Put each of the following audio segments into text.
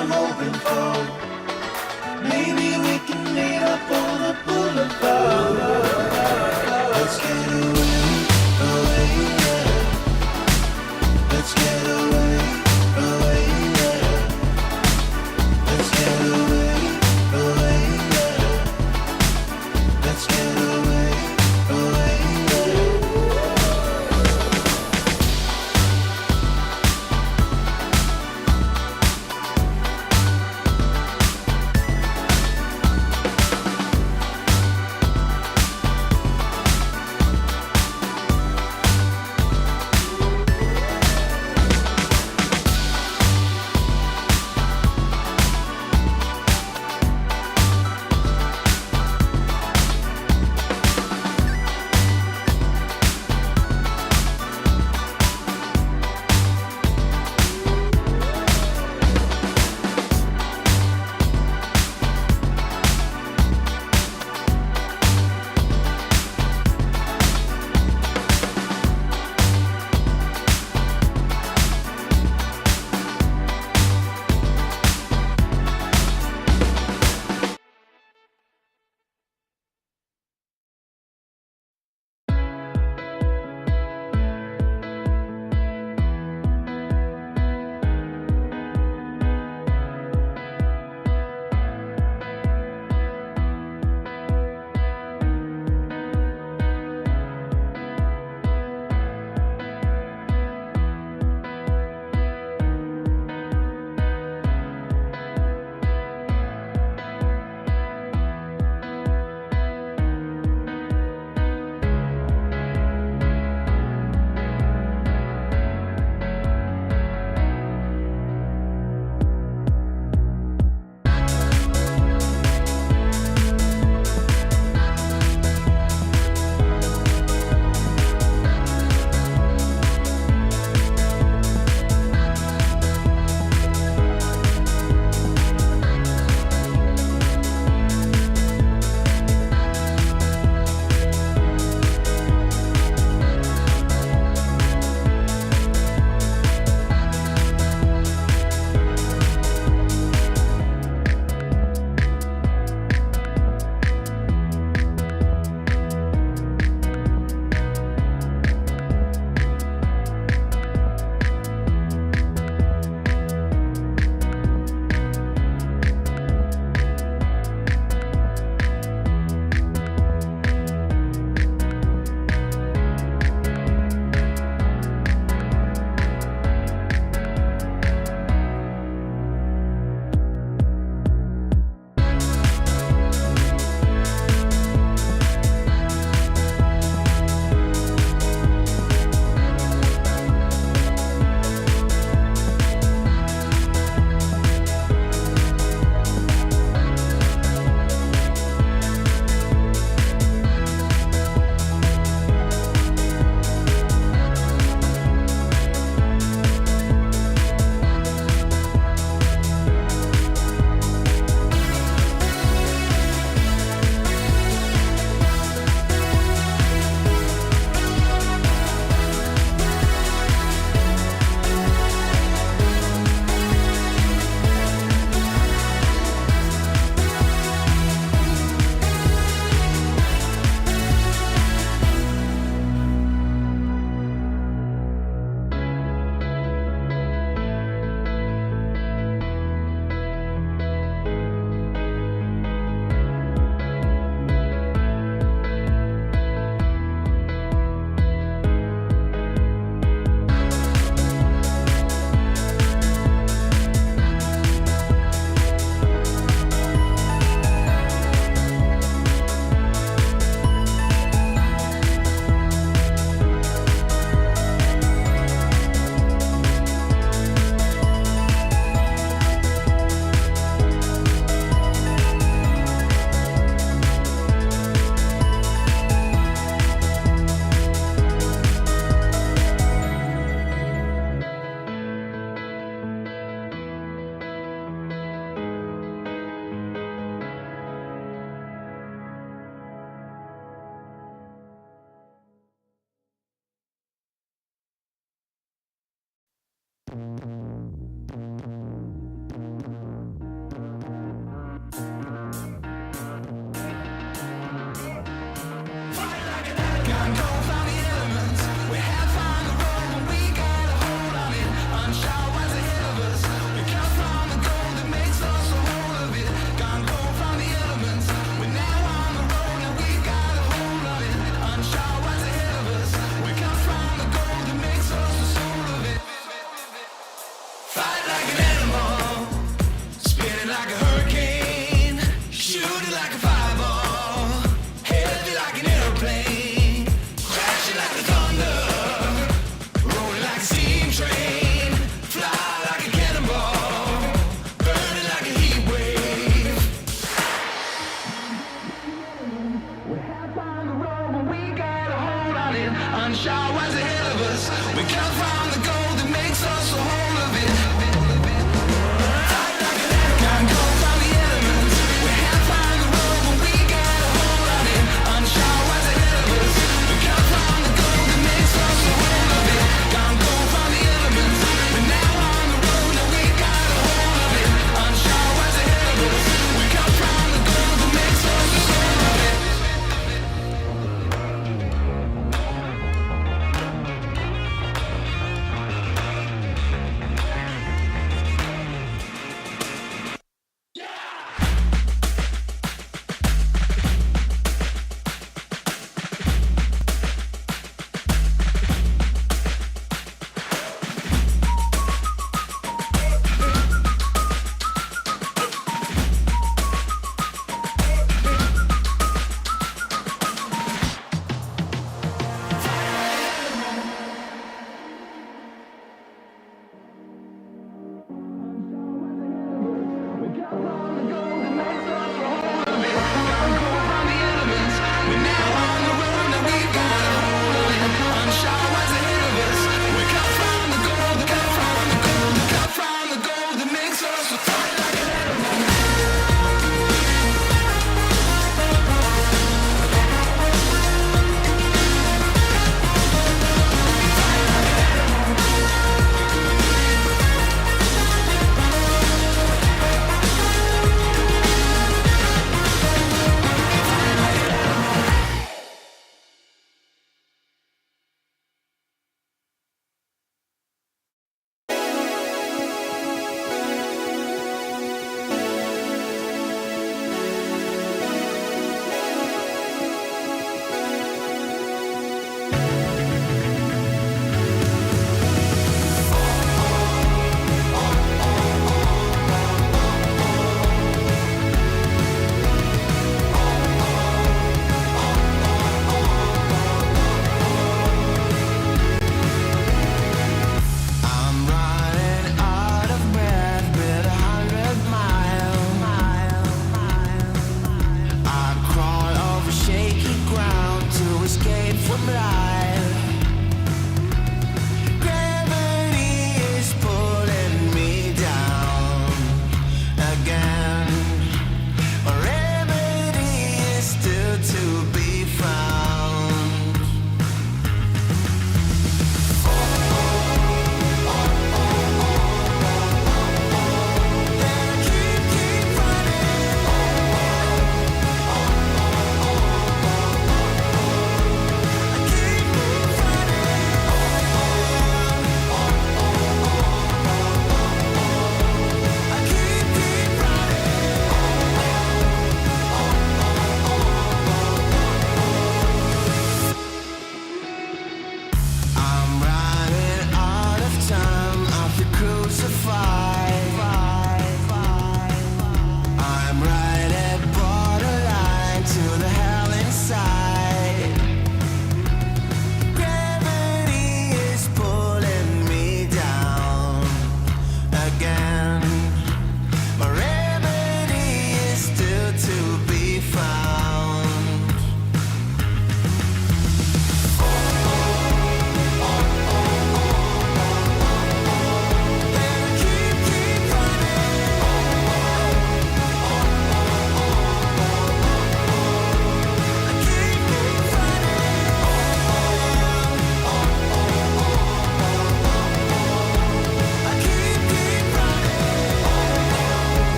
I'm hoping for. Maybe we can meet up on a boulevard. Let's get away, away, yeah. Let's get away, away, yeah. Let's get away, away, yeah. Let's get away, away, yeah.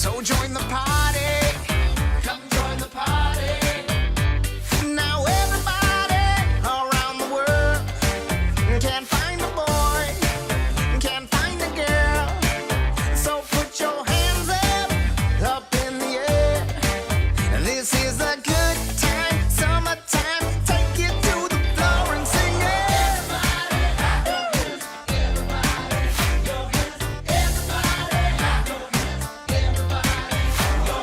So join the party. Come join the party. Now everybody around the world can't find a boy, can't find a girl. So put your hands up in the air. This is a good time, summertime. Take it to the floor and sing it. Everybody, your hands, everybody, your hands, everybody, your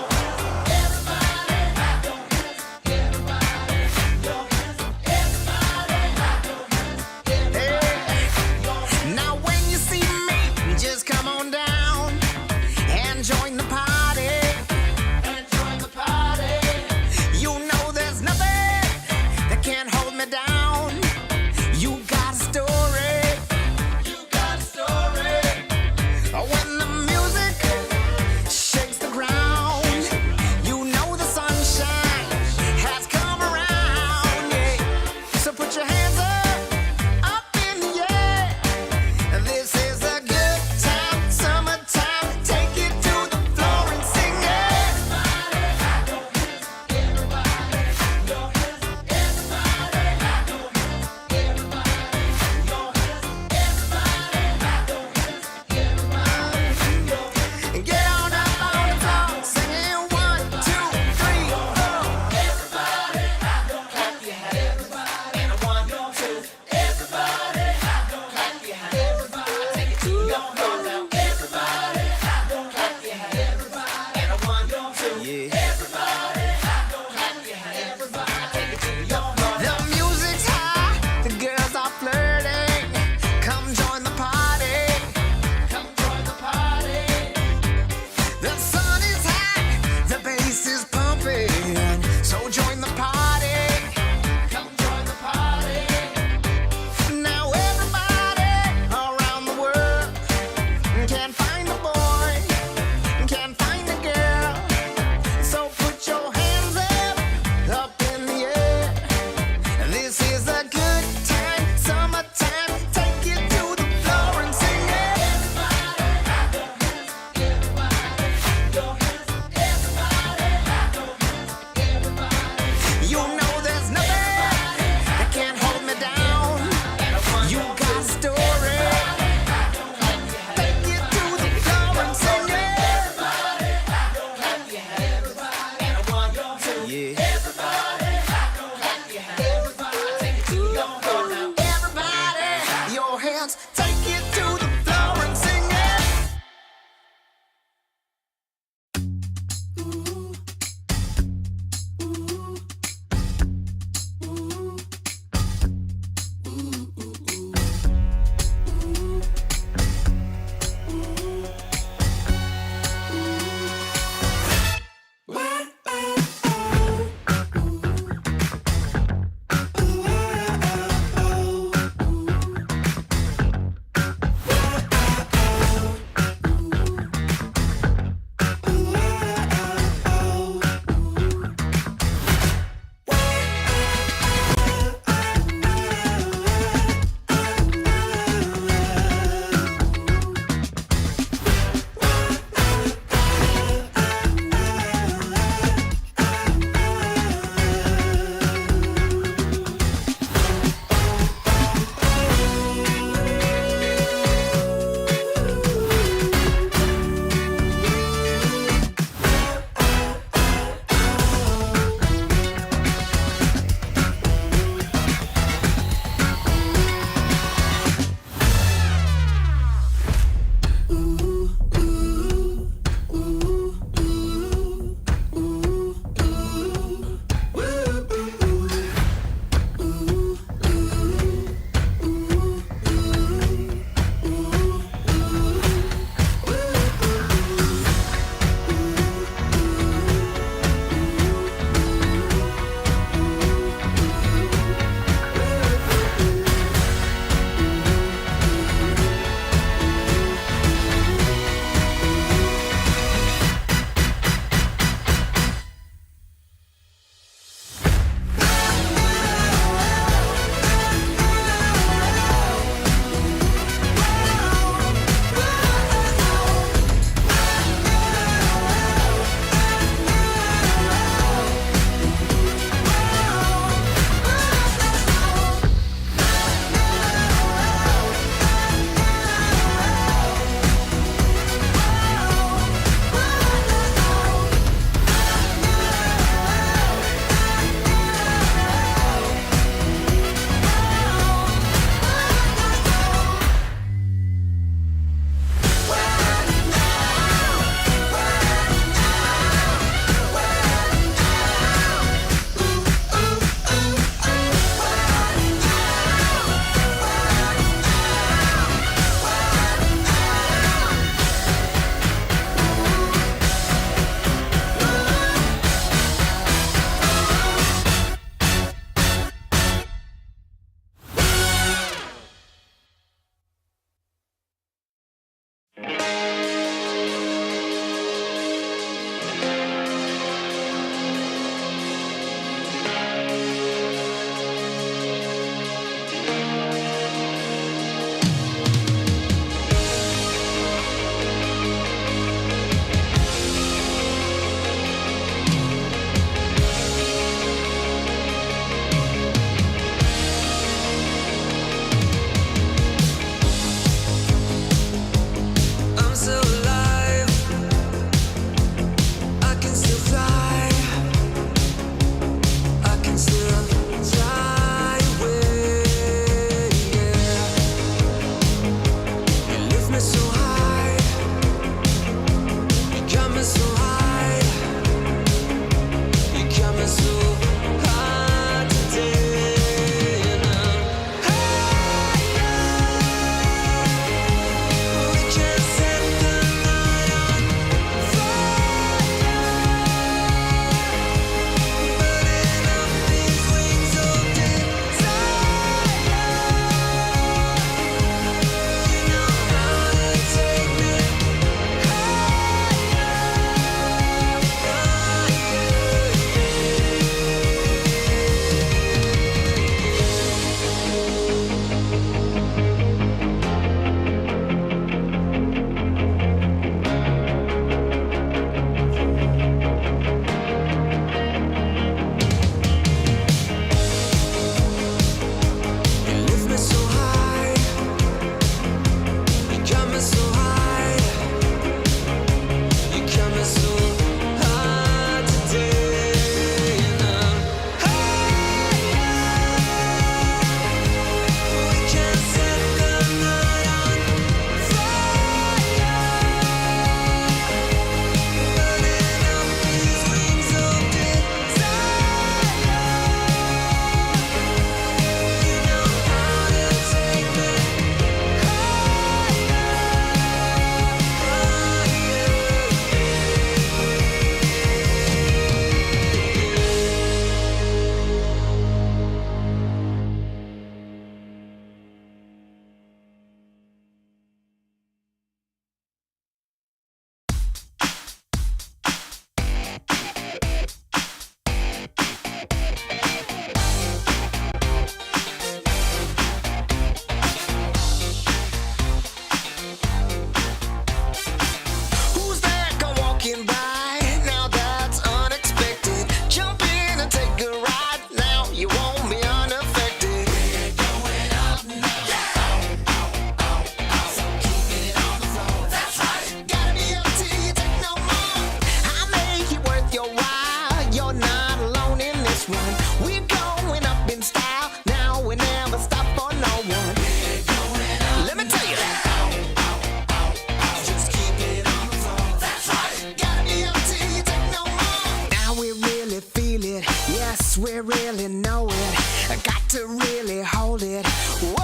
Yes, we really know it. I got to really hold it. Whoa.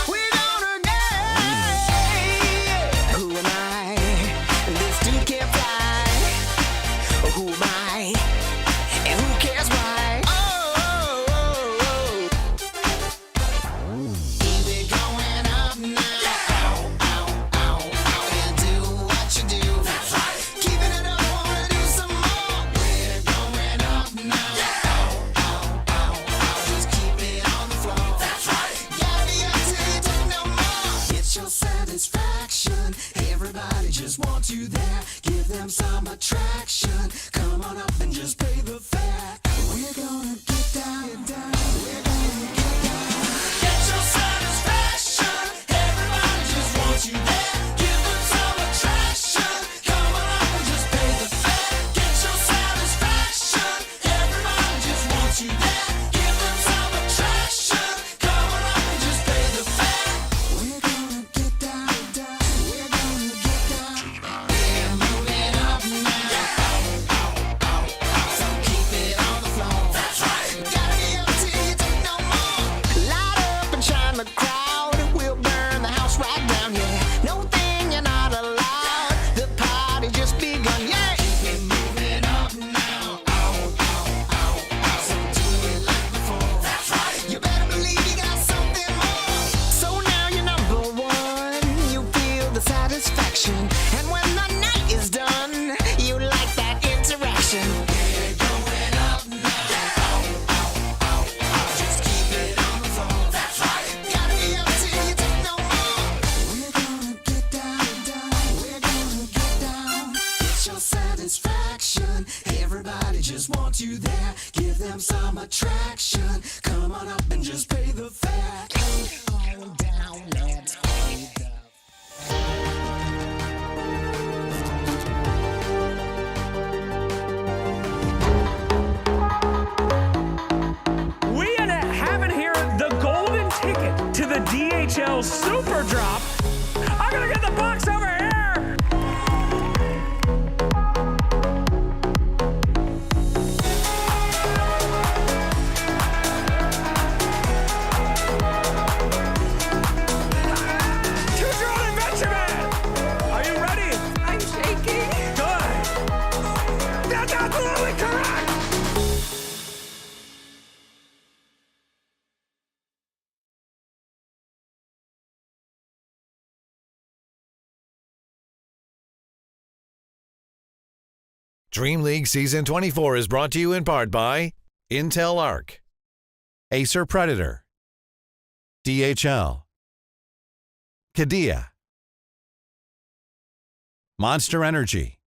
We're gonna get. Who am I? This dude can't fly. Who am I? And who cares why? We're going up now. And do what you do. That's right. Keeping it up, wanna do some more. We're going up now. Just keep it on the floor. That's right. Gotta be up till you take no more. It's your satisfaction. Everybody just wants you there. Give them some attraction. Come on up and just pay the fare. We're gonna get down. We're gonna get down. Get your satisfaction. Everybody just wants you there. Give them some attraction. Come on up and just pay the fare. Get your satisfaction. Everybody just wants you there. Give them some attraction. Come on up and just pay the fare. We're gonna get down. We're gonna get down. We're moving up now. So keep it on the floor. That's right. Gotta be up till you take no more. Light up and shine the crowd. We'll burn the house right down, yeah. No thing you're not allowed. The party just begun, yeah. Keep it moving up now. So do it like before. That's right. You better believe you got something more. So now you're number one. You feel the satisfaction. And when the night is done, you like that interaction. We're going up now. Just keep it on the floor. That's right. Gotta be up till you take no more. We're gonna get down. We're gonna get down. It's your satisfaction. Everybody just wants you there. Give them some attraction. Come on up and just pay the fare. Come on down, let's pay the We have it here, the golden ticket to the DHL Super Drop. I'm gonna get the box over here. Choose your own adventure, man. Are you ready? I'm shaking. Good. That's absolutely correct. DreamLeague Season 24 is brought to you in part by Intel Arc, Acer Predator, DHL, Kadia, Monster Energy,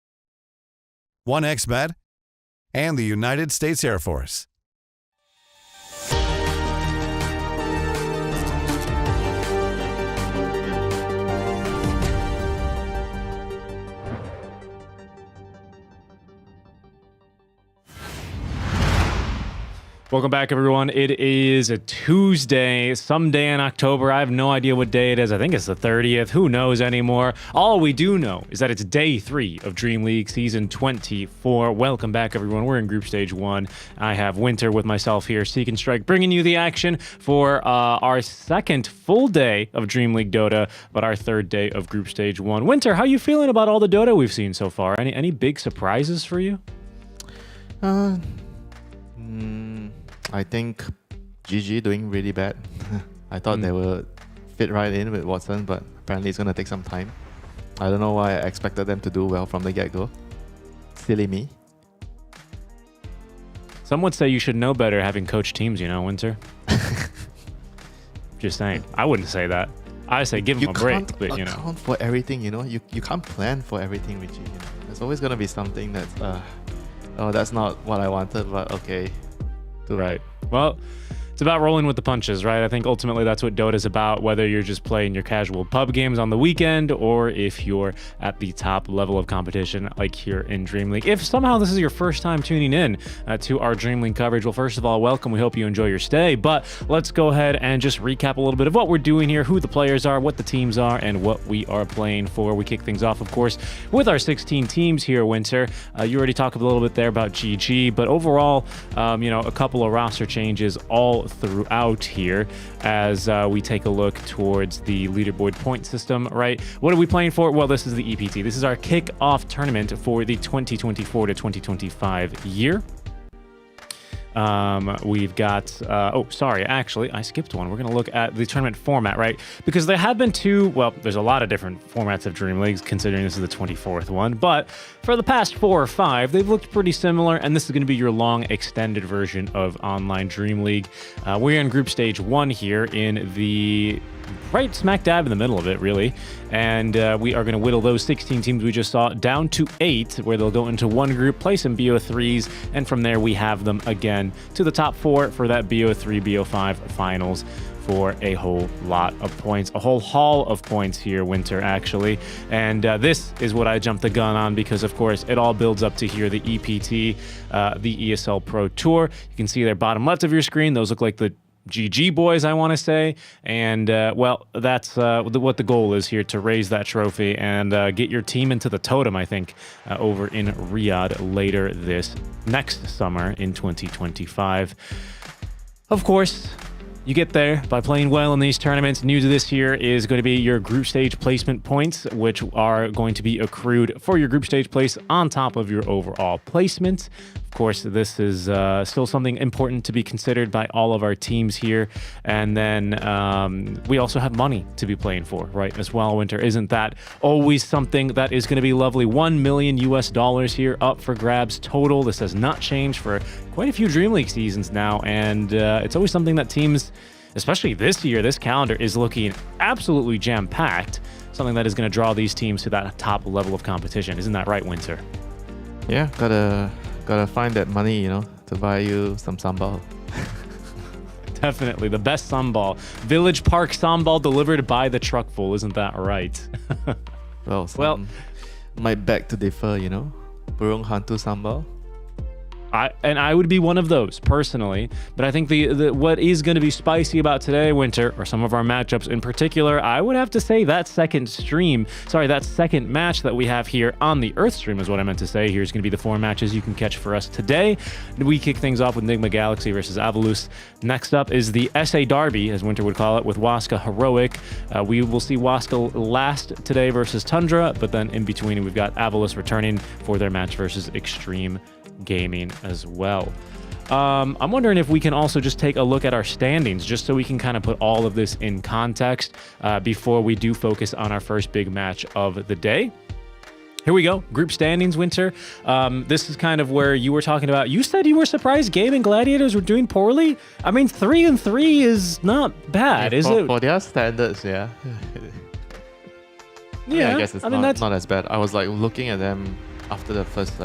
1xBet, and the United States Air Force. Welcome back, everyone. It is a Tuesday, some day in October. I have no idea what day it is. I think it's the 30th. Who knows anymore? All we do know is that it's day 3 of DreamLeague Season 24. Welcome back, everyone. We're in Group Stage 1. I have Winter with myself here, Seek and Strike, bringing you the action for our second full day of DreamLeague Dota, but our third day of Group Stage 1. Winter, how you feeling about all the Dota we've seen so far? Any big surprises for you? I think GG doing really bad. I thought they would fit right in with Watson, but apparently it's going to take some time. I don't know why I expected them to do well from the get-go. Silly me. Some would say you should know better having coached teams, you know, Winter. Just saying. I wouldn't say that. I say give them a break, but you know. You can't account for everything, you know. You can't plan for everything, Richie. You know? There's always going to be something that's, oh, that's not what I wanted, but okay. Right. Well, It's about rolling with the punches, right? I think ultimately that's what Dota is about, whether you're just playing your casual pub games on the weekend or if you're at the top level of competition like here in Dream League. If somehow this is your first time tuning in to our Dream League coverage, well, first of all, welcome. We hope you enjoy your stay, but let's go ahead and just recap a little bit of what we're doing here, who the players are, what the teams are, and what we are playing for. We kick things off, of course, with our 16 teams here, Winter. You already talked a little bit there about GG, but overall, a couple of roster changes all throughout here as we take a look towards the leaderboard point system, right? What are we playing for? Well, this is the EPT. This is our kick-off tournament for the 2024 to 2025 year. We've got, actually, I skipped one. We're going to look at the tournament format, right? Because there have been there's a lot of different formats of Dream Leagues, considering this is the 24th one, but for the past 4 or 5, they've looked pretty similar, and this is going to be your long, extended version of online Dream League. We're in Group Stage 1 here in the right smack dab in the middle of it, really. And we are going to whittle those 16 teams we just saw down to 8, where they'll go into one group, play some BO3s, and from there we have them again to the top 4 for that BO3, BO5 finals for a whole lot of points, a whole haul of points here, Winter, actually. And this is what I jumped the gun on because, of course, it all builds up to here, the EPT, the ESL Pro Tour. You can see there, bottom left of your screen, those look like the GG boys, I want to say. And, that's what the goal is here, to raise that trophy and get your team into the totem, I think, over in Riyadh later this next summer in 2025. Of course, you get there by playing well in these tournaments. New to this year is going to be your group stage placement points, which are going to be accrued for your group stage place on top of your overall placement. Of course, this is still something important to be considered by all of our teams here. And then we also have money to be playing for, right, as well, Winter. Isn't that always something that is going to be lovely? $1 million here up for grabs total. This has not changed for quite a few Dream League seasons now. And it's always something that teams, especially this year, this calendar is looking absolutely jam-packed. Something that is going to draw these teams to that top level of competition. Isn't that right, Winter? Yeah, gotta find that money, to buy you some sambal. Definitely the best sambal. Village Park sambal delivered by the truckful. Isn't that right? Well, might beg to differ, Burung Hantu sambal. I would be one of those personally, but I think the what is going to be spicy about today, Winter, or some of our matchups in particular, I would have to say that second match that we have here on the Earth stream is what I meant to say. Here's going to be the 4 matches you can catch for us today. We kick things off with Nigma Galaxy versus Avalus. Next up is the SA Derby, as Winter would call it, with Waska Heroic. We will see Waska last today versus Tundra, but then in between we've got Avalus returning for their match versus Extreme Gaming as well. I'm wondering if we can also just take a look at our standings, just so we can kind of put all of this in context before we do focus on our first big match of the day. Here we go. Group standings, Winter. This is kind of where you were talking about. You said you were surprised Gaming Gladiators were doing poorly. I mean, 3-3 is not bad, is it? For their standards, yeah. Yeah, I guess it's not as bad. I was like looking at them after the first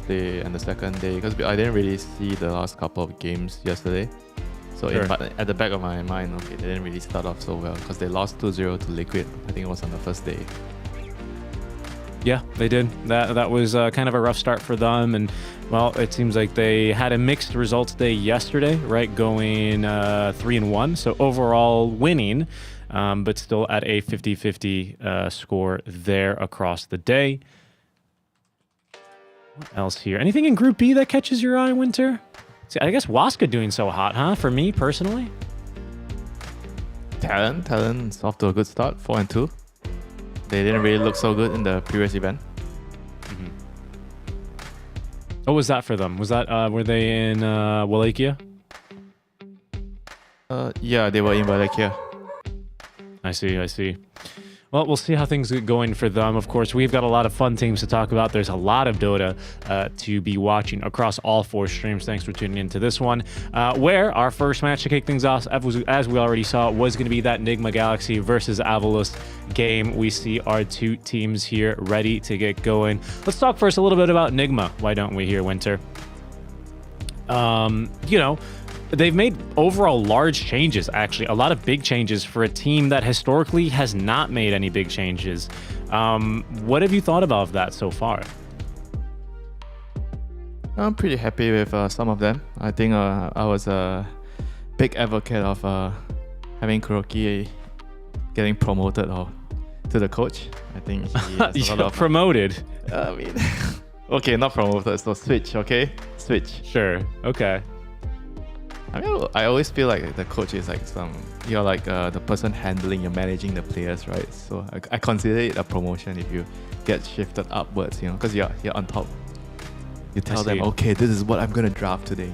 day and the second day, because I didn't really see the last couple of games yesterday. So at the back of my mind, okay, they didn't really start off so well because they lost 2-0 to Liquid. I think it was on the first day. Yeah, they did. That was kind of a rough start for them, and well, it seems like they had a mixed results day yesterday, right? Going 3-1, so overall winning, but still at a 50-50 score there across the day. What else here? Anything in Group B that catches your eye, Winter? See, I guess Waska doing so hot, huh? For me, personally. Talon's off to a good start, 4-2. They didn't really look so good in the previous event. Mm-hmm. What was that for them? Was that, were they in Wallachia? Yeah, they were in Wallachia. I see. Well, we'll see how things get going for them. Of course, we've got a lot of fun teams to talk about. There's a lot of Dota to be watching across all 4 streams. Thanks for tuning into this one, where our first match to kick things off, as we already saw, was going to be that Nigma Galaxy versus Avalus game. We see our 2 teams here ready to get going. Let's talk first a little bit about Nigma. Why don't we here, Winter? they've made overall large changes, actually, a lot of big changes for a team that historically has not made any big changes. What have you thought about that so far? I'm pretty happy with some of them. I think I was a big advocate of having Kuroki getting promoted to the coach. I think he has a lot of promoted. I mean, okay, not promoted, so switch, okay? Switch. Sure. Okay. I mean, I always feel like the coach is like you're like the person handling, you're managing the players, right? So I consider it a promotion if you get shifted upwards, because you're on top. You tell them, okay, this is what I'm gonna draft today.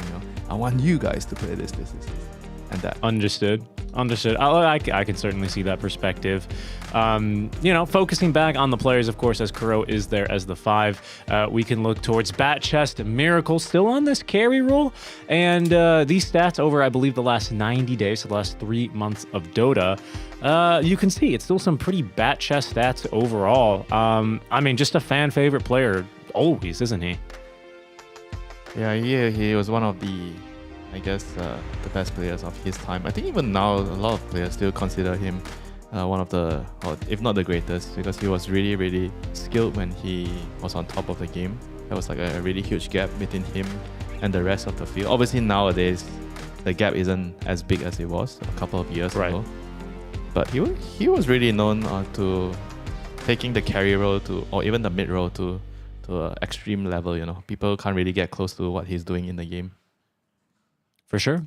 I want you guys to play this, and that. Understood. I can certainly see that perspective. Focusing back on the players, of course, as Kuro is there as the 5, we can look towards Bat Chest Miracle, still on this carry role, and these stats over, I believe, the last 90 days, the last 3 months of Dota. You can see it's still some pretty Bat Chest stats overall. Just a fan favorite player always, isn't he? Yeah, he was one of the, I guess, the best players of his time. I think even now, a lot of players still consider him one of the, or if not the greatest, because he was really, really skilled when he was on top of the game. There was like a really huge gap between him and the rest of the field. Obviously, nowadays, the gap isn't as big as it was a couple of years ago. But he was really known to taking the carry role or even the mid role to an extreme level. People can't really get close to what he's doing in the game. For sure.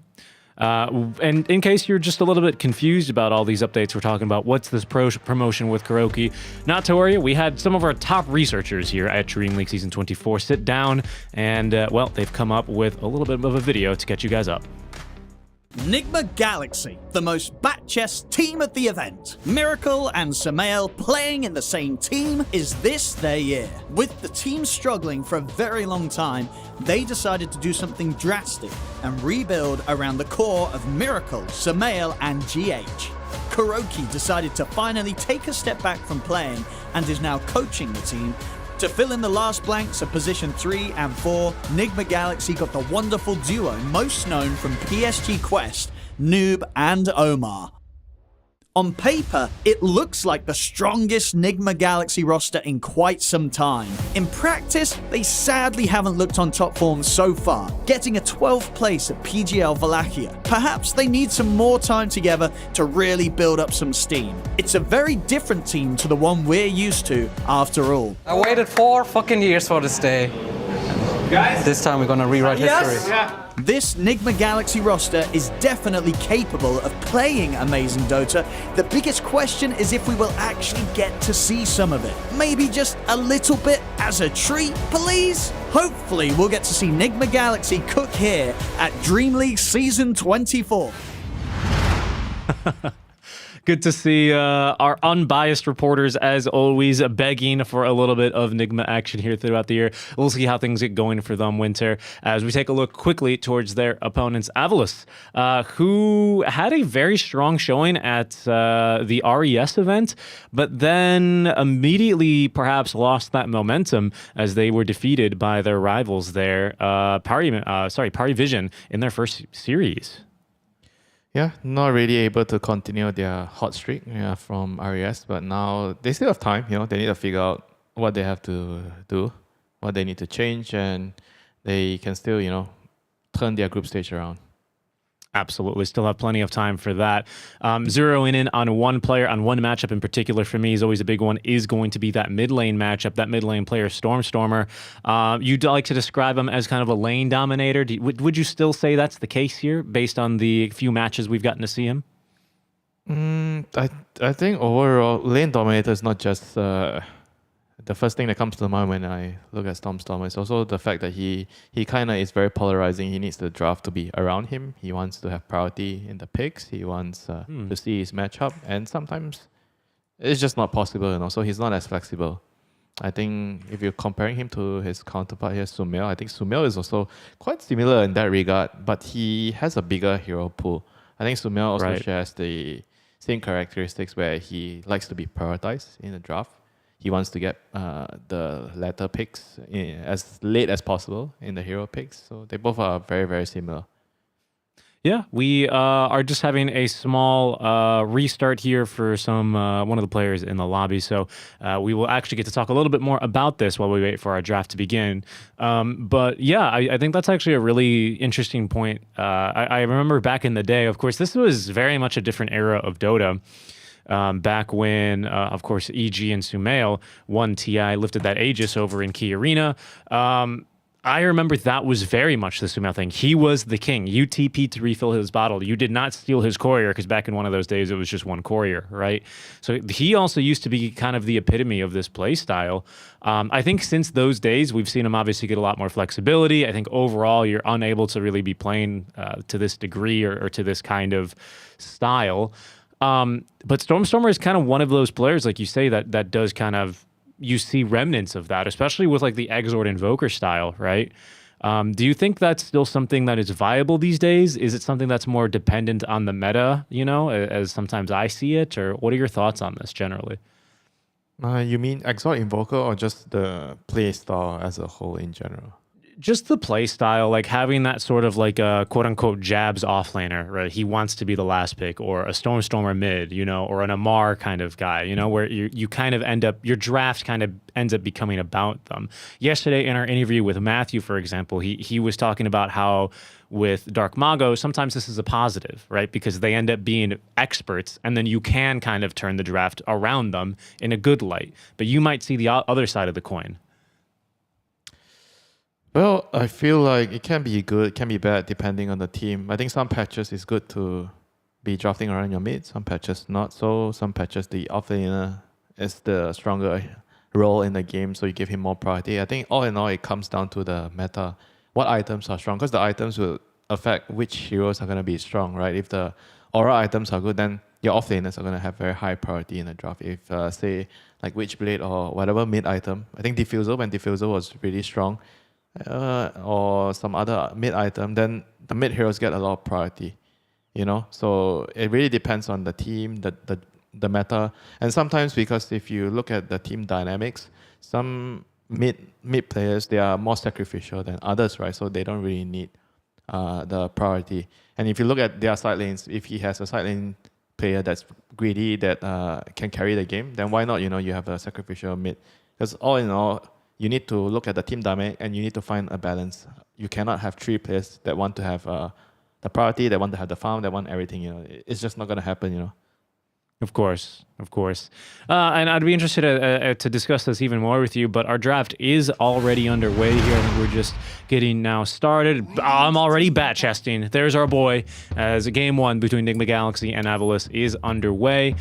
And in case you're just a little bit confused about all these updates we're talking about, what's this promotion with Kuroki? Not to worry, we had some of our top researchers here at DreamLeague Season 24 sit down and, they've come up with a little bit of a video to get you guys up. Nigma Galaxy, the most bat-chest team at the event. Miracle and Samael playing in the same team. Is this their year? With the team struggling for a very long time, they decided to do something drastic and rebuild around the core of Miracle, Samael and GH. Kuroki decided to finally take a step back from playing and is now coaching the team. To fill in the last blanks of position 3 and 4, Nigma Galaxy got the wonderful duo most known from PSG Quest, Noob and Omar. On paper, it looks like the strongest Nigma Galaxy roster in quite some time. In practice, they sadly haven't looked on top form so far, getting a 12th place at PGL Wallachia. Perhaps they need some more time together to really build up some steam. It's a very different team to the one we're used to, after all. I waited 4 fucking years for this day. Guys, this time we're gonna rewrite history. Yeah. This Nigma Galaxy roster is definitely capable of playing amazing Dota. The biggest question is if we will actually get to see some of it. Maybe just a little bit as a treat, please? Hopefully we'll get to see Nigma Galaxy cook here at DreamLeague Season 24. Good to see our unbiased reporters, as always, begging for a little bit of Nigma action here throughout the year. We'll see how things get going for them winter as we take a look quickly towards their opponents, Avalos, who had a very strong showing at the RES event, but then immediately perhaps lost that momentum as they were defeated by their rivals there, Parivision, in their first series. Yeah, not really able to continue their hot streak from RES, but now they still have time. They need to figure out what they have to do, what they need to change, and they can still, turn their group stage around. Absolutely. Still have plenty of time for that. Zeroing in on one player, on one matchup in particular for me is always a big one, is going to be that mid lane matchup, that mid lane player, Stormstormer. You'd like to describe him as kind of a lane dominator. Would you still say that's the case here based on the few matches we've gotten to see him? I think overall, lane dominator is not just the first thing that comes to mind when I look at Stormstormer. It's also the fact that he kind of is very polarizing. He needs the draft to be around him. He wants to have priority in the picks. He wants to see his matchup. And sometimes it's just not possible, So he's not as flexible. I think if you're comparing him to his counterpart here, Sumail, I think Sumail is also quite similar in that regard, but he has a bigger hero pool. I think Sumail also shares the same characteristics where he likes to be prioritized in the draft. He wants to get the latter picks as late as possible in the hero picks. So they both are very, very similar. Yeah, we are just having a small restart here for some one of the players in the lobby. So we will actually get to talk a little bit more about this while we wait for our draft to begin. But yeah, I think that's actually a really interesting point. I remember back in the day, of course, this was very much a different era of Dota. Back when, of course, EG and Sumail won TI, lifted that Aegis over in Key Arena. I remember that was very much the Sumail thing. He was the king. You TP'd to refill his bottle. You did not steal his courier, because back in one of those days, it was just one courier, right? So he also used to be kind of the epitome of this play style. I think since those days, we've seen him obviously get a lot more flexibility. I think overall, you're unable to really be playing to this degree or to this kind of style. But Stormstormer is kind of one of those players, like you say, that does kind of, you see remnants of that, especially with like the Exort Invoker style, right? Do you think that's still something that is viable these days? Is it something that's more dependent on the meta, you know, as sometimes I see it? Or what are your thoughts on this generally? You mean Exalt Invoker or just the play style as a whole in general? Just the play style, like having that sort of like a quote unquote jabs offlaner, right? He wants to be the last pick, or a Stormstormer mid, you know, or an Amar kind of guy, you know, where you kind of end up, your draft kind of ends up becoming about them. Yesterday in our interview with Matthew, for example, he was talking about how with Dark Mago, sometimes this is a positive, right? Because they end up being experts, and then you can kind of turn the draft around them in a good light. But you might see the other side of the coin. Well, I feel like it can be good, it can be bad, depending on the team. I think some patches is good to be drafting around your mid, some patches not so. Some patches the offlaner is the stronger role in the game, so you give him more priority. I think all in all, it comes down to the meta. What items are strong? Because the items will affect which heroes are going to be strong, right? If the aura items are good, then your offlaners are going to have very high priority in the draft. If, say, like Witchblade or whatever mid item, I think Diffusal, when Diffusal was really strong, or some other mid item, then the mid heroes get a lot of priority, you know. So it really depends on the team, the meta, and sometimes, because if you look at the team dynamics, some mid players, they are more sacrificial than others, right? So they don't really need the priority. And if you look at their side lanes, if he has a side lane player that's greedy, that can carry the game, then why not? You know, you have a sacrificial mid. Because all in all, you need to look at the team dynamic, and you need to find a balance. You cannot have three players that want to have the priority, that want to have the farm, that want everything. You know, it's just not going to happen. You know. Of course, of course. And I'd be interested to discuss this even more with you, but our draft is already underway here. I think we're just getting now started. I'm already bat chesting. There's our boy, as game one between Enigma Galaxy and Avalis is underway.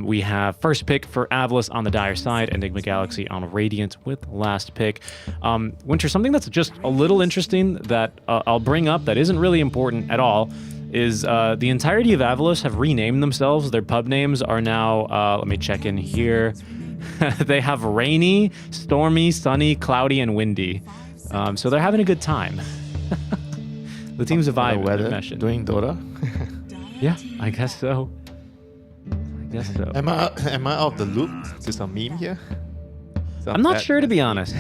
We have first pick for Avalis on the Dire side, Enigma Galaxy on Radiant with last pick. Winter, something that's just a little interesting that I'll bring up that isn't really important at all is the entirety of Avalos have renamed themselves. Their pub names are now, let me check in here. They have Rainy, Stormy, Sunny, Cloudy, and Windy. So they're having a good time. The team's a vibe. Weather doing Dota? Yeah, I guess so. I guess so. Am I out of the loop? Is this a meme here? I'm not sure, to be honest.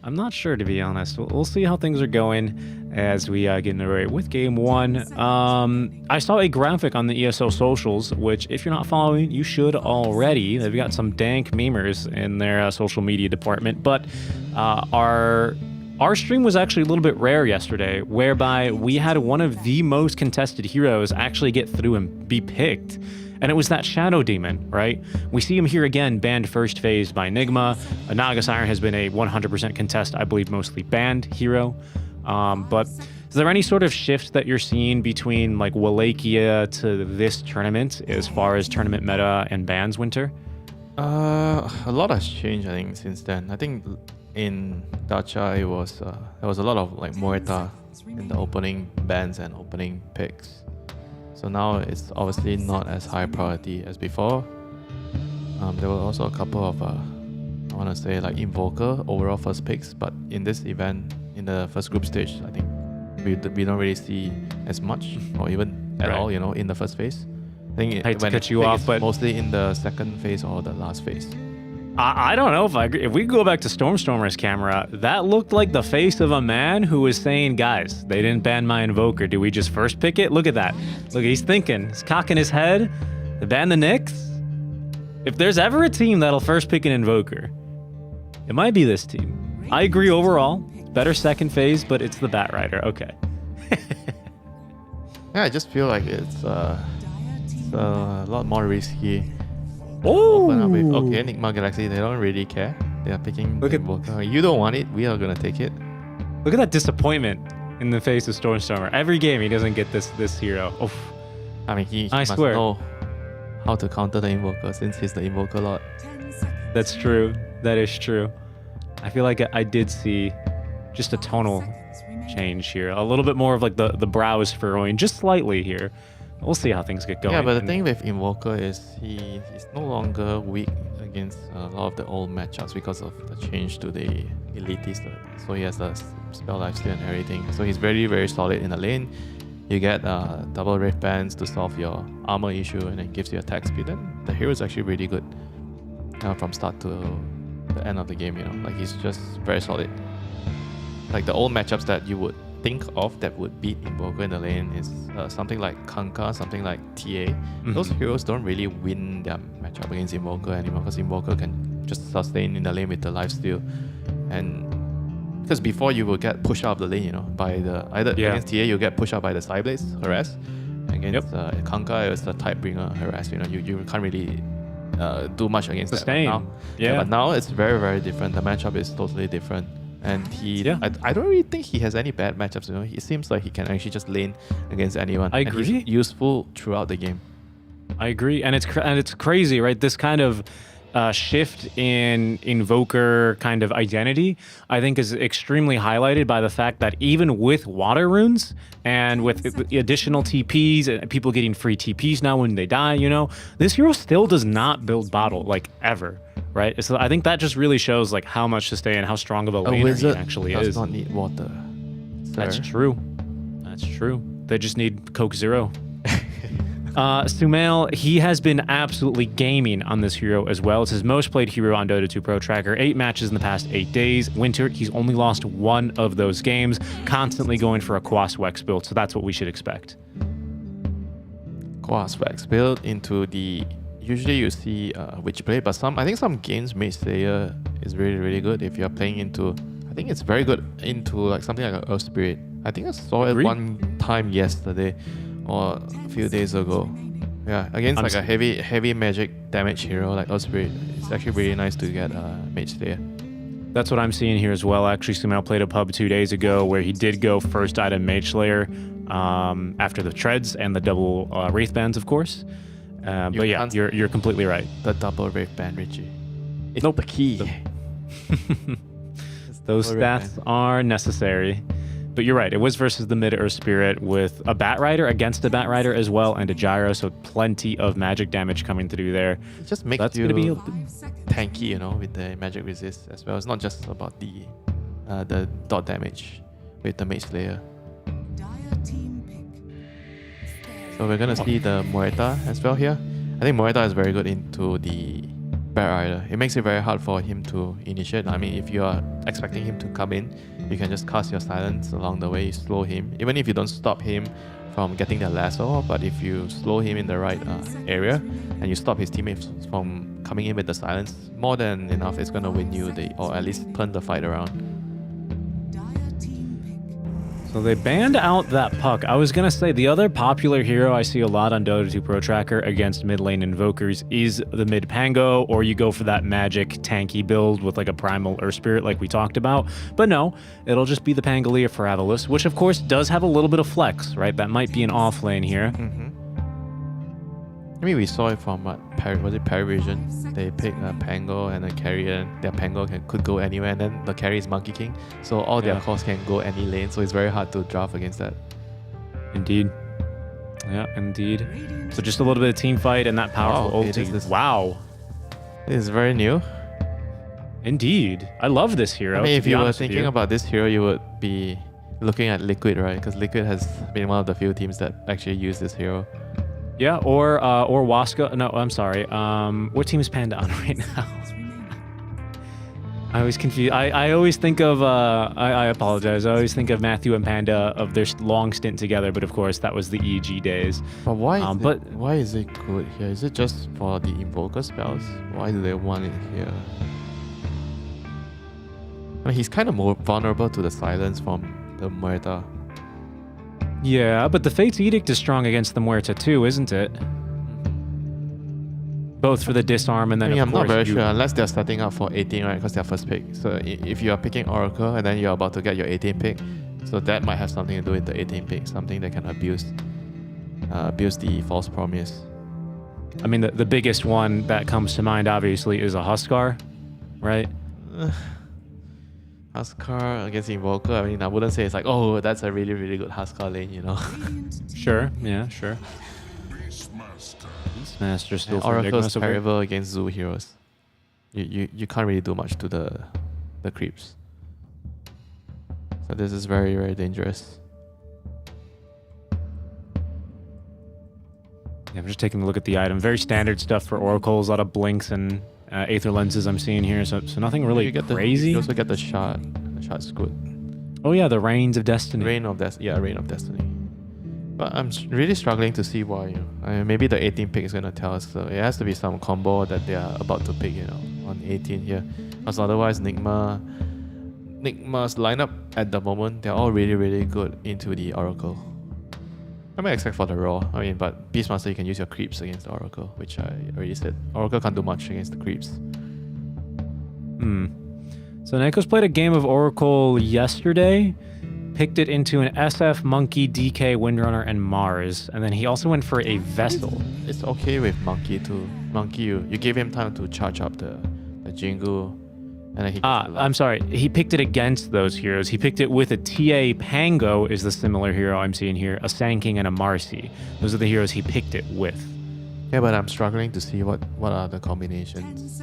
I'm not sure, to be honest. We'll see how things are going as we get into it with game one. I saw a graphic on the ESL socials, which if you're not following, you should already. They've got some dank memers in their social media department. But our stream was actually a little bit rare yesterday, whereby we had one of the most contested heroes actually get through and be picked. And it was that Shadow Demon, right? We see him here again, banned first phase by Enigma. Naga Siren has been a 100% contest, I believe mostly banned hero. But is there any sort of shift that you're seeing between like Wallachia to this tournament as far as tournament meta and bans, Winter? A lot has changed, I think, since then. I think in Dacha, it was there was a lot of like Moeta in the opening bans and opening picks. So now it's obviously not as high priority as before. There were also a couple of, I want to say like Invoker overall first picks, but in this event, in the first group stage, I think we don't really see as much or even at all, you know, in the first phase. I think Hate to cut you off, but mostly in the second phase or the last phase. I don't know if I agree. If we go back to Stormstormer's camera, that looked like the face of a man who was saying, guys, they didn't ban my Invoker. Do we just first pick it? Look at that. Look, he's thinking. He's cocking his head. They ban the Nyx? If there's ever a team that'll first pick an Invoker, it might be this team. I agree overall. Better second phase, but it's the Batrider. Okay. Yeah, I just feel like it's a lot more risky. Oh, Open up with, okay, Enigma Galaxy, they don't really care. They are picking Look at- Invoker. You don't want it, we are gonna take it. look at that disappointment in the face of Stormstormer. Every game he doesn't get this hero. Oof. I mean, he I must swear. know how to counter the Invoker since he's the Invoker Lord. That's true. That is true. I feel like I did see just a tonal change here. A little bit more of like the brows furrowing just slightly here. We'll see how things get going. Yeah, but the And- thing with Invoker is he's no longer weak against a lot of the old matchups because of the change to the elitist. So he has the spell lifesteal and everything. So he's very, very solid in the lane. You get double Wraith Bands to solve your armor issue and it gives you attack speed. Then the hero is actually really good from start to the end of the game, you know. Like he's just very solid. Like the old matchups that you would think of that would beat Invoker in the lane is something like Kanka, something like TA. Those heroes don't really win their matchup against Invoker anymore because Invoker can just sustain in the lane with the lifesteal. And because before you will get pushed out of the lane, you know, by the against TA you get pushed out by the Cyblades, harass. Against Kanka, it's the Typebringer, harass. You know, you can't really do much against Sustain. that. But now it's very, very different. The matchup is totally different. And I don't really think he has any bad matchups. You know, it seems like he can actually just lane against anyone. I And agree. he's useful throughout the game. I agree, and it's crazy, right? This kind of shift in Invoker kind of identity, I think, is extremely highlighted by the fact that even with water runes and with additional TPs and people getting free TPs now when they die, you know, this hero still does not build bottle like ever, right? So I think that just really shows like how much to stay and how strong of a laner he wizard actually does is. not need water. That's sir. true. That's true. They just need Coke Zero. Sumail, he has been absolutely gaming on this hero as well. It's his most played hero on Dota 2 Pro Tracker. 8 matches in the past 8 days. Winter, he's only lost 1 of those games. Constantly going for a Quas Wex build, so that's what we should expect. Quas Vex built into the. Usually you see Witchblade, but I think some games Mage Slayer is really, really good if you're playing into. I think it's very good into like something like Earth Spirit. I think I saw it Agreed. one time yesterday or a few days ago. Yeah, against like a heavy magic damage hero like Earth Spirit. It's actually really nice to get Mage Slayer. That's what I'm seeing here as well. Actually, Sumail played a pub 2 days ago where he did go first item Mage Slayer after the treads and the double Wraith Bands, of course. But yeah, you're completely right. The double Wraith Band, Richie. It's Nope. the key. Those double Wraith stats Band. are necessary. But you're right. It was versus the mid Earth Spirit with a Batrider against a Batrider as well and a Gyro, so plenty of magic damage coming through there. It just makes That's you gonna be tanky, you know, with the magic resist as well. It's not just about the dot damage with the Mage Slayer. So we're gonna see the Moreta as well here. I think Moreta is very good into the Batrider. It makes it very hard for him to initiate. I mean, if you are expecting him to come in, you can just cast your silence along the way, slow him. Even if you don't stop him from getting the lasso, but if you slow him in the right area and you stop his teammates from coming in with the silence, more than enough, it's gonna win you or at least turn the fight around. So they banned out that Puck. I was going to say the other popular hero I see a lot on Dota 2 Pro Tracker against mid lane invokers is the mid Pango, or you go for that magic tanky build with like a primal Earth Spirit like we talked about. But no, it'll just be the Pangolier for Avalus, which of course does have a little bit of flex, right? That might be an off lane here. I mean, we saw it from was it Paravision? They picked a Pango and a carrier. Their Pango could go anywhere, and then the carry is Monkey King, so all their cores can go any lane. So it's very hard to draft against that. Indeed. Yeah, indeed. So just a little bit of team fight and that powerful Wow, okay, ulti. this- Wow. This is very new. Indeed. I love this hero. I mean, to if be you were honest with thinking you. about this hero, you would be looking at Liquid, right? Because Liquid has been one of the few teams that actually use this hero. Yeah, or Waska. No, I'm sorry. What team is Panda on right now? I always confuse. I always think of. I apologize. I always think of Matthew and Panda of their long stint together, but of course that was the EG days. But why? Why But is it good here? Is it just for the invoker spells? Why do they want it here? I mean, he's kind of more vulnerable to the silence from the Muerta. yeah, but the Fate's Edict is strong against the Muerta too, isn't it? Both for the disarm and then I mean, of I'm course not very you- sure unless they're starting out for 18, right? Because they're first pick. So if you are picking Oracle and then you're about to get your 18 pick, so that might have something to do with the 18 pick, something that can abuse the false promise. I mean, the biggest one that comes to mind obviously is a Huskar, right? Huskar against Invoker, I mean, I wouldn't say it's like, oh, that's a really, really good Huskar lane, you know? Sure. Yeah. Sure. Beastmaster still for Oracle's Enigma. terrible against Zoo heroes. You can't really do much to the creeps. So this is very, very dangerous. Yeah, I'm just taking a look at the item. Very standard stuff for oracles. A lot of blinks and aether lenses I'm seeing here. So nothing really You get crazy. You also get the shot. The shot's good. Oh yeah, the Reigns of Destiny. Reign of Destiny. But I'm really struggling to see why. You know. I mean, maybe the 18 pick is gonna tell us. So it has to be some combo that they are about to pick. You know, on 18 here. Because otherwise, Nigma's lineup at the moment, they're all really, really good into the Oracle. I mean, except for the Raw. I mean, but Beastmaster, you can use your creeps against the Oracle, which I already said. Oracle can't do much against the creeps. So Neko's played a game of Oracle yesterday, picked it into an SF, Monkey, DK, Windrunner, and Mars, and then he also went for a Vessel. It's okay with Monkey too. Monkey, you gave him time to charge up the Jingu, and then he. I'm sorry, he picked it against those heroes. He picked it with a TA. Pango is the similar hero I'm seeing here, a Sand King and a Marcy. Those are the heroes he picked it with. Yeah, but I'm struggling to see what are the combinations.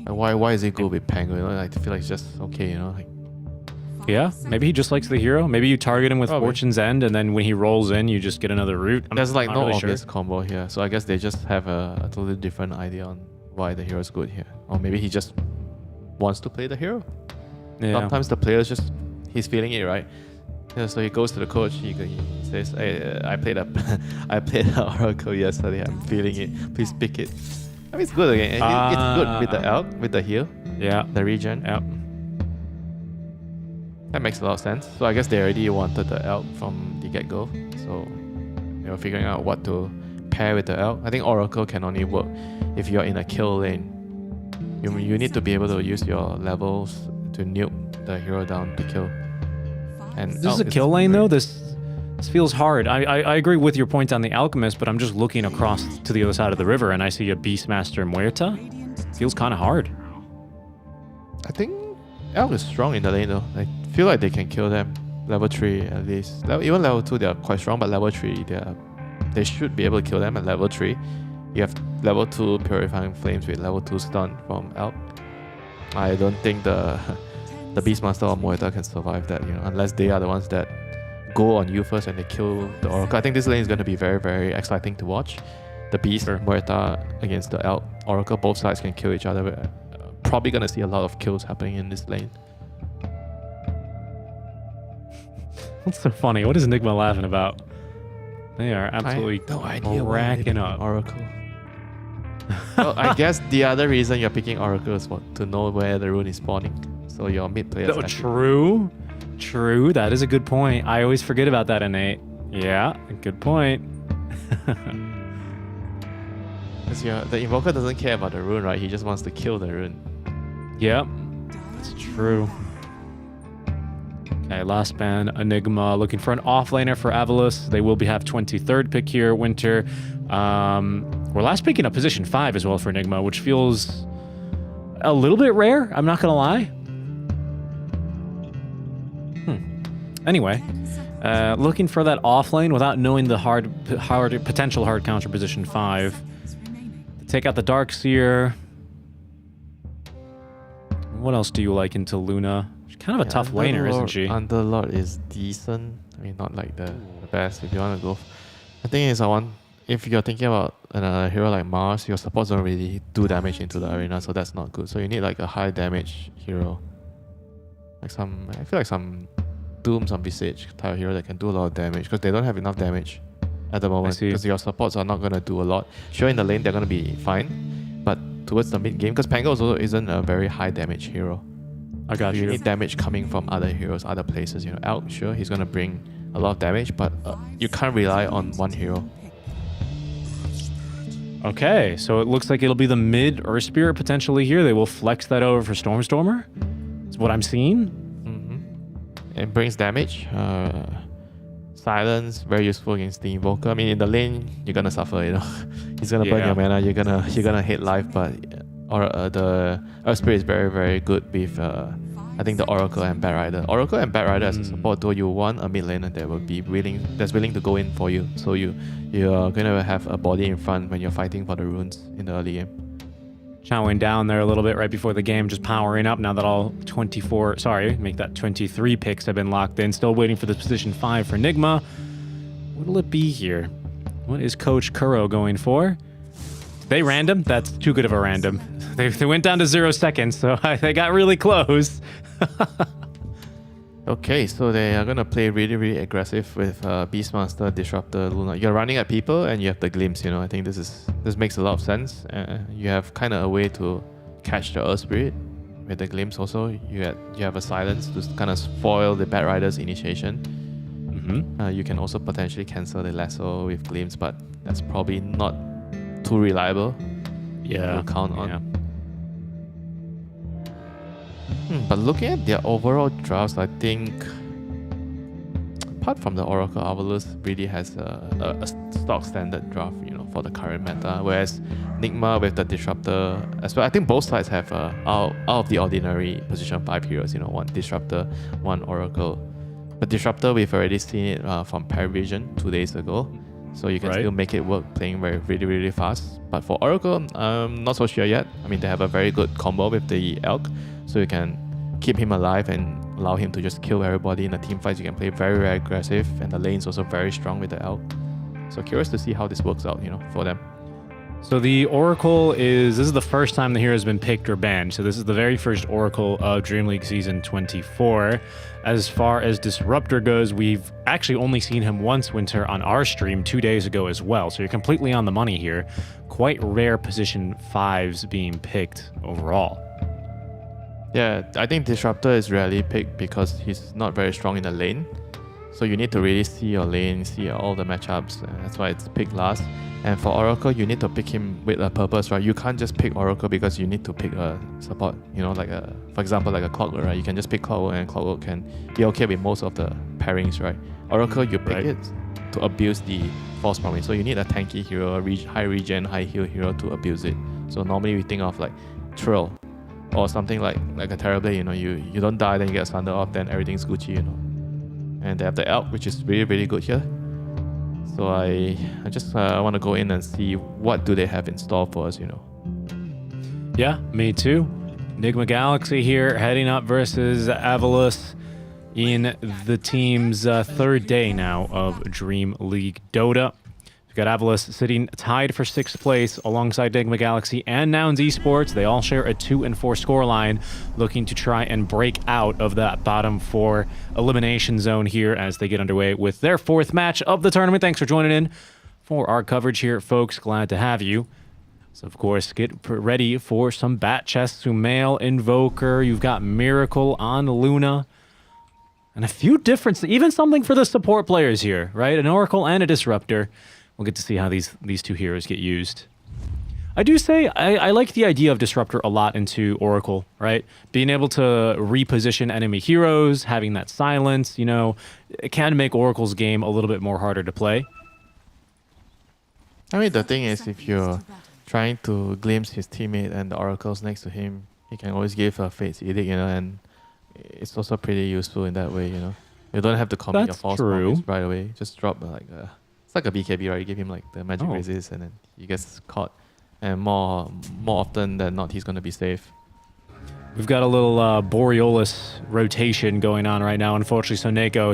And why is it good with Pango? You know, I feel like it's just okay. You know, like. Yeah, maybe he just likes the hero. Maybe you target him with Probably. Fortune's End, and then when he rolls in, you just get another route. There's like not no really obvious sure. combo here, so I guess they just have a totally different idea on why the hero is good here, or maybe he just wants to play the hero. Yeah. Sometimes the player's just he's feeling it, right? Yeah, so he goes to the coach. He says, hey, "I played I played a Oracle yesterday. I'm feeling it. Please pick it." I mean, it's good again. It's good with the elk, with the heal, Yeah. the regen. Yeah. That makes a lot of sense. So I guess they already wanted the elk from the get-go. So they were figuring out what to pair with the elk. I think Oracle can only work if you're in a kill lane. You need to be able to use your levels to nuke the hero down to kill. And This is elk a kill lane very- though. This feels hard. I agree with your point on the Alchemist, but I'm just looking across to the other side of the river and I see a Beastmaster Muerta. Feels kind of hard. I think elk is strong in the lane though. I feel like they can kill them. Level 3 at least. Even level 2 they are quite strong, but level 3 they should be able to kill them at level 3. You have level 2 Purifying Flames with level 2 stun from elk. I don't think the Beastmaster or Muerta can survive that, you know, unless they are the ones that go on you first and they kill the Oracle. I think this lane is going to be very, very exciting to watch. The Beast, Muerta against the elk, Oracle, both sides can kill each other. We're probably going to see a lot of kills happening in this lane. What's so funny? What is Enigma laughing about? They are absolutely no idea why they're racking picking up. Oracle. Well, I guess the other reason you're picking Oracle is to know where the rune is spawning. So your mid players. Oh, true. That is a good point. I always forget about that, Innate. Yeah, good point. Because the Invoker doesn't care about the rune, right? He just wants to kill the rune. Yep, it's true. Okay, last ban, Enigma, looking for an offlaner for Avalus. They will have 23rd pick here, Winter. We're last picking up position 5 as well for Enigma, which feels a little bit rare, I'm not gonna lie. Anyway, looking for that offlane without knowing the potential hard counter position 5. Take out the Darkseer. What else do you like into Luna? She's kind of a tough laner, isn't she? Underlord is decent. I mean, not like the best if you want to go. I think it's if you're thinking about a hero like Mars, your supports don't really do damage into the arena, so that's not good. So you need like a high damage hero. I feel like some Doom, some Visage type of hero that can do a lot of damage, because they don't have enough damage at the moment, because your supports are not going to do a lot. Sure, in the lane they're going to be fine, but towards the mid game, because Pango also isn't a very high damage hero. I got you. You need damage coming from other heroes, other places. You know, Elk, sure, he's going to bring a lot of damage, but you can't rely on one hero. Okay, so it looks like it'll be the mid Earth Spirit potentially here. They will flex that over for Stormstormer. That's what I'm seeing. It brings damage. Silence, very useful against the Invoker. I mean, in the lane, you're gonna suffer, you know. He's gonna burn your mana, you're gonna hate life, but the Earth Spirit is very, very good with I think the Oracle and Bat Rider. Oracle and Bat Rider as a support duo, you want a mid laner that will be willing to go in for you. So you're gonna have a body in front when you're fighting for the runes in the early game. Chowing down there a little bit right before the game, just powering up now that all 23 picks have been locked in. Still waiting for the position 5 for Nigma. What'll it be here? What is Coach Kuro going for? They random? That's too good of a random. They went down to 0 seconds, so they got really close. Okay, so they are gonna play really, really aggressive with Beastmaster, Disruptor, Luna. You're running at people and you have the glimpse, you know. I think this makes a lot of sense. You have kind of a way to catch the Earth Spirit with the glimpse also. You have a silence to kind of spoil the Bat Rider's initiation. You can also potentially cancel the lasso with glimpse, but that's probably not too reliable. Yeah. To count on. But looking at their overall drafts, I think apart from the Oracle, Avalus really has a stock standard draft, you know, for the current meta. Whereas Nigma with the Disruptor as well, I think both sides have out of the ordinary position 5 heroes, you know, one Disruptor, one Oracle. But Disruptor, we've already seen it from Paravision 2 days ago. So you can still make it work playing really, really fast. But for Oracle, I'm not so sure yet. I mean, they have a very good combo with the Elk. So you can keep him alive and allow him to just kill everybody in the team fights. You can play very, very aggressive. And the lane's also very strong with the Elk. So curious to see how this works out, you know, for them. So the Oracle this is the first time the hero has been picked or banned. So this is the very first Oracle of DreamLeague Season 24. As far as Disruptor goes, we've actually only seen him once, Winter, on our stream 2 days ago as well. So you're completely on the money here. Quite rare position 5s being picked overall. Yeah, I think Disruptor is rarely picked because he's not very strong in the lane. So you need to really see your lane, see all the matchups. That's why it's picked last. And for Oracle, you need to pick him with a purpose, right? You can't just pick Oracle because you need to pick a support, you know, like for example, like a Clockwork, right? You can just pick Clockwork and Clockwork can be okay with most of the pairings, right? Oracle, you pick it to abuse the False Promise. So you need a tanky hero, high regen, high heal hero to abuse it. So normally we think of like Trill or something like a Terrorblade, you know, you don't die, then you get Sunder off, then everything's Gucci, you know. And they have the Elk, which is really, really good here. So I just want to go in and see what do they have in store for us, you know. Yeah, me too. Nigma Galaxy here, heading up versus Avalus in the team's third day now of DreamLeague Dota. We've got Avalus sitting tied for 6th place alongside Nigma Galaxy and Nouns Esports. They all share a 2-4 scoreline, looking to try and break out of that bottom 4 elimination zone here as they get underway with their 4th match of the tournament. Thanks for joining in for our coverage here, folks. Glad to have you. So, of course, get ready for some bat chests. Sumail, Invoker. You've got Miracle on Luna. And a few different, even something for the support players here, right? An Oracle and a Disruptor. We'll get to see how these 2 heroes get used. I do say I like the idea of Disruptor a lot into Oracle, right? Being able to reposition enemy heroes, having that silence, you know, it can make Oracle's game a little bit more harder to play. I mean, the thing is, if you're trying to glimpse his teammate and the Oracle's next to him, he can always give a Fate's Edict, you know, and it's also pretty useful in that way, you know. You don't have to commit your false promise right away. Just drop like a BKB, right? You give him like the magic resist and then he gets caught. And more often than not, he's going to be safe. We've got a little Borealis rotation going on right now. Unfortunately, Soneko,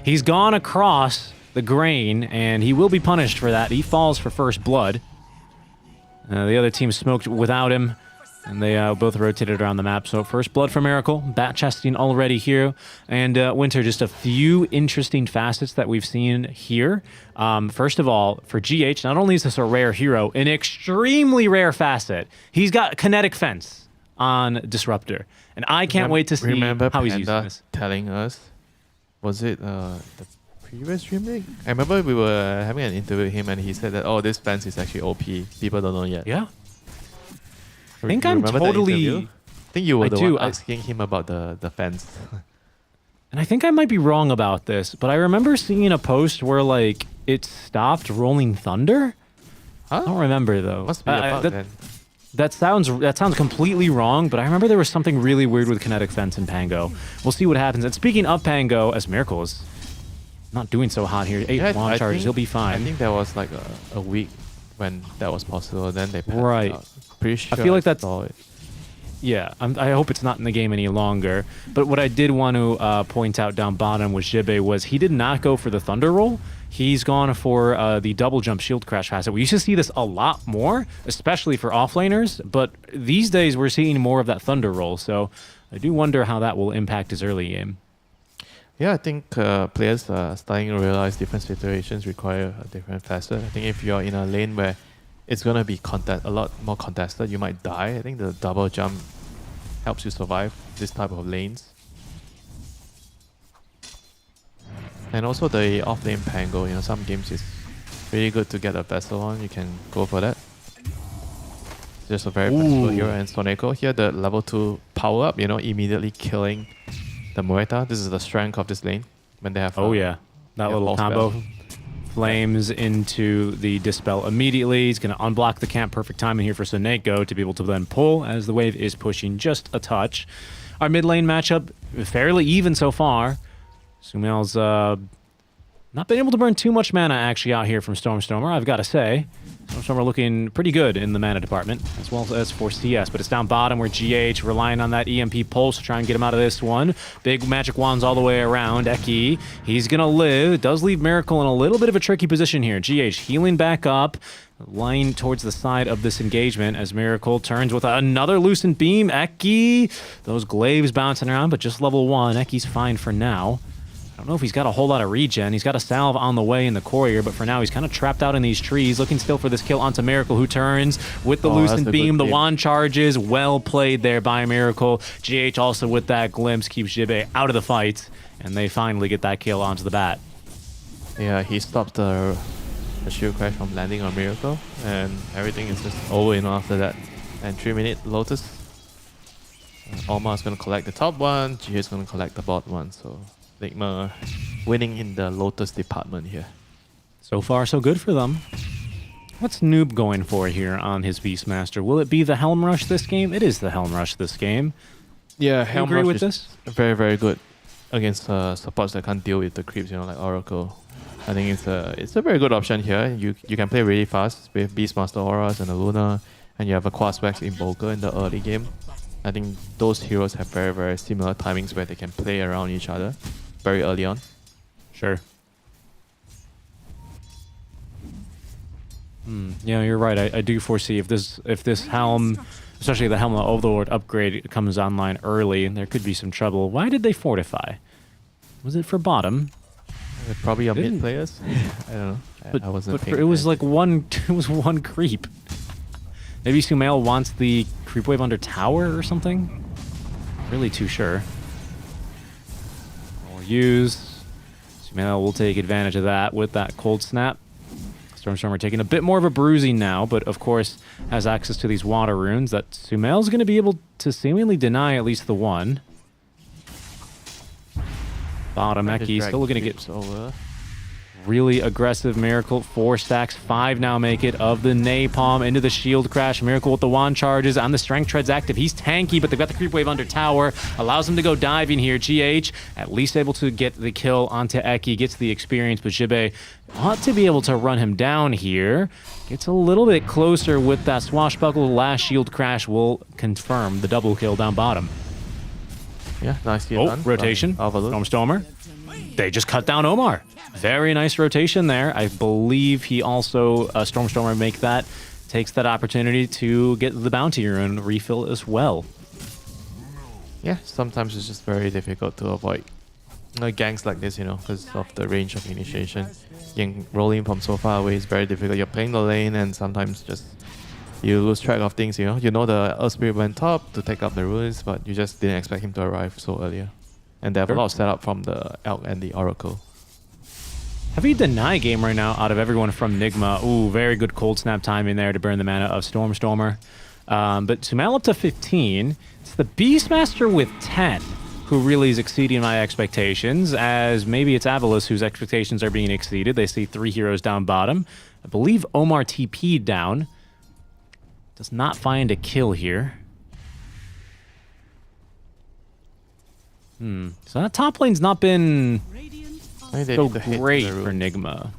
he's gone across the grain, and he will be punished for that. He falls for first blood. The other team smoked without him, and they both rotated around the map. So first blood for Miracle, bat chesting already here. And Winter, just a few interesting facets that we've seen here. First of all, for GH, not only is this a rare hero, an extremely rare facet. He's got kinetic fence on Disruptor. And I can't wait to see how he's using this. Telling us, was it the previous DreamLeague? I remember we were having an interview with him and he said that, oh, this fence is actually OP. People don't know yet. Yeah. I think I'm totally... I think you were the one asking him about the fence. And I think I might be wrong about this, but I remember seeing a post where, like, it stopped rolling thunder? Huh? I don't remember, though. Must be a bug then. That sounds completely wrong, but I remember there was something really weird with kinetic fence in Pango. We'll see what happens. And speaking of Pango, as Miracle is not doing so hot here, 8 launch charges, he'll be fine. I think there was like a week when that was possible. Then they passed right. out. Pretty sure I feel like that's it. Yeah, I hope it's not in the game any longer. But what I did want to point out down bottom with Jibe was he did not go for the Thunder Roll. He's gone for the double jump shield crash facet. We used to see this a lot more, especially for offlaners. But these days we're seeing more of that Thunder Roll. So I do wonder how that will impact his early game. Yeah, I think players are starting to realize different situations require a different facet. I think if you're in a lane where it's going to be a lot more contested, you might die. I think the double jump helps you survive this type of lanes. And also the off-lane Pango, you know, some games is really good to get a vessel on. You can go for that. Just a very flexible hero. And Soneko here, the level 2 power up, you know, immediately killing the Muerta. This is the strength of this lane when they have that little combo. Flames into the Dispel immediately. He's going to unblock the camp. Perfect timing here for Soneko to be able to then pull as the wave is pushing just a touch. Our mid lane matchup, fairly even so far. Sumail's not been able to burn too much mana actually out here from Stormer, I've got to say. Stormer looking pretty good in the mana department, as well as for CS, but it's down bottom where GH relying on that EMP pulse to try and get him out of this one. Big magic wands all the way around. Eki, he's gonna live. It does leave Miracle in a little bit of a tricky position here. GH healing back up, lying towards the side of this engagement as Miracle turns with another Lucent Beam. Eki, those glaives bouncing around, but just level 1. Eki's fine for now. I don't know if he's got a whole lot of regen. He's got a salve on the way in the courier, but for now he's kind of trapped out in these trees, looking still for this kill onto Miracle, who turns with the Lucent Beam. The wand charges. Well played there by Miracle. GH also with that glimpse keeps Jibe out of the fight, and they finally get that kill onto the bat. Yeah, he stopped the shield crash from landing on Miracle, and everything is just over, you know, after that. And 3-minute Lotus. Alma is going to collect the top one. GH is going to collect the bottom one, so Ligma winning in the Lotus department here. So far, so good for them. What's Noob going for here on his Beastmaster? Will it be the Helm Rush this game? It is the Helm Rush this game. Yeah, Helm Rush agree with this? Very, very good against supports that can't deal with the creeps, you know, like Oracle. I think it's a very good option here. You can play really fast with Beastmaster Auras and the Luna, and you have a Quas Wax Invoker in the early game. I think those heroes have very, very similar timings where they can play around each other very early on. Sure. Yeah, you're right. I do foresee if this Helm, especially the Helm of the Overlord upgrade, comes online early, there could be some trouble. Why did they fortify? Was it for bottom? Probably mid players. I don't know. I wasn't. But it was like one. It was one creep. Maybe Sumail wants the creep wave under tower or something. Really too sure. We'll use. Sumail will take advantage of that with that cold snap. Stormer taking a bit more of a bruising now, but of course has access to these water runes that Sumail's going to be able to seemingly deny at least the one. Bottom Eki still looking to get over. Really aggressive Miracle. 4 stacks, 5 now make it of the Napalm into the shield crash. Miracle with the wand charges on the strength treads active. He's tanky, but they've got the creep wave under tower. Allows him to go diving here. GH at least able to get the kill onto Eki. Gets the experience, but Jibe ought to be able to run him down here. Gets a little bit closer with that swashbuckle. Last shield crash will confirm the double kill down bottom. Yeah, nicely done. Rotation. Stormer. they just cut down Omar. Very nice rotation there. I believe he also, Stormstormer takes that opportunity to get the bounty rune refill as well. Yeah, sometimes it's just very difficult to avoid ganks like this, you know, because of the range of initiation. Rolling from so far away is very difficult. You're playing the lane and sometimes just you lose track of things, you know. You know the Earth Spirit went top to take up the runes, but you just didn't expect him to arrive so earlier. And they have a lot of setup from the Elk and the Oracle. Heavy deny game right now out of everyone from Nigma. Ooh, very good cold snap timing there to burn the mana of Stormstormer. But Sumail up to 15. It's the Beastmaster with 10 who really is exceeding my expectations, as maybe it's Avalos whose expectations are being exceeded. They see 3 heroes down bottom. I believe Omar TP'd down. Does not find a kill here. So that top lane's not been so great for Nigma.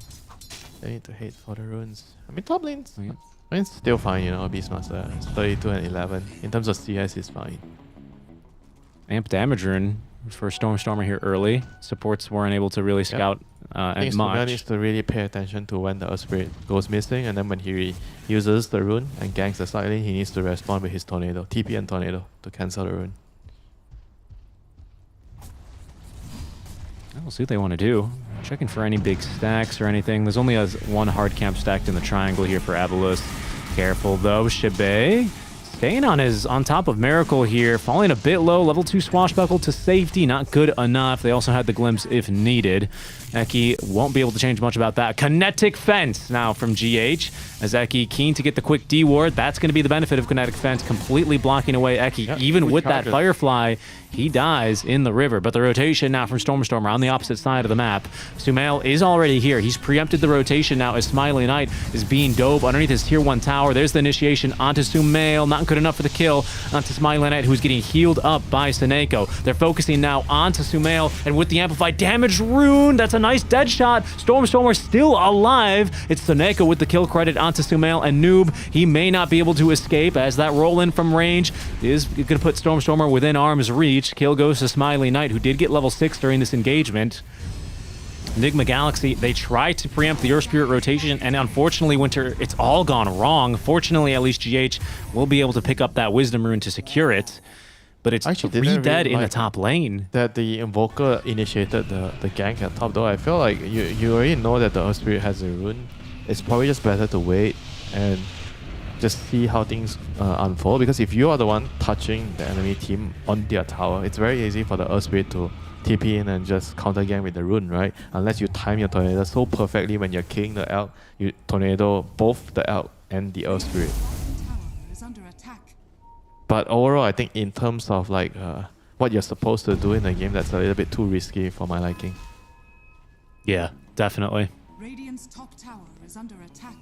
They need to hate for the runes. I mean, top lane's still fine, you know, Beastmaster. It's 32 and 11. In terms of CS, it's fine. Amp damage rune for Stormstormer here early. Supports weren't able to really scout as much. Needs to really pay attention to when the Earth Spirit goes missing, and then when he uses the rune and ganks the side lane, he needs to respond with his Tornado, TP and Tornado, to cancel the rune. We'll see what they want to do. Checking for any big stacks or anything. There's only one hard camp stacked in the triangle here for Avalos. Careful though, Shibe. Staying on top of Miracle here, falling a bit low. Level 2 Swashbuckle to safety, not good enough. They also had the Glimpse if needed. Eki won't be able to change much about that. Kinetic Fence now from GH. As Eki keen to get the quick D ward. That's going to be the benefit of Kinetic Fence, completely blocking away Eki. Yeah, even with that Firefly, he dies in the river. But the rotation now from Stormstormer on the opposite side of the map. Sumail is already here. He's preempted the rotation now as Smiley Knight is being dove underneath his tier 1 tower. There's the initiation onto Sumail. Not good enough for the kill onto Smiley Knight, who's getting healed up by Seneko. They're focusing now onto Sumail, and with the amplified damage rune, that's a nice dead shot. Stormstormer still alive. It's Seneko with the kill credit onto Sumail, and Noob, he may not be able to escape as that roll in from range is going to put Stormstormer within arm's reach. Kill goes to Smiley Knight, who did get level 6 during this engagement. Enigma Galaxy, they tried to preempt the Earth Spirit rotation, and unfortunately, Winter, it's all gone wrong. Fortunately, at least GH will be able to pick up that Wisdom Rune to secure it. But it's actually dead in the top lane. That the Invoker initiated the gank at top, though. I feel like you already know that the Earth Spirit has a rune. It's probably just better to wait and just see how things unfold. Because if you are the one touching the enemy team on their tower, it's very easy for the Earth Spirit to TP in and just counter gang with the rune, right? Unless you time your Tornado so perfectly when you're killing the Elk, you Tornado both the Elk and the Earth Spirit. But overall, I think in terms of like what you're supposed to do in the game, that's a little bit too risky for my liking. Yeah, definitely. Radiant's top tower is under attack.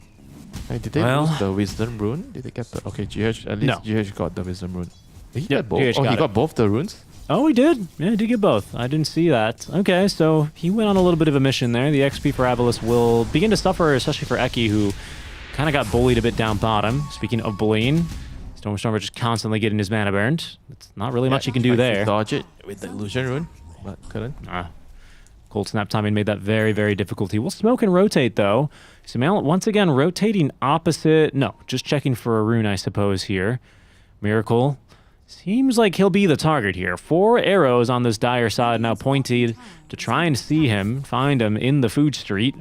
Hey, did they lose the Wisdom Rune? Did they get the... Okay, GH, at least GH got the Wisdom Rune. Did he get both? He got both the runes? Oh, he did. Yeah, he did get both. I didn't see that. Okay, so he went on a little bit of a mission there. The XP for Avalos will begin to suffer, especially for Eki, who kind of got bullied a bit down bottom. Speaking of bullying, Stormstormer just constantly getting his mana burned. That's not really much he can do there. Dodge it with the Illusion Rune, but couldn't. Cold Snap timing made that very, very difficult. He will smoke and rotate, though. Sumail, once again, rotating opposite. No, just checking for a rune, I suppose, here. Miracle. Seems like he'll be the target here. 4 arrows on this dire side now pointed to try and see him, find him in the food street.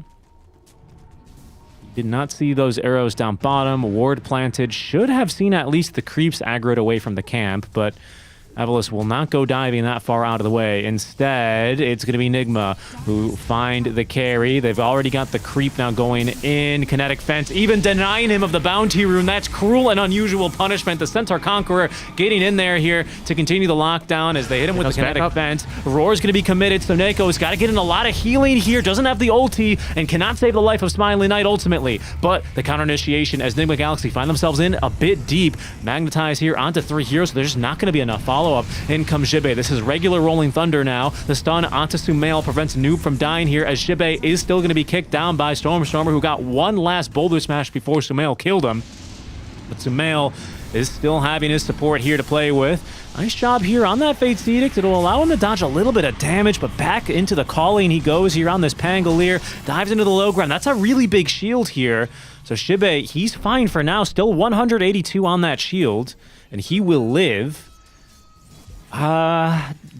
Did not see those arrows down bottom. Ward planted. Should have seen at least the creeps aggroed away from the camp, but Avalos will not go diving that far out of the way. Instead, it's going to be Nigma who find the carry. They've already got the creep now going in. Kinetic Fence, even denying him of the bounty rune. That's cruel and unusual punishment. The Centaur Conqueror getting in there here to continue the lockdown as they hit him with the Kinetic Fence. Roar's going to be committed. So Neko's got to get in a lot of healing here. Doesn't have the ulti and cannot save the life of Smiley Knight ultimately. But the counter initiation as Nigma Galaxy find themselves in a bit deep. Magnetize here onto 3 heroes. So there's just not going to be enough follow-up. In comes Shibe. This is regular Rolling Thunder now. The stun onto Sumail prevents Noob from dying here as Shibe is still going to be kicked down by Stormstormer, who got one last boulder smash before Sumail killed him. But Sumail is still having his support here to play with. Nice job here on that Fate's Edict. It'll allow him to dodge a little bit of damage, but back into the calling he goes here on this Pangolier. Dives into the low ground. That's a really big shield here. So Shibe, he's fine for now. Still 182 on that shield, and he will live.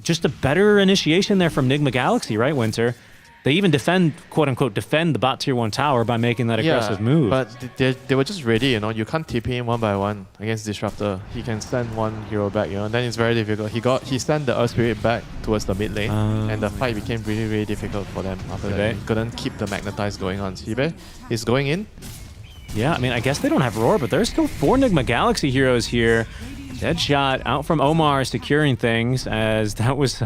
Just a better initiation there from Nigma Galaxy, right, Winter? They even defend, quote-unquote, defend the bot tier 1 tower by making that aggressive move. But they were just ready, you know. You can't TP him one by one against Disruptor. He can send one hero back, you know, and then it's very difficult. He sent the Earth Spirit back towards the mid lane, and the fight became really, really difficult for them after that. He couldn't keep the Magnetize going on. Shibe is going in. Yeah, I mean, I guess they don't have Roar, but there's still 4 Nigma Galaxy heroes here. Deadshot out from Omar securing things, as that was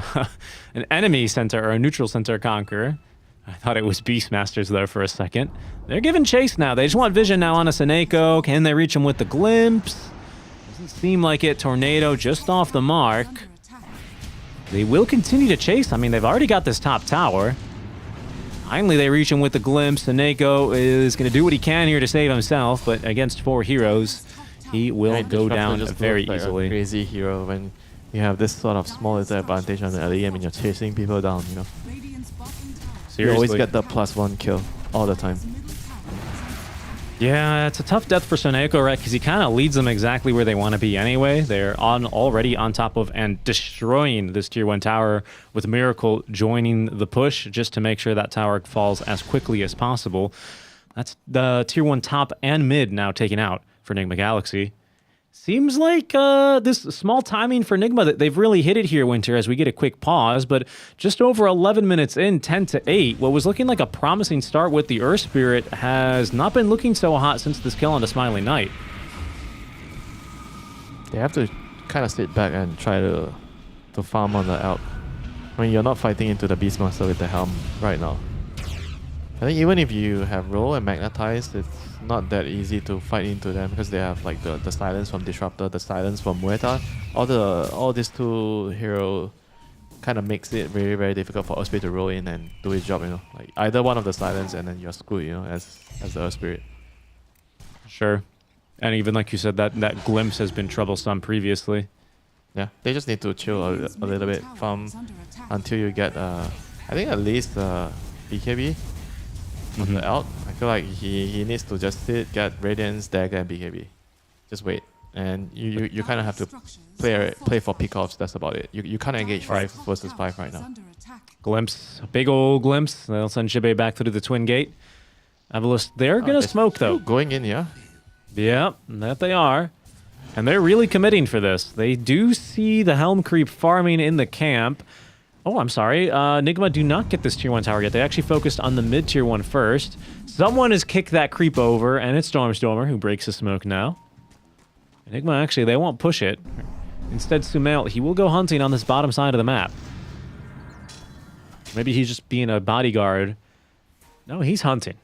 an enemy center or a neutral center conqueror. I thought it was Beastmasters though for a second. They're giving chase now. They just want vision now on a Seneko. Can they reach him with the glimpse? Doesn't seem like it. Tornado just off the mark. They will continue to chase. I mean, they've already got this top tower. Finally, they reach him with the glimpse. Seneko is going to do what he can here to save himself, but against 4 heroes, he will go down very easily. A crazy hero when you have this sort of small little advantage on the early game and you're chasing people down, you know. Seriously. You always get the +1 kill all the time. Yeah, it's a tough death for Seneko, right? Because he kind of leads them exactly where they want to be anyway. They're already on top of and destroying this tier 1 tower, with Miracle joining the push just to make sure that tower falls as quickly as possible. That's the tier 1 top and mid now taken out for Nigma Galaxy. Seems like this small timing for Nigma that they've really hit it here, Winter, as we get a quick pause, but just over 11 minutes in, 10-8, what was looking like a promising start with the Earth Spirit has not been looking so hot since this kill on the Smiling Knight. They have to kind of sit back and try to farm on the Elk. I mean, you're not fighting into the Beastmaster with the Helm right now. I think even if you have Roll and Magnetize, it's not that easy to fight into them because they have like the silence from Disruptor, the silence from Muerta. All these 2 hero kind of makes it very, very difficult for Earth Spirit to roll in and do his job, you know. Like either one of the silence and then you're screwed, you know, as the Earth Spirit. Sure. And even like you said, that glimpse has been troublesome previously. Yeah, they just need to chill a little bit until you get I think at least BKB on the Elk. I feel like he needs to just sit, get Radiance, Dagger, and BKB. Just wait. And you kind of have to play for pickoffs. That's about it. You can't engage 5 versus 5 right now. Glimpse, a big old glimpse. They'll send Shibe back through the Twin Gate. Avalus, they're going to smoke though. Going in, yeah. Yeah, that they are. And they're really committing for this. They do see the Helm creep farming in the camp. Oh, I'm sorry. Nigma do not get this tier 1 tower yet. They actually focused on the mid tier 1 first. Someone has kicked that creep over, and it's Stormstormer who breaks the smoke now. Enigma, actually, they won't push it. Instead, Sumail, he will go hunting on this bottom side of the map. Maybe he's just being a bodyguard. No, he's hunting.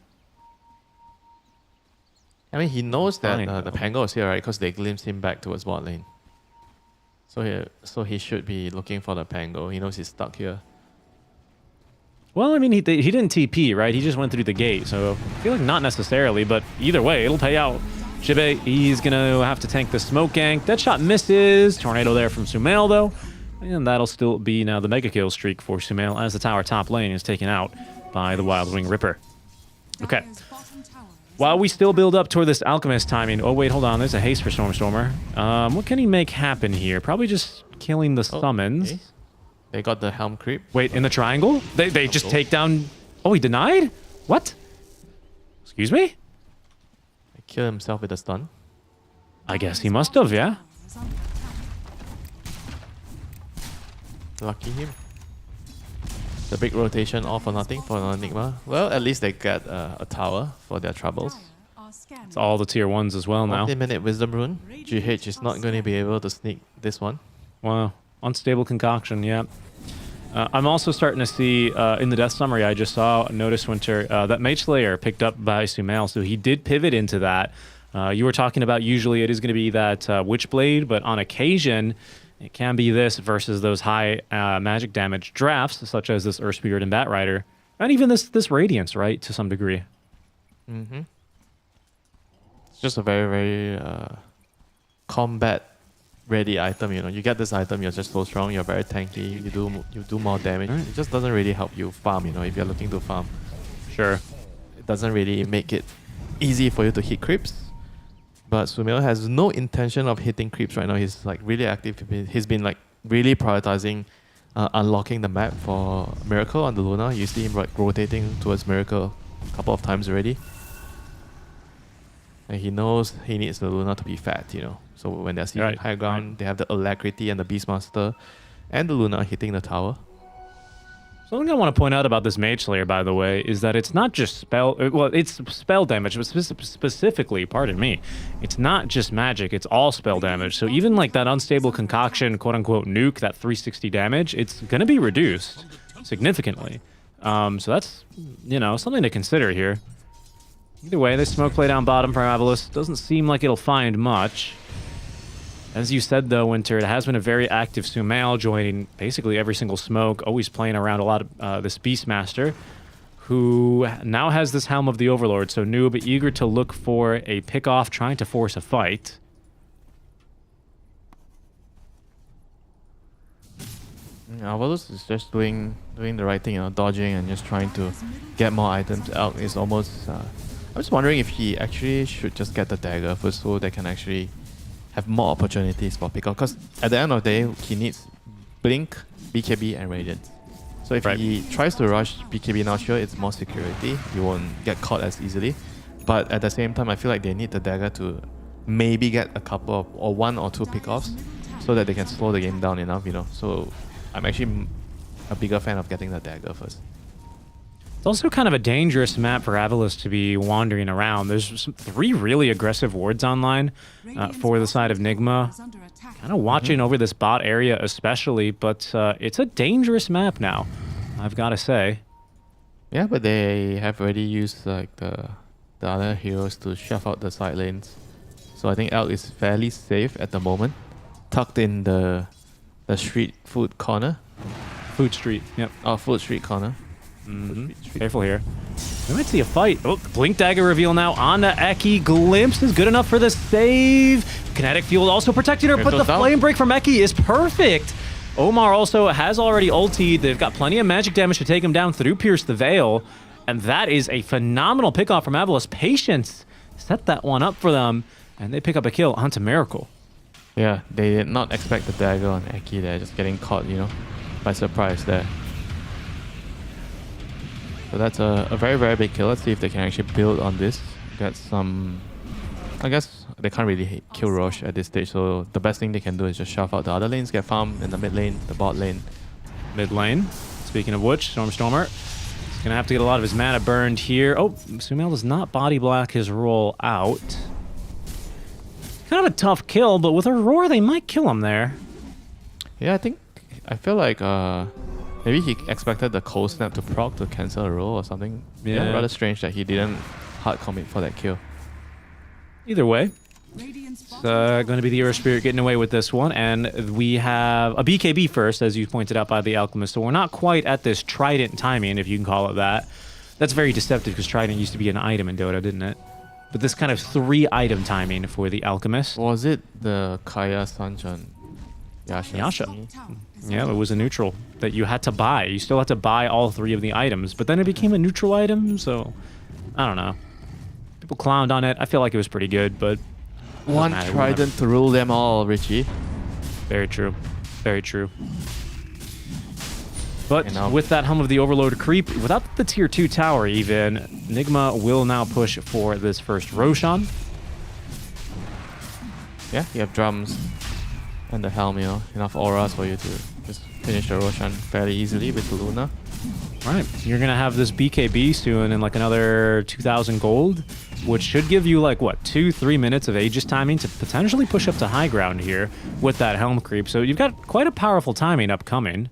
I mean, he knows that the Pango is here, right? Because they glimpsed him back towards bot lane. So he should be looking for the Pango. He knows he's stuck here. Well, I mean, he didn't TP, right? He just went through the gate. So I feel like not necessarily, but either way, it'll pay out. Shibe, he's going to have to tank the smoke gank. Deadshot misses. Tornado there from Sumail, though. And that'll still be now the mega kill streak for Sumail as the tower top lane is taken out by the Wild Wing Ripper. Okay. While we still build up toward this Alchemist timing... Oh, wait, hold on. There's a haste for Stormstormer. What can he make happen here? Probably just killing the summons. Okay. They got the Helm creep. Wait, in the triangle? They just take down... Oh, he denied? What? Excuse me? He killed himself with a stun. I guess he must have, yeah. Lucky him. The big rotation all for nothing for Enigma. Well, at least they get a tower for their troubles. It's all the tier 1s as well now. 40-minute Wisdom Rune. GH is not going to be able to sneak this one. Wow. Unstable concoction, yeah. I'm also starting to see, in the death summary I just saw, notice Winter, that Mage Slayer picked up by Sumail, so he did pivot into that. You were talking about usually it is going to be that Witchblade, but on occasion... It can be this versus those high magic damage drafts, such as this Earth Spirit and Bat Rider. And even this Radiance, right, to some degree. Mm-hmm. It's just a very, very combat ready item. You know, you get this item, you're just so strong, you're very tanky, you do more damage. It just doesn't really help you farm. You know, if you're looking to farm, Sure. it doesn't really make it easy for you to hit creeps. But Sumail has no intention of hitting creeps right now. He's like really active. He's been like really prioritizing unlocking the map for Miracle on the Luna. You see him like rotating towards Miracle a couple of times already. And he knows he needs the Luna to be fat, you know. So when they're seeing high ground, they have the Alacrity and the Beastmaster and the Luna hitting the tower. Something I want to point out about this Mage Slayer, by the way, is that it's not just spell... Well, it's spell damage, but specifically, pardon me, it's not just magic, it's all spell damage. So even like that Unstable Concoction, quote-unquote nuke, that 360 damage, it's going to be reduced significantly. So that's, you know, something to consider here. Either way, this smoke play down bottom for Avalos doesn't seem like it'll find much. As you said, though, Winter, it has been a very active Sumail, joining basically every single smoke, always playing around a lot of this Beastmaster, who now has this Helm of the Overlord. So Noob, eager to look for a pick-off, trying to force a fight. Avalos is just doing the right thing, you know, dodging and just trying to get more items out. It's almost... I was wondering if he actually should just get the dagger first so they can actually have more opportunities for pick-off, because at the end of the day, he needs Blink, BKB, and Radiance. So if he tries to rush BKB now, sure, it's more security. He won't get caught as easily. But at the same time, I feel like they need the dagger to maybe get a couple of, or one or two pick-offs, so that they can slow the game down enough, you know. So I'm actually a bigger fan of getting the dagger first. It's also kind of a dangerous map for Avalos to be wandering around. There's 3 really aggressive wards online for the side of Nigma. Kind of watching over this bot area especially, but it's a dangerous map now, I've got to say. Yeah, but they have already used like the other heroes to shove out the side lanes. So I think Elk is fairly safe at the moment. Tucked in the street food corner. Food Street, yep. Oh, Food Street corner. Careful here. We might see a fight. Oh, Blink Dagger reveal now onto Eki. Glimpse is good enough for the save. Kinetic Fuel also protecting her, but the Flame Break from Eki is perfect. Omar also has already ultied. They've got plenty of magic damage to take him down through Pierce the Veil. And that is a phenomenal pickoff from Avalos. Patience set that one up for them, and they pick up a kill onto Miracle. Yeah, they did not expect the dagger on Eki there, just getting caught, you know, by surprise there. So that's a very, very big kill. Let's see if they can actually build on this. Get some... I guess they can't really kill Roche at this stage, so the best thing they can do is just shove out the other lanes, get farm in the mid lane, the bot lane. Mid lane. Speaking of which, Stormer. He's going to have to get a lot of his mana burned here. Oh, Sumail does not body block his roll out. Kind of a tough kill, but with a roar, they might kill him there. Yeah, I feel like maybe he expected the cold snap to proc to cancel a roll or something. Yeah, rather strange that he didn't hard commit for that kill. Either way, it's going to be the Earth Spirit getting away with this one, and we have a BKB first, as you pointed out by the Alchemist, so we're not quite at this Trident timing, if you can call it that. That's very deceptive, because Trident used to be an item in Dota, didn't it? But this kind of 3-item timing for the Alchemist. Was it the Kaya Sanjan? Yasha. Yeah, it was a neutral that you had to buy. You still had to buy all 3 of the items, but then it became a neutral item, so I don't know. People clowned on it. I feel like it was pretty good, but one Trident to rule them all, Richie. Very true. Very true. But with that Helm of the Overlord creep, without the tier 2 tower even, Nigma will now push for this first Roshan. Yeah, you have drums and the Helm, you know, enough auras for you to just finish the Roshan fairly easily with the Luna. Right, you're going to have this BKB soon in like another 2,000 gold, which should give you like, what, 2-3 minutes of Aegis timing to potentially push up to high ground here with that Helm creep. So you've got quite a powerful timing upcoming.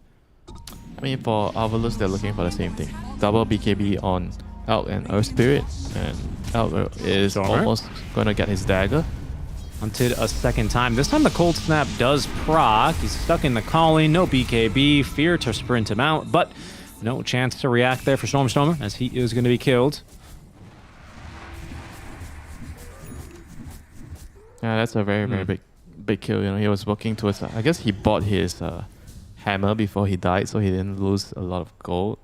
I mean, for Avalos, they're looking for the same thing. Double BKB on Elk and Earth Spirit, and Elk is almost going to get his dagger. Hunted a second time. This time the Cold Snap does proc. He's stuck in the Calling, no BKB, fear to sprint him out, but no chance to react there for Stormer, as he is going to be killed. Yeah, that's a very, very big big kill. You know, he was working towards. I guess he bought his hammer before he died, so he didn't lose a lot of gold.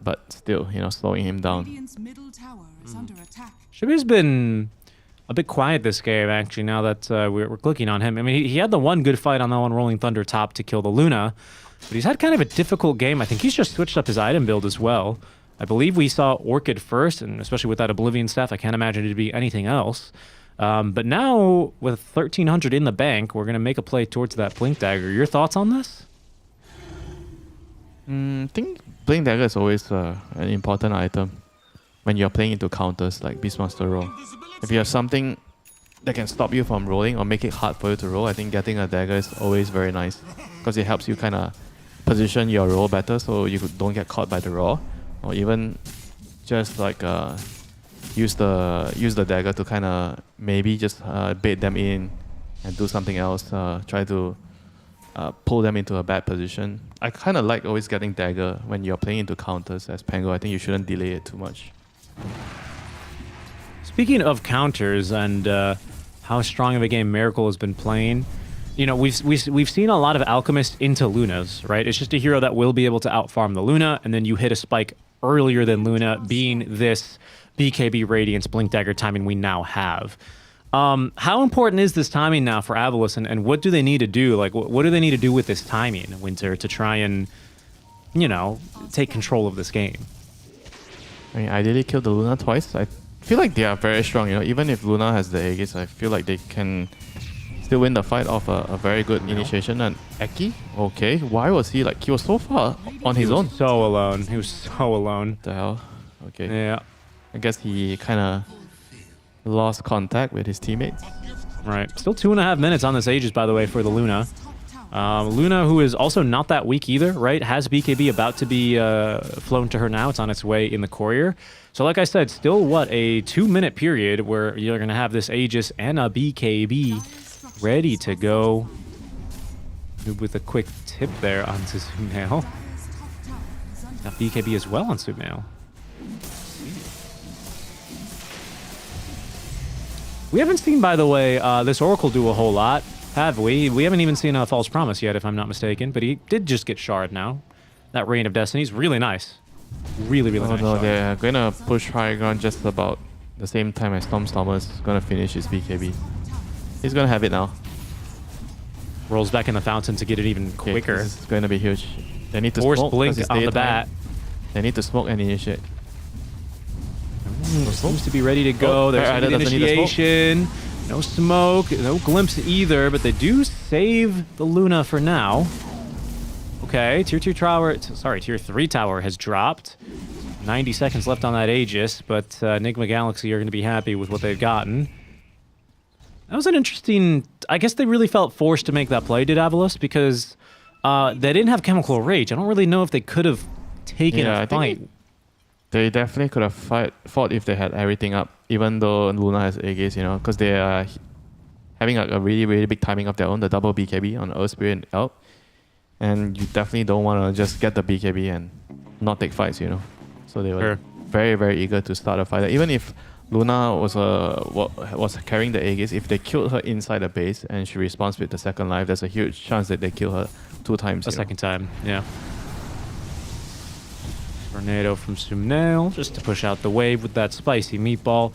But still, you know, slowing him down. Radiant's middle tower is under attack. Shibuya's been a bit quiet this game, actually, now that we're clicking on him. I mean, he had the one good fight on that one Rolling Thunder top to kill the Luna, but he's had kind of a difficult game. I think he's just switched up his item build as well. I believe we saw Orchid first, and especially with that Oblivion staff, I can't imagine it to be anything else. But now, with 1,300 in the bank, we're going to make a play towards that Blink Dagger. Your thoughts on this? I think Blink Dagger is always an important item when you're playing into counters like Beastmaster roll. If you have something that can stop you from rolling or make it hard for you to roll, I think getting a dagger is always very nice because it helps you kind of position your roll better so you don't get caught by the roll, or even just like use the dagger to kind of maybe just bait them in and do something else, try to pull them into a bad position. I kind of like always getting dagger when you're playing into counters as Pango. I think you shouldn't delay it too much. Speaking of counters and how strong of a game Miracle has been playing, you know, we've seen a lot of Alchemist into Lunas, right? It's just a hero that will be able to outfarm the Luna, and then you hit a spike earlier than Luna, being this BKB Radiance Blink Dagger timing we now have. How important is this timing now for Avalus, and what do they need to do? Like, what do they need to do with this timing, Winter, to try and, you know, take control of this game? I mean, ideally kill the Luna twice. I feel like they are very strong, you know. Even if Luna has the Aegis, I feel like they can still win the fight off a very good initiation. And Eki, okay, why was he like, he was so far on his own? So alone. He was so alone. What the hell? Okay. Yeah. I guess he kind of lost contact with his teammates. Right. Still 2.5 minutes on this Aegis, by the way, for the Luna. Luna, who is also not that weak either, right? Has BKB about to be flown to her now. It's on its way in the courier. So like I said, still, what, a 2-minute period where you're going to have this Aegis and a BKB ready to go. With a quick tip there on Sumail. Got BKB as well on Sumail. We haven't seen, by the way, this Oracle do a whole lot, have we? We haven't even seen a False Promise yet, if I'm not mistaken, but he did just get shard now. That Reign of Destiny is really nice. Really, really nice. No, shard. they're going to push high ground just about the same time as Stormstormer's going to finish his BKB. He's going to have it now. Rolls back in the fountain to get it even quicker. This is going to be huge. They need to Force smoke blink it's on the daytime. bat. They need to smoke and initiate. Seems to be ready to go. There's Either the doesn't need a smoke. initiation. No smoke, no glimpse either, but they do save the Luna for now. Okay, tier 3 tower has dropped. 90 seconds left on that Aegis, but Enigma Galaxy are going to be happy with what they've gotten. That was an interesting... I guess they really felt forced to make that play, did Avalus, because they didn't have Chemical Rage. I don't really know if they could have taken a fight. They definitely could have fought if they had everything up, even though Luna has Aegis, you know, because they are having a really, really big timing of their own, the double BKB on Earth Spirit and Elk. And you definitely don't want to just get the BKB and not take fights, you know. So they were very, very eager to start a fight. Even if Luna was carrying the Aegis, if they killed her inside the base and she respawns with the second life, there's a huge chance that they kill her 2 times. A second time, yeah. Tornado from Sumail, just to push out the wave with that spicy meatball.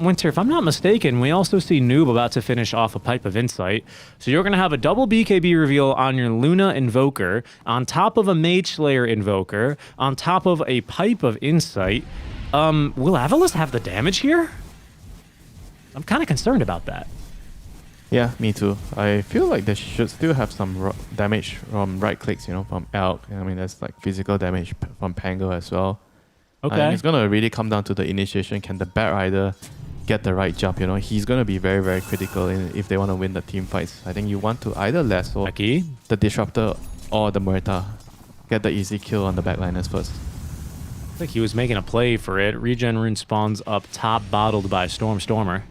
Winter, if I'm not mistaken, we also see Noob about to finish off a Pipe of Insight. So you're going to have a double BKB reveal on your Luna Invoker, on top of a Mage Slayer Invoker, on top of a Pipe of Insight. Will Avalus have the damage here? I'm kind of concerned about that. Yeah, me too. I feel like they should still have some damage from right clicks, you know, from Elk. I mean, that's like physical damage from Pango as well. Okay. It's going to really come down to the initiation. Can the Bat Rider get the right jump, you know? He's going to be very, very critical if they want to win the team fights. I think you want to either lasso the Disruptor or the Muerta. Get the easy kill on the backliners first. I think he was making a play for it. Regen Rune spawns up top, bottled by Stormer.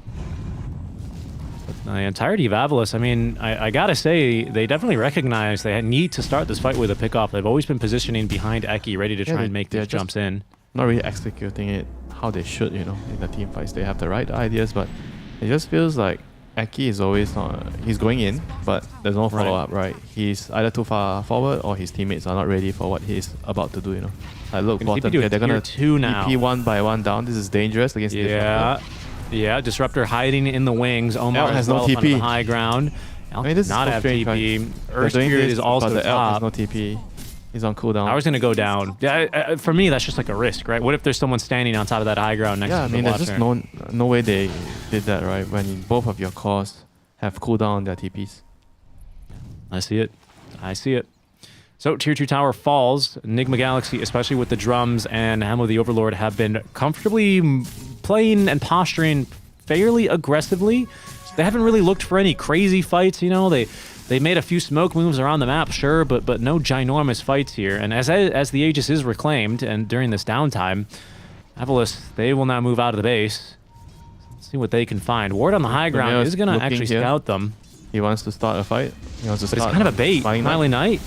The entirety of Avalus, I mean, I gotta say, they definitely recognize they need to start this fight with a pick-off. They've always been positioning behind Eki, ready to try and make these jumps in. Not really executing it how they should, you know, in the team fights. They have the right ideas, but it just feels like Aki is always he's going in, but there's no follow-up, right? He's either too far forward or his teammates are not ready for what he's about to do, you know. Like, look, bottom here, they're gonna two now. TP one by one down. This is dangerous against Disruptor. Yeah, Disruptor hiding in the wings. Omar Elk has no well up TP. onto the high ground. Elk I mean, this does not is so have strange, TP. right? Earth They're doing Spirit this, is also but the Elk has top. no TP. He's on cooldown. Power's gonna go down. Yeah, for me, that's just like a risk, right? What if there's someone standing on top of that high ground next to the I mean, watcher? there's just no way they did that, right? When both of your cores have cooldown on their TPs. I see it. I see it. So Tier 2 tower falls. Enigma Galaxy, especially with the drums and Hamo the Overlord, have been comfortably playing and posturing fairly aggressively. They haven't really looked for any crazy fights, you know. They made a few smoke moves around the map, sure, but no ginormous fights here. And as the Aegis is reclaimed, and during this downtime, Avalos, they will now move out of the base. Let's see what they can find. Ward on the high ground is going to actually scout them. He wants to start a fight. He wants to But start it's kind of a bait. Smiley Knight.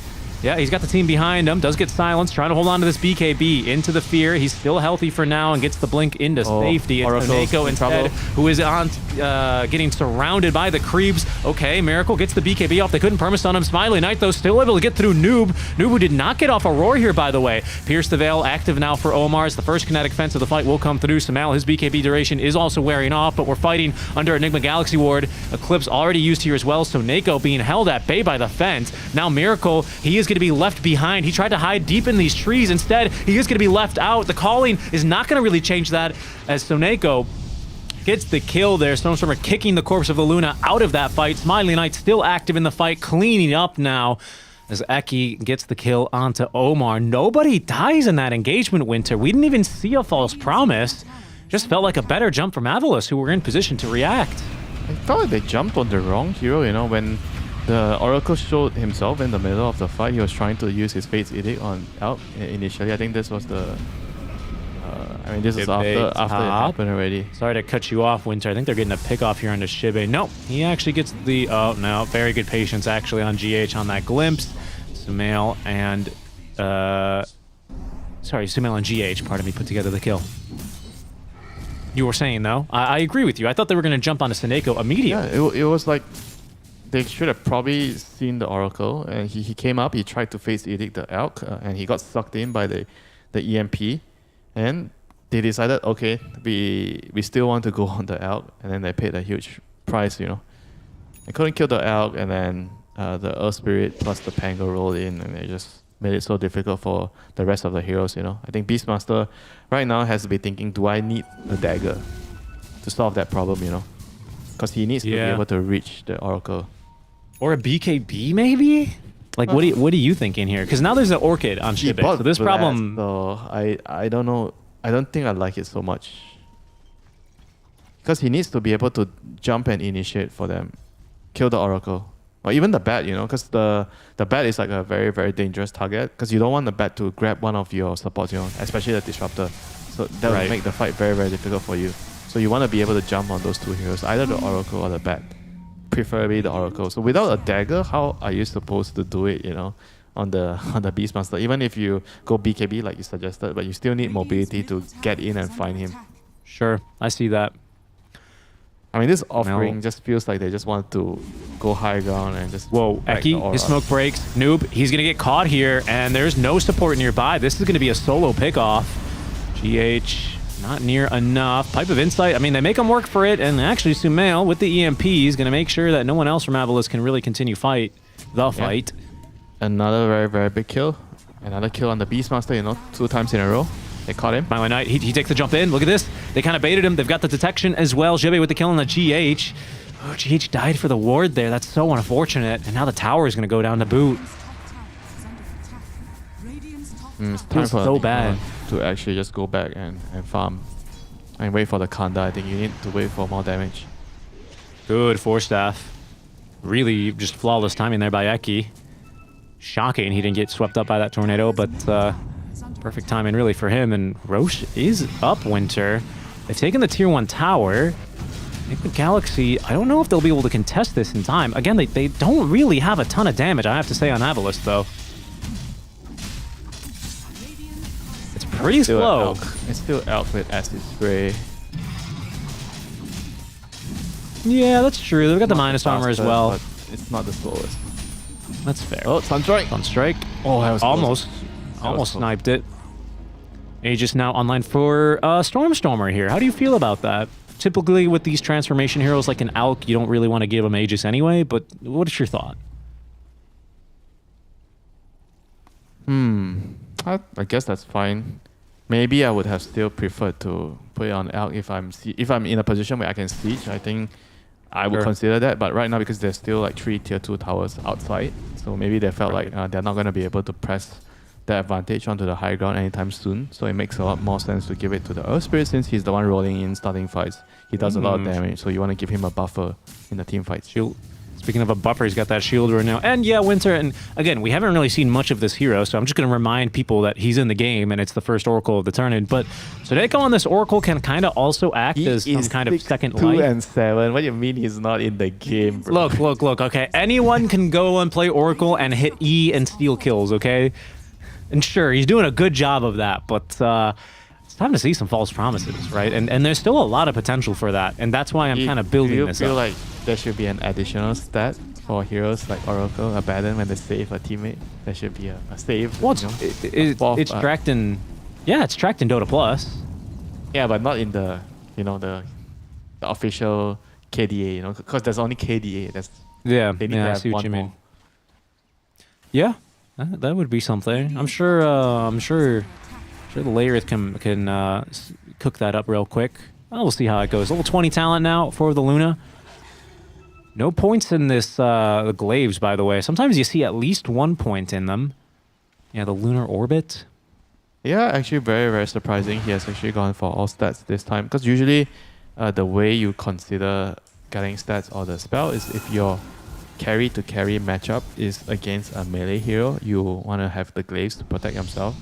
Yeah, he's got the team behind him. Does get silenced. Trying to hold on to this BKB into the fear. He's still healthy for now and gets the blink into safety. It's Neko instead, who is on getting surrounded by the creeps. Okay, Miracle gets the BKB off. They couldn't permastun him. Smiley Knight, though, still able to get through Noob. Noob, who did not get off a roar here, by the way. Pierce the Veil active now for Omar's. The first kinetic fence of the fight will come through. Samal, his BKB duration is also wearing off, but we're fighting under Enigma Galaxy Ward. Eclipse already used here as well, so Neko being held at bay by the fence. Now Miracle, he is going to be left behind. He tried to hide deep in these trees. Instead, he is going to be left out. The calling is not going to really change that, as Soneko gets the kill there. Snowstormer kicking the corpse of the Luna out of that fight. Smiley Knight still active in the fight, cleaning up now as Eki gets the kill onto Omar. Nobody dies in that engagement, Winter. We didn't even see a false promise. Just felt like a better jump from Avalos, who were in position to react. I thought they jumped on the wrong hero, you know, when the Oracle showed himself in the middle of the fight. He was trying to use his Fate's Edict on Elk initially. I think this was the... I mean, this is after it happened already. Sorry to cut you off, Winter. I think they're getting a pick off here on the Shibe. Nope, he actually gets the... Oh, no. Very good patience, actually, on GH on that glimpse. Sumail and... Sorry, Sumail and GH, pardon me, put together the kill. You were saying, though? I agree with you. I thought they were going to jump onto Soneko immediately. Yeah, it was like... They should have probably seen the Oracle, and he came up, he tried to face Edict the Elk, and he got sucked in by the EMP, and they decided, okay, we still want to go on the Elk, and then they paid a huge price, you know. They couldn't kill the Elk, and then the Earth Spirit plus the Pango rolled in, and they just made it so difficult for the rest of the heroes, you know. I think Beastmaster right now has to be thinking, do I need a dagger to solve that problem, you know? Because he needs to be able to reach the Oracle. Or a BKB, maybe? Like, what are you thinking here? Because now there's an Orchid on Shibe, so this problem... So I don't know. I don't think I like it so much. Because he needs to be able to jump and initiate for them. Kill the Oracle. Or even the bat, you know, because the bat is like a very, very dangerous target. Because you don't want the bat to grab one of your supports, you know, especially the Disruptor. So that will make the fight very, very difficult for you. So you want to be able to jump on those two heroes, either the Oracle or the bat. Preferably the Oracle. So without a dagger, how are you supposed to do it, you know, on the Beastmaster? Even if you go BKB like you suggested, but you still need mobility to get in and find him. Sure, I see that. I mean, this offering just feels like they just want to go high ground and just... Whoa, Eki, his smoke breaks. Noob, he's going to get caught here, and there's no support nearby. This is going to be a solo pickoff. GH... not near enough. Pipe of Insight, I mean, they make him work for it, and actually Sumail with the EMP is going to make sure that no one else from Avalos can really continue fight. Another very, very big kill. Another kill on the Beastmaster, you know, 2 times in a row. They caught him. Smiley Knight, he takes the jump in. Look at this. They kind of baited him. They've got the detection as well. Jibe with the kill on the GH. Oh, GH died for the ward there. That's so unfortunate. And now the tower is going to go down to boot. It's time for so bad to actually just go back and farm and wait for the Kanda. I think you need to wait for more damage. Good Force Staff. Really just flawless timing there by Eki. Shocking he didn't get swept up by that tornado, but perfect timing really for him. And Roche is up, Winter. They've taken the tier 1 tower. I think the Galaxy, I don't know if they'll be able to contest this in time. Again, they don't really have a ton of damage, I have to say, on Avalos, though. Pretty slow. It's still Elk with Acid Spray. Yeah, that's true. They've got the Not minus armor as fastest, well. but it's not the slowest. That's fair. Oh, Sunstrike. Sunstrike. Oh, that was Almost. close. Almost close. sniped it. Aegis now online for Stormstormer here. How do you feel about that? Typically with these transformation heroes like an Alk, you don't really want to give them Aegis anyway, but what's your thought? I guess that's fine. Maybe I would have still preferred to put it on Elk if I'm in a position where I can siege. I think I would Sure. consider that. But right now, because there's still like 3 tier 2 towers outside, so maybe they felt like they're not going to be able to press the advantage onto the high ground anytime soon. So it makes a lot more sense to give it to the Earth Spirit since he's the one rolling in starting fights. He does a lot of damage, so you want to give him a buffer in the team fights. Shield. Speaking of a buffer, he's got that shield right now. And yeah, Winter. And again, we haven't really seen much of this hero, so I'm just going to remind people that he's in the game and it's the first Oracle of the tournament. But Sudeko on this Oracle can kind of also act as some kind of second 2 life. and 7. What do you mean he's not in the game, bro? Look. Okay, anyone can go and play Oracle and hit E and steal kills. Okay, and sure, he's doing a good job of that, but it's time to see some false promises, right? And there's still a lot of potential for that, and that's why I'm kind of building this Do you feel up. like there should be an additional stat for heroes like Oracle, Abaddon, when they save a teammate? There should be a save. Well, fourth, it's tracked in, yeah, it's tracked in Dota Plus. Yeah, but not in the the official KDA, because there's only KDA. Yeah, They need to I have see what one you mean. more. Yeah, that would be something. I'm sure the Layers can cook that up real quick. We'll see how it goes. Level 20 talent now for the Luna. No points in this the glaives, by the way. Sometimes you see at least 1 point in them. Yeah, the lunar orbit. Yeah, actually very, very surprising. He has actually gone for all stats this time. Because usually the way you consider getting stats or the spell is if your carry to carry matchup is against a melee hero, you want to have the glaives to protect yourself.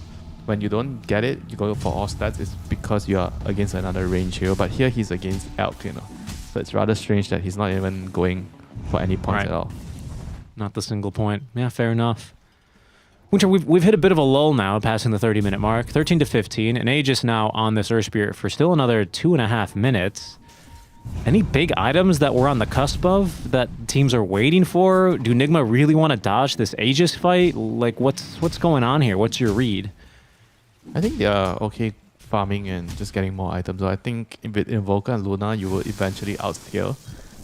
When you don't get it, you go for all stats, it's because you are against another range hero. But here he's against Elk, So it's rather strange that he's not even going for any points at all. Not the single point. Yeah, fair enough. Winter, we've hit a bit of a lull now, passing the 30-minute mark. 13 to 15, and Aegis now on this Earth Spirit for still another 2.5 minutes. Any big items that we're on the cusp of that teams are waiting for? Do Nigma really want to dodge this Aegis fight? Like, what's going on here? What's your read? I think they are okay farming and just getting more items. So I think with Invoker and Luna, you will eventually outscale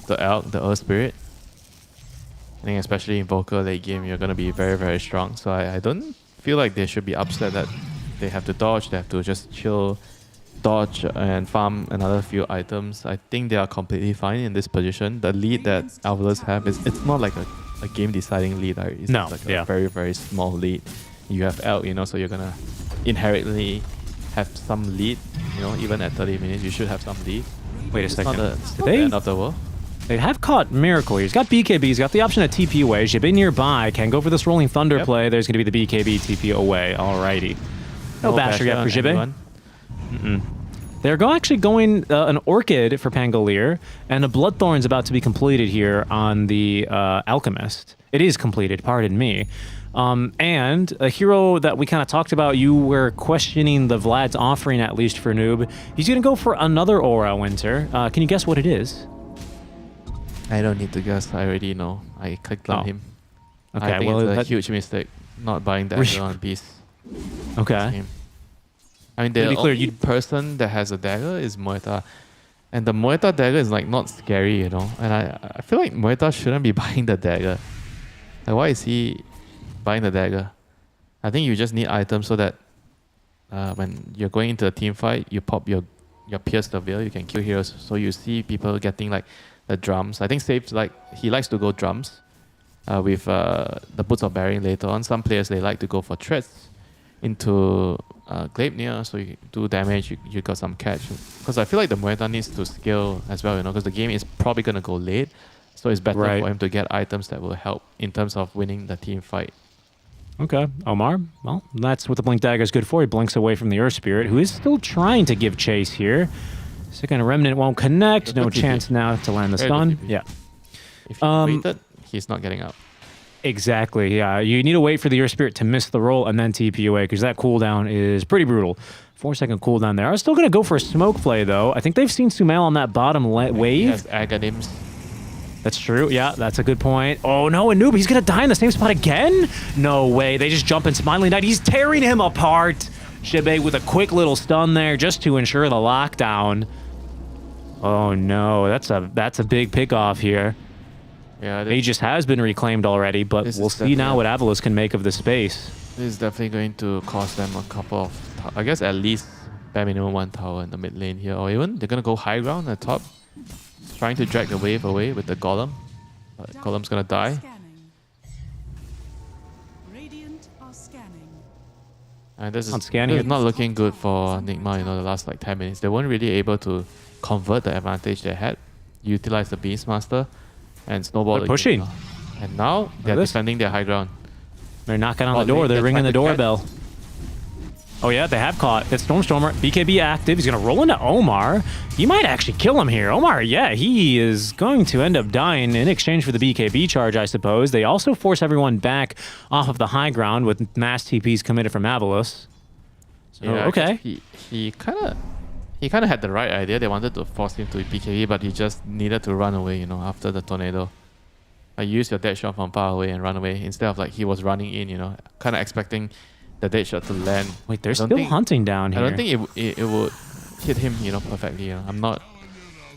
the Elk, the Earth Spirit. I think especially Invoker late game, you're going to be very, very strong. So I don't feel like they should be upset that they have to dodge. They have to just chill, dodge and farm another few items. I think they are completely fine in this position. The lead that Alvarez have it's not like a game deciding lead. Right? It's like a very, very small lead. You have Elk, so you're going to inherently have some lead, even at 30 minutes, you should have some lead. Wait a second. It's not the end of the world. They have caught Miracle. He's got BKB. He's got the option to TP away. Jibin nearby. Can go for this Rolling Thunder play. There's going to be the BKB TP away. Alrighty. No basher yet for Jibin. They're actually going an Orchid for Pangolier, and a Bloodthorn's about to be completed here on the Alchemist. It is completed, pardon me. And a hero that we kind of talked about, you were questioning the Vlad's offering, at least for Noob. He's going to go for another Aura, Winter. Can you guess what it is? I don't need to guess. I already know. I clicked on him. Okay, I think it's a huge mistake not buying that on Beast. Okay. I mean, the only person that has a dagger is Moeta. And the Moeta dagger is like not scary, And I feel like Moeta shouldn't be buying the dagger. Like, why is he buying the dagger? I think you just need items so that when you're going into a team fight, you pop your Pierce the Veil, you can kill heroes. So you see people getting like the drums. I think Saves he likes to go drums with the Boots of Bearing later on. Some players, they like to go for threats into Gleipnir, so you do damage, you got some catch. Because I feel like the Moeta needs to scale as well, because the game is probably going to go late. So it's better for him to get items that will help in terms of winning the team fight. Okay, Omar. Well, that's what the Blink Dagger is good for. He blinks away from the Earth Spirit, who is still trying to give chase here. Second Remnant won't connect. No chance now to land the stun. Yeah. If you waited, he's not getting out. Exactly, yeah. You need to wait for the Earth Spirit to miss the roll and then TP away, because that cooldown is pretty brutal. 4-second cooldown there. I was still going to go for a smoke play, though. I think they've seen Sumail on that bottom wave. He has Aghanim's. That's true. Yeah, that's a good point. Oh no, and Noob, he's gonna die in the same spot again? No way. They just jump in Smiling Knight. He's tearing him apart. Shibe with a quick little stun there just to ensure the lockdown. Oh no, that's a big pick off here. Yeah, Aegis has been reclaimed already, but we'll see now what Avalos can make of the space. This is definitely going to cost them a couple of, I guess at least bare minimum 1 tower in the mid lane here, or even they're gonna go high ground at top, trying to drag the wave away with the golem. But golem's gonna die. Scanning. Radiant are scanning. And this On is scanning. not looking good for Nigma, the last like 10 minutes. They weren't really able to convert the advantage they had, utilize the Beastmaster, and snowball. They're pushing. And now they're defending their high ground. They're knocking on the door. They're ringing the doorbell. Oh yeah, they have caught. It's Stormstormer. BKB active. He's going to roll into Omar. He might actually kill him here. Omar, yeah, he is going to end up dying in exchange for the BKB charge, I suppose. They also force everyone back off of the high ground with mass TPs committed from Avalos. So, Yeah, okay. He kind of had the right idea. They wanted to force him to BKB, but he just needed to run away, after the tornado. Use your dead shot from far away and run away instead of like he was running in, kind of expecting the dead shot to land. Wait, they're still hunting down here. I don't think it would hit him, perfectly. I'm not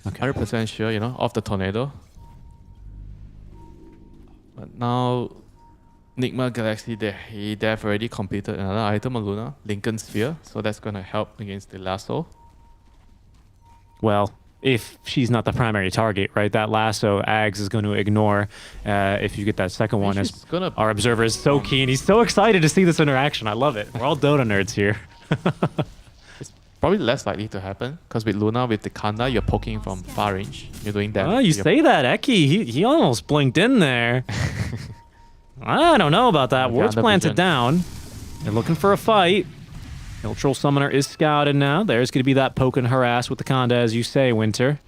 100% sure, of the tornado. But now, Nigma Galaxy, they've already completed another item on Luna, Lincoln Sphere, so that's going to help against the lasso. Well, if she's not the primary target, right? That lasso, Ags is going to ignore if you get that second one. As our observer is so keen. He's so excited to see this interaction. I love it. We're all Dota nerds here. It's probably less likely to happen because with Luna, with the Kanda, you're poking from far range. You're doing damage. Oh, you say that, Eki. He almost blinked in there. I don't know about that. Ward's planted down. They're looking for a fight. Neutral Summoner is scouted now. There's going to be that poke and harass with the Kanda, as you say, Winter.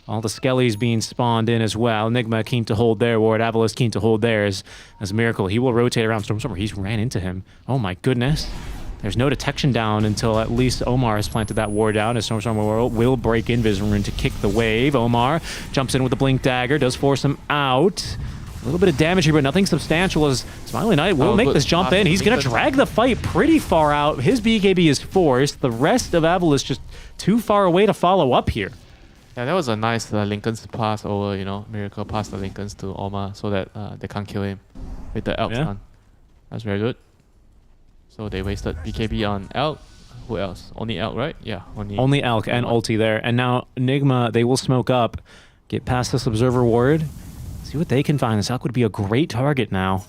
All the Skellies being spawned in as well. Enigma keen to hold their ward. Avalos keen to hold theirs. As Miracle, he will rotate around Stormstormer. He's ran into him. Oh my goodness. There's no detection down until at least Omar has planted that ward down, as Stormstormer will break Invis Rune to kick the wave. Omar jumps in with the Blink Dagger, does force him out. A little bit of damage here, but nothing substantial, as Smiling Knight will make this jump in. He's going to drag the fight pretty far out. His BKB is forced. The rest of Avalos just too far away to follow up here. Yeah, that was a nice Lincoln's pass over, Miracle passed the Lincolns to Omar so that they can't kill him with the Elk stun. That's very good. So they wasted BKB on Elk. Who else? Only Elk, right? Yeah, only Elk and ulti there. And now Enigma, they will smoke up, get past this Observer ward. See what they can find. This Elk would be a great target now.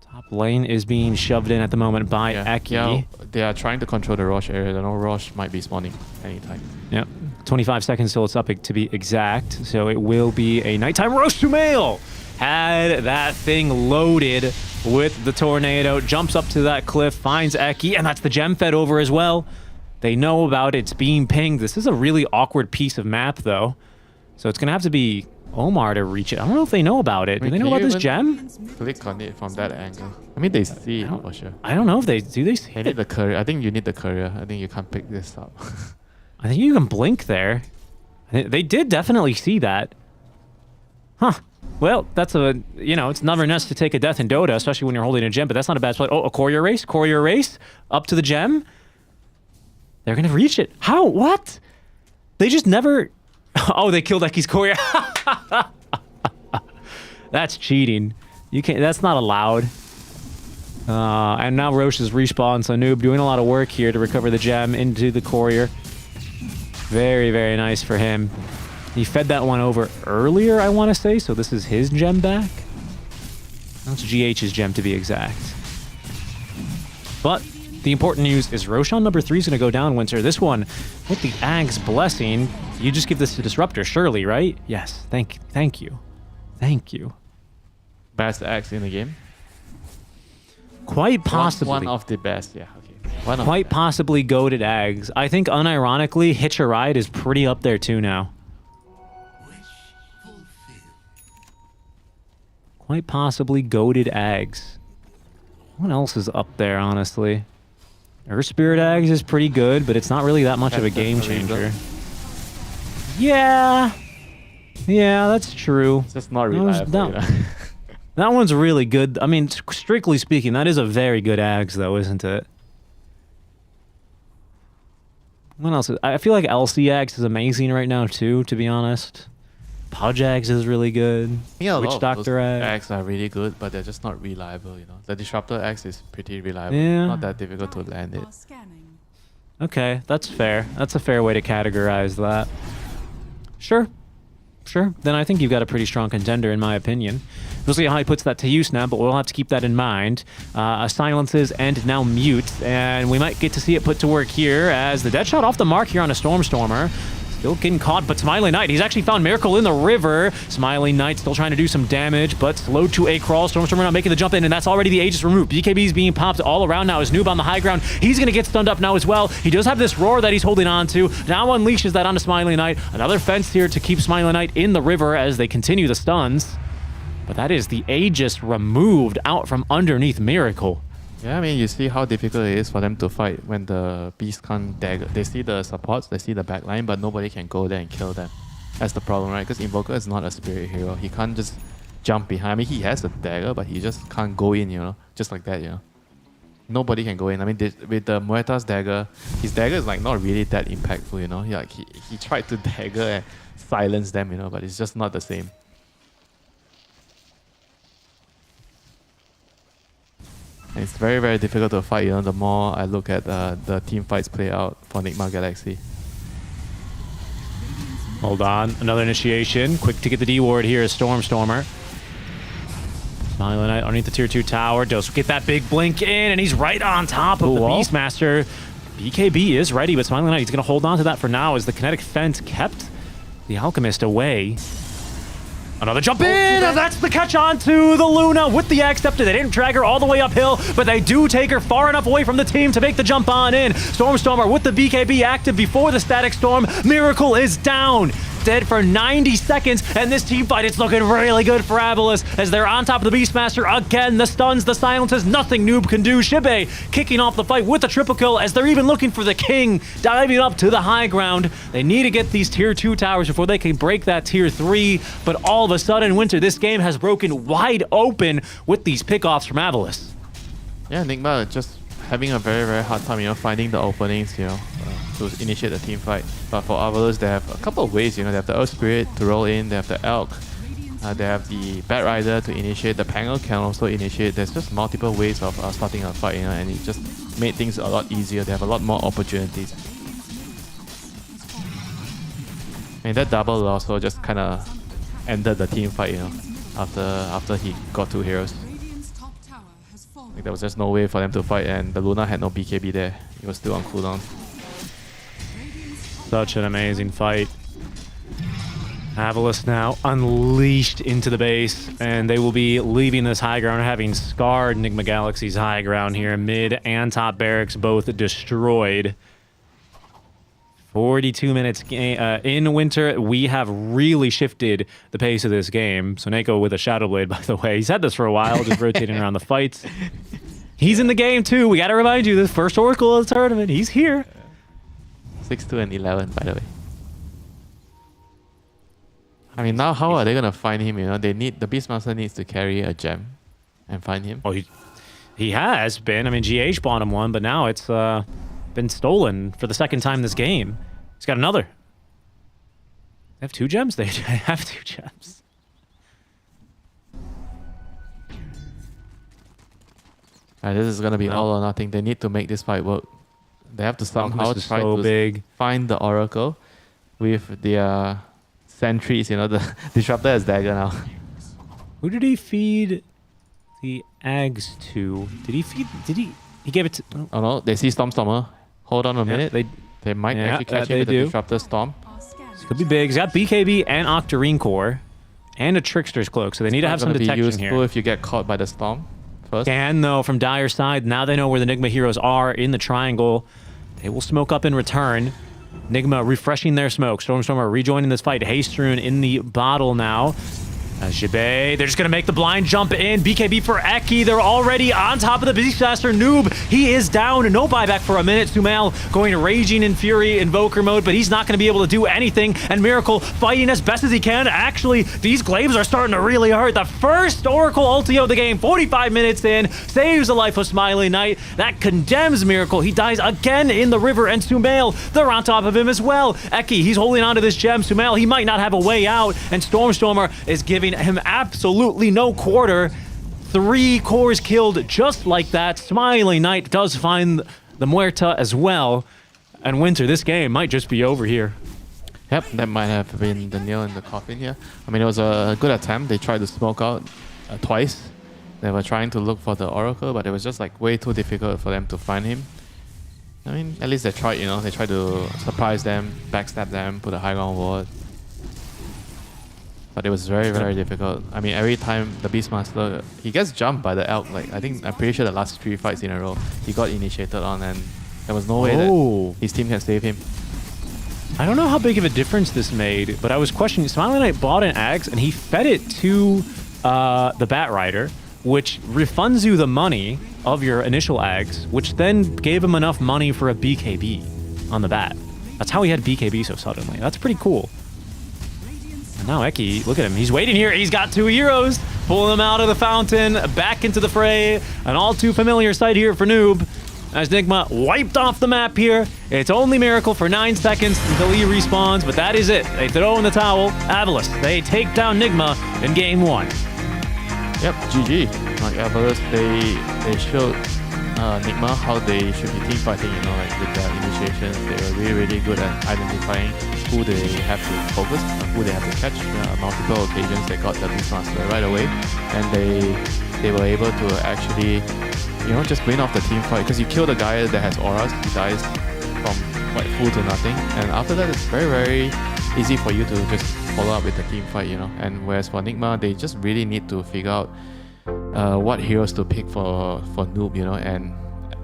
Top lane is being shoved in at the moment by Eki. Yeah, they are trying to control the Rosh area. I know Rosh might be spawning anytime. Yep. 25 seconds till it's up to be exact. So it will be a nighttime Rosh Sumail. Had that thing loaded with the tornado. Jumps up to that cliff, finds Eki, and that's the gem fed over as well. They know about it. It's being pinged. This is a really awkward piece of map, though. So it's going to have to be Omar to reach it. I don't know if they know about it. Do they know about this gem? Click on it from that angle. I mean, they see it for sure. I don't know if they... Do they see it? Need the courier. I think you need the courier. I think you can't pick this up. I think you can blink there. They did definitely see that. Huh. Well, that's a... it's never nice to take a death in Dota, especially when you're holding a gem, but that's not a bad spot. Oh, a courier race? Courier race? Up to the gem? They're going to reach it. How? What? They just never... Oh, they killed Eki's courier. That's cheating. You can't. That's not allowed. And now Roche's respawn, so Noob doing a lot of work here to recover the gem into the courier. Very, very nice for him. He fed that one over earlier, I want to say, so this is his gem back. That's GH's gem to be exact. But the important news is Roshan number 3 is going to go down, Winter. This one, with the Ag's blessing, you just give this to Disruptor, surely, right? Yes. Thank you. Thank you. Best Ags in the game? Quite possibly. One of the best, yeah. Okay. Quite possibly goated Ags. I think, unironically, Hitch a Ride is pretty up there, too, now. Quite possibly goated Ags. What else is up there, honestly? Earth Spirit Ags is pretty good, but it's not really that much of a game changer. Yeah. Yeah, that's true. It's just not That was reliable. dumb. That one's really good. I mean, strictly speaking, that is a very good Ags, though, isn't it? What else? I feel like LC Ags is amazing right now, too, to be honest. Pudge Ags is really good. Yeah, a Witch lot of Doctor those Ags. Ags are really good, but they're just not reliable, you know. The Disruptor Ags is pretty reliable. Yeah. Not that difficult to land it. Are scanning. Okay, that's fair. That's a fair way to categorize that. Sure. Sure. Then I think you've got a pretty strong contender, in my opinion. We'll see how he puts that to use now, but we'll have to keep that in mind. Silences and now mutes, and we might get to see it put to work here as the dead shot off the mark here on a Stormstormer. Still getting caught, but Smiling Knight, he's actually found Miracle in the river. Smiling Knight still trying to do some damage, but slow to a crawl. Stormstormer not making the jump in, and that's already the Aegis removed. BKB is being popped all around now as Noob on the high ground. He's going to get stunned up now as well. He does have this roar that he's holding on to. Now unleashes that onto Smiling Knight. Another fence here to keep Smiling Knight in the river as they continue the stuns. But that is the Aegis removed out from underneath Miracle. Yeah, I mean, you see how difficult it is for them to fight when the beast can't dagger. They see the supports, they see the backline, but nobody can go there and kill them. That's the problem, right? Because Invoker is not a spirit hero. He can't just jump behind. I mean, he has a dagger, but he just can't go in, you know? Just like that, you know? Nobody can go in. I mean, with the Muerta's dagger, his dagger is like not really that impactful, you know? He tried to dagger and silence them, you know, but it's just not the same. And it's very, very difficult to fight, you know, the more I look at the team fights play out for Enigma Galaxy. Hold on. Another initiation. Quick to get the D ward here is Stormstormer. Smiling Knight underneath the tier 2 tower. Does get that big blink in, and he's right on top of the Beastmaster. BKB is ready, but Smiling Knight, he's going to hold on to that for now as the kinetic fence kept the Alchemist away. Another jump in, and that's the catch on to the Luna with the Axe Scepter. They didn't drag her all the way uphill, but they do take her far enough away from the team to make the jump on in. Stormstormer with the BKB active before the Static Storm. Miracle is down. Dead for 90 seconds, and this team fight is looking really good for Abylos as they're on top of the Beastmaster again. The stuns, the silences, nothing Noob can do. Shibe kicking off the fight with the triple kill as they're even looking for the King, diving up to the high ground. They need to get these tier 2 towers before they can break that tier 3, but all of a sudden, Winter, this game has broken wide open with these pickoffs from Abylos. Yeah, Enigma just having a very, very hard time, you know, finding the openings, you know, to initiate the team fight. But for Abylos, they have a couple of ways, you know, they have the Earth Spirit to roll in, they have the Elk, they have the Bat Rider to initiate, the Pango can also initiate. There's just multiple ways of starting a fight, you know, and it just made things a lot easier. They have a lot more opportunities. And that double also just kind of ended the team fight, you know, after he got 2 heroes. Radiant's top tower has fallen. Like, there was just no way for them to fight, and the Luna had no BKB there. It was still on cooldown. Such an amazing fight. Abylos now unleashed into the base, and they will be leaving this high ground, having scarred Enigma Galaxy's high ground here. Mid and top barracks both destroyed. 42 minutes in Winter. We have really shifted the pace of this game. So Neko with a Shadow Blade, by the way. He's had this for a while, just rotating around the fights. He's in the game too. We got to remind you, this first Oracle of the tournament. He's here. 6-2 and 11, by the way. I mean, now how are they gonna find him? You know, the Beastmaster needs to carry a gem and find him. Oh, he has been. I mean, GH bought him one, but now it's been stolen for the second time this game. He's got another. They have 2 gems? They have 2 gems. This is gonna be all or nothing. They need to make this fight work. They have to somehow try to find the Oracle with their sentries. You know, the Disruptor has dagger now. Who did he feed the Ags to? Did he feed? He gave it to? Oh no, they see Stormstormer. Hold on a minute. They might actually catch him with the Disruptor Storm. Are scanning. Could be big. He's got BKB and Octarine Core and a Trickster's Cloak, so they need to have some detection here. It's gonna be useful here. if you get caught by the Storm first. Can though from Dire's side. Now they know where the Enigma heroes are in the triangle. They will smoke up in return. Enigma refreshing their smoke. Stormstormer rejoining this fight. Hastrun in the bottle now. Jibe, they're just going to make the blind jump in. BKB for Eki. They're already on top of the Beastmaster. Noob, he is down. No buyback for a minute. Sumail going Raging in Fury Invoker mode, but he's not going to be able to do anything. And Miracle fighting as best as he can. Actually, these glaives are starting to really hurt. The first Oracle ulti of the game, 45 minutes in, saves the life of Smiley Knight. That condemns Miracle. He dies again in the river, and Sumail, they're on top of him as well. Eki, he's holding on to this gem. Sumail, he might not have a way out, and Stormstormer is giving him absolutely no quarter. 3 cores killed just like that. Smiley Knight does find the Muerta as well. And Winter, this game might just be over here. Yep, that might have been the nail in the coffin here. I mean, it was a good attempt. They tried to smoke out twice. They were trying to look for the Oracle, but it was just like way too difficult for them to find him. I mean, at least they tried, you know. They tried to surprise them, backstab them, put a high ground ward. But it was very, very difficult. I mean, every time the Beastmaster, he gets jumped by the Elk. Like, I'm pretty sure the last 3 fights in a row, he got initiated on, and there was no way that his team can save him. I don't know how big of a difference this made, but I was questioning. Smiley Knight bought an Axe, and he fed it to the Bat Rider, which refunds you the money of your initial Axe, which then gave him enough money for a BKB on the Bat. That's how he had BKB so suddenly. That's pretty cool. And now Eki, look at him. He's waiting here. He's got 2 heroes. Pulling them out of the fountain, back into the fray. An all too familiar sight here for Noob. As Nigma wiped off the map here. It's only Miracle for 9 seconds until he respawns, but that is it. They throw in the towel. Avalus, they take down Nigma in game 1. Yep, GG. Like Avalus, they showed Nigma how they should be team fighting, you know, like with their initiations. They were really, really good at identifying who they have to focus, who they have to catch. Multiple occasions they got the Beastmaster right away, and they were able to actually, you know, just win off the team fight, because you kill the guy that has auras, he dies from like full to nothing, and after that it's very, very easy for you to just follow up with the team fight, you know. And whereas for Nigma, they just really need to figure out what heroes to pick for Noob, you know, and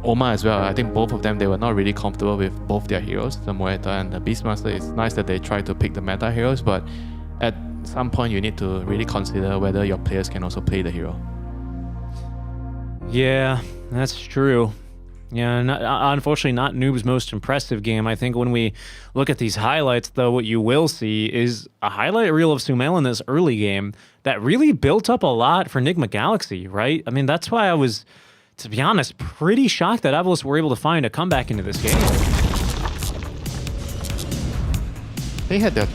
Oma as well. I think both of them, they were not really comfortable with both their heroes, the Muerta and the Beastmaster. It's nice that they try to pick the meta heroes, but at some point you need to really consider whether your players can also play the hero. Yeah, that's true. Yeah, unfortunately not Noob's most impressive game. I think when we look at these highlights, though, what you will see is a highlight reel of Sumail in this early game that really built up a lot for Nigma Galaxy, right? I mean, that's why I was, to be honest, pretty shocked that Avalus were able to find a comeback into this game. They had their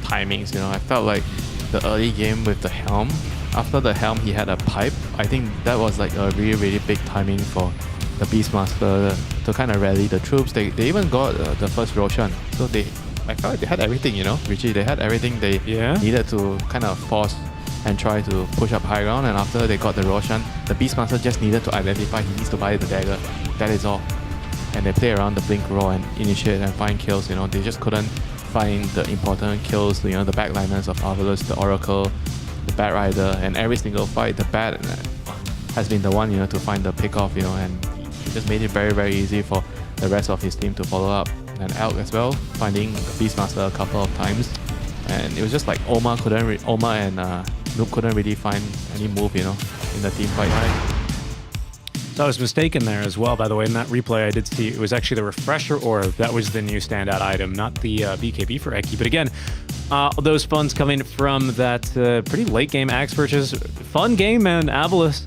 timings, you know. I felt like the early game with the Helm, after the Helm he had a pipe. I think that was like a really, really big timing for the Beastmaster to kind of rally the troops. They even got the first Roshan, so I felt like they had everything, you know, Richie. They had everything they needed to kind of force and try to push up high ground. And after they got the Roshan, the Beastmaster just needed to identify he needs to buy the dagger. That is all. And they play around the Blink Roll and initiate and find kills, you know. They just couldn't find the important kills, you know, the backliners of Avalus, the Oracle, the Bat Rider, and every single fight, the Bat has been the one, you know, to find the pick off, you know, and he just made it very, very easy for the rest of his team to follow up. And Elk as well, finding the Beastmaster a couple of times. And it was just like Oma and Noob couldn't really find any move, you know, in the team fight. So I was mistaken there as well, by the way. In that replay, I did see it was actually the Refresher Orb. That was the new standout item, not the BKB for Eki. But again, those funds coming from that pretty late game Axe purchase. Fun game, man. Avalus,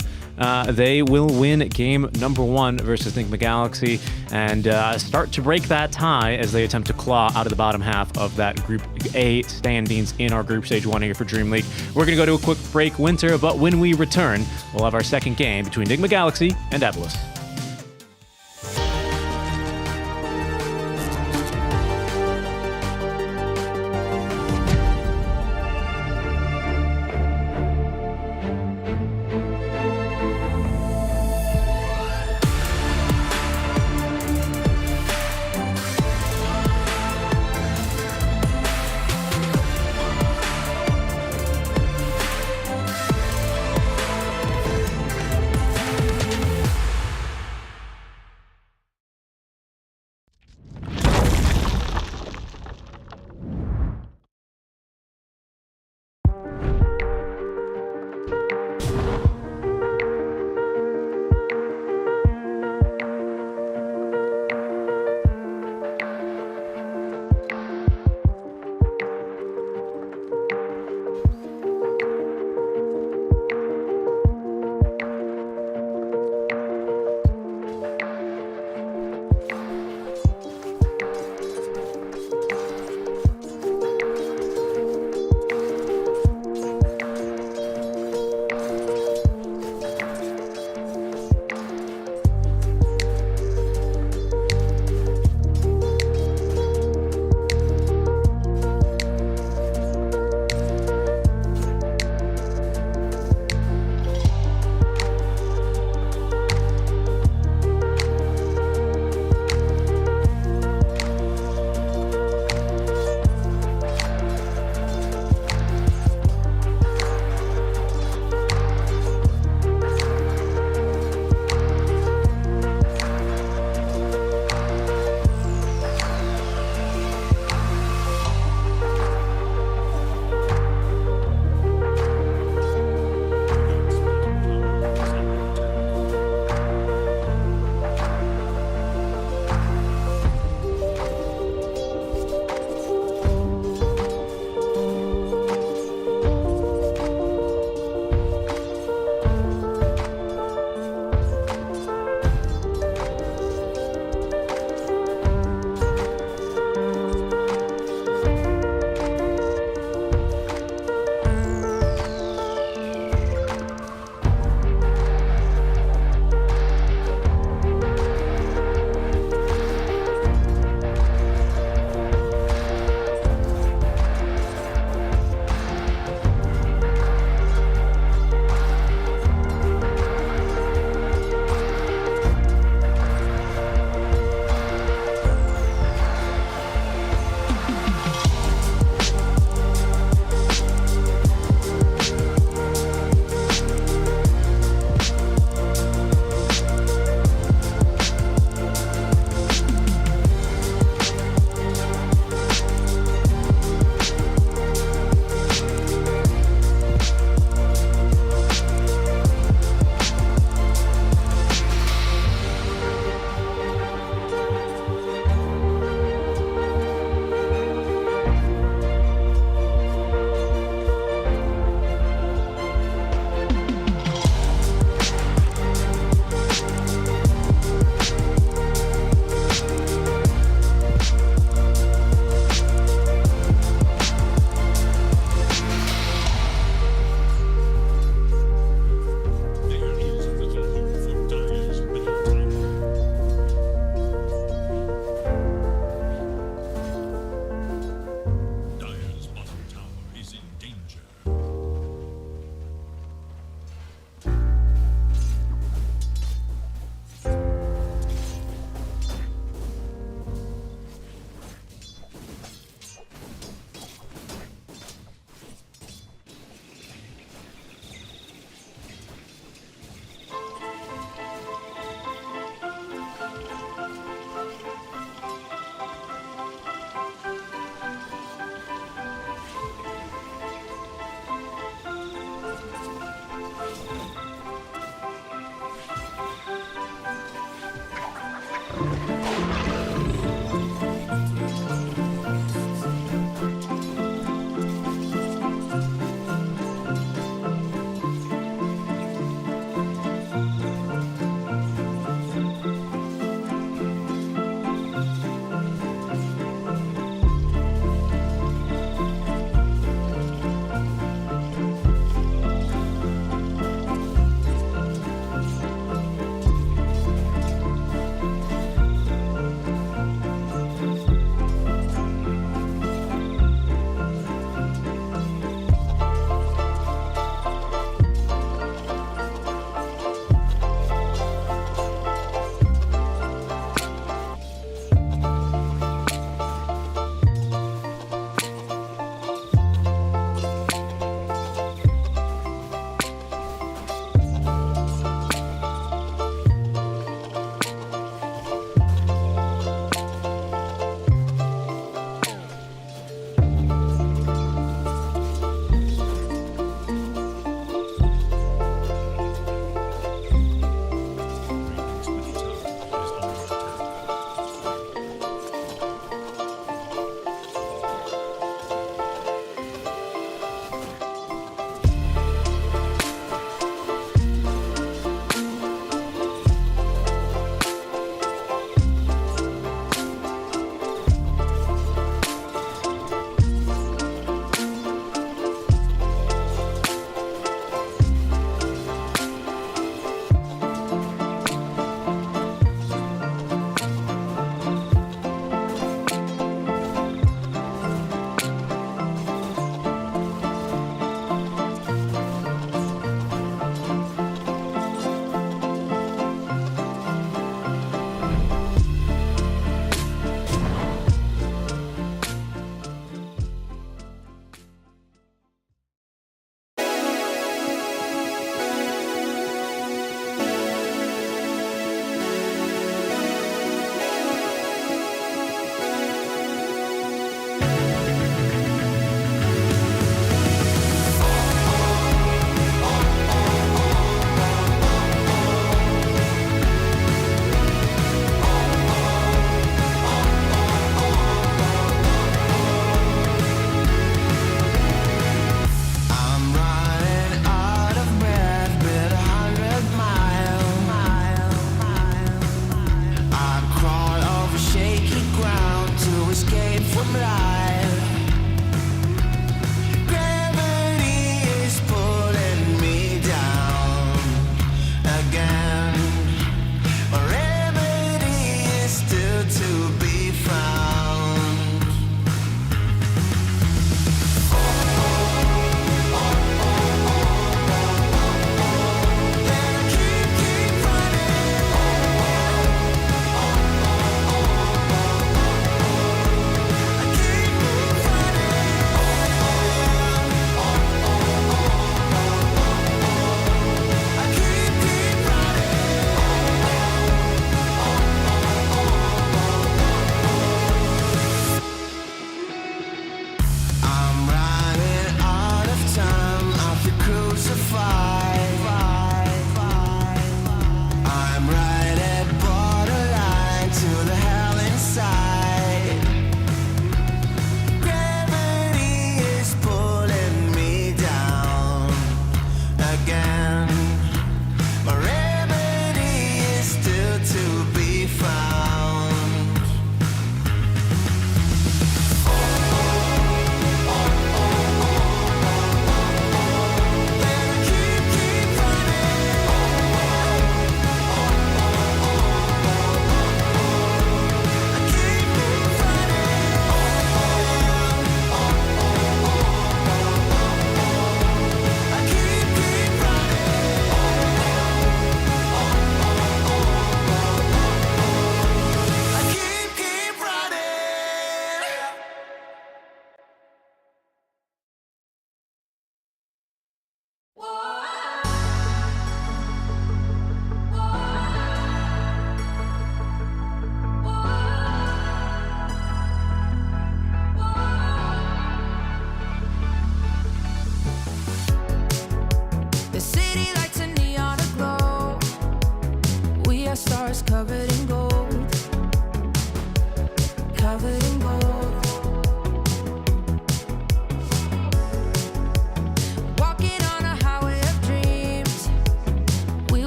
they will win game number 1 versus Nigma Galaxy and start to break that tie as they attempt to claw out of the bottom half of that Group A standings in our Group Stage 1 here for Dream League. We're going to go to a quick break, Winter, but when we return, we'll have our second game between Nigma Galaxy and Avalus.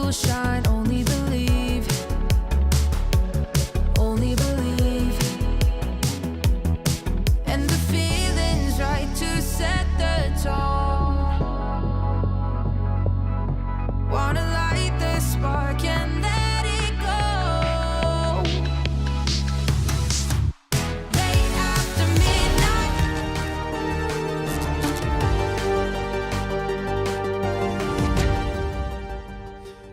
will shine. Only believe. Only believe. And the feeling's right to set the tone. Wanna light the spark and let it go. Late after midnight.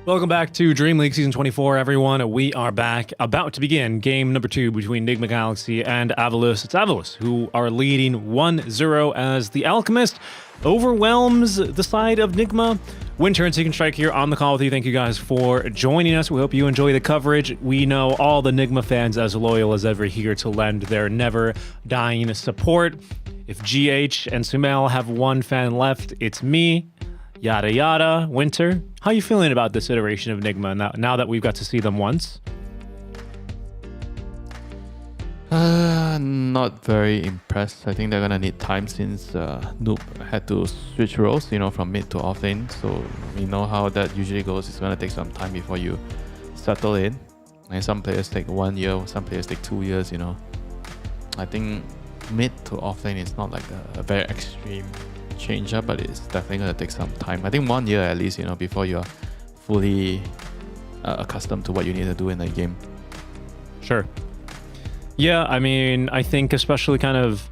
Welcome back to Dream League Season 24, everyone. We are back, about to begin game number 2 between Nigma Galaxy and Avalus. It's Avalus who are leading 1-0 as the Alchemist overwhelms the side of Nigma. Winter and Seek and Strike here on the call with you. Thank you guys for joining us. We hope you enjoy the coverage. We know all the Nigma fans as loyal as ever here to lend their never-dying support. If GH and Sumail have one fan left, it's me. Yada yada. Winter, how you feeling about this iteration of Nigma now that we've got to see them once? Not very impressed. I think they're gonna need time since Noob had to switch roles, from mid to off lane. So we know how that usually goes. It's gonna take some time before you settle in. And some players take 1 year, some players take 2 years. I think mid to off lane is not like a very extreme change up, but it's definitely gonna take some time. I think 1 year at least, before you're fully accustomed to what you need to do in the game. Sure. Yeah, I mean, I think especially kind of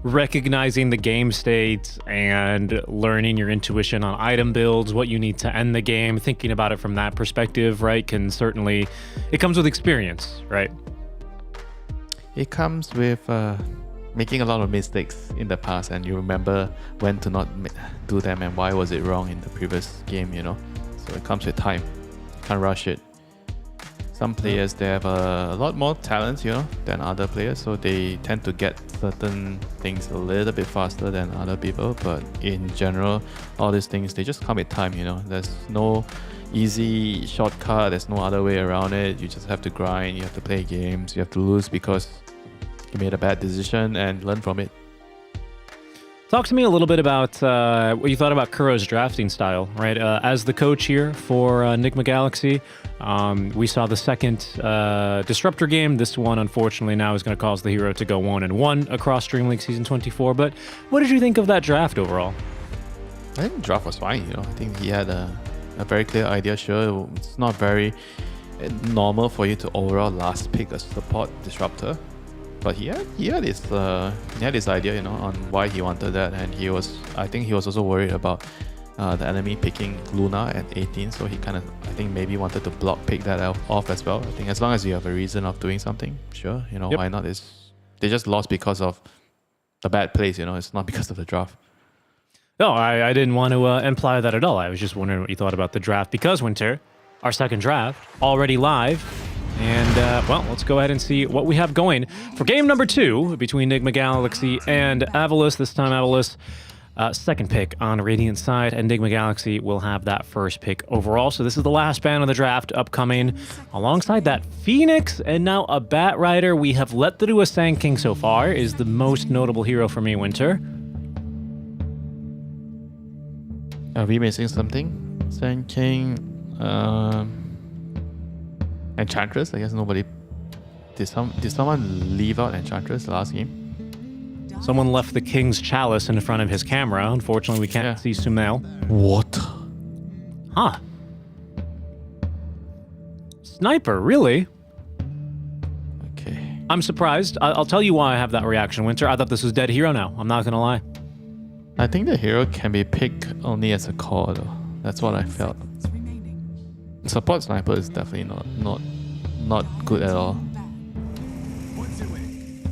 recognizing the game state and learning your intuition on item builds, what you need to end the game, thinking about it from that perspective, right, can certainly, it comes with experience, right? It comes with making a lot of mistakes in the past, and you remember when to not do them and why was it wrong in the previous game, So it comes with time. You can't rush it. Some players, they have a lot more talent, than other players, so they tend to get certain things a little bit faster than other people. But in general, all these things, they just come with time, There's no easy shortcut, there's no other way around it. You just have to grind, you have to play games, you have to lose because you made a bad decision and learn from it. Talk to me a little bit about what you thought about Kuro's drafting style, right? As the coach here for Nigma Galaxy, we saw the second Disruptor game. This one, unfortunately, now is going to cause the hero to go 1-1 across Dream League Season 24. But what did you think of that draft overall? I think the draft was fine, I think he had a very clear idea. Sure, it's not very normal for you to overall last pick a support Disruptor. But he had his idea, on why he wanted that, and I think he was also worried about the enemy picking Luna at 18, so he I think maybe wanted to block pick that off as well. I think as long as you have a reason of doing something, sure, Yep. Why not? They just lost because of a bad place, it's not because of the draft. No, I didn't want to imply that at all. I was just wondering what you thought about the draft because, Winter, our second draft, already live. And, well, let's go ahead and see what we have going for game number 2 between Nigma Galaxy and Avalus. This time, Avalus, second pick on Radiant side, and Nigma Galaxy will have that first pick overall. So this is the last ban of the draft upcoming. Alongside that, Phoenix and now a Bat Rider. We have let do a Sand King so far, is the most notable hero for me, Winter. Are we missing something? Sand King, Enchantress. I guess nobody did someone leave out Enchantress last game? Someone left the King's Chalice in front of his camera. Unfortunately, we can't see Sumail. What? Huh. Sniper, really? Okay. I'm surprised. I'll tell you why I have that reaction, Winter. I thought this was dead hero now. I'm not gonna lie. I think the hero can be picked only as a core though. That's what I felt. Support sniper is definitely not good at all.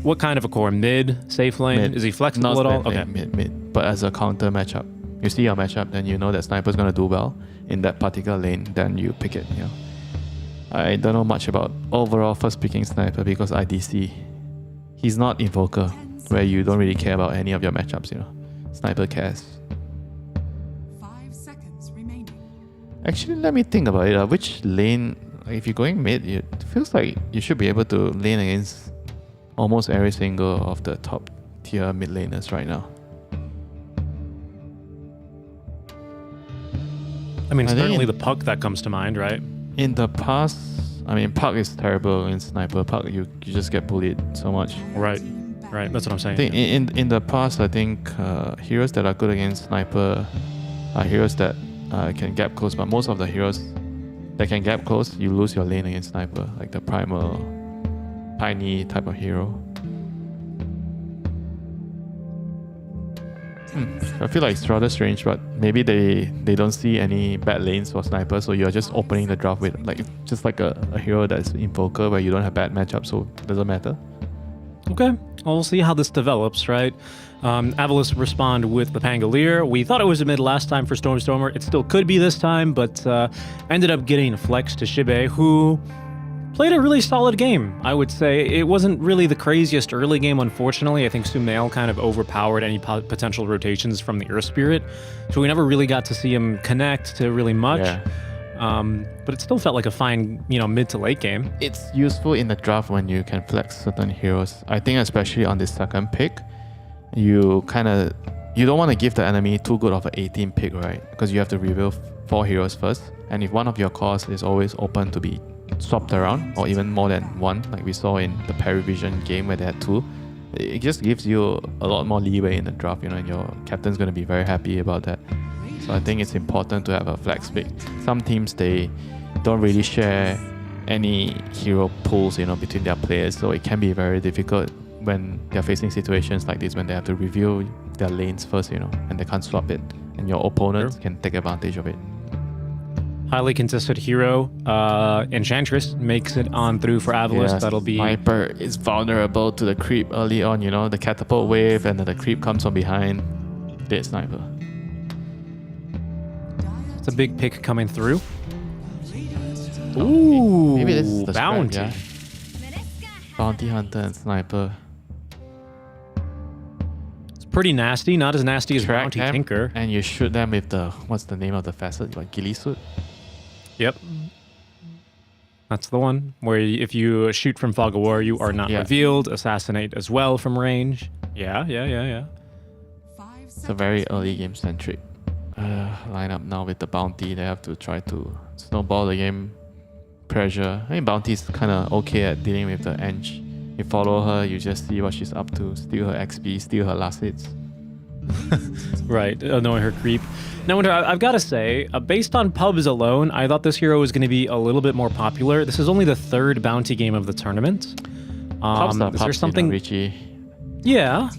What kind of a core? Mid? Safe lane? Mid. Is he flexible at all? Okay. Mid. But as a counter matchup, you see your matchup, then you know that sniper's gonna do well in that particular lane, then you pick it. I don't know much about overall first picking sniper because IDC. He's not Invoker, where you don't really care about any of your matchups. Sniper cares. 5 seconds remaining. Actually, let me think about it. Which lane, if you're going mid, it feels like you should be able to lane against almost every single of the top tier mid laners right now. I mean, I think certainly in- the Puck that comes to mind, right? In the past, I mean, Puck is terrible in Sniper. Puck, you just get bullied so much. Right. Right. That's what I'm saying. I think in the past, I think heroes that are good against Sniper are heroes that can gap close, but most of the heroes that can gap close, you lose your lane against Sniper, like the Primal, Tiny type of hero. I feel like it's rather strange, but maybe they don't see any bad lanes for Sniper, so you're just opening the draft with just like a hero that's Invoker where you don't have bad matchup, so it doesn't matter. Okay, well, we'll see how this develops, right? Avalis respond with the Pangolier. We thought it was a mid last time for Stormstormer. It still could be this time, but ended up getting flexed to Shibe, who played a really solid game, I would say. It wasn't really the craziest early game, unfortunately. I think Sumail kind of overpowered any potential rotations from the Earth Spirit, so we never really got to see him connect to really much. Yeah. But it still felt like a fine, mid to late game. It's useful in the draft when you can flex certain heroes. I think especially on this second pick, you don't want to give the enemy too good of an 18 pick, right? Because you have to reveal 4 heroes first, and if one of your cores is always open to be swapped around, or even more than one, like we saw in the Perivision game where they had 2, it just gives you a lot more leeway in the draft, and your captain's going to be very happy about that. So I think it's important to have a flex pick. Some teams, they don't really share any hero pools, between their players, so it can be very difficult when they're facing situations like this, when they have to reveal their lanes first, and they can't swap it, and your opponents can take advantage of it. Highly contested hero. Enchantress makes it on through for Avalis. Yeah, That'll be... Sniper is vulnerable to the creep early on, the catapult wave, and then the creep comes from behind. Dead Sniper. It's a big pick coming through. Ooh, Maybe this is the Bounty. scrap, yeah. Bounty Hunter and Sniper. It's pretty nasty. Not as nasty as Track Bounty them, Tinker. and you shoot them with the, what's the name of the facet? Like ghillie suit? Yep. That's the one where if you shoot from Fog of War, you are not revealed. Assassinate as well from range. Yeah. It's a very early game centric lineup now with the Bounty. They have to try to snowball the game pressure. I mean, Bounty is kind of okay at dealing with the Eng. You follow her, you just see what she's up to, steal her XP, steal her last hits. Right, annoy her creep. Now, Winter, I've got to say, based on pubs alone, I thought this hero was going to be a little bit more popular. This is only the 3rd bounty game of the tournament. Pubs are is there pubs, something? Richie. Yeah,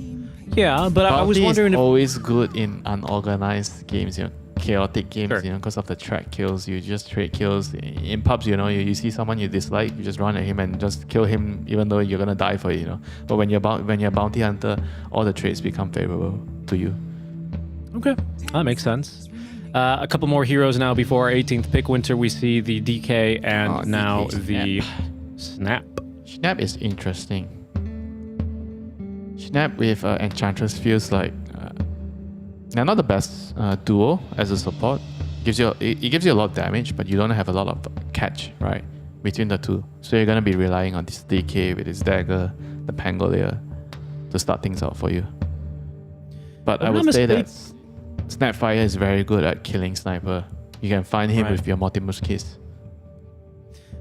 but I was wondering is if... always good in unorganized games, chaotic games, because of the track kills. You just trade kills. In pubs, you see someone you dislike, you just run at him and just kill him, even though you're gonna die for it, But when you're a bounty hunter, all the trades become favorable to you. Okay, that makes sense. A couple more heroes now before our 18th pick. Winter, we see the DK and now DK the Snap. Snap is interesting. Snap with Enchantress feels like they're not the best duo as a support. It gives you a lot of damage, but you don't have a lot of catch, right, between the two. So you're gonna be relying on this DK with his dagger, the Pangolier, to start things out for you. But I would say that Snapfire is very good at killing Sniper. You can find him with your Mortimer's Kiss.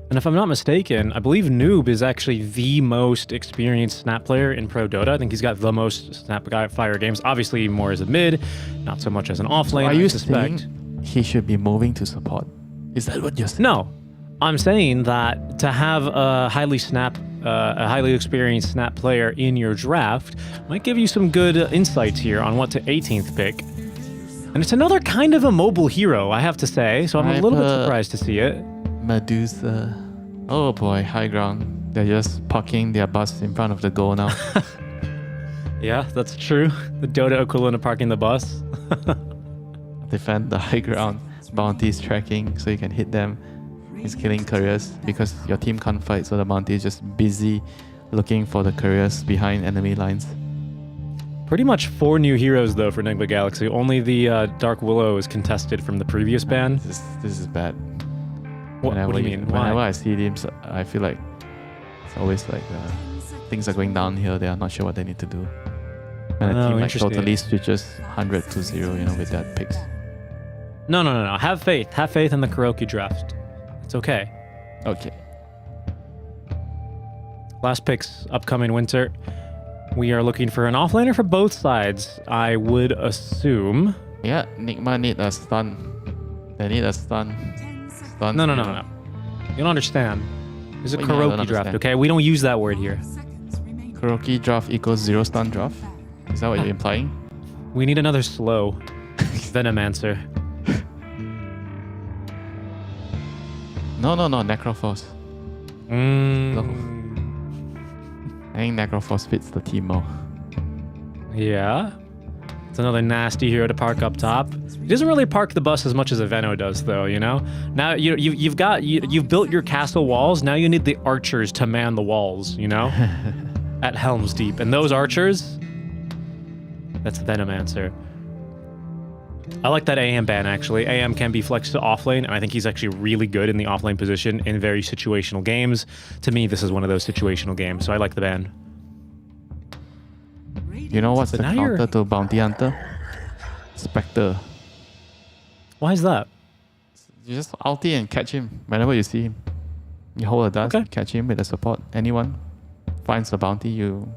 And if I'm not mistaken, I believe Noob is actually the most experienced Snap player in Pro Dota. I think he's got the most Snapfire games. Obviously, more as a mid, not so much as an offlane. Are you saying he should be moving to support? Is that what you're saying? No, I'm saying that to have a highly experienced Snap player in your draft might give you some good insights here on what to 18th pick. And it's another kind of a mobile hero, I have to say, so I'm a little bit surprised to see it. Medusa. Oh boy, high ground. They're just parking their bus in front of the goal now. Yeah, that's true. The Dota equivalent of parking the bus. Defend the high ground. Bounty is tracking so you can hit them. He's killing couriers because your team can't fight, so the Bounty is just busy looking for the couriers behind enemy lines. Pretty much 4 new heroes though for Enigma Galaxy. Only the Dark Willow is contested from the previous ban. This is bad. What do you mean? Whenever I see teams, I feel like it's always like things are going downhill. They are not sure what they need to do. And a team like totally switches 100 to 0, with that picks. No. Have faith. Have faith in the Kuroki draft. It's okay. Okay. Last picks, upcoming winter. We are looking for an offlaner for both sides. I would assume. Yeah, Nigma need a stun. They need a stun. Stun. No. You don't understand. It's a What do you mean I don't Kuroki draft, understand? okay? We don't use that word here. Seconds remaining. Kuroki draft equals 0 stun draft. Is that what you're implying? We need another slow Venomancer. No, Necroforce. I think Necroforce fits the team more. Yeah. It's another nasty hero to park up top. He doesn't really park the bus as much as a Veno does, though, you know? Now you've built your castle walls, now you need the archers to man the walls, you know? At Helm's Deep. And those archers, that's the Venomancer. I like that AM ban, actually. AM can be flexed to offlane, and I think he's actually really good in the offlane position in very situational games. To me, this is one of those situational games, so I like the ban. You know what's the now you're- counter to Bounty Hunter? Spectre. Why is that? You just ulti and catch him whenever you see him. You hold a dust, Okay. catch him with the support. Anyone finds the bounty, you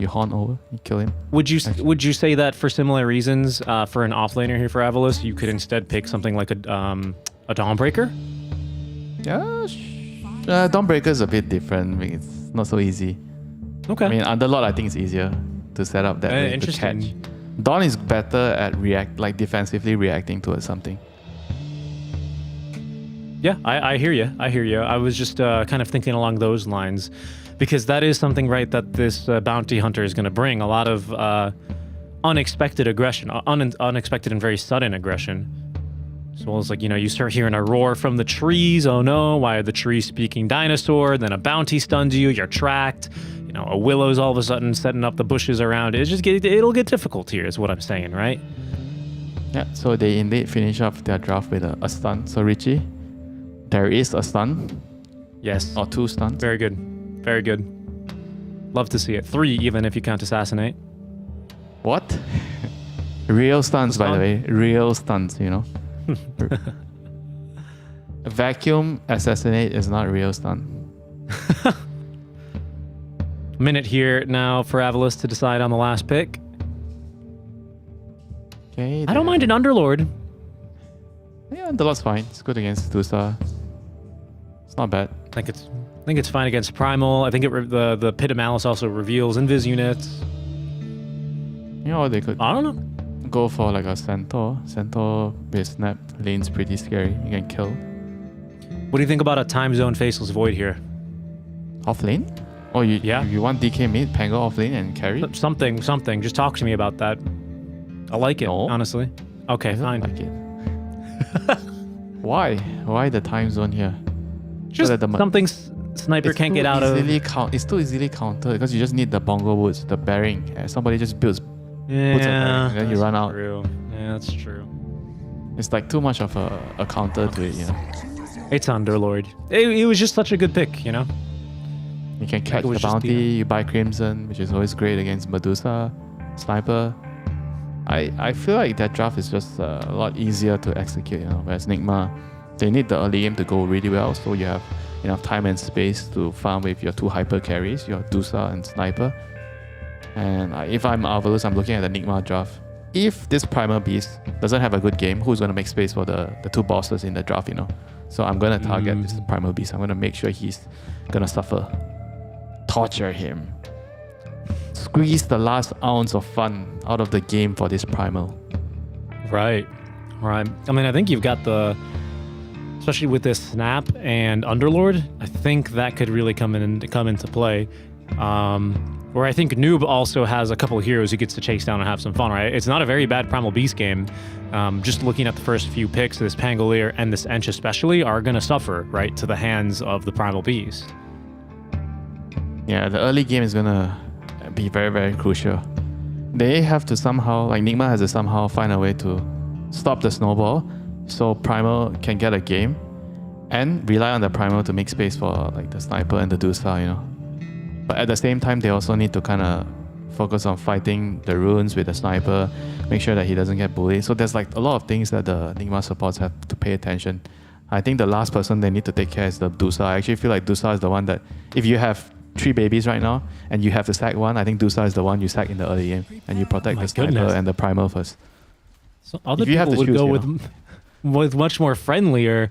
horn over, you kill him. Would you say that for similar reasons, for an offlaner here for Avalos, you could instead pick something like a Dawnbreaker? Yeah, Dawnbreaker is a bit different. I mean, it's not so easy. Okay. I mean, Underlord I think is easier to set up that way to catch. interesting. Dawn is better at defensively reacting towards something. Yeah, I hear you. I was just kind of thinking along those lines, because that is something, right, that this bounty hunter is going to bring. A lot of unexpected aggression, unexpected and very sudden aggression. As well as, like, you know, you start hearing a roar from the trees. Oh no, why are the trees speaking dinosaur? Then a bounty stuns you, you're tracked. You know, a willow's all of a sudden setting up the bushes around. It'll get difficult here, is what I'm saying, right? Yeah, so they indeed finish off their draft with a stun. So Richie, there is a stun. Yes. Or 2 stuns. Very good. Very good. Love to see it. 3 even if you count assassinate. What? Real stuns, by the Stun? way. Real stuns, you know. Vacuum assassinate is not real stun. Minute here now for Avalos to decide on the last pick. Okay. I don't mind an Underlord. Yeah, the lot's fine. It's good against Dusa. It's not bad. I think it's fine against Primal. I think the Pit of Malice also reveals Invis units. You know what they could I don't know. go for, like a Centaur. Centaur with Snap lane's pretty scary. You can kill. What do you think about a Time Zone Faceless Void here? Off lane? Oh, Yeah. you want DK mid, Pango off lane and carry? Something. Just talk to me about that. I like it, No. honestly. Okay, I don't fine. like it. Why? Why the time zone here? Just that the something Sniper can't get out of. It's too easily countered because you just need the bongo woods, the bearing. Somebody just builds. Yeah, puts a bearing, then you that's run out. True. Yeah, that's true. It's like too much of a counter to it, you know. It's Underlord. It was just such a good pick, you know. You can catch it was the just bounty, you buy Crimson, which is always great against Medusa, Sniper. I feel like that draft is just a lot easier to execute, you know. Whereas Nigma, they need the early game to go really well, so you have enough time and space to farm with your 2 hyper carries, your Dusa and Sniper. And if I'm Avalos, I'm looking at the Nigma draft. If this Primal Beast doesn't have a good game, who's going to make space for the 2 bosses in the draft, you know? So I'm going to target this Primal Beast. I'm going to make sure he's going to suffer. Torture him. Squeeze the last ounce of fun out of the game for this Primal. Right. I mean, I think you've got especially with this Snap and Underlord, I think that could really come into play. Where I think Noob also has a couple of heroes he gets to chase down and have some fun, right? It's not a very bad Primal Beast game. Just looking at the first few picks, this Pangolier and this Ench especially are going to suffer, right, to the hands of the Primal Beast. Yeah, the early game is going to be very, very crucial. They have to somehow, like Nigma has to somehow find a way to stop the snowball so Primal can get a game and rely on the Primal to make space for like the Sniper and the Dusa, you know. But at the same time, they also need to kind of focus on fighting the runes with the sniper, make sure that he doesn't get bullied. So there's like a lot of things that the Nigma supports have to pay attention. I think the last person they need to take care is the Dusa. I actually feel like Dusa is the one that, if you have 3 babies right now and you have to sack one, I think Dusa is the one you sack in the early game and you protect the sniper and the primal first. So other people would go with much more friendlier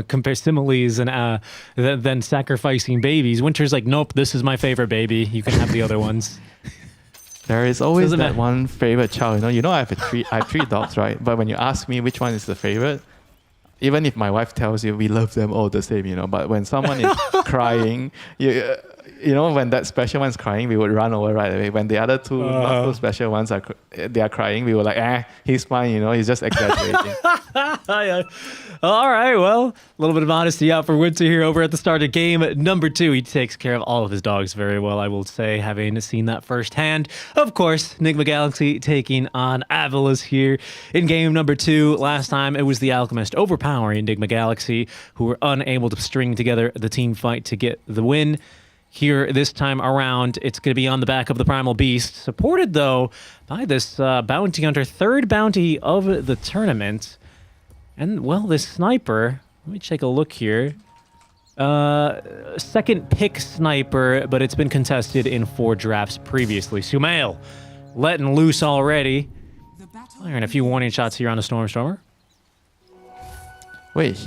compare similes and than sacrificing babies. Winter's like, nope, this is my favorite baby. You can have the other ones. There is always that one favorite child. I have I have 3 dogs, right? But when you ask me which one is the favorite, even if my wife tells you we love them all the same, but when someone is crying, when that special one's crying, we would run over right away. When the other two not so special ones are crying, we were like, he's fine, he's just exaggerating. All right, well, a little bit of honesty out for Winter here over at the start of game number 2. He takes care of all of his dogs very well, I will say, having seen that firsthand. Of course, Nigma Galaxy taking on Avalos here in game number 2. Last time, it was the Alchemist overpowering Nigma Galaxy, who were unable to string together the team fight to get the win. Here, this time around, it's going to be on the back of the Primal Beast, supported, though, by this bounty hunter, 3rd bounty of the tournament. And, well, this sniper, let me take a look here. 2nd pick sniper, but it's been contested in 4 drafts previously. Sumail letting loose already. Firing a few warning shots here on the Stormer. Wait,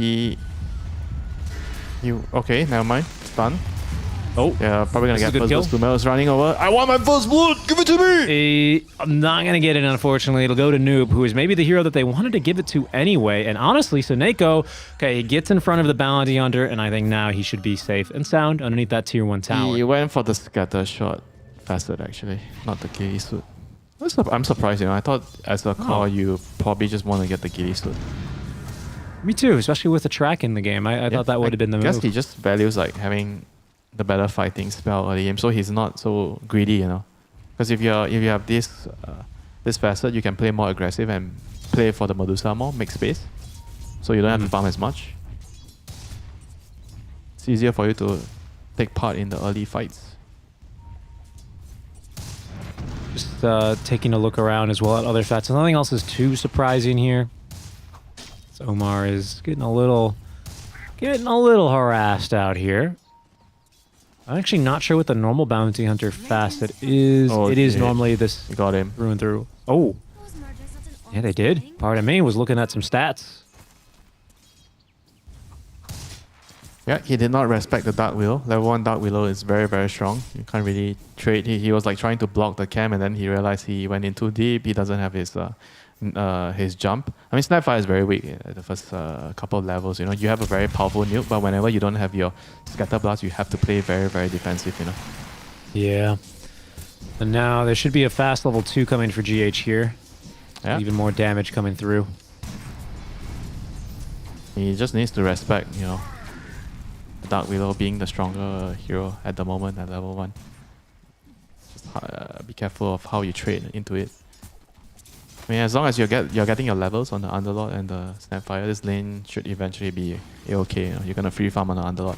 okay, never mind. It's done. Oh, yeah, probably gonna get first blood. Sumail's running over. I want my first blood. Give it to me. I'm not gonna get it, unfortunately. It'll go to Noob, who is maybe the hero that they wanted to give it to anyway. And honestly, Soneko, okay, he gets in front of the bounty hunter, and I think now he should be safe and sound underneath that tier 1 tower. He went for the scatter shot facet, actually, not the ghillie suit. I'm surprised. I thought as a call you probably just want to get the ghillie suit. Me too, especially with the track in the game. I thought that would have been the move. I guess he just values like having the better fighting spell early game, so he's not so greedy, Because if you have this facet, you can play more aggressive and play for the Medusa more, make space, so you don't have to farm as much. It's easier for you to take part in the early fights. Just taking a look around as well at other stats. Nothing else is too surprising here. So Omar is getting a little harassed out here. I'm actually not sure what the normal bounty hunter facet is. It is normally this. You got him through and through. Oh, yeah, they did. Part of me was looking at some stats. Yeah, he did not respect the Dark Willow. Level 1 Dark Willow is very, very strong. You can't really trade. He was like trying to block the cam, and then he realized he went in too deep. He doesn't have his jump. I mean, Snapfire is very weak at the first couple of levels. You have a very powerful nuke, but whenever you don't have your scatter blast, you have to play very, very defensive. Yeah. And now there should be a fast level 2 coming for GH here. Yeah. Even more damage coming through. He just needs to respect, Dark Willow being the stronger hero at the moment at level 1. Just be careful of how you trade into it. I mean, as long as you're getting your levels on the Underlord and the Snapfire, this lane should eventually be okay. You're gonna free farm on the Underlord.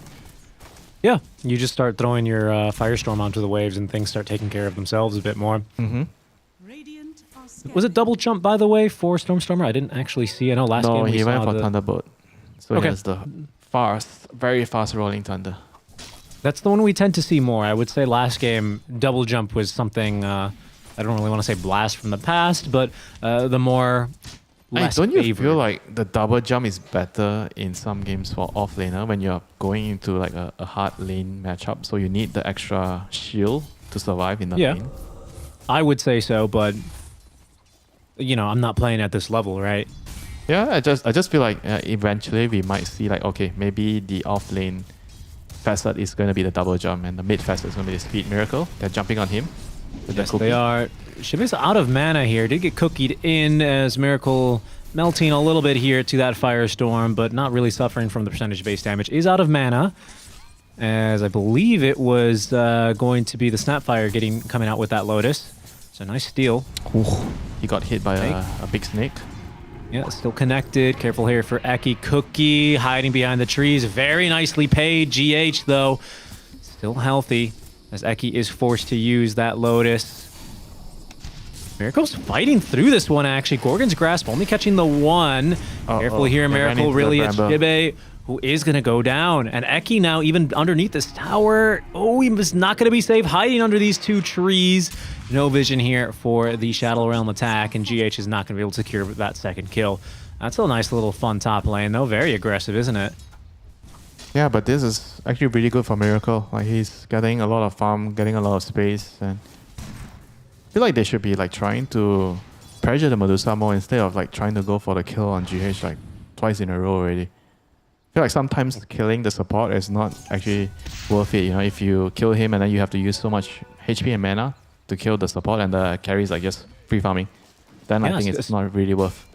Yeah, you just start throwing your Firestorm onto the waves and things start taking care of themselves a bit more. Was it double jump, by the way, for Stormstormer? I didn't actually see. I know last game we he went saw for Thunderbolt. So he has the very fast rolling thunder. That's the one we tend to see more. I would say last game, double jump was something, I don't really want to say blast from the past, but the more less don't you favored. feel like the double jump is better in some games for off laner when you're going into like a hard lane matchup, so you need the extra shield to survive in the lane? I would say so, but I'm not playing at this level, right? Yeah, I just feel like eventually we might see like, okay, maybe the off lane facet is going to be the double jump and the mid facet is going to be the speed miracle. They're jumping on him. Yes, they are. Shiva's out of mana here. Did get cookied in as Miracle melting a little bit here to that Firestorm, but not really suffering from the percentage base damage. Is out of mana, as I believe it was going to be the Snapfire coming out with that Lotus. So nice steal. Ooh, he got hit by a big snake. Yeah, still connected. Careful here for Eki Cookie, hiding behind the trees. Very nicely paid. GH, though, still healthy. as Eki is forced to use that Lotus. Miracle's fighting through this one, actually. Gorgon's Grasp only catching the one. Careful here, Miracle. Really, it's Jibe who is going to go down. And Eki now even underneath this tower. Oh, he was not going to be safe hiding under these two trees. No vision here for the Shadow Realm attack, and GH is not going to be able to secure that second kill. That's a nice little fun top lane, though. Very aggressive, isn't it? Yeah, but this is actually really good for Miracle. Like, he's getting a lot of farm, getting a lot of space, and I feel like they should be like trying to pressure the Medusa more instead of like trying to go for the kill on GH like twice in a row already. I feel like sometimes killing the support is not actually worth it. You know, if you kill him and then you have to use so much HP and mana to kill the support and the carries like just free farming, then I think it's not really worth.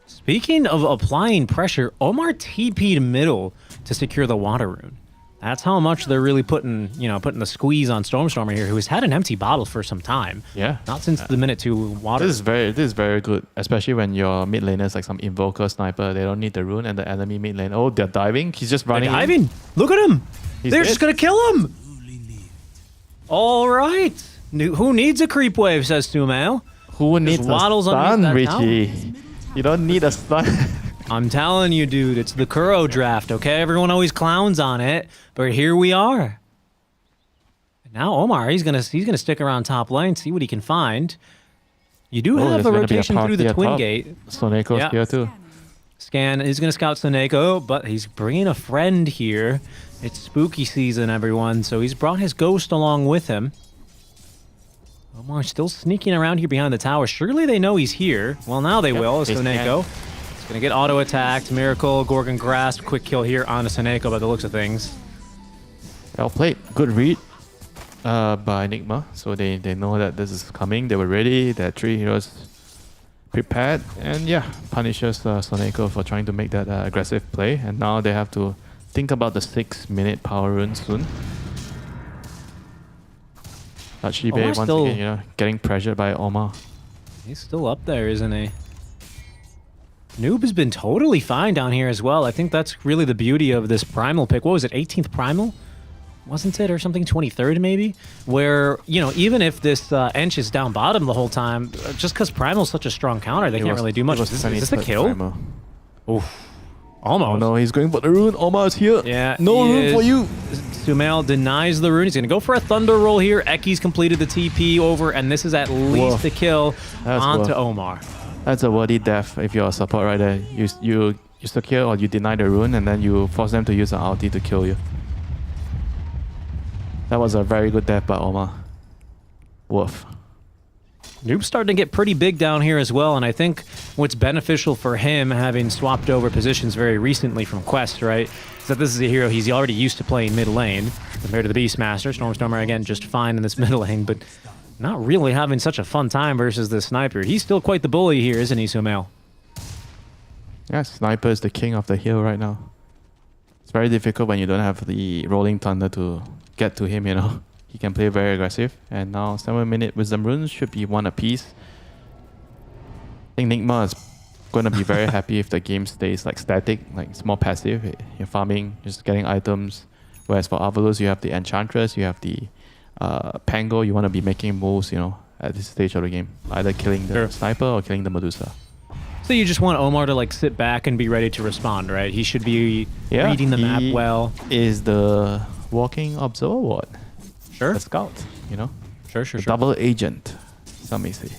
Speaking of applying pressure, Omar TP'd middle to secure the water rune. That's how much they're really putting the squeeze on Stormstormer here, who has had an empty bottle for some time. Yeah. Not since the minute 2 water. This is very good, especially when your mid laners like some Invoker Sniper, they don't need the rune, and the enemy mid lane, oh, they're diving. He's just running. They're diving. Look at him. They're just going to kill him. All right. Who needs a creep wave, says Sumail. Who needs a stun, Richie? You don't need a stun. I'm telling you, dude, it's the Kuro draft, okay? Everyone always clowns on it, but here we are. Now Omar, he's gonna stick around top lane, see what he can find. You do have a rotation through the Twin Gate. Soneko's here too. Scan is gonna scout Soneko, but he's bringing a friend here. It's spooky season, everyone, so he's brought his ghost along with him. Omar still sneaking around here behind the tower. Surely they know he's here. Well, now they will, as Soneko. Gonna get auto-attacked. Miracle, Gorgon Grasp, quick kill here on Soneko by the looks of things. Well played. Good read by Enigma. So they know that this is coming. They were ready. Their 3 heroes prepared. And yeah, punishes Soneko for trying to make that aggressive play. And now they have to think about the 6-minute power rune soon. Shibe once again, getting pressured by Omar. He's still up there, isn't he? Noob has been totally fine down here as well. I think that's really the beauty of this Primal pick. What was it, 18th Primal? Wasn't it? Or something, 23rd maybe? Where, even if this Ench is down bottom the whole time, just because Primal's such a strong counter, they can't really do much. Is this a kill? Oof. Almost. Oh no, he's going for the rune. Omar's here. Yeah. No rune for you. Sumail denies the rune. He's going to go for a Thunder Roll here. Eki's completed the TP over, and this is at least a kill onto Omar. That's a worthy death if you're a support right there. You secure or you deny the rune and then you force them to use an ulti to kill you. That was a very good death by Omar. Woof. Noob's starting to get pretty big down here as well, and I think what's beneficial for him, having swapped over positions very recently from Quest, right, is that this is a hero he's already used to playing mid lane compared to the Beastmaster. Stormstormer, again, just fine in this mid lane, but not really having such a fun time versus the Sniper. He's still quite the bully here, isn't he, Sumail? Yeah, Sniper is the king of the hill right now. It's very difficult when you don't have the Rolling Thunder to get to him, He can play very aggressive. And now 7-minute Wisdom Runes should be 1 apiece. I think Nigma is going to be very happy if the game stays like static, like it's more passive. You're farming, just getting items. Whereas for Avalus, you have the Enchantress, you have the Pango. You want to be making moves, at this stage of the game. Either killing the Sniper or killing the Medusa. So you just want Omar to sit back and be ready to respond, right? He should be reading the map well. Is the walking observer what? Sure. The scout, Sure. Double agent, some may say.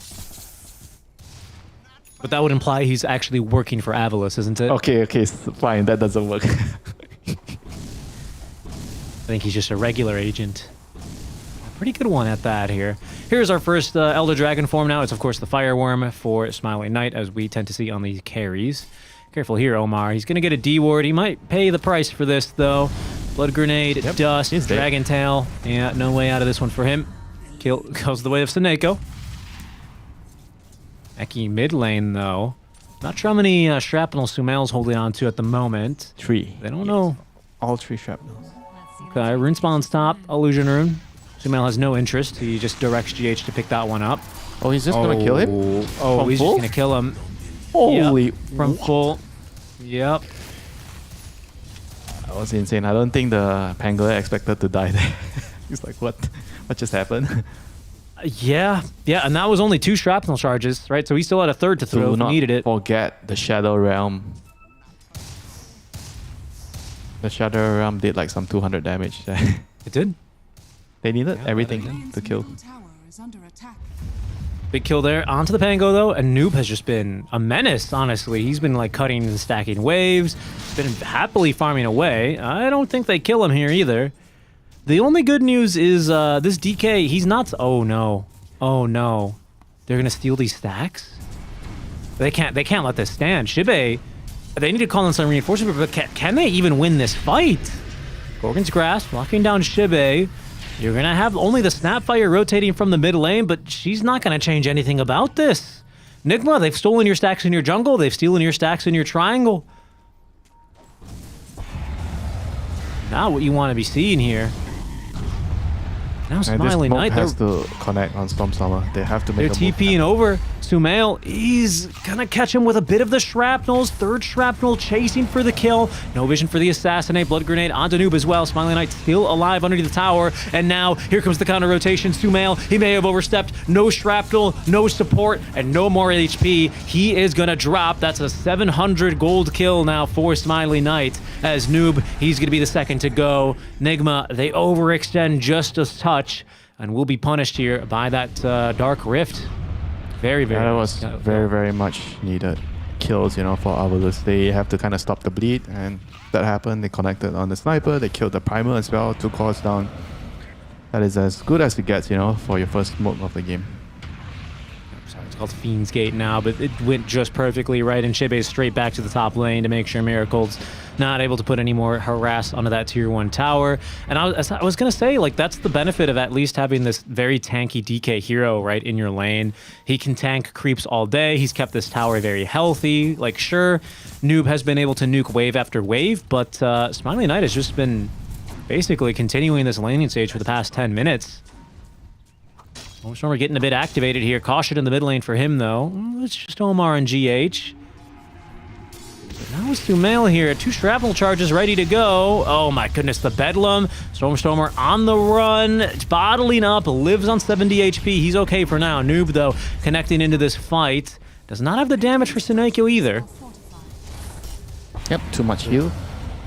But that would imply he's actually working for Avalus, isn't it? Okay, fine. That doesn't work. I think he's just a regular agent. A pretty good one at that here. Here's our first Elder Dragon form now. It's, of course, the Fireworm for Smiling Knight, as we tend to see on these carries. Careful here, Omar. He's going to get a D-Ward. He might pay the price for this, though. Blood Grenade, Dust, Dragon Tail. Yeah, no way out of this one for him. Goes the way of Soneko. Eki mid lane, though. Not sure how many shrapnel Sumail's holding on to at the moment. 3. They don't know. All 3 shrapnels. Okay, Rune Spawn's top. Illusion Rune. Sumail has no interest. He just directs GH to pick that one up. Oh, he's just going to kill him? Oh, he's just going to kill him. Holy... From full. Yep. That was insane. I don't think the Pangolin expected to die there. He's like, what? What just happened? Yeah, and that was only 2 shrapnel charges, right? So he still had a third to throw Do if he not needed it. forget the Shadow Realm. The Shadow Realm did like some 200 damage. It did. They needed everything to kill. Middle tower is under attack. Big kill there. Onto the Pango, though, and Noob has just been a menace, honestly. He's been, like, cutting and stacking waves, been happily farming away. I don't think they kill him here, either. The only good news is this DK, he's not... Oh, no. Oh, no. They're gonna steal these stacks? They can't let this stand. Shibe, they need to call in some reinforcement, but can they even win this fight? Gorgon's Grasp, locking down Shibe. You're going to have only the Snapfire rotating from the mid lane, but she's not going to change anything about this. Nigma, they've stolen your stacks in your jungle. They've stolen your stacks in your triangle. Not what you want to be seeing here. Now Smiley Knight, has to connect on Stormstormer. They have to make they're TPing over. Sumail, he's gonna catch him with a bit of the shrapnels. Third shrapnel chasing for the kill. No vision for the assassinate. Blood grenade onto Noob as well. Smiley Knight still alive underneath the tower. And now here comes the counter rotation. Sumail, he may have overstepped. No shrapnel, no support, and no more HP. He is gonna drop. That's a 700 gold kill now for Smiley Knight. As Noob, he's gonna be the second to go. Nigma, they overextend just a touch and will be punished here by that Dark Rift. Very, very. That was very, very much needed kills, you know, for Avalus. They have to kind of stop the bleed, and that happened. They connected on the sniper. They killed the primer as well. 2 cores down. That is as good as it gets, you know, for your first smoke of the game. Sorry, it's called Fiend's Gate now, but it went just perfectly right, and Shibe is straight back to the top lane to make sure Miracle's not able to put any more harass onto that tier 1 tower. And I was gonna say, like, that's the benefit of at least having this very tanky DK hero right in your lane. He can tank creeps all day. He's kept this tower very healthy. Like, sure, Noob has been able to nuke wave after wave, but Smiley Knight has just been basically continuing this laning stage for the past 10 minutes. Stormer getting a bit activated here. Caution in the mid lane for him, though. It's just Omar and GH. Now it's Sumail here. 2 shrapnel charges ready to go. Oh my goodness, the Bedlam. Stormer on the run. It's bottling up. Lives on 70 HP. He's okay for now. Noob, though, connecting into this fight. Does not have the damage for Senekyo either. Yep, too much heal.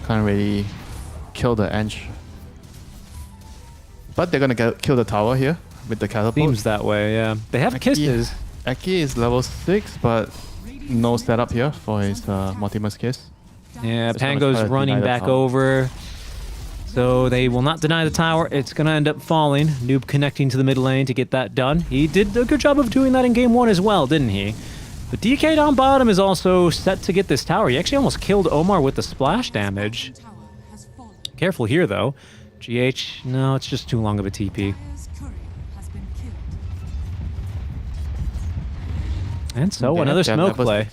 Can't really kill the Ench. But they're gonna kill the tower here with the catapult. Seems that way, yeah. They have kisses. Aki is level 6, but no setup here for his Mortimer's Kiss. Yeah, Pango's running back over. So they will not deny the tower. It's going to end up falling. Noob connecting to the mid lane to get that done. He did a good job of doing that in game 1 as well, didn't he? But DK down bottom is also set to get this tower. He actually almost killed Omar with the splash damage. Careful here, though. GH, no, it's just too long of a TP. And so another smoke play.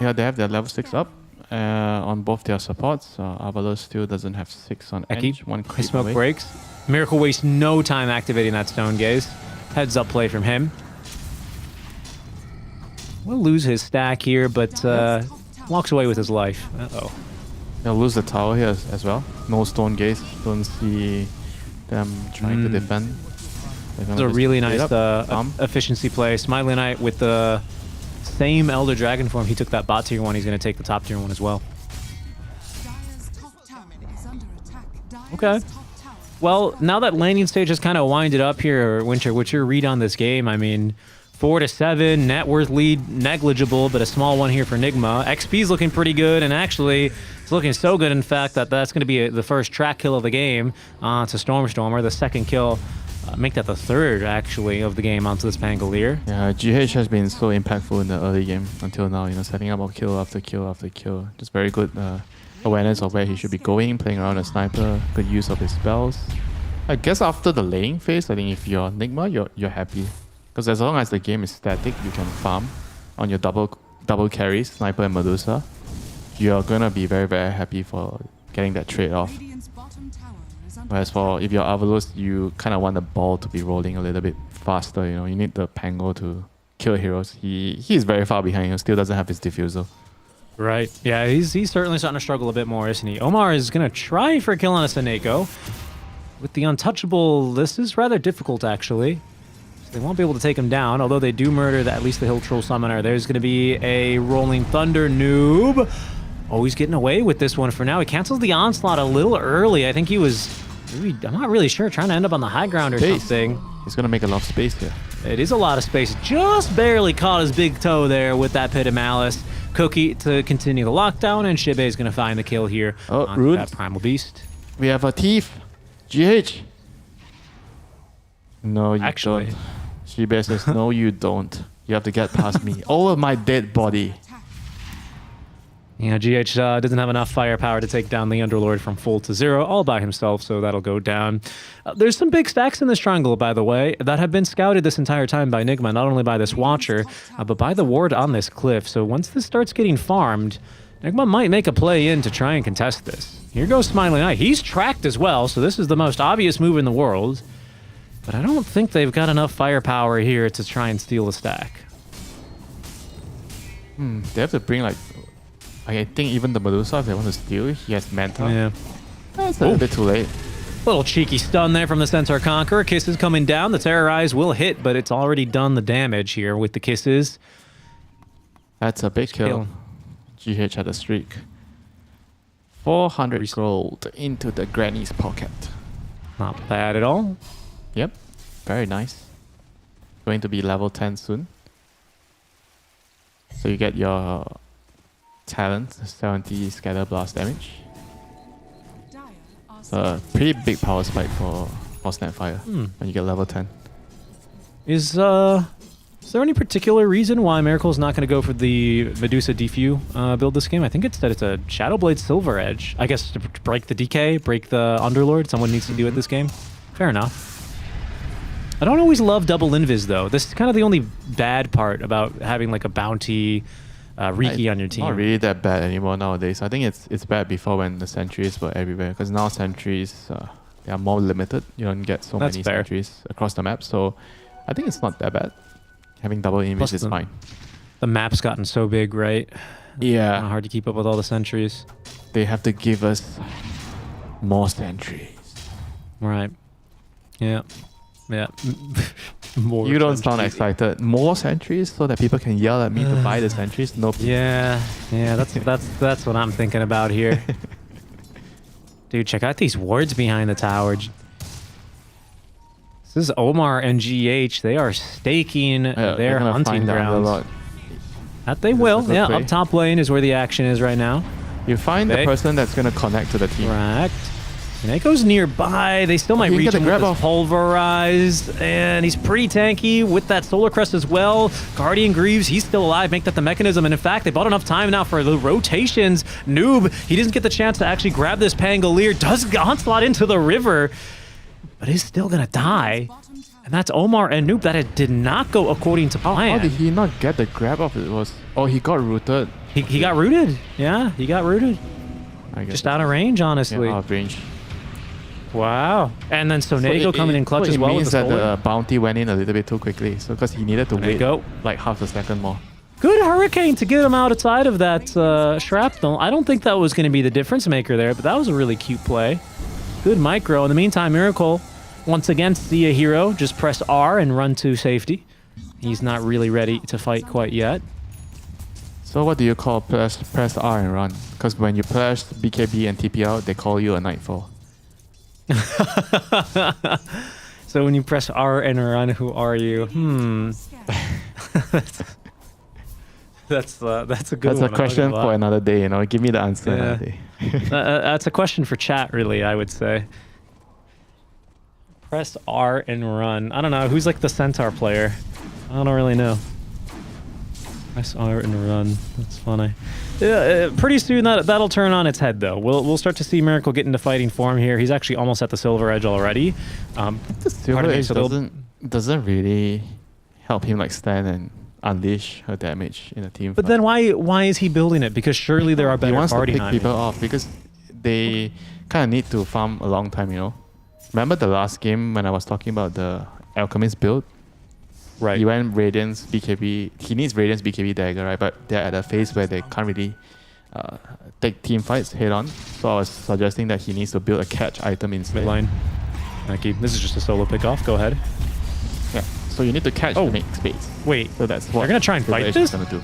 Yeah, they have their level 6 up on both their supports. Avalus still doesn't have 6 on Eki. Edge. 1 creep Smoke away. breaks. Miracle wastes no time activating that Stone Gaze. Heads up play from him. Will lose his stack here, but walks away with his life. Uh-oh. They'll lose the tower here as well. No Stone Gaze. Don't see them trying to defend. It's a really nice efficiency play. Smiley Knight with the same Elder Dragon form. He took that bot tier 1. He's going to take the top tier 1 as well. Okay. Well, now that landing stage has kind of winded up here, Winter, what's your read on this game? I mean, 4-7, net worth lead negligible, but a small one here for Nigma. XP's looking pretty good, and actually, it's looking so good, in fact, that that's going to be the first track kill of the game to Stormer, the second kill. Make that the third, actually, of the game onto this Pangolier. Yeah, GH has been so impactful in the early game until now, you know, setting up a kill after kill after kill. Just very good awareness of where he should be going, playing around a sniper, good use of his spells. I guess after the laying phase, I think if you're Nigma, you're happy. Because as long as the game is static, you can farm on your double carries, Sniper and Medusa. You're gonna be very, very happy for getting that trade off. Whereas if you're Avalus, you kind of want the ball to be rolling a little bit faster, you know. You need the Pango to kill heroes. He's very far behind. He still doesn't have his diffusal. Right. Yeah, he's certainly starting to struggle a bit more, isn't he? Omar is going to try for a kill on a Seneko. with the untouchable, this is rather difficult, actually. So they won't be able to take him down, although they do murder at least the Hill Troll Summoner. There's going to be a Rolling Thunder noob. Oh, he's getting away with this one for now. He cancels the Onslaught a little early. I think he was, maybe, I'm not really sure, trying to end up on the high ground or something. He's going to make a lot of space here. It is a lot of space. Just barely caught his big toe there with that Pit of Malice. Cookie to continue the lockdown, and Shibe is going to find the kill here on rude. that Primal Beast. We have a thief. GH. No, you Actually. don't. Shibe says, no, you don't. You have to get past me. Over my dead body. Yeah, GH doesn't have enough firepower to take down the Underlord from full to 0 all by himself, so that'll go down. There's some big stacks in this triangle, by the way, that have been scouted this entire time by Nigma, not only by this Watcher, but by the ward on this cliff. So once this starts getting farmed, Nigma might make a play in to try and contest this. Here goes Smiling Eye. He's tracked as well, so this is the most obvious move in the world. But I don't think they've got enough firepower here to try and steal the stack. They have to bring like... I think even the Medusa, if they want to steal, he has Manta. Yeah. That's a little bit too late. Little cheeky stun there from the Centaur Conqueror. Kisses coming down. The Terrorize will hit, but it's already done the damage here with the Kisses. That's a big kill. GH had a streak. 400 gold into the granny's pocket. Not bad at all. Yep, very nice. Going to be level 10 soon. So you get your talent, 70 scatter blast damage. Pretty big power spike for Snapfire when you get level 10. Is there any particular reason why Miracle's not going to go for the Medusa Defu build this game? I think it's that it's a Shadowblade Silver Edge. I guess to break the DK, break the Underlord, someone needs to do it this game. Fair enough. I don't always love double invis though. This is kind of the only bad part about having like a bounty Riki on your team. Not really that bad anymore nowadays. I think it's bad before when the sentries were everywhere, because now sentries they are more limited. You don't get so many sentries across the map, so I think it's not that bad. Having double invis is fine. The map's gotten so big, right? Yeah. Hard to keep up with all the sentries. They have to give us more sentries. Right. Yeah. Yeah. More you don't sentries. sound excited. More sentries so that people can yell at me to buy the sentries? Nope. Yeah. Yeah, that's what I'm thinking about here. Dude, check out these wards behind the tower. This is Omar and GH. They are staking their hunting grounds. That they will. Yeah, up top lane is where the action is right now. You find the person that's going to connect to the team. Correct. Neko's nearby. They still might reach him with this Pulverize. And he's pretty tanky with that Solar Crest as well. Guardian Greaves, he's still alive. Make that the mechanism. And in fact, they bought enough time now for the rotations. Noob, he doesn't get the chance to actually grab this Pangolier. Does onslaught into the river. But he's still going to die. And that's Omar and Noob. That did not go according to plan. How did he not get the grab of it? Oh, he got rooted. He got rooted. Yeah, he got rooted. Just out of range, honestly. Yeah, out of range. Wow. And then Sonego coming in clutch as well. It means with the that the bounty went in a little bit too quickly. So because he needed to wait like half a second more. Good Hurricane to get him outside of that shrapnel. I don't think that was going to be the difference maker there, but that was a really cute play. Good micro. In the meantime, Miracle, once again, see a hero. Just press R and run to safety. He's not really ready to fight quite yet. So what do you call press R and run? Because when you press BKB and TP out, they call you a Nightfall. So when you press R and run, who are you? That's a good That's one. a question for another day, you know. Give me the answer another day. That's a question for chat, really, I would say. Press R and run. I don't know. Who's like the Centaur player? I don't really know. Press R and run. That's funny. Pretty soon that'll turn on its head, though. We'll start to see Miracle get into fighting form here. He's actually almost at the Silver Edge already. The Silver Edge doesn't really help him like stand and unleash her damage in a team. But then why is he building it? Because surely there are better party. He wants to pick people off because they kind of need to farm a long time, you know. Remember the last game when I was talking about the Alchemist build? Right. He went Radiance BKB. He needs Radiance BKB dagger, right? But they're at a phase where they can't really take team fights head on. So I was suggesting that he needs to build a catch item instead. Midline. Thank you. This is just a solo pickoff. Go ahead. Yeah. So you need to catch Oh. to make space. Wait. So that's what They're gonna try and Triple fight H this? is gonna do.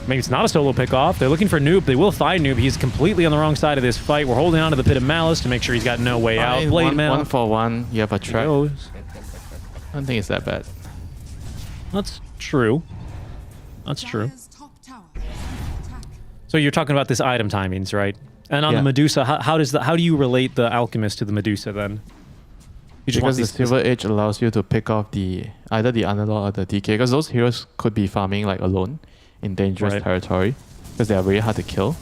Maybe it's not a solo pickoff. They're looking for Noob. They will find Noob. He's completely on the wrong side of this fight. We're holding on to the Pit of Malice to make sure he's got no way out. Fine, Blade Mail. 1-for-1. You have a trap. goes. I don't think it's that bad. That's true. That's true. Dire's top tower is under attack. So you're talking about this item timings, right? And on Yeah. the Medusa, how do you relate the Alchemist to the Medusa then? You just want Because the these Silver Edge allows you to pick off either the Underlord or the DK, because those heroes could be farming like alone in dangerous Right. territory, because they are very hard to kill.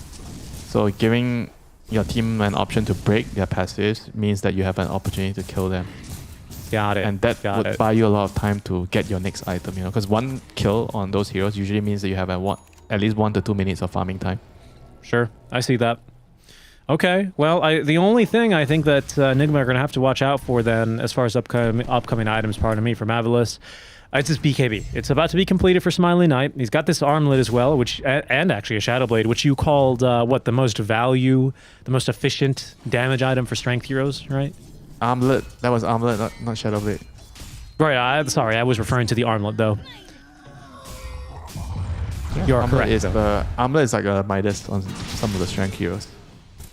So giving your team an option to break their passives means that you have an opportunity to kill them, Got it. and that Got would it. buy you a lot of time to get your next item. Because one kill on those heroes usually means that you have at least 1 to 2 minutes of farming time. Sure, I see that. Okay, well, the only thing I think that Enigma are going to have to watch out for then, as far as upcoming items, pardon me, from Avilis, it's this BKB. It's about to be completed for Smiley Knight. He's got this armlet as well, and actually a Shadow Blade, which you called, the most efficient damage item for strength heroes, right? Armlet, that was Armlet, not Shadow Blade. Right, sorry, I was referring to the armlet, though. You're Armlet correct, is though. Armlet is like a Midas on some of the strength heroes.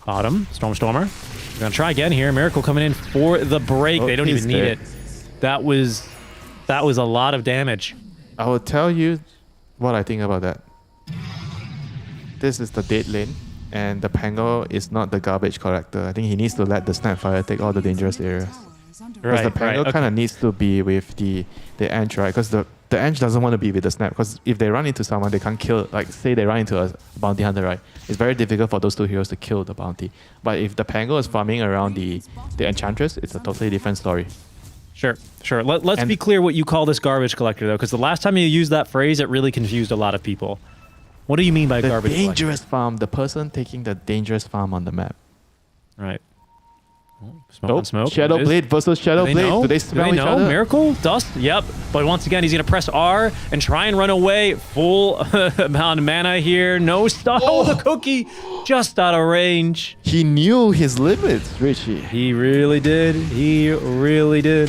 Bottom, Stormer. We're gonna try again here. Miracle coming in for the break. Oh, They don't he's even need dead. it. That was a lot of damage. I will tell you what I think about that. This is the dead lane, and the Pango is not the garbage collector. I think he needs to let the Snapfire take all the dangerous areas. Tower is under Because Right, the Pango right, kind okay. of needs to be with the Edge, right? Because the Edge doesn't want to be with the Snap. Because if they run into someone, they can't kill. Like, say they run into a bounty hunter, right? It's very difficult for those two heroes to kill the bounty. But if the Pango is farming around the Enchantress, it's a totally different story. Sure. Let's And- be clear what you call this garbage collector, though, because the last time you used that phrase, it really confused a lot of people. What do you mean by The garbage dangerous farm, the person taking the dangerous farm on the map. collector? Right. Smoke on smoke. Shadow It is. Blade versus Shadow Do Blade. know? Do they smell each know? other? Miracle? Dust? Yep. But once again, he's going to press R and try and run away. Full amount of mana here. No stun. Oh, the cookie just out of range. He knew his limits, Richie. He really did.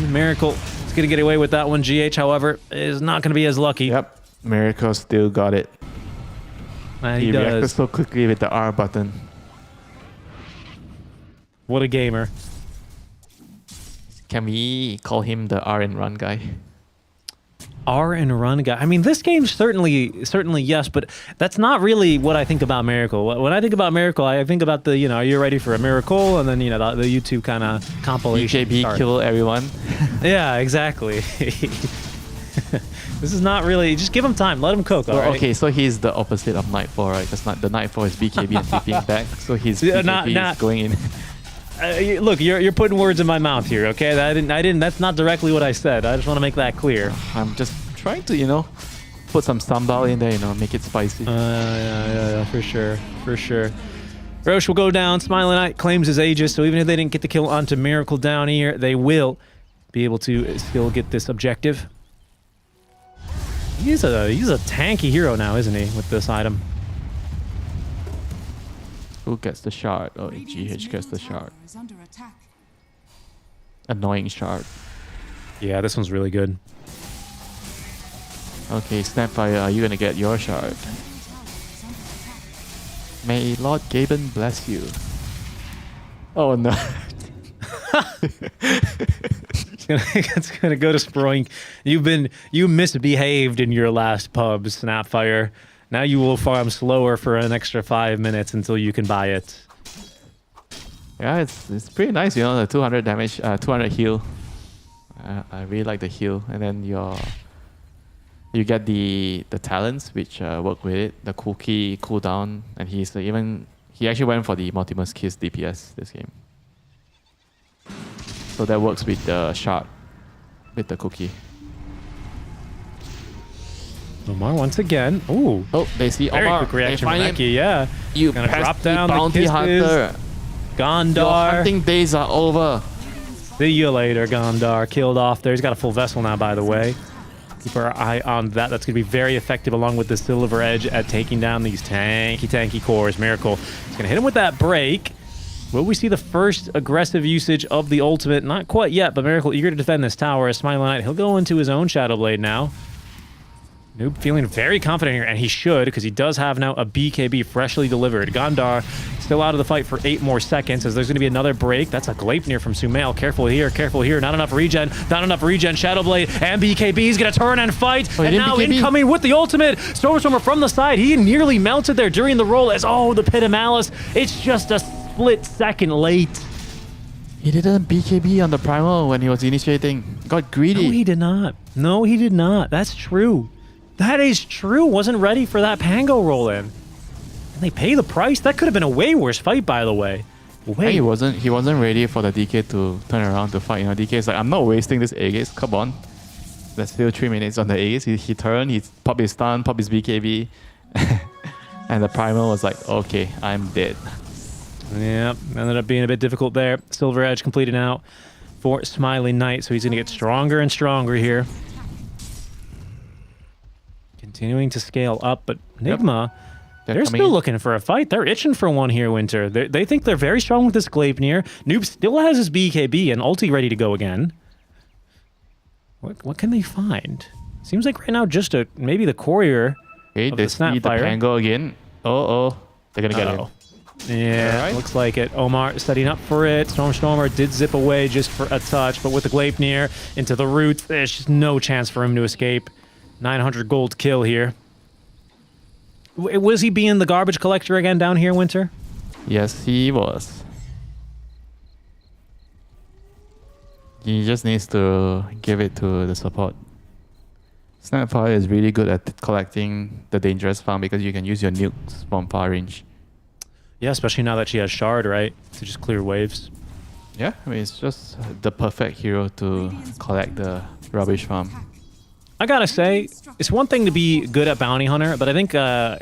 Miracle is going to get away with that one. GH, however, is not going to be as lucky. Yep. Miracle still got it. And He he reacted does. so quickly with the R button. What a gamer. Can we call him the R and run guy? R and run guy. I mean, this game certainly yes, but that's not really what I think about Miracle. When I think about Miracle, I think about the, are you ready for a miracle? And then, the YouTube kind of compilation. BKB start. kill everyone. Yeah, exactly. This is not really, just give him time. Let him cook, all right? Okay, so he's the opposite of Nightfall, right? Because the Nightfall is BKB and flipping back. So his Yeah, BKB is going in. Look, you're putting words in my mouth here, okay? I didn't, that's not directly what I said. I just want to make that clear. I'm just trying to, put some sambal in there, make it spicy. Yeah, for sure. Roche will go down. Smiling Knight claims his Aegis, so even if they didn't get the kill onto Miracle down here, they will be able to still get this objective. He's a tanky hero now, isn't he, with this item? Who gets the shard? Oh, Radiant's GH gets the middle tower shard. is under attack. Annoying shard. Yeah, this one's really good. Okay, Snapfire, are you gonna get your shard? Tower is under attack. May Lord Gaben bless you. Oh no. It's gonna go to Sproink. You misbehaved in your last pub, Snapfire. Now you will farm slower for an extra 5 minutes until you can buy it. Yeah, it's pretty nice, the 200 damage, 200 heal. I really like the heal, and then you get the talents which work with it. The cookie cooldown, and he actually went for the Multimus Kiss DPS this game. So that works with the shard, with the cookie. Omar once again. Ooh. Oh, they see Very Omar. quick reaction They from find Neki, him. yeah. You Gonna drop pesky down the bounty kisses. hunter. Your Gondar. hunting days are over. See you later, Gondar. Killed off there. He's got a full vessel now, by the way. Keep our eye on that. That's going to be very effective along with the Silver Edge at taking down these tanky cores. Miracle is going to hit him with that break. Will we see the first aggressive usage of the ultimate? Not quite yet, but Miracle eager to defend this tower. Smiley Knight, he'll go into his own Shadow Blade now. Noob feeling very confident here, and he should, because he does have now a BKB freshly delivered. Gondar still out of the fight for 8 more seconds, as there's going to be another break. That's a Gleipnir from Sumail. Careful here, careful here. Not enough regen, not enough regen. Shadow Blade and BKB is going to turn and fight. And now BKB incoming with the ultimate. Stormer from the side. He nearly melted there during the roll as, oh, the Pit of Malice. It's just a split second late. He didn't BKB on the primal when he was initiating. Got greedy. No, he did not. No, he did not. That's true. That is true. Wasn't ready for that Pango roll in. And they pay the price. That could have been a way worse fight, by the way. He wasn't ready for the DK to turn around to fight. You know, DK is like, I'm not wasting this Aegis. Come on. There's still 3 minutes on the Aegis. He turned, he popped his stun, popped his BKB. And the primal was like, okay, I'm dead. Yeah, ended up being a bit difficult there. Silver Edge completed now for Smiley Knight, so he's going to get stronger and stronger here. Continuing to scale up, but Nigma, they're still looking for a fight. They're itching for one here, Winter. They think they're very strong with this Gleipnir. Noob still has his BKB and ulti ready to go again. What can they find? Seems like right now just maybe the courier of they the Snapfire. see the Pango again. Oh, they're gonna get him. Yeah, looks like it. Omar setting up for it. Stormer did zip away just for a touch, but with the Gleipnir into the roots, there's just no chance for him to escape. 900 gold kill here. Was he being the garbage collector again down here, Winter? Yes, he was. He just needs to give it to the support. Snapfire is really good at collecting the dangerous farm because you can use your nukes from far range. Yeah, especially now that she has Shard, right? To just clear waves. Yeah, I mean, it's just the perfect hero to collect the rubbish farm. I gotta say, it's one thing to be good at Bounty Hunter, but I think what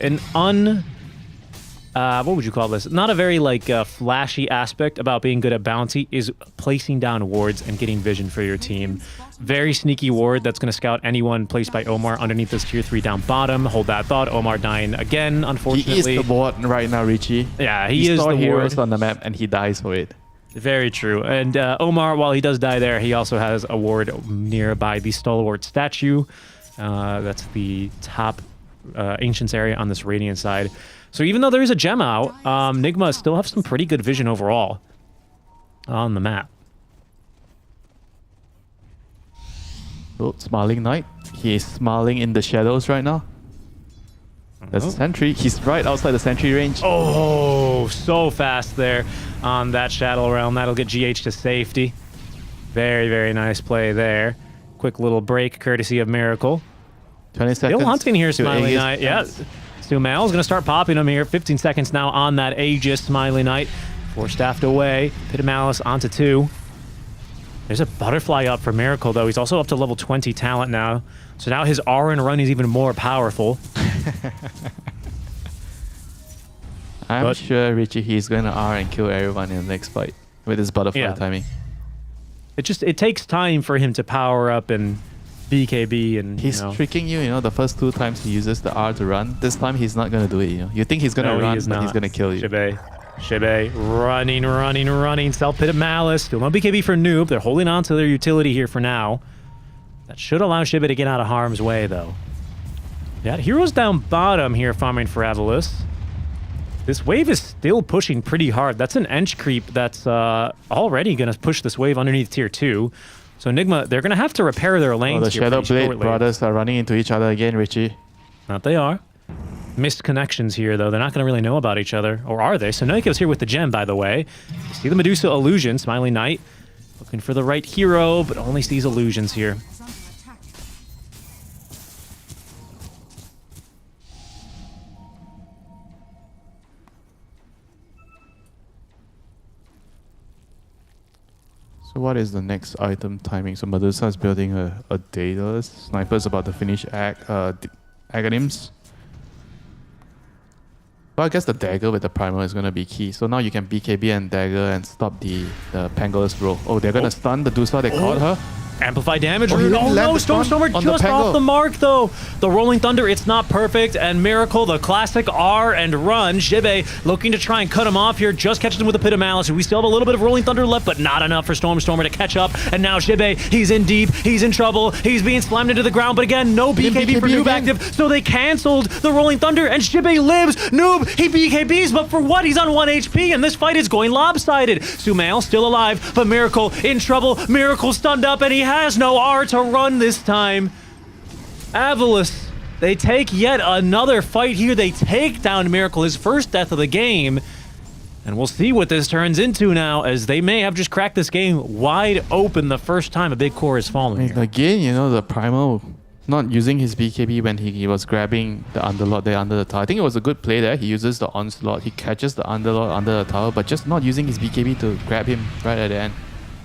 would you call this? Not a very flashy aspect about being good at bounty is placing down wards and getting vision for your team. Very sneaky ward that's going to scout anyone placed by Omar underneath this tier 3 down bottom. Hold that thought. Omar dying again, unfortunately. He is the ward right now, Richie. Yeah, he is the heroes ward on the map and he dies for it. Very true. And Omar, while he does die there, he also has a ward nearby the Stalwart statue. That's the top Ancients area on this Radiant side. So even though there is a gem out, Nigma still have some pretty good vision overall on the map. Oh, Smiling Knight. He is smiling in the shadows right now. There's a sentry. He's right outside the sentry range. Oh, so fast there on that Shadow Realm. That'll get GH to safety. Very, very nice play there. Quick little break courtesy of Miracle. 20 seconds. Still hunting here, Smiley Knight. Yeah. Sumail's going to start popping him here. 15 seconds now on that Aegis. Smiley Knight. 4 staffed away. Pit of Malice onto 2. There's a butterfly up for Miracle, though. He's also up to level 20 talent now. So now his R and run is even more powerful. I'm sure Richie, he's going to R and kill everyone in the next fight with his butterfly timing. It takes time for him to power up and BKB and he's tricking you, the first 2 times he uses the R to run. This time he's not going to do it, You think he's going to run, but he's going to kill you. Shibe, running. Self Pit of Malice. Still no BKB for Noob. They're holding on to their utility here for now. That should allow Shibe to get out of harm's way, though. Yeah, heroes down bottom here farming for Avalis. This wave is still pushing pretty hard. That's an Ench creep that's already going to push this wave underneath tier 2. So Nigma, they're going to have to repair their lanes. The Shadow Blade brothers are running into each other again, Richie. Not they are. Missed connections here, though. They're not going to really know about each other. Or are they? So Noiko's here with the gem, by the way. You see the Medusa illusion. Smiley Knight looking for the right hero, but only sees illusions here. So what is the next item timing? So Medusa is building a Daedalus. Sniper's about to finish Aghanims. But I guess the dagger with the primer is going to be key. So now you can BKB and dagger and stop the Pangolus roll. Oh, they're going to stun Medusa. They caught her. Amplify damage. Oh, he Oh, didn't land no, the stun Stormstormer on the just Pango. off the mark, though. The Rolling Thunder, it's not perfect. And Miracle, the classic R and run. Shibe looking to try and cut him off here. Just catches him with a Pit of Malice. We still have a little bit of Rolling Thunder left, but not enough for Stormstormer to catch up. And now Shibe, he's in deep. He's in trouble. He's being slammed into the ground. But again, no BKB for Noob again. active. So they canceled the Rolling Thunder. And Shibe lives. Noob, he BKBs. But for what? He's on 1 HP. And this fight is going lopsided. Sumail still alive. But Miracle in trouble. Miracle stunned up. And he has no R to run this time. Avalos, they take yet another fight here. They take down Miracle, his first death of the game. And we'll see what this turns into now, as they may have just cracked this game wide open the first time a big core has fallen here. Again, you know, the Primal not using his BKB when he was grabbing the Underlord there under the tower. I think it was a good play there. He uses the Onslaught. He catches the Underlord under the tower, but just not using his BKB to grab him right at the end.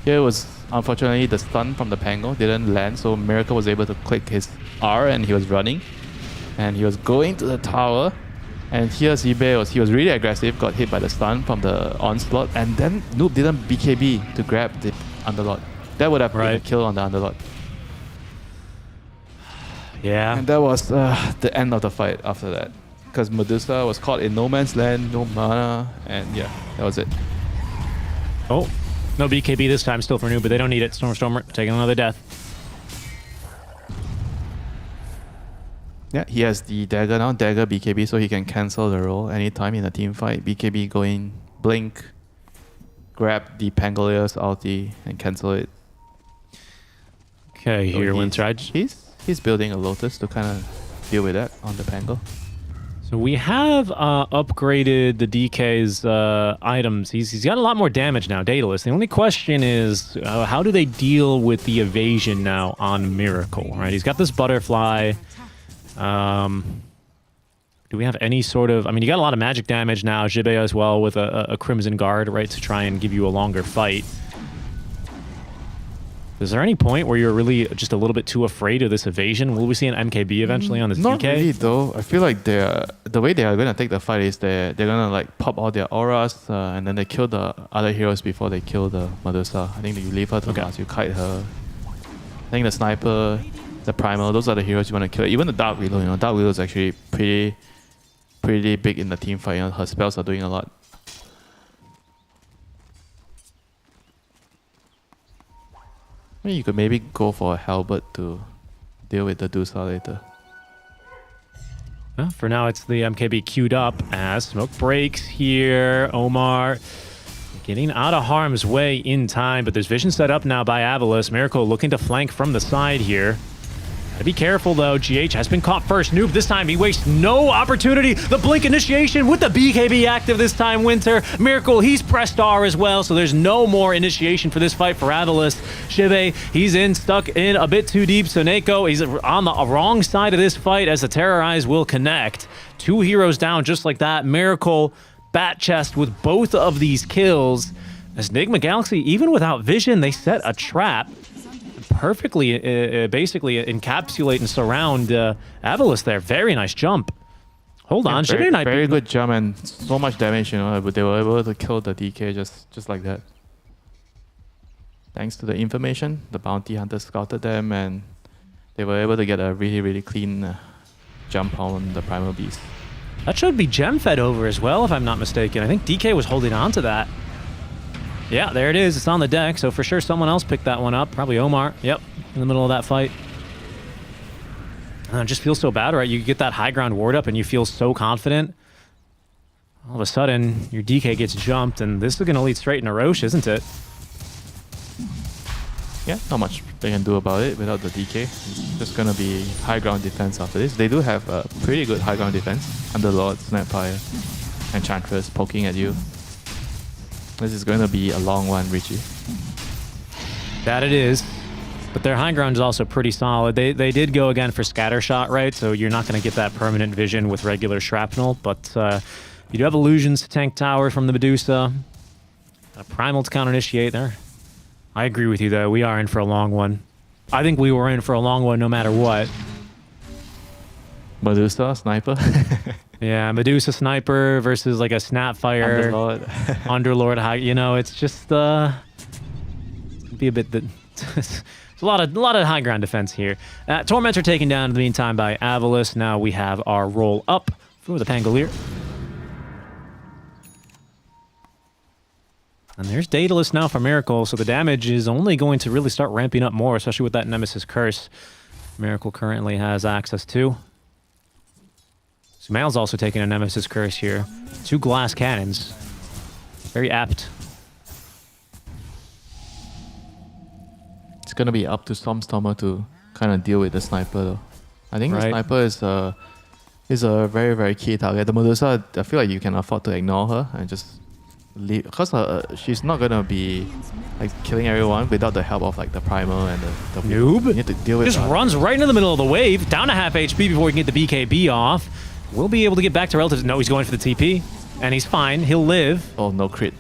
Here was, unfortunately, the stun from the Pango didn't land, so Miracle was able to click his R and he was running. And he was going to the tower. And here Zibe he was really aggressive, got hit by the stun from the Onslaught, and then Noob didn't BKB to grab the Underlord. That would have been a kill on the Underlord. Yeah. And that was the end of the fight after that. Because Medusa was caught in no man's land, no mana, and yeah, that was it. Oh, no BKB this time still for Noob, but they don't need it. Stormstormer taking another death. Yeah, he has the dagger now, dagger BKB, so he can cancel the roll anytime in a team fight. BKB go in, blink, grab the Pangolier's ulti, and cancel it. Okay, So here, Winter. He's building a Lotus to kind of deal with that on the Pango. So we have upgraded the DK's items. He's got a lot more damage now, Daedalus. The only question is, how do they deal with the evasion now on Miracle, right? He's got this butterfly. Do we have any sort of... I mean, you got a lot of magic damage now. Jibe as well with a Crimson Guard, right, to try and give you a longer fight. Is there any point where you're really just a little bit too afraid of this evasion? Will we see an MKB eventually on this Not DK? really, though. I feel like the way they are going to take the fight is they're going to like pop all their auras and then they kill the other heroes before they kill the Medusa. I think that you leave her to last, you kite her. I think the Sniper, the Primal, those are the heroes you want to kill. Even the Dark Widow, you know, Dark Widow is actually pretty big in the team fight. You know, her spells are doing a lot. I mean, you could maybe go for a Halberd to deal with the Dusa later. Well, for now, it's the MKB queued up as smoke breaks here. Omar getting out of harm's way in time, but there's vision set up now by Avalos. Miracle looking to flank from the side here. Gotta be careful, though. GH has been caught first. Noob, this time, he wastes no opportunity. The blink initiation with the BKB active this time, Winter. Miracle, he's pressed R as well, so there's no more initiation for this fight for Avalos. Shibe, he's stuck in a bit too deep. So Neko, he's on the wrong side of this fight as the Terrorize will connect. Two heroes down just like that. Miracle, Bat Chest with both of these kills. As Enigma Galaxy, even without vision, they set a trap. Perfectly, basically encapsulate and surround Avalos there. Very nice jump. Hold on, very good jump and so much damage, you know, but they were able to kill the DK just like that. Thanks to the information, the bounty hunter scouted them and they were able to get a really clean jump on the Primal Beast. That should be gem fed over as well, if I'm not mistaken. I think DK was holding on to that. Yeah, there it is. It's on the deck, so for sure someone else picked that one up. Probably Omar. Yep, in the middle of that fight. It just feels so bad, right? You get that high ground ward up and you feel so confident. All of a sudden, your DK gets jumped, and this is going to lead straight into Roche, isn't it? Yeah, not much they can do about it without the DK. It's just going to be high ground defense after this. They do have a pretty good high ground defense. Underlord, Snapfire, Enchantress poking at you. This is going to be a long one, Richie. That it is. But their high ground is also pretty solid. They did go again for scatter shot, right? So you're not going to get that permanent vision with regular shrapnel. But you do have illusions to tank tower from the Medusa. A primal to counter initiate there. I agree with you, though. We are in for a long one. I think we were in for a long one no matter what. Medusa, Sniper. Yeah, Medusa Sniper versus like a Snapfire. Underlord. Underlord high. You know, it's just... be a bit It's a lot of high ground defense here. Tormentor taken down in the meantime by Avalus. Now we have our roll up for the Pangolier. And there's Daedalus now for Miracle, so the damage is only going to really start ramping up more, especially with that Nemesis Curse Miracle currently has access to. Sumail's also taking a Nemesis Curse here. 2 glass cannons. Very apt. It's gonna be up to Stormstormer to kind of deal with the sniper though. I think the sniper is a very, very key target. The Medusa, I feel like you can afford to ignore her and just leave, because she's not gonna be like killing everyone without the help of like the primer and the Noob. You need to deal with just runs right into the middle of the wave, down to half HP before he can get the BKB off. We'll be able to get back to relatives. No, he's going for the TP, and he's fine. He'll live. Oh, no crit.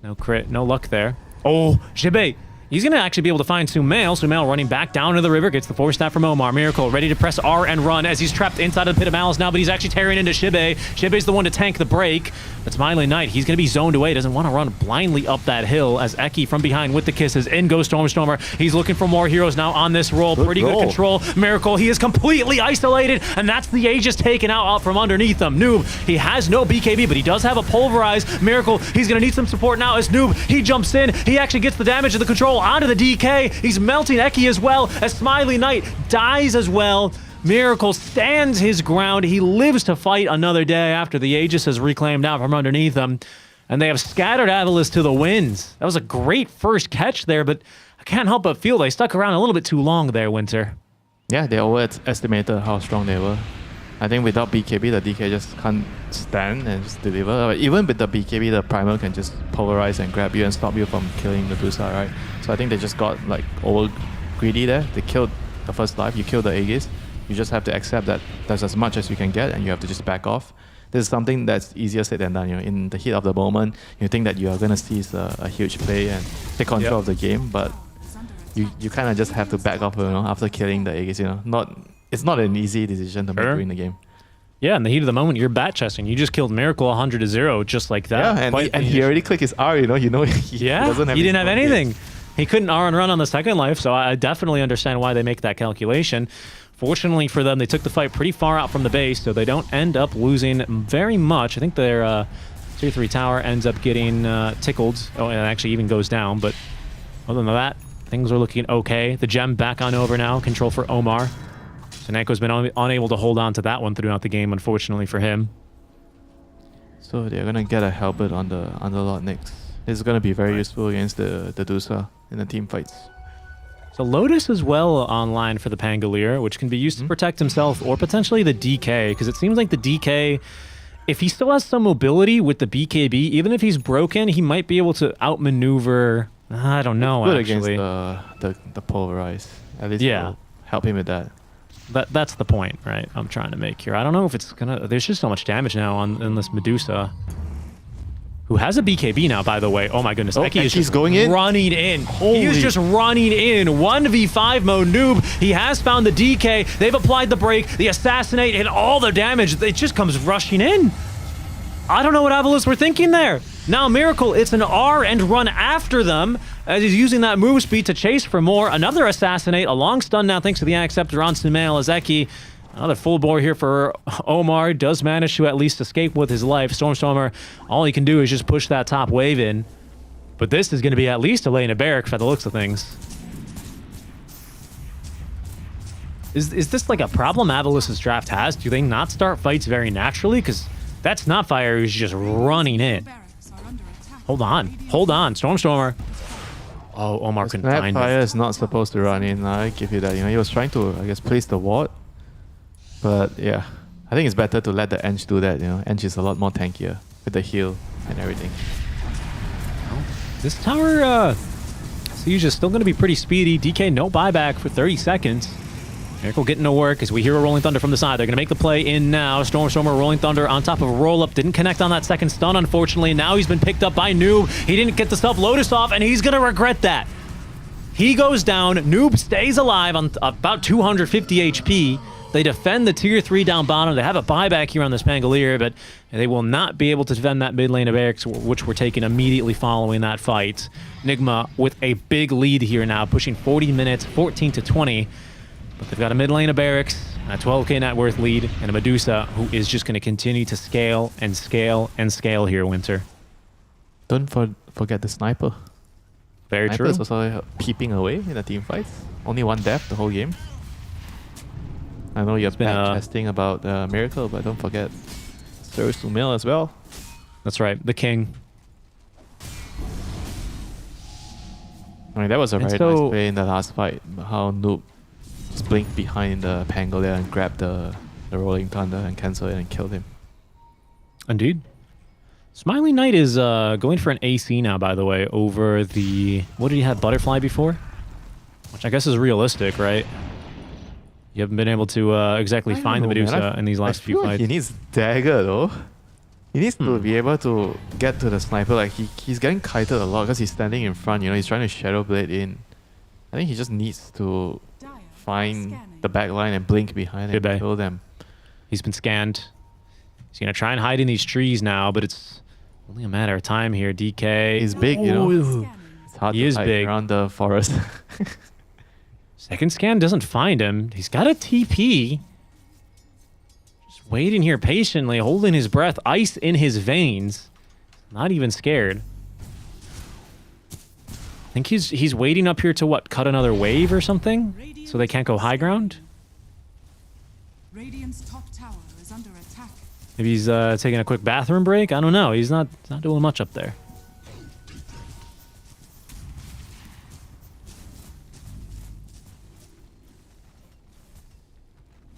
No crit, no luck there. Oh, Jibe. He's going to actually be able to find Sumail. Sumail running back down to the river. Gets the 4-stat from Omar. Miracle ready to press R and run as he's trapped inside of the Pit of Malice now, but he's actually tearing into Shibe. Shibe's the one to tank the break. But Smiling Knight, he's going to be zoned away. Doesn't want to run blindly up that hill as Eki from behind with the kisses. In goes Stormstormer. He's looking for more heroes now on this roll. Pretty good control. Miracle, he is completely isolated, and that's the Aegis taken out from underneath him. Noob, he has no BKB, but he does have a Pulverize. Miracle, he's going to need some support now as Noob, he jumps in. He actually gets the damage of the control onto the DK. He's melting Eki as well as Smiley Knight dies as well. Miracle stands his ground. He lives to fight another day after the Aegis is reclaimed out from underneath him. And they have scattered Avalus to the winds. That was a great first catch there, but I can't help but feel they stuck around a little bit too long there, Winter. Yeah, they overestimated how strong they were. I think without BKB, the DK just can't stand and just deliver. Even with the BKB, the primer can just pulverize and grab you and stop you from killing Medusa, right? So I think they just got like over greedy there. They killed the first life, you killed the Aegis. You just have to accept that that's as much as you can get and you have to just back off. This is something that's easier said than done. You know, in the heat of the moment, you think that you are going to seize a huge play and take control of the game, but you kind of just have to back off, you know, after killing the Aegis. You know, it's not an easy decision to make during the game. Yeah, in the heat of the moment, you're bat chesting. You just killed Miracle 100-0 just like that. Yeah, and he already clicked his R. You know, he doesn't have. He didn't have anything. He couldn't R and run on the second life, so I definitely understand why they make that calculation. Fortunately for them, they took the fight pretty far out from the base, so they don't end up losing very much. I think their Tier 3 tower ends up getting tickled. Oh, and it actually even goes down, but other than that, things are looking okay. The gem back on over now. Control for Omar. Soneko's been unable to hold on to that one throughout the game, unfortunately for him. So they're going to get a Halberd on the Underlord next. This is going to be very useful against the Dusa in the team fights. So Lotus as well online for the Pangolier, which can be used to protect himself or potentially the DK, because it seems like the DK, if he still has some mobility with the BKB, even if he's broken, he might be able to outmaneuver. I don't know, good actually. Against the Pulverize. At least help him with that. That's the point, right? I'm trying to make here. I don't know if it's gonna. There's just so much damage now on this Medusa, who has a BKB now, by the way. Oh my goodness, Eki is just going in, running in. Holy. He is just running in. 1v5 mode. Noob. He has found the DK. They've applied the break, the assassinate, and all the damage. It just comes rushing in. I don't know what Avalus were thinking there. Now Miracle, it's an R and run after them as he's using that move speed to chase for more. Another assassinate, a long stun now thanks to the Acceptor on Sumail as Eki. Another full bore here for Omar. Does manage to at least escape with his life. Stormstormer, all he can do is just push that top wave in. But this is going to be at least a lane of Barrack by the looks of things. Is this like a problem Avalus's draft has? Do they not start fights very naturally? Because that Snapfire is just running in. Hold on. Stormstormer. Oh, Omar couldn't find it. Snapfire is not supposed to run in. I give you that. You know, he was trying to, I guess, place the ward. But yeah, I think it's better to let the Ench do that. You know, Ench is a lot more tankier with the heal and everything. This tower siege is still going to be pretty speedy. DK no buyback for 30 seconds. Miracle getting to work as we hear a Rolling Thunder from the side. They're going to make the play in now. Stormstormer Rolling Thunder on top of a roll-up. Didn't connect on that second stun, unfortunately. Now he's been picked up by Noob. He didn't get the self-Lotus off, and he's going to regret that. He goes down. Noob stays alive on about 250 HP. They defend the tier 3 down bottom. They have a buyback here on this Pangolier, but they will not be able to defend that mid lane of Barracks, which were taken immediately following that fight. Nigma with a big lead here now, pushing 40 minutes, 14 to 20. But they've got a mid lane of Barracks, a 12k net worth lead, and a Medusa who is just going to continue to scale and scale and scale here, Winter. Don't forget the sniper. Very true. Sniper's also peeping away in the team fights. Only one death the whole game. I know you're back-testing about Miracle, but don't forget Sir Sumail as well. That's right, the king. I mean, that was a very nice play in the last fight. How Noob just blinked behind the Pangolier and grabbed the Rolling Thunder and canceled it and killed him. Indeed. Smiling Knight is going for an AC now, by the way, over the... What did he have, Butterfly before? Which I guess is realistic, right? You haven't been able to exactly find the Medusa in these last few fights. He needs Dagger, though. He needs to be able to get to the sniper. Like, he's getting kited a lot because he's standing in front, you know, he's trying to Shadow Blade in. I think he just needs to find the back line and blink behind and kill them. He's been scanned. He's going to try and hide in these trees now, but it's only a matter of time here. DK. He's big, you know. It's hard to hide big around the forest. Second scan doesn't find him. He's got a TP. Just waiting here patiently, holding his breath, ice in his veins. Not even scared. I think he's waiting up here to what, cut another wave or something? So they can't go high ground? Radiant's top tower is under attack. Maybe he's taking a quick bathroom break? I don't know. He's not doing much up there.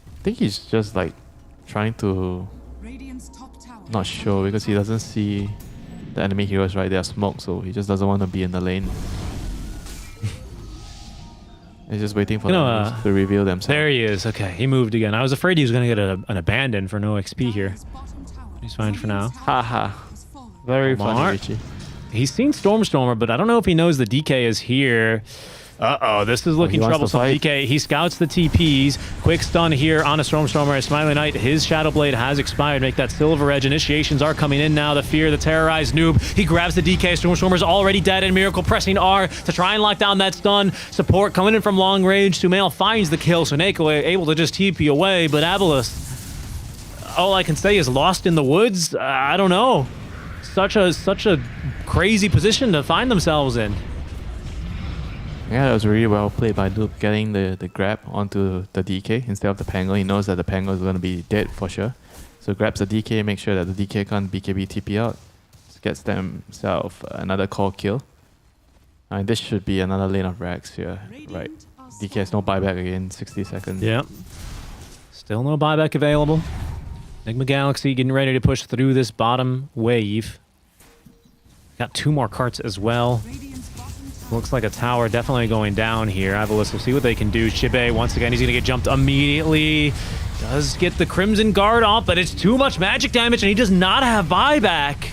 I think he's just like trying to not show because he doesn't see the enemy heroes right there smoke, so he just doesn't want to be in the lane. He's just waiting for them to reveal themselves. There he is. Okay, he moved again. I was afraid he was going to get an abandon for no XP here. He's fine for now. Haha. Very funny, Richie. He's seen Stormstormer, but I don't know if he knows the DK is here. Uh-oh, this is looking troublesome. DK, he scouts the TPs. Quick stun here on a Stormstormer. Smiling Knight, his Shadow Blade has expired. Make that Silver Edge. Initiations are coming in now. The fear, the terrorized noob. He grabs the DK. Stormstormer's already dead, and Miracle pressing R to try and lock down that stun. Support coming in from long range. Sumail finds the kill, so Neko able to just TP away, but Abalus, all I can say is lost in the woods. I don't know. Such a crazy position to find themselves in. Yeah, that was really well played by Noob, getting the grab onto the DK instead of the Pango. He knows that the Pango is going to be dead for sure. So grabs the DK, make sure that the DK can't BKB TP out. Just gets themselves another core kill. And this should be another lane of Rags here. Right. DK has no buyback again, 60 seconds. Yep. Still no buyback available. Enigma Galaxy getting ready to push through this bottom wave. Got 2 more carts as well. Looks like a tower definitely going down here. Avalus will see what they can do. Shibe, once again, he's going to get jumped immediately. Does get the Crimson Guard off, but it's too much magic damage, and he does not have buyback.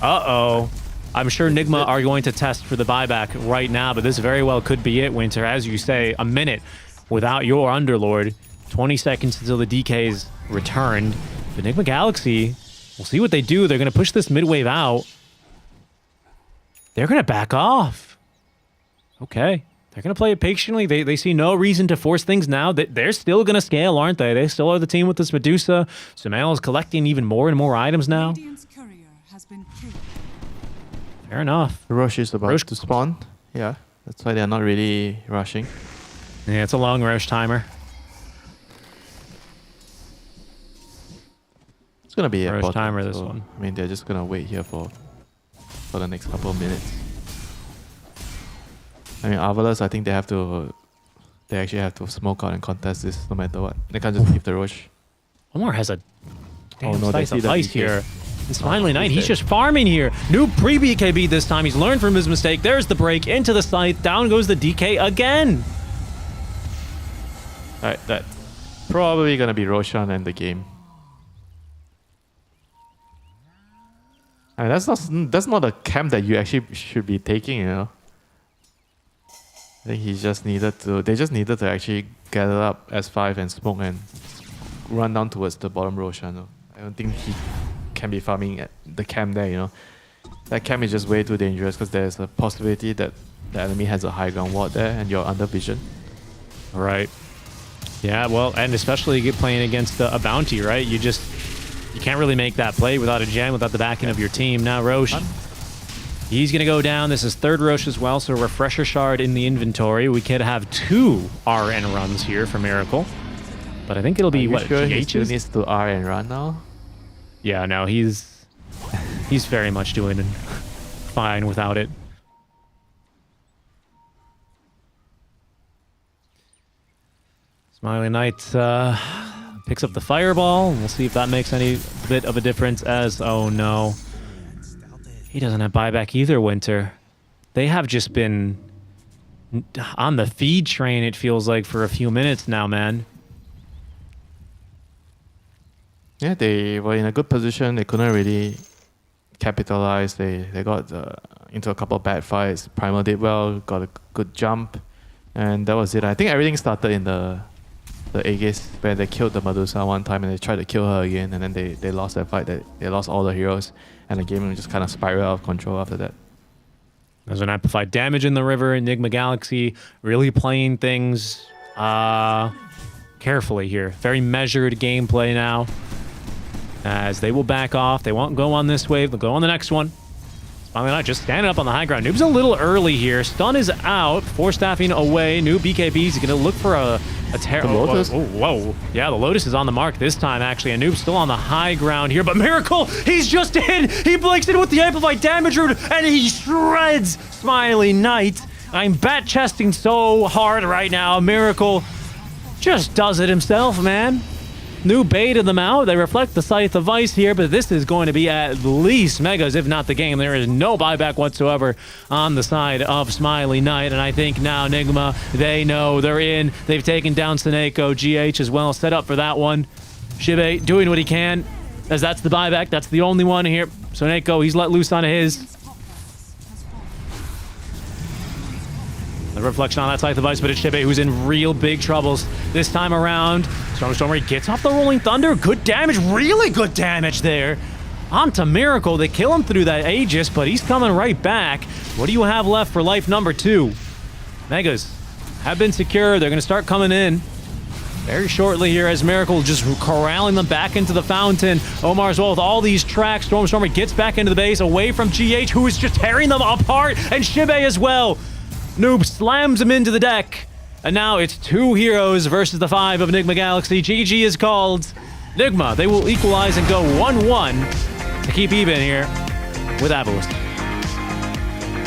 Uh-oh. I'm sure Nigma are going to test for the buyback right now, but this very well could be it, Winter. As you say, a minute without your Underlord. 20 seconds until the DK is returned. But Enigma Galaxy, we'll see what they do. They're going to push this mid-wave out. They're going to back off. Okay. They're going to play it patiently. They see no reason to force things now. They're still going to scale, aren't they? They still are the team with this Medusa. Sumail is collecting even more and more items now. Fair enough. Rosh is about to spawn. Yeah, that's why they're not really rushing. Yeah, it's a long Rosh timer. It's going to be a Rosh timer, this one. I mean, they're just going to wait here for the next couple of minutes. I mean, Avalus, I think they actually have to smoke out and contest this no matter what. They can't just leave the Rosh. Omar has a slice of ice here. And Smiling Knight, he's just farming here. New pre-BKB this time. He's learned from his mistake. There's the break into the scythe. Down goes the DK again. Alright, that's probably going to be Roshan and the game. I mean, that's not a camp that you actually should be taking, you know. think he just needed to. They just needed to actually gather up S5 and smoke and run down towards the bottom row channel. I don't think he can be farming at the camp there. You know, that camp is just way too dangerous because there's a possibility that the enemy has a high ground ward there and you're under vision. Right. Yeah. Well, and especially playing against a bounty, right? You can't really make that play without a gen, without the backing of your team. Now Roche, he's going to go down. This is third Roche as well, so refresher shard in the inventory. We could have 2 RN runs here for Miracle. But I think it'll be, what, sure he still GH's? needs to R and run now? Yeah, no, he's very much doing fine without it. Smiley Knight picks up the fireball. We'll see if that makes any bit of a difference as... Oh, no. He doesn't have buyback either, Winter. They have just been on the feed train, it feels like, for a few minutes now, man. Yeah, they were in a good position. They couldn't really capitalize. They got into a couple of bad fights. Primal did well, got a good jump, and that was it. I think everything started in the Aegis where they killed the Medusa one time and they tried to kill her again, and then they lost that fight. They lost all the heroes, and the game just kind of spiraled out of control after that. There's an amplified damage in the river. Enigma Galaxy really playing things carefully here. Very measured gameplay now. As they will back off. They won't go on this wave. They'll go on the next one. Smiley Knight just standing up on the high ground. Noob's a little early here. Stun is out. Force staffing away. Noob BKB's going to look for a Lotus? Whoa. Yeah, the Lotus is on the mark this time, actually. And Noob's still on the high ground here. But Miracle, he's just in. He blinks in with the amplified damage root, and he shreds Smiley Knight. I'm bat chesting so hard right now. Miracle just does it himself, man. Noob baited them out. They reflect the Scythe of Vice here, but this is going to be at least Megas, if not the game. There is no buyback whatsoever on the side of Smiley Knight, and I think now Enigma, they know they're in. They've taken down Seneko. GH as well, set up for that one. Shibe doing what he can, as that's the buyback. That's the only one here. Seneko, he's let loose on his. The reflection on that Scythe of Ice, but it's Shibe who's in real big troubles this time around. Stormer gets off the Rolling Thunder. Good damage, really good damage there. Onto Miracle. They kill him through that Aegis, but he's coming right back. What do you have left for life number 2? Megas have been secured. They're going to start coming in very shortly here as Miracle just corralling them back into the fountain. Omar as well with all these tracks. Stormer gets back into the base away from GH, who is just tearing them apart, and Shibe as well. Noob slams him into the deck. And now it's 2 heroes versus the 5 of Enigma Galaxy. GG is called. Enigma, they will equalize and go 1-1 to keep even here with Avalus.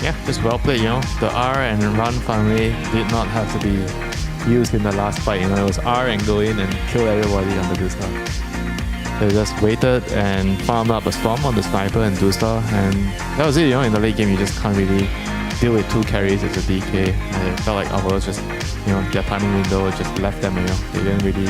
Yeah, just well played, you know. The R and run finally did not have to be used in the last fight. You know, it was R and go in and kill everybody on the Doosta. They just waited and farmed up a storm on the sniper and Doosta, and that was it, you know. In the late game, you just can't really deal with 2 carries as a DK. And it felt like Avalus just, you know, their timing window just left them, you know. They didn't really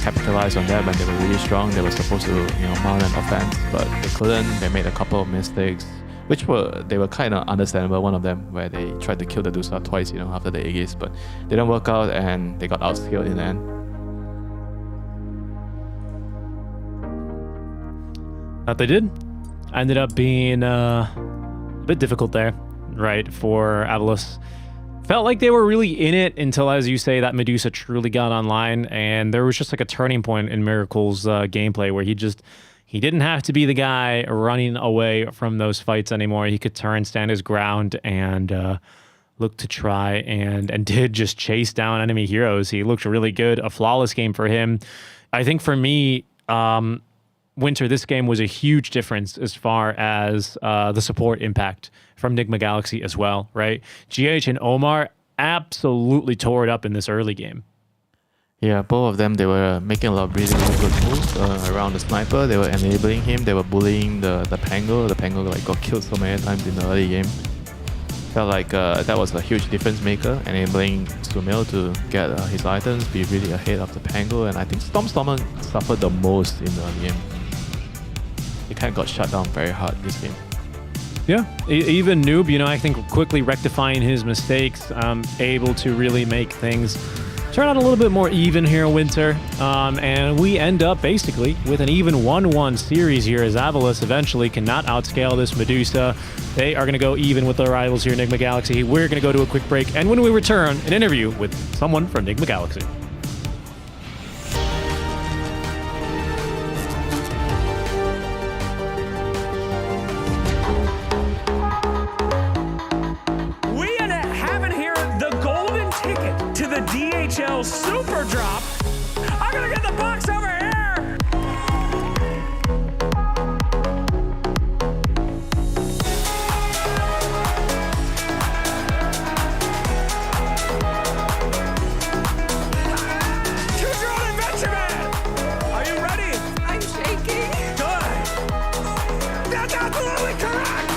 capitalize on that when they were really strong. They were supposed to, you know, mount an offense, but they couldn't. They made a couple of mistakes, which they were kind of understandable. One of them where they tried to kill the Doosa twice, you know, after the Aegis, but they didn't work out and they got outskilled in the end. That they did. Ended up being a bit difficult there, right, for Avalus. Felt like they were really in it until, as you say, that Medusa truly got online, and there was just like a turning point in Miracle's gameplay where he didn't have to be the guy running away from those fights anymore. He could turn, stand his ground, and look to try and did just chase down enemy heroes. He looked really good. A flawless game for him. I think for me, Winter, this game was a huge difference as far as the support impact from Enigma Galaxy as well, right? GH and Omar absolutely tore it up in this early game. Yeah, both of them, they were making a lot of really good moves around the sniper. They were enabling him. They were bullying the Pango. The Pango like got killed so many times in the early game. Felt like that was a huge difference maker, enabling Sumail to get his items, be really ahead of the Pango. And I think Stormer suffered the most in the early game. He kind of got shut down very hard this game. Yeah, even Noob, I think quickly rectifying his mistakes, able to really make things turn out a little bit more even here in Winter. And we end up basically with an even 1-1 series here as Avalos eventually cannot outscale this Medusa. They are going to go even with their rivals here, Enigma Galaxy. We're going to go to a quick break, and when we return, an interview with someone from Enigma Galaxy. To the DHL Super Drop. I'm gonna get the box over here. Choose your own adventure, man. Are you ready? I'm shaking. Good. That's absolutely correct.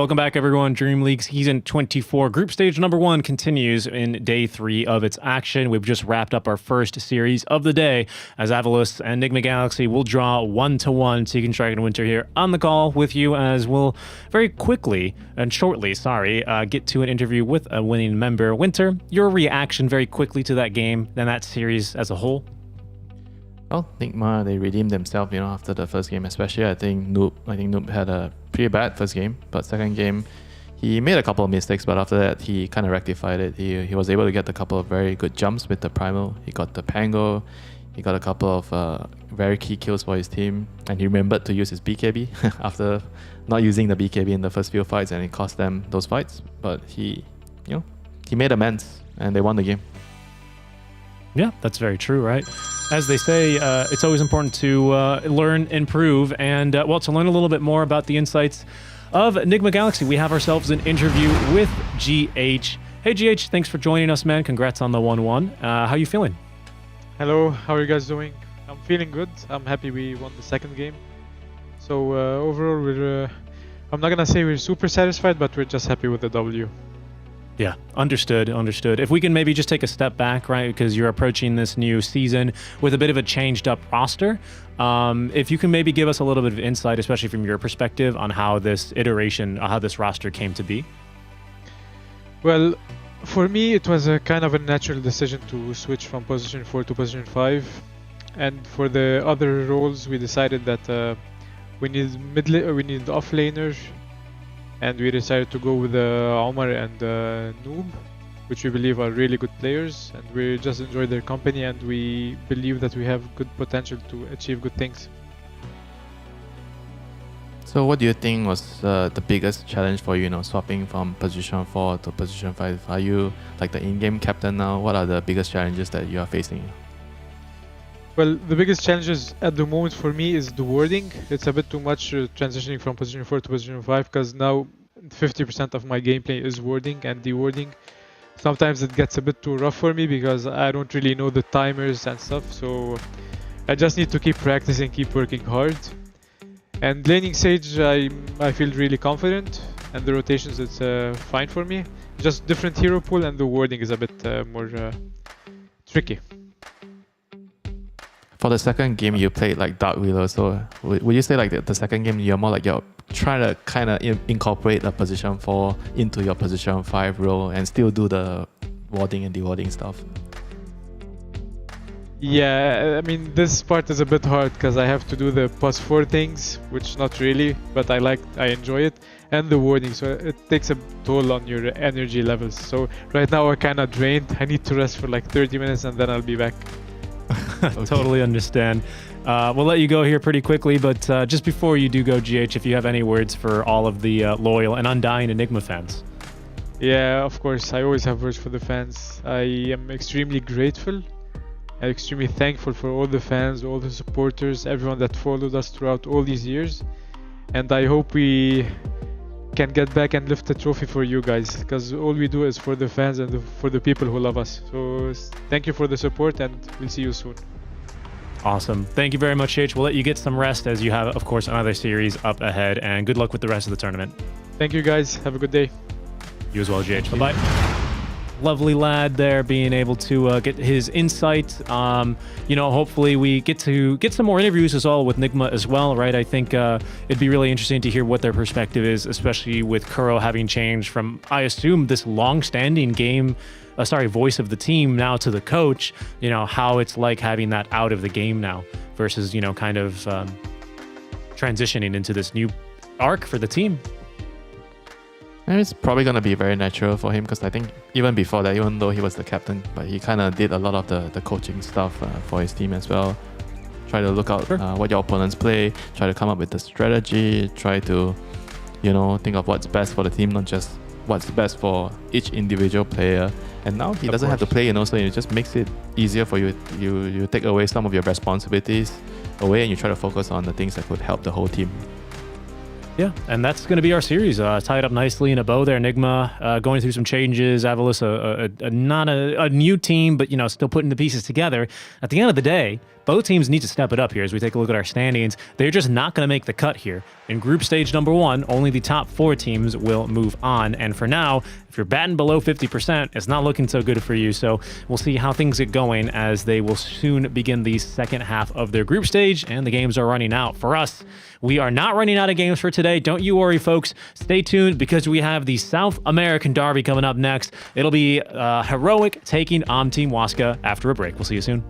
Welcome back, everyone. Dream League Season 24 Group Stage number 1 continues in day 3 of its action. We've just wrapped up our first series of the day as Avalus and Enigma Galaxy will draw 1-1. Tegan Dragon Winter here on the call with you as we'll very quickly and shortly, get to an interview with a winning member. Winter, your reaction very quickly to that game and that series as a whole? Well, Enigma, they redeemed themselves, after the first game, especially I think Noob had a pretty bad first game, but second game, he made a couple of mistakes, but after that, he kind of rectified it. He was able to get a couple of very good jumps with the Primal. He got the Pango, he got a couple of very key kills for his team, and he remembered to use his BKB after not using the BKB in the first few fights, and it cost them those fights, but he made amends, and they won the game. Yeah, that's very true, right? As they say, it's always important to learn, improve, and to learn a little bit more about the insights of Enigma Galaxy, we have ourselves an interview with GH. Hey, GH, thanks for joining us, man. Congrats on the 1-1. How you feeling? Hello, how are you guys doing? I'm feeling good. I'm happy we won the second game. So overall, we're I'm not gonna say we're super satisfied, but we're just happy with the W. Yeah, understood. If we can maybe just take a step back, right, because you're approaching this new season with a bit of a changed up roster. If you can maybe give us a little bit of insight, especially from your perspective, on how this iteration, how this roster came to be. Well, for me, it was a kind of a natural decision to switch from position 4 to position 5. And for the other roles, we decided that we need off laners. And we decided to go with Omar and Noob, which we believe are really good players, and we just enjoy their company, and we believe that we have good potential to achieve good things. So what do you think was the biggest challenge for you, swapping from position 4 to position 5? Are you like the in-game captain now? What are the biggest challenges that you are facing? Well, the biggest challenges at the moment for me is the wording. It's a bit too much transitioning from position 4 to position 5, because now 50% of my gameplay is wording, and the wording sometimes it gets a bit too rough for me because I don't really know the timers and stuff, so I just need to keep practicing, keep working hard. And laning Sage, I feel really confident, and the rotations, it's fine for me. Just different hero pool, and the wording is a bit more tricky. For the second game, you played like Dark Wheeler, so would you say like the second game you're more like you're trying to kind of incorporate a position 4 into your position 5 role and still do the warding and dewarding stuff? Yeah, I mean, this part is a bit hard because I have to do the +4 things, which not really, but I enjoy it, and the warding, so it takes a toll on your energy levels. So right now I'm kind of drained. I need to rest for like 30 minutes and then I'll be back. Okay. Totally understand. We'll let you go here pretty quickly, but just before you do go, GH, if you have any words for all of the loyal and undying Enigma fans. Yeah, of course, I always have words for the fans. I am extremely grateful and extremely thankful for all the fans, all the supporters, everyone that followed us throughout all these years. And I hope we can get back and lift the trophy for you guys, because all we do is for the fans and for the people who love us. So thank you for the support, and we'll see you soon. Awesome. Thank you very much, H. We'll let you get some rest as you have, of course, another series up ahead, and good luck with the rest of the tournament. Thank you, guys. Have a good day. You as well, GH. Bye-bye. Lovely lad there, being able to get his insight. Hopefully we get to get some more interviews as well with Enigma as well, right? I think it'd be really interesting to hear what their perspective is, especially with Kuro having changed from, I assume, this long-standing voice of the team now to the coach. How it's like having that out of the game now versus, kind of transitioning into this new arc for the team. And it's probably going to be very natural for him, because I think even before that, even though he was the captain, but he kind of did a lot of the coaching stuff for his team as well. Try to look out what your opponents play, try to come up with the strategy, try to, think of what's best for the team, not just what's best for each individual player. And now he doesn't have to play, so it just makes it easier for you. You take away some of your responsibilities away, and you try to focus on the things that could help the whole team. Yeah, and that's going to be our series. Tied up nicely in a bow there. Enigma going through some changes. Avalus, not a new team, but still putting the pieces together. At the end of the day, both teams need to step it up here as we take a look at our standings. They're just not going to make the cut here. In group stage number 1, only the top 4 teams will move on. And for now, if you're batting below 50%, it's not looking so good for you. So we'll see how things get going as they will soon begin the second half of their group stage, and the games are running out. For us, we are not running out of games for today. Don't you worry, folks. Stay tuned because we have the South American Derby coming up next. It'll be Heroic taking on Team Waska after a break. We'll see you soon.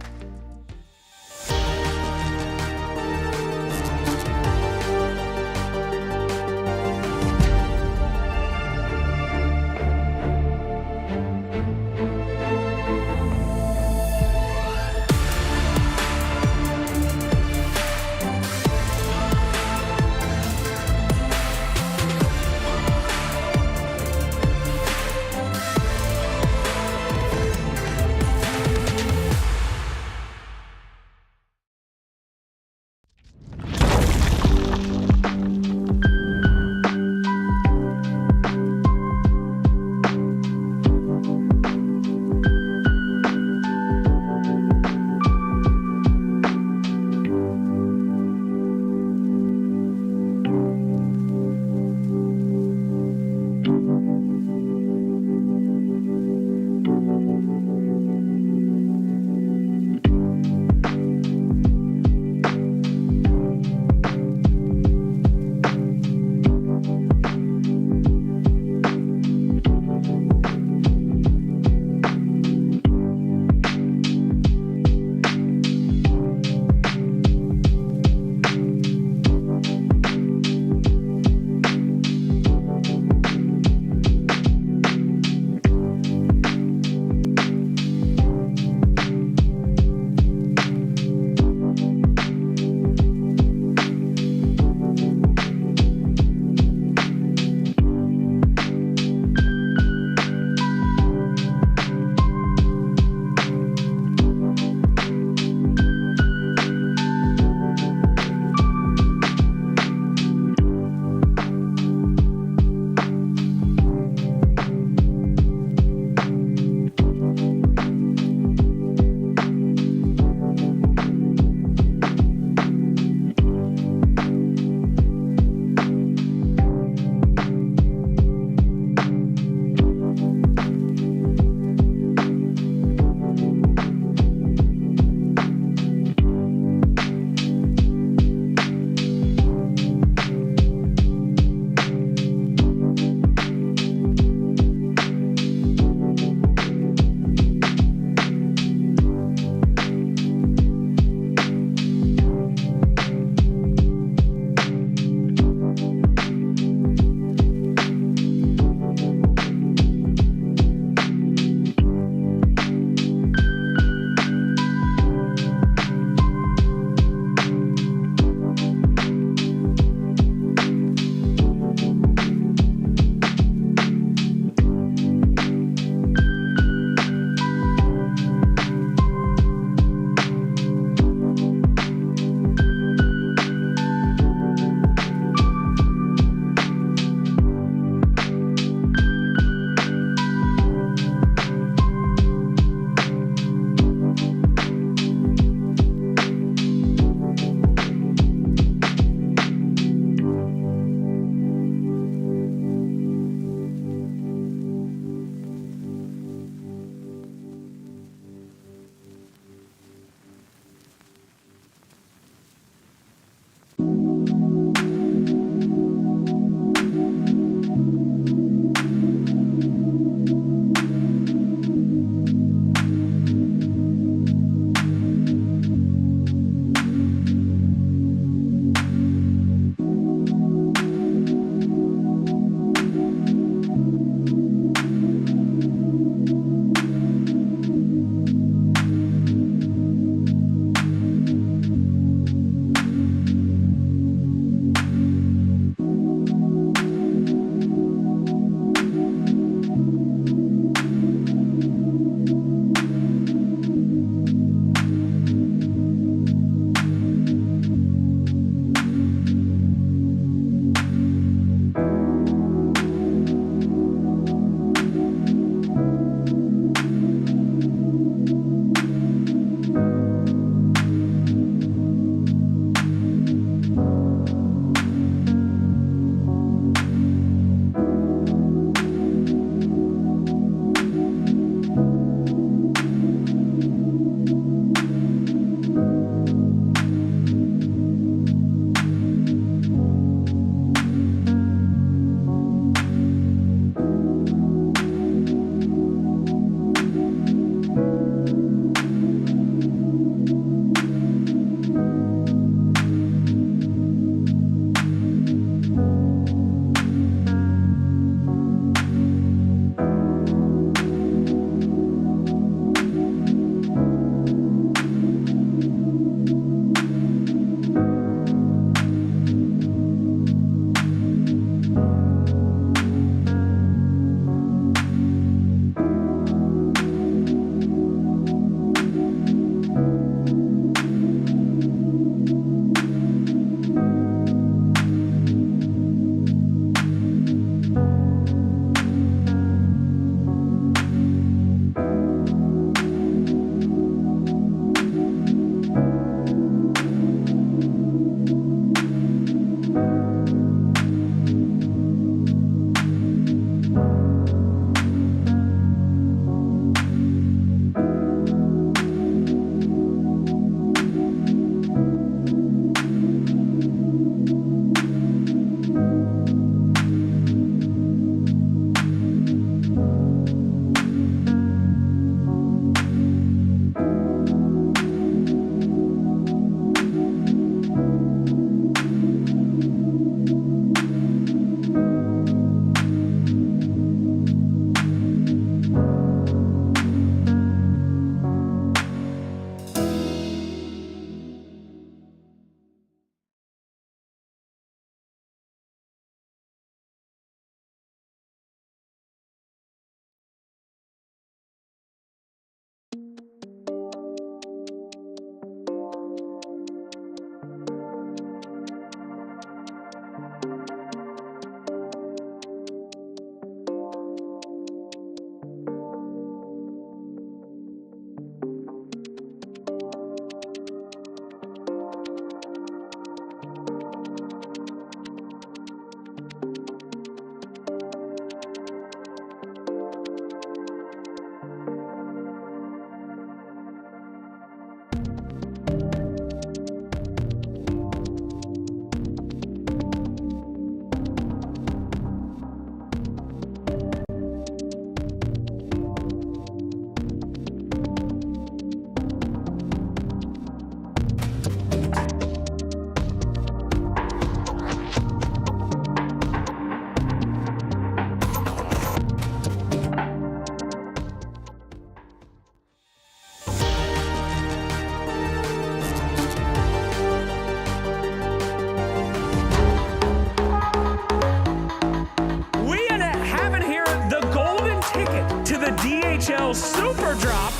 to the DHL Super Drop.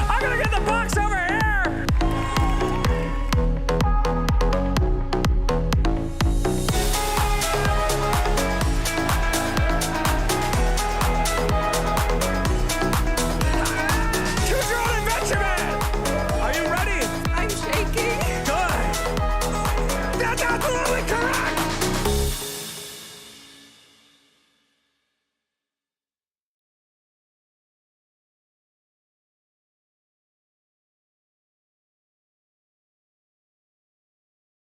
I'm gonna get the box over here. Choose your own adventure, man. Are you ready? I'm shaking. Good. That's absolutely correct.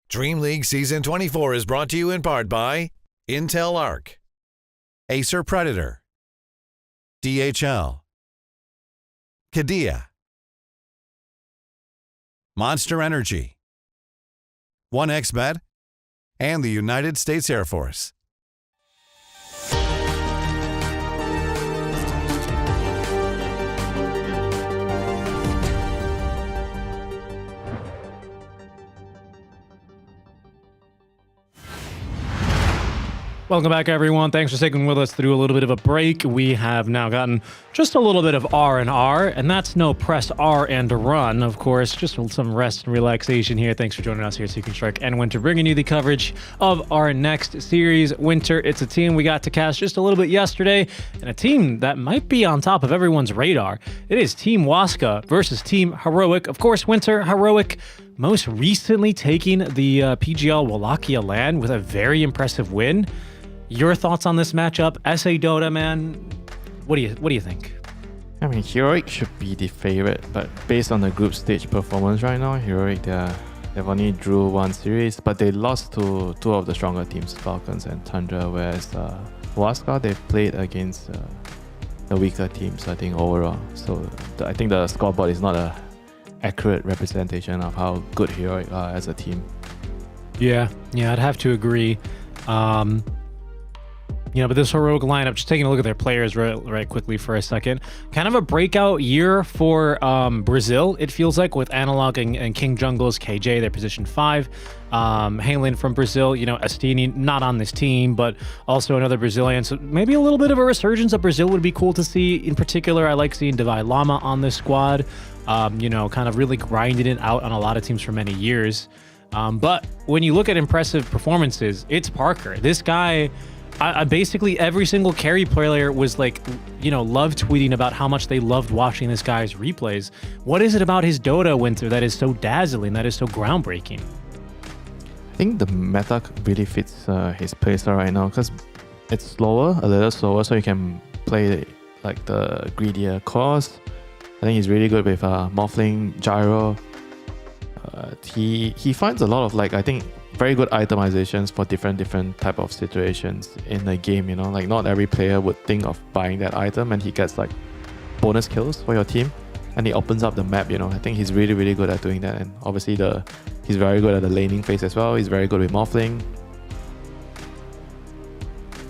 DreamLeague Season 24 is brought to you in part by Intel Arc, Acer Predator, DHL, Kadia, Monster Energy, 1xBet, and the United States Air Force. Welcome back, everyone. Thanks for sticking with us through a little bit of a break. We have now gotten just a little bit of R&R, and that's no press R and run, of course. Just some rest and relaxation here. Thanks for joining us here at Seeking Strike and Winter, bringing you the coverage of our next series. Winter, it's a team we got to cast just a little bit yesterday, and a team that might be on top of everyone's radar. It is Team Waska versus Team Heroic. Of course, Winter, Heroic most recently taking the PGL Wallachia land with a very impressive win. Your thoughts on this matchup? SA Dota, man, what do you think? I mean, Heroic should be the favorite, but based on the group stage performance right now, Heroic, they've only drew one series, but they lost to two of the stronger teams, Falcons and Tundra, whereas Waska, they've played against the weaker teams, I think, overall. So I think the scoreboard is not a accurate representation of how good Heroic are as a team. Yeah, I'd have to agree. But this Heroic lineup, just taking a look at their players right quickly for a second, kind of a breakout year for Brazil, it feels like, with Analog and King Jungle's KJ, their position 5. Halen from Brazil, Estini, not on this team, but also another Brazilian. So maybe a little bit of a resurgence of Brazil would be cool to see. In particular, I like seeing Divide Lama on this squad, kind of really grinding it out on a lot of teams for many years. But when you look at impressive performances, it's Parker. This guy... I basically every single carry player was love tweeting about how much they loved watching this guy's replays. What is it about his Dota, Winter, that is so dazzling, that is so groundbreaking? I think the meta really fits his playstyle right now because it's a little slower, so you can play like the greedier cores. I think he's really good with Morphling, Gyro. He finds a lot of I think very good itemizations for different type of situations in the game, like not every player would think of buying that item, and he gets bonus kills for your team, and he opens up the map. I think he's really good at doing that, and obviously he's very good at the laning phase as well. He's very good with Morphling.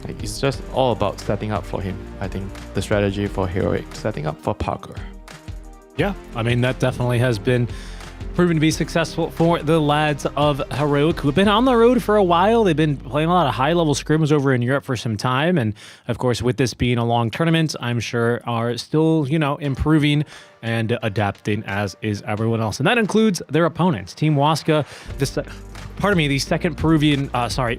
It's just all about setting up for him. I think the strategy for Heroic, setting up for Parker. Yeah, I mean that definitely has been proven to be successful for the lads of Heroic, who have been on the road for a while. They've been playing a lot of high-level scrims over in Europe for some time, and of course, with this being a long tournament, I'm sure are still, improving and adapting, as is everyone else, and that includes their opponents. Team Waska, the second Peruvian,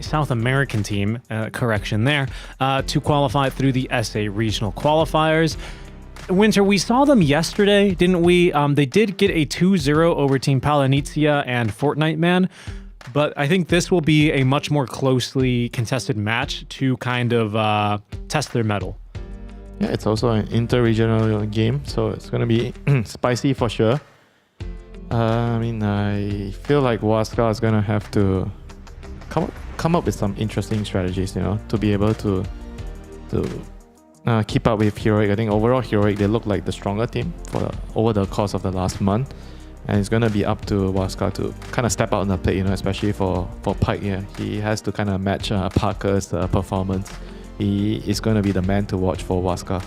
South American team, correction there, to qualify through the SA regional qualifiers. Winter, we saw them yesterday, didn't we? They did get a 2-0 over Team Palanizia and Fortnite Man, but I think this will be a much more closely contested match to kind of test their mettle. Yeah, it's also an inter-regional game, so it's going to be spicy for sure. I feel like Waska is going to have to come up with some interesting strategies, to be able to keep up with Heroic. I think overall Heroic, they look like the stronger team over the course of the last month, and it's going to be up to Waska to kind of step out on the plate, especially for Pike. Yeah, he has to kind of match Parker's performance. He is going to be the man to watch for Waska.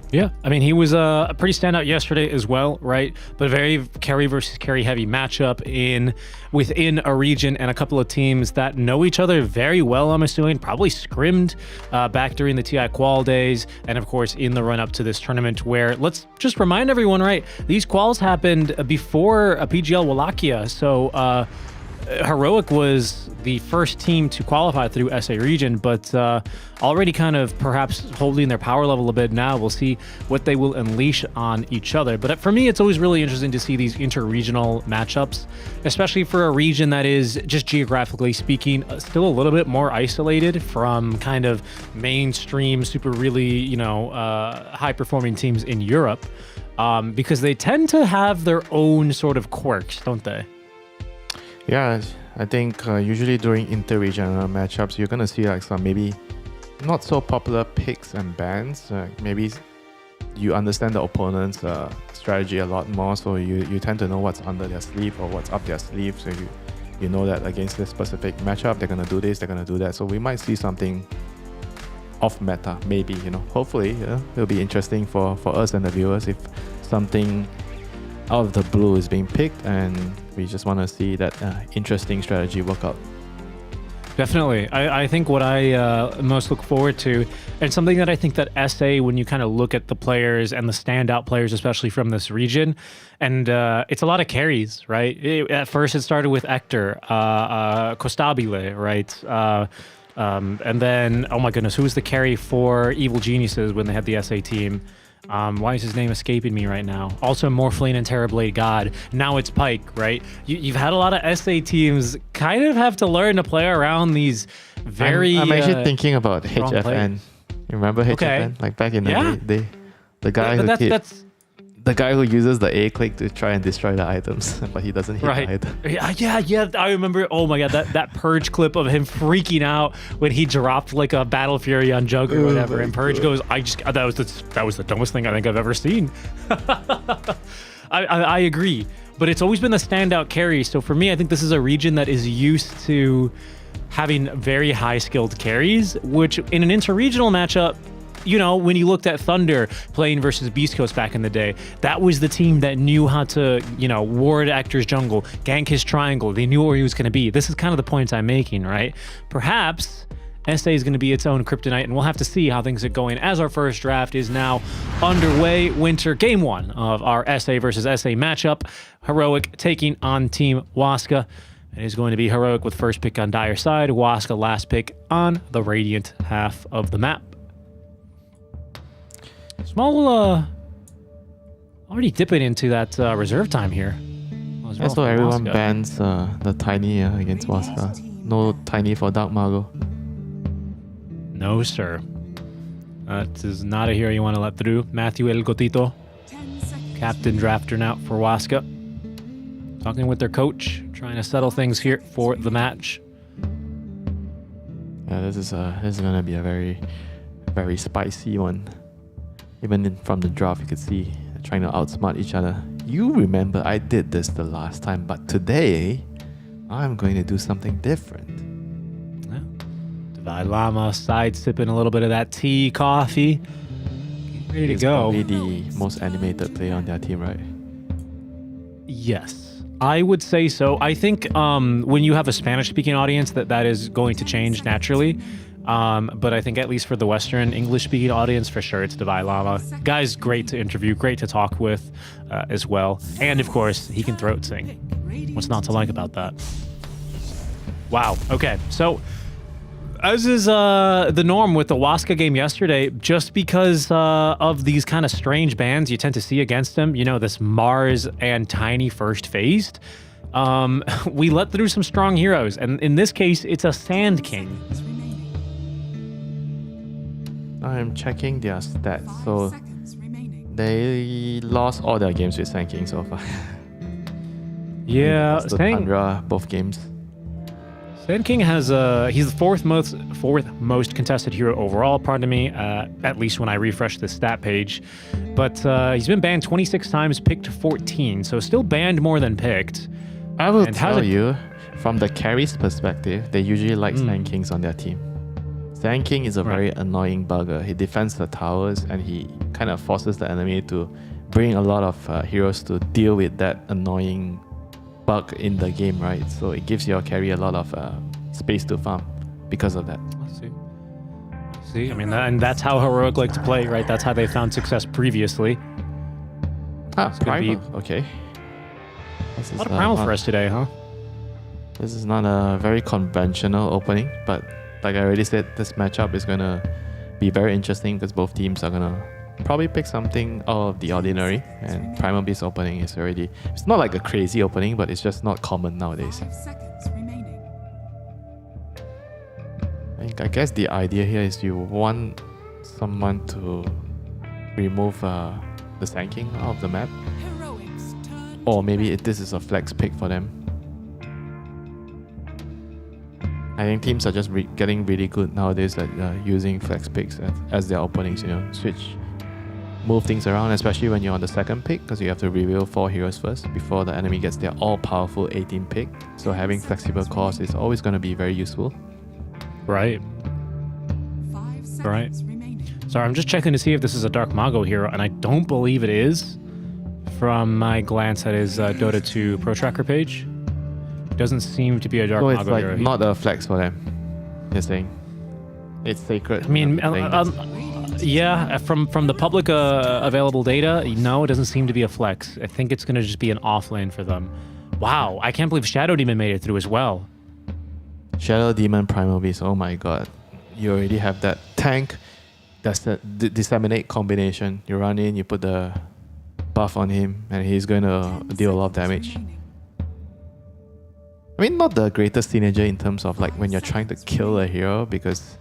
Yeah, I mean, he was a pretty standout yesterday as well, right? But very carry versus carry heavy matchup within a region and a couple of teams that know each other very well, I'm assuming. Probably scrimmed back during the TI qual days, and of course in the run up to this tournament where, let's just remind everyone, right? These quals happened before a PGL Wallachia, so Heroic was the first team to qualify through SA region, but already kind of perhaps holding their power level a bit now. We'll see what they will unleash on each other. But for me, it's always really interesting to see these inter-regional matchups, especially for a region that is, just geographically speaking, still a little bit more isolated from kind of mainstream, super really, high-performing teams in Europe, because they tend to have their own sort of quirks, don't they? Yeah, I think usually during inter-regional matchups, you're gonna see like some maybe not so popular picks and bans. Maybe you understand the opponent's strategy a lot more, so you tend to know what's under their sleeve or what's up their sleeve. So you know that against this specific matchup, they're gonna do this, they're gonna do that. So we might see something off meta, maybe. Hopefully, it'll be interesting for us and the viewers if something out of the blue is being picked, and we just want to see that interesting strategy work out. Definitely. I think what I most look forward to, and something that I think that SA, when you kind of look at the players and the standout players, especially from this region, and it's a lot of carries, right? At first it started with Hector, Costabile, right? And then, oh my goodness, who was the carry for Evil Geniuses when they had the SA team? Why is his name escaping me right now? Also Morphling and Terrorblade God. Now it's Pike, right? You've had a lot of SA teams kind of have to learn to play around these very I'm actually thinking about HFN. players. You remember HFN? Okay. Like back in the day, the guy the guy who uses the A click to try and destroy the items, but he doesn't hit the item. Yeah. I remember. Oh my god, that Purge clip of him freaking out when he dropped like a Battle Fury on Jug or whatever, and Purge goes, that was the dumbest thing I think I've ever seen. I agree, but it's always been the standout carry. So for me, I think this is a region that is used to having very high skilled carries, which in an inter-regional matchup, when you looked at Thunder playing versus Beast Coast back in the day, that was the team that knew how to, ward Hector's jungle, gank his triangle. They knew where he was going to be. This is kind of the point I'm making, right? Perhaps SA is going to be its own kryptonite, and we'll have to see how things are going as our first draft is now underway. Winter Game 1 of our SA versus SA matchup. Heroic taking on Team Waska. It is going to be Heroic with first pick on Dire side, Waska last pick on the Radiant half of the map. Small, already dipping into that reserve time here. Yeah, so everyone bans the Tiny against Waska. No Tiny for Dark Mago. No, sir. That is not a hero you want to let through. Matthew El Gotito, captain drafter now for Waska. Talking with their coach, trying to settle things here for the match. Yeah, this is gonna be a very, very spicy one. Even from the draft, you could see they're trying to outsmart each other. You remember I did this the last time, but today I'm going to do something different. Yeah. Divide Llama side sipping a little bit of that tea, coffee. Ready to go. Probably the most animated player on their team, right? Yes, I would say so. I think when you have a Spanish-speaking audience, that is going to change naturally. But I think at least for the Western English-speaking audience, for sure, it's Divide Llama. Guy's great to interview, great to talk with as well. And of course, he can throat sing. What's not to like about that? Wow. Okay. So, as is the norm with the Waska game yesterday, just because of these kind of strange bans you tend to see against him, this Mars and Tiny first phased, we let through some strong heroes. And in this case, it's a Sand King. I'm checking their stats. So they lost all their games with Sand King so far. Yeah, Tundra, both games. Sand King has he's the fourth most contested hero overall, pardon me, at least when I refresh the stat page. But he's been banned 26 times, picked 14, so still banned more than picked. I will tell you, from the carries perspective, they usually like Sand Kings on their team. Sand King is a very annoying bugger. He defends the towers and he kind of forces the enemy to bring a lot of heroes to deal with that annoying bug in the game, right? So it gives your carry a lot of space to farm because of that. See, I mean, and that's how Heroic like to play, right? That's how they found success previously. Primal. Okay. A lot of Primal for us today, huh? This is not a very conventional opening, but like I already said, this matchup is going to be very interesting because both teams are going to probably pick something out of the ordinary, and Primal Beast opening is already... It's not like a crazy opening, but it's just not common nowadays. I guess the idea here is you want someone to remove the Sand King out of the map, or maybe this is a flex pick for them. I think teams are just getting really good nowadays at using flex picks as their openings, you know, move things around, especially when you're on the second pick, because you have to reveal 4 heroes first before the enemy gets their all-powerful 18 pick. So having flexible cores is always going to be very useful. Right. Right. Sorry, I'm just checking to see if this is a Dark Mago hero, and I don't believe it is. From my glance at his Dota 2 Pro Tracker page, it doesn't seem to be a Dark Mago it's like hero. Not a flex for them. You're saying it's sacred. I mean, yeah, from the public available data, no, it doesn't seem to be a flex. I think it's going to just be an offlane for them. Wow, I can't believe Shadow Demon made it through as well. Shadow Demon Primal Beast, oh my god. You already have that tank, that's the disseminate combination. You run in, you put the buff on him, and he's going to deal a lot of damage. I mean, not the greatest synergy in terms of like when you're trying to kill a hero, because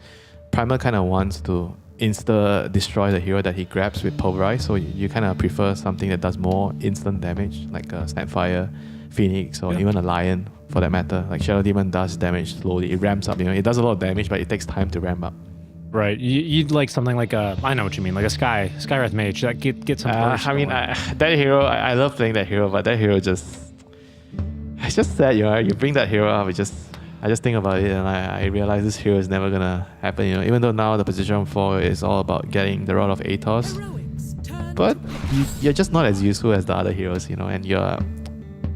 Primal kind of wants to insta-destroy the hero that he grabs with Pulverize, so you kind of prefer something that does more instant damage, like a Snapfire, Phoenix, or even a Lion for that matter. Like Shadow Demon does damage slowly, it ramps up, you know, it does a lot of damage, but it takes time to ramp up. Right, you'd like something like a, I know what you mean, like a Skywrath Mage that get some burst. I mean, that hero, I love playing that hero, but that hero just... It's just sad, you know, you bring that hero up, I just think about it and I realize this hero is never gonna happen, you know, even though now the position 4 is all about getting the Rod of Atos, but you're just not as useful as the other heroes, you know, and you're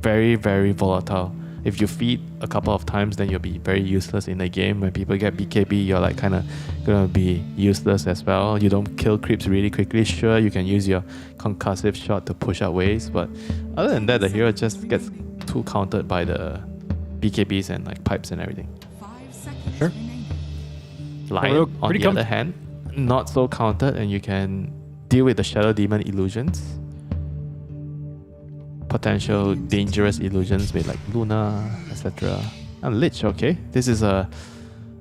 very, very volatile. If you feed a couple of times, then you'll be very useless in the game. When people get BKB, you're like kind of gonna be useless as well. You don't kill creeps really quickly. Sure, you can use your concussive shot to push out waves, but other than that, the hero just gets too countered by the BKBs and like pipes and everything. Sure. Lion, on the other hand, not so countered, and you can deal with the Shadow Demon illusions. Potential dangerous illusions with like Luna, etc. And Lich, okay. This is a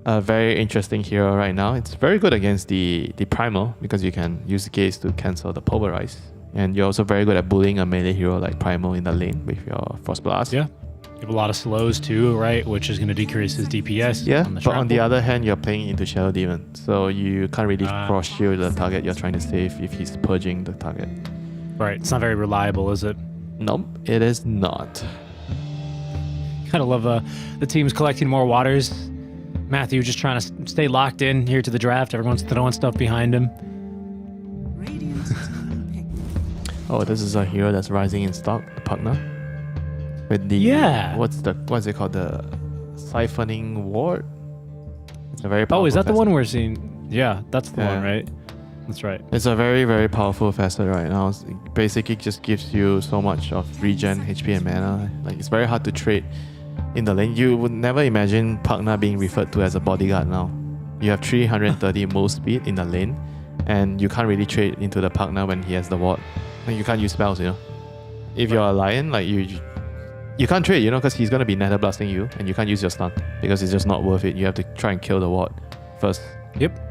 very interesting hero right now. It's very good against the Primal because you can use Gaze to cancel the Pulverize. And you're also very good at bullying a melee hero like Primal in the lane with your Frost Blast. Yeah. You have a lot of slows too, right? Which is going to decrease his DPS. Yeah, but on the other hand, you're playing into Shadow Demon. So you can't really cross shield the target you're trying to save if he's purging the target. Right. It's not very reliable, is it? Nope, it is not. Kind of love the teams collecting more waters. Matthew just trying to stay locked in here to the draft. Everyone's throwing stuff behind him. Oh, this is a hero that's rising in stock, the partner. With the what's it called? The Siphoning Ward? It's a very powerful is that the facet. one we're seeing? Yeah, that's the one, right? That's right. It's a very, very powerful facet right now. It basically just gives you so much of regen, HP and mana. Like it's very hard to trade in the lane. You would never imagine Pugna being referred to as a bodyguard now. You have 330 move speed in the lane, and you can't really trade into the Pugna when he has the ward. And you can't use spells, you know. If you're a Lion, like you can't trade, you know, because he's gonna be nether blasting you, and you can't use your stun because it's just not worth it. You have to try and kill the ward first. Yep.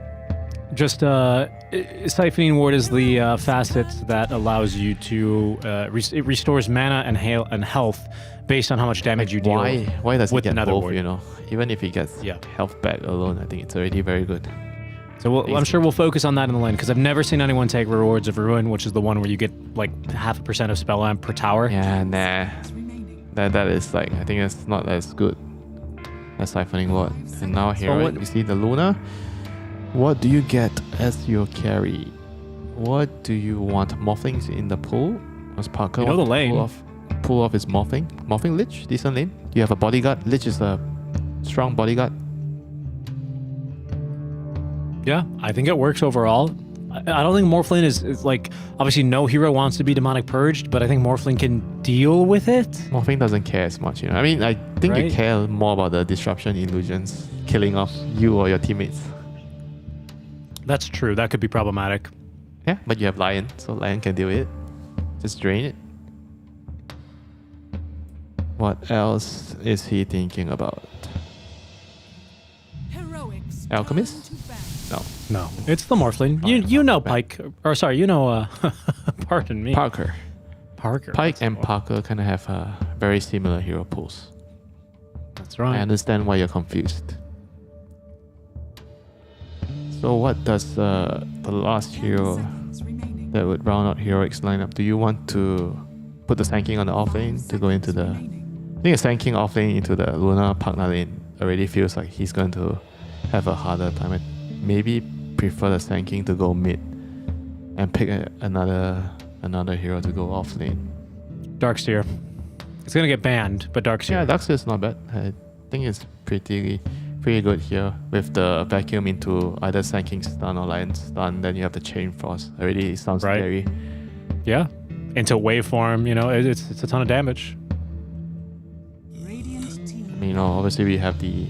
Just Siphoning Ward is the facet that allows you to it restores mana and health based on how much damage you deal. Why does he get both? Ward. You know, even if he gets health back alone, I think it's already very good. So I'm sure we'll focus on that in the lane because I've never seen anyone take Rewards of Ruin, which is the one where you get like 0.5% of spell amp per tower. Yeah, nah. That is like, I think that's not as good as Siphoning Ward. And now here, you see the Luna. What do you get as your carry? What do you want? Morphings in the pool? Was Parker You know the want to lane. pull off his morphing? Morphing Lich? Decent lane? You have a bodyguard. Lich is a strong bodyguard. Yeah, I think it works overall. I don't think Morphling is like, obviously no hero wants to be demonic purged, but I think Morphling can deal with it. Morphing doesn't care as much, you know. I mean, I think you Right. care more about the disruption illusions, killing off you or your teammates. That's true. That could be problematic. Yeah, but you have Lion, so Lion can deal with it. Just drain it. What else is he thinking about? Heroics. Alchemist? No. No, it's the Morphling. You know Pike, or sorry, you know, pardon me. Parker. Parker. Pike that's and the one. Parker kind of have very similar hero pools. That's right. I understand why you're confused. So what does the last hero that would round out heroics lineup? Do you want to put the Sand King on the off lane to go into the... I think a Sand King off lane into the Luna Pagna lane already feels like he's going to have a harder time. I maybe prefer the Sand King to go mid and pick another hero to go off lane. Darkseer. It's gonna get banned, but Darkseer. Yeah, Darkseer is not bad. I think it's pretty good here with the vacuum into either Sand King stun or Lion stun. Then you have the Chain Frost. Already sounds Right. scary. Yeah. Into waveform, you know, it's a ton of damage. I mean, you know, obviously we have the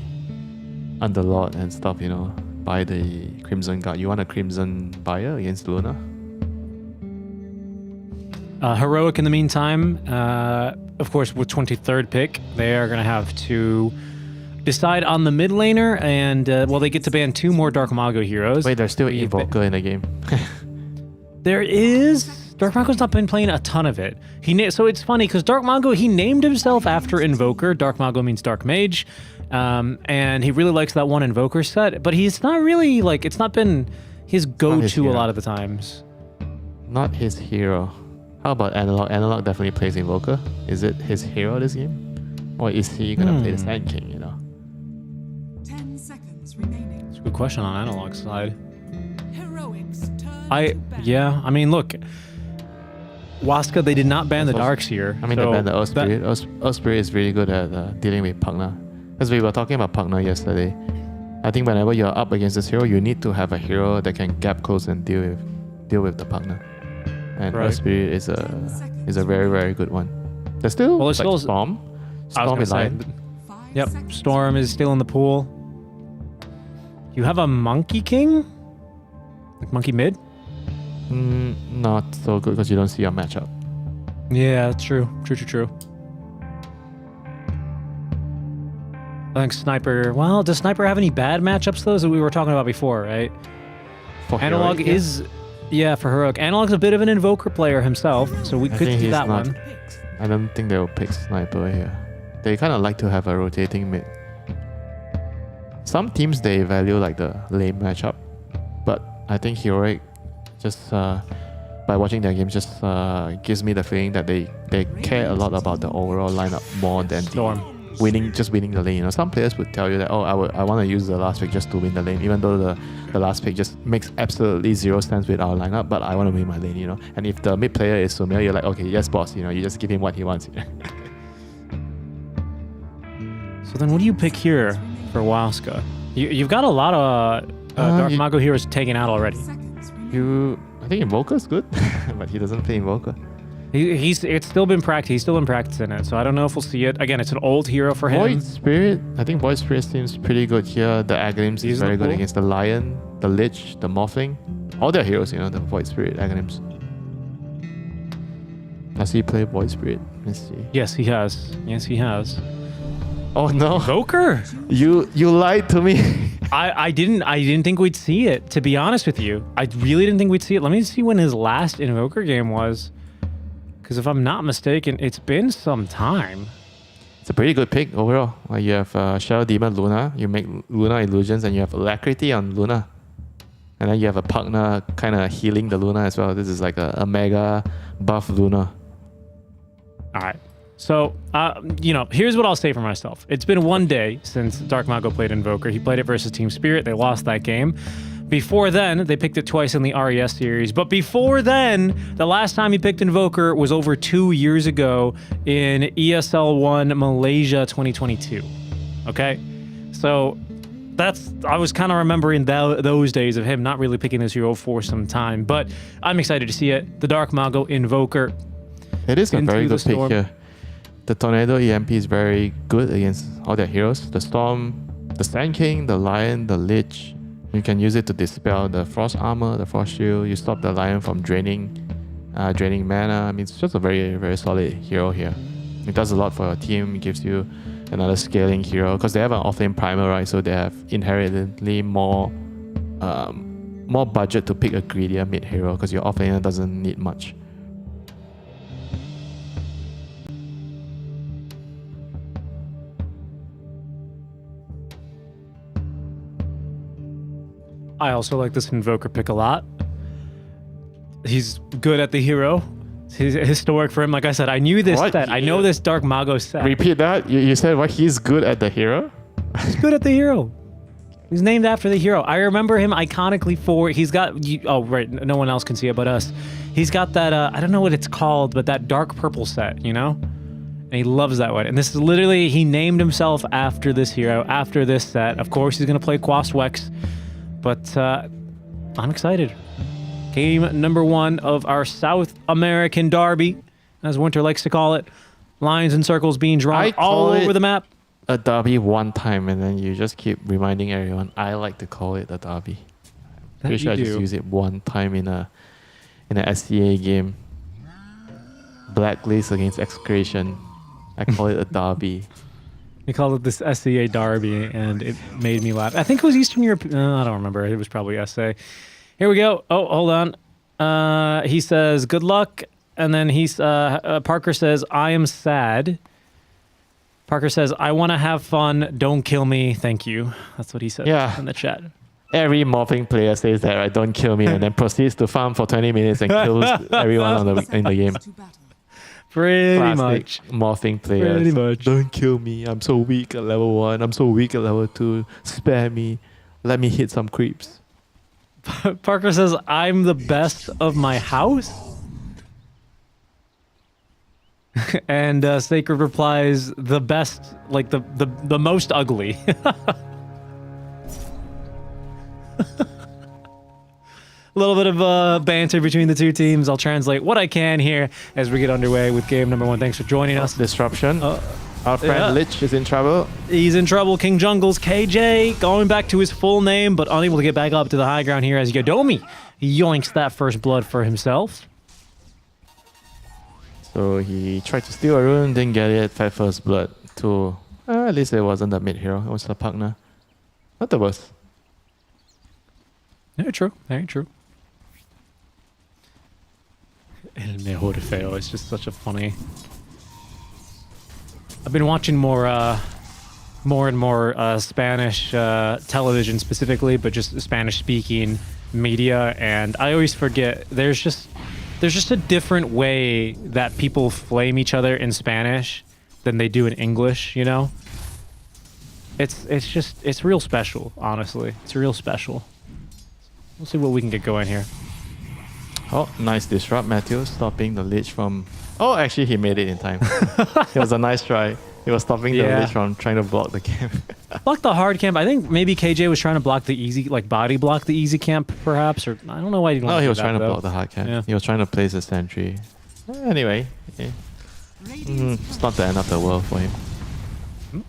Underlord and stuff, you know, buy the Crimson Guard. You want a Crimson buyer against Luna? Heroic in the meantime, of course, with 23rd pick, they are going to have to decide on the mid laner, and well, they get to ban 2 more Dark Mago heroes. Wait, there's still Evoker in the game. There is. Dark Mago's not been playing a ton of it. So it's funny because Dark Mago, he named himself after Invoker. Dark Mago means Dark Mage, and he really likes that one Invoker set. But he's not really like, it's not been his go-to a lot of the times. Not his hero. How about Analog? Analog definitely plays Invoker. Is it his hero this game? Or is he gonna play the Sand King, you know? 10 seconds remaining. It's a good question on Analog's side. Heroics turn Yeah, I mean, look, Waska, they did not ban the Darkseer. I mean, they banned the Earth Spirit. Earth Spirit is really good at dealing with Pugna. As we were talking about Pugna yesterday, I think whenever you're up against this hero, you need to have a hero that can gap close and deal with the Pugna. And Earth Spirit is a very, very good one. There's still Well, it's still Storm. I was Storm gonna is say, Lion. Yep, Storm is still in the pool. You have a Monkey King? Like Monkey Mid? Not so good because you don't see a matchup. Yeah, true. True. I think Sniper... Well, does Sniper have any bad matchups, though, as we were talking about before, right? For Analog Heroic, is... Yeah, for Heroic. Analog's a bit of an Invoker player himself, so we I could think see he's that not- one. I don't think they'll pick Sniper here. They kind of like to have a rotating mid. Some teams, they value like the lane matchup, but I think Heroic just by watching their games just gives me the feeling that they care a lot about the overall lineup more than Storm. winning the lane. You know, some players would tell you that, oh, I want to use the last pick just to win the lane, even though the last pick just makes absolutely zero sense with our lineup, but I want to win my lane, you know. And if the mid player is Sumil, you're like, okay, yes boss, you know, you just give him what he wants. So then what do you pick here for Waska? You've got a lot of Dark Mago heroes taken out already. I think Invoker's good, but he doesn't play Invoker. It's still been practiced. He's still been practicing it, so I don't know if we'll see it. Again, it's an old hero for him. Void Spirit, I think Void Spirit seems pretty good here. The Aghanims is very good against the Lion, the Lich, the Morphling. All their heroes, you know, the Void Spirit, Aghanims. Does he play Void Spirit? Let's see. Yes, he has. Yes, he has. Oh no. Invoker? You lied to me. I didn't think we'd see it, to be honest with you. I really didn't think we'd see it. Let me see when his last Invoker game was. Because if I'm not mistaken, it's been some time. It's a pretty good pick overall. You have Shadow Demon Luna, you make Luna illusions, and you have Alacrity on Luna. And then you have a Pugna kind of healing the Luna as well. This is like a mega buff Luna. All right. So, you know, here's what I'll say for myself. It's been one day since Dark Mago played Invoker. He played it versus Team Spirit. They lost that game. Before then, they picked it twice in the RES series. But before then, the last time he picked Invoker was over 2 years ago in ESL 1 Malaysia 2022. Okay? So I was kind of remembering those days of him not really picking this hero for some time. But I'm excited to see it. The Dark Mago Invoker. It is a Into very the good pick Storm. here. The Tornado EMP is very good against all their heroes. The Storm, the Sand King, the Lion, the Lich. You can use it to dispel the Frost Armor, the Frost Shield. You stop the Lion from draining mana. I mean, it's just a very, very solid hero here. It does a lot for your team. It gives you another scaling hero because they have an offlane primer, right? So they have inherently more budget to pick a greedier mid hero because your offlaner doesn't need much. I also like this Invoker pick a lot. He's good at the hero. He's historic for him. Like I said, I knew this set. I know this Dark Mago set. Repeat that. You said what? He's good at the hero? He's good at the hero. He's named after the hero. I remember him iconically for... He's got... Oh, right. No one else can see it but us. He's got that... I don't know what it's called, but that dark purple set, you know? And he loves that one. And this is literally... He named himself after this hero, after this set. Of course, he's going to play Quas Wex. But I'm excited. Game number 1 of our South American derby, as Winter likes to call it. Lines and circles being drawn all over the map. A derby one time, and then you just keep reminding everyone. I like to call it a derby. Pretty sure I just use it one time in a SCA game. Blacklist against Excretion. I call it a derby. He called it this SCA derby, and it made me laugh. I think it was Eastern Europe. I don't remember. It was probably SA. Here we go. Oh, hold on. He says, good luck. And then Parker says, I am sad. Parker says, I want to have fun. Don't kill me. Thank you. That's what he said in the chat. Every morphing player says that, right? Don't kill me, and then proceeds to farm for 20 minutes and kills everyone in the game. Pretty Classic much. Morphing players. Pretty much. Don't kill me. I'm so weak at level 1. I'm so weak at level 2. Spare me. Let me hit some creeps. Parker says, I'm the best of my house? And Sacred replies, the best, like the most ugly. A little bit of banter between the two teams. I'll translate what I can here as we get underway with game number 1. Thanks for joining us. Disruption. Our friend Lich is in trouble. He's in trouble. King Jungle's KJ going back to his full name, but unable to get back up to the high ground here as Yodomi yoinks that first blood for himself. So he tried to steal a rune, didn't get it, fed first blood to... at least it wasn't the mid hero, it was the partner. Not the worst. Very true, very true. El mejor feo is just such a funny... I've been watching more and more Spanish television specifically, but just Spanish-speaking media, and I always forget there's just a different way that people flame each other in Spanish than they do in English, you know? It's real special, honestly. It's real special. We'll see what we can get going here. Oh, nice disrupt, Matthew, stopping the Lich from... Oh, actually, he made it in time. It was a nice try. He was stopping the Lich from trying to block the camp. Block the hard camp. I think maybe KJ was trying to block the easy, like body block the easy camp, perhaps, or I don't know why he didn't. No, he was trying to block the hard camp. Yeah. He was trying to place a sentry. Anyway, it's not the end of the world for him.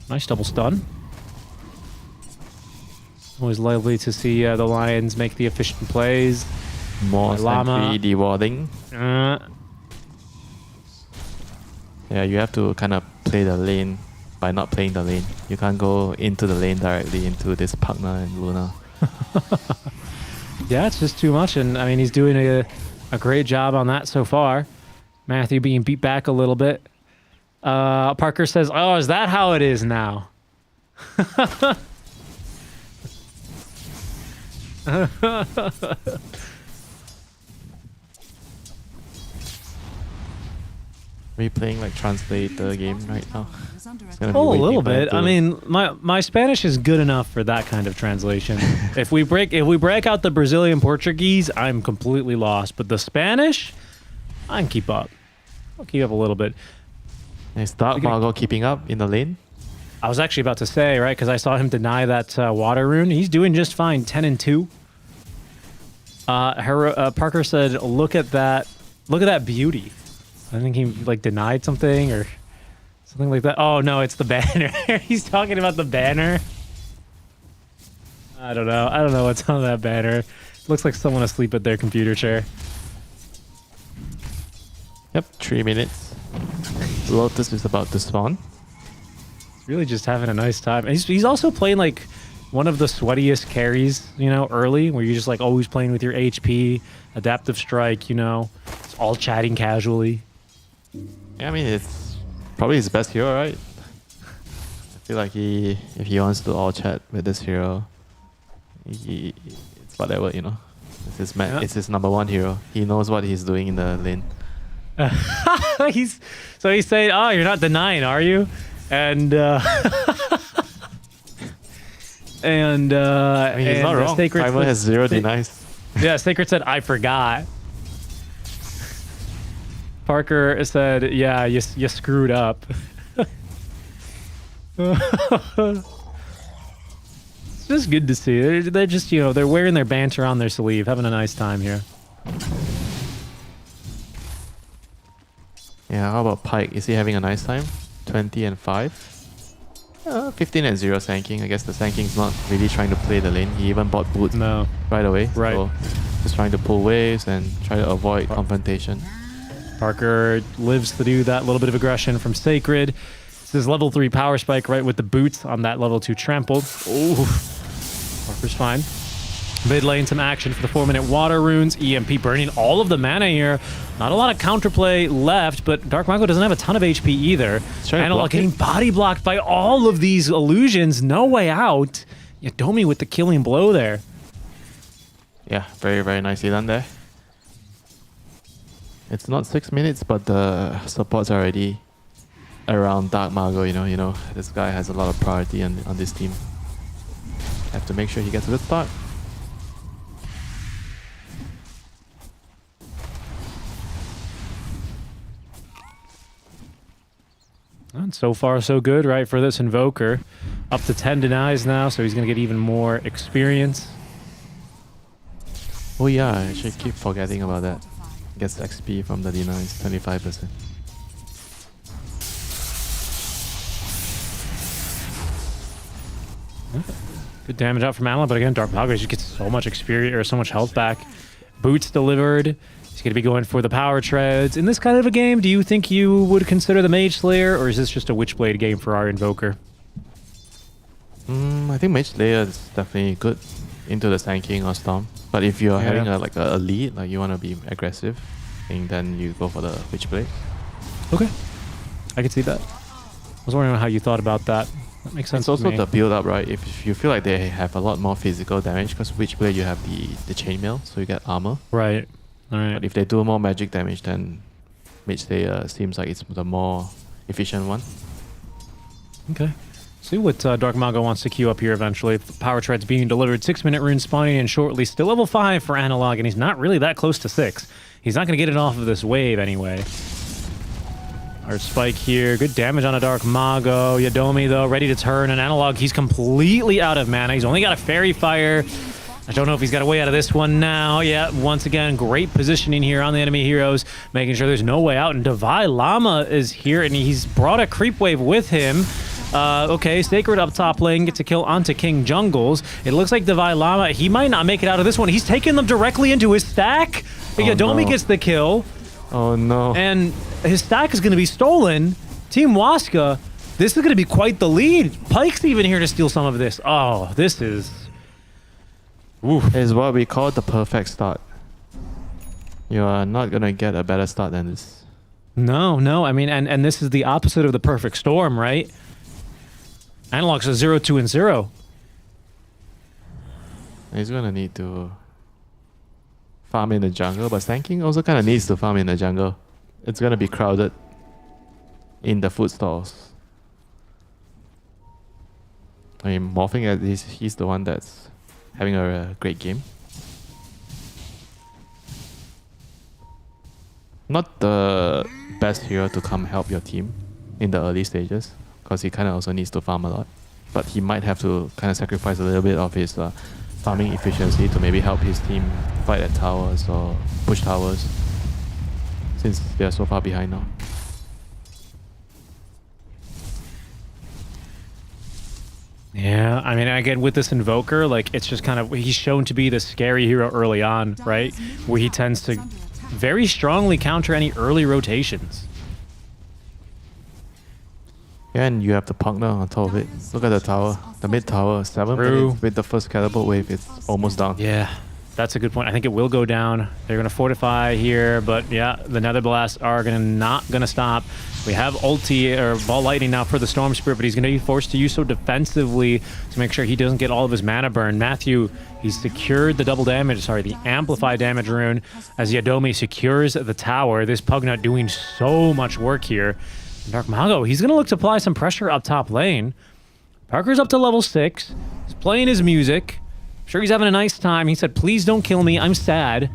Nice double stun. Always lovely to see the Lions make the efficient plays. More sentry dewarding. Yeah, you have to kind of play the lane by not playing the lane. You can't go into the lane directly into this partner and Luna. Yeah, it's just too much, and I mean he's doing a great job on that so far. Matthew being beat back a little bit. Parker says, "Oh, is that how it is now?" Are you playing like translator game right now? It's gonna be Oh, a waiting little for him bit. to- I mean, my Spanish is good enough for that kind of translation. if we break out the Brazilian Portuguese, I'm completely lost. But the Spanish, I can keep up. I'll keep up a little bit. Is Dark Margot keeping up in the lane? I was actually about to say, right, because I saw him deny that water rune. He's doing just fine, 10 and 2. Parker said, "Look at that! Look at that beauty." I think he like denied something or something like that. Oh no, it's the banner. He's talking about the banner. I don't know. I don't know what's on that banner. Looks like someone asleep at their computer chair. Yep, 3 minutes. Lotus is about to spawn. Really just having a nice time. And he's also playing like one of the sweatiest carries, you know, early, where you're just like always playing with your HP, adaptive strike, you know, it's all chatting casually. Yeah, I mean, it's probably his best hero, right? I feel like if he wants to all chat with this hero, it's whatever, you know. It's his number one hero. He knows what he's doing in the lane. He's saying, "Oh, you're not denying, are you?" And and I mean, he's not wrong. Primal has 0 denies. Yeah, Sacred said, "I forgot." Parker said, "Yeah, you screwed up." It's just good to see. They're just, you know, they're wearing their banter on their sleeve, having a nice time here. Yeah, how about Pike? Is he having a nice time? 20 and 5? 15 and 0 Sanking. I guess the Sanking's not really trying to play the lane. He even bought boots right away. Right. So just trying to pull waves and try to avoid confrontation. Parker lives to do that little bit of aggression from Sacred. This is level 3 power spike, right, with the boots on that level 2 trampled. Ooh. Parker's fine. Mid lane, some action for the 4-minute water runes. EMP burning all of the mana here. Not a lot of counterplay left, but Dark Mago doesn't have a ton of HP either. Analog getting body blocked by all of these illusions. No way out. Yadomi with the killing blow there. Yeah, very, very nicely done there. It's not 6 minutes, but the support's already around Dark Mago, you know. This guy has a lot of priority on this team. Have to make sure he gets a good start. And so far, so good, right, for this Invoker. Up to 10 denies now, so he's going to get even more experience. Oh yeah, I actually keep forgetting about that. Gets XP from the denies, 25%. Good damage out from Alan, but again, Dark Mago just gets so much experience, or so much health back. Boots delivered. He's going to be going for the power treads. In this kind of a game, do you think you would consider the Mage Slayer, or is this just a Witchblade game for our Invoker? I think Mage Slayer is definitely good into the Sanking or Storm. But if you're having a lead, like you want to be aggressive, I think then you go for the Witchblade. Okay. I could see that. I was wondering how you thought about that. That makes sense. It's also to me. the build up, right? If you feel like they have a lot more physical damage, because Witchblade you have the chainmail, so you get armor. Right. Alright. But if they do more magic damage, then Mage Slayer seems like it's the more efficient one. Okay. See what Dark Mago wants to queue up here eventually. Power Tread's being delivered. 6-minute rune spawning in shortly. Still level 5 for Analog, and he's not really that close to 6. He's not going to get it off of this wave anyway. Our spike here. Good damage on a Dark Mago. Yadomi, though, ready to turn. And Analog, he's completely out of mana. He's only got a Fairy Fire. I don't know if he's got a way out of this one now. Yeah, once again, great positioning here on the enemy heroes, making sure there's no way out. And Divine Llama is here, and he's brought a creep wave with him. Okay, Sacred up top lane, gets a kill onto King Jungles. It looks like Divine Llama, he might not make it out of this one. He's taking them directly into his stack. Yadomi gets the kill. Oh no. And his stack is going to be stolen. Team Waska, this is going to be quite the lead. Pike's even here to steal some of this. Oh, this is... Is what we call the perfect start. You are not going to get a better start than this. No. I mean, and this is the opposite of the perfect storm, right? Analog's a 0, 2, and 0. He's going to need to farm in the jungle, but Stanking also kind of needs to farm in the jungle. It's going to be crowded. in the food stalls. I mean, Morphing at this, he's the one that's having a great game. Not the best hero to come help your team in the early stages, because he kind of also needs to farm a lot. But he might have to kind of sacrifice a little bit of his farming efficiency to maybe help his team fight at towers or push towers, since they are so far behind now. Yeah, I mean, again, with this Invoker, like, it's just kind of, he's shown to be the scary hero early on, right? Where he tends to very strongly counter any early rotations. Yeah, and you have the Pugner on top of it. Look at the tower. The mid tower, 7 minutes with the first catapult wave, it's almost down. Yeah, that's a good point. I think it will go down. They're going to fortify here, but yeah, the Nether Blasts are not going to stop. We have ulti, or Ball Lightning now for the Storm Spirit, but he's going to be forced to use so defensively to make sure he doesn't get all of his mana burn. Matthew, he's secured the the amplified damage rune, as Yadomi secures the tower. This Pugnut doing so much work here. Dark Mago, he's going to look to apply some pressure up top lane. Parker's up to level 6. He's playing his music. I'm sure he's having a nice time. He said, please don't kill me. I'm sad.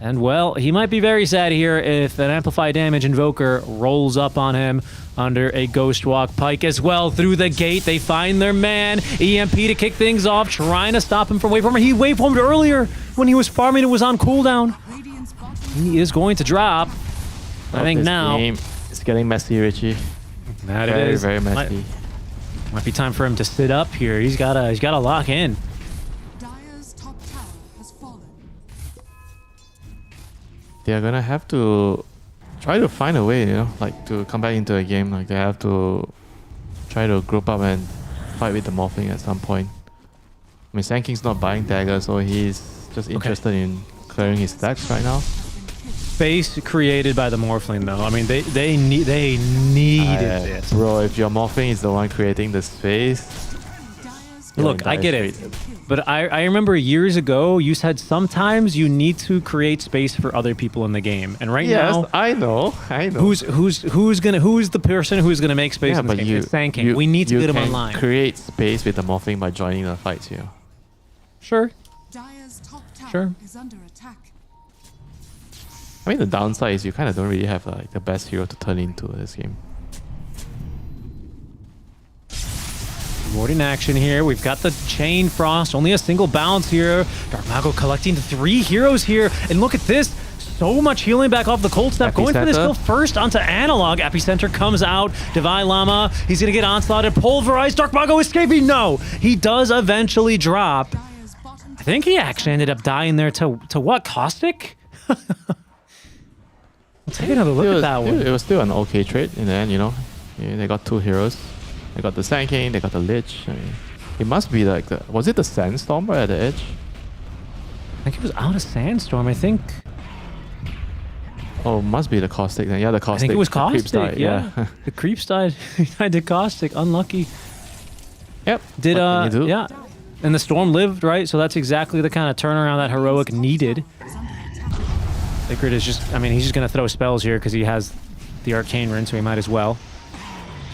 And, well, he might be very sad here if an Amplified Damage Invoker rolls up on him under a Ghost Walk Pike as well. Through the gate, they find their man. EMP to kick things off, trying to stop him from waveforming. He waveformed earlier when he was farming. It was on cooldown. He is going to drop. I think now... It's getting messy, Richie. That very, it is. very messy. Might be time for him to sit up here. He's gotta lock in. Dire's top tower has fallen. They are gonna have to try to find a way, you know, like to come back into a game. Like they have to try to group up and fight with the Morphling at some point. I mean, Sand King's not buying daggers, so he's just interested in clearing his stacks right now. Space created by the Morphling, though. I mean, they needed this. Bro, if your Morphling is the one creating the space... Look, I get it. But I remember years ago, you said sometimes you need to create space for other people in the game. And right now... I know. Who's the person who's gonna make space in the game? It's Sand King. We need to get him online. Create space with the Morphling by joining the fights here. Sure. Dire's top tower is under attack. I mean, the downside is you kind of don't really have like the best hero to turn into this game. Ward in action here. We've got the Chain Frost. Only a single bounce here. Dark Mago collecting 3 heroes here. And look at this. So much healing back off the Cold Snap. Going for this kill first onto Analog. Epicenter comes out. Divine Llama. He's going to get onslaughted. Pulverized. Dark Mago escaping. No. He does eventually drop. I think he actually ended up dying there to what? Caustic? Let's take another look at that one. It was still an okay trade in the end, you know. Yeah, they got 2 heroes. They got the Sand King, they got the Lich. I mean, it must be like the... Was it the Sandstorm right at the edge? I think it was out of Sandstorm, I think. Oh, must be the Caustic then. Yeah, the Caustic. I think it was Caustic, Creeps died, yeah. The Creeps died. He died to Caustic, unlucky. Yep. Did, yeah. And the Storm lived, right? So that's exactly the kind of turnaround that Heroic needed. Sacred is just, I mean, he's just going to throw spells here because he has the Arcane Rune, so he might as well.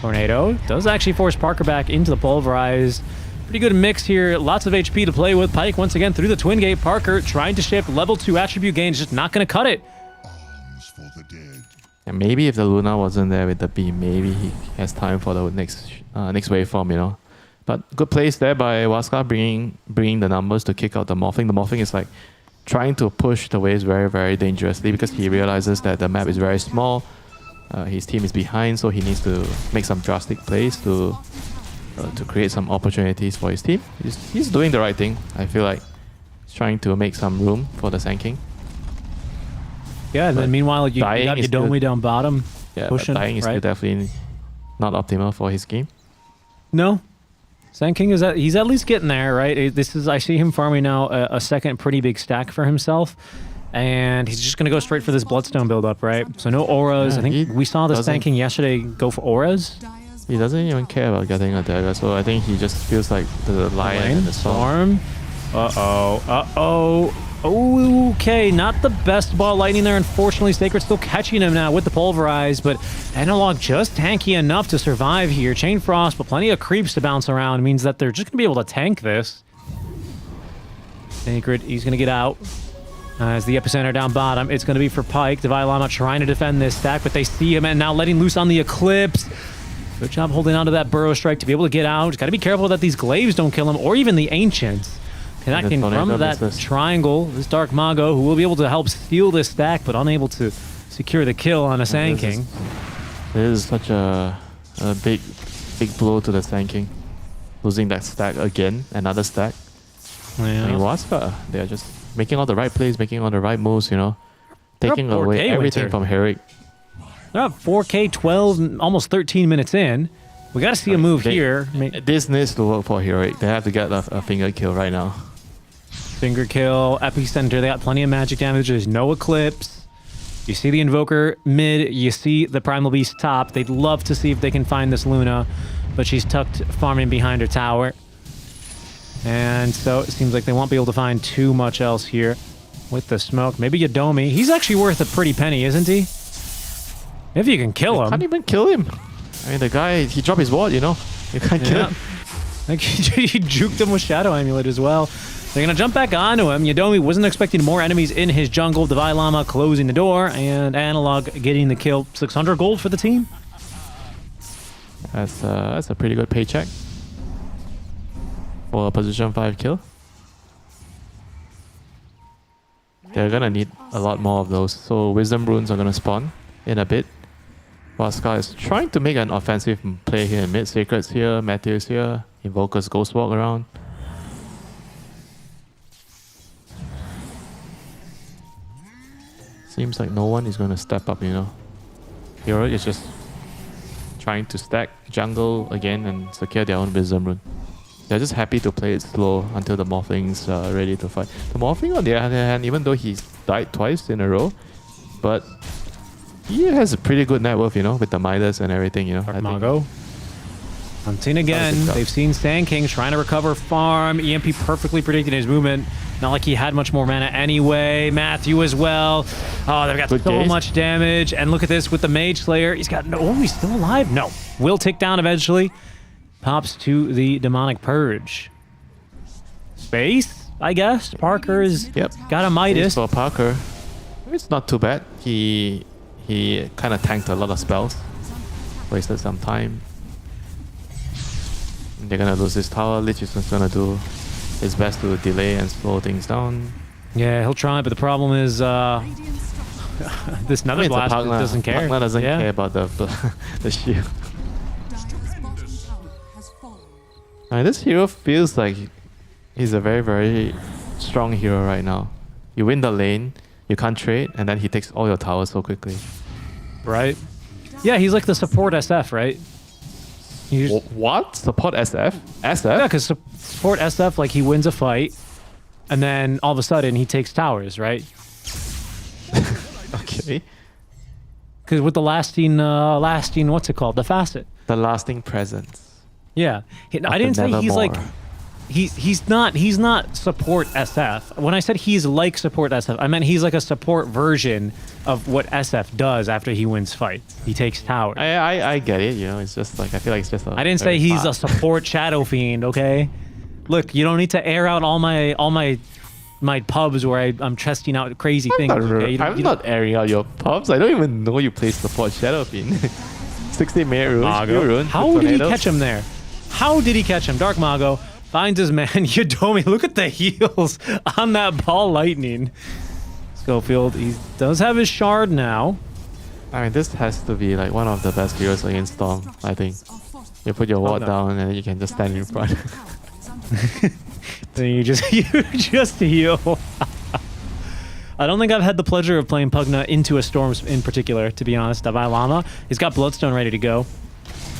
Tornado does actually force Parker back into the Pulverized. Pretty good mix here. Lots of HP to play with. Pike once again through the Twin Gate. Parker trying to shift level 2 attribute gains, just not going to cut it. And maybe if the Luna wasn't there with the beam, maybe he has time for the next waveform, you know. But good place there by Waska, bringing the numbers to kick out the Morphling. The Morphling is like trying to push the waves very, very dangerously because he realizes that the map is very small. His team is behind, so he needs to make some drastic plays to create some opportunities for his team. He's doing the right thing. I feel like he's trying to make some room for the Sand King. Yeah, and then meanwhile you got Yadomi down bottom. Yeah, pushing, but dying is still definitely not optimal for his game. No. Sand King he's at least getting there, right? I see him farming now a second pretty big stack for himself. And he's just going to go straight for this Bloodstone build-up, right? So no auras. Yeah, I think we saw the Sand King yesterday go for auras. He doesn't even care about getting a dagger, so I think he just feels like the lion and the storm. Uh-oh. Uh-oh. Okay, not the best ball lightning there. Unfortunately, Sacred still catching him now with the pulverize, but Analog just tanky enough to survive here. Chain Frost, but plenty of creeps to bounce around means that they're just going to be able to tank this. Sacred, he's going to get out. As the epicenter down bottom, it's going to be for Pyke. Divine Llama trying to defend this stack, but they see him and now letting loose on the Eclipse. Good job holding on to that Burrow Strike to be able to get out. Got to be careful that these Glaives don't kill him, or even the Ancients. Connecting from that triangle, this Dark Mago, who will be able to help steal this stack, but unable to secure the kill on a Sand King. This is such a big blow to the Sand King. Losing that stack again, another stack. Yeah. I mean, Waska, they're just making all the right plays, making all the right moves, you know. Taking away everything from Herrick. They're up 4K, 12, almost 13 minutes in. We got to see a move here. This needs to work for Herrick. They have to get a finger kill right now. Finger kill, epicenter, they got plenty of magic damage. There's no Eclipse. You see the Invoker mid, you see the Primal Beast top. They'd love to see if they can find this Luna, but she's tucked farming behind her tower. And so it seems like they won't be able to find too much else here with the smoke. Maybe Yadomi. He's actually worth a pretty penny, isn't he? If you can kill him. Can't even kill him. I mean, the guy, he dropped his ward, you know. You can't kill him. Like he juked him with Shadow Amulet as well. They're going to jump back onto him. Yadomi wasn't expecting more enemies in his jungle. Divine Llama closing the door, and Analog getting the kill. 600 gold for the team. That's a pretty good paycheck for a position 5 kill. They're going to need a lot more of those. So Wisdom Runes are going to spawn in a bit. Waska is trying to make an offensive play here in mid. Sacred's here, Matthew's here, Invoker's Ghost Walk around. Seems like no one is going to step up, you know. Hero is just trying to stack jungle again and secure their own Wisdom Rune. They're just happy to play it slow until the Morphling's ready to fight. The Morphling, on the other hand, even though he's died twice in a row, but he has a pretty good net worth, you know, with the Midas and everything, you know. Mago. Hunting again. They've seen Sand King trying to recover farm. EMP perfectly predicting his movement. Not like he had much more mana anyway. Matthew as well. Oh, they've got so much damage. And look at this with the Mage Slayer. He's got no... Oh, he's still alive? No. Will tick down eventually. Pops to the Demonic Purge. Space, I guess. Parker's got a Midas. For Parker, it's not too bad. He kind of tanked a lot of spells. Wasted some time. They're gonna lose this tower. Lich is just gonna do his best to delay and slow things down. Yeah, he'll try, but the problem is this Nether Blast doesn't care. Pagna doesn't care about the shield. Now, this hero feels like he's a very, very strong hero right now. You win the lane, you can't trade, and then he takes all your towers so quickly. Right? Yeah, he's like the support SF, right? What? Support SF? SF? Yeah, because support SF, like, he wins a fight, and then all of a sudden he takes towers, right? Okay. Because with the lasting, what's it called? The facet. The lasting presence. Yeah. I didn't say he's like... He's not support SF. When I said he's like support SF, I meant he's like a support version of what SF does after he wins fights. He takes towers. I get it, you know, it's just like, I feel like it's just a... I didn't say he's a support Shadow Fiend, okay? Look, you don't need to air out all my pubs where I'm testing out crazy things, okay? I'm not airing out your pubs. I don't even know you play support Shadow Fiend. 60-minute rune. How did he catch him there? How did he catch him? Dark Mago finds his man, Yadomi. Look at the heals on that ball lightning. Schofield, he does have his shard now. I mean, this has to be like one of the best heroes against Storm, I think. You put your ward down and you can just stand in front. Then you just heal. I don't think I've had the pleasure of playing Pugna into a Storm in particular, to be honest. Divine Llama, he's got Bloodstone ready to go.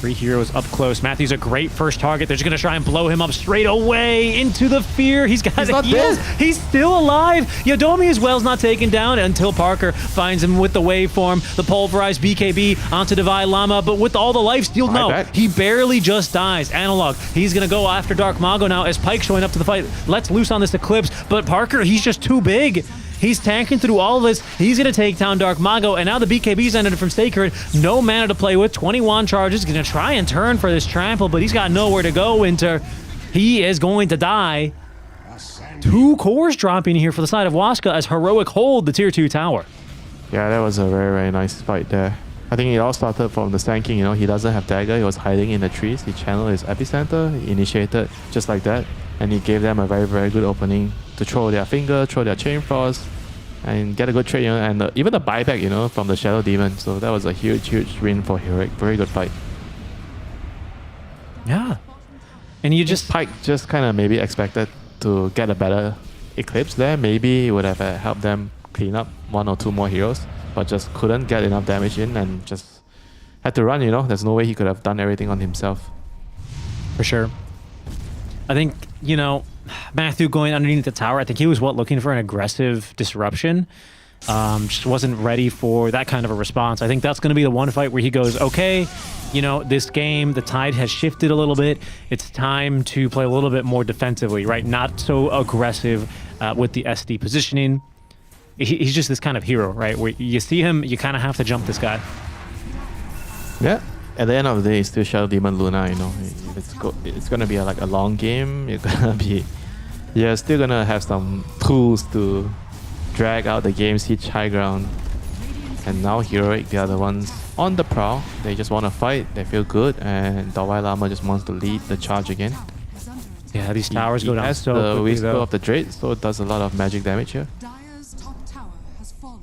3 heroes up close. Matthew's a great first target. They're just going to try and blow him up straight away into the fear. He's got a heal. He's still alive. Yodomi as well is not taken down until Parker finds him with the waveform. The pulverized BKB onto Divine Llama, but with all the lifesteal, no. He barely just dies. Analog, he's going to go after Dark Mago now as Pike showing up to the fight. Let's loose on this Eclipse, but Parker, he's just too big. He's tanking through all of this. He's going to take down Dark Mago, and now the BKB's ended from Sacred. No mana to play with. 21 charges. Going to try and turn for this trample, but he's got nowhere to go, Winter. He is going to die. 2 cores dropping here for the side of Waska as Heroic hold the tier 2 tower. Yeah, that was a very, very nice fight there. I think it all started from the stanking, you know, he doesn't have dagger, he was hiding in the trees, he channeled his epicenter, he initiated just like that, and he gave them a very, very good opening to throw their finger, throw their chain frost, and get a good trade, you know, and even the buyback, you know, from the Shadow Demon. So that was a huge, huge win for Heroic. Very good fight. Yeah. And you just... Pike just kind of maybe expected to get a better Eclipse there. Maybe it would have helped them clean up 1 or 2 more heroes, but just couldn't get enough damage in and just had to run, you know. There's no way he could have done everything on himself. For sure. I think, you know, Matthew going underneath the tower, I think he was looking for an aggressive disruption. Just wasn't ready for that kind of a response. I think that's going to be the one fight where he goes, okay, you know, this game, the tide has shifted a little bit. It's time to play a little bit more defensively, right? Not so aggressive with the SD positioning. He's just this kind of hero, right? Where you see him, you kind of have to jump this guy. Yeah. At the end of the day, it's still Shadow Demon Luna, you know. It's gonna be like a long game. You're still gonna have some tools to drag out the game, siege high ground. And now Heroic, the other ones on the prowl. They just want to fight. They feel good, and Dawai Lama just wants to lead the charge again. Yeah, these towers go down so quickly. The Whisper though. of the Dread, so it does a lot of magic damage here. Dire's top tower has fallen.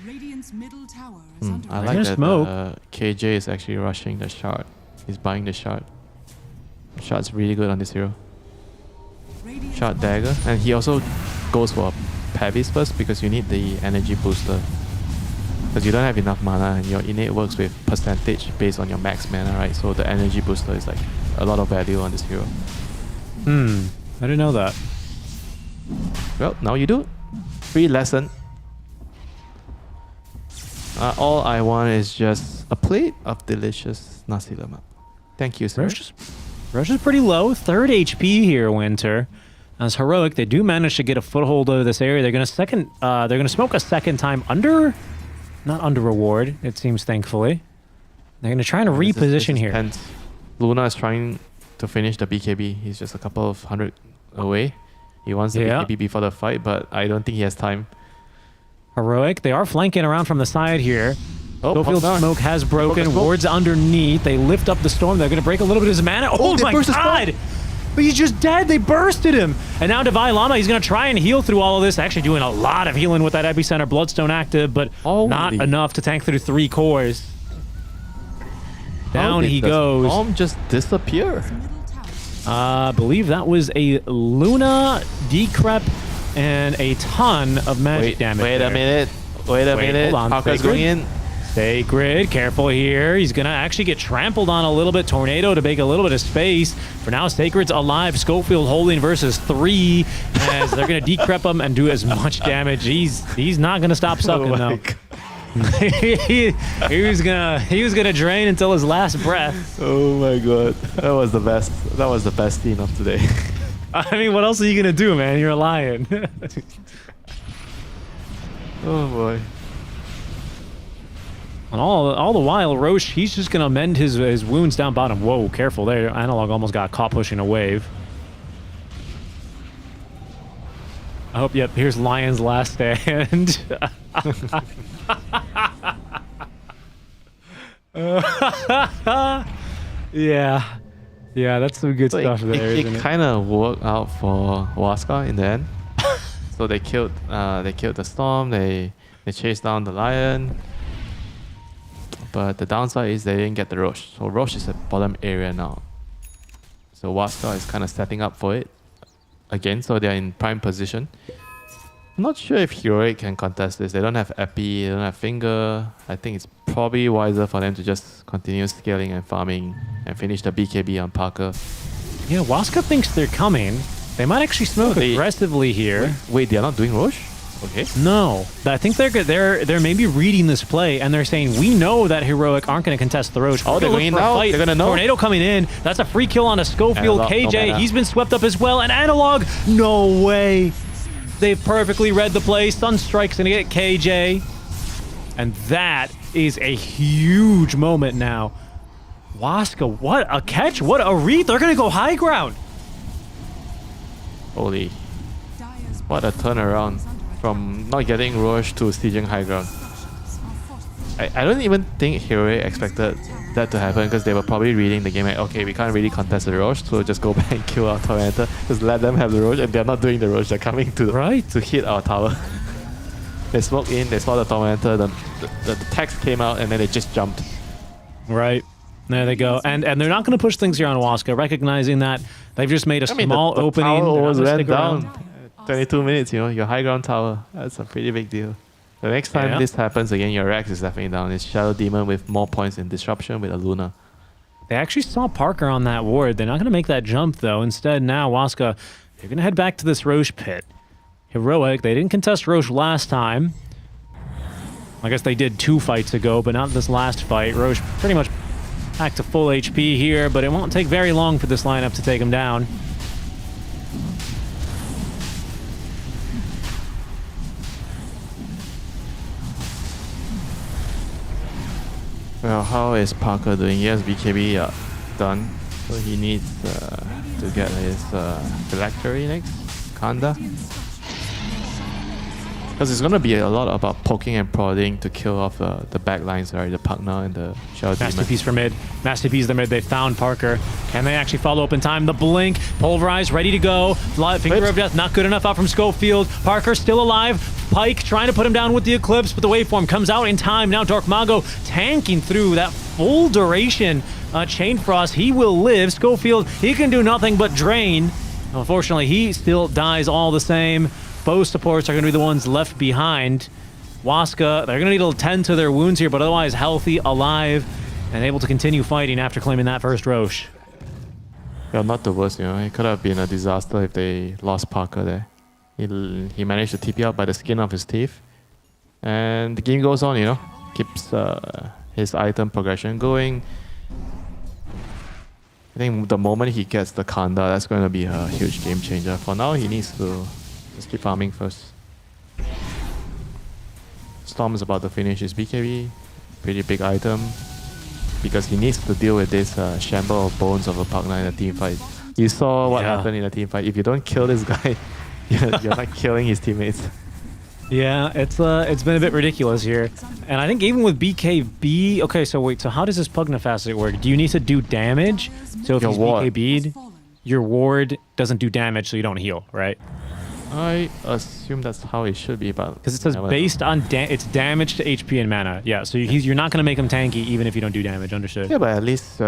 Radiant's middle tower is under I attack. like that KJ is actually rushing the shard. He's buying the shard. Shard's really good on this hero. Shard dagger, and he also goes for Pavis first because you need the energy booster. Because you don't have enough mana, and your innate works with percentage based on your max mana, right? So the energy booster is like a lot of value on this hero. I didn't know that. Well, now you do. Free lesson. All I want is just a plate of delicious nasi lemak. Thank you, sir. Rush is pretty low, 3rd HP here, Winter. As Heroic, they do manage to get a foothold over this area. They're gonna smoke a second time under, not under reward, it seems, thankfully. They're gonna try and reposition here. Tense. Luna is trying to finish the BKB. He's just a couple of 100 away. He wants the BKB before the fight, but I don't think he has time. Heroic, they are flanking around from the side here. Oh, Schofield smoke has broken. Ward's underneath. They lift up the storm. They're going to break a little bit of his mana. Oh my god! But he's just dead. They bursted him. And now Divine Llama, he's going to try and heal through all of this. Actually doing a lot of healing with that Epicenter. Bloodstone active, but not enough to tank through 3 cores. Down he goes. Does Storm just disappear? I believe that was a Luna, Decrep, and a ton of magic damage. Wait a minute. Hold on. Parker's going in. Sacred, careful here. He's going to actually get trampled on a little bit. Tornado to make a little bit of space. For now, Sacred's alive. Schofield holding versus 3 as they're going to decrep him and do as much damage. He's not going to stop sucking, though. he was gonna drain until his last breath. Oh my god. That was the best. That was the best scene of today. I mean, what else are you going to do, man? You're a lion. Oh boy. And all the while, Roche, he's just going to mend his wounds down bottom. Whoa, careful there. Analog almost got caught pushing a wave. I hope, yep, here's Lion's last stand. Yeah, that's some good stuff there, isn't it? It kind of worked out for Waska in the end. So they killed the storm, they chased down the lion. But the downside is they didn't get the Roche. So Roche is at bottom area now. So Waska is kind of setting up for it again, so they're in prime position. I'm not sure if Heroic can contest this. They don't have Epi, they don't have Finger. I think it's probably wiser for them to just continue scaling and farming and finish the BKB on Parker. Yeah, Waska thinks they're coming. They might actually smoke aggressively here. Wait, they're not doing Roche? Okay. No, I think they're maybe reading this play and they're saying we know that Heroic aren't going to contest the Roche. Oh, they're going now. They're going to know. Tornado coming in. That's a free kill on a Schofield. Analog, KJ, no he's been swept up as well. And Analog, no way. They've perfectly read the play. Sunstrike's going to get KJ. And that is a huge moment now. Waska, what a catch. What a read. They're going to go high ground. Holy. What a turnaround from not getting Roche to sieging high ground. I don't even think Heroic expected that to happen because they were probably reading the game like, okay, we can't really contest the Roche, so just go back and kill our Tormentor. Just let them have the Roche, and they're not doing the Roche. They're coming to to hit our tower. They smoked in, they saw the Tormentor, the text came out, and then they just jumped. Right. There they go. And they're not going to push things here on Waska, recognizing that they've just made a small the opening. Tower almost went down. 22 minutes, you know, your high ground tower. That's a pretty big deal. The next time this happens again, your Rex is definitely down. It's Shadow Demon with more points in Disruption with a Luna. They actually saw Parker on that ward. They're not going to make that jump, though. Instead, now, Waska, they're going to head back to this Roche pit. Heroic, they didn't contest Roche last time. I guess they did 2 fights ago, but not this last fight. Roche pretty much back to full HP here, but it won't take very long for this lineup to take him down. Well, how is Parker doing? He has BKB done, so he needs to get his Phylactery next, Kanda. Because it's going to be a lot about poking and prodding to kill off the back lines, right? The Pugna and the Shadow Demon. Masterpiece for mid. Masterpiece the mid. They found Parker. Can they actually follow up in time? The blink. Pulverize. Ready to go. Finger of Death. Not good enough out from Schofield. Parker still alive. Pike trying to put him down with the Eclipse, but the waveform comes out in time. Now Dark Mago tanking through that full duration. Chain Frost. He will live. Schofield, he can do nothing but drain. Unfortunately, he still dies all the same. Both supports are going to be the ones left behind. Waska, they're going to need to tend to their wounds here, but otherwise healthy, alive, and able to continue fighting after claiming that first Roche. Yeah, not the worst, you know. It could have been a disaster if they lost Parker there. He managed to TP out by the skin of his teeth. And the game goes on, you know. Keeps his item progression going. I think the moment he gets the Kanda, that's going to be a huge game changer. For now, he needs to just keep farming first. Storm is about to finish his BKB. Pretty big item. Because he needs to deal with this shamble of bones of a Pugna in a team fight. You saw what happened in a team fight. If you don't kill this guy, you're not killing his teammates. Yeah, it's been a bit ridiculous here. And I think even with BKB... Okay, so wait, so how does this Pugna facet work? Do you need to do damage? So if he's BKB'd, your ward doesn't do damage, so you don't heal, right? I assume that's how it should be, but... Because it says based on... it's damage to HP and mana. Yeah, so you're not going to make him tanky even if you don't do damage, understood? Yeah, but at least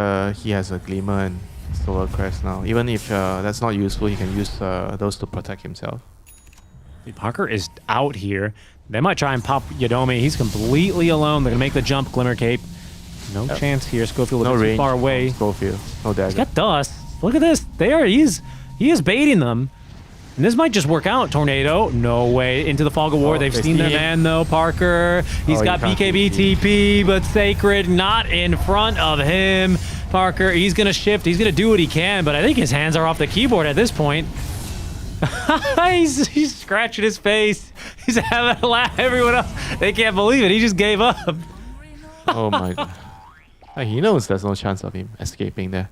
he has a Glimmer and Solar Crest now. Even if that's not useful, he can use those to protect himself. Parker is out here. They might try and pop Yadomi. He's completely alone. They're going to make the jump. Glimmer Cape. No chance here. Schofield looking too far away. Schofield. No dagger. He's got dust. Look at this. He is baiting them. And this might just work out. Tornado. No way. Into the Fog of War. They've seen their man, though. Parker. He's got BKB TP, but Sacred not in front of him. Parker, he's going to shift. He's going to do what he can, but I think his hands are off the keyboard at this point. he's scratching his face. He's having a laugh. Everyone else, they can't believe it. He just gave up. Oh my god. He knows there's no chance of him escaping there.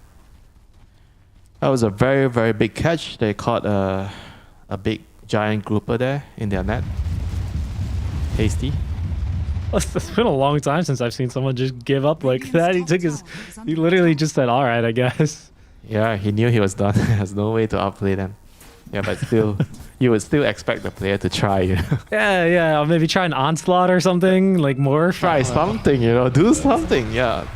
That was a very, very big catch. They caught a big giant grouper there in their net. Hasty. It's been a long time since I've seen someone just give up like that. He literally just said, all right, I guess. Yeah, he knew he was done. There's no way to outplay them. Yeah, but still, you would still expect the player to try, you know? Yeah, or maybe try an onslaught or something, like more. Try something, you know, do something, yeah.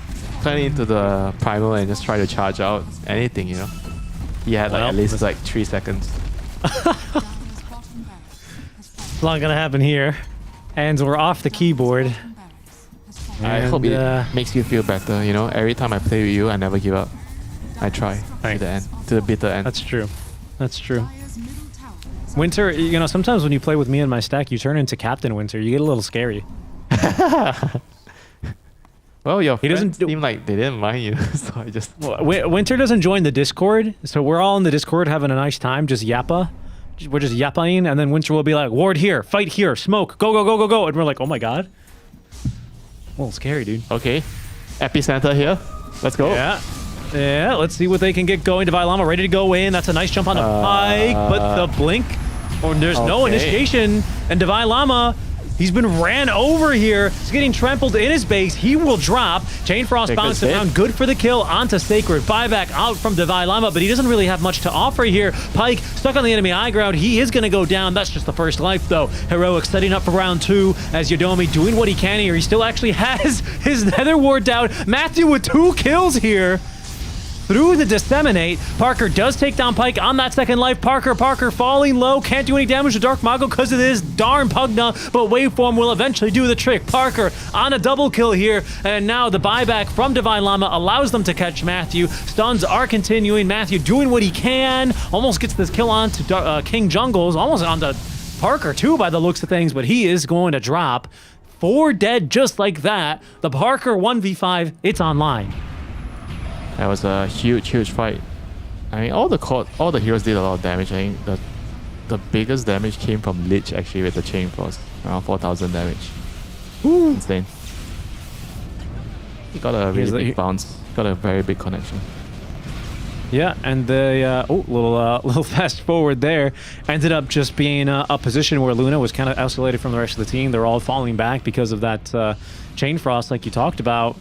Turn into the primal and just try to charge out anything, you know? He had like at least like 3 seconds. It's not gonna happen here. Hands were off the keyboard. I hope it makes you feel better. You know, every time I play with you, I never give up. I try to the end, to the bitter end. That's true. That's true. Winter, you know, sometimes when you play with me in my stack, you turn into Captain Winter. You get a little scary. Well, your friends seem like they didn't mind you, so I just... Winter doesn't join the Discord, so we're all in the Discord having a nice time, just yappa. We're just yappaing, and then Winter will be like, ward here, fight here, smoke, go, go, go, go, go. And we're like, oh my god. A little scary, dude. Okay. Epicenter here. Let's go. Yeah. Yeah, let's see what they can get going. Divine Llama ready to go in. That's a nice jump on the pike, but the blink, or there's no initiation, and Divine Llama, he's been ran over here. He's getting trampled in his base. He will drop. Chain Frost bounces down. Good for the kill onto Sacred. Buyback out from Divine Llama, but he doesn't really have much to offer here. Pike stuck on the enemy high ground. He is going to go down. That's just the first life, though. Heroic setting up for round 2 as Yodomi doing what he can here. He still actually has his Nether Ward down. Matthew with 2 kills here. Through the Disseminate, Parker does take down Pike on that second life. Parker falling low, can't do any damage to Dark Mago because of this darn Pugna, but Waveform will eventually do the trick. Parker on a double kill here, and now the buyback from Divine Llama allows them to catch Matthew. Stuns are continuing. Matthew doing what he can, almost gets this kill on to King Jungles, almost onto Parker too by the looks of things, but he is going to drop. 4 dead just like that. The Parker 1v5, it's online. That was a huge fight. I mean, all the heroes did a lot of damage. I think the biggest damage came from Lich actually with the Chain Frost, around 4,000 damage. Ooh. Insane. He got a really big bounce. Got a very big connection. Yeah, and the little fast forward there ended up just being a position where Luna was kind of isolated from the rest of the team. They're all falling back because of that Chain Frost, like you talked about.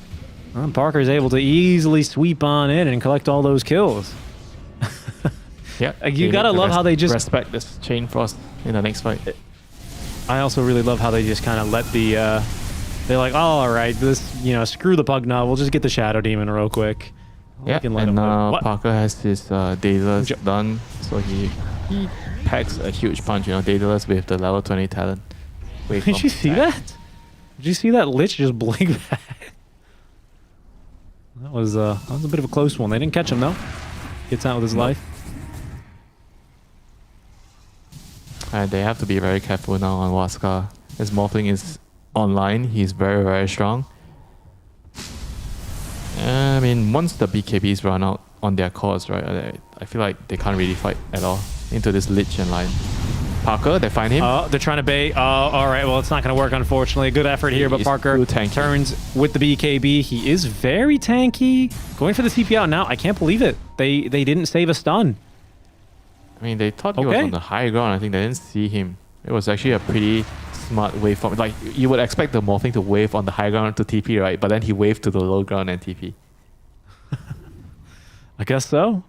Parker is able to easily sweep on in and collect all those kills. Yeah, you gotta love how they just respect this Chain Frost in the next fight. I also really love how they just kind of let the they're like, oh, all right, this, you know, screw the Pugna, we'll just get the Shadow Demon real quick. Yeah, and now Parker has his Daedalus done, so he packs a huge punch. You know, Daedalus with the level 20 talent. Did you see that? Did you see that Lich just blink back? That was a bit of a close one. They didn't catch him though. Gets out with his life. And they have to be very careful now on Waska. As Morphling is online, he's very strong. I mean, once the BKBs run out on their cores, right, I feel like they can't really fight at all into this Lich and line. Parker, they find him. Oh, they're trying to bait. Oh, all right. Well, it's not going to work, unfortunately. Good effort here, but Parker turns with the BKB. He is very tanky. Going for the TP out now. I can't believe it. They didn't save a stun. I mean, they thought he was on the high ground. I think they didn't see him. It was actually a pretty smart waveform. Like, you would expect the Morphling to wave on the high ground to TP, right? But then he waved to the low ground and TP. I guess so.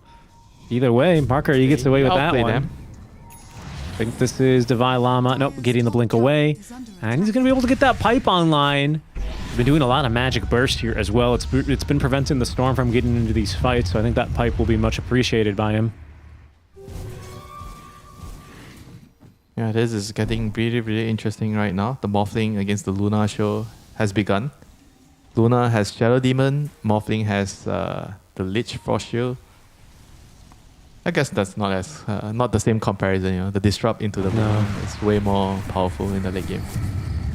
Either way, Parker, he gets away with that one. Them. I think this is Divine Llama. Nope, getting the blink away. And he's going to be able to get that pipe online. He's been doing a lot of magic burst here as well. It's been preventing the Storm from getting into these fights, so I think that pipe will be much appreciated by him. Yeah, this is getting really interesting right now. The Morphling against the Luna show has begun. Luna has Shadow Demon. Morphling has the Lich Frost Shield. I guess that's not as not the same comparison. You know, the disrupt into the moon is way more powerful in the late game.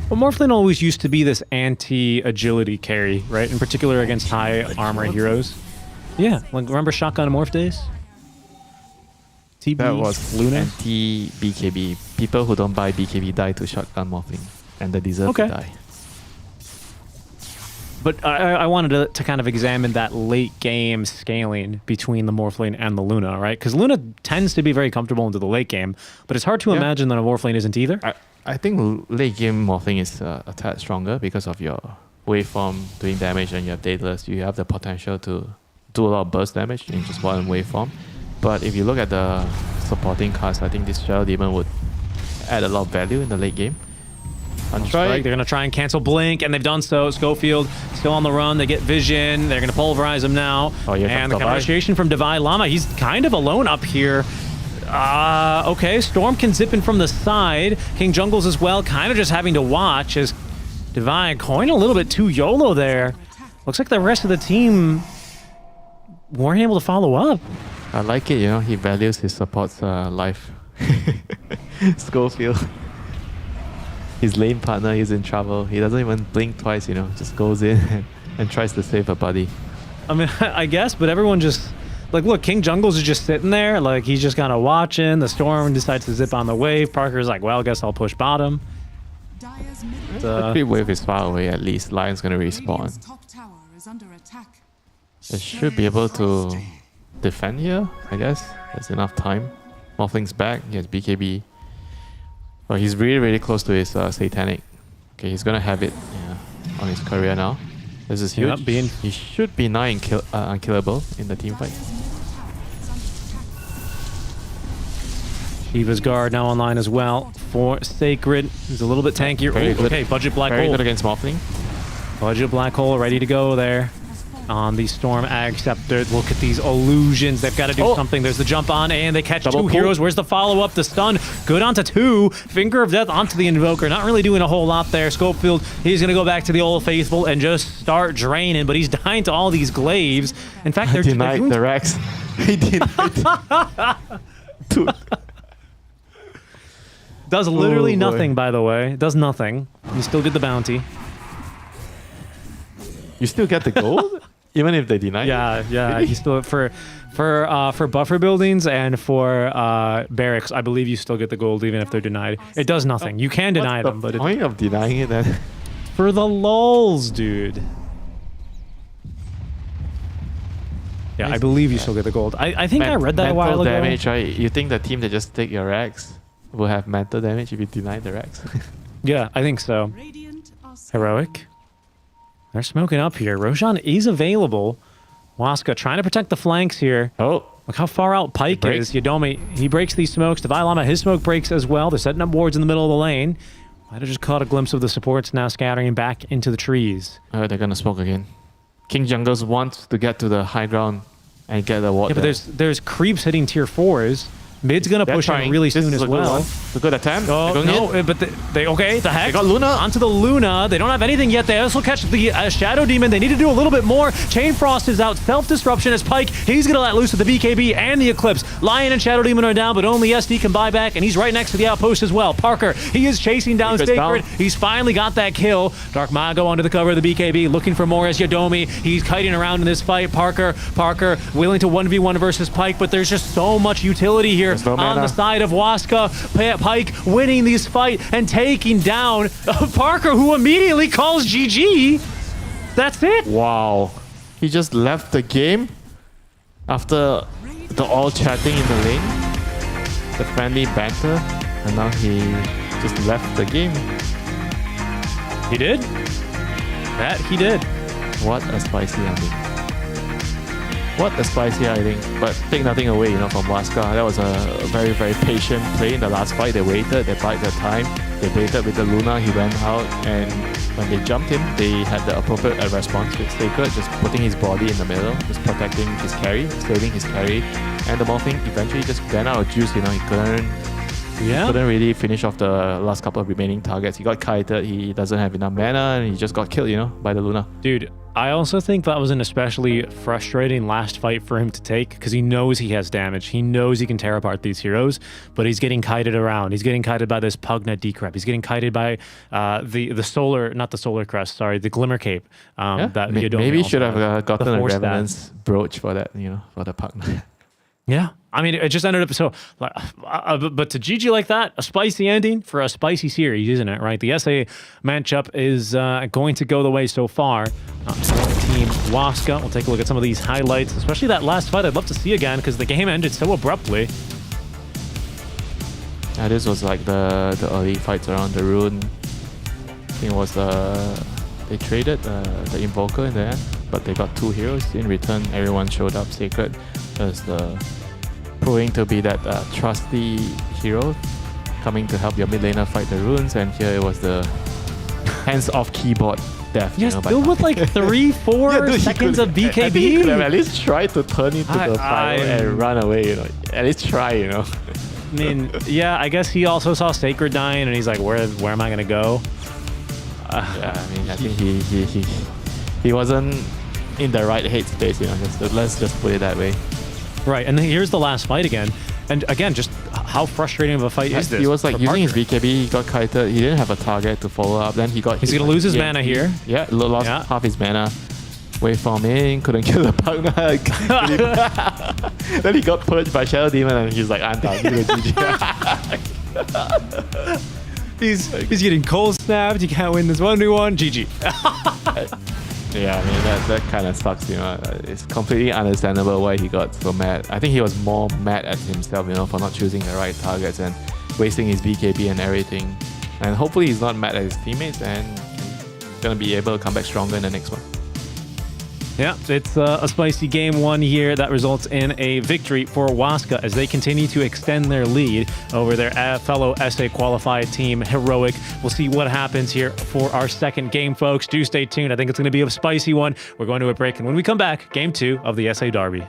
Well, Morphling always used to be this anti-agility carry, right? In particular against high armor heroes. Yeah, like remember Shotgun Morph days? TB, that was Luna. Anti-BKB. People who don't buy BKB die to Shotgun Morphling, and they deserve to die. But I wanted to kind of examine that late game scaling between the Morphling and the Luna, right? Because Luna tends to be very comfortable into the late game, but it's hard to imagine that a Morphling isn't either. I think late game Morphling is a tad stronger because of your waveform doing damage, and you have Daedalus. You have the potential to do a lot of burst damage in just one waveform. But if you look at the supporting cards, I think this Shadow Demon would add a lot of value in the late game. They're going to try and cancel Blink, and they've done so. Schofield still on the run. They get Vision. They're going to pulverize him now. And the initiation from Divine Llama. He's kind of alone up here. Okay, Storm can zip in from the side. King Jungles as well, kind of just having to watch as Divine going a little bit too YOLO there. Looks like the rest of the team weren't able to follow up. I like it, you know, he values his support's life. Schofield. His lane partner, he's in trouble. He doesn't even blink twice, you know, just goes in and tries to save a buddy. I mean, I guess, but everyone just... Like, look, King Jungles is just sitting there. Like, he's just kind of watching. The Storm decides to zip on the wave. Parker's like, well, I guess I'll push bottom. The creep wave is far away, at least. Lion's gonna respawn. They should be able to defend here, I guess. There's enough time. Morphling's back. He has BKB. Well, he's really, really close to his Satanic. Okay, he's gonna have it on his career now. This is huge. He should be now unkillable in the team fight. Eva's guard now online as well for Sacred. He's a little bit tankier. Ooh, okay, budget black hole. Very good against Morphling. Budget black hole ready to go there on the Storm Ag Scepter. Look at these illusions. They've got to do something. There's the jump on and they catch two heroes. Where's the follow-up? The stun. Good onto two. Finger of Death onto the Invoker. Not really doing a whole lot there. Scopefield, he's going to go back to the Old Faithful and just start draining, but he's dying to all these glaives. In fact, they're denied the Rex. He denied. Dude. Does literally nothing, by the way. Does nothing. You still get the bounty. You still get the gold? Even if they deny it? Yeah. Really? You still for buffer buildings and for barracks, I believe you still get the gold even if they're denied. It does nothing. You can deny them, but the point of denying it then? For the lulz, dude. Yeah, I believe you still get the gold. I think I read that a while ago. Damage, right? You think the team that just take your Rex will have mental damage if you deny the Rex? Yeah, I think so. Heroic. They're smoking up here. Roshan is available. Waska trying to protect the flanks here. Oh. Look how far out Pike is. Yadomi, he breaks these smokes. Divine Llama, his smoke breaks as well. They're setting up wards in the middle of the lane. Might have just caught a glimpse of the supports now scattering back into the trees. Oh, they're gonna smoke again. King Jungles wants to get to the high ground and get the ward. Yeah, but there's creeps hitting tier 4s. Mid's gonna push in really soon as well. It's a good attempt. Oh no! But okay, the heck. They got Luna onto the Luna. They don't have anything yet. They also catch the Shadow Demon. They need to do a little bit more. Chain Frost is out. Self disruption as Pike. He's gonna let loose with the BKB and the Eclipse. Lion and Shadow Demon are down, but only SD can buy back, and he's right next to the outpost as well. Parker, he is chasing down Sacred. He's finally got that kill. Dark Mago under the cover of the BKB, looking for more as Yadomi. He's kiting around in this fight. Parker willing to 1v1 versus Pike, but there's just so much utility here on the side of Waska. Pike winning this fight and taking down Parker, who immediately calls GG. That's it. Wow. He just left the game after the all chatting in the lane, the friendly banter, and now he just left the game. He did? That he did. What a spicy ending. What a spicy hiding, but take nothing away, from Waska. That was a very, very patient play in the last fight. They waited, they bided their time, they baited with the Luna, he went out, and when they jumped him, they had the appropriate response with Sacred, just putting his body in the middle, just protecting his carry, saving his carry, and the Morphling eventually just ran out of juice, he couldn't really finish off the last couple of remaining targets. He got kited, he doesn't have enough mana, and he just got killed, by the Luna. Dude, I also think that was an especially frustrating last fight for him to take because he knows he has damage. He knows he can tear apart these heroes, but he's getting kited around. He's getting kited by this Pugna Decrep. He's getting kited by the solar, not the solar crest, sorry, the Glimmer Cape. That maybe should have gotten a Revenant's brooch for that, for the Pugna. Yeah. I mean, it just ended up so... but to GG like that, a spicy ending for a spicy series, isn't it, right? The SA matchup is going to go the way so far. Team Waska. We'll take a look at some of these highlights, especially that last fight I'd love to see again because the game ended so abruptly. Yeah, this was like the early fights around the rune. I think it was they traded the Invoker in the end, but they got 2 heroes. In return, everyone showed up. Sacred as proving to be that trusty hero coming to help your mid laner fight the runes, and here it was the hands-off keyboard death. Yeah, still with like 3-4 seconds of BKB. I think he could have at least tried to turn into the fire and run away, At least try, I mean, yeah, I guess he also saw Sacred dying and he's like, where am I gonna go? Yeah, I mean, I think he wasn't in the right headspace, you know. Let's just put it that way. Right, and then here's the last fight again. And again, just how frustrating of a fight is this? He was like for using Parker? his BKB, he got kited, he didn't have a target to follow up, then he got He's hit gonna by lose his TNT. mana here. Yeah, lost half his mana. Waveforming, couldn't kill the partner. Then he got purged by Shadow Demon and he's like, I'm done. He's getting cold snapped. You can't win this 1v1. GG. Yeah, I mean, that kind of sucks, you know. It's completely understandable why he got so mad. I think he was more mad at himself, you know, for not choosing the right targets and wasting his BKB and everything. And hopefully he's not mad at his teammates and he's going to be able to come back stronger in the next one. Yeah, it's a spicy game one here that results in a victory for Waska as they continue to extend their lead over their fellow SA qualified team, Heroic. We'll see what happens here for our second game, folks. Do stay tuned. I think it's going to be a spicy one. We're going to a break, and when we come back, game 2 of the SA Derby.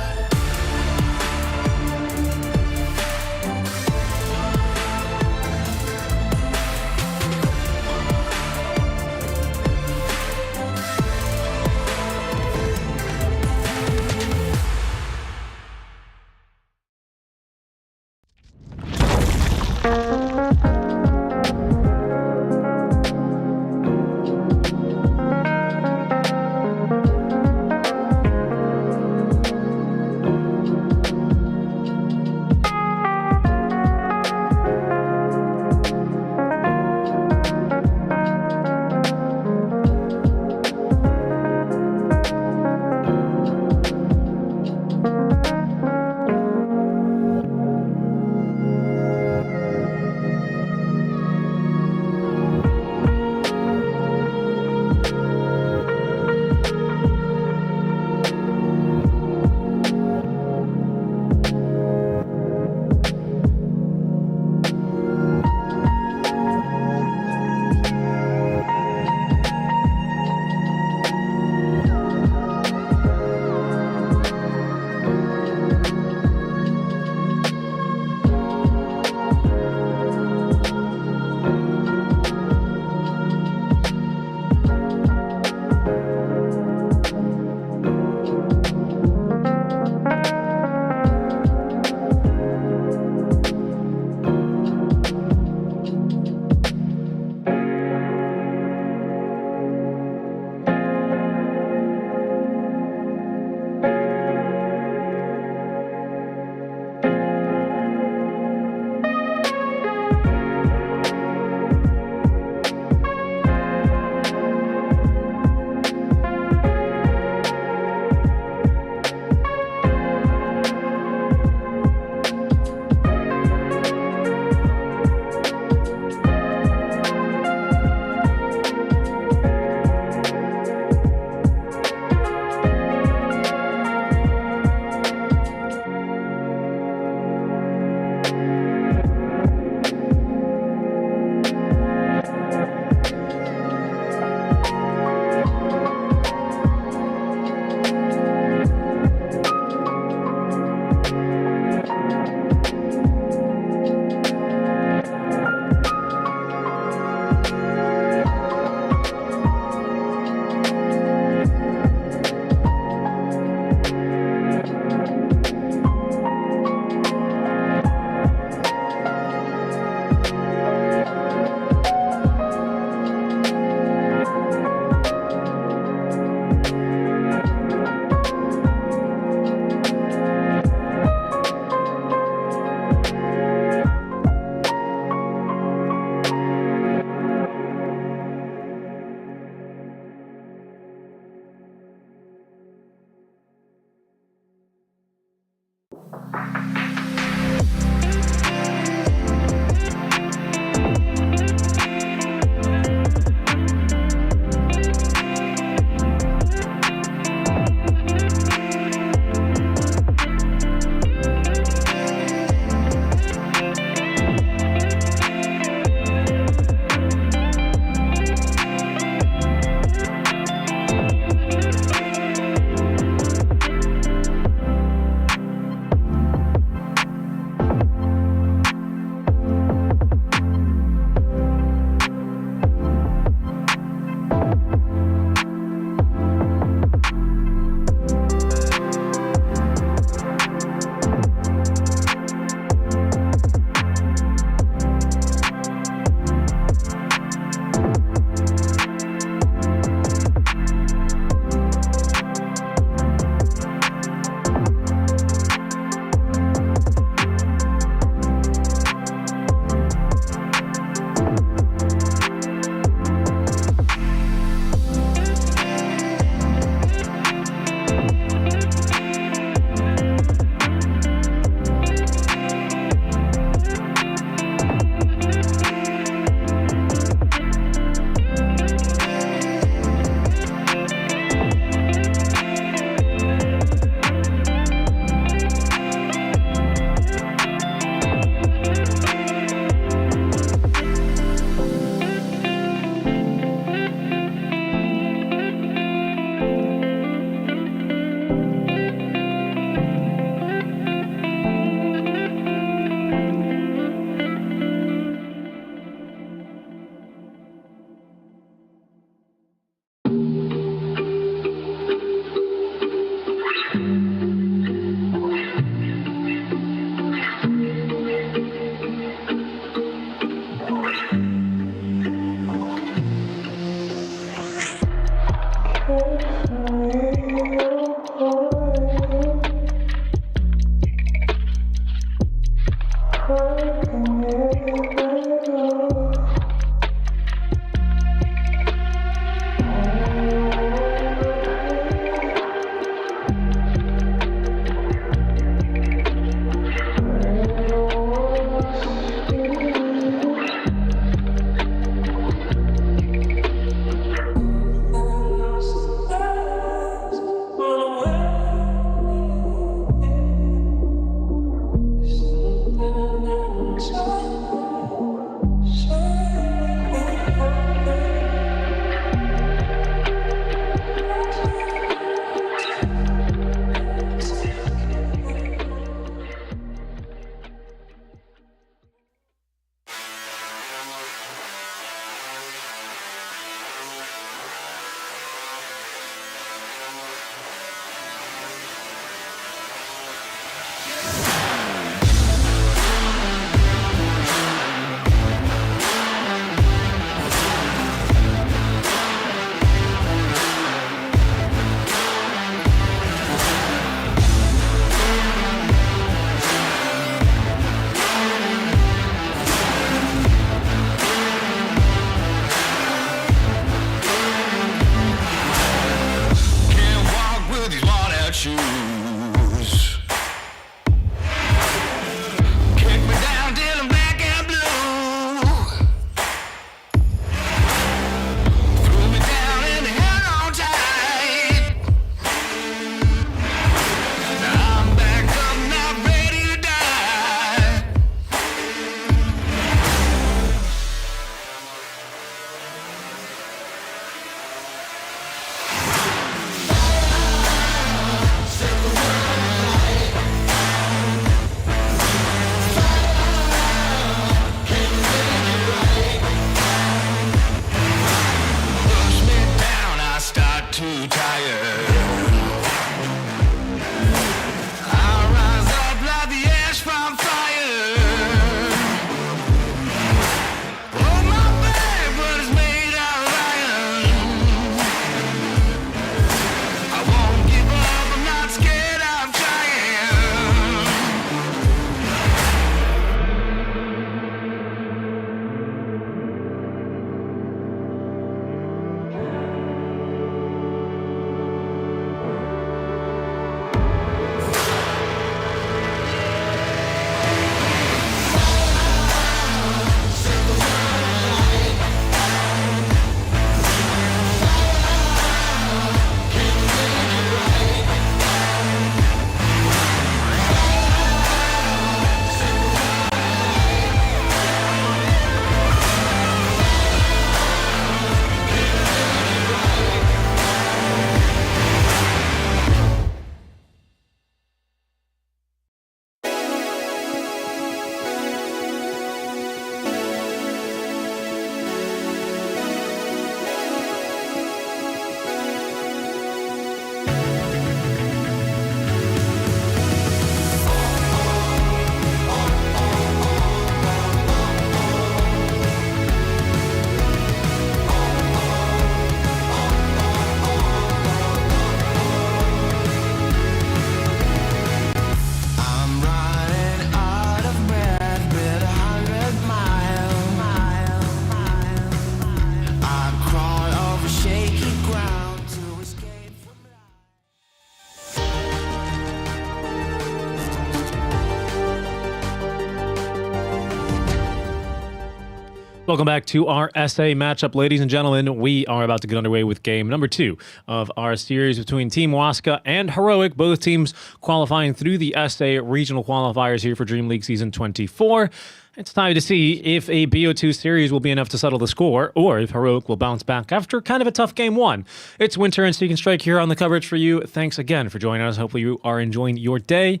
Welcome back to our SA matchup, ladies and gentlemen. We are about to get underway with game number 2 of our series between Team Waska and Heroic, both teams qualifying through the SA regional qualifiers here for Dream League Season 24. It's time to see if a BO2 series will be enough to settle the score, or if Heroic will bounce back after kind of a tough game 1. It's Winter and Seek and Strike here on the coverage for you. Thanks again for joining us. Hopefully you are enjoying your day.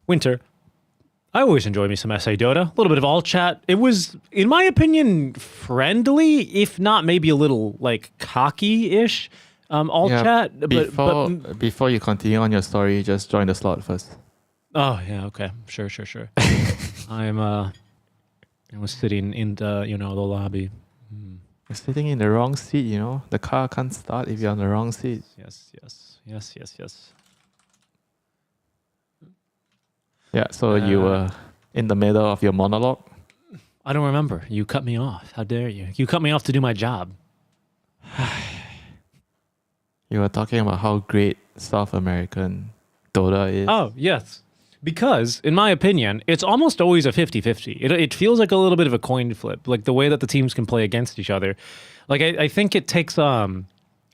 Winter, I always enjoy me some SA Dota. A little bit of all chat. It was, in my opinion, friendly, if not maybe a little, like, cocky-ish all chat. Before you continue on your story, just join the slot first. Oh, yeah, okay. Sure. I was sitting in the, the lobby. You're sitting in the wrong seat, you know? The car can't start if you're on the wrong seat. Yes. Yeah, so you were in the middle of your monologue. I don't remember. You cut me off. How dare you? You cut me off to do my job. You were talking about how great South American Dota is. Oh, yes. Because, in my opinion, it's almost always a 50-50. It feels like a little bit of a coin flip, like the way that the teams can play against each other. Like, I think it takes...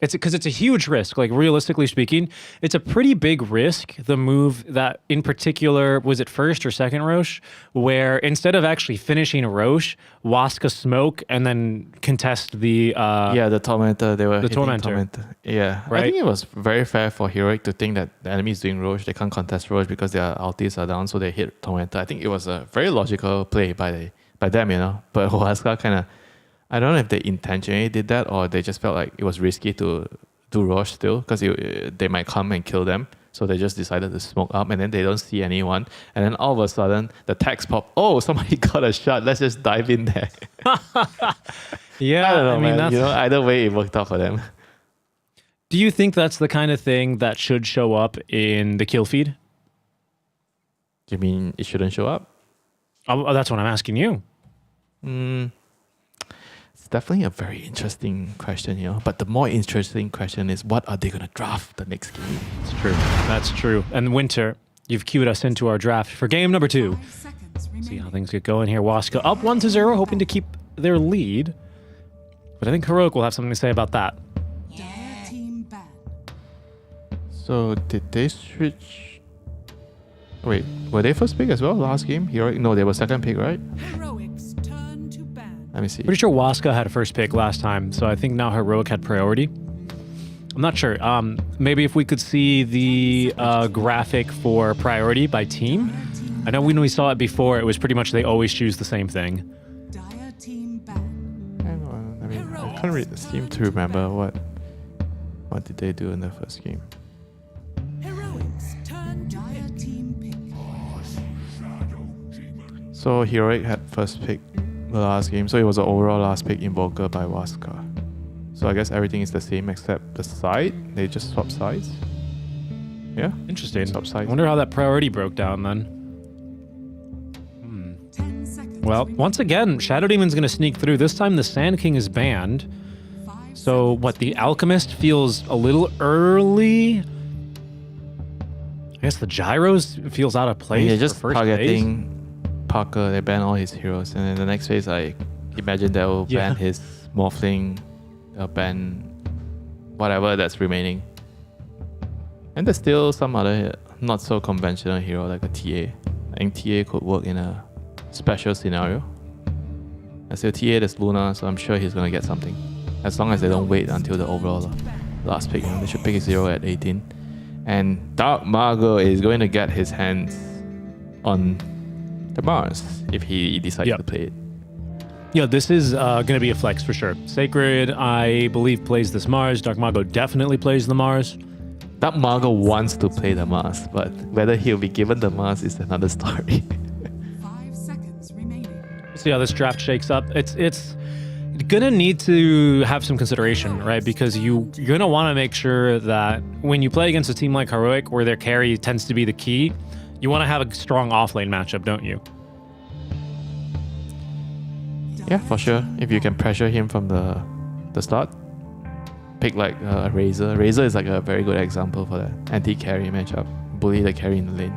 It's because it's a huge risk. Like, realistically speaking, it's a pretty big risk, the move that, in particular, was it first or second Roche, where instead of actually finishing a Roche, Waska smoke and then contest the... the Tormentor. They were the hitting Tormentor. Yeah. Right? I think it was very fair for Heroic to think that the enemy is doing Roche. They can't contest Roche because their ultis are down, so they hit Tormentor. I think it was a very logical play by them, you know. But Waska kind of... I don't know if they intentionally did that or they just felt like it was risky to do Roche still because they might come and kill them. So they just decided to smoke up and then they don't see anyone. And then all of a sudden, the text pop, oh, somebody got a shot. Let's just dive in there. Yeah, I don't know, I mean, man. that's... You know, either way, it worked out for them. Do you think that's the kind of thing that should show up in the kill feed? You mean it shouldn't show up? Oh, that's what I'm asking you. It's definitely a very interesting question, you know. But the more interesting question is, what are they going to draft the next game? It's true. That's true. And Winter, you've cued us into our draft for game number 2. See how things get going here. Waska up 1-0, hoping to keep their lead. But I think Heroic will have something to say about that. So did they switch? Wait, were they first pick as well last game? Heroic? No, they were second pick, right? Heroic's turn to ban. Let me see. Pretty sure Waska had a first pick last time, so I think now Heroic had priority. I'm not sure. Maybe if we could see the graphic for priority by team. I know when we saw it before, it was pretty much they always choose the same thing. Dire team ban. Hang on, I mean, I can't seem to remember what did they do in the first game. Heroic's turn to dire team pick. So Heroic had first pick the last game, so it was an overall last pick Invoker by Waska. So I guess everything is the same except the side. They just swap sides. Yeah. Interesting. Swap I sides. wonder how that priority broke down then. 10 seconds. Well, once again, Shadow Demon's going to sneak through. This time the Sand King is banned. So what, the Alchemist feels a little early? I guess the Gyros feels out of place. Yeah, for just first targeting phase. Parker. They ban all his heroes, and then the next phase, I imagine they will ban his Morphling. They'll ban whatever that's remaining. And there's still some other not so conventional hero like a TA. I think TA could work in a special scenario. I still TA there's Luna, so I'm sure he's gonna get something. As long as they don't wait until the overall last pick. You know, they should pick a 0 at 18. And Dark Margo is going to get his hands on the Mars if he decides to play it. Yeah, this is going to be a flex for sure. Sacred, I believe, plays this Mars. Dark Mago definitely plays the Mars. Dark Mago wants to play the Mars, but whether he'll be given the Mars is another story. 5 seconds remaining. See how this draft shakes up. It's gonna need to have some consideration, right? Because you're gonna want to make sure that when you play against a team like Heroic, where their carry tends to be the key, you want to have a strong offlane matchup, don't you? Yeah, for sure. If you can pressure him from the start, pick like a Razor. Razor is like a very good example for that anti-carry matchup. Bully the carry in the lane.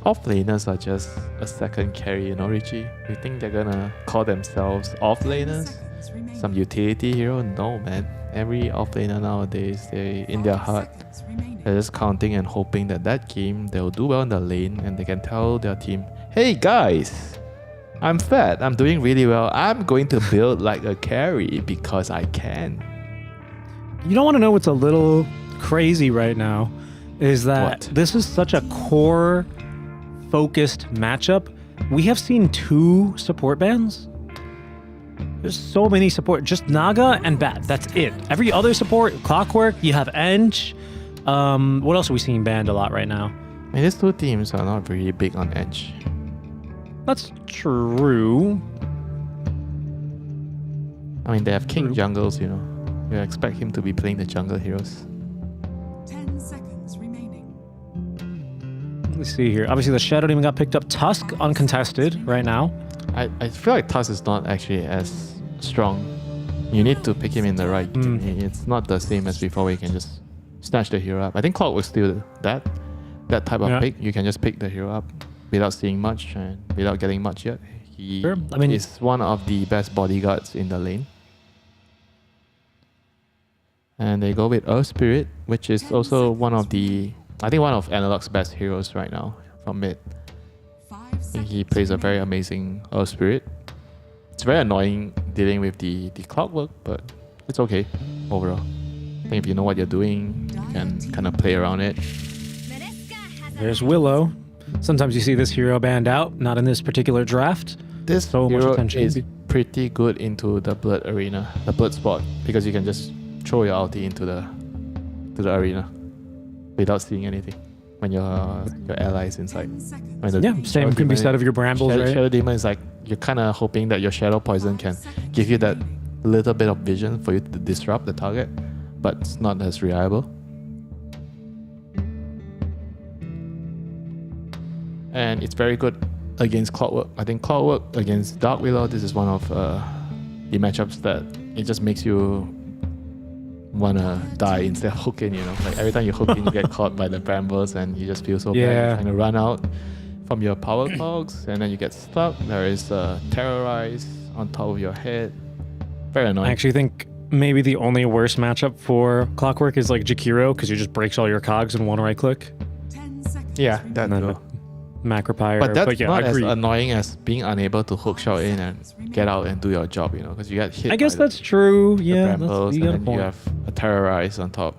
Offlaners are just a second carry, you know, Richie? You think they're gonna call themselves offlaners? Some utility hero? No, man. Every offlaner nowadays, they in their heart, they're just counting and hoping that that game they'll do well in the lane and they can tell their team, hey guys, I'm fat, I'm doing really well, I'm going to build like a carry because I can. You don't want to know what's a little crazy right now is that this is such a core focused matchup. We have seen 2 support bans. There's so many support, just Naga and Bat, that's it. Every other support, Clockwork, you have Ench. What else are we seeing banned a lot right now? I mean, these 2 teams are not very big on Ench. That's true. I mean, they have king jungles, you know. You expect him to be playing the jungle heroes. 10 seconds remaining. Let's see here. Obviously, the Shadow Demon got picked up. Tusk uncontested right now. I feel like Tusk is not actually as strong. You need to pick him in the right game. It's not the same as before where you can just snatch the hero up. I think Clockwork's still that type of pick. You can just pick the hero up without seeing much and without getting much yet. He is one of the best bodyguards in the lane. And they go with Earth Spirit, which is also one of Analog's best heroes right now from mid. He plays a very amazing Earth Spirit. It's very annoying dealing with the Clockwork, but it's okay overall. I think if you know what you're doing, you can kind of play around it. There's Willow. Sometimes you see this hero banned out, not in this particular draft. This so much hero attention. is pretty good into the Blood arena, the Blood spot, because you can just throw your ulti into the arena without seeing anything when your ally is inside. Same can be said of your Brambles, right? Shadow Demon is like, you're kind of hoping that your Shadow Poison can give you that little bit of vision for you to disrupt the target, but it's not as reliable. And it's very good against Clockwork. I think Clockwork against Dark Willow, this is one of the matchups that it just makes you wanna die instead of hook in, you know. Like every time you hook in, you get caught by the brambles and you just feel so bad. You're trying to run out from your power clogs and then you get stuck. There is a Terrorize on top of your head. Very annoying. I actually think maybe the only worst matchup for Clockwork is like Jakiro, because he just breaks all your cogs in one right click. 10 seconds. Yeah, that too. Macropire. But that's not as annoying as being unable to hook shot in and get out and do your job, you know, because you get hit. I guess that's true. Yeah, brambles, and then you have a Terrorize on top.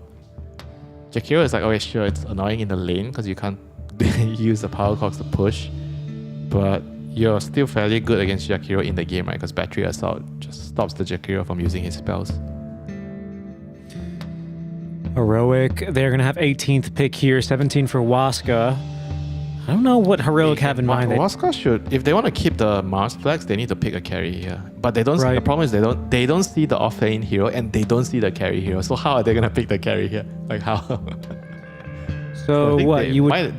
Jakiro is like, okay, sure, it's annoying in the lane because you can't use the power cogs to push, but you're still fairly good against Jakiro in the game, right? Because Battery Assault just stops the Jakiro from using his spells. Heroic, they're going to have 18th pick here, 17 for Waska. I don't know what Heroic have in mind. Waska should, if they want to keep the Mars flags, they need to pick a carry here. But they don't. The problem is they don't see the offlane hero and they don't see the carry hero. So how are they gonna pick the carry here? Like how? So what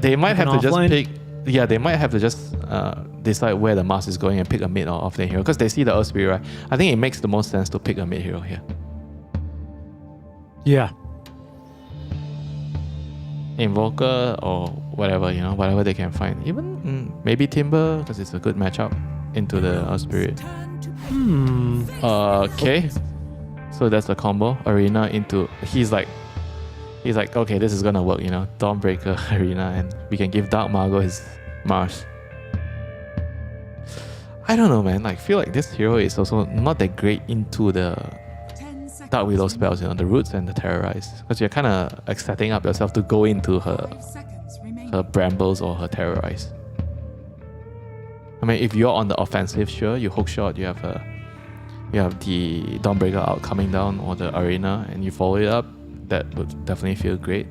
they might have to just pick. Yeah, they might have to just decide where the Mars is going and pick a mid or offlane hero because they see the Earth Spirit, right? I think it makes the most sense to pick a mid hero here. Yeah. Invoker or whatever, you know, whatever they can find. Even maybe Timber, because it's a good matchup into the Earth Spirit. Okay. So that's the combo. Arena into... He's like, okay, this is gonna work, you know. Dawnbreaker Arena, and we can give Dark Margot his Mars. I don't know, man. Like, feel like this hero is also not that great into the Dark Willow spells, you know, the Roots and the Terrorize. Because you're kind of like setting up yourself to go into her Brambles or her Terrorize. I mean, if you're on the offensive, sure, you hook shot, you have the Dawnbreaker out coming down or the Arena and you follow it up, that would definitely feel great.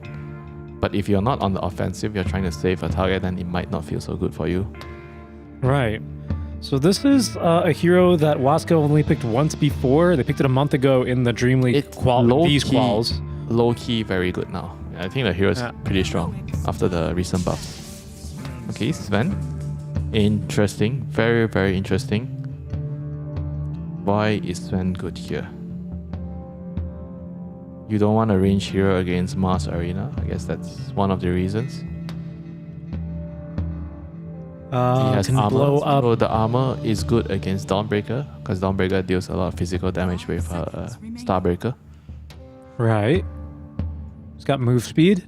But if you're not on the offensive, you're trying to save a target, then it might not feel so good for you. Right. So this is a hero that Waska only picked once before. They picked it a month ago in the DreamLeague quals. Low-key very good now. I think the hero is pretty strong after the recent buffs. Okay, Sven. Interesting. Very, very interesting. Why is Sven good here? You don't want a range hero against Mars Arena. I guess that's one of the reasons. He has armor, blow up. so the armor is good against Dawnbreaker because Dawnbreaker deals a lot of physical damage with Starbreaker. Right. It's got move speed.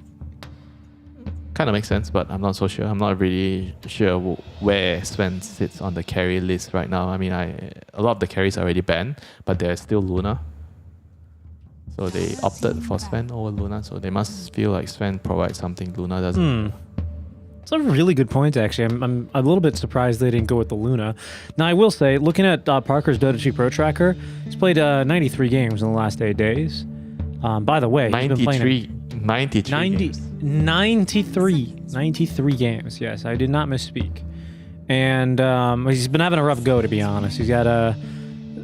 Kind of makes sense, but I'm not so sure. I'm not really sure where Sven sits on the carry list right now. I mean, a lot of the carries are already banned, but there's still Luna. So they opted for Sven over Luna, so they must feel like Sven provides something Luna doesn't. It's a really good point, actually. I'm a little bit surprised they didn't go with the Luna. Now, I will say, looking at Parker's Dota 2 Pro Tracker, he's played 93 games in the last 8 days. By the way, 93 93 games. Yes, I did not misspeak. and he's been having a rough go, to be honest. He's got a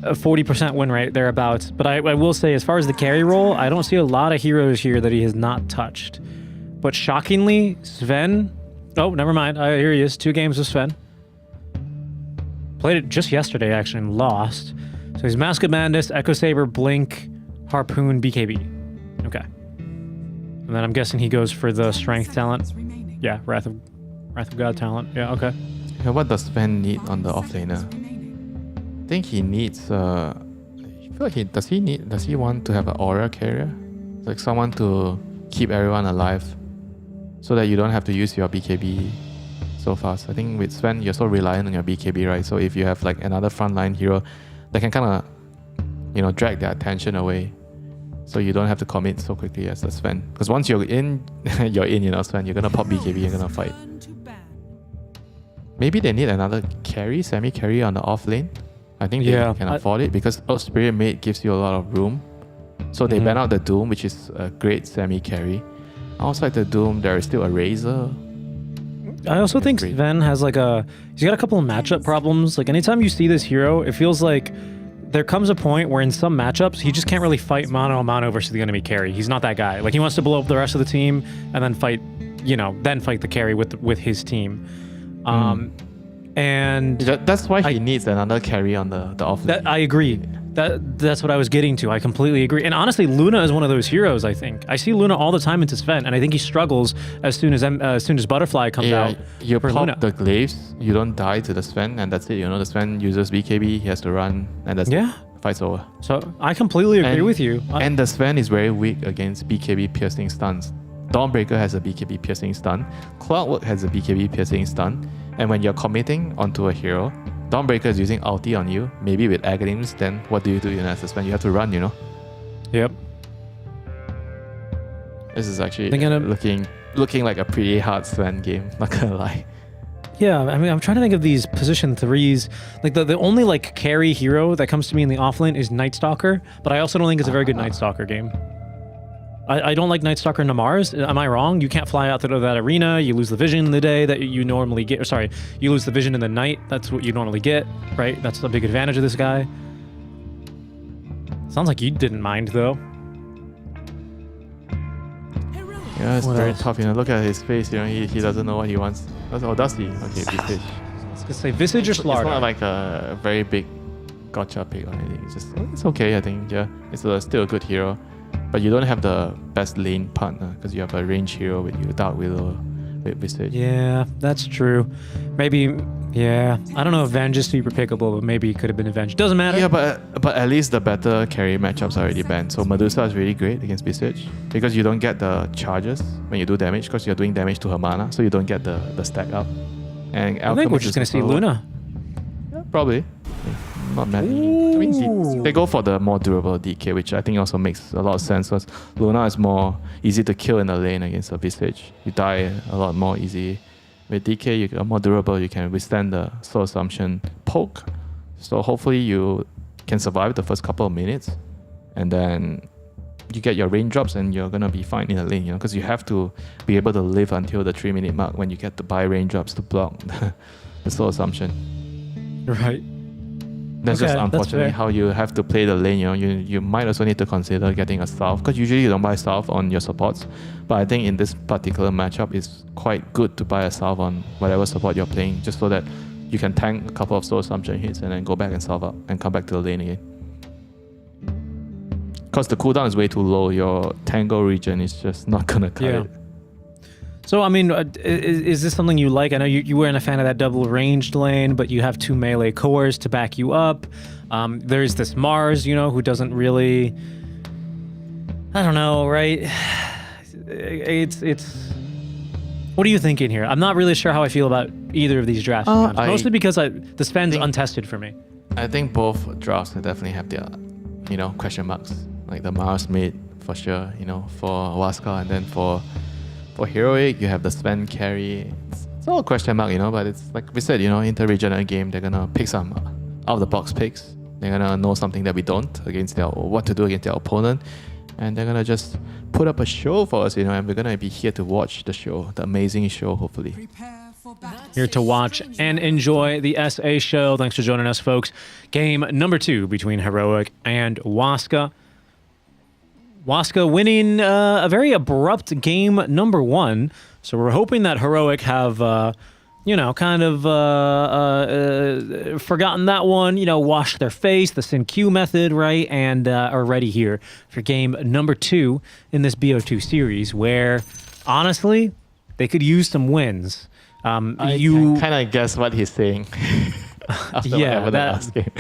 40% win rate thereabouts. But I will say, as far as the carry role, I don't see a lot of heroes here that he has not touched. But shockingly, Sven... Oh, never mind. Here he is. 2 games with Sven. Played it just yesterday, actually, and lost. So he's Mask of Madness, Echo Saber, Blink, Harpoon, BKB. Okay. And then I'm guessing he goes for the Strength talent. Yeah, Wrath of God talent. Yeah, okay. Yeah, what does Sven need on the offlaner? I think he needs. I feel like does he want to have an aura carrier, like someone to keep everyone alive, so that you don't have to use your BKB so fast. I think with Sven, you're so reliant on your BKB, right? So if you have like another frontline hero that can kind of, drag their attention away, so you don't have to commit so quickly as a Sven. Because once you're in, Sven, you're gonna pop BKB, you're gonna fight. Maybe they need another semi-carry on the off lane. I think they can afford it because Spirit Maid gives you a lot of room. So they ban out the Doom, which is a great semi-carry. Outside the Doom, there is still a Razor. I also think Sven has he's got a couple of matchup problems. Like anytime you see this hero, it feels like there comes a point where in some matchups, he just can't really fight mano-a-mano versus the enemy carry. He's not that guy. Like he wants to blow up the rest of the team and then fight, fight the carry with his team. And that's why he needs another carry on the offlane. I agree. That's what I was getting to. I completely agree. And honestly, Luna is one of those heroes, I think. I see Luna all the time into Sven, and I think he struggles as soon as Butterfly comes out. You pop Luna. the glaives, you don't die to the Sven, and that's it. The Sven uses BKB, he has to run, and that's it. Fight's over. So I completely agree with you. And the Sven is very weak against BKB piercing stuns. Dawnbreaker has a BKB piercing stun. Clockwork has a BKB piercing stun. And when you're committing onto a hero, Dawnbreaker is using ulti on you, maybe with Aghanim's, then what do you do as a Sven? You have to run, Yep. This is actually looking like a pretty hard Sven game, not gonna lie. Yeah, I mean, I'm trying to think of these position 3s. Like the only carry hero that comes to me in the offlane is Night Stalker, but I also don't think it's a very good Night Stalker game. I don't like Night Stalker Namars. Am I wrong? You can't fly out to that arena. You lose the vision in the day that you normally get. Or sorry, you lose the vision in the night. That's what you normally get, right? That's a big advantage of this guy. Sounds like you didn't mind, though. Yeah, it's very tough. Look at his face. He doesn't know what he wants. Oh, does he? Okay, Visage. I was gonna say Visage or Slardar. It's not like a very big gotcha pick or anything. It's okay, I think. Yeah, it's still a good hero. But you don't have the best lane partner because you have a range hero with you, Dark Widow, with Visage. Yeah, that's true. Maybe, yeah. I don't know if Venge is super pickable, but maybe it could have been Avenge. Doesn't matter. Yeah, but at least the better carry matchups are already banned. So Medusa is really great against Visage because you don't get the charges when you do damage because you're doing damage to her mana, so you don't get the stack up. And I think we're just going to see Luna. Yeah, probably. Not many. I mean, they go for the more durable DK, which I think also makes a lot of sense because Luna is more easy to kill in the lane against a Visage. You die a lot more easy. With DK, you're more durable, you can withstand the Soul Assumption poke. So hopefully you can survive the first couple of minutes and then you get your raindrops and you're gonna be fine in the lane, because you have to be able to live until the 3-minute mark when you get to buy raindrops to block the Soul Assumption. Right. That's just unfortunately how you have to play the lane. You might also need to consider getting a salve because usually you don't buy salve on your supports. But I think in this particular matchup, it's quite good to buy a salve on whatever support you're playing, just so that you can tank a couple of Soul Assumption hits and then go back and salve up and come back to the lane again. Because the cooldown is way too low, your tango region is just not gonna cut it. So, I mean, is this something you like? I know you weren't a fan of that double ranged lane, but you have 2 melee cores to back you up. There's this Mars, who doesn't really... I don't know, right? It's... What are you thinking here? I'm not really sure how I feel about either of these drafts. Mostly because the Sven's untested for me. I think both drafts definitely have their, question marks. Like the Mars mid, for sure, for Waska, and then for Heroic, you have the Sven carry. It's all a question mark, but it's like we said, inter-regional game, they're gonna pick some out-of-the-box picks. They're gonna know something that we don't what to do against their opponent. And they're gonna just put up a show for us, and we're gonna be here to watch the show, the amazing show, hopefully. here to watch and enjoy the SA show. Thanks for joining us, folks. Game number 2 between Heroic and Waska. Waska winning a very abrupt game number 1. So we're hoping that Heroic have, kind of forgotten that one, washed their face, the Sin-Q method, right? And are ready here for game number 2 in this BO2 series where, honestly, they could use some wins. I can kind of guess what he's saying. After yeah, last game.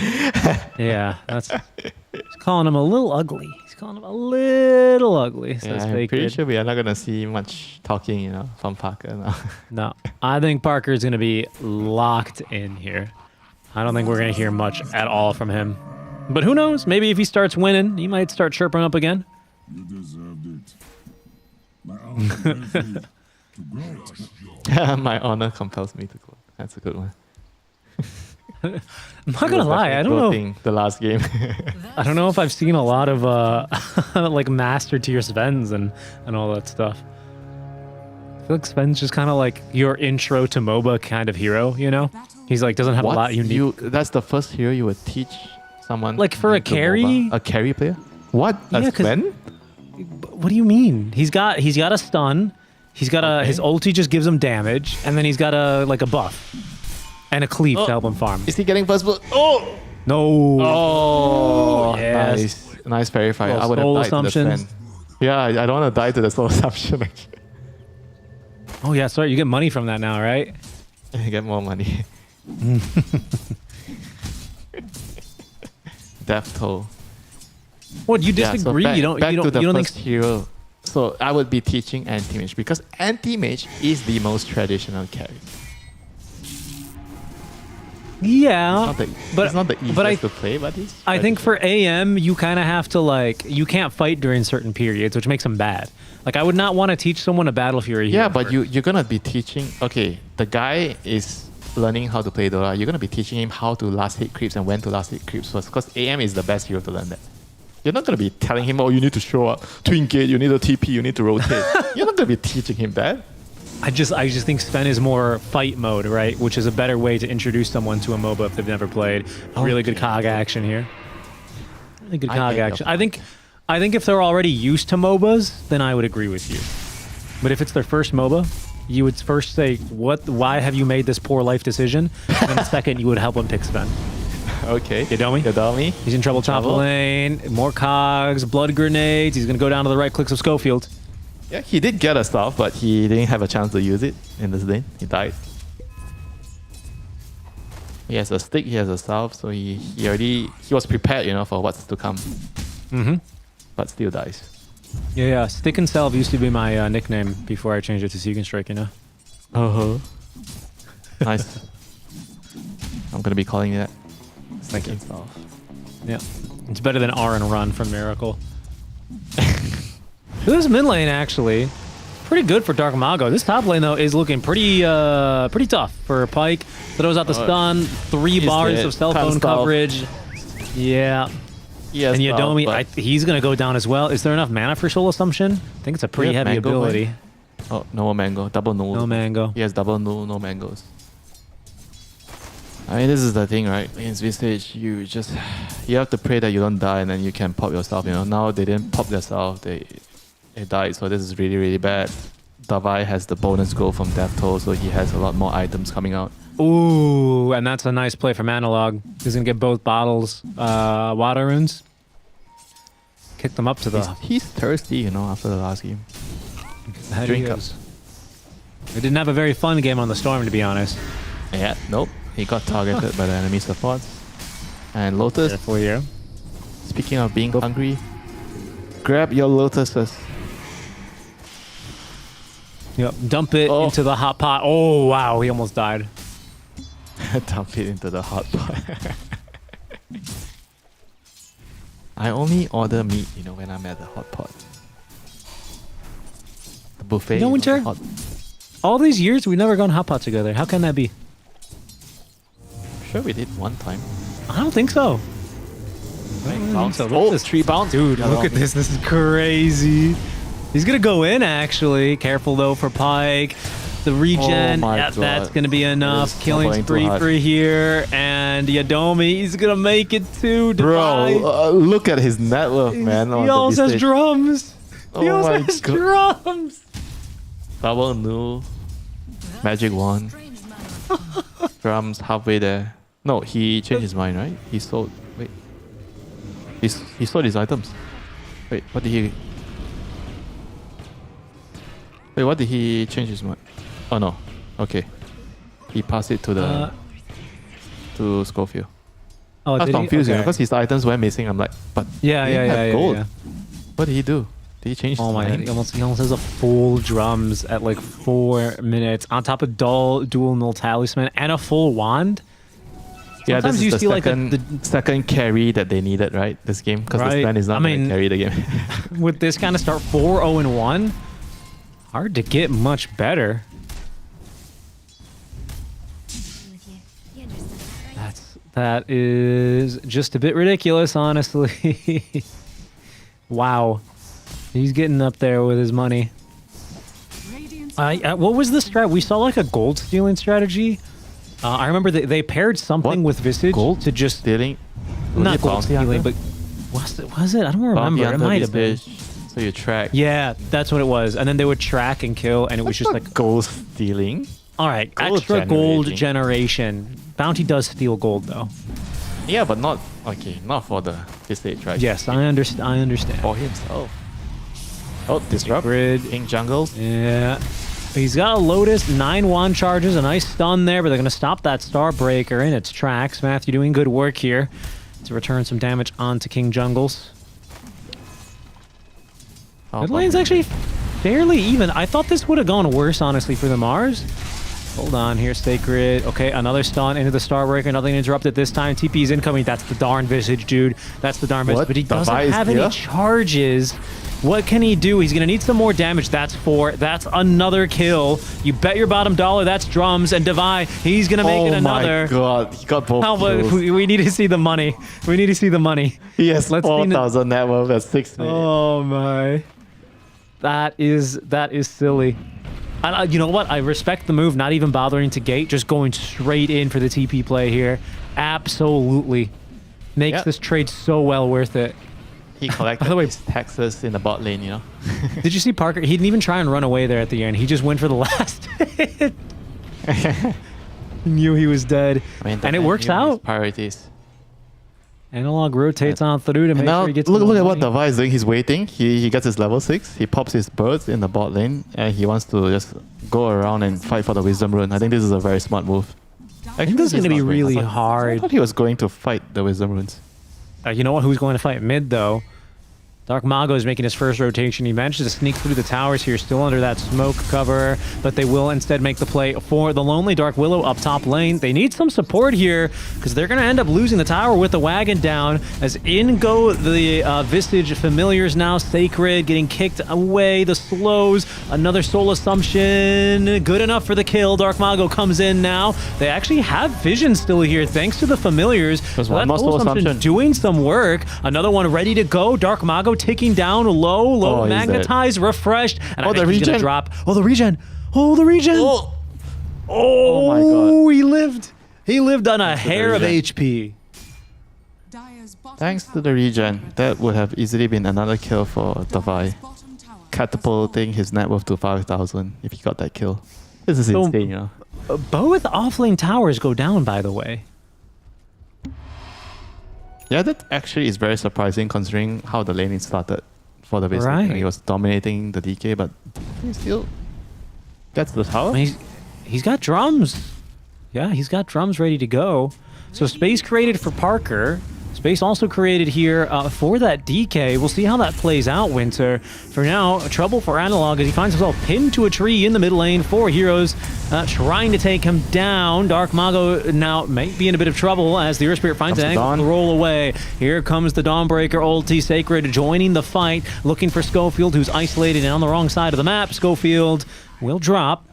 Yeah, he's calling him a little ugly. He's calling him a little ugly. Yeah, I'm pretty sure we are not gonna see much talking, from Parker now. No, I think Parker's gonna be locked in here. I don't think we're gonna hear much at all from him. But who knows? Maybe if he starts winning, he might start chirping up again. You deserved it. My honor compels me to grow. My honor compels me to go. That's a good one. I'm not gonna lie, I don't know. The last game. I don't know if I've seen a lot of like master tier Svens and all that stuff. I feel like Sven's just kind of like your intro to MOBA kind of hero, He's like doesn't have a lot unique. That's the first hero you would teach someone. Like for a carry? MOBA? A carry player? What? A Sven? What do you mean? He's got a stun. He's got his ulti just gives him damage, and then he's got a buff. And a cleave to help him farm. Is he getting first blood? Oh! No. Oh, yes. Nice parry fight. I would have died to the Sven. Yeah, I don't want to die to the soul assumption. Oh yeah, sorry. You get money from that now, right? You get more money. Death toll. What, you disagree? Yeah, so you don't think hero. So I would be teaching anti-mage because anti-mage is the most traditional carry. Yeah, it's not the easiest to play, but I think for AM, you kind of have to you can't fight during certain periods, which makes them bad. Like, I would not want to teach someone a Battle Fury. Yeah, but you're going to be teaching, the guy is learning how to play Dota. You're going to be teaching him how to last hit creeps and when to last hit creeps first, because AM is the best hero to learn that. You're not going to be telling him, you need to show up, twin gate, you need a TP, you need to rotate. You're not going to be teaching him that. I just think Sven is more fight mode, right? Which is a better way to introduce someone to a MOBA if they've never played. Really good cog action here. Really good cog action. I think if they're already used to MOBAs, then I would agree with you. But if it's their first MOBA, you would first say, why have you made this poor life decision? And then second, you would help him pick Sven. Okay. Yadomi. He's in trouble top lane. More cogs, blood grenades. He's going to go down to the right clicks of Schofield. Yeah, he did get a stuff, but he didn't have a chance to use it in this lane. He died. He has a stick, he has a salve, so he was prepared, for what's to come. Mm-hmm. But still dies. Yeah. Stick and salve used to be my nickname before I changed it to Seek and Strike, Uh-huh. Nice. I'm gonna be calling it Stick and salve. Yeah. It's better than R and Run from Miracle. This mid lane actually pretty good for Dark Mago. This top lane though is looking pretty tough for Pyke. Throws out the stun, 3 bars of cell phone coverage. Yeah. Yes, and Yadomi, he's gonna go down as well. Is there enough mana for Soul Assumption? I think it's a pretty heavy ability. Oh, no mango, double null. No mango. He has double null, no mangoes. I mean, this is the thing, right? In this stage, you have to pray that you don't die and then you can pop yourself. Now they didn't pop themselves. They died, so this is really, really bad. Davai has the bonus goal from Death Toll, so he has a lot more items coming out. Ooh, and that's a nice play from Analog. He's gonna get both bottles, water runes. Kick them up to the... He's thirsty, after the last game. Drink up. We didn't have a very fun game on the Storm, to be honest. Yeah, nope. He got targeted by the enemy supports. And Lotus... For you. Speaking of being hungry, grab your Lotuses. Yep, dump it into the hot pot. Oh, wow, he almost died. Dump it into the hot pot. I only order meat, when I'm at the hot pot. The buffet. Winter, all these years we've never gone hot pot together. How can that be? Sure, we did one time. I don't think so. Bounce. This 3 bounce. Dude, look at this. This is crazy. He's gonna go in actually. Careful though for Pyke. The regen, my yeah, God. that's going to be enough. It is Killing going too spree hard. for here. And Yadomi, he's going to make it too. Bro, look at his net worth, man. He also has drums. He Oh also my has God. drums. Double new. Magic wand. Drums halfway there. No, he changed his mind, right? He sold. Wait. He sold his items. Wait, what did he. Wait, what did he change his mind? Oh no. Okay. He passed it to the. To Schofield. Oh, I was did he? confused Okay. because his items were missing. I'm like, but. Yeah, he yeah, didn't have yeah, gold. yeah. What did he do? Did he change his Oh my god, mind? he almost has a full drums at like 4 minutes on top of dual null talisman and a full wand. Yeah, this Sometimes is you the see like second carry that they needed, right? This game, because Right. this plan is not I going mean- to carry the game. with this kind of start 4-0-1, hard to get much better. That is just a bit ridiculous, honestly. Wow, he's getting up there with his money. What was the strat? We saw like a gold stealing strategy. I remember they paired something with Visage to just stealing. not gold stealing, but was it? I don't remember. It might have been. So you track. Yeah, that's what it was. And then they would track and kill, and it was just like gold stealing. All right, Gold extra gold generating. generation. Bounty does steal gold though. Yeah, but not not for the Visage, right? Yes, I understand. For himself. Oh, disrupt. King jungle. Yeah. He's got a Lotus, 9 wand charges, a nice stun there, but they're going to stop that Starbreaker in its tracks. Matthew doing good work here to return some damage onto King Jungles. Mid lane's actually fairly even. I thought this would have gone worse, honestly, for the Mars. Hold on here, Sacred. Okay, another stun into the Starbreaker. Nothing interrupted this time. TP is incoming. That's the darn Visage, dude. That's the darn Visage. What? But he doesn't Device have here? any charges. What can he do? He's going to need some more damage. That's 4. That's another kill. You bet your bottom dollar that's drums. And Devi, he's going to make it another. Oh my god, he got both How about kills. we need to see the money. We need to see the money. He has Let's see 4,000 net worth at 6 minutes. Oh my. That is silly. And you know what? I respect the move, not even bothering to gate, just going straight in for the TP play here. Absolutely. Makes this trade so well worth it. He collected his taxes in the bot lane, you know? Did you see Parker? He didn't even try and run away there at the end. He just went for the last hit. Knew he was dead. I mean, and it works out. Priorities. Analog rotates on through to make Now, sure he gets look more at what money. Devi is doing. He's waiting. He gets his level 6. He pops his birds in the bot lane, and he wants to just go around and fight for the Wisdom Rune. I think this is a very smart move. I think this is going to be really I hard. thought he was going to fight the Wisdom Runes. You know what? Who's going to fight mid, though? Dark Mago is making his first rotation. He manages to sneak through the towers here, still under that smoke cover, but they will instead make the play for the Lonely Dark Willow up top lane. They need some support here, because they're going to end up losing the tower with the wagon down, as in go the Visage Familiars now. Sacred getting kicked away, the slows, another Soul Assumption, good enough for the kill. Dark Mago comes in now. They actually have Vision still here, thanks to the Familiars. There's So one that more Soul Soul Assumption Assumption. doing some work. Another one ready to go. Dark Mago ticking down low, Oh, he's dead. magnetized, refreshed, and Oh, I think the he's gonna regen. drop. Oh, the regen! Oh, the regen! Oh, my God. he lived. He lived on a hair of regen. HP. Thanks to the regen, that would have easily been another kill for Devi. Catapulting his net worth to 5,000 if he got that kill. This is So- insane, you know? Both offlane towers go down, by the way. Yeah, that actually is very surprising considering how the laning started for the base. Right. He was dominating the DK, but he still gets the tower. I mean, he's got drums. Yeah, he's got drums ready to go. So space created for Parker. Space also created here for that DK. We'll see how that plays out, Winter. For now, trouble for Analog as he finds himself pinned to a tree in the mid lane. 4 heroes trying to take him down. Dark Mago now might be in a bit of trouble as the Earth Spirit finds an Comes the angle to Dawn. roll away. Here comes the Dawnbreaker ulti. Sacred joining the fight, looking for Schofield, who's isolated and on the wrong side of the map. Schofield will drop.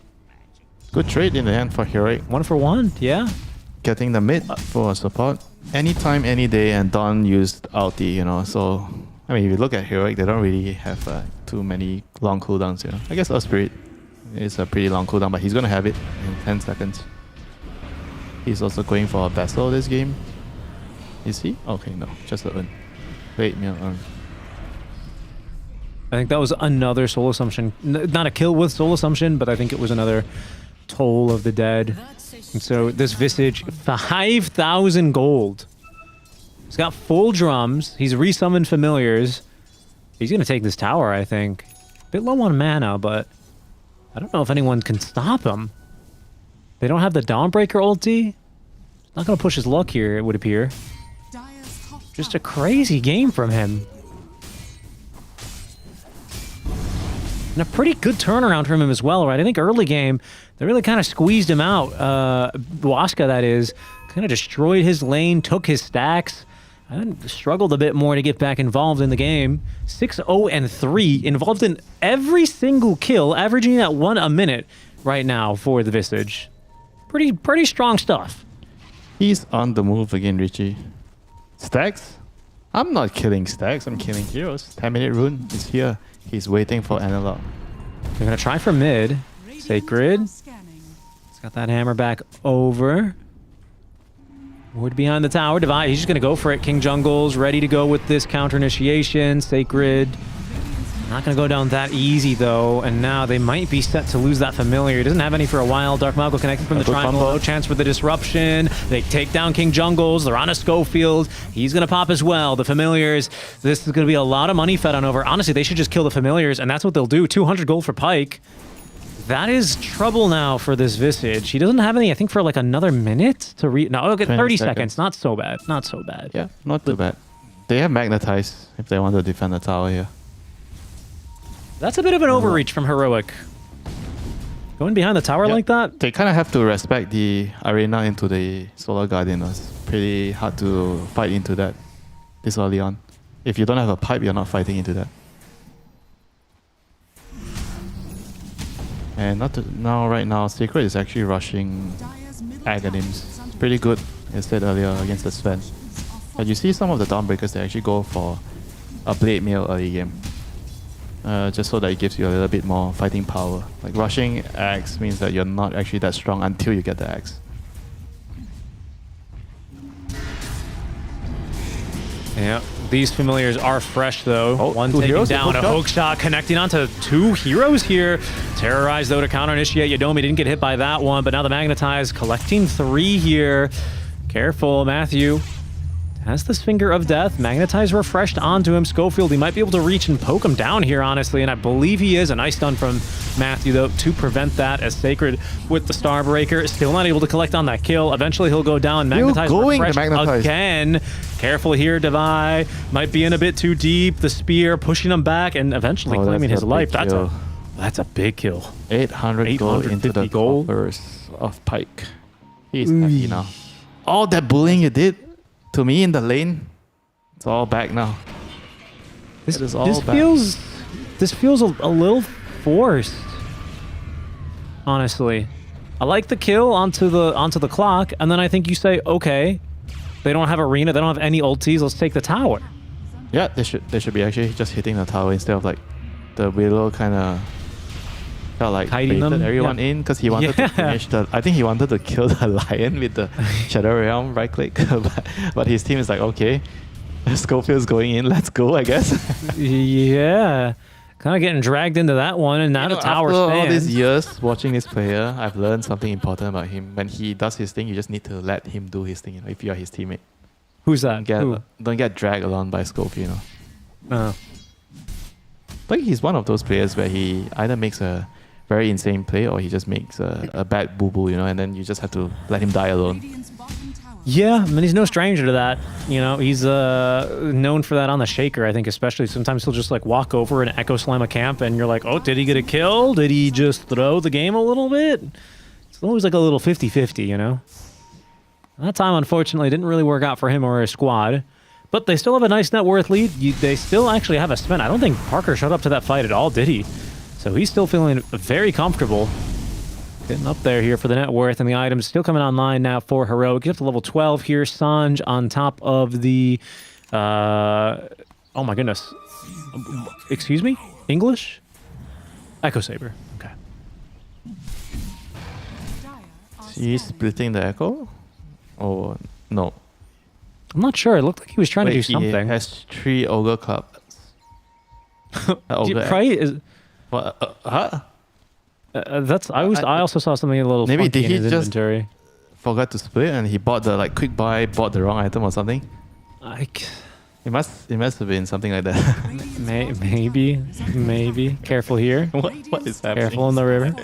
Good trade in the end for Heroic. 1 for 1, yeah. Getting the mid for support. Anytime, any day, and Dawn used ulti, you know, so... I mean, if you look at Heroic, they don't really have too many long cooldowns, you know. I guess Earth Spirit It's a pretty long cooldown, but he's gonna have it in 10 seconds. He's also going for a vessel this game. Is he? Okay, no, just a urn. Wait, no, urn. I think that was another soul assumption. Not a kill with soul assumption, but I think it was another toll of the dead. And so this Visage, 5,000 gold. He's got full drums. He's resummoned familiars. He's going to take this tower, I think. A bit low on mana, but I don't know if anyone can stop him. They don't have the Dawnbreaker ulti. Not going to push his luck here, it would appear. Just a crazy game from him. And a pretty good turnaround from him as well, right? I think early game, they really kind of squeezed him out. Waska, that is, kind of destroyed his lane, took his stacks, and struggled a bit more to get back involved in the game. 6-0-3, involved in every single kill, averaging at 1 a minute right now for the Visage. Pretty strong stuff. He's on the move again, Richie. Stacks? I'm not killing stacks, I'm killing heroes. 10-minute rune is here. He's waiting for analog. They're going to try for mid. Sacred. He's got that hammer back over. Ward behind the tower. Divide. He's just going to go for it. King Jungle's ready to go with this counter initiation. Sacred. Not going to go down that easy, though. And now they might be set to lose that familiar. He doesn't have any for a while. Dark Malco connecting from the triangle. No chance for the disruption. They take down King Jungles. They're on a Schofield. He's going to pop as well. The familiars. This is going to be a lot of money fed on over. Honestly, they should just kill the familiars, and that's what they'll do. 200 gold for Pyke. That is trouble now for this Visage. He doesn't have any, I think, for like another minute to read. No, okay, 30 seconds. Not so bad. Not so bad. Yeah, not too bad. They have Magnetize if they want to defend the tower here. That's a bit of an overreach from Heroic. Going behind the tower like that? They kind of have to respect the arena into the Solar Guardian. It's pretty hard to fight into that this early on. If you don't have a pipe, you're not fighting into that. And right now, Secret is actually rushing Aghanims. Pretty good, as said earlier, against the Sven. But you see some of the Dawnbreakers, they actually go for a Blade Mail early game. Just so that it gives you a little bit more fighting power. Like rushing axe means that you're not actually that strong until you get the axe. Yeah, these familiars are fresh though. One taking down, a hook shot connecting onto 2 heroes here. Terrorized though to counter initiate. Yadomi didn't get hit by that one, but now the Magnetize collecting 3 here. Careful, Matthew. Has this Finger of Death. Magnetize refreshed onto him. Schofield, he might be able to reach and poke him down here, honestly, and I believe he is. A nice stun from Matthew, though, to prevent that, as Sacred with the Starbreaker. Still not able to collect on that kill. Eventually, he'll go down. Magnetize refreshed again. Careful here, Devi. Might be in a bit too deep. The Spear pushing him back and eventually claiming his life. That's a big kill. 800 gold into the coffers of Pyke. He's happy now. All that bullying you did to me in the lane, it's all back now. This feels a little forced, honestly. I like the kill onto the clock, and then I think you say, okay, they don't have arena, they don't have any ultis, let's take the tower. Yeah, they should be actually just hitting the tower instead of like the Willow kind of felt like baited everyone in because he wanted to finish the. I think he wanted to kill the lion with the Shadow Realm right click, but his team is like, okay, Schofield's going in, let's go, I guess. Yeah, kind of getting dragged into that one, and now the tower stands. After all these years watching this player, I've learned something important about him. When he does his thing, you just need to let him do his thing. You know, if you are his teammate. Who's that? Don't get dragged along by Schofield, you know. Like he's one of those players where he either makes a very insane play or he just makes a bad boo-boo, you know, and then you just have to let him die alone. Yeah, I mean, he's no stranger to that. You know, he's known for that on the Shaker, I think, especially. Sometimes he'll just like walk over and echo slam a camp and you're like, oh, did he get a kill? Did he just throw the game a little bit? It's always like a little 50-50, you know? That time, unfortunately, didn't really work out for him or his squad. But they still have a nice net worth lead. They still actually have a spin. I don't think Parker showed up to that fight at all, did he? So he's still feeling very comfortable. Getting up there here for the net worth, and the items still coming online now for Heroic. Get up to level 12 here. Sanj on top of the... oh my goodness. Excuse me? English? Echo Saber. Okay. He's splitting the echo? Oh, no. I'm not sure. It looked like he was trying to do He something. has 3 ogre clubs. Right? Is, What? Huh? that's I also saw something a little Maybe funky did in he his just inventory. forgot to split and he bought the like quick buy, bought the wrong item or something? It must have been something like that. Maybe. Careful here. What is happening? Careful in the river.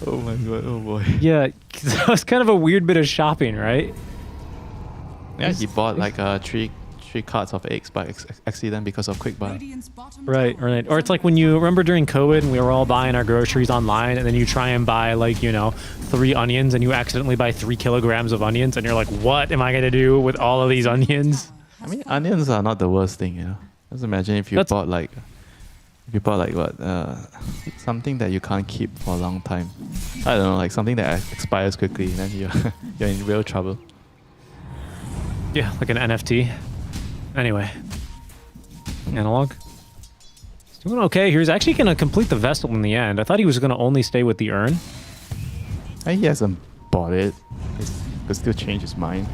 Oh my god, oh boy. Yeah, that was kind of a weird bit of shopping, right? Yeah, he bought like 3 carts of eggs by accident because of quick buy. Right. Or it's like when you remember during COVID and we were all buying our groceries online and then you try and buy like, 3 onions and you accidentally buy 3 kilograms of onions and you're like, what am I going to do with all of these onions? I mean, onions are not the worst thing, you know. Just imagine if you bought like what, something that you can't keep for a long time. I don't know, like something that expires quickly, then you're in real trouble. Yeah, like an NFT. Anyway, Analog. He's doing okay. He was actually going to complete the Vestal in the end. I thought he was going to only stay with the urn. He hasn't bought it. He could still change his mind.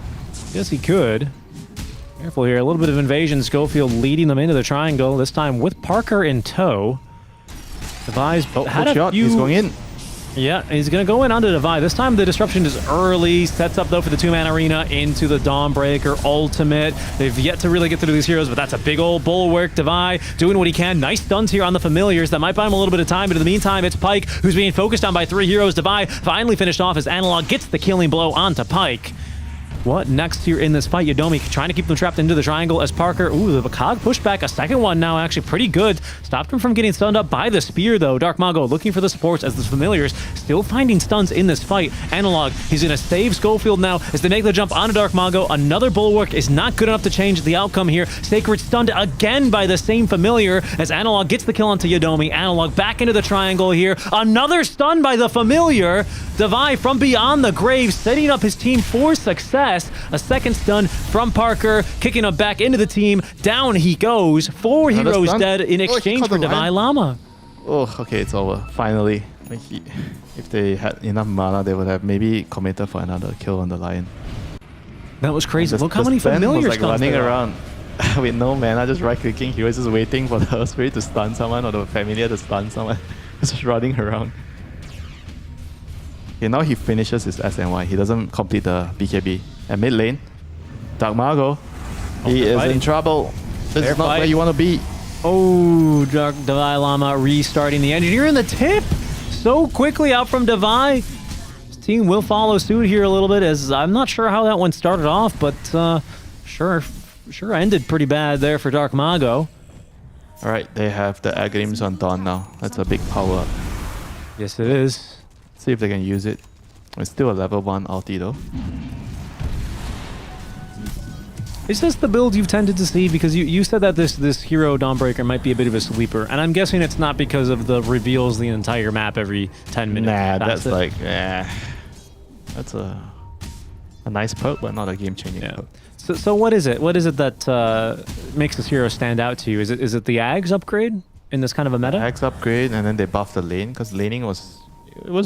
Yes, he could. Careful here. A little bit of invasion. Schofield leading them into the triangle, this time with Parker in tow. Devi's had a shot. few... He's going in. Yeah, he's going to go in onto Devi. This time the disruption is early. Sets up, though, for the 2-man arena into the Dawnbreaker ultimate. They've yet to really get through these heroes, but that's a big old bulwark. Devi doing what he can. Nice stuns here on the familiars. That might buy him a little bit of time, but in the meantime, it's Pyke who's being focused on by 3 heroes. Devi finally finished off as Analog gets the killing blow onto Pyke. What next here in this fight? Yodomi trying to keep them trapped into the triangle as Parker... Ooh, the Cog pushed back a second one now, actually pretty good. Stopped him from getting stunned up by the spear, though. Dark Mago looking for the supports as the familiars still finding stuns in this fight. Analog, he's going to save Schofield now as they make the jump onto Dark Mago. Another bulwark is not good enough to change the outcome here. Sacred stunned again by the same familiar as Analog gets the kill onto Yodomi. Analog back into the triangle here. Another stun by the familiar. Devi from beyond the grave setting up his team for success. A second stun from Parker, kicking him back into the team. Down he goes. 4 heroes dead in exchange for Devi Lama. Oh, okay, it's over. Finally. If they had enough mana, they would have maybe committed for another kill on the Lion. That was crazy. Look how many familiars was like running around with no mana, just right-clicking. He was just waiting for the spirit to stun someone or the familiar to stun someone. Just running around. Okay, now he finishes his SNY. He doesn't complete the BKB. At mid lane, Dark Mago, he is in trouble. This is not where you want to be. Oh, Devi Lama restarting the engineer in the tip. So quickly out from Devi. His team will follow suit here a little bit, as I'm not sure how that one started off, but sure ended pretty bad there for Dark Mago. Alright, they have the Agrims on Dawn now. That's a big power up. Yes, it is. See if they can use it. It's still a level 1 ulti though. Is this the build you've tended to see? Because you said that this hero Dawnbreaker might be a bit of a sleeper, and I'm guessing it's not because of the reveals the entire map every 10 minutes. Nah, that's like, that's a nice perk, but not a game-changing perk. So what is it? What is it that makes this hero stand out to you? Is it the Ags upgrade in this kind of a meta? Ags upgrade, and then they buffed the lane, because laning was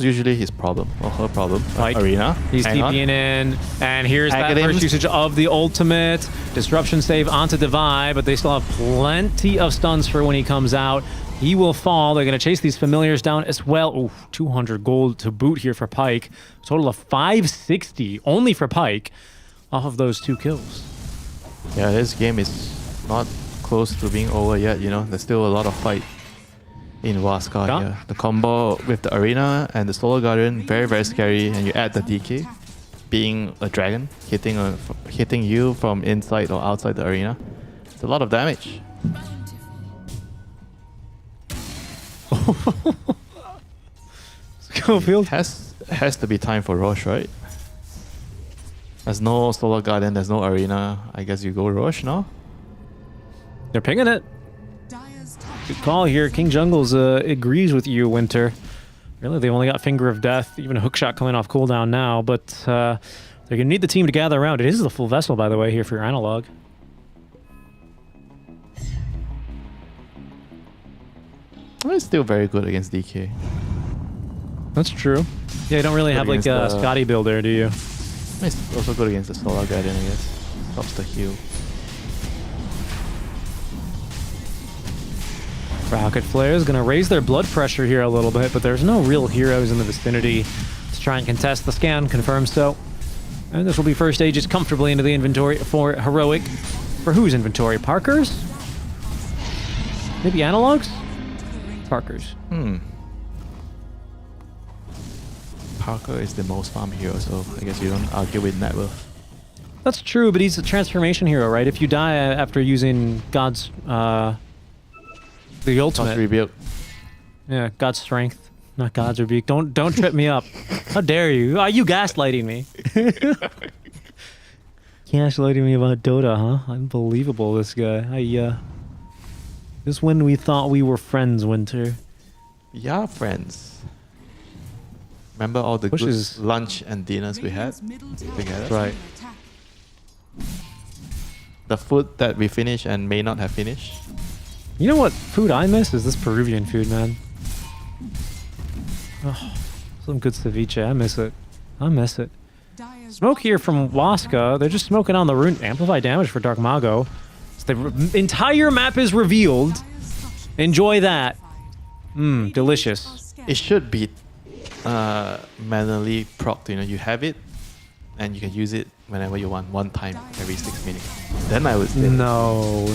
usually his problem, or her problem. Arena. He's TPing in, and here's that first usage of the ultimate. Disruption save onto Devi, but they still have plenty of stuns for when he comes out. He will fall. They're going to chase these familiars down as well. Ooh, 200 gold to boot here for Pyke. Total of 560 only for Pyke off of those 2 kills. Yeah, this game is not close to being over yet, you know. There's still a lot of fight in Waskar here. The combo with the arena and the Solar Guardian, very, very scary. And you add the DK, being a dragon, hitting you from inside or outside the arena. It's a lot of damage. Schofield has to be time for Roche, right? There's no Solar Guardian, there's no arena. I guess you go Roche now. They're pinging it. Good call here. King Jungles agrees with you, Winter. Really, they've only got Finger of Death, even a hookshot coming off cooldown now, but they're going to need the team to gather around. It is the full Vessel, by the way, here for your Analog. It's still very good against DK. That's true. Yeah, you don't really Good have like a against the- Scotty build there, do you? It's also good against the Solar Guardian, I guess. Stops the heal. Rocket Flare is going to raise their blood pressure here a little bit, but there's no real heroes in the vicinity to try and contest the scan. Confirms so. And this will be first stages comfortably into the inventory for Heroic. For whose inventory? Parker's? Maybe Analogs? Parker's. Parker is the most farm hero, so I guess you don't argue with net worth. That's true, but he's a transformation hero, right? If you die after using God's... the ultimate. God's rebuild. Yeah, God's strength. Not God's rebuke. Don't trip me up. How dare you? Are you gaslighting me? Gaslighting me about Dota, huh? Unbelievable, this guy. Just when we thought we were friends, Winter. Yeah, friends. Remember all the Pushes. good lunch and dinners we had together? Right. The food that we finished and may not have finished. You know what food I miss is this Peruvian food, man. Oh, some good ceviche. I miss it. I miss it. Smoke here from Waska. They're just smoking on the rune. Amplify damage for Dark Mago. So the entire map is revealed. Enjoy that. Delicious. It should be manually procced. You know, you have it and you can use it whenever you want, one time every 6 minutes. Then I would say No.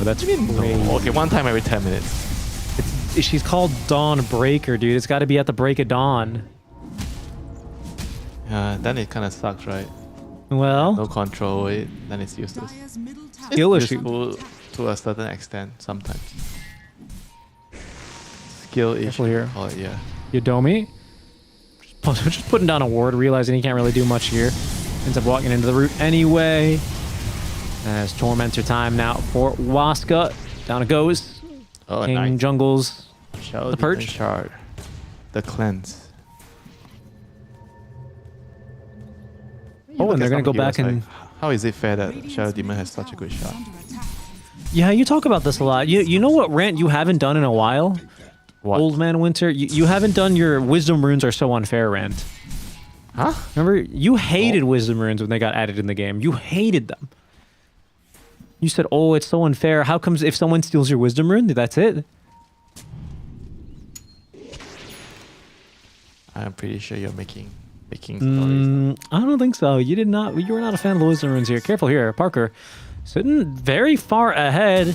That's crazy. Okay, one time every 10 minutes. She's called Dawn Breaker, dude. It's got to be at the break of dawn. Then it kind of sucks, right? Well, No control, then it's useless. skill It's issue. useful to a certain extent sometimes. Skill issue. here. Oh yeah. Yodomi. Just putting down a ward, realizing he can't really do much here. Ends up walking into the root anyway. As Tormentor time now for Waska. Down it goes. Oh, King nice. Jungles. Shadow The Demon perch. Shard. The cleanse. Oh, and they're going to go Look at back some and... heroes, like, how is it fair that Shadow Demon has such a good shot? Yeah, you talk about this a lot. You know what rant you haven't done in a while? What? Old Man Winter? You haven't done your Wisdom Runes are so unfair rant. Huh? Remember, you hated Wisdom Runes when they got added in the game. You hated them. You said, oh, it's so unfair. How comes if someone steals your Wisdom Rune, that's it? I'm pretty sure you're making stories. I don't think so. You did not. You were not a fan of the Wisdom Runes here. Careful here, Parker. Sitting very far ahead.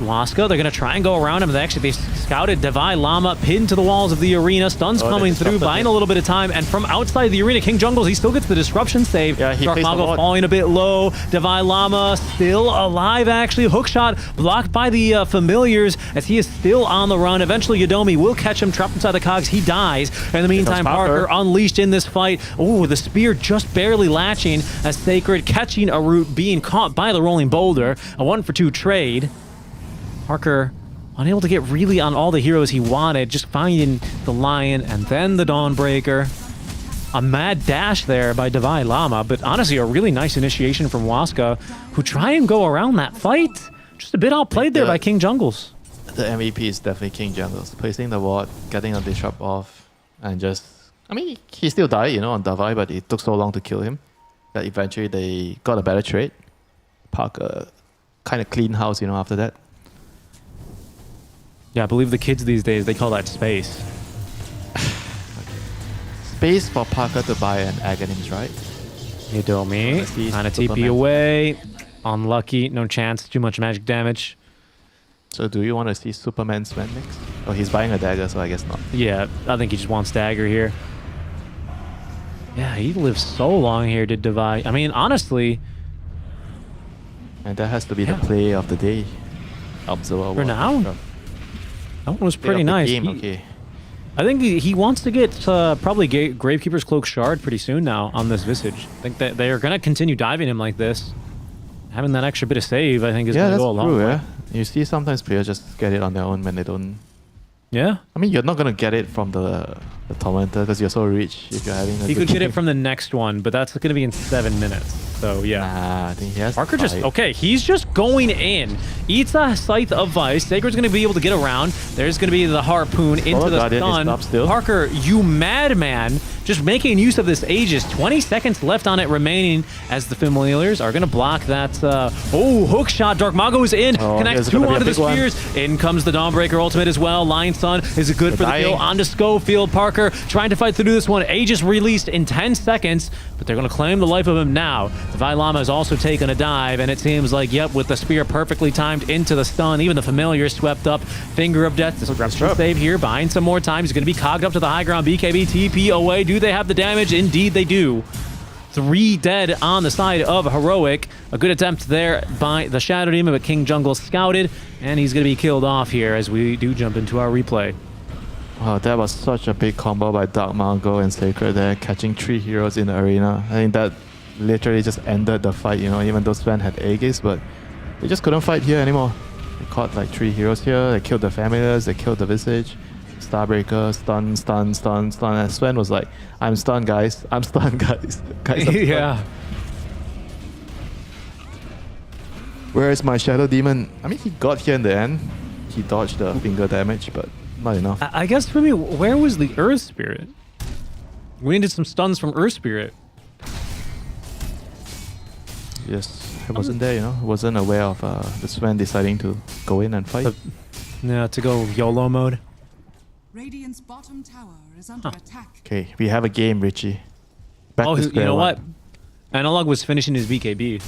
Waska, they're going to try and go around him. They scouted Divine Llama, pinned to the walls of the arena. Stuns coming through, buying a little bit of time. And from outside the arena, King Jungles, he still gets the disruption save. Yeah, he Dark faced a Mago lot. falling a bit low. Divine Llama still alive, actually. Hookshot blocked by the familiars as he is still on the run. Eventually, Yodomi will catch him, trapped inside the cogs. He dies. In the meantime, Parker unleashed in this fight. Oh, the spear just barely latching as Sacred catching a root, being caught by the rolling boulder. A 1-for-2 trade. Parker unable to get really on all the heroes he wanted, just finding the Lion and then the Dawnbreaker. A mad dash there by Divine Llama, but honestly a really nice initiation from Waska, who try and go around that fight. Just a bit outplayed there by King Jungles. The MVP is definitely King Jungles. Placing the ward, getting a disrupt off, and just... I mean, he still died, you know, on Davai, but it took so long to kill him that eventually they got a better trade. Parker kind of clean house, you know, after that. Yeah, I believe the kids these days, they call that space. Space for Parker to buy an Aghanim's, right? Yodomi, on a TP away. Unlucky, no chance, too much magic damage. So do you want to see Superman's Sven mix? Oh, he's buying a dagger, so I guess not. Yeah, I think he just wants dagger here. Yeah, he lived so long here, did Divide. I mean, honestly... And that has to be the play of the day. Observer. For now? That one was pretty nice. Game, okay. I think he wants to get probably Gravekeeper's Cloak Shard pretty soon now on this Visage. I think that they are going to continue diving him like this. Having that extra bit of save, I think, is going to go a long way. Yeah, you see sometimes players just get it on their own when they don't... Yeah? I mean, you're not going to get it from the Tormentor because you're so rich if you're having a He good could get game. it from the next one, but that's going to be in 7 minutes. So yeah. Nah, I think he has Parker to just, fight. okay, he's just going in. Eats a Scythe of Vice. Sacred's going to be able to get around. There's going to be the Harpoon into the Guardian is stun. up still. Parker, you madman, just making use of this Aegis. 20 seconds left on it remaining as the Familiars are going to block that. Hook shot. Dark Mago is in. Connects here's two gonna be a onto the big one. spears. In comes the Dawnbreaker ultimate as well. Lion Sun is good for the kill. Onto Schofield. Parker trying to fight through this one. Aegis released in 10 seconds, but they're going to claim the life of him now. Divine Llama has also taken a dive, and it seems like, yep, with the spear perfectly timed into the stun, even the Familiar swept up. Finger of Death. Disruption save here, buying some more time. He's going to be cogged up to the high ground. BKB TP away. Do they have the damage? Indeed they do. 3 dead on the side of Heroic. A good attempt there by the Shadow Demon, but King Jungle scouted, and he's going to be killed off here as we do jump into our replay. Wow, that was such a big combo by Dark Mago and Sacred there, catching 3 heroes in the arena. I think that literally just ended the fight, you know, even though Sven had Aegis, but they just couldn't fight here anymore. They caught like 3 heroes here, they killed the Familiars, they killed the Visage. Starbreaker, stun, stun, stun, stun. And Sven was like, I'm stunned, guys. I'm stunned, guys. Guys, I'm stunned. Yeah. Where is my Shadow Demon? I mean, he got here in the end. He dodged the finger damage, but not enough. I guess for me, where was the Earth Spirit? We needed some stuns from Earth Spirit. Yes, it wasn't there, you know. Wasn't aware of the Sven deciding to go in and fight. Yeah, to go YOLO mode. Radiant's bottom tower is under attack. Okay, we have a game, Richie. Back to You square know one. what? Analog was finishing his BKB.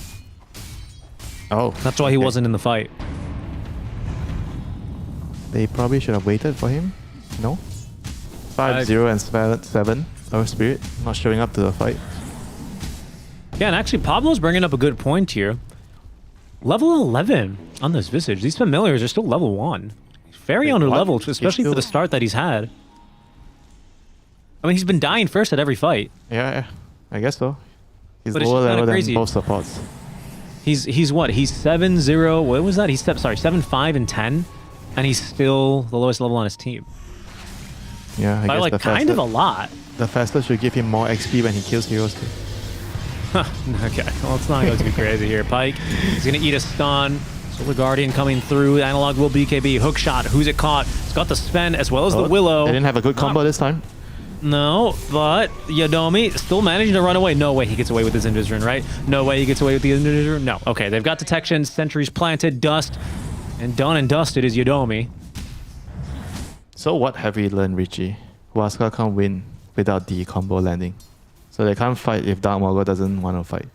Oh. That's why he wasn't in the fight. They probably should have waited for him. No? 5-0 and 7. Earth Spirit not showing up to the fight. Yeah, and actually Pablo's bringing up a good point here. Level 11 on this Visage. These Familiars are still level 1. Very under leveled, especially for the start that he's had. I mean, he's been dying first at every fight. Yeah, I guess so. He's But it's lower just kinda level than crazy. both supports. He's what? He's 7-0. What was that? He's 7-5 and 10, and he's still the lowest level on his team. Yeah, I By guess like the kind of a lot. The faster should give him more XP when he kills heroes too. Okay, well, let's not go too crazy here. Pyke, he's gonna eat a stun. Solar Guardian coming through. Analog will BKB. Hook shot. Who's it caught? It's got the Sven as well as the Willow. They didn't have a good combo this time. No, but Yadomi still managing to run away. No way he gets away with his Industry, right? No way he gets away with the Industry. No. Okay, they've got detection. Sentries planted. Dust. And done and dusted is Yadomi. So what have we learned, Richie? Huasca can't win without the combo landing. So they can't fight if Dark Mago doesn't want to fight.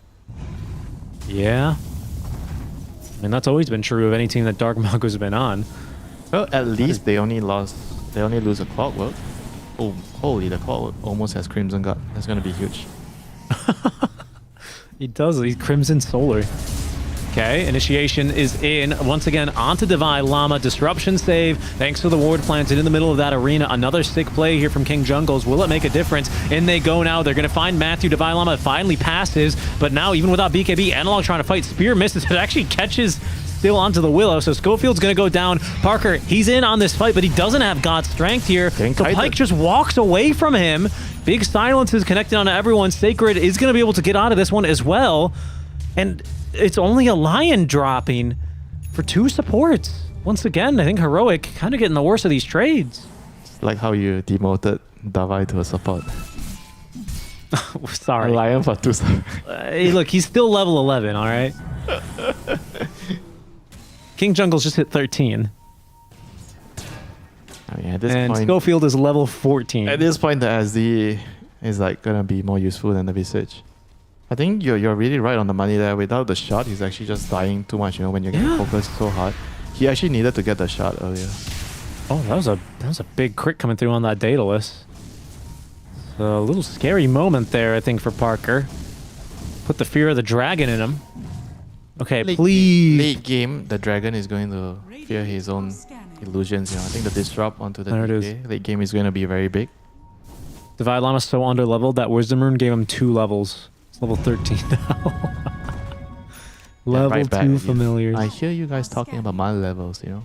Yeah. I mean, that's always been true of any team that Dark Mago's been on. Well, at least they only lose a Clockwork. Oh, holy, the Clockwork almost has Crimson Guard. That's going to be huge. He does. He's Crimson Solar. Okay, initiation is in. Once again, onto Divine Llama. Disruption save. Thanks to the ward planted in the middle of that arena. Another sick play here from King Jungles. Will it make a difference? In they go now. They're going to find Matthew. Divine Llama finally passes. But now, even without BKB, Analog trying to fight. Spear misses. It actually catches still onto the Willow. So Schofield's going to go down. Parker, he's in on this fight, but he doesn't have God's strength here. So Pyke just walks away from him. Big silence is connected onto everyone. Sacred is going to be able to get out of this one as well. And it's only a Lion dropping for 2 supports. Once again, I think Heroic kind of getting the worst of these trades. It's like how you demoted Davai to a support. Sorry. A Lion for 2 Hey, look, he's still level 11, all right? King Jungle's just hit 13. I mean, at this and point, Schofield is level 14. At this point, the SD is like gonna be more useful than the Visage. I think you're really right on the money there. Without the shot, he's actually just dying too much. You know, when you're getting focused so hard, he actually needed to get the shot earlier. Oh, that was a big crit coming through on that Daedalus. So a little scary moment there, I think, for Parker. Put the fear of the dragon in him. Okay, please. Late game, the dragon is going to fear his own illusions. You know, I think the disrupt onto the DK late game is going to be very big. Divine Llama's so under-leveled that Wisdom Rune gave him 2 levels. It's level 13 now. Level 2 familiars. I hear you guys talking about my levels, you know.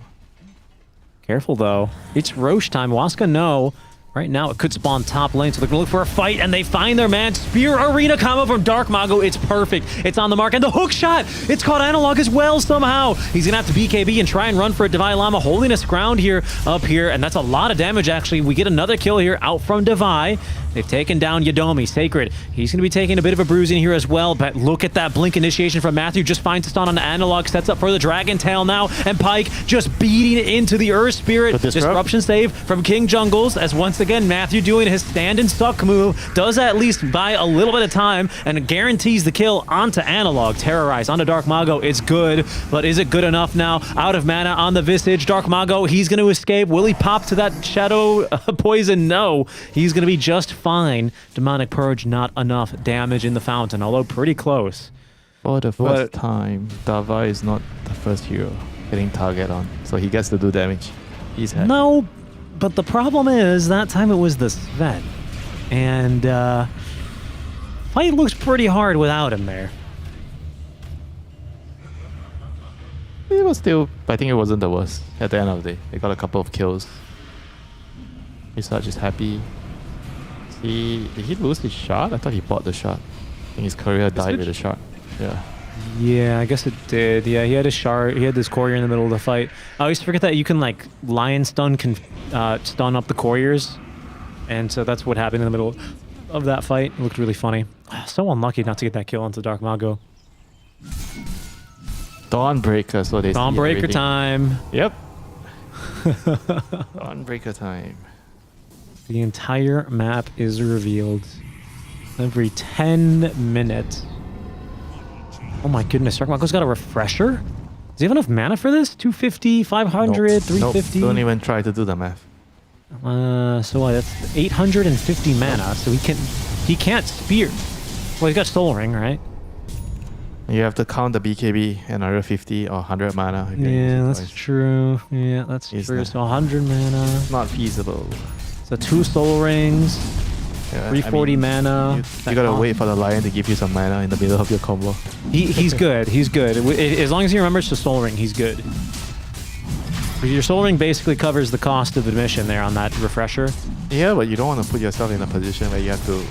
Careful though. It's Roche time. Huasca no. Right now, it could spawn top lane, so they're going to look for a fight, and they find their man. Spear Arena combo from Dark Mago. It's perfect. It's on the mark, and the hook shot! It's caught Analog as well somehow. He's going to have to BKB and try and run for it. Divine Llama holding his ground here, up here, and that's a lot of damage, actually. We get another kill here out from Divine. They've taken down Yadomi. Sacred, he's going to be taking a bit of a bruising here as well, but look at that blink initiation from Matthew. Just finds a stun on Analog, sets up for the Dragon Tail now, and Pyke just beating into the Earth Spirit. Disruption save from King Jungles, as once again, Matthew doing his stand and suck move, does at least buy a little bit of time, and guarantees the kill onto Analog. Terrorize onto Dark Mago. It's good, but is it good enough now? Out of mana on the Visage. Dark Mago, he's going to escape. Will he pop to that Shadow Poison? No. He's going to be just fine. Demonic Purge, not enough damage in the fountain, although pretty close. For the first time, Dava is not the first hero getting target on, so he gets to do damage. He's happy. No, but the problem is that time it was the Sven, and fight looks pretty hard without him there. It was still, I think it wasn't the worst at the end of the day. They got a couple of kills. Visage is happy. Did he lose his shot? I thought he bought the shot. I think his career died with the shot. Yeah. Yeah, I guess it did. Yeah, he had a shard. He had this courier in the middle of the fight. I always forget that you can, like, Lion Stun can stun up the couriers. And so that's what happened in the middle of that fight. It looked really funny. So unlucky not to get that kill onto Dark Mago. Dawnbreaker, so they Dawnbreaker time. Yep. Dawnbreaker time. The entire map is revealed every 10 minutes. Oh my goodness, Dark Mago's got a refresher? Does he have enough mana for this? 250, 500, nope. 350? Nope. Don't even try to do the math. So what, that's 850 mana, so he can't spear. Well, he's got Soul Ring, right? You have to count the BKB and another 50 or 100 mana. Yeah, that's true. Yeah, that's true. So 100 mana. It's not feasible. So 2 Soul Rings, 340 mana. You gotta wait for the Lion to give you some mana in the middle of your combo. He's good. He's good. As long as he remembers to Soul Ring, he's good. Your Soul Ring basically covers the cost of admission there on that refresher. Yeah, but you don't want to put yourself in a position where you have to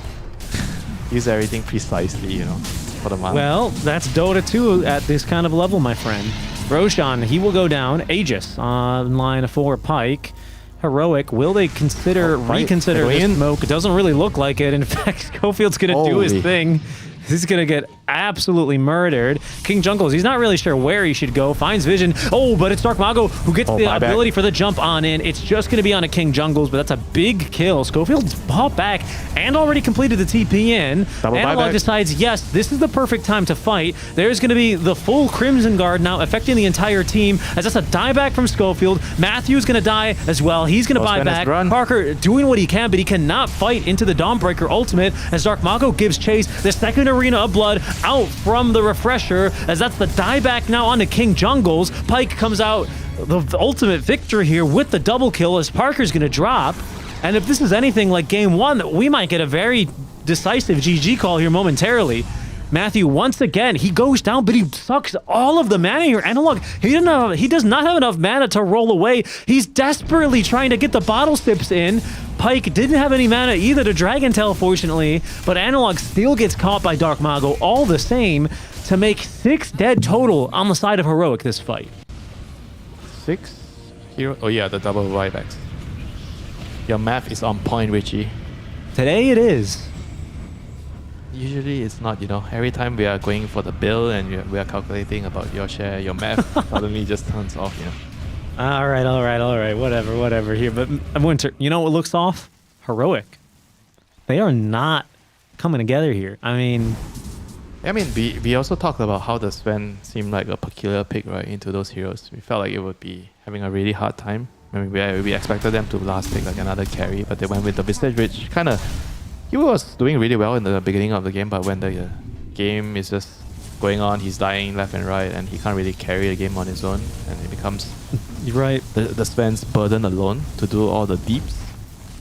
use everything precisely, you know, for the mana. Well, that's Dota 2 at this kind of level, my friend. Roshan, he will go down. Aegis on line for Pyke. Heroic, will they reconsider this smoke? It doesn't really look like it. In fact, Schofield's gonna do his thing. He's gonna get absolutely murdered. King Jungles, he's not really sure where he should go. Finds vision. Oh, but it's Dark Mago who gets the ability for the jump on in. It's just gonna be on a King Jungles, but that's a big kill. Schofield's popped back and already completed the TP in. Analog decides, yes, this is the perfect time to fight. There's gonna be the full Crimson Guard now affecting the entire team, as that's a dieback from Schofield. Matthew's gonna die as well. He's gonna buy back. Parker doing what he can, but he cannot fight into the Dawnbreaker ultimate as Dark Mago gives chase. The second Arena of Blood out from the refresher, as that's the dieback now onto King Jungles. Pyke comes out the ultimate victor here with the double kill, as Parker's gonna drop. And if this is anything like game 1, we might get a very decisive GG call here momentarily. Matthew, once again, he goes down, but he sucks all of the mana here. Analog, he does not have enough mana to roll away. He's desperately trying to get the bottle sips in. Pyke didn't have any mana either to Dragon Tail, fortunately, but Analog still gets caught by Dark Mago all the same to make 6 dead total on the side of Heroic this fight. 6? Hero? Oh yeah, the double buybacks. Your math is on point, Richie. Today it is. Usually it's not, you know, every time we are going for the bill and we are calculating about your share, your math suddenly just turns off, you know. All right, whatever here. But Winter, you know what looks off? Heroic. They are not coming together here. I mean, we also talked about how the Sven seemed like a peculiar pick, right, into those heroes. We felt like it would be having a really hard time. I mean, we expected them to last pick like another carry, but they went with the Visage, which kind of... He was doing really well in the beginning of the game, but when the game is just going on, he's dying left and right, and he can't really carry the game on his own, and it becomes the Sven's burden alone to do all the deeps,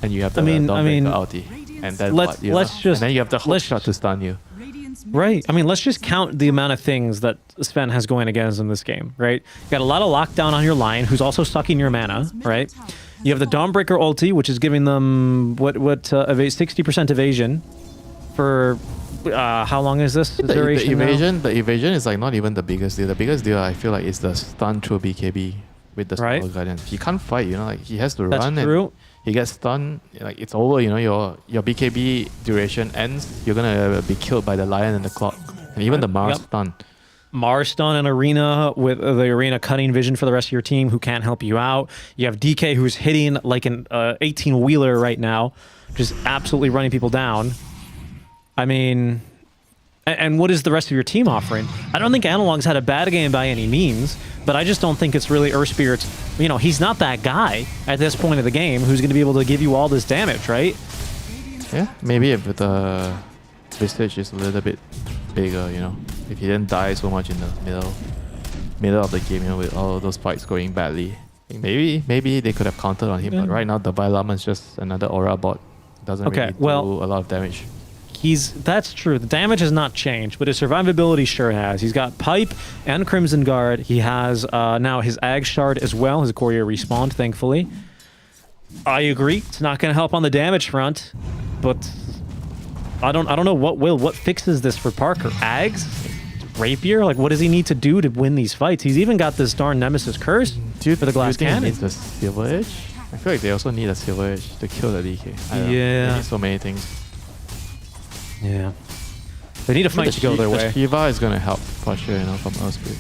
and you have the Dawnbreaker ulti, and then and then you have the hook shot to stun you. Right. I mean, let's just count the amount of things that Sven has going against him this game, right? You got a lot of lockdown on your line, who's also sucking your mana, right? You have the Dawnbreaker ulti, which is giving them what 60% evasion for how long is this duration? The evasion is like not even the biggest deal. The biggest deal I feel like is the stun through BKB with the Solar Guardian. He can't fight, you know, like he has to run and he gets stunned, like it's over, you know, your BKB duration ends, you're gonna be killed by the Lion and the Clock. And even the Mars stun. Mars stun and Arena with the Arena cutting vision for the rest of your team who can't help you out. You have DK who's hitting like an 18-wheeler right now, just absolutely running people down. I mean, and what is the rest of your team offering? I don't think Analog's had a bad game by any means, but I just don't think it's really Earth Spirit's, you know, he's not that guy at this point of the game who's going to be able to give you all this damage, right? Yeah, maybe if the Vistage is a little bit bigger, you know, if he didn't die so much in the middle of the game, you know, with all those fights going badly. Maybe they could have countered on him, but right now the Lama is just another aura bot. Doesn't really do a lot of damage. That's true. The damage has not changed, but his survivability sure has. He's got Pipe and Crimson Guard. He has now his Ag Shard as well. His Courier respawned, thankfully. I agree. It's not going to help on the damage front, but I don't know what fixes this for Parker. Ags? Rapier? Like, what does he need to do to win these fights? He's even got this darn Nemesis Curse for the Glass Cannon. He needs a Silver Edge? I feel like they also need a Silver Edge to kill the DK. Yeah. They need so many things. Yeah. They need a fight to go their way. The Shiva is going to help for sure, you know, from Earth Spirit.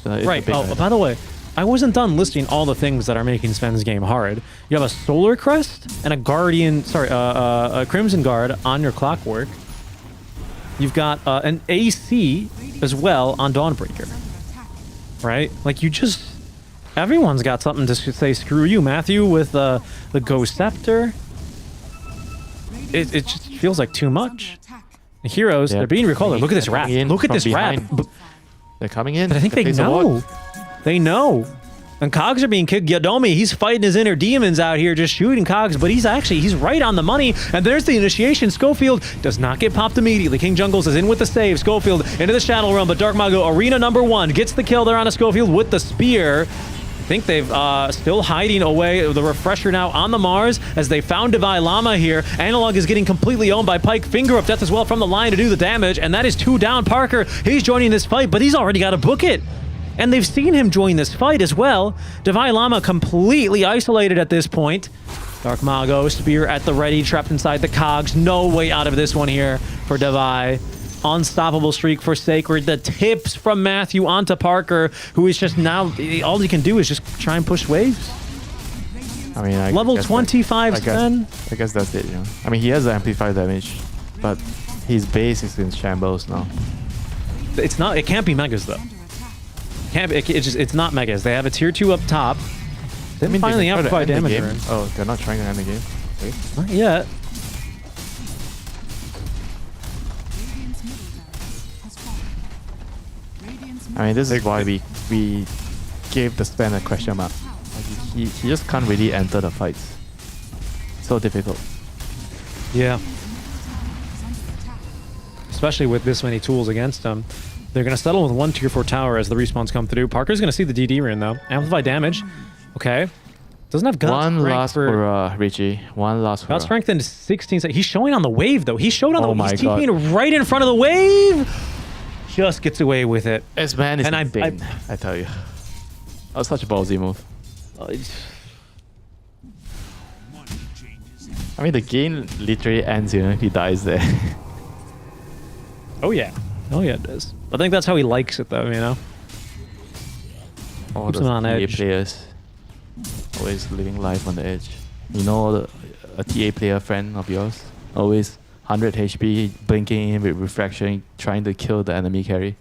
So right. Oh, by the way, I wasn't done listing all the things that are making Sven's game hard. You have a Solar Crest and a Guardian, a Crimson Guard on your Clockwork. You've got an AC as well on Dawnbreaker. Right? Like, everyone's got something to say screw you. Matthew with the Ghost Scepter. It just feels like too much. The heroes, they're being recalled. Look at this rat. Look at this rat. They're coming in. But I think they know. They know. And Cogs are being kicked. Yadomi, he's fighting his inner demons out here, just shooting Cogs, but he's right on the money. And there's the initiation. Schofield does not get popped immediately. King Jungles is in with the save. Schofield into the Shadow Realm, but Dark Mago, Arena #1, gets the kill there on a Schofield with the spear. I think they've still hiding away the refresher now on the Mars as they found Divine Llama here. Analog is getting completely owned by Pike. Finger of Death as well from the line to do the damage, and that is 2 down. Parker, he's joining this fight, but he's already got to book it. And they've seen him join this fight as well. Divine Llama completely isolated at this point. Dark Mago, spear at the ready, trapped inside the Cogs. No way out of this one here for Devi. Unstoppable streak for Sacred. The tips from Matthew onto Parker, who is just now, all he can do is just try and push waves. I mean, level 25 Sven. I guess that's it, you know. I mean, he has the amplified damage, but his base is in shambles now. It can't be Megas though. It's not Megas. They have a tier 2 up top. They finally amplify damage. Oh, they're not trying to end the game? Okay. Not yet. I mean, this is why we gave the Sven a question mark. Like he just can't really enter the fights. So difficult. Yeah. Especially with this many tools against him. They're going to settle with 1 tier 4 tower as the respawns come through. Parker's going to see the DD rune though. Amplify damage. Okay. Doesn't have guts. One last for Richie. One last for gut strength in 16 seconds. He's showing on the wave though. He's showing on the wave. He's TPing right in front of the wave. Just gets away with it. This man is insane, I tell you. That was such a ballsy move. I mean, the game literally ends, you know, if he dies there. Oh yeah. Oh yeah, it does. I think that's how he likes it though, you know? All those TA players always living life on the edge. You know, a TA player friend of yours, always 100 HP, blinking in with refraction, trying to kill the enemy carry.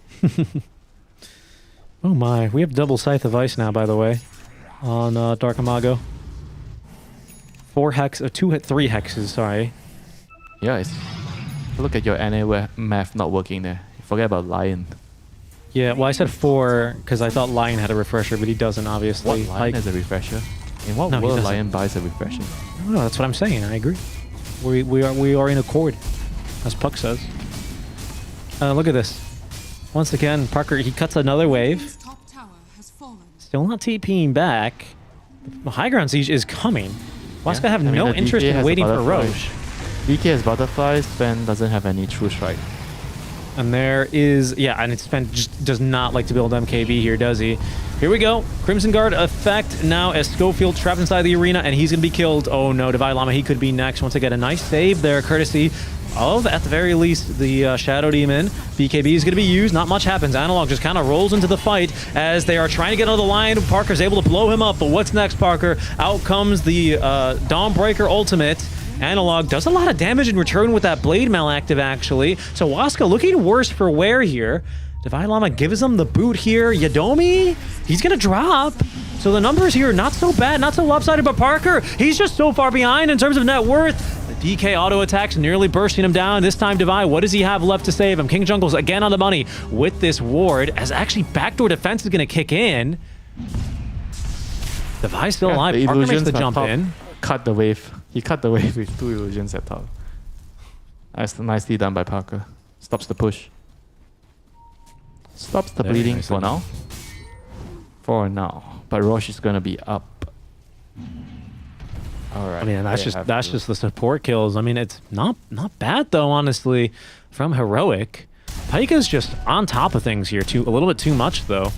Oh my, we have double Scythe of Ice now, by the way, on Dark Imago. 3 hexes, sorry. Yeah, look at your NA math not working there. Forget about Lion. Yeah, well I said 4 because I thought Lion had a refresher, but he doesn't obviously. What, Lion has a refresher? In what world Lion buys a refresher? No, that's what I'm saying, I agree. We are in accord, as Puck says. Look at this. Once again, Parker, he cuts another wave. Still not TPing back. The high ground siege is coming. Waska have I mean, no the interest DK in has a waiting for butterfly. Roche. DK has butterflies, Sven doesn't have any true strike. And there is, yeah, and Sven just does not like to build MKB here, does he? Here we go. Crimson Guard effect now as Schofield trapped inside the arena, and he's going to be killed. Oh no, Divine Llama, he could be next. Once again, a nice save there, courtesy of, at the very least, the Shadow Demon. BKB is going to be used. Not much happens. Analog just kind of rolls into the fight as they are trying to get onto the line. Parker's able to blow him up, but what's next, Parker? Out comes the Dawnbreaker ultimate. Analog does a lot of damage in return with that Blade Mail active, actually. So Waska looking worse for wear here. Divine Llama gives him the boot here. Yadomi, he's going to drop. So the numbers here, not so bad, not so lopsided, but Parker, he's just so far behind in terms of net worth. The DK auto attacks nearly bursting him down. This time, Divine, what does he have left to save him? King Jungle's again on the money with this ward, as actually backdoor defense is going to kick in. Divine still alive. The Parker makes illusions the at jump top in. Cut the wave. He cut the wave with 2 illusions at top. That's nicely done by Parker. Stops the push. Stops the Very bleeding nice for done. now. For now. But Roche is gonna be up. Alright. I mean, that's they have just to- just the support kills. I mean, it's not bad though, honestly, from Heroic. Pyka's just on top of things here, a little bit too much though.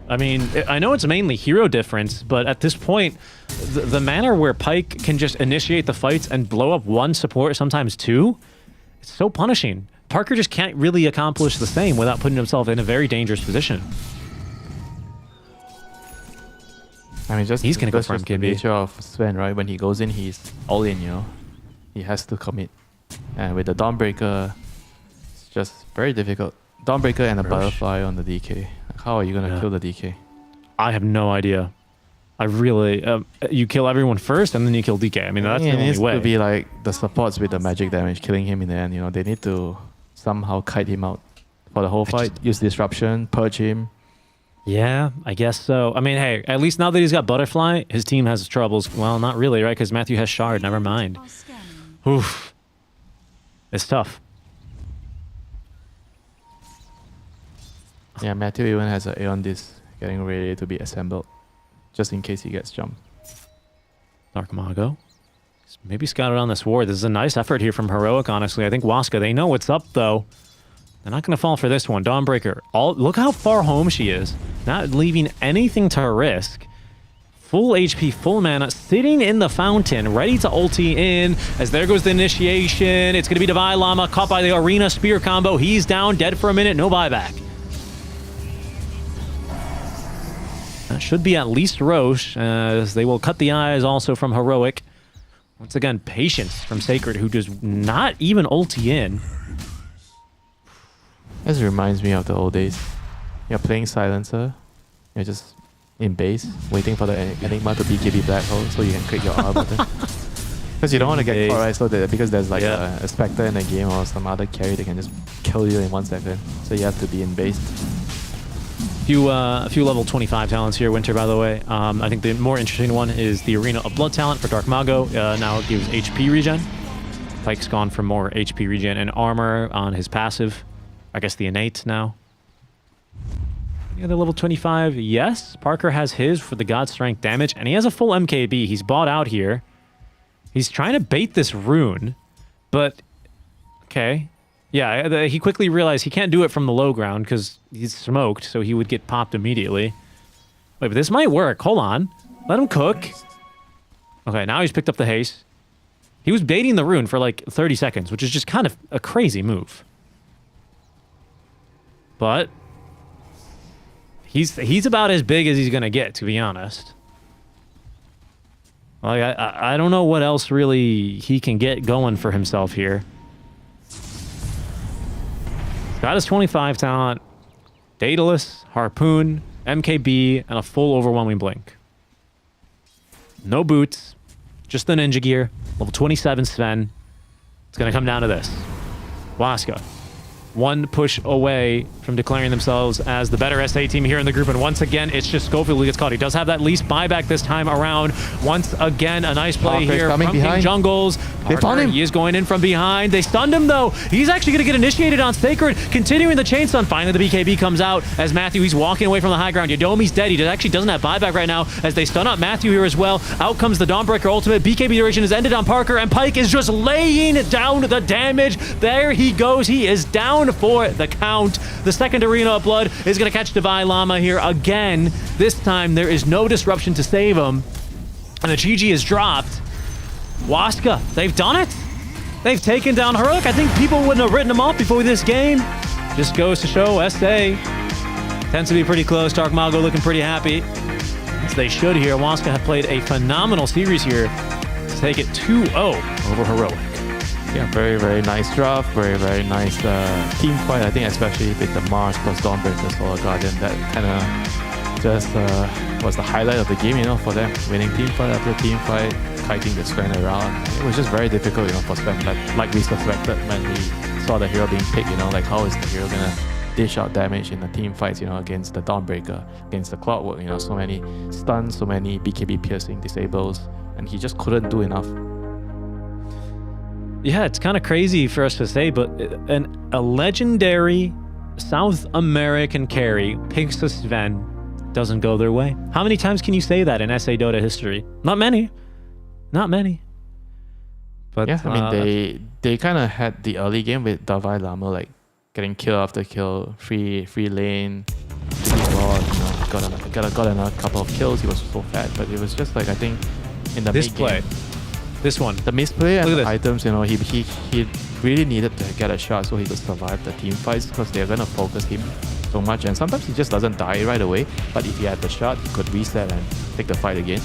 I mean, I know it's mainly hero difference, but at this point, the manner where Pyke can just initiate the fights and blow up one support, sometimes two, it's so punishing. Parker just can't really accomplish the same without putting himself in a very dangerous position. I mean, just He's gonna go that's for just the MKB. nature of Sven, right? When he goes in, he's all in, you know. He has to commit. And with the Dawnbreaker, it's just very difficult. Dawnbreaker and a Roche. butterfly on the DK. How are you gonna kill the DK? I have no idea. I really, you kill everyone first and then you kill DK. I mean, that's the it only needs way. to be like the supports with the magic damage, killing him in the end. You know, they need to somehow kite him out for the whole fight. Use disruption, purge him. Yeah, I guess so. I mean, hey, at least now that he's got Butterfly, his team has troubles. Well, not really, right? Because Matthew has Shard. Never mind. Oof. It's tough. Yeah, Matthew even has an Aeon Disc getting ready to be assembled, just in case he gets jumped. Dark Mago. Maybe scouted on this ward. This is a nice effort here from Heroic, honestly. I think Waska, they know what's up, though. They're not going to fall for this one. Dawnbreaker. Look how far home she is. Not leaving anything to risk. Full HP, full mana, sitting in the fountain, ready to ulti in. As there goes the initiation. It's going to be Divine Llama, caught by the Arena Spear combo. He's down, dead for a minute, no buyback. That should be at least Roche, as they will cut the eyes also from Heroic. Once again, patience from Sacred, who does not even ulti in. This reminds me of the old days. You're playing Silencer. You're just in base, waiting for the Enigma to BKB Black Hole so you can click your R button. Because you don't want to get caught, right? So that, because there's like a Spectre in the game or some other carry that can just kill you in 1 second. So you have to be in base. A few level 25 talents here, Winter, by the way. I think the more interesting one is the Arena of Blood talent for Dark Mago. Now it gives HP regen. Pyke's gone for more HP regen and armor on his passive. I guess the innate now. Any other level 25? Yes. Parker has his for the God Strength damage, and he has a full MKB. He's bought out here. He's trying to bait this rune, but okay. Yeah, he quickly realized he can't do it from the low ground because he's smoked, so he would get popped immediately. Wait, but this might work. Hold on. Let him cook. Okay, now he's picked up the haste. He was baiting the rune for like 30 seconds, which is just kind of a crazy move. But he's about as big as he's going to get, to be honest. Like, I don't know what else really he can get going for himself here. Got his 25 talent, Daedalus, Harpoon, MKB, and a full overwhelming blink. No boots, just the ninja gear, level 27 Sven. It's going to come down to this. Waska. one push away from declaring themselves as the better SA team here in the group. And once again, it's just Schofield who gets caught. He does have that least buyback this time around. Once again, a nice play here from King Jungles. They found him. He is going in from behind. They stunned him, though. He's actually going to get initiated on Sacred, continuing the chain stun. Finally, the BKB comes out as Matthew, he's walking away from the high ground. Yodomi's dead. He actually doesn't have buyback right now as they stun up Matthew here as well. Out comes the Dawnbreaker ultimate. BKB duration has ended on Parker, and Pike is just laying down the damage. There he goes. He is down for the count. The second Arena of Blood is going to catch Divine Llama here again. This time, there is no disruption to save him. And the GG is dropped. Waska, they've done it. They've taken down Heroic. I think people wouldn't have written them off before this game. Just goes to show SA tends to be pretty close. Dark Mago looking pretty happy, as they should here. Waska have played a phenomenal series here to take it 2-0 over Heroic. Yeah, very, very nice draft. Very, very nice team fight. I think especially with the Mars plus Dawnbreaker Solar Guardian, that kind of just was the highlight of the game, you know, for them. Winning team fight after team fight, kiting the Sven around. It was just very difficult, you know, for Sven, like we suspected when we saw the hero being picked, you know, like how is the hero gonna dish out damage in the team fights, you know, against the Dawnbreaker, against the Clockwork, you know, so many stuns, so many BKB piercing disables, and he just couldn't do enough. Yeah, it's kind of crazy for us to say, but a legendary South American carry picks a Sven, doesn't go their way. How many times can you say that in SA Dota history? Not many. Not many. But yeah, I mean, they kind of had the early game with Davai Lama, like getting kill after kill, free lane, God, you know, got another couple of kills. He was so fat, but it was just like, I think in the this mid play. game, This one. the misplay and the items, you know, he really needed to get a shot so he could survive the team fights, because they're gonna focus him so much, and sometimes he just doesn't die right away. But if he had the shot, he could reset and take the fight again.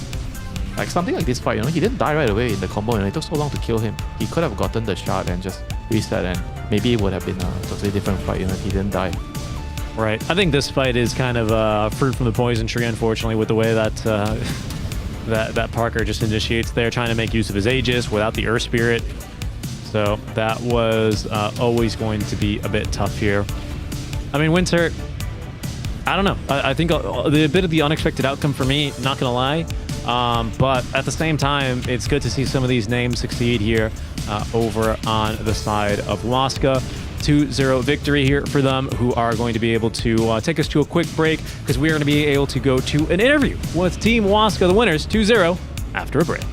Like something like this fight, you know, he didn't die right away in the combo, and it took so long to kill him. He could have gotten the shot and just reset, and maybe it would have been a totally different fight, you know, if he didn't die. Right. I think this fight is kind of fruit from the poison tree, unfortunately, with the way that that Parker just initiates there, trying to make use of his Aegis without the Earth Spirit. So that was always going to be a bit tough here. I mean, Winter, I don't know. I think a bit of the unexpected outcome for me, not going to lie. But at the same time, it's good to see some of these names succeed here over on the side of Waska. 2-0 victory here for them, who are going to be able to take us to a quick break, because we are going to be able to go to an interview with Team Waska, the winners, 2-0, after a break.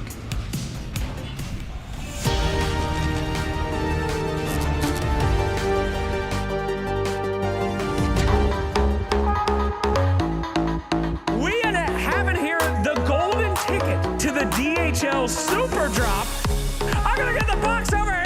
We have in here the golden ticket to the DHL Super Drop. I'm gonna get the box over here.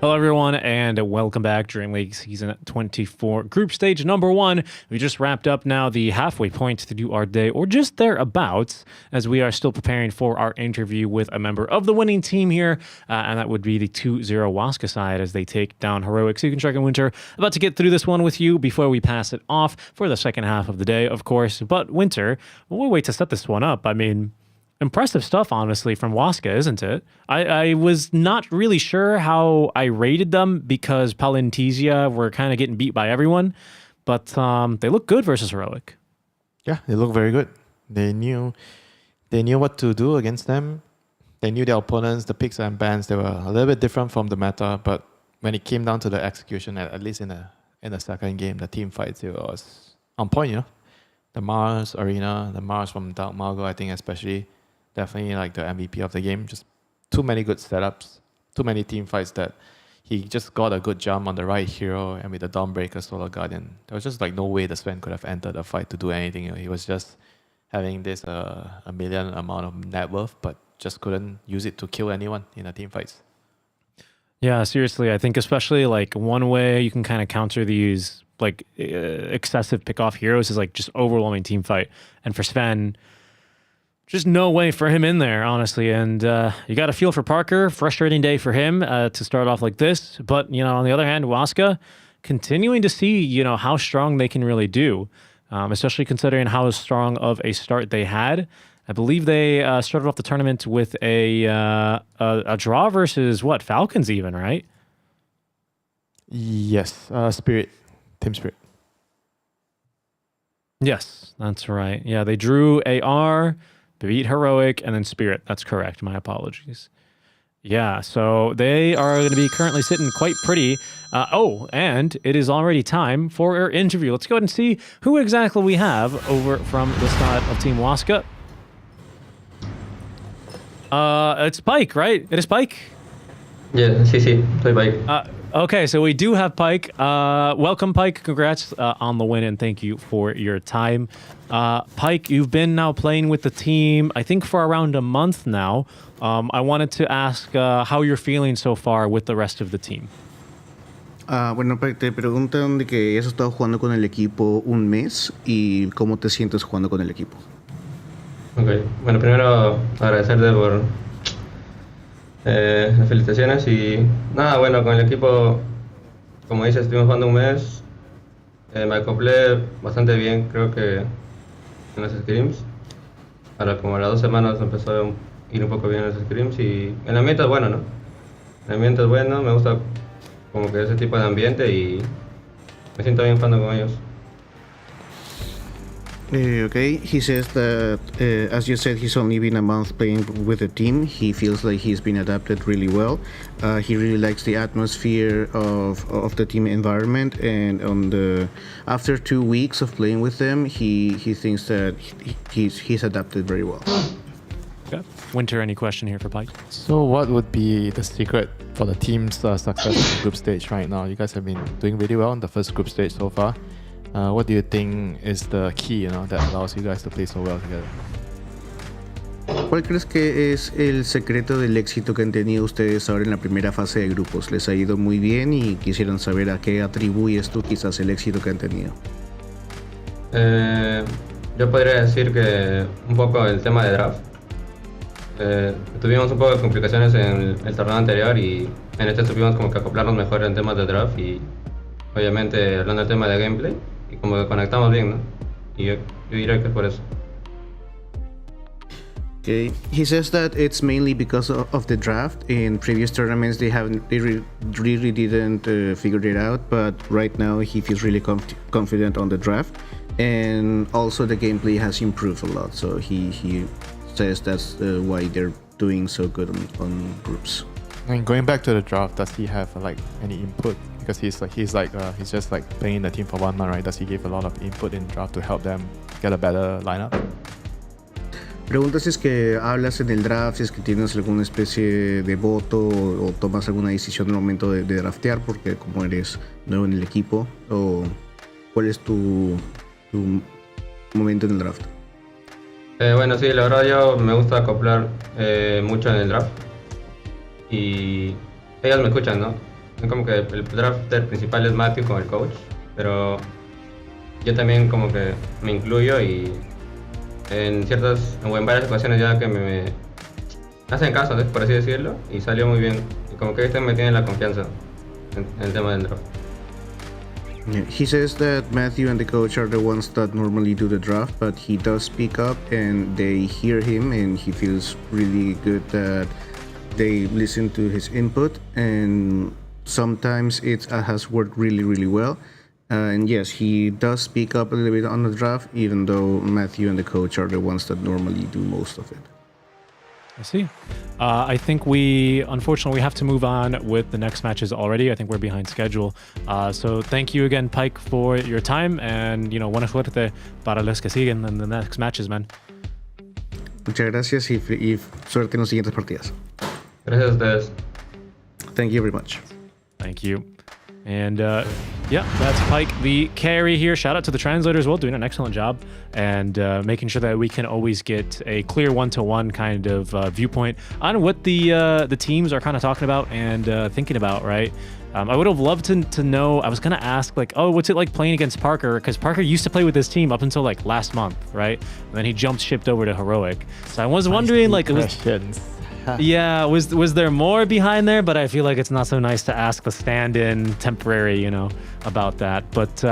Hello, everyone, and welcome back. DreamLeague Season 24, Group Stage number 1. We just wrapped up now the halfway point to our day, or just thereabouts, as we are still preparing for our interview with a member of the winning team here, and that would be the 2-0 Waska side as they take down Heroic. So you can check in Winter. About to get through this one with you before we pass it off for the second half of the day, of course. But Winter, we'll wait to set this one up. I mean, impressive stuff, honestly, from Waska, isn't it? I was not really sure how I rated them because Palintizia were kind of getting beat by everyone, but they look good versus Heroic. Yeah, they look very good. They knew what to do against them. They knew their opponents, the picks and bans. They were a little bit different from the meta, but when it came down to the execution, at least in the second game, the team fights, it was on point, you know. The Mars Arena, the Mars from Dark Margo, I think especially, definitely like the MVP of the game. Just too many good setups, too many team fights that he just got a good jump on the right hero, and with the Dawnbreaker Solar Guardian, there was just like no way the Sven could have entered the fight to do anything. You know, he was just having this a million amount of net worth, but just couldn't use it to kill anyone in the team fights. Yeah, seriously, I think especially like one way you can kind of counter these like excessive pick-off heroes is like just overwhelming team fight. And for Sven, just no way for him in there, honestly. And you got to feel for Parker. Frustrating day for him to start off like this. But, you know, on the other hand, Waska continuing to see, you know, how strong they can really do, especially considering how strong of a start they had. I believe they started off the tournament with a draw versus, what, Falcons even, right? Yes, Spirit. Team Spirit. Yes, that's right. Yeah, they drew AR, beat Heroic, and then Spirit. That's correct. My apologies. Yeah, so they are going to be currently sitting quite pretty. And it is already time for our interview. Let's go ahead and see who exactly we have over from the side of Team Waska. It's Pike, right? It is Pike? Yeah, sí, soy Pike. Okay, so we do have Pike. Welcome, Pike. Congrats on the win, and thank you for your time. Pike, you've been now playing with the team, I think, for around a month now. I wanted to ask how you're feeling so far with the rest of the team. Bueno, Pike, te preguntan de que has estado jugando con el equipo un mes y cómo te sientes jugando con el equipo. Ok, bueno, primero agradecerte por las felicitaciones y nada, bueno, con el equipo, como dices, estuvimos jugando un mes, me acoplé bastante bien, creo que en los scrims. Ahora como a las 2 semanas empezó a ir un poco bien en los scrims y el ambiente es bueno, ¿no? El ambiente es bueno, me gusta como que ese tipo de ambiente y me siento bien jugando con ellos. Okay, he says that, as you said, he's only been a month playing with the team. He feels like he's been adapted really well. He really likes the atmosphere of the team environment, and after 2 weeks of playing with them, he thinks that he's adapted very well. Okay. Winter, any question here for Pike? So what would be the secret for the team's success in the group stage right now? You guys have been doing really well in the first group stage so far. What do you think is the key, you know, that allows you guys to play so well together? ¿Cuál crees que es el secreto del éxito que han tenido ustedes ahora en la primera fase de grupos? Les ha ido muy bien y quisieran saber a qué atribuyes tú quizás el éxito que han tenido. Yo podría decir que un poco el tema de draft. Tuvimos un poco de complicaciones en el torneo anterior y en este tuvimos como que acoplarnos mejor en temas de draft y obviamente hablando del tema de gameplay y como que conectamos bien, ¿no? Y yo diría que es por eso. Okay. He says that it's mainly because of the draft. In previous tournaments, they really didn't figure it out, but right now he feels really confident on the draft, and also the gameplay has improved a lot. So he says that's why they're doing so good on groups. And going back to the draft, does he have like any input? Because he's just like playing the team for 1 month, right? Does he give a lot of input in draft to help them get a better lineup? Pregunta si es que hablas en el draft, si es que tienes alguna especie de voto o tomas alguna decisión en el momento de draftear, porque como eres nuevo en el equipo, o cuál es tu momento en el draft. Bueno, sí, la verdad yo me gusta acoplar mucho en el draft y ellos me escuchan, ¿no? son como que el drafter principal es Matthew con el coach, pero yo también como que me incluyo y en varias ocasiones ya que me hacen caso, por así decirlo, y salió muy bien. Y como que me tienen la confianza en el tema del draft. Yeah, he says that Matthew and the coach are the ones that normally do the draft, but he does speak up and they hear him, and he feels really good that they listen to his input, and sometimes it has worked really well. And yes, he does speak up a little bit on the draft, even though Matthew and the coach are the ones that normally do most of it. I see. I think unfortunately, we have to move on with the next matches already. I think we're behind schedule. So thank you again, Pike, for your time, and buena suerte para los que siguen in the next matches, man. Muchas gracias y suerte en los siguientes partidas. Gracias a ustedes. Thank you very much. Thank you. And yeah, that's Pike, the carry here. Shout out to the translator as well, doing an excellent job and making sure that we can always get a clear one-to-one kind of viewpoint on what the teams are kind of talking about and thinking about, right? I would have loved to know. I was going to ask, like, oh, what's it like playing against Parker? Because Parker used to play with this team up until like last month, right? And then he jumped shipped over to Heroic. So I was wondering, like, yeah, was there more behind there? But I feel like it's not so nice to ask the stand-in temporary, about that. But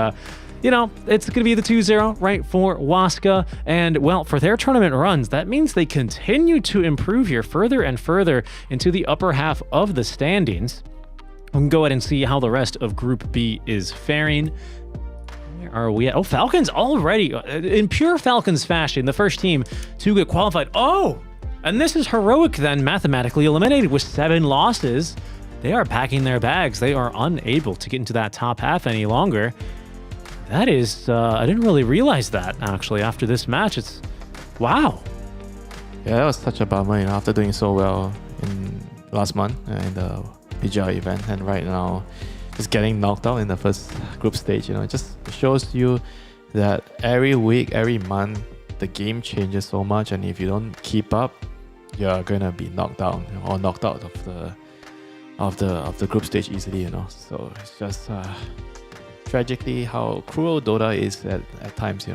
it's going to be the 2-0, right, for Waska. And, well, for their tournament runs, that means they continue to improve here further and further into the upper half of the standings. We can go ahead and see how the rest of Group B is faring. Where are we at? Oh, Falcons already, in pure Falcons fashion, the first team to get qualified. Oh! And this is Heroic then mathematically eliminated with 7 losses. They are packing their bags. They are unable to get into that top half any longer. That is, I didn't really realize that actually after this match. It's, wow. Yeah, that was such a bummer, after doing so well in last month in the PGR event, and right now just getting knocked out in the first group stage. It just shows you that every week, every month, the game changes so much, and if you don't keep up, you're gonna be knocked down or knocked out of the group stage easily. So it's just tragically how cruel Dota is at times.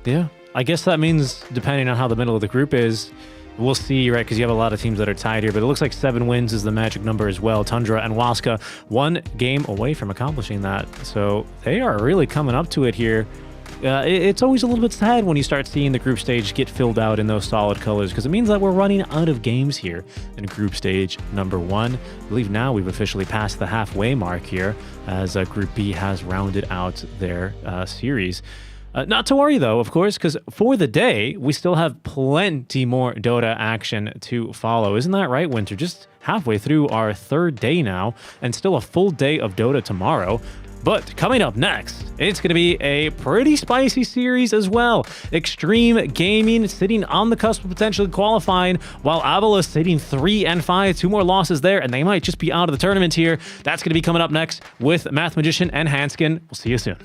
Yeah, I guess that means depending on how the middle of the group is, we'll see, right? Because you have a lot of teams that are tied here, but it looks like 7 wins is the magic number as well. Tundra and Waska 1 game away from accomplishing that, so they are really coming up to it here. It's always a little bit sad when you start seeing the group stage get filled out in those solid colors, because it means that we're running out of games here in group stage number 1. I believe now we've officially passed the halfway mark here as Group B has rounded out their series. Not to worry, though, of course, because for the day, we still have plenty more Dota action to follow. Isn't that right, Winter? Just halfway through our 3rd day now, and still a full day of Dota tomorrow. But coming up next, it's going to be a pretty spicy series as well. Extreme Gaming sitting on the cusp of potentially qualifying, while Avila sitting 3-5, 2 more losses there, and they might just be out of the tournament here. That's going to be coming up next with Math Magician and Hanskin. We'll see you soon.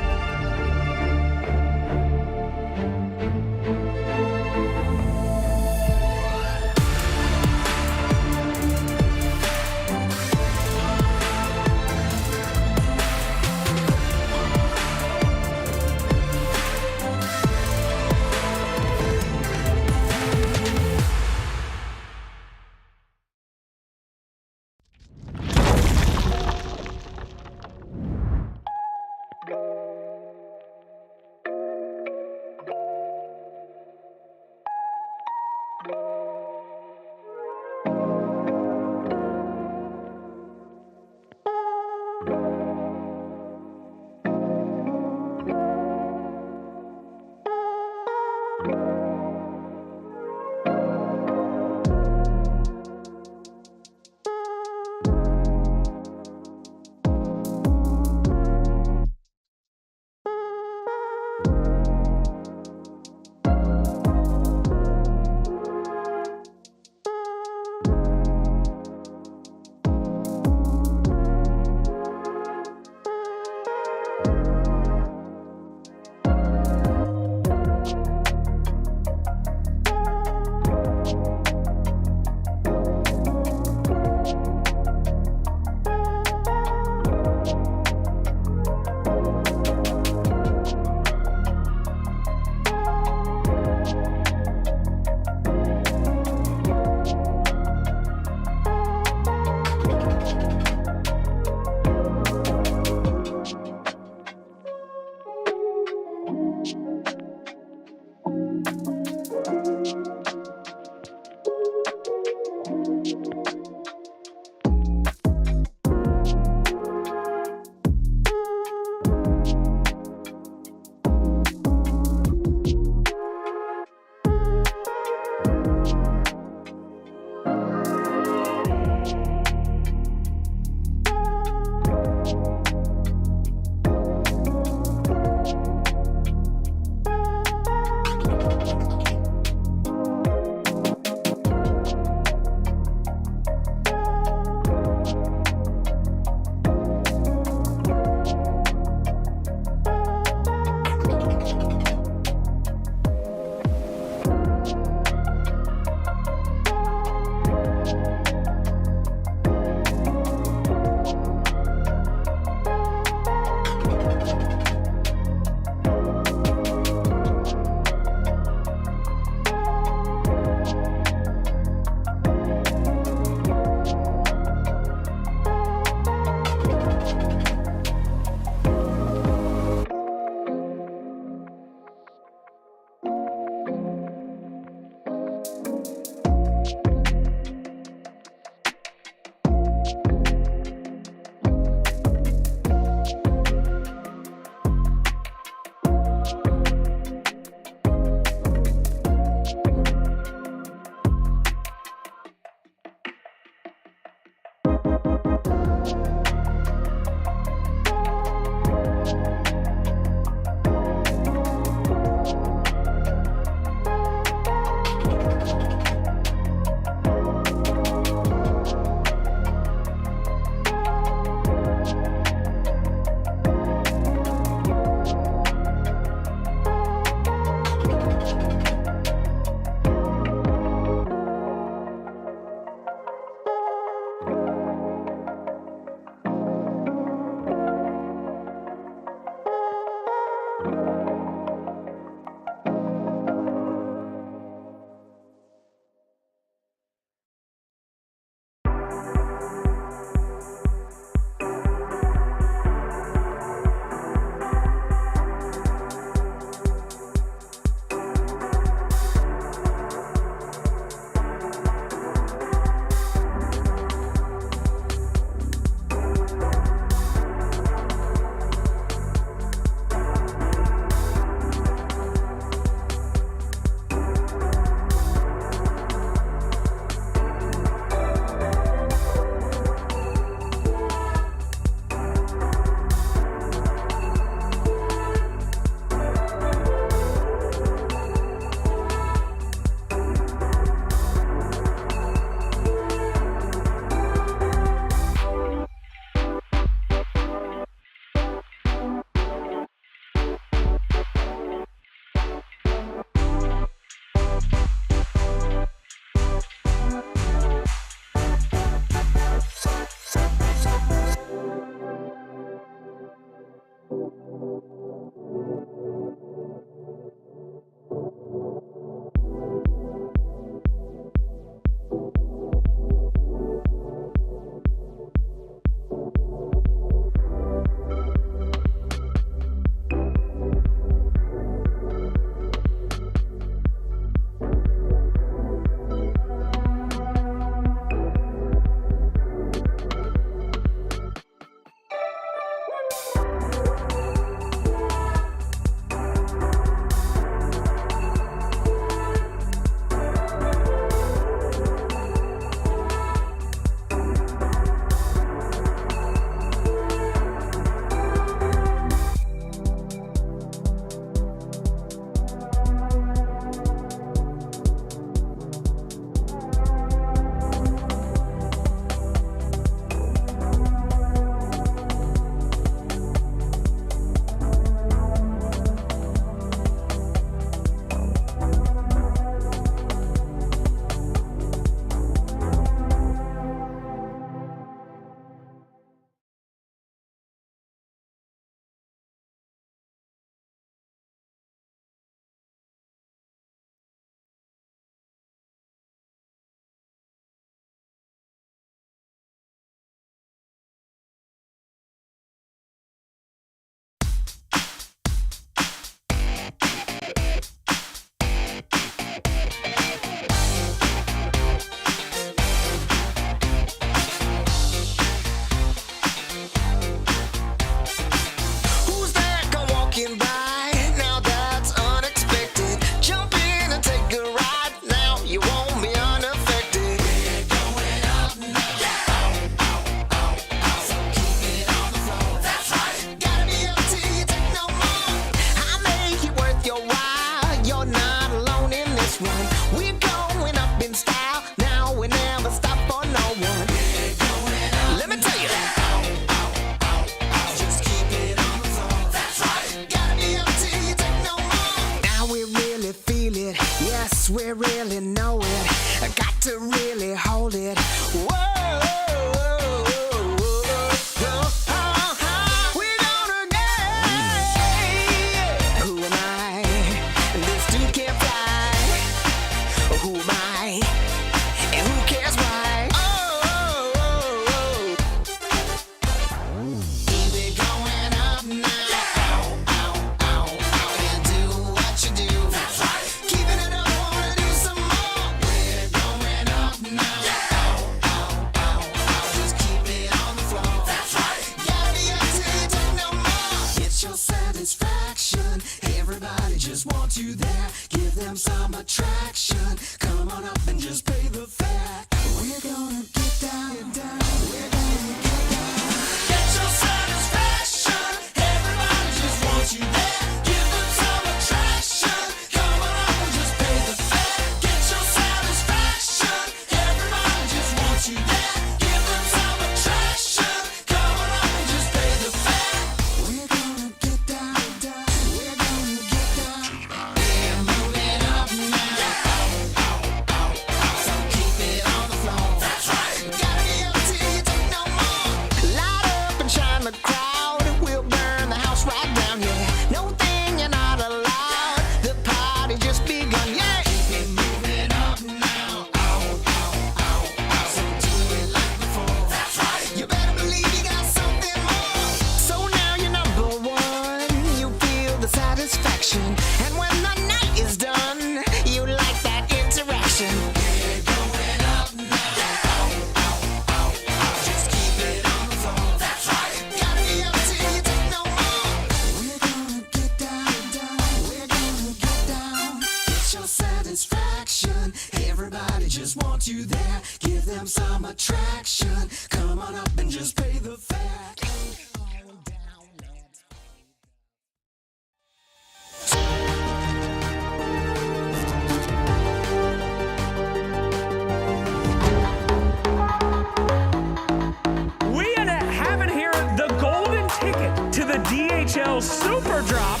the DHL Super Drop.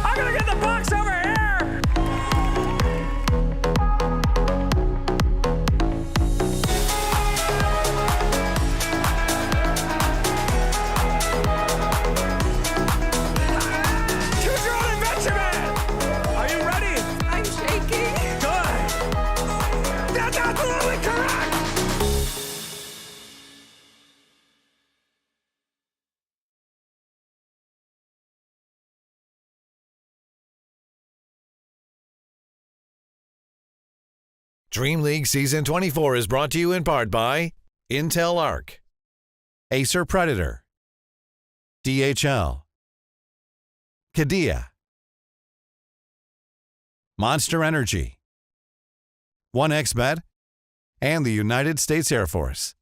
I'm gonna get the box over here. Choose your own adventure, man. Are you ready? I'm shaking. Good. That's absolutely correct. DreamLeague Season 24 is brought to you in part by Intel Arc, Acer Predator, DHL, Kadia, Monster Energy, 1xBet, and the United States Air Force.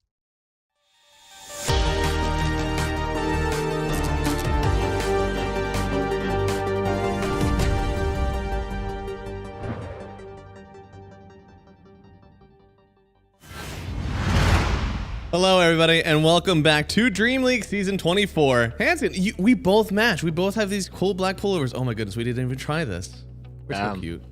Hello, everybody, and welcome back to Dream League Season 24. Hanson, we both matched. We both have these cool black pullovers. Oh my goodness, we didn't even try this. We're so cute.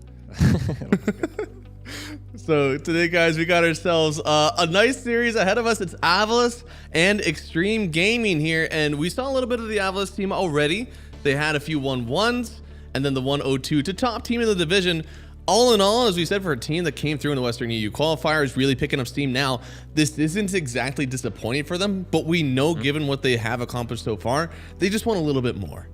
So today, guys, we got ourselves a nice series ahead of us. It's Avalos and Extreme Gaming here, and we saw a little bit of the Avalos team already. They had a few 1-1s, and then the 1-0-2 to top team in the division. All in all, as we said, for a team that came through in the Western EU qualifier is really picking up steam now. This isn't exactly disappointing for them, but we know given what they have accomplished so far, they just want a little bit more.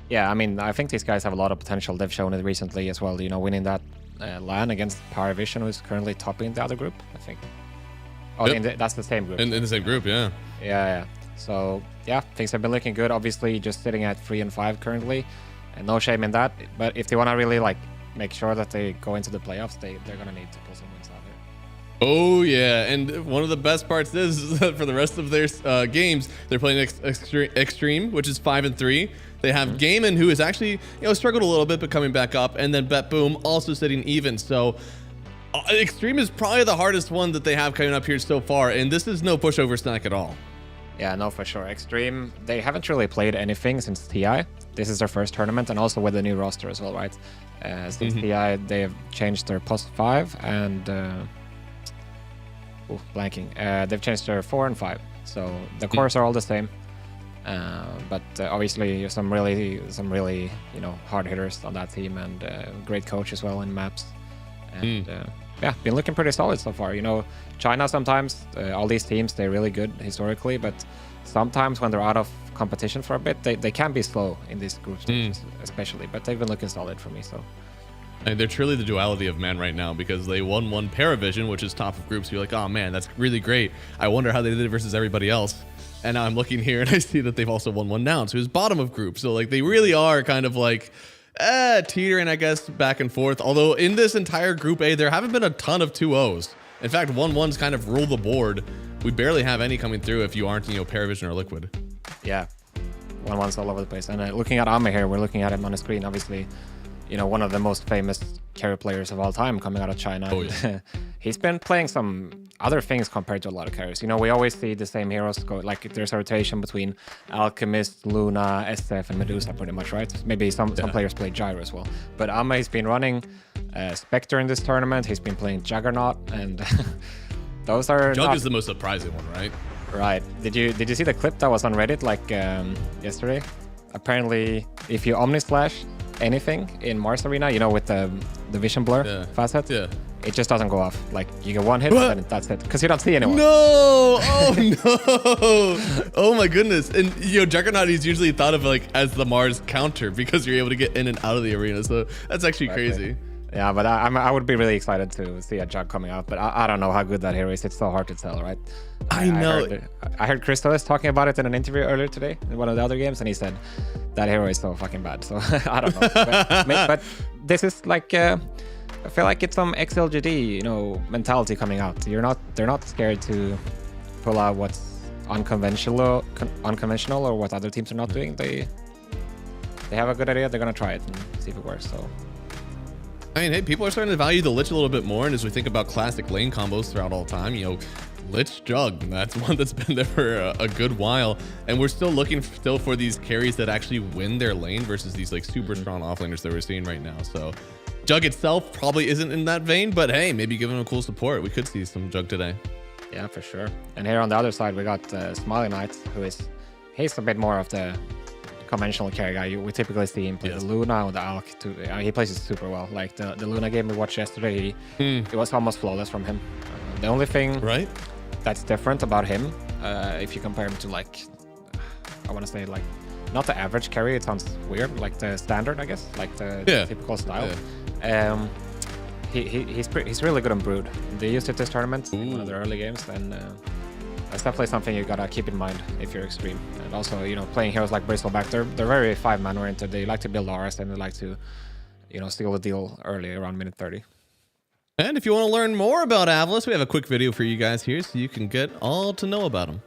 Yeah, I mean, I think these guys have a lot of potential. They've shown it recently as well, you know, winning that LAN against Paravision, who's currently topping the other group, I think. Oh, Yep. that's the same group. In the same group, yeah. Yeah. So, yeah, things have been looking good. Obviously, just sitting at 3 and 5 currently, and no shame in that. But if they want to really, like, make sure that they go into the playoffs, they're going to need to pull some wins out here. Oh, yeah. And one of the best parts is that for the rest of their games, they're playing Extreme, which is 5-3. They have Gaiman, who has actually, struggled a little bit, but coming back up. And then Bet Boom also sitting even. So Extreme is probably the hardest one that they have coming up here so far. And this is no pushover snack at all. Yeah, no, for sure. Extreme, they haven't really played anything since TI. This is their first tournament, and also with the new roster as well, right? Since TI, they have changed their post 5 and they've changed their 4 and 5. So the cores are all the same, but obviously some really hard hitters on that team, and great coach as well in maps. And yeah, been looking pretty solid so far. You know, China sometimes all these teams, they're really good historically, but sometimes when they're out of competition for a bit, they can be slow in these group stages, especially. But they've been looking solid for me. So. And they're truly the duality of man right now, because they won one Paravision, which is top of groups. You're like, oh man, that's really great. I wonder how they did it versus everybody else. And now I'm looking here and I see that they've also won one Nouns, who's bottom of group. So like they really are kind of like teetering, I guess, back and forth. Although in this entire Group A, there haven't been a ton of 2-0s. In fact, 1-1s kind of rule the board. We barely have any coming through if you aren't, Paravision or Liquid. Yeah, 1-1s all over the place. And looking at Ame here, we're looking at him on the screen, obviously. One of the most famous carry players of all time coming out of China. Oh, yeah. He's been playing some other things compared to a lot of carriers. We always see the same heroes go, like there's a rotation between Alchemist, Luna, SF, and Medusa pretty much, right? Maybe some players play Gyro as well. But Ame, he's been running Spectre in this tournament. He's been playing Juggernaut, and those are Jug is the most surprising one, right? Right. Did you see the clip that was on Reddit like yesterday? Apparently, if you Omnislash anything in Mars Arena, with the vision blur facet, it just doesn't go off. Like you get one hit, and then that's it, because you don't see anyone. No! Oh no! Oh my goodness! And Juggernaut is usually thought of like as the Mars counter, because you're able to get in and out of the arena. So that's actually crazy. Yeah, but I would be really excited to see a Jug coming out, but I don't know how good that hero is. It's so hard to tell, right? I know. I heard Christos talking about it in an interview earlier today in one of the other games, and he said that hero is so fucking bad. So I don't know. but this is like I feel like it's some XLGD, mentality coming out. They're not scared to pull out what's unconventional or what other teams are not doing. They have a good idea. They're gonna try it and see if it works. So. I mean, hey, people are starting to value the Lich a little bit more, and as we think about classic lane combos throughout all time, Lich Jug. That's one that's been there for a good while, and we're still looking for these carries that actually win their lane versus these like super strong offlaners that we're seeing right now. So Jug itself probably isn't in that vein, but hey, maybe give him a cool support. We could see some Jug today. Yeah, for sure. And here on the other side, we got Smiley Knight, he's a bit more of the conventional carry guy. We typically see him play the Luna or the Alk too. He plays it super well. Like the Luna game we watched yesterday, it was almost flawless from him. The only thing that's different about him, if you compare him to like, I want to say like, not the average carry, it sounds weird, like the standard, I guess, like the typical style. He's really good on Brood. They used it this tournament in one of the early games, and that's definitely something you gotta keep in mind if you're extreme. And also, you know, playing heroes like Bristleback, they're very 5-man oriented. They like to build auras and they like to, you know, steal the deal early around minute 30. And if you want to learn more about Avilis, we have a quick video for you guys here so you can get all to know about him.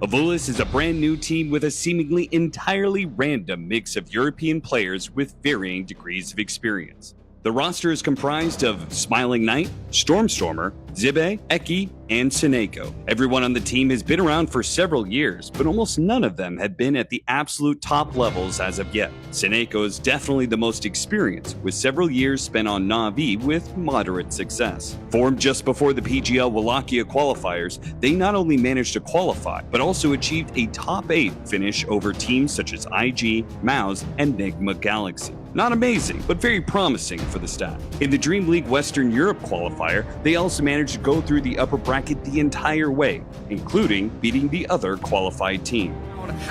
Avilis is a brand new team with a seemingly entirely random mix of European players with varying degrees of experience. The roster is comprised of Smiling Knight, Stormstormer, Zibe, Eki, and Seneko. Everyone on the team has been around for several years, but almost none of them have been at the absolute top levels as of yet. Seneko is definitely the most experienced, with several years spent on Na'Vi with moderate success. Formed just before the PGL Wallachia qualifiers, they not only managed to qualify, but also achieved a top 8 finish over teams such as IG, Mouse, and Enigma Galaxy. Not amazing, but very promising for the staff. In the DreamLeague Western Europe qualifier, they also managed to go through the upper bracket the entire way, including beating the other qualified team.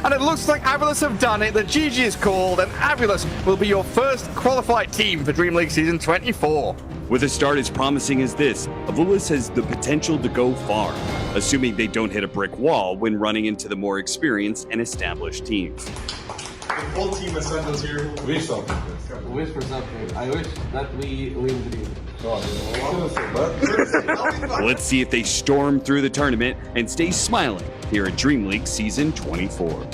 And it looks like Avilis have done it. The GG is called, and Avilis will be your first qualified team for DreamLeague Season 24. With a start as promising as this, Avilis has the potential to go far, assuming they don't hit a brick wall when running into the more experienced and established teams. The whole team assembles here. Wish something. Wish for something. I wish that we win the league. Let's see if they storm through the tournament and stay smiling here at DreamLeague Season 24.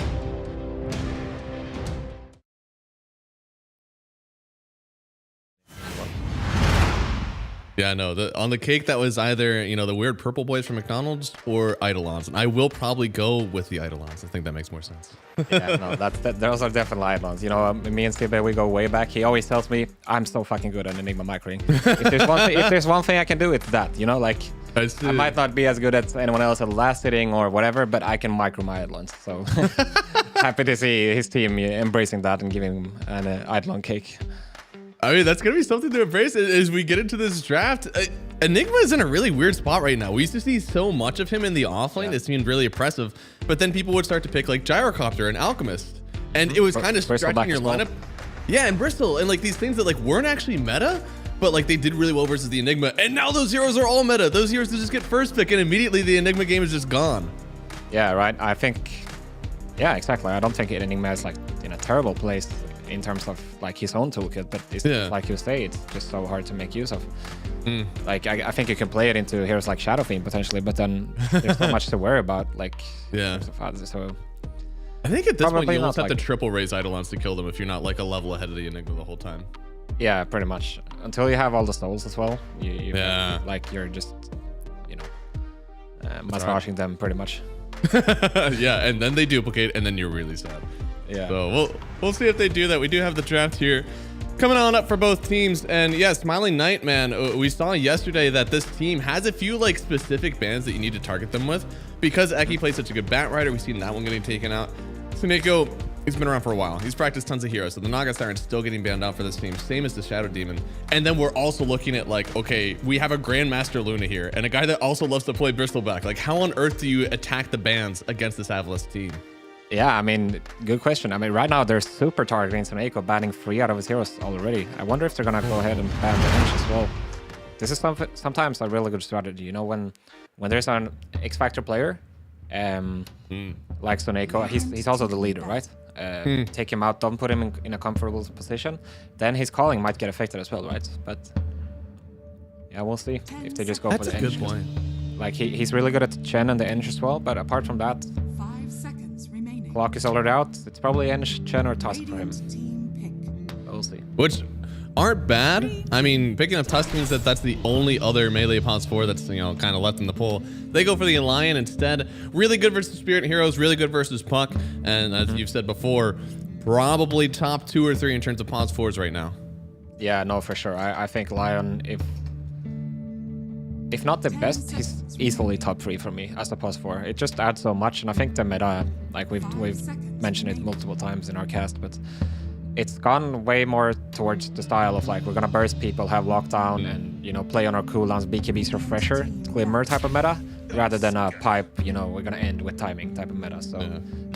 Yeah, no, on the cake that was either, you know, the weird purple boys from McDonald's or Eidolons. And I will probably go with the Eidolons. I think that makes more sense. Yeah, no, those are definitely Eidolons. You know, me and Steve, we go way back. He always tells me I'm so fucking good at Enigma microing. If there's one thing I can do, it's that. You know, like I might not be as good as anyone else at last hitting or whatever, but I can micro my Eidolons. So happy to see his team embracing that and giving him an Eidolon cake. I mean, that's going to be something to embrace as we get into this draft. Enigma is in a really weird spot right now. We used to see so much of him in the offlane. It seemed really impressive. But then people would start to pick like Gyrocopter and Alchemist. And it was kind of stretching your lineup. Yeah, and Bristol. And like these things that like weren't actually meta, but like they did really well versus the Enigma. And now those heroes are all meta. Those heroes just get first pick and immediately the Enigma game is just gone. Yeah, right. I think, yeah, exactly. I don't think Enigma is like in a terrible place in terms of like his own toolkit, but it's like you say, it's just so hard to make use of. Like I think you can play it into heroes like Shadow Fiend potentially, but then there's so much to worry about. Like so I think at this point you almost have to triple raise Eidolons to kill them if you're not like a level ahead of the Enigma the whole time. Yeah, pretty much. Until you have all the souls as well. Like you're just, you know, massaging them pretty much. Yeah, and then they duplicate, and then you're really sad. Yeah. So we'll see if they do that. We do have the draft here coming on up for both teams. And yeah, Smiling Knight, man, we saw yesterday that this team has a few like specific bans that you need to target them with. Because Eki plays such a good Bat Rider, we've seen that one getting taken out. Seneko, he's been around for a while. He's practiced tons of heroes. So the Naga Siren's still getting banned out for this team. Same as the Shadow Demon. And then we're also looking at like, okay, we have a Grandmaster Luna here and a guy that also loves to play Bristleback. Like how on earth do you attack the bans against this Avilis team? Yeah, I mean, good question. I mean, right now they're super targeting Seneko, banning 3 out of his heroes already. I wonder if they're gonna go ahead and ban the Hench as well. This is sometimes a really good strategy. You know, when there's an X Factor player, like Seneko, he's also the leader, right? Take him out, don't put him in a comfortable position. Then his calling might get affected as well, right? But yeah, we'll see if they just go for the Hench. That's a good point. Like he's really good at Chen and the Hench as well, but apart from that, clock is already out. It's probably Chen or Tusk for him. We'll see. Which aren't bad. I mean, picking up Tusk means that that's the only other melee Pons 4 that's, you know, kind of left in the pool. They go for the Lion instead. Really good versus Spirit Heroes, really good versus Puck, and as you've said before, probably top 2 or 3 in terms of Pons 4s right now. Yeah, no, for sure. I think Lion, if not the best, he's easily top 3 for me as a Pons 4. It just adds so much, and I think the meta, like we've mentioned it multiple times in our cast, but it's gone way more towards the style of like we're gonna burst people, have lockdown, and you know play on our cooldowns, BKB's refresher, glimmer type of meta, rather than a pipe. You know we're gonna end with timing type of meta. So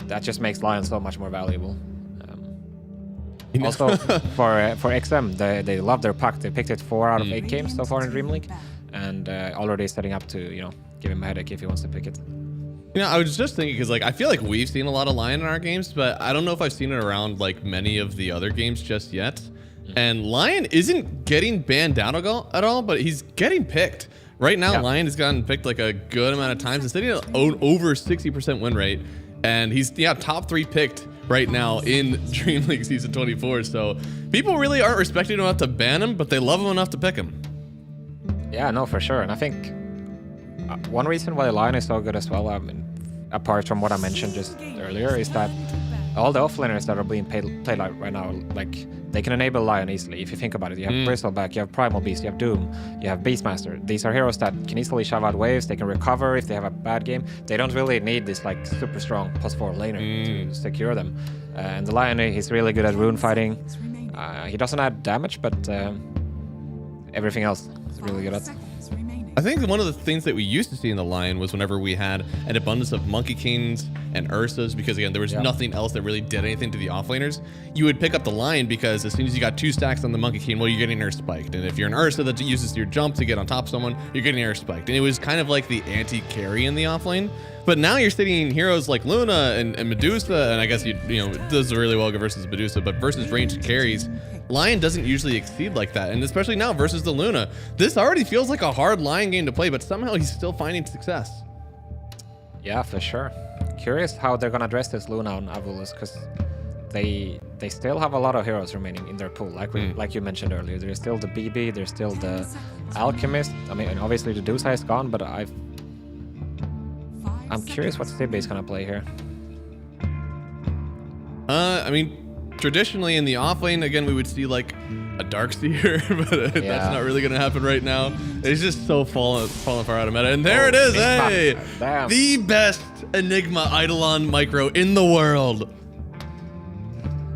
that just makes Lion so much more valuable. Also for XM, they love their Puck. They picked it 4 out of 8 games so far in Dream League, and already setting up to give him a headache if he wants to pick it. You know, I was just thinking because like I feel like we've seen a lot of Lion in our games, but I don't know if I've seen it around like many of the other games just yet. And Lion isn't getting banned out at all, but he's getting picked. Right now, Lion has gotten picked like a good amount of times. He's sitting at over 60% win rate, and he's top 3 picked right now in Dream League Season 24. So people really aren't respecting him enough to ban him, but they love him enough to pick him. Yeah, no, for sure. And I think one reason why Lion is so good as well, I mean, apart from what I mentioned just earlier, is that all the offlaners that are being played right now, like they can enable Lion easily. If you think about it, you have Bristleback, you have Primal Beast, you have Doom, you have Beastmaster. These are heroes that can easily shove out waves. They can recover if they have a bad game. They don't really need this like super strong +4 laner to secure them. And the Lion, he's really good at rune fighting. He doesn't add damage, but everything else is really good at. I think one of the things that we used to see in the Lion was whenever we had an abundance of Monkey Kings and Ursas, because again, there was nothing else that really did anything to the offlaners. You would pick up the Lion because as soon as you got 2 stacks on the Monkey King, well, you're getting air spiked. And if you're an Ursa that uses your jump to get on top of someone, you're getting air spiked. And it was kind of like the anti-carry in the offlane. But now you're seeing heroes like Luna and Medusa, and I guess you know it does really well versus Medusa, but versus ranged carries, Lion doesn't usually exceed like that, and especially now versus the Luna. This already feels like a hard Lion game to play, but somehow he's still finding success. Yeah, for sure. Curious how they're gonna address this Luna on Avulus, because they still have a lot of heroes remaining in their pool. Like you mentioned earlier, there's still the BB, there's still the Alchemist. I mean, and obviously the Dusai is gone, but I'm curious what Stibbe is gonna play here. I mean, traditionally in the offlane, again, we would see like a Darkseer, but that's not really gonna happen right now. It's just so falling far out of meta. And there it is, hey! Damn. The best Enigma Eidolon micro in the world.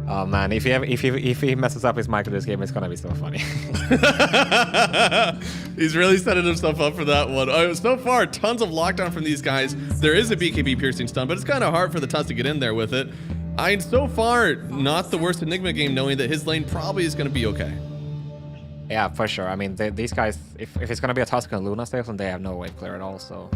Oh man, if he messes up his micro this game, it's gonna be so funny. He's really setting himself up for that one. So far, tons of lockdown from these guys. There is a BKB piercing stun, but it's kind of hard for the Tusk to get in there with it. So far, not the worst Enigma game, knowing that his lane probably is going to be okay. Yeah, for sure. I mean, these guys, if it's going to be a Tusk and Luna stable, then they have no wave clear at all. So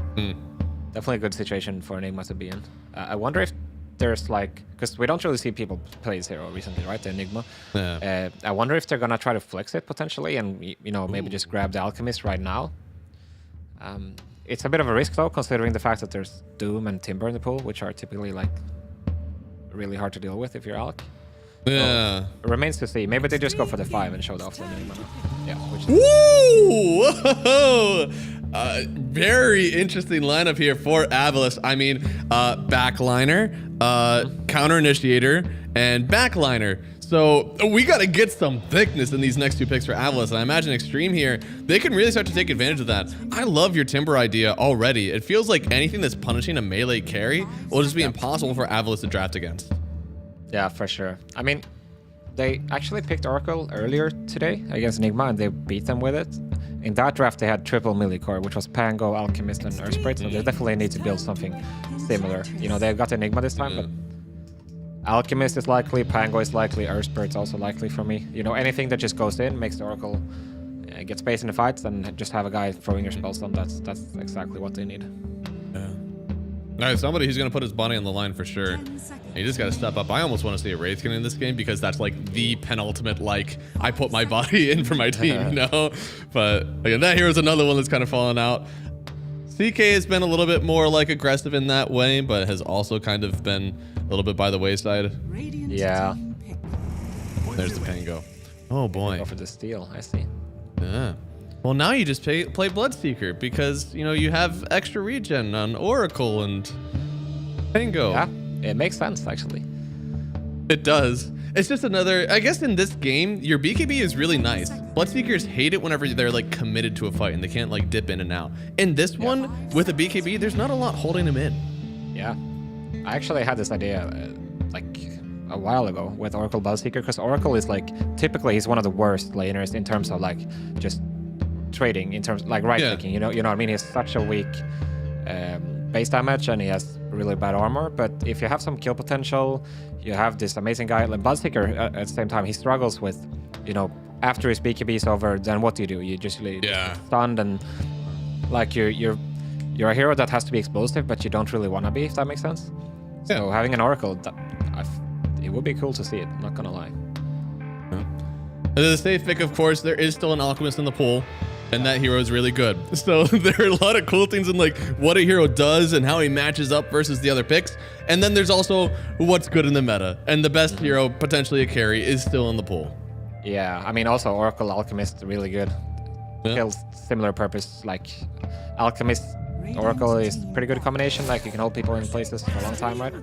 definitely a good situation for Enigma to be in. I wonder if there's like, because we don't really see people play this hero recently, right? The Enigma. Yeah. I wonder if they're going to try to flex it potentially and, you know, maybe just grab the Alchemist right now. It's a bit of a risk though, considering the fact that there's Doom and Timber in the pool, which are typically like really hard to deal with if you're Alc. Yeah. So, it remains to see. Maybe they just go for the 5 and show the offlane. Yeah. Woo! Very interesting lineup here for Avulus. I mean, backliner, counter initiator, and backliner. So we got to get some thickness in these next 2 picks for Avulus. And I imagine Extreme here, they can really start to take advantage of that. I love your Timber idea already. It feels like anything that's punishing a melee carry will just be impossible for Avulus to draft against. Yeah, for sure. I mean, they actually picked Oracle earlier today against Enigma, and they beat them with it. In that draft, they had triple melee core, which was Pango, Alchemist, and Earthsprite. So they definitely need to build something similar. You know, they've got Enigma this time, but Alchemist is likely, Pango is likely, Earthsprite's also likely for me. You know, anything that just goes in, makes the Oracle get space in the fights, and just have a guy throwing your spells on. That's exactly what they need. Yeah. All right, somebody who's going to put his body on the line for sure. You just got to step up. I almost want to see a Wraithkin in this game because that's like the penultimate, like, I put my body in for my team, you know? But again, that hero's another one that's kind of fallen out. CK has been a little bit more like aggressive in that way, but has also kind of been a little bit by the wayside. Yeah. There's the Pango. Oh boy. Go for the steal. I see. Yeah. Well, now you just play Bloodseeker because you have extra regen on Oracle and Pango. Yeah, it makes sense actually. It does. It's just another. I guess in this game, your BKB is really nice. Bloodseekers hate it whenever they're like committed to a fight and they can't like dip in and out. In this one, with a BKB, there's not a lot holding him in. Yeah, I actually had this idea like a while ago with Oracle Bloodseeker because Oracle is like typically he's one of the worst laners in terms of like just trading in terms like right clicking. You know what I mean? He's such a weak base damage and he has really bad armor. But if you have some kill potential, you have this amazing guy like Bloodseeker. At the same time, he struggles with, after his BKB is over, then what do? You just stunned and like you're a hero that has to be explosive, but you don't really want to be, if that makes sense. Yeah. So having an Oracle, it would be cool to see it. Not gonna lie. The safe pick, of course, there is still an Alchemist in the pool. And that hero is really good. So there are a lot of cool things in like what a hero does and how he matches up versus the other picks. And then there's also what's good in the meta. And the best hero, potentially a carry, is still in the pool. Yeah, I mean also Oracle Alchemist really good. Kills similar purpose like Alchemist Oracle is pretty good combination. Like you can hold people in places for a long time, right?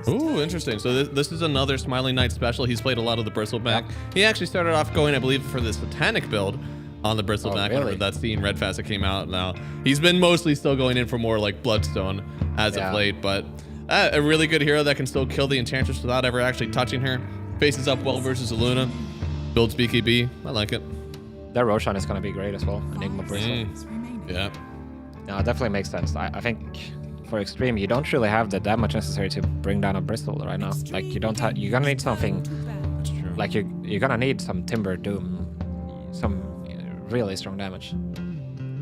Ooh, interesting. So this is another Smiling Knight special. He's played a lot of the Bristleback. Yeah. He actually started off going, I believe, for the Satanic build on the Bristleback. Whenever that scene Red Facet came out. Now he's been mostly still going in for more like Bloodstone as of late, but a really good hero that can still kill the Enchantress without ever actually touching her. Faces up well versus Luna. Builds BKB. I like it. That Roshan is going to be great as well. Enigma Bristle. Yeah. No, it definitely makes sense. I think for Extreme, you don't really have the damage necessary to bring down a Bristle right now. Like you don't have. You're gonna need something. That's true. Like you're gonna need some Timber Doom, some really strong damage.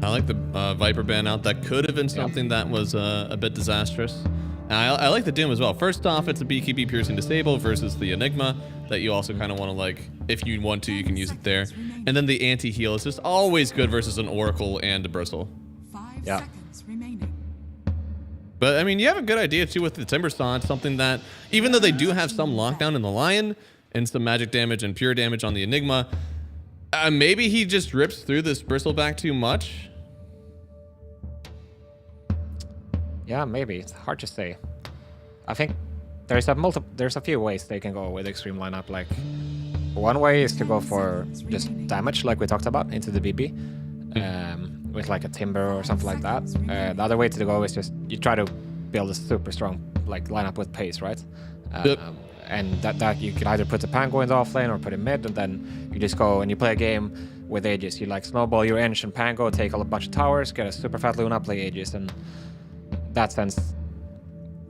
I like the Viper ban out. That could have been something that was a bit disastrous. I like the Doom as well. First off, it's a BKB piercing disable versus the Enigma that you also kind of want to like, if you want to, you can use it there. And then the anti-heal is just always good versus an Oracle and a Bristle. 5 seconds remaining. But I mean, you have a good idea too with the Timber Saw. It's something that, even though they do have some lockdown in the Lion and some magic damage and pure damage on the Enigma, maybe he just rips through this Bristleback too much. Yeah, maybe. It's hard to say. I think there's a few ways they can go with Extreme lineup. Like one way is to go for just damage, like we talked about, into the BB, with like a Timber or something like that. The other way to go is just you try to build a super strong like lineup with pace, right? And that you can either put the Pango in the off lane or put it mid, and then you just go and you play a game with Aegis. You like snowball your Ench and Pango, take a bunch of towers, get a super fat Luna, play Aegis, and that sense,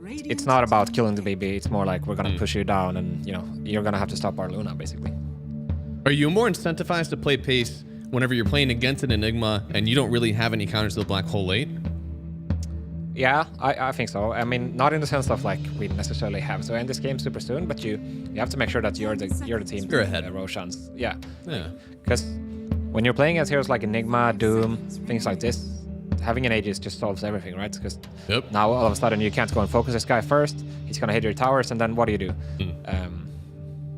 it's not about killing the BB. It's more like we're gonna push you down, and you're gonna have to stop our Luna basically. Are you more incentivized to play pace whenever you're playing against an Enigma and you don't really have any counters to the Black Hole late? Yeah, I think so. I mean, not in the sense of like we necessarily have to end this game super soon, but you have to make sure that you're the team. You're ahead. Roshans. Yeah. Because when you're playing as heroes like Enigma, Doom, things like this, having an Aegis just solves everything, right? Because now all of a sudden you can't go and focus this guy first. He's gonna hit your towers, and then what do?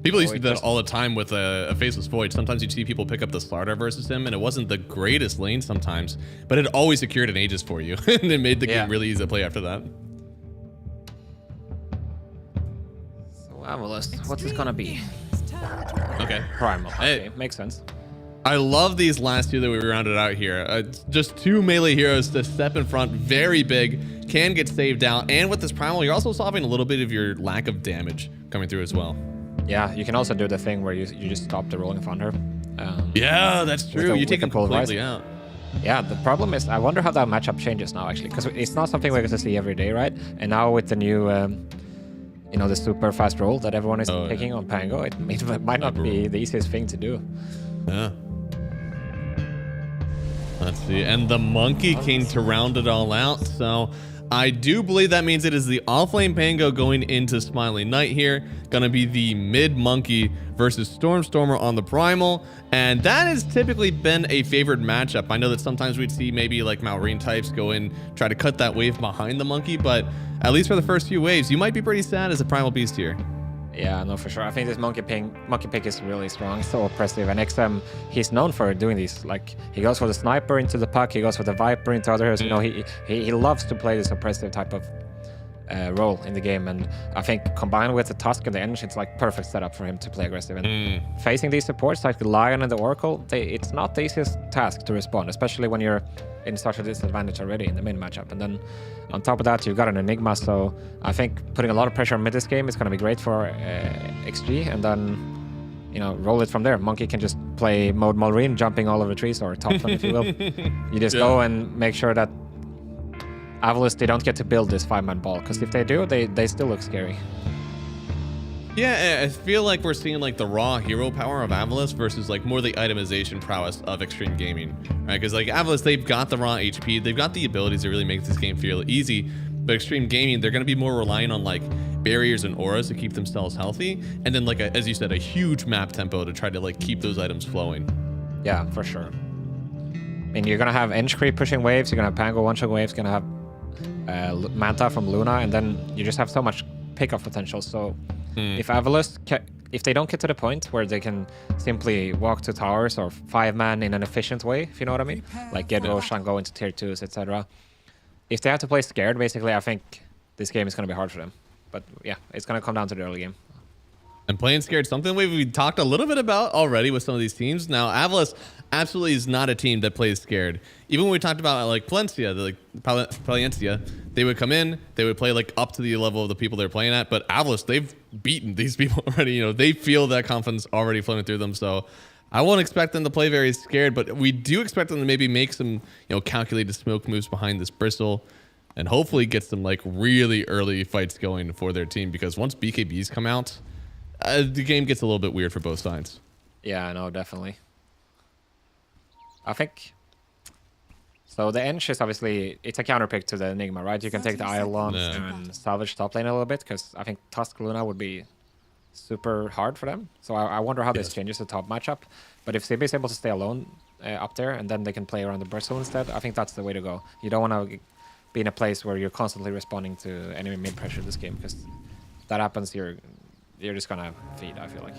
People used to do that all the time with a Faceless Void. Sometimes you'd see people pick up the Slardar versus him, and it wasn't the greatest lane sometimes, but it always secured an Aegis for you, and it made the game really easy to play after that. So Avalus, what's this gonna be? Okay. Primal. Okay, makes sense. I love these last two that we rounded out here. Just two melee heroes to step in front, very big, can get saved out, and with this Primal, you're also solving a little bit of your lack of damage coming through as well. Yeah, you can also do the thing where you just stop the Rolling Thunder. Yeah, that's true. You take them completely out. Yeah, the problem is, I wonder how that matchup changes now, actually, because it's not something we're going to see every day, right? And now with the new, the super fast roll that everyone is taking on Pango, it might not be the easiest thing to do. Yeah. Let's see. And the Monkey King to round it all out. So I do believe that means it is the offlane Pango going into Smiling Knight here. Gonna be the mid Monkey versus Stormstormer on the Primal. And that has typically been a favored matchup. I know that sometimes we'd see maybe like Malrine types go in, try to cut that wave behind the Monkey, but at least for the first few waves, you might be pretty sad as a Primal Beast here. Yeah, no, for sure. I think this monkey pick is really strong, so oppressive. And XM, he's known for doing these. Like, he goes for the sniper into the puck, he goes for the viper into others. You know, he loves to play this oppressive type of role in the game. And I think combined with the Tusk and the Enge, it's like perfect setup for him to play aggressive. And facing these supports like the Lion and the Oracle, it's not the easiest task to respond, especially when you're in such a disadvantage already in the main matchup. And then on top of that, you've got an Enigma, so I think putting a lot of pressure on mid this game is going to be great for XG, and then, you know, roll it from there. Monkey can just play mode Mulreen, jumping all over trees, or top one if you will. You just go and make sure that Avalus, they don't get to build this 5-man ball, because if they do, they still look scary. Yeah, I feel like we're seeing like the raw hero power of Avalus versus like more the itemization prowess of Extreme Gaming, right? Because like Avalus, they've got the raw HP, they've got the abilities to really make this game feel easy, but Extreme Gaming, they're going to be more reliant on like barriers and auras to keep themselves healthy, and then like as you said, a huge map tempo to try to like keep those items flowing. Yeah, for sure. I mean, you're going to have Enge creep pushing waves, you're going to have Pango one-shot waves, you're going to have Manta from Luna, and then you just have so much pickup potential. So if Avalus, if they don't get to the point where they can simply walk to towers or 5-man in an efficient way, if you know what I mean, like get Roshan, go into tier 2s, etc. If they have to play scared, basically, I think this game is going to be hard for them. But yeah, it's going to come down to the early game. And playing scared, something we've talked a little bit about already with some of these teams. Now, Avalus absolutely is not a team that plays scared. Even when we talked about like Palencia, they would come in, they would play like up to the level of the people they're playing at. But Avalus, they've beaten these people already. You know, they feel that confidence already flowing through them. So I won't expect them to play very scared, but we do expect them to maybe make some, you know, calculated smoke moves behind this Bristle, and hopefully get some like really early fights going for their team, because once BKBs come out, the game gets a little bit weird for both sides. Yeah, I know, definitely. I think so. The Enge is obviously, it's a counterpick to the Enigma, right? You can take the Eidolon and salvage top lane a little bit, because I think Tusk Luna would be super hard for them. So I wonder how this changes the top matchup. But if Sibby is able to stay alone up there, and then they can play around the Bristle instead, I think that's the way to go. You don't want to be in a place where you're constantly responding to enemy mid pressure this game, because if that happens, you're just gonna feed, I feel like.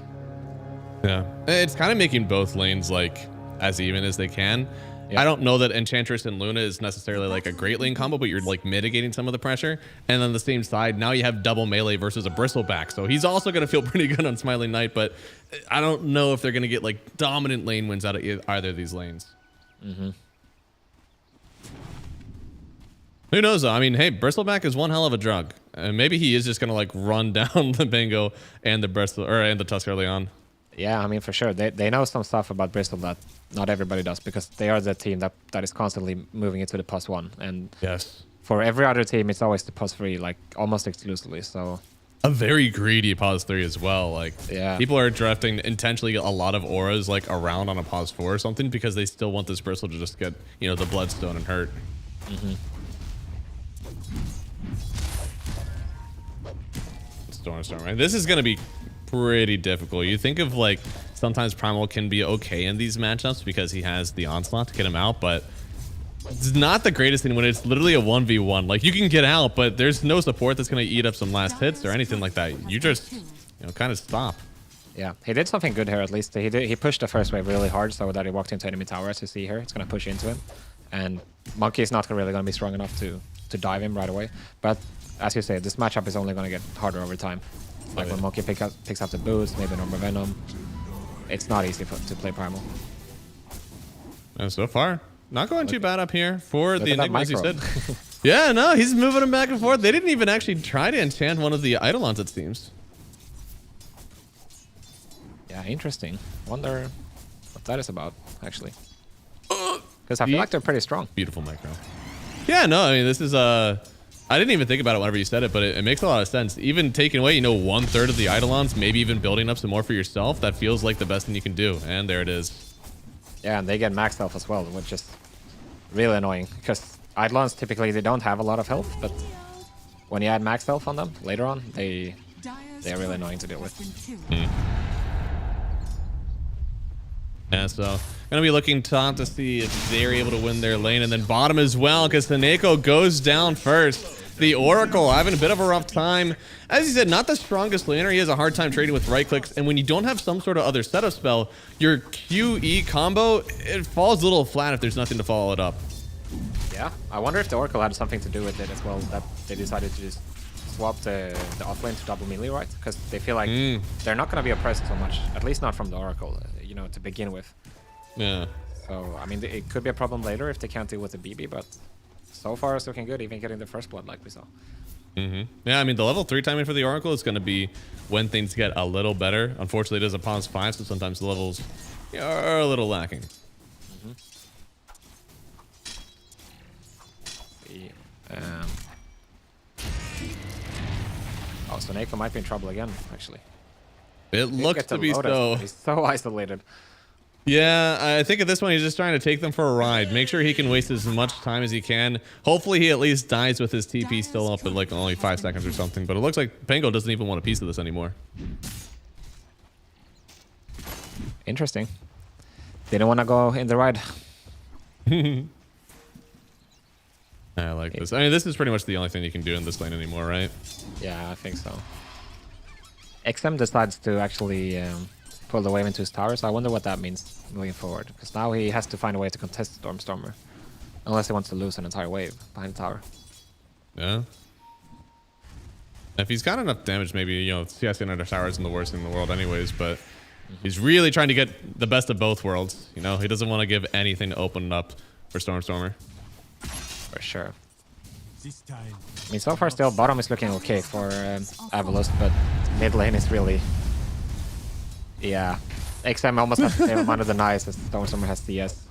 Yeah, it's kind of making both lanes like as even as they can. I don't know that Enchantress and Luna is necessarily like a great lane combo, but you're like mitigating some of the pressure. And on the same side, now you have double melee versus a Bristleback, so he's also going to feel pretty good on Smiling Knight, but I don't know if they're going to get like dominant lane wins out of either of these lanes. Who knows though? I mean, hey, Bristleback is one hell of a drug. Maybe he is just going to like run down the Bingo and the Bristle, or and the Tusk early on. Yeah, I mean, for sure. They know some stuff about Bristle that not everybody does, because they are the team that is constantly moving into the +1. And for every other team, it's always the +3, like almost exclusively. So a very greedy +3 as well. Like, people are drafting intentionally a lot of auras like around on a +4 or something, because they still want this Bristle to just get, you know, the Bloodstone and hurt. Storm, right? This is going to be pretty difficult. You think of like sometimes Primal can be okay in these matchups because he has the Onslaught to get him out, but it's not the greatest thing when it's literally a 1v1. Like, you can get out, but there's no support that's going to eat up some last hits or anything like that. You just, you know, kind of stop. Yeah, he did something good here at least. He pushed the first wave really hard so that he walked into enemy tower. As you see here, it's going to push into him, and Monkey is not really going to be strong enough to dive him right away. But as you say, this matchup is only going to get harder over time. Like when Monkey picks up the boost, maybe Normal Venom, it's not easy to play Primal. And so far, not going too bad up here for the Enigma, as you said. Yeah, no, he's moving them back and forth. They didn't even actually try to enchant one of the Eidolons, it seems. Yeah, interesting. Wonder what that is about, actually. Because I feel like they're pretty strong. Beautiful micro. Yeah, no, I mean, this is I didn't even think about it whenever you said it, but it makes a lot of sense. Even taking away, you know, 1/3 of the Eidolons, maybe even building up some more for yourself, that feels like the best thing you can do. And there it is. Yeah, and they get maxed health as well, which is really annoying, because Eidolons typically, they don't have a lot of health, but when you add max health on them later on, they're really annoying to deal with. Yeah, so gonna be looking top to see if they're able to win their lane, and then bottom as well, because Taneko goes down first. The Oracle having a bit of a rough time. As he said, not the strongest laner. He has a hard time trading with right clicks. And when you don't have some sort of other setup spell, your QE combo, it falls a little flat if there's nothing to follow it up. Yeah, I wonder if the Oracle had something to do with it as well, that they decided to just swap the offlane to double melee, right? Because they feel like they're not going to be oppressed so much, at least not from the Oracle, you know, to begin with. Yeah. So, I mean, it could be a problem later if they can't deal with the BB, but so far it's looking good, even getting the first blood like we saw. Yeah, I mean, the level 3 timing for the Oracle is going to be when things get a little better. Unfortunately, it is a pause 5, so sometimes the levels are a little lacking. Oh, so Neko might be in trouble again, actually. It looks to be so. He's so isolated. Yeah, I think at this point he's just trying to take them for a ride. Make sure he can waste as much time as he can. Hopefully he at least dies with his TP still up at like only 5 seconds or something. But it looks like Pango doesn't even want a piece of this anymore. Interesting. Didn't want to go in the ride. I like this. I mean, this is pretty much the only thing you can do in this lane anymore, right? Yeah, I think so. XM decides to actually pull the wave into his tower, so I wonder what that means moving forward. Because now he has to find a way to contest Stormstormer. Unless he wants to lose an entire wave behind the tower. Yeah. If he's got enough damage, maybe, you know, CSing under tower isn't the worst thing in the world anyways, but he's really trying to get the best of both worlds. You know, he doesn't want to give anything to open up for Stormstormer. For sure. I mean, so far still, bottom is looking okay for Avalus, but mid lane is really... Yeah. XM almost has the same amount of denies as Stormstormer has CS.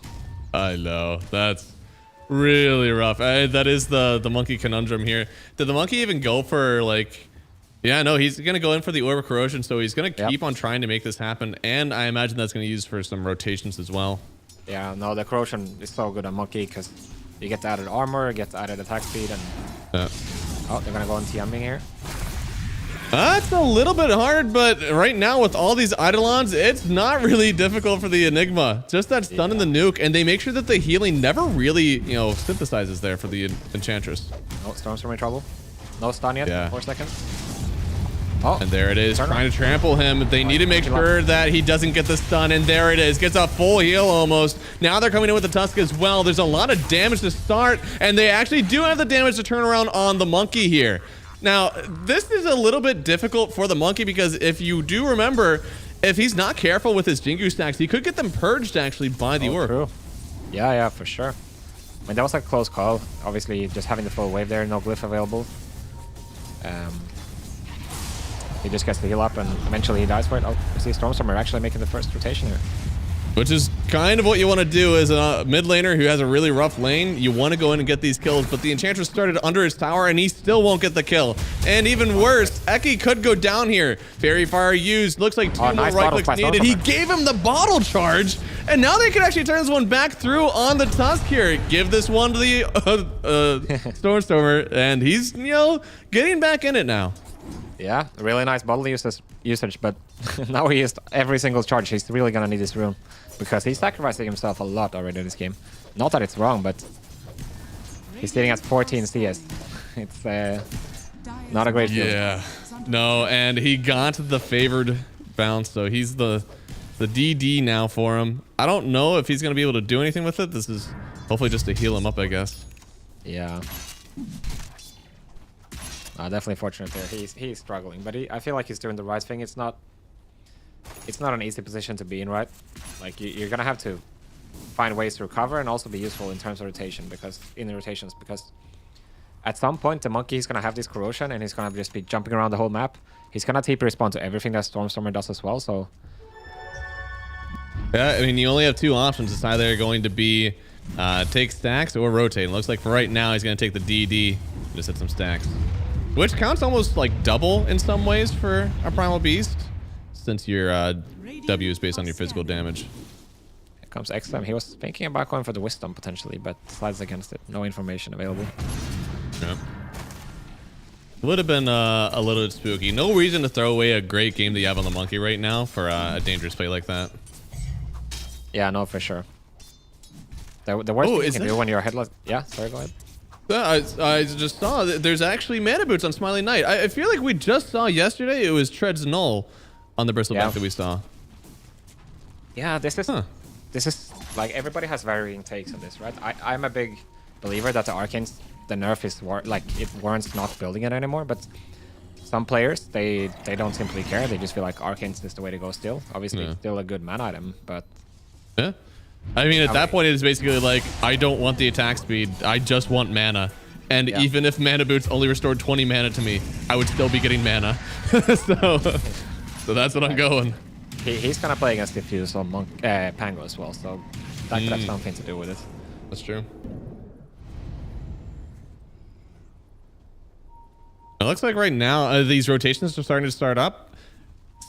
I know. That's really rough. That is the monkey conundrum here. Did the monkey even go for, like... Yeah, no, he's going to go in for the Orb of Corrosion, so he's going to keep on trying to make this happen, and I imagine that's going to use for some rotations as well. Yeah, no, the Corrosion is so good on monkey, because you get added armor, get added attack speed, and... Oh, they're going to go on TMing here. That's a little bit hard, but right now with all these Eidolons, it's not really difficult for the Enigma. Just that stun and the nuke, and they make sure that the healing never really, you know, synthesizes there for the Enchantress. Oh, Stormstormer in trouble. No stun yet, 4 seconds. Oh, and there it is, trying to trample him. They need to make sure that he doesn't get the stun, and there it is. Gets a full heal almost. Now they're coming in with the Tusk as well. There's a lot of damage to start, and they actually do have the damage to turn around on the monkey here. Now, this is a little bit difficult for the monkey because if you do remember, if he's not careful with his Jingu stacks, he could get them purged actually by the orb. True. Yeah, for sure. I mean, that was a close call. Obviously, just having the full wave there, no glyph available. He just gets the heal up and eventually he dies for it. Oh, we see Stormstormer actually making the first rotation here. Which is kind of what you want to do as a mid laner who has a really rough lane. You want to go in and get these kills, but the Enchantress started under his tower and he still won't get the kill. And even worse, Eki could go down here. Fairy Fire used. Looks like 2 more right clicks needed. He gave him the bottle charge, and now they can actually turn this one back through on the Tusk here. Give this one to the Stormstormer, and he's, you know, getting back in it now. Yeah, really nice bottle usage, but now he used every single charge. He's really gonna need this rune because he's sacrificing himself a lot already in this game. Not that it's wrong, but he's sitting at 14 CS. It's not a great deal. Yeah, no, and he got the favored bounce, so he's the DD now for him. I don't know if he's gonna be able to do anything with it. This is hopefully just to heal him up, I guess. Yeah. Definitely fortunate there. He's struggling, but I feel like he's doing the right thing. It's not an easy position to be in, right? Like you're gonna have to find ways to recover and also be useful in terms of rotation because at some point the monkey is gonna have this corrosion and he's gonna just be jumping around the whole map. He's gonna TP respond to everything that Stormstormer does as well. So yeah, I mean you only have 2 options. It's either going to be take stacks or rotate. It looks like for right now he's gonna take the DD, just hit some stacks. Which counts almost like double in some ways for a Primal Beast, since your W is based on your physical damage. Here comes XM. He was thinking about going for the Wisdom potentially, but slides against it. No information available. Yeah. Would have been a little bit spooky. No reason to throw away a great game that you have on the monkey right now for a dangerous play like that. Yeah, no, for sure. The worst thing you can do when you're headless... Yeah, sorry, go ahead. I just saw that there's actually mana boots on Smiling Knight. I feel like we just saw yesterday it was Tread's Null on the bristleback that we saw. Yeah, this is like everybody has varying takes on this, right? I'm a big believer that the Arcanes, the nerf is like it warrants not building it anymore, but some players they don't simply care. They just feel like Arcanes is the way to go still. Obviously, it's still a good mana item, but yeah. I mean, at that point, it is basically like, I don't want the attack speed. I just want mana. And even if mana boots only restored 20 mana to me, I would still be getting mana. so that's what I'm going. He's gonna play against Diffuse on Pango as well, so that could have something to do with it. That's true. It looks like right now, these rotations are starting to start up.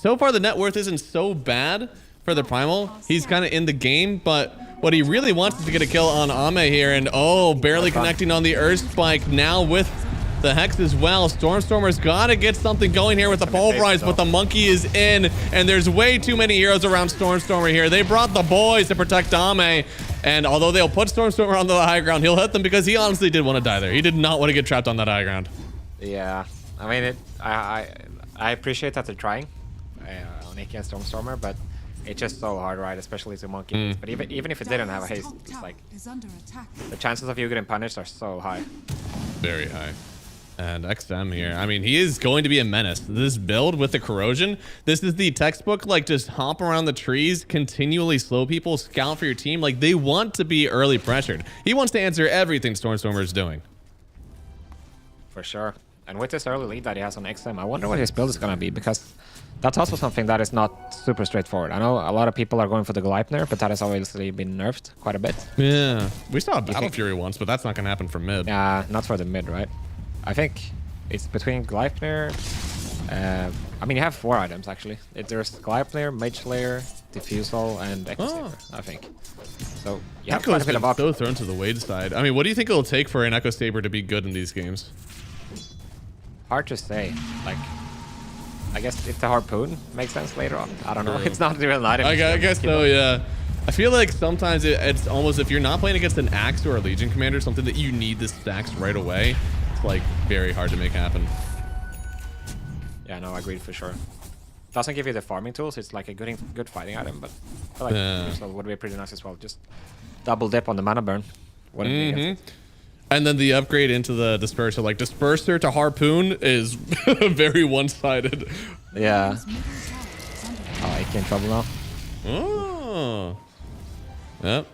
So far, the net worth isn't so bad for the Primal. He's kind of in the game, but what he really wants is to get a kill on Ame here, and barely connecting on the Earth Spike now with the Hex as well. Stormstormer's got to get something going here with the Pulverize, but the Monkey is in, and there's way too many heroes around Stormstormer here. They brought the boys to protect Ame, and although they'll put Stormstormer on the high ground, he'll hit them because he honestly did want to die there. He did not want to get trapped on that high ground. Yeah, I mean, I appreciate that they're trying on AK and Stormstormer, but it's just so hard, right? Especially to Monkey. But even if it didn't have a haste, it's like the chances of you getting punished are so high. Very high. And XM here, I mean, he is going to be a menace. This build with the corrosion, this is the textbook, like, just hop around the trees, continually slow people, scout for your team. Like, they want to be early pressured. He wants to answer everything Stormstormer is doing. For sure. And with this early lead that he has on XM, I wonder what his build is going to be, because that's also something that is not super straightforward. I know a lot of people are going for the Gleipnir, but that has obviously been nerfed quite a bit. Yeah. We saw a Battle Fury once, but that's not going to happen for mid. Yeah, not for the mid, right? I think it's between Gleipnir. I mean, you have 4 items, actually. There's Gleipnir, Mage Slayer, Diffusal, and Echo Saber, I think. So you have quite a bit of options. So thrown to the Wade side. I mean, what do you think it'll take for an Echo Saber to be good in these games? Hard to say. Like, I guess if the Harpoon makes sense later on. I don't know. It's not really an item. I guess so, yeah. I feel like sometimes it's almost, if you're not playing against an Axe or a Legion Commander, something that you need the stacks right away, it's like very hard to make happen. Yeah, no, I agree for sure. Doesn't give you the farming tools. It's like a good fighting item, but I feel like Diffusal would be pretty nice as well. Just double dip on the mana burn. And then the upgrade into the Disperser, like Disperser to Harpoon is very one-sided. Yeah. Oh, I can't trouble now. Oh. Yep.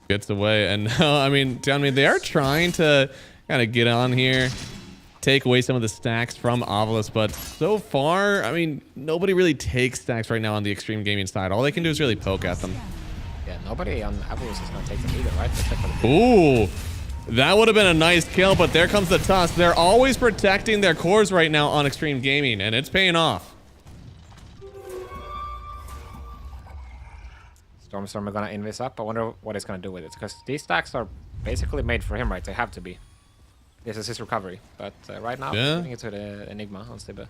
Gets away, and now, I mean, they are trying to kind of get on here, take away some of the stacks from Ovilus, but so far, I mean, nobody really takes stacks right now on the Extreme Gaming side. All they can do is really poke at them. Yeah, nobody on Ovilus is going to take them either, right? Ooh, that would have been a nice kill, but there comes the Tusk. They're always protecting their cores right now on Extreme Gaming, and it's paying off. Stormstormer gonna invis up. I wonder what he's gonna do with it, because these stacks are basically made for him, right? They have to be. This is his recovery, but right now, putting it to the Enigma on Stibbe.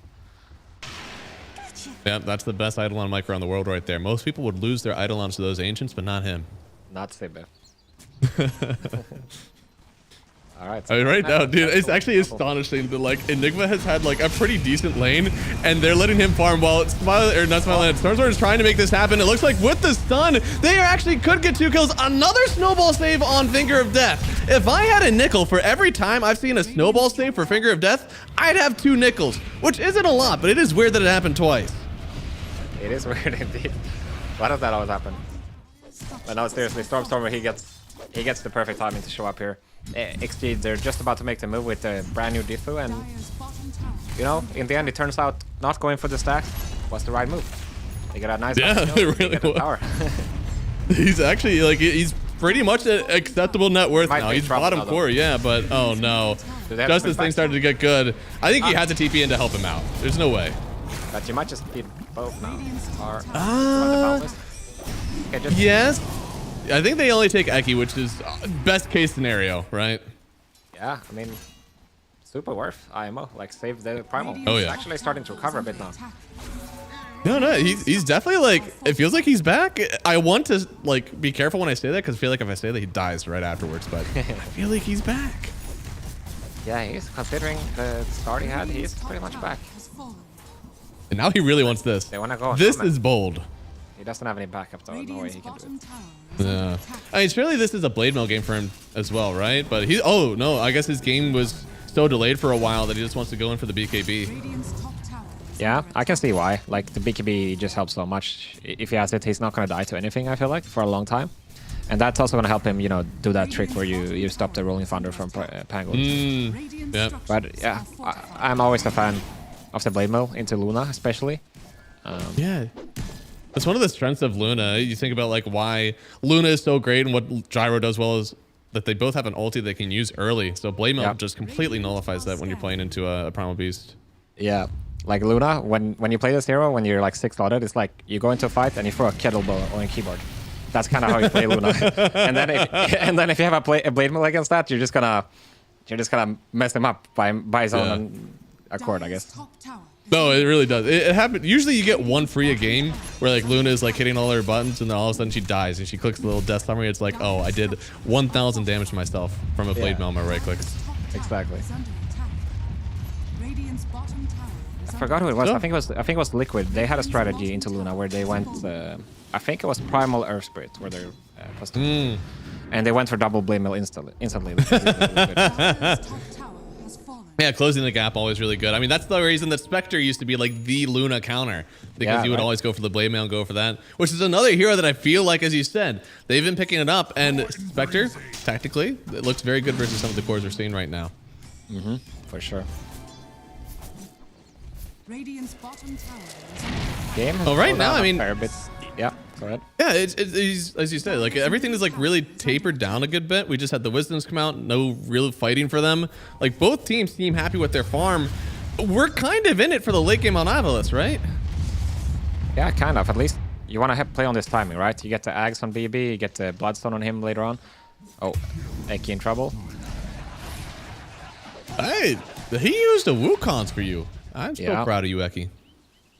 Yeah, that's the best Eidolon micro in the world right there. Most people would lose their Eidolons to those Ancients, but not him. Not Stibbe. All right. So I mean, right now, dude, it's actually astonishing that like Enigma has had like a pretty decent lane, and they're letting him farm while Stormstormer is trying to make this happen. It looks like with the stun, they actually could get 2 kills. Another snowball save on Finger of Death. If I had a nickel for every time I've seen a snowball save for Finger of Death, I'd have 2 nickels, which isn't a lot, but it is weird that it happened twice. It is weird indeed. Why does that always happen? But no, seriously, Stormstormer, he gets the perfect timing to show up here. XG, they're just about to make the move with the brand new Diffu, and you know, in the end, it turns out not going for the stack was the right move. They got a nice it really was. He's actually like, he's pretty much an acceptable net worth now. He's bottom core, yeah, but oh no. Just as things started to get good, I think he has a TP in to help him out. There's no way. But you might just beat both now. Yes. I think they only take Eki, which is best case scenario, right? Yeah, I mean, super worth IMO. Like, save the Primal. Oh, yeah. It's actually starting to recover a bit now. No, he's definitely like, it feels like he's back. I want to like be careful when I say that because I feel like if I say that he dies right afterwards, but I feel like he's back. Yeah, he's considering the start he had, he's pretty much back. And now he really wants this. They want to go. This is bold. He doesn't have any backup though, no way he can do it. Yeah. I mean, surely this is a blade mail game for him as well, right? But he, oh no, I guess his game was so delayed for a while that he just wants to go in for the BKB. Yeah, I can see why. Like, the BKB just helps so much. If he has it, he's not going to die to anything, I feel like, for a long time. And that's also going to help him, you know, do that trick where you stop the Rolling Thunder from Pangolin. Yep. But yeah, I'm always a fan of the blade mail into Luna, especially. Yeah. That's one of the strengths of Luna. You think about like why Luna is so great and what Gyro does well is that they both have an ulti they can use early. So blade mail just completely nullifies that when you're playing into a Primal Beast. Yeah. Like Luna, when you play this hero, when you're like 6-dotted, it's like you go into a fight and you throw a kettlebell on a keyboard. That's kind of how you play Luna. and then if you have a blade mail against that, you're just gonna mess him up by his own accord, I guess. No, it really does. It happens. Usually you get one free a game where like Luna is like hitting all her buttons and then all of a sudden she dies and she clicks the little death summary. It's like, oh, I did 1,000 damage to myself from a blade mail on my right clicks. Exactly. I forgot who it was. I think it was Liquid. They had a strategy into Luna where they went. I think it was Primal Earth Spirit where they're custom. And they went for double blade mail instantly. Yeah, closing the gap always really good. I mean, that's the reason that Spectre used to be like the Luna counter because you would always go for the blade mail and go for that, which is another hero that I feel like, as you said, they've been picking it up. And Spectre, tactically, it looks very good versus some of the cores we're seeing right now. For sure. Radiant's bottom tower. Game. Oh, right now, I mean, fair bits. Yeah, go ahead. Yeah, it's as you said, like everything is like really tapered down a good bit. We just had the Wisdoms come out, no real fighting for them. Like both teams seem happy with their farm. We're kind of in it for the late game on Ivalice, right? Yeah, kind of. At least you want to play on this timing, right? You get the Ags on BB, you get the Bloodstone on him later on. Oh, Eki in trouble. Hey, he used a Wukong's for you. I'm so proud of you, Eki.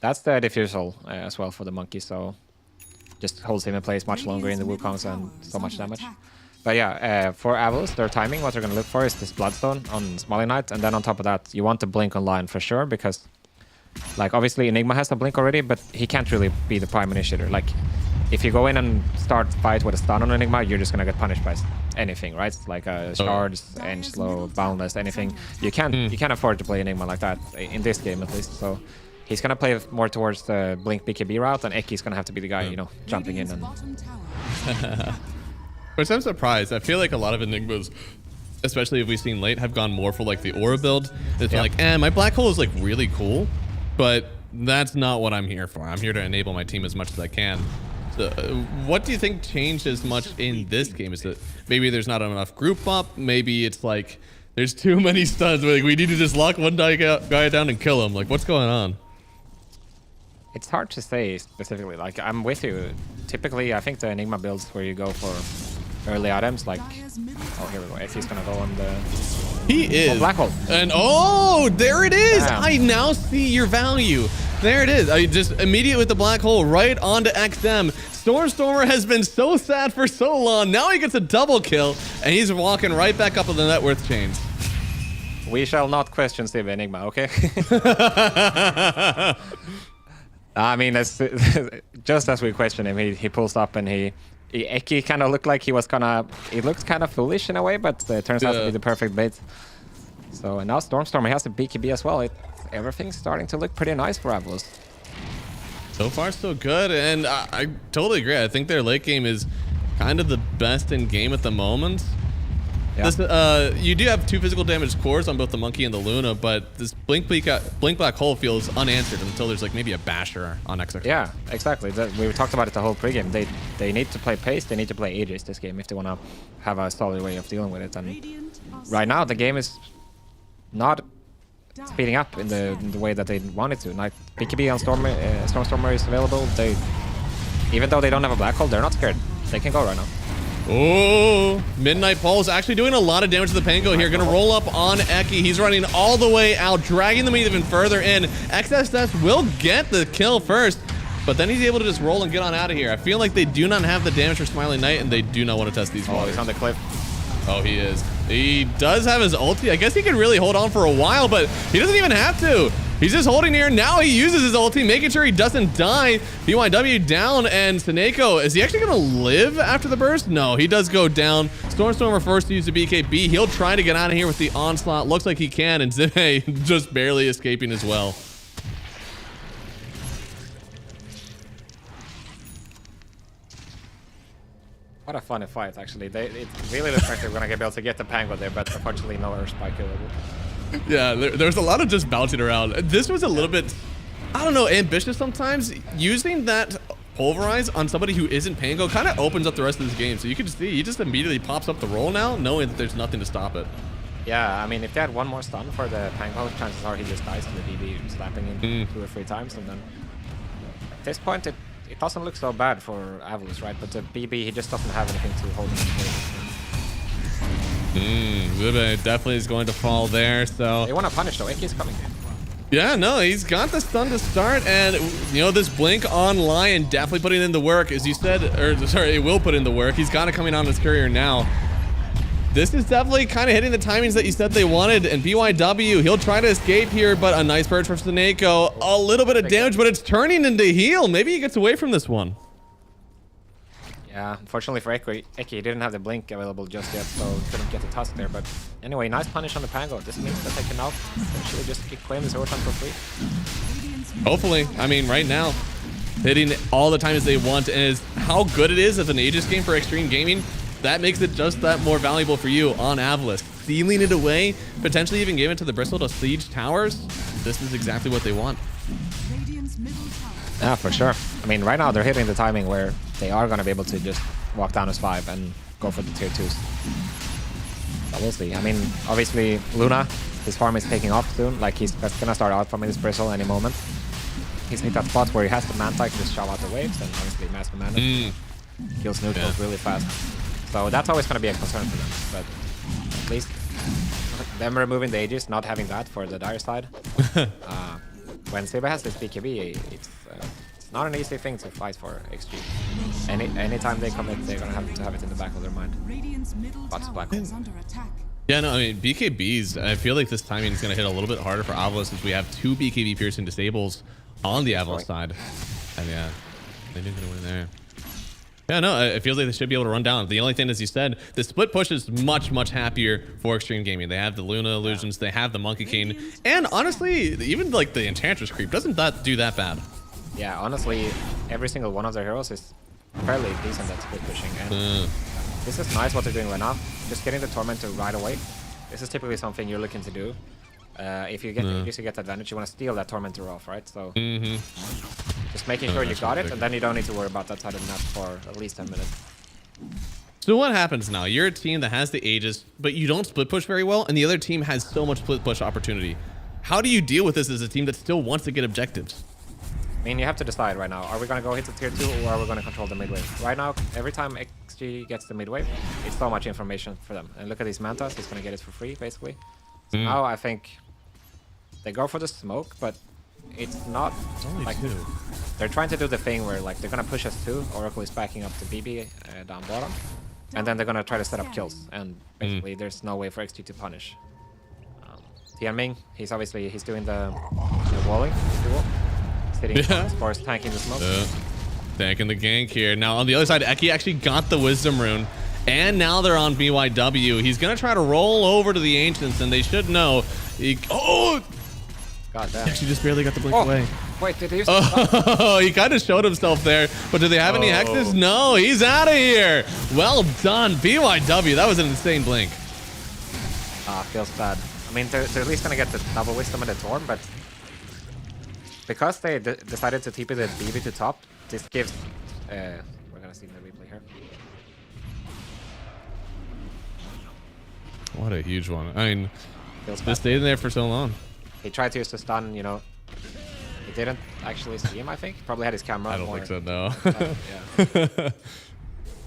That's the diffusal as well for the monkey, so just holds him in place much longer in the Wukongs and so much damage. But yeah, for Avils, their timing, what they're going to look for is this Bloodstone on Smiley Knight, and then on top of that, you want the Blink on Lion for sure, because like obviously Enigma has the Blink already, but he can't really be the prime initiator. Like if you go in and start fight with a stun on Enigma, you're just going to get punished by anything, right? Like shards, End Slow, Boundless, anything. You can't afford to play Enigma like that in this game at least. So he's gonna play more towards the Blink BKB route, and Eki's gonna have to be the guy, you know, jumping in and. Which I'm surprised. I feel like a lot of Enigmas, especially if we've seen late, have gone more for like the aura build. It's like, my black hole is like really cool, but that's not what I'm here for. I'm here to enable my team as much as I can. So, what do you think changed as much in this game? Is that maybe there's not enough group up? Maybe it's like there's too many stuns. Like we need to just lock one guy down and kill him. Like what's going on? It's hard to say specifically. Like I'm with you. Typically, I think the Enigma builds where you go for early items. Like, oh here we go. Eki's gonna go on the. He is. Black hole. And oh, there it is. Damn. I now see your value. There it is. I just immediate with the black hole right onto XM. Stormstormer has been so sad for so long. Now he gets a double kill, and he's walking right back up on the net worth chains. We shall not question Steve Enigma, okay? I mean, just as we question him, he pulls up and Eki kind of looked like he looked kind of foolish in a way, but it turns out to be the perfect bait. So and now Stormstormer has a BKB as well. Everything's starting to look pretty nice for Avlos. So far, so good, and I totally agree. I think their late game is kind of the best in game at the moment. Yeah. This, you do have 2 physical damage cores on both the Monkey and the Luna, but this Blink Black Hole feels unanswered until there's like maybe a Basher on XX. Yeah, exactly. We talked about it the whole pregame. They need to play pace, they need to play Aegis this game if they want to have a solid way of dealing with it. And right now, the game is not speeding up in the way that they want it to. Like BKB on Stormstormer is available. Even though they don't have a black hole, they're not scared. They can go right now. Oh, Midnight Pulse actually doing a lot of damage to the Pango here. Gonna roll up on Eki. He's running all the way out, dragging them even further in. XSS will get the kill first. but then he's able to just roll and get on out of here. I feel like they do not have the damage for Smiling Knight, and they do not want to test these waters. He's on the cliff. Oh, he is. He does have his ulti. I guess he can really hold on for a while, but he doesn't even have to. He's just holding here. Now he uses his ulti, making sure he doesn't die. BYW down, and Seneko, is he actually going to live after the burst? No, he does go down. Stormstormer forced to use the BKB. He'll try to get out of here with the onslaught. Looks like he can, and Zime just barely escaping as well. What a funny fight, actually. It really looks like they're going to be able to get the Pango there, but unfortunately no air spike available. Yeah, there's a lot of just bouncing around. This was a little bit, I don't know, ambitious sometimes. Using that Pulverize on somebody who isn't Pango kind of opens up the rest of this game. So you can see he just immediately pops up the roll now, knowing that there's nothing to stop it. Yeah, I mean, if they had one more stun for the Pango, chances are he just dies to the BB, slapping him 2 or 3 times, and then at this point it doesn't look so bad for Avalus, right? But the BB, he just doesn't have anything to hold him. Zube definitely is going to fall there, so... They want to punish, though. Eki coming in. Yeah, no, he's got the stun to start, and, you know, this Blink on Lion definitely putting in the work, as you said, or, sorry, it will put in the work. He's got it coming on his courier now. This is definitely kind of hitting the timings that you said they wanted, and BYW, he'll try to escape here, but a nice bird from Seneko. A little bit of damage, but it's turning into heal. Maybe he gets away from this one. Yeah, unfortunately for Eki, he didn't have the blink available just yet, so he couldn't get the tusk there. But anyway, nice punish on the Pango. This means that they can now essentially just claim this overtime for free. Hopefully. I mean, right now, hitting all the times they want, and is how good it is as an Aegis game for Extreme Gaming. That makes it just that more valuable for you on Avalus. Sealing it away, potentially even giving it to the Bristle to siege towers. This is exactly what they want. Yeah, for sure. I mean, right now they're hitting the timing where they are going to be able to just walk down as 5 and go for the tier 2s. But we'll see. I mean, obviously, Luna, his farm is taking off soon. Like, he's going to start out from his Bristle any moment. He's hit that spot where he has the Manta, can just shove out the waves, and honestly, Master Mana kills neutrals really fast. So that's always going to be a concern for them. But at least them removing the Aegis, not having that for the dire side. When Seba has this BKB, it's not an easy thing to fight for XG. Anytime they commit, they're going to have it in the back of their mind. Lots of black holes. Yeah, no, I mean, BKBs, I feel like this timing is going to hit a little bit harder for Avalus since we have 2 BKB piercing disables on the Avalus side. And yeah, they didn't get a win there. Yeah, no, it feels like they should be able to run down. The only thing, as you said, the split push is much, much happier for Extreme Gaming. They have the Luna illusions, they have the Monkey King, and honestly, even like the Enchantress creep doesn't do that bad. Yeah, honestly, every single one of their heroes is fairly decent at split pushing, and this is nice what they're doing right now. Just getting the Tormentor right away. This is typically something you're looking to do. If you get the advantage, you want to steal that Tormentor off, right? So just making sure you got it, and then you don't need to worry about that side of the map for at least 10 minutes. So what happens now? You're a team that has the Aegis, but you don't split push very well, and the other team has so much split push opportunity. How do you deal with this as a team that still wants to get objectives? I mean, you have to decide right now. Are we going to go hit the tier 2, or are we going to control the mid wave? Right now, every time XG gets the mid wave, it's so much information for them. And look at these Mantas, he's going to get it for free, basically. So now I think they go for the smoke, but it's not like they're trying to do the thing where like they're gonna push us 2. Oracle is backing up the BB down bottom, and then they're gonna try to set up kills. And basically, there's no way for XG to punish. Tianming, he's doing the walling, if you will. He's hitting as far as tanking the smoke. Tanking the gank here. Now on the other side, Eki actually got the Wisdom Rune. And now they're on BYW. He's going to try to roll over to the Ancients, and they should know. God damn. He actually just barely got the blink away. Wait, did he use he kind of showed himself there, but do they have any hexes? No, he's out of here. Well done, BYW. That was an insane blink. Feels bad. I mean, they're at least going to get the double wisdom and the Torm, but because they decided to TP the BB to top, this gives... we're going to see the replay here. What a huge one. I mean, just stayed in there for so long. He tried to use the stun, you know. He didn't actually see him, I think. Probably had his camera. I don't think so, no. Yeah.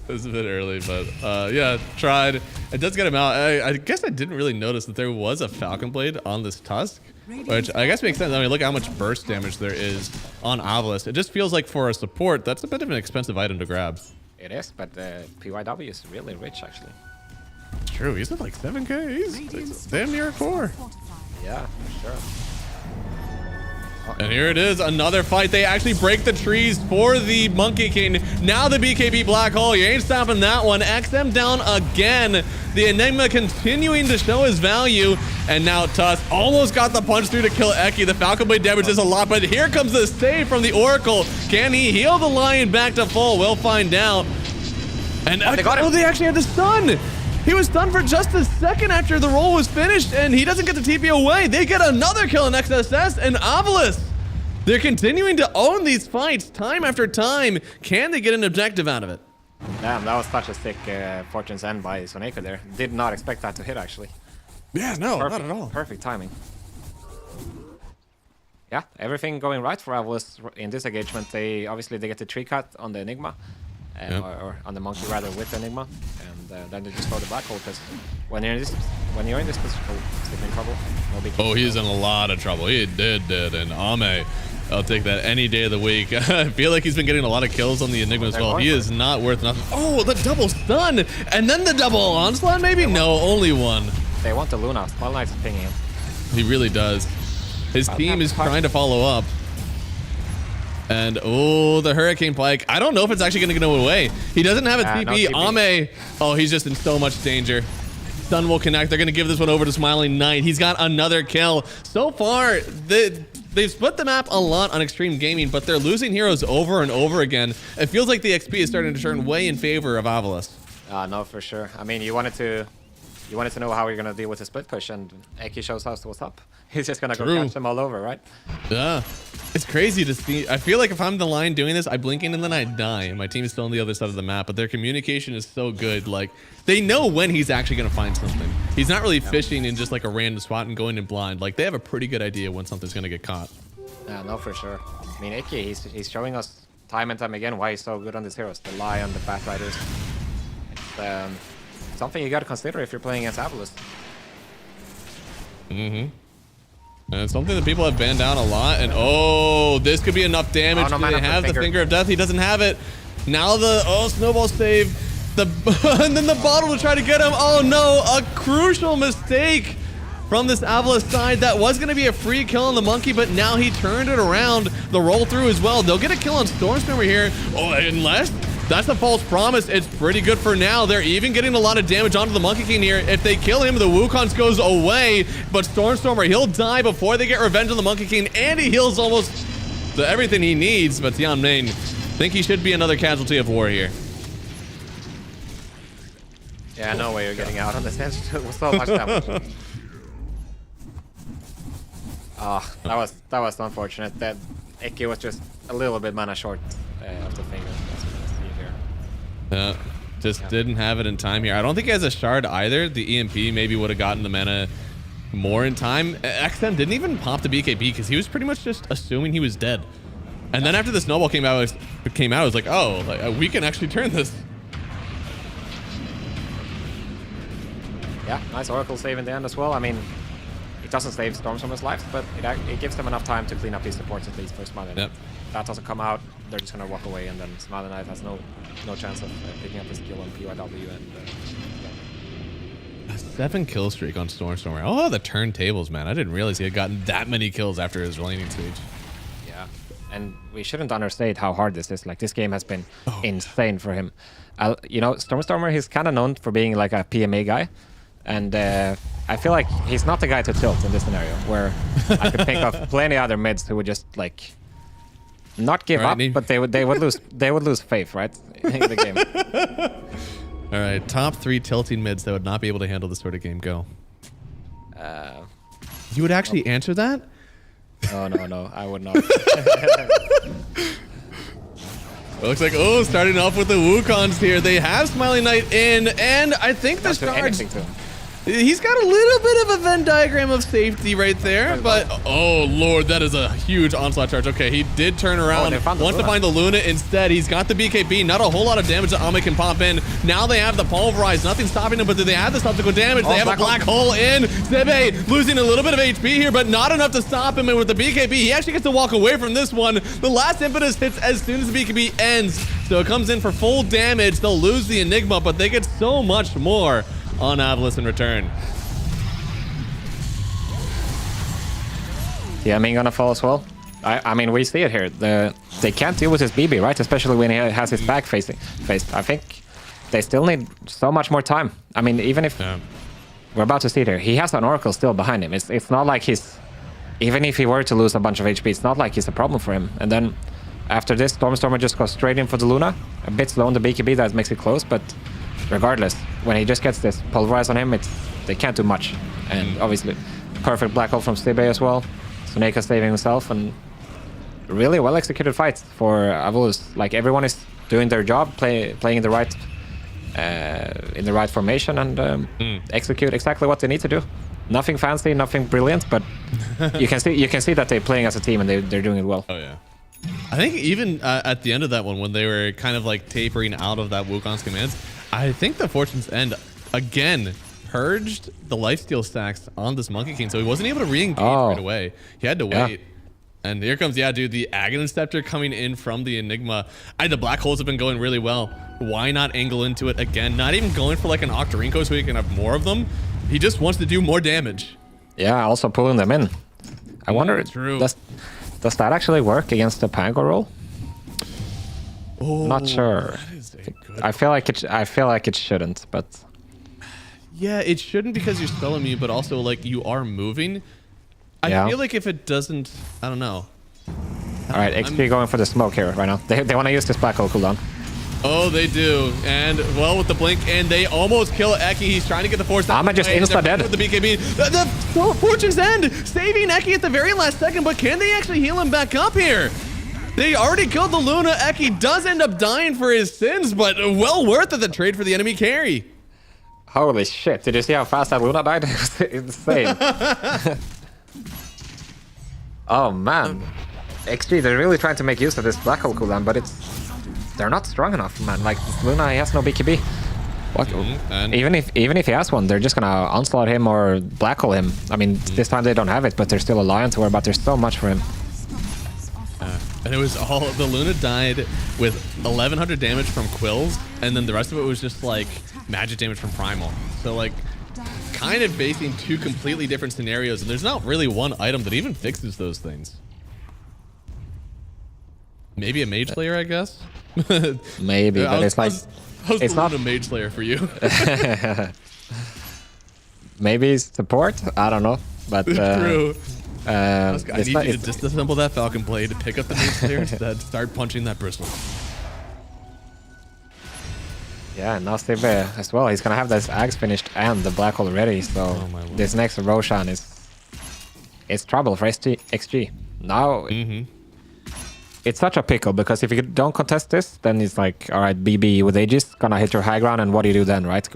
It was a bit early, but yeah, tried. It does get him out. I guess I didn't really notice that there was a Falcon Blade on this Tusk. which I guess makes sense. I mean, look at how much burst damage there is on Obelisk. It just feels like for a support, that's a bit of an expensive item to grab. It is, but PYW is really rich actually. True, he's at like 7k. He's damn near a 4. Yeah, for sure. And here it is, another fight. They actually break the trees for the Monkey King. Now the BKB Black Hole. You ain't stopping that one. XM down again. The Enigma continuing to show his value. And now Tusk almost got the punch through to kill Eki. The Falcon Blade damages a lot, but here comes the save from the Oracle. Can he heal the Lion back to full? We'll find out. And they got him. Oh, they actually had the stun. He was stunned for just a second after the roll was finished, and he doesn't get the TP away. They get another kill in XSS, and Obelisk. They're continuing to own these fights time after time. Can they get an objective out of it? Damn, that was such a sick Fortune's End by Soneka there. Did not expect that to hit, actually. Yeah, no, perfect, not at all. Perfect timing. Yeah, everything going right for Obelisk in this engagement. They get the tree cut on the Enigma. Or on the Monkey rather with Enigma, and then they just throw the Black Hole because when you're in this position, he's in trouble. No big Oh, he's in a lot of trouble. He did, and Ame, I'll take that any day of the week. I feel like he's been getting a lot of kills on the Enigma as well. He is not worth nothing. Oh, the double stun, and then the double onslaught maybe? No, only one. They want the Luna. Small Knight's pinging him. He really does. His team is trying to follow up. And oh, the Hurricane Pike. I don't know if it's actually going to go away. He doesn't have a TP. No TP. Ame. Oh, he's just in so much danger. Stun will connect. They're going to give this one over to Smiling Knight. He's got another kill. So far, they've split the map a lot on Extreme Gaming, but they're losing heroes over and over again. It feels like the XP is starting to turn way in favor of Obelisk. No, for sure. I mean, you wanted to know how you're going to deal with the split push, and Eki shows us what's up. He's just going to go catch them all over, right? Yeah. It's crazy to see. I feel like if I'm the line doing this, I blink in and then I die, and my team is still on the other side of the map, but their communication is so good. Like, they know when he's actually going to find something. He's not really fishing in just like a random spot and going in blind. Like, they have a pretty good idea when something's going to get caught. Yeah, no, for sure. I mean, Eki, he's showing us time and time again why he's so good on these heroes. The Lion, the Bat Riders. It's something you got to consider if you're playing against Obelisk. Mm-hmm. And it's something that people have banned down a lot. And oh, this could be enough damage. Oh, no, Do they have the Finger of Death? He doesn't have it. Now the snowball save. And then the bottle to try to get him. Oh no, a crucial mistake from this Obelisk side. That was going to be a free kill on the Monkey, but now he turned it around. The roll through as well. They'll get a kill on Stormstormer here. Oh, unless that's a false promise. It's pretty good for now. They're even getting a lot of damage onto the Monkey King here. If they kill him, the Wukong's goes away. But Stormstormer, he'll die before they get revenge on the Monkey King, and he heals almost everything he needs. But Tian Main, think he should be another casualty of war here. Yeah, no way you're getting out on this edge with so much damage. Oh, that was unfortunate. That Eki was just a little bit mana short of the Finger. Just didn't have it in time here. I don't think he has a shard either. The EMP maybe would have gotten the mana more in time. XM didn't even pop the BKB because he was pretty much just assuming he was dead. And then after the snowball came out, I was like, oh, like, we can actually turn this. Yeah, nice Oracle save in the end as well. I mean, it doesn't save Stormstormer's life, but it gives them enough time to clean up these supports at least for Smiling. Yep. That doesn't come out, they're just gonna walk away, and then Smiling Knight has no chance of picking up his kill on PYW. And a 7 kill streak on Stormstormer. Oh, the turntables, man! I didn't realize he had gotten that many kills after his laning stage. Yeah, and we shouldn't understate how hard this is. Like, this game has been insane for him. You know, Stormstormer, he's kind of known for being like a PMA guy. And I feel like he's not the guy to tilt in this scenario, where I could think of plenty other mids who would just like not give up, but they would lose faith, right, in the game. All right, top 3 tilting mids that would not be able to handle this sort of game. Go. You would actually answer that? No, I would not. It looks like, starting off with the Wukongs here. They have Smiling Knight in, and I think the shards. He's got a little bit of a Venn diagram of safety right there, but oh lord, that is a huge onslaught charge. Okay, he did turn around, wants to find the Luna instead. He's got the BKB, not a whole lot of damage that Ame can pop in. Now they have the Pulverize, nothing stopping him, but do they have the subsequent damage? They have a black hole in. Sebe losing a little bit of HP here, but not enough to stop him, and with the BKB, he actually gets to walk away from this one. The last impetus hits as soon as the BKB ends, so it comes in for full damage. They'll lose the Enigma, but they get so much more on Avalus in return. Yeah, I mean, gonna fall as well. I mean, we see it here. They can't deal with his BB, right? Especially when he has his back faced. I think they still need so much more time. I mean, even if we're about to see it here, he has an Oracle still behind him. It's not like he's, even if he were to lose a bunch of HP, it's not like he's a problem for him. And then after this, Stormstormer just goes straight in for the Luna. A bit slow on the BKB, that makes it close, but regardless, when he just gets this Pulverize on him, they can't do much. And obviously, perfect black hole from Stibe as well. Soneka saving himself, and really well executed fight for Avalus. Like, everyone is doing their job, playing in the right formation, and execute exactly what they need to do. Nothing fancy, nothing brilliant, but you can see that they're playing as a team and they're doing it well. Oh yeah. I think even at the end of that one, when they were kind of like tapering out of that Wukong's commands, I think the Fortune's End again purged the lifesteal stacks on this Monkey King, so he wasn't able to re-engage right away. He had to wait. And here comes, dude, the Aghanim Scepter coming in from the Enigma. The black holes have been going really well. Why not angle into it again? Not even going for like an Octarine so he can have more of them. He just wants to do more damage. Yeah, also pulling them in. I wonder, does that actually work against the Pango roll? Not sure. I feel like it shouldn't, but yeah, it shouldn't because you're spell immune, but also like you are moving. I feel like if it doesn't, I don't know. All right, XP going for the smoke here right now. They want to use this black hole cooldown. Oh, they do. And well, with the blink, and they almost kill Eki. He's trying to get the force. I'm just insta dead. With the BKB. The Fortune's End saving Eki at the very last second, but can they actually heal him back up here? They already killed the Luna. Eki does end up dying for his sins, but well worth it, the trade for the enemy carry. Holy shit, did you see how fast that Luna died? It's insane. Oh man. XG, they're really trying to make use of this black hole cooldown, but they're not strong enough, man. Like, Luna, he has no BKB. What? Even if he has one, they're just gonna onslaught him or black hole him. I mean, this time they don't have it, but there's still a Lion to worry about. There's so much for him. And it was all, the Luna died with 1100 damage from Quills, and then the rest of it was just like magic damage from Primal. So like, kind of facing two completely different scenarios, and there's not really one item that even fixes those things. Maybe a Mage Slayer, I guess? Maybe, but it's like... It's not a Mage Slayer for you. Maybe support? I don't know, but... True. I need you to disassemble that Falcon Blade to pick up the Mage Slayer instead. Start punching that bristle. Yeah, now Stibe as well. He's gonna have this axe finished and the black hole ready, so this next Roshan it's trouble for XG. Now it's such a pickle, because if you don't contest this, then it's like, all right, BB with Aegis gonna hit your high ground, and what do you do then, right?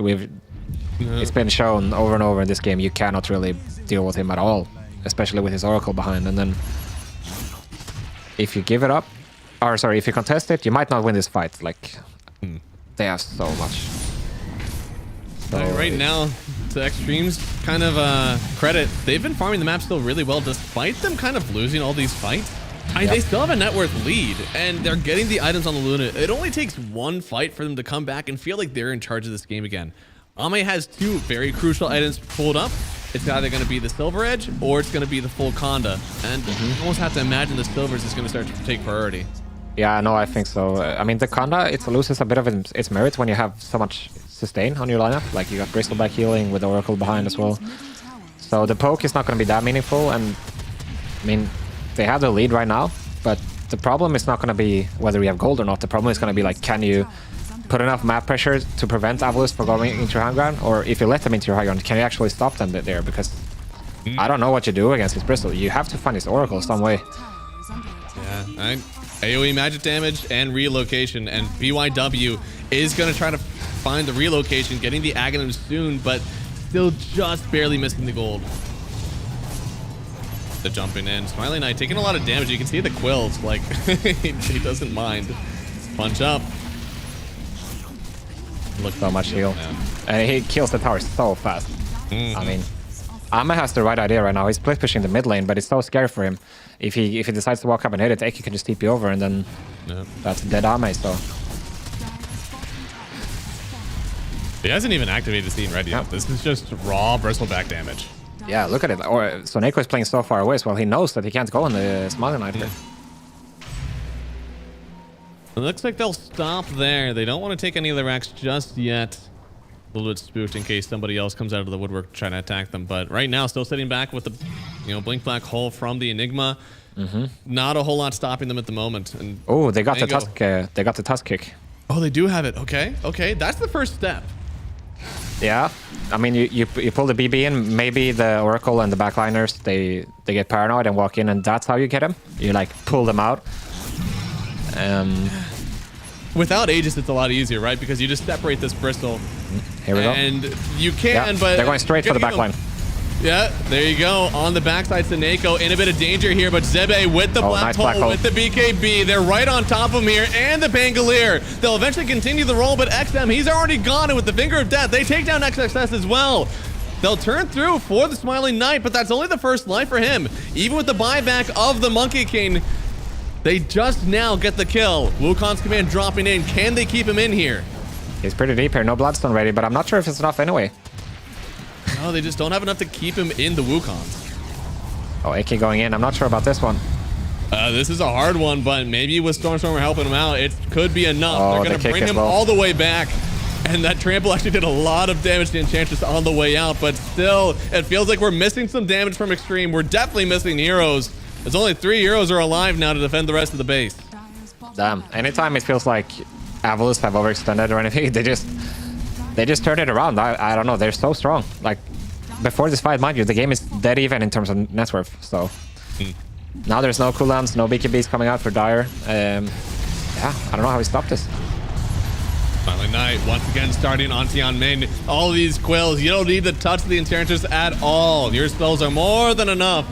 It's been shown over and over in this game you cannot really deal with him at all, especially with his Oracle behind. And then if you give it up, or sorry, if you contest it, you might not win this fight. Like, they have so much. So right now, to Extreme's kind of credit, they've been farming the map still really well, despite them kind of losing all these fights. They still have a net worth lead, and they're getting the items on the Luna. It only takes one fight for them to come back and feel like they're in charge of this game again. Ame has two very crucial items pulled up. It's either going to be the Silver Edge or it's going to be the full Conda. And you almost have to imagine the Silvers is going to start to take priority. Yeah, no, I think so. I mean, the Conda, it loses a bit of its merit when you have so much sustain on your lineup. Like, you got Bristleback healing with Oracle behind as well. So the poke is not going to be that meaningful. And, I mean, they have the lead right now. But the problem is not going to be whether we have gold or not. The problem is going to be, like, can you put enough map pressure to prevent Avalus from going into your high ground? Or if you let them into your high ground, can you actually stop them there? Because I don't know what you do against his Bristle. You have to find his Oracle some way. Yeah, AoE magic damage and relocation, and BYW is going to try to find the relocation, getting the Aghanim soon, but still just barely missing the gold. The jumping in. Smiling Knight taking a lot of damage. You can see the quills. Like, he doesn't mind. Punch up. Look so much heal. And he kills the tower so fast. I mean, Ame has the right idea right now. He's split pushing the mid lane, but it's so scary for him. If he decides to walk up and hit it, Eki can just TP over, and then that's dead Ame. So he hasn't even activated his team ready yet. This is just raw bristleback damage. Yeah, look at it. Or Soneko is playing so far away as well. He knows that he can't go on the Smiling Knight here. It looks like they'll stop there. They don't want to take any of the racks just yet. A little bit spooked in case somebody else comes out of the woodwork trying to attack them. But right now, still sitting back with the blink black hole from the Enigma. Not a whole lot stopping them at the moment. And oh, they got the tusk. They got the tusk kick. Oh, they do have it. Okay, that's the first step. Yeah, I mean, you pull the BB in. Maybe the Oracle and the backliners they get paranoid and walk in, and that's how you get them. You like pull them out. Without Aegis, it's a lot easier, right? Because you just separate this Bristle. Here we go. And you can, but they're going straight for the backline. Yeah, there you go. On the backside, Soneko in a bit of danger here, but Zebe with the black hole, with the BKB. They're right on top of him here, and the Pangolier. They'll eventually continue the roll, but XM, he's already gone, and with the Finger of Death, they take down XXS as well. They'll turn through for the Smiling Knight, but that's only the first life for him. Even with the buyback of the Monkey King, they just now get the kill. Wukong's command dropping in. Can they keep him in here? He's pretty deep here. No Bloodstone ready, but I'm not sure if it's enough anyway. No, they just don't have enough to keep him in the Wukong. Oh, AK going in. I'm not sure about this one. This is a hard one, but maybe with Stormstormer helping him out, it could be enough. Oh, they're going to bring him all the way back. And that trample actually did a lot of damage to Enchantress on the way out, but still, it feels like we're missing some damage from Extreme. We're definitely missing heroes. There's only 3 heroes are alive now to defend the rest of the base. Damn. Anytime it feels like Avalus have overextended or anything, they just turn it around. I don't know. They're so strong. Like, before this fight, mind you, the game is dead even in terms of net worth. So now there's no cooldowns, no BKBs coming out for Dire. Yeah, I don't know how we stop this. Smiling Knight once again starting on Tian Min. All of these quills, you don't need to touch the Enchantress at all. Your spells are more than enough.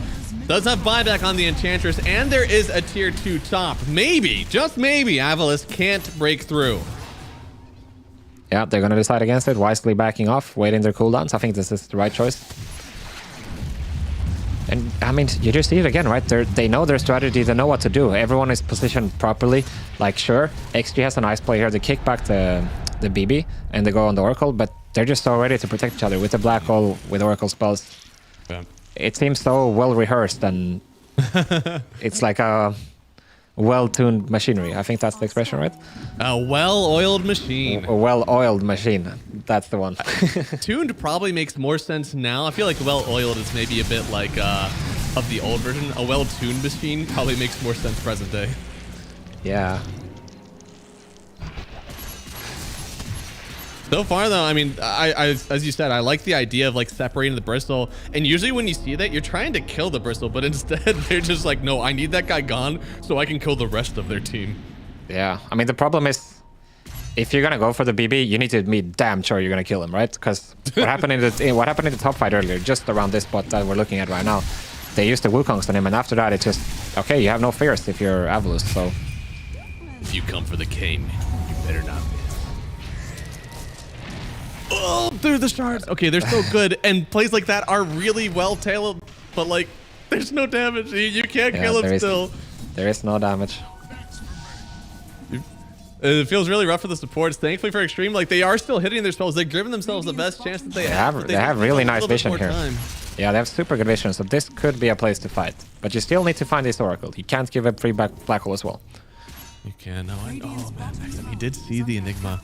Does have buyback on the Enchantress, and there is a tier 2 top. Maybe, just maybe, Avalus can't break through. Yeah, they're going to decide against it, wisely backing off, waiting their cooldowns. I think this is the right choice. And, I mean, you just see it again, right? They know their strategy, they know what to do. Everyone is positioned properly. Like, sure, XG has a nice play here. They kick back the BB, and they go on the Oracle, but they're just so ready to protect each other with the Black Hole, with Oracle spells. Yeah. It seems so well rehearsed, and it's like a well-tuned machinery. I think that's the expression, right? A well-oiled machine. A well-oiled machine. That's the one. Tuned probably makes more sense now. I feel like well-oiled is maybe a bit like of the old version. A well-tuned machine probably makes more sense present day. Yeah. So far, though, I mean, I as you said, I like the idea of like separating the Bristle. And usually when you see that, you're trying to kill the Bristle, but instead they're just like, no, I need that guy gone so I can kill the rest of their team. Yeah, I mean, the problem is, if you're gonna go for the BB, you need to be damn sure you're gonna kill him, right? Because what happened in the top fight earlier, just around this spot that we're looking at right now, they used the Wukongs on him, and after that, it's just okay. You have no fears if you're Avalus. So if you come for the king, you better not miss. Oh, through the shards. Okay, they're so good, and plays like that are really well tailored, but like, there's no damage. You can't kill him still. There is no damage. It feels really rough for the supports. Thankfully for Extreme, like they are still hitting their spells. They've given themselves the best chance that they have. They have really nice vision here. Yeah, they have super good vision, so this could be a place to fight. But you still need to find this Oracle. You can't give up free black hole as well. You can. Oh man, he did see the Enigma.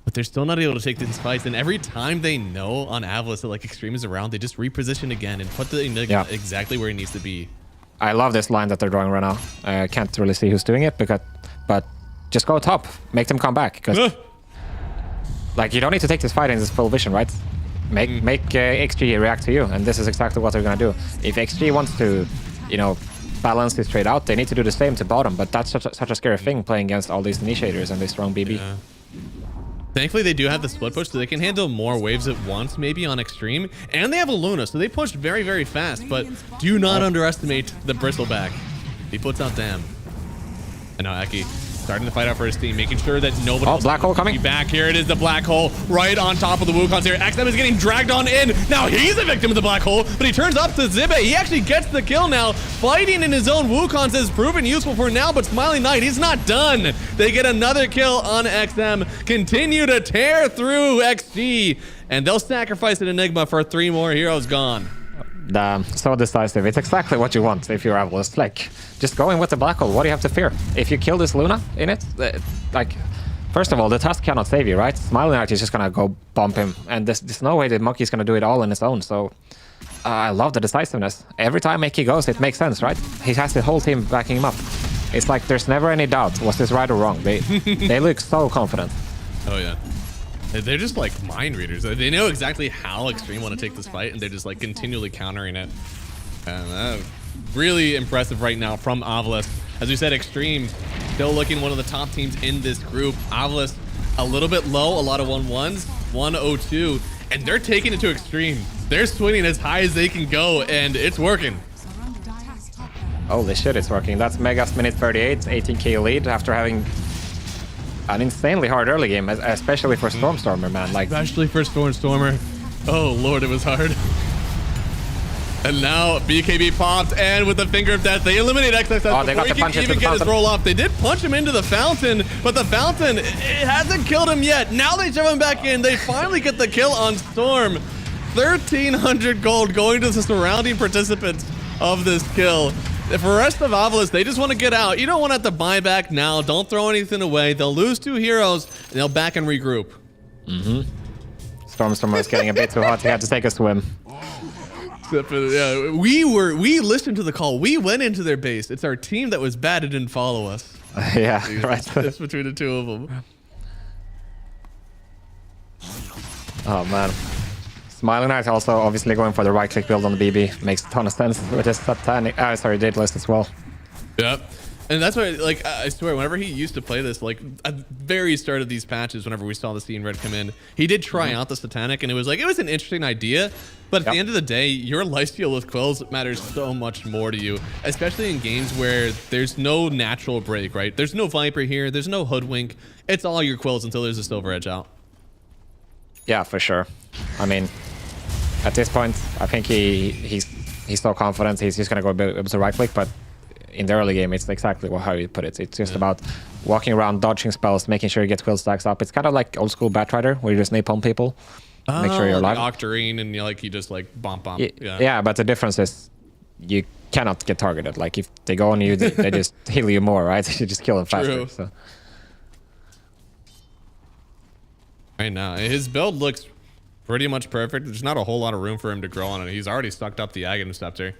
But they're still not able to take these fights. And every time they know on Avalus that like Extreme is around, they just reposition again and put the Enigma exactly where it needs to be. I love this line that they're drawing right now. I can't really see who's doing it, but just go top. Make them come back. Because like, you don't need to take this fight in this full vision, right? Make XG react to you. And this is exactly what they're going to do. If XG wants to, you know, balance this trade out, they need to do the same to bottom. But that's such a scary thing playing against all these initiators and this strong BB. Yeah. Thankfully, they do have the split push, so they can handle more waves at once, maybe on Extreme. And they have a Luna, so they pushed very, very fast. But do not underestimate the Bristleback. He puts out Damn. And now Eki starting to fight out for his team, making sure that nobody else black hole coming back. Here it is, the black hole right on top of the Wukons here. XM is getting dragged on in. Now he's a victim of the black hole, but he turns up to Zibe. He actually gets the kill now. Fighting in his own Wukons has proven useful for now, but Smiling Knight, he's not done. They get another kill on XM, continue to tear through XG, and they'll sacrifice an Enigma for 3 more heroes gone. Damn, so decisive. It's exactly what you want if you're Avalos. Like, just go in with the black hole. What do you have to fear? If you kill this Luna in it, like, first of all, the Tusk cannot save you, right? Smiling Knight is just gonna go bump him, and there's no way the Monkey's gonna do it all on his own. So I love the decisiveness. Every time Eki goes, it makes sense, right? He has the whole team backing him up. It's like there's never any doubt. Was this right or wrong? They look so confident. Oh yeah. They're just like mind readers. They know exactly how Extreme want to take this fight, and they're just like continually countering it. And really impressive right now from Avalos. As we said, Extreme still looking one of the top teams in this group. Avalos a little bit low, a lot of 1-1s, 1-0-2, and they're taking it to Extreme. They're swinging as high as they can go, and it's working. Holy shit, it's working. That's Megas minute 38, 18k lead after having an insanely hard early game, especially for Stormstormer, man. Like, especially for Stormstormer. Oh lord, it was hard. And now BKB popped, and with the finger of death, they eliminate XXS before he can even get his roll off. They did punch him into the fountain, but the fountain, it hasn't killed him yet. Now they shove him back in. They finally get the kill on Storm. 1,300 gold going to the surrounding participants of this kill. For the rest of Avalos, they just want to get out. You don't want to have to buy back now. Don't throw anything away. They'll lose 2 heroes, and they'll back and regroup. Stormstormer is getting a bit too hot. He had to take a swim. Yeah, we listened to the call. We went into their base. It's our team that was bad and didn't follow us. Yeah, right. It's between the 2 of them. Oh man. Smiling Knight also obviously going for the right-click build on the BB. Makes a ton of sense with his Satanic, Daedalus as well. Yep. And that's why, like, I swear, whenever he used to play this, like, at the very start of these patches, whenever we saw the Scene Red come in, he did try out the Satanic, and it was like, it was an interesting idea, but at the end of the day, your lifesteal with Quills matters so much more to you, especially in games where there's no natural break, right? There's no Viper here, there's no Hoodwink, it's all your Quills until there's a Silver Edge out. Yeah, for sure. I mean, at this point, I think he's so confident he's just gonna go able to right click, but in the early game, it's exactly how you put it. It's just about walking around, dodging spells, making sure you get quill stacks up. It's kind of like old school Batrider, where you just napalm people, make sure you're alive. Octarine, and you just like bump. Yeah, but the difference is you cannot get targeted. Like if they go on you, they just heal you more, right? You just kill them faster. True. So. Right now, his build looks pretty much perfect. There's not a whole lot of room for him to grow on it. He's already sucked up the Aghanim Scepter.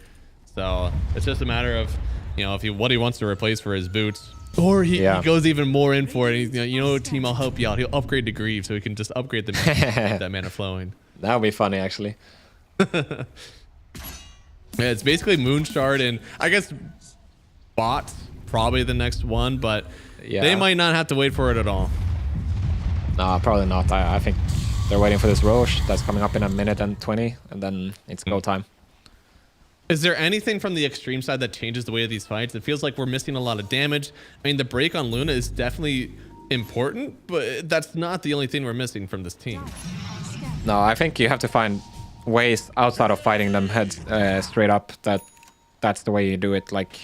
So it's just a matter of, if what he wants to replace for his boots. Or he goes even more in for it. He's, team, I'll help you out. He'll upgrade to Grieve so he can just upgrade the mana, that mana flowing. That would be funny, actually. Yeah, it's basically Moonshard, and I guess Bot probably the next one, but they might not have to wait for it at all. No, probably not. I think they're waiting for this Roche that's coming up in 1 minute and 20, and then it's go time. Is there anything from the Extreme side that changes the way of these fights? It feels like we're missing a lot of damage. I mean, the break on Luna is definitely important, but that's not the only thing we're missing from this team. No, I think you have to find ways outside of fighting them heads straight up. That's the way you do it. Like,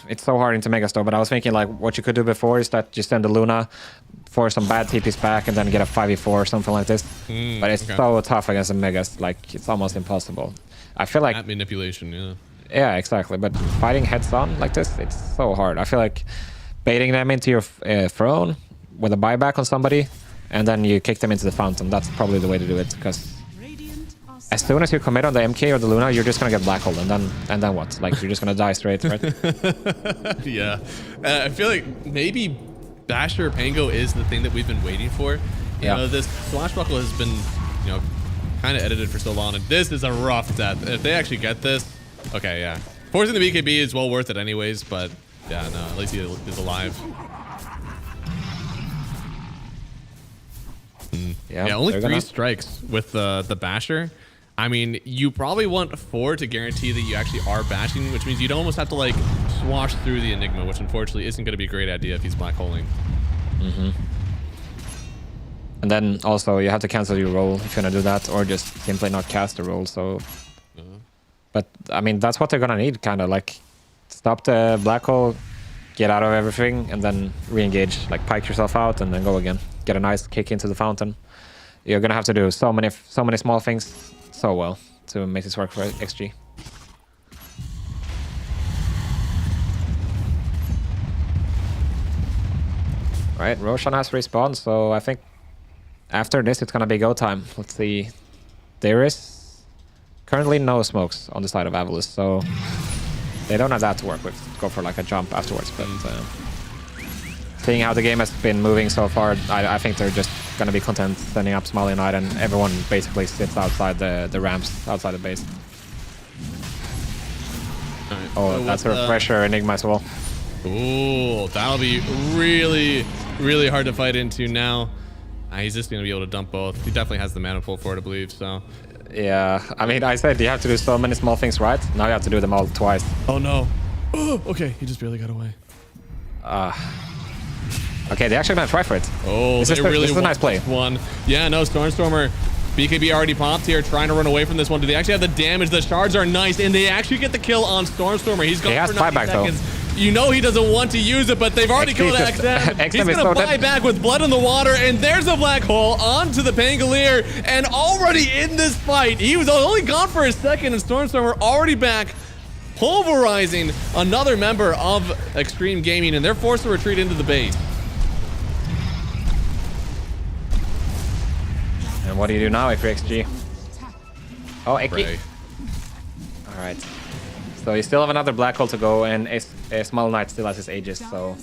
it's so hard into Megastore, but I was thinking like what you could do before is that you send the Luna for some bad TPs back and then get a 5v4 or something like this. But it's so tough against the Megas, like it's almost impossible. I feel like that manipulation, yeah, exactly. But fighting heads on like this, it's so hard. I feel like baiting them into your throne with a buyback on somebody, and then you kick them into the fountain. That's probably the way to do it, because as soon as you commit on the MK or the Luna, you're just gonna get blackholed, and then what? Like you're just gonna die straight, right? Yeah, I feel like maybe Basher or Pango is the thing that we've been waiting for. You know, this Swashbuckle has been, kind of edited for so long, and this is a rough death. If they actually get this, okay, yeah. Forcing the BKB is well worth it anyways, but yeah, no, at least he is alive. Yeah, only 3 strikes with the basher. I mean, you probably want 4 to guarantee that you actually are bashing, which means you'd almost have to like swash through the Enigma, which unfortunately isn't going to be a great idea if he's black holing. And then also you have to cancel your roll if you're gonna do that, or just simply not cast the roll. So, but I mean that's what they're gonna need, kind of like stop the black hole, get out of everything, and then re-engage, like pike yourself out, and then go again. Get a nice kick into the fountain. You're gonna have to do so many small things so well to make this work for XG. Right, Roshan has respawned, so I think after this it's gonna be go time. Let's see. There is currently no smokes on the side of Avalus, so they don't have that to work with. Go for like a jump afterwards, but seeing how the game has been moving so far, I think they're just gonna be content sending up Smiley Knight, and everyone basically sits outside the ramps, outside the base. Right. Oh, that's a refresher Enigma as well. Ooh, that'll be really, really hard to fight into now. He's just going to be able to dump both. He definitely has the mana pool for it, I believe, so. Yeah, I mean, I said you have to do so many small things right. Now you have to do them all twice. Oh, no. Oh, okay, he just barely got away. Okay, they're actually going to try for it. Oh, this is a nice play. One. Yeah, no, Stormstormer. BKB already popped here, trying to run away from this one. Do they actually have the damage? The shards are nice, and they actually get the kill on Stormstormer. He's gone for 90 seconds. Though. You know he doesn't want to use it, but they've already killed XM. He's going to buy back with blood in the water, and there's a black hole onto the Pangolier, and already in this fight, he was only gone for a second, and Stormstormer already back, pulverizing another member of Extreme Gaming, and they're forced to retreat into the base. And what do you do now if you're XG? Oh, Eki. All right. So you still have another black hole to go, and a Small Knight still has his Aegis, so...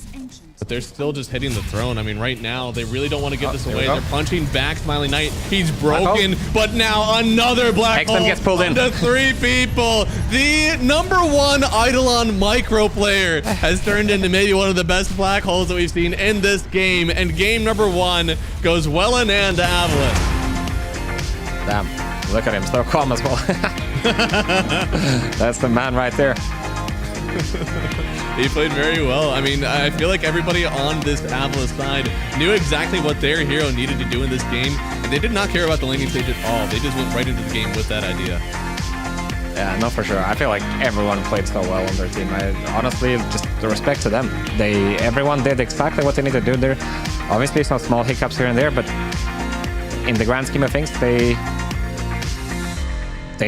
But they're still just hitting the throne. I mean, right now, they really don't want to give this away. They're punching back Smiley Knight. He's broken, but now another black hole gets pulled in. to 3 people. The #1 Eidolon micro player has turned into maybe one of the best black holes that we've seen in this game, and game #1 goes well in hand to Avalus. Damn, look at him, so calm as well. That's the man right there. He played very well. I mean, I feel like everybody on this Avalus side knew exactly what their hero needed to do in this game, and they did not care about the laning stage at all. They just went right into the game with that idea. Yeah, no, for sure. I feel like everyone played so well on their team. Honestly, just the respect to them. Everyone did exactly what they needed to do there. Obviously, some small hiccups here and there, but in the grand scheme of things, they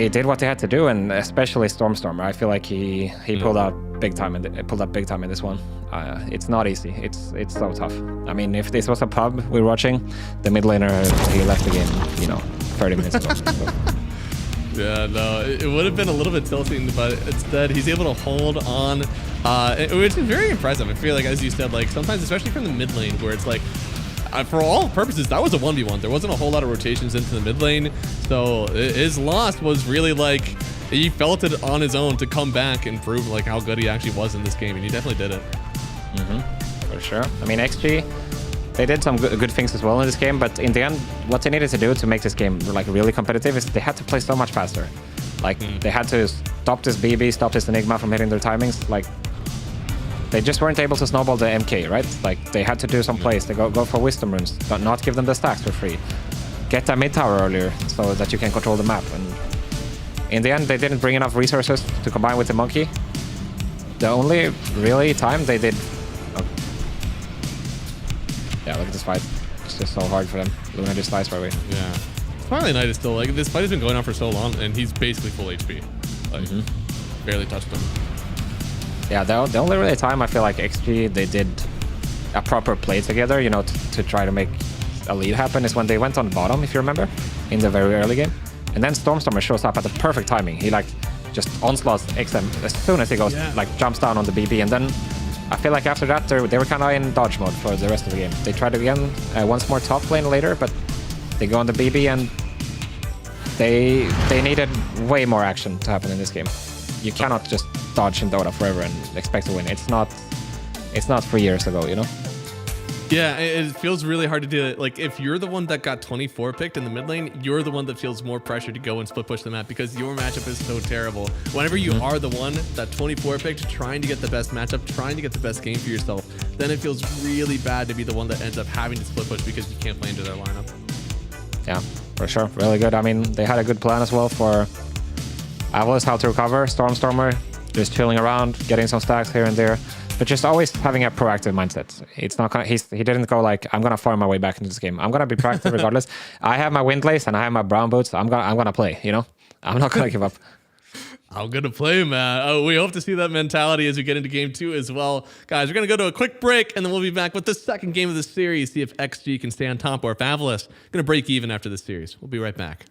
did what they had to do, and especially Stormstormer. I feel like he pulled out big time in this one. It's not easy. It's so tough. I mean, if this was a pub we're watching, the mid laner, he left the game, 30 minutes ago. So. Yeah, no, it would have been a little bit tilting, but instead he's able to hold on, which is very impressive. I feel like, as you said, like sometimes, especially from the mid lane, where it's like, for all purposes, that was a 1v1. There wasn't a whole lot of rotations into the mid lane, so his loss was really like, he felt it on his own to come back and prove like how good he actually was in this game, and he definitely did it. For sure. I mean, XG, they did some good things as well in this game, but in the end, what they needed to do to make this game like really competitive is they had to play so much faster. Like they had to stop this BB, stop this Enigma from hitting their timings. Like they just weren't able to snowball the MK, right? Like they had to do some plays. They go for wisdom runes, but not give them the stacks for free. Get that mid tower earlier so that you can control the map. And in the end, they didn't bring enough resources to combine with the monkey. The only really time they did. Yeah, look at this fight. It's just so hard for them. Luna just dies right away. Yeah. Smiley Knight is still like, this fight has been going on for so long, and he's basically full HP. Like, barely touched him. Yeah, the only really time I feel like XG, they did a proper play together, to try to make a lead happen is when they went on bottom, if you remember, in the very early game. And then Stormstormer shows up at the perfect timing. He just onslaughts XM as soon as he goes, jumps down on the BB, and then I feel like after that, they were kind of in dodge mode for the rest of the game. They tried again once more top lane later, but they go on the BB, and they needed way more action to happen in this game. You cannot just dodge in Dota forever and expect to win. It's not 3 years ago, Yeah, it feels really hard to do it. Like, if you're the one that got 24 picked in the mid lane, you're the one that feels more pressure to go and split push the map because your matchup is so terrible. Whenever you are the one that 24 picked, trying to get the best matchup, trying to get the best game for yourself, then it feels really bad to be the one that ends up having to split push because you can't play into their lineup. Yeah, for sure. Really good. I mean, they had a good plan as well for Avalos, how to recover. Stormer, just chilling around, getting some stacks here and there. But just always having a proactive mindset. It's not gonna, he didn't go like, I'm gonna farm my way back into this game. I'm gonna be proactive regardless. I have my wind lace and I have my brown boots. I'm gonna play, you know? I'm not gonna give up. I'm gonna play, man. Oh, we hope to see that mentality as we get into game 2 as well. Guys, we're gonna go to a quick break and then we'll be back with the second game of the series, see if XG can stay on top or if Avalos gonna break even after this series. We'll be right back.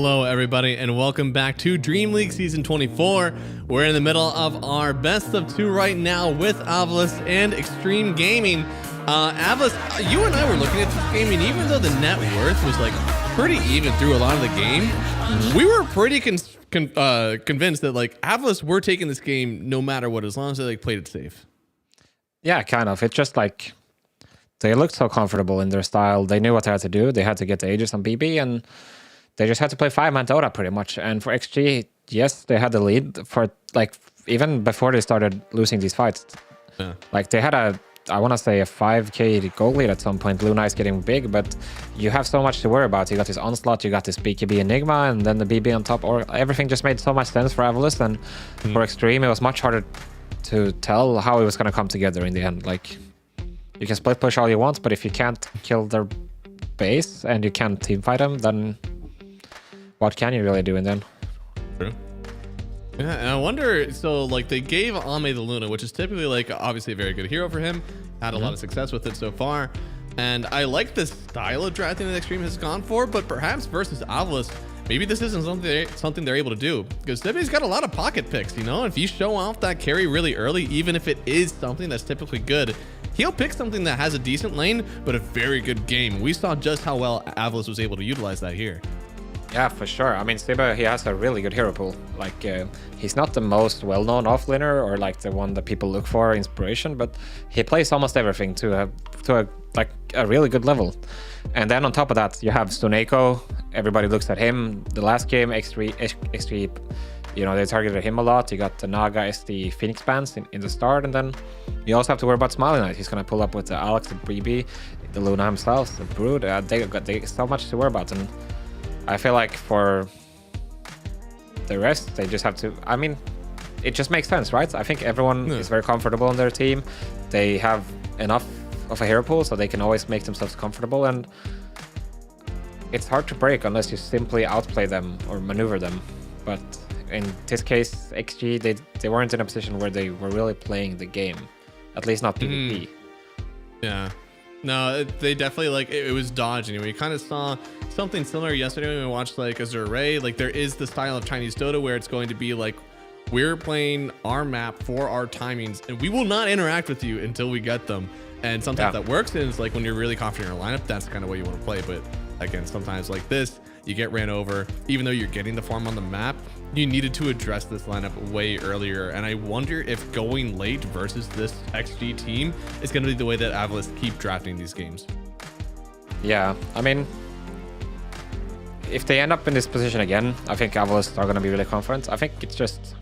Hello, everybody, and welcome back to Dream League Season 24. We're in the middle of our best of 2 right now with Avalos and Extreme Gaming. Avalos, you and I were looking at this game, and even though the net worth was like pretty even through a lot of the game, we were pretty convinced that like Avalos were taking this game no matter what, as long as they like played it safe. Yeah, kind of. It's just like they looked so comfortable in their style. They knew what they had to do. They had to get the Aegis on BB, and they just had to play 5-man Dota pretty much. And for XG, yes, they had the lead for like even before they started losing these fights. Yeah. Like they had I want to say a 5k goal lead at some point. Blue Knight's getting big, but you have so much to worry about. You got this Onslaught, you got this BKB Enigma, and then the BB on top. Or everything just made so much sense for Avalos, and for Extreme, it was much harder to tell how it was going to come together in the end. Like you can split push all you want, but if you can't kill their base and you can't team fight them, then what can you really do in then? True. Yeah, and I wonder, so like they gave Ame the Luna, which is typically like obviously a very good hero for him. Had a lot of success with it so far. And I like the style of drafting that Extreme has gone for, but perhaps versus Avalos, maybe this isn't something they're able to do. Because Debbie's got a lot of pocket picks, you know? If you show off that carry really early, even if it is something that's typically good, he'll pick something that has a decent lane, but a very good game. We saw just how well Avalos was able to utilize that here. Yeah, for sure. I mean, Stiba, he has a really good hero pool. Like, he's not the most well-known offlaner or like the one that people look for inspiration, but he plays almost everything to a really good level. And then on top of that, you have Suneko. Everybody looks at him. The last game, X3, you know, they targeted him a lot. You got the Naga SD Phoenix Bands in the start, and then you also have to worry about Smiling Knight. He's gonna pull up with the Alex, the BB, the Luna himself, the Brood. They so much to worry about, and I feel like for the rest, they just have to, I mean, it just makes sense, right? I think everyone is very comfortable on their team. They have enough of a hero pool, so they can always make themselves comfortable, and it's hard to break unless you simply outplay them or maneuver them. But in this case, XG, they weren't in a position where they were really playing the game, at least not PvP. Yeah. No, they definitely, like, it was dodging. We kind of saw something similar yesterday when we watched like Azure Ray. Like there is the style of Chinese Dota where it's going to be like, we're playing our map for our timings and we will not interact with you until we get them. And sometimes that works, and it's like when you're really confident in your lineup, that's kind of what you want to play. But again, sometimes like this, you get ran over. Even though you're getting the farm on the map, you needed to address this lineup way earlier. And I wonder if going late versus this XG team is going to be the way that Avalos keep drafting these games. Yeah, I mean, if they end up in this position again, I think Avalos are going to be really confident. I think it's just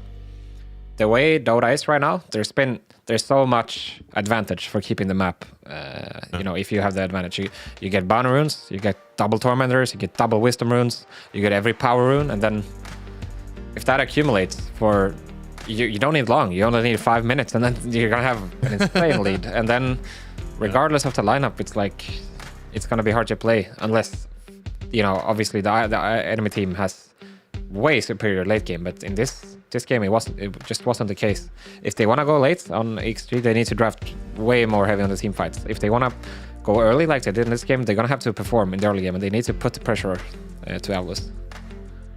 the way Dota is right now. There's so much advantage for keeping the map. You know, if you have the advantage, you get bounty runes, you get double tormentors, you get double wisdom runes, you get every power rune, and then if that accumulates for you don't need long. You only need 5 minutes, and then you're gonna have an insane lead. And then, regardless of the lineup, it's like it's gonna be hard to play unless, you know, obviously the enemy team has way superior late game. But in this game, it just wasn't the case. If they want to go late on X3, they need to draft way more heavy on the team fights. If they want to go early like they did in this game, they're gonna have to perform in the early game, and they need to put the pressure to Avalos.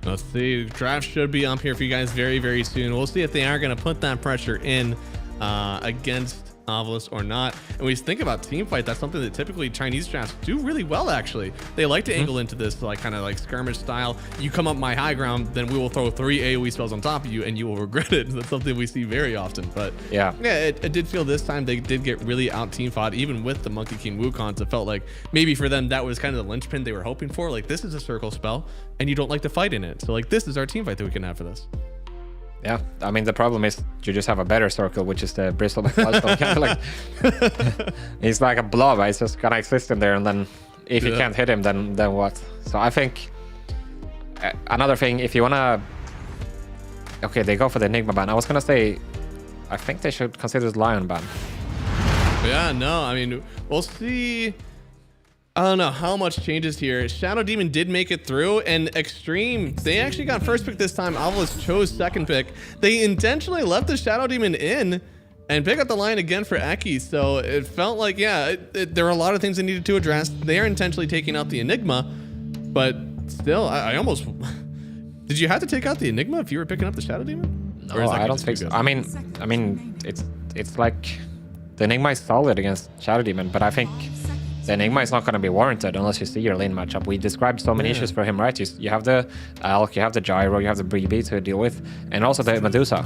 Let's see. Draft should be up here for you guys very, very soon. We'll see if they are going to put that pressure in against Avalos or not. And when we think about team fight, that's something that typically Chinese drafts do really well, actually. They like to angle into this like kind of like skirmish style. You come up my high ground, then we will throw 3 AoE spells on top of you and you will regret it. That's something we see very often. But yeah, it did feel this time they did get really out team fought, even with the Monkey King Wukons. It felt like maybe for them that was kind of the linchpin they were hoping for. Like, this is a circle spell and you don't like to fight in it. So like, this is our team fight that we can have for this. Yeah, I mean, the problem is you just have a better circle, which is the Bristle like, he's like a blob. He's just gonna exist in there, and then if you can't hit him, then what? So I think another thing, if you wanna, okay, they go for the Enigma ban. I was gonna say, I think they should consider the Lion ban. Yeah, no, I mean, we'll see. I don't know how much changes here. Shadow Demon did make it through, and Extreme, they actually got first pick this time. Avalos chose second pick. They intentionally left the Shadow Demon in and pick up the line again for Eki. So it felt like, yeah, there were a lot of things they needed to address. They are intentionally taking out the Enigma, but still, I almost Did you have to take out the Enigma if you were picking up the Shadow Demon? No, I don't think so. I mean, it's like the Enigma is solid against Shadow Demon, but I think the Enigma is not going to be warranted unless you see your lane matchup. We described so many issues for him, right? You have the Alk, you have the Gyro, you have the BB to deal with, and also the Medusa.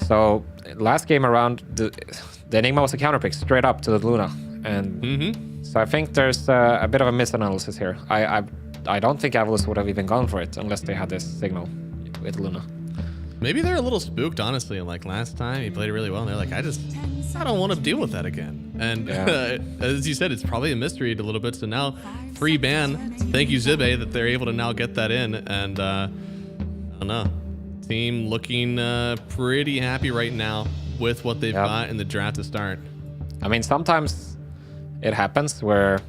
So last game around, the Enigma was a counterpick straight up to the Luna, and so I think there's a bit of a misanalysis here. I don't think Avalus would have even gone for it unless they had this signal with Luna. Maybe they're a little spooked, honestly. And like last time, he played it really well, and they're like, I don't want to deal with that again. And as you said, it's probably a mystery a little bit. So now, free ban. Thank you, Zibe, that they're able to now get that in. And I don't know, team looking pretty happy right now with what they've got in the draft to start. I mean, sometimes it happens where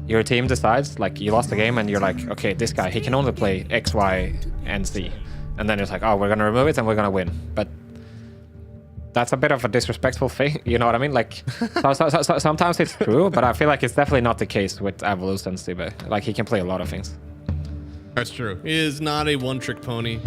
your team decides, like, you lost the game and you're like, okay, this guy, he can only play X, Y, and Z. And then it's like, oh, we're going to remove it and we're going to win. But that's a bit of a disrespectful thing. You know what I mean? Like, sometimes it's true, but I feel like it's definitely not the case with Avalus and Zibe. Like, he can play a lot of things. That's true. He is not a one-trick pony.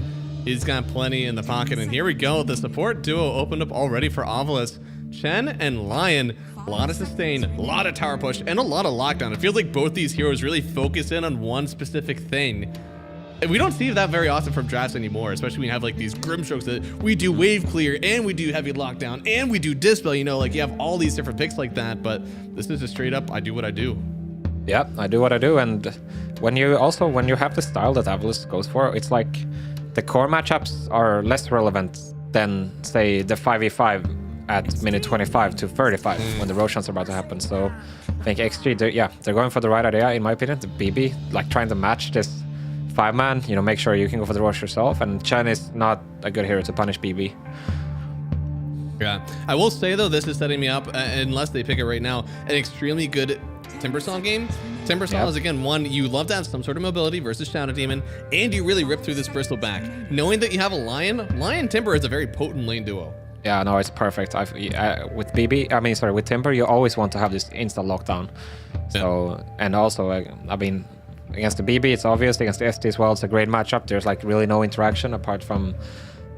He's got plenty in the pocket. And here we go. The support duo opened up already for Avalus. Chen and Lion. A lot of sustain, a lot of tower push, and a lot of lockdown. It feels like both these heroes really focus in on one specific thing. And we don't see that very often from drafts anymore, especially when you have like these Grimstrokes that we do wave clear and we do heavy lockdown and we do dispel, you know, like you have all these different picks like that, but this is just straight up, I do what I do. Yeah, I do what I do. And when you have the style that Avalus goes for, it's like the core matchups are less relevant than, say, the 5v5 at minute 25 to 35 when the Roshans are about to happen. So I think XG, they're going for the right idea, in my opinion. The BB, like trying to match this 5-man, you know, make sure you can go for the Rosh yourself. And Chen is not a good hero to punish BB. Yeah, I will say though, this is setting me up, unless they pick it right now, an extremely good Timbersaw game. Timbersaw is, again, one, you love to have some sort of mobility versus Shadow Demon, and you really rip through this Bristle back. Knowing that you have a Lion Timber is a very potent lane duo. Yeah, no, it's perfect. With with Timber, you always want to have this instant lockdown. So, and also, I mean, against the BB, it's obvious. Against the ST as well, it's a great matchup. There's like really no interaction apart from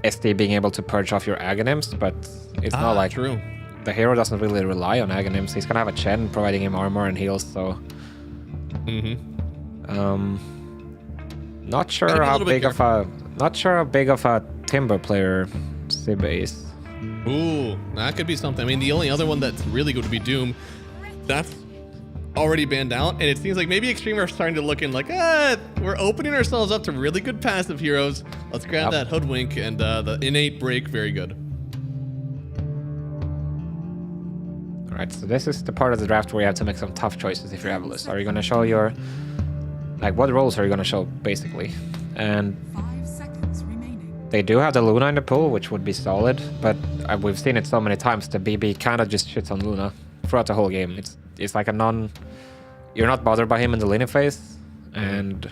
ST being able to purge off your Aghanims, but it's not like the hero doesn't really rely on Aghanims. He's gonna have a Chen providing him armor and heals, so. Not sure how big of a Timber player Zibe is. Ooh, that could be something. I mean, the only other one that's really going to be Doom, that's already banned out, and it seems like maybe Extreme are starting to look in like, we're opening ourselves up to really good passive heroes. Let's grab that Hoodwink and the Innate Break. Very good. All right, so this is the part of the draft where you have to make some tough choices if you're Avalus. Are you going to show your, like, what roles are you going to show, basically? And they do have the Luna in the pool, which would be solid, but we've seen it so many times. The BB kind of just shits on Luna throughout the whole game. It's like you're not bothered by him in the laning phase, and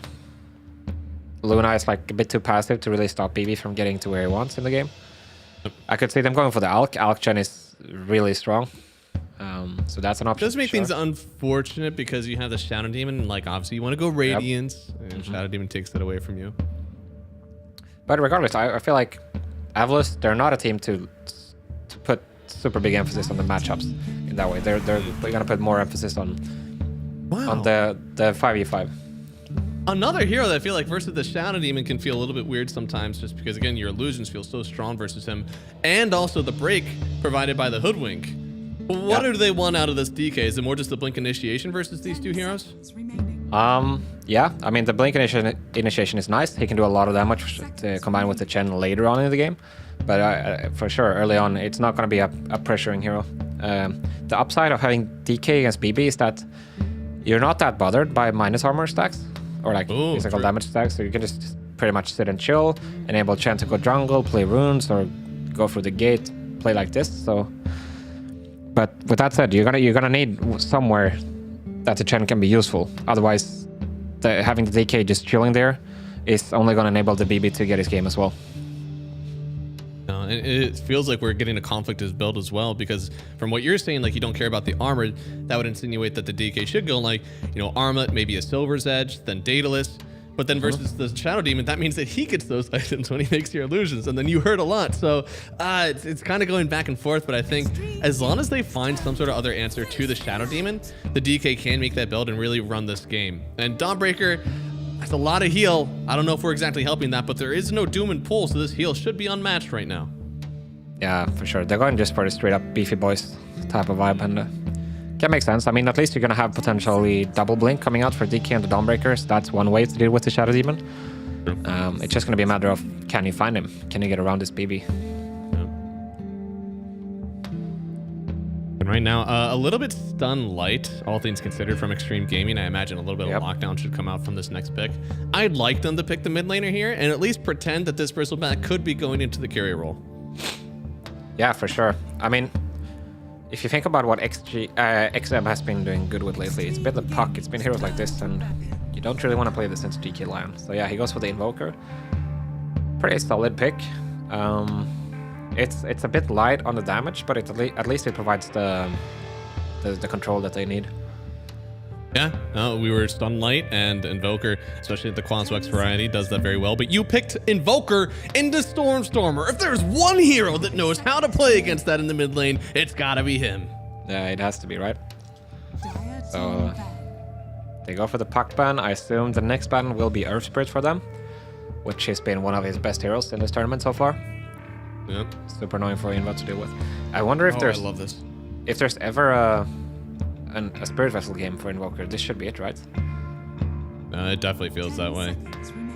Luna is like a bit too passive to really stop BB from getting to where he wants in the game. I could see them going for the Alk. Alk Chen is really strong, so that's an option. It does make things unfortunate because you have the Shadow Demon, and like obviously you want to go Radiance, and Shadow Demon takes that away from you. But regardless, I feel like Avalus, they're not a team to put super big emphasis on the matchups in that way. They're going to put more emphasis on the 5v5. Another hero that I feel like versus the Shadow Demon can feel a little bit weird sometimes, just because, again, your illusions feel so strong versus him, and also the break provided by the Hoodwink. What do they want out of this DK? Is it more just the Blink Initiation versus these two heroes? Yeah, I mean, the Blink initiation is nice. He can do a lot of damage to combine with the Chen later on in the game. But for sure, early on, it's not going to be a pressuring hero. The upside of having DK against BB is that you're not that bothered by minus armor stacks or like physical damage stacks. So you can just pretty much sit and chill, enable Chen to go jungle, play runes, or go through the gate, play like this. So, but with that said, you're gonna need somewhere that the Chen can be useful. Otherwise, having the DK just chilling there is only going to enable the BB to get his game as well. It feels like we're getting a conflict as build as well, because from what you're saying, like you don't care about the armor, that would insinuate that the DK should go like, you know, Armlet, maybe a Silver's Edge, then Daedalus, But then versus the Shadow Demon, that means that he gets those items when he makes your illusions, and then you hurt a lot. So it's kind of going back and forth, but I think as long as they find some sort of other answer to the Shadow Demon, the DK can make that build and really run this game. And Dawnbreaker has a lot of heal. I don't know if we're exactly helping that, but there is no Doom and Pull, so this heal should be unmatched right now. Yeah, for sure. They're going just for the straight up beefy boys type of vibe, and can make sense. I mean, at least you're going to have potentially double blink coming out for DK and the Dawnbreakers. That's one way to deal with the Shadow Demon. It's just going to be a matter of, can you find him? Can you get around this BB? And right now, a little bit stun light, all things considered, from Extreme Gaming. I imagine a little bit of lockdown should come out from this next pick. I'd like them to pick the mid laner here and at least pretend that this Bristleback could be going into the carry role. Yeah, for sure. I mean, if you think about what XM has been doing good with lately, it's been the puck, it's been heroes like this, and you don't really want to play this into DK Lion. So yeah, he goes for the Invoker. Pretty solid pick. It's a bit light on the damage, but at least it provides the control that they need. Yeah, we were Stun Light, and Invoker, especially the Quaswex variety, does that very well. But you picked Invoker into Stormer. If there's one hero that knows how to play against that in the mid lane, it's gotta be him. Yeah, it has to be, right? So they go for the puck ban. I assume the next ban will be Earth Spirit for them, which has been one of his best heroes in this tournament so far. Yeah. Super annoying for Invo to deal with. I wonder if I love this. If there's ever a Spirit Vessel game for Invoker. This should be it, right? It definitely feels that way.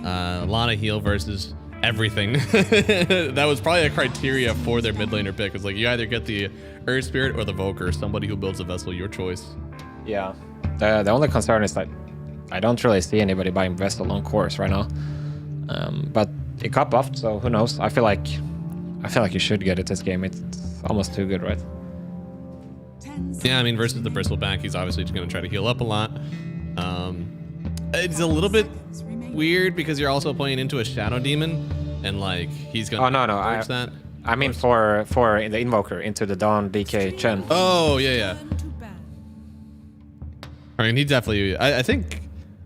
A lot of heal versus everything. That was probably a criteria for their mid laner pick. It's like you either get the Earth Spirit or the Voker, somebody who builds a vessel, your choice. Yeah. The only concern is that I don't really see anybody buying Vessel on course right now. But it got buffed, so who knows? I feel like you should get it this game. It's almost too good, right? Yeah, I mean, versus the Bristleback, he's obviously just going to try to heal up a lot. It's a little bit weird because you're also playing into a Shadow Demon, and like he's going to force that. I mean for the Invoker into the Dawn DK Chen. Oh, yeah. I mean, he definitely, I think,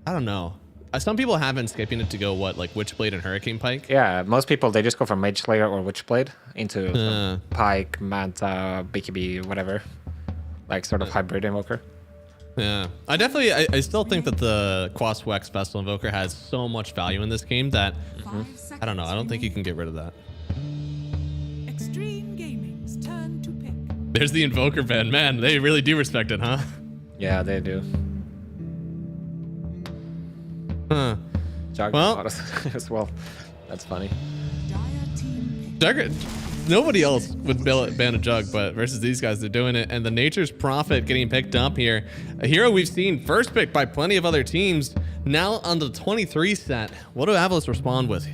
I don't know. Some people have been skipping it to go, like Witchblade and Hurricane Pike? Yeah, most people, they just go from Mage Slayer or Witchblade into Pike, Manta, BKB, whatever. Like sort of hybrid Invoker. Yeah, I still think that the Quaswex Vessel Invoker has so much value in this game that, I don't know, I don't think you can get rid of that. Extreme Gaming's turn to pick. There's the Invoker ban. Man, they really do respect it, huh? Yeah, they do. Huh. Jug well, as well. That's funny. Jug, nobody else would ban a Jug, but versus these guys, they're doing it. And the Nature's Prophet getting picked up here. A hero we've seen first picked by plenty of other teams. Now on the 23 set. What do Avalos respond with?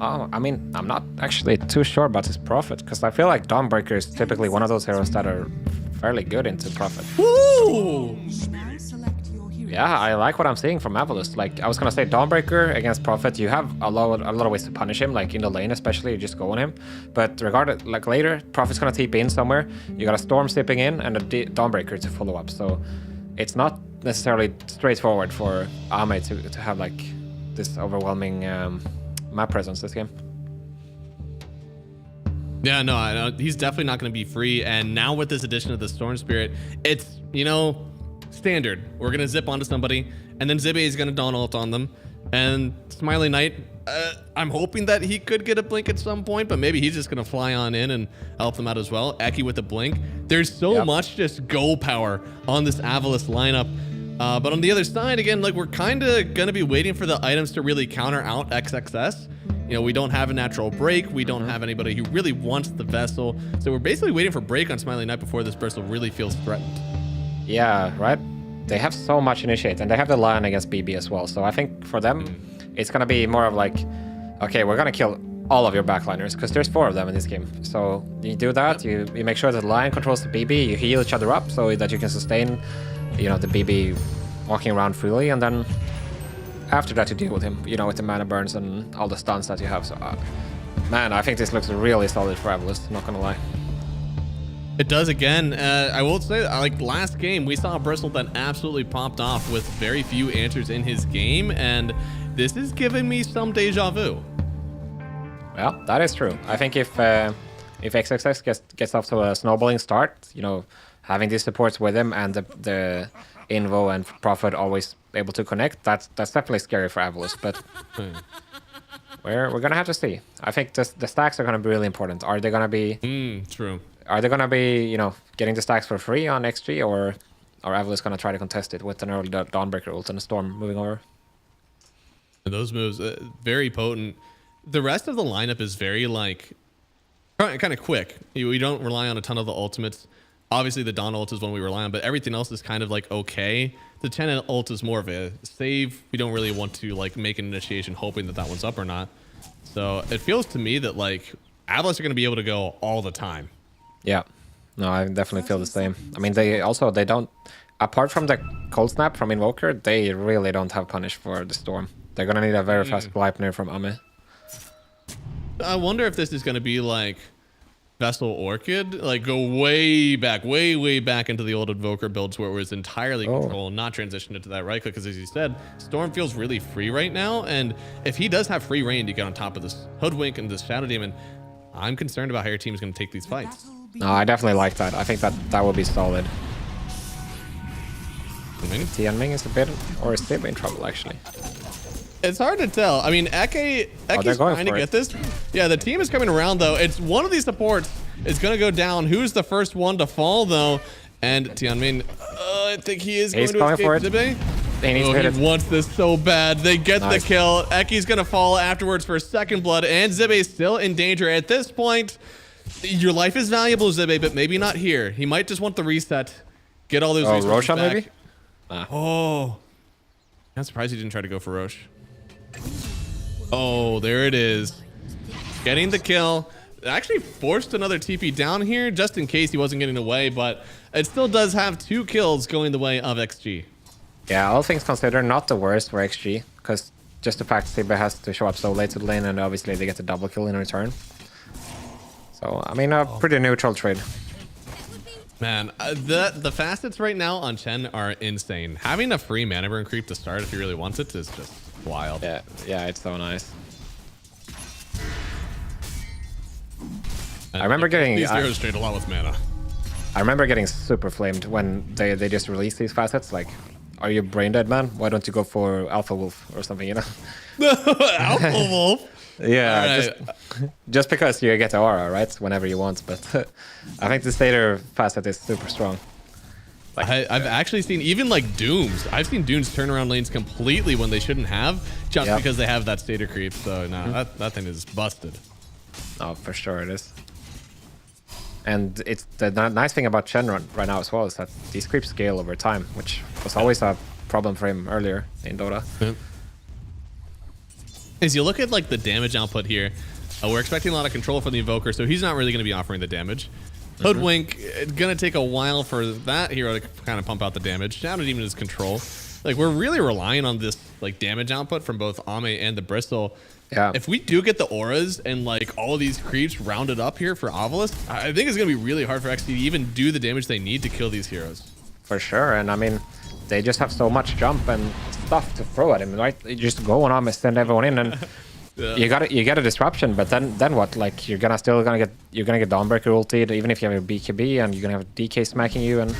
I mean, I'm not actually too sure about his Prophet, because I feel like Dawnbreaker is typically one of those heroes that are fairly good into Prophet. Woo! Yeah, I like what I'm seeing from Avalos. Like, I was gonna say Dawnbreaker against Prophet, you have a lot of ways to punish him, like in the lane especially, you just go on him. But regardless, like later, Prophet's gonna TP in somewhere, you got a Storm stepping in and a Dawnbreaker to follow up. So it's not necessarily straightforward for Ame to have like this overwhelming map presence this game. Yeah, no, he's definitely not going to be free. And now with this addition of the Storm Spirit, it's, you know, standard. We're going to zip onto somebody, and then Zibe is going to Dawn ult on them. And Smiley Knight, I'm hoping that he could get a blink at some point, but maybe he's just going to fly on in and help them out as well. Eki with a blink. There's so much just go power on this Avalos lineup. But on the other side, again, like we're kind of going to be waiting for the items to really counter out XXS. You know, we don't have a natural break. We don't have anybody who really wants the Vessel. So we're basically waiting for break on Smiley Knight before this Bristle really feels threatened. Yeah, right? They have so much initiate, and they have the Lion against BB as well. So I think for them, it's going to be more of like, okay, we're going to kill all of your backliners, because there's 4 of them in this game. So you do that, you make sure that the Lion controls the BB, you heal each other up so that you can sustain, you know, the BB walking around freely, and then after that you deal with him, you know, with the mana burns and all the stuns that you have. So man, I think this looks really solid for Avalos, not gonna lie. It does again. I will say, like last game, we saw Bristle that absolutely popped off with very few answers in his game, and this is giving me some deja vu. Well, that is true. I think if XXX gets off to a snowballing start, you know, having these supports with him and the Invo and Prophet always able to connect, that's definitely scary for Avalus. But we're gonna have to see. I think the stacks are gonna be really important. Are they gonna be true? Are they gonna be, you know, getting the stacks for free on XG, or are Avalus gonna try to contest it with an early Dawnbreaker ult and a Storm moving over? And those moves, very potent. The rest of the lineup is very like kind of quick. We don't rely on a ton of the ultimates. Obviously, the Dawn ult is one we rely on, but everything else is kind of like okay. The 10 ult is more of a save. We don't really want to like make an initiation hoping that one's up or not. So it feels to me that like Avalus are going to be able to go all the time. Yeah, no, I definitely feel the same. I mean, they don't, apart from the cold snap from Invoker, they really don't have punish for the Storm. They're gonna need a very fast Gleipnir from Ame. I wonder if this is going to be like Vessel Orchid, like go way back into the old Invoker builds where it was entirely control, not transition into that right click. Because as you said, Storm feels really free right now, and if he does have free reign to get on top of this Hoodwink and this Shadow Demon, I'm concerned about how your team is going to take these fights. No, I definitely like that. I think that would be solid. Tianming is a bit, or is Sib in trouble actually? It's hard to tell. I mean, Eke's trying to get this. Yeah, the team is coming around though. It's one of these supports is going to go down. Who's the first one to fall though? And Tianming, I think he is going to escape Zibe. He wants this so bad. They get the kill. Eke's going to fall afterwards for second blood, and Zibe is still in danger at this point. Your life is valuable, Zibe, but maybe not here. He might just want the reset. Get all those resources Roshan back. maybe? Oh. I'm surprised he didn't try to go for Roche. Oh, there it is. Getting the kill. Actually forced another TP down here just in case he wasn't getting away, but it still does have 2 kills going the way of XG. Yeah, all things considered, not the worst for XG, because just the fact Sibe has to show up so late to the lane, and obviously they get the double kill in return. So, I mean, a pretty neutral trade. Man, the facets right now on Chen are insane. Having a free mana burn creep to start if he really wants it is just wild. Yeah, it's so nice. I remember getting these heroes trade a lot with mana. I remember getting super flamed when they just released these facets. Like, are you brain dead, man? Why don't you go for Alpha Wolf or something? You know? Alpha Wolf. Yeah, just because you get the aura, right? Whenever you want. But I think the Stater facet is super strong. Like, I've actually seen even like Dooms. I've seen Dooms turn around lanes completely when they shouldn't have, just because they have that Stater creep. So no, that thing is busted. Oh, for sure it is. And it's the nice thing about Chen right now as well is that these creeps scale over time, which was always a problem for him earlier in Dota. As you look at like the damage output here, we're expecting a lot of control from the Invoker, so he's not really going to be offering the damage. Hoodwink, it's going to take a while for that hero to kind of pump out the damage. Shadow Demon is control. Like, we're really relying on this like damage output from both Ame and the Bristle. Yeah. If we do get the auras and like all of these creeps rounded up here for Avalus, I think it's going to be really hard for XD to even do the damage they need to kill these heroes. For sure, and I mean, they just have so much jump and stuff to throw at him, right? You just go on him and send everyone in, and you get a disruption. But then what? Like you're gonna get Dawnbreaker ulted, even if you have a BKB, and you're gonna have DK smacking you. And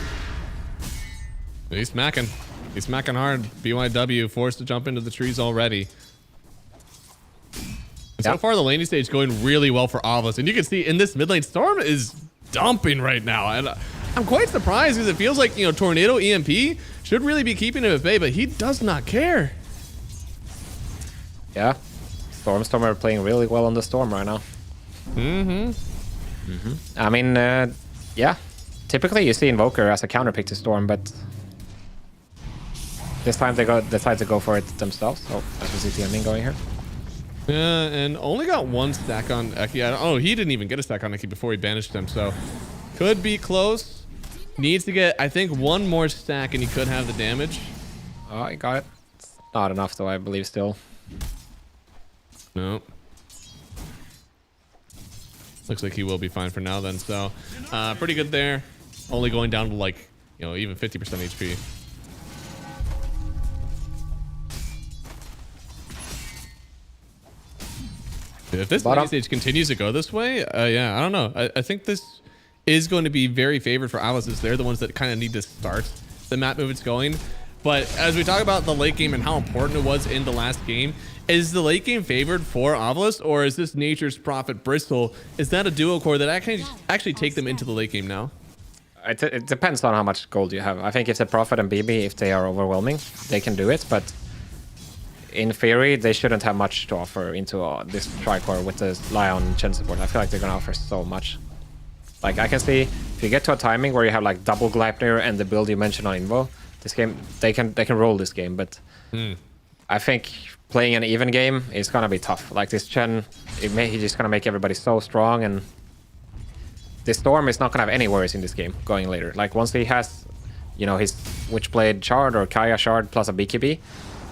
he's smacking hard. BYW forced to jump into the trees already. And so far, the laning stage going really well for Avalus, and you can see in this mid lane, Storm is dumping right now, and I'm quite surprised because it feels like, you know, Tornado EMP should really be keeping him at bay, but he does not care. Yeah, Storm are playing really well on the Storm right now. I mean, yeah, typically you see Invoker as a counter pick to Storm, but this time they decide to go for it themselves. So as we see Tianming going here. Yeah, and only got 1 stack on Eki. Oh, he didn't even get a stack on Eki before he banished him, so could be close. Needs to get, I think, 1 more stack and he could have the damage. Oh, he got it. It's not enough though, I believe still. No. Looks like he will be fine for now then. So pretty good there. Only going down to like, you know, even 50% HP. If this late stage continues to go this way, yeah, I don't know. I think this is going to be very favored for Atlas. They're the ones that kind of need to start the map movements going. But as we talk about the late game and how important it was in the last game, is the late game favored for Obelisk, or is this Nature's Prophet Bristol? Is that a duo core that actually take them into the late game now? It depends on how much gold you have. I think if the Prophet and BB, if they are overwhelming, they can do it. But in theory, they shouldn't have much to offer into this tri-core with the Lion Chen support. I feel like they're gonna offer so much. Like I can see if you get to a timing where you have like double Gleipnir and the build you mentioned on Invo, this game they can roll this game. But I think playing an even game is gonna be tough. Like this Chen, he's just gonna make everybody so strong, and this Storm is not gonna have any worries in this game going later. Like once he has, you know, his Witchblade Shard or Kaya Shard plus a BKB,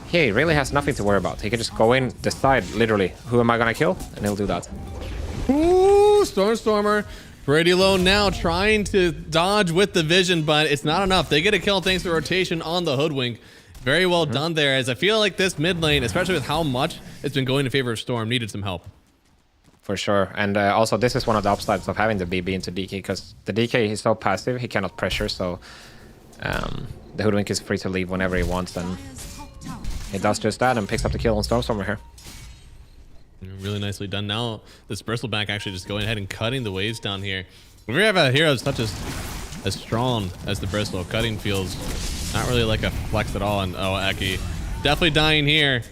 he really has nothing to worry about. He can just go in, decide literally who am I gonna kill, and he'll do that. Ooh, Stormer. Pretty low now, trying to dodge with the vision, but it's not enough. They get a kill thanks to rotation on the Hoodwink. Very well done there, as I feel like this mid lane, especially with how much it's been going in favor of Storm, needed some help. For sure. And also, this is one of the upsides of having the BB into DK, because the DK is so passive, he cannot pressure, so the Hoodwink is free to leave whenever he wants, and he does just that and picks up the kill on Stormstormer here. Really nicely done. Now this Bristleback actually just going ahead and cutting the waves down here. When we have a hero such as strong as the Bristle, cutting feels not really like a flex at all. And oh, Eki definitely dying here.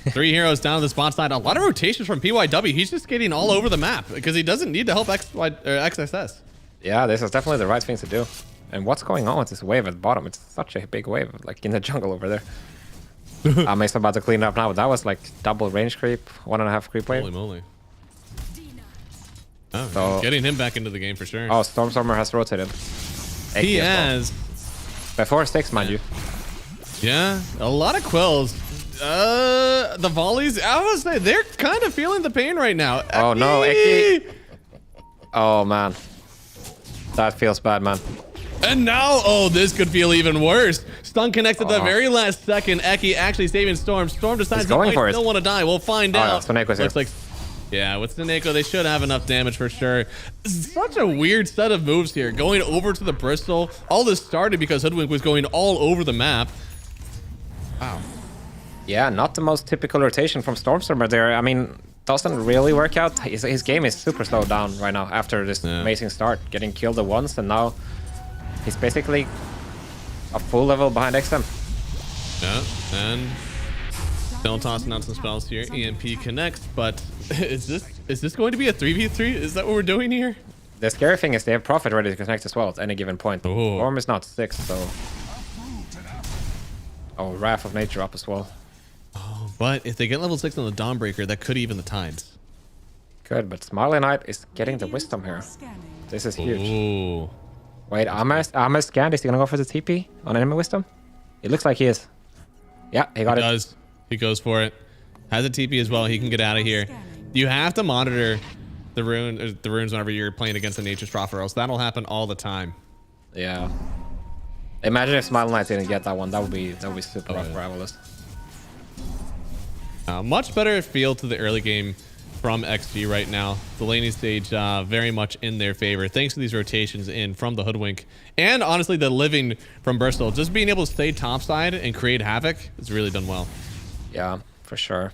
3 heroes down to the spot side. A lot of rotations from PYW. He's just getting all over the map because he doesn't need to help XSS. Yeah, this is definitely the right thing to do. And what's going on with this wave at the bottom? It's such a big wave, like in the jungle over there. Amaze about to clean it up now, but that was like double range creep, 1.5 creep wave. Holy moly. Oh, so, getting him back into the game for sure. Oh, Stormstormer has rotated. He has. Before 6, mind you. Yeah, a lot of quills. The volleys, I would say they're kind of feeling the pain right now. Oh no, Eki. Oh man. That feels bad, man. And now, oh, this could feel even worse. Stun connects at the very last second. Eki actually saving Storm. Storm decides he might still want to die. We'll find out. Yeah, looks like, yeah, with Sneko, they should have enough damage for sure. Such a weird set of moves here. Going over to the Bristol. All this started because Hoodwink was going all over the map. Wow. Yeah, not the most typical rotation from Stormstormer there. I mean, doesn't really work out. His game is super slowed down right now after this amazing start. Getting killed at once, and now he's basically a full level behind XM. Yeah, and still tossing out some spells here. EMP connects, but is this going to be a 3v3? Is that what we're doing here? The scary thing is they have Prophet ready to connect as well at any given point. Storm is not 6, so... Oh, Wrath of Nature up as well. Oh, but if they get level 6 on the Dawnbreaker, that could even the tides. Good, but Smiley Knight is getting the Wisdom here. This is huge. Ooh. Wait, Amos scanned. Is he gonna go for the TP on enemy wisdom? It looks like he is. Yeah, he got it. He goes for it. Has a TP as well. He can get out of here. You have to monitor the runes whenever you're playing against the Nature's Prophet, or else that'll happen all the time. Yeah. Imagine if Smile Knight didn't get that one. That would be super rough for Avalos. Much better feel to the early game from XG right now. The laning stage very much in their favor, thanks to these rotations in from the Hoodwink. And honestly, the living from Bristol. Just being able to stay topside and create havoc has really done well. Yeah, for sure.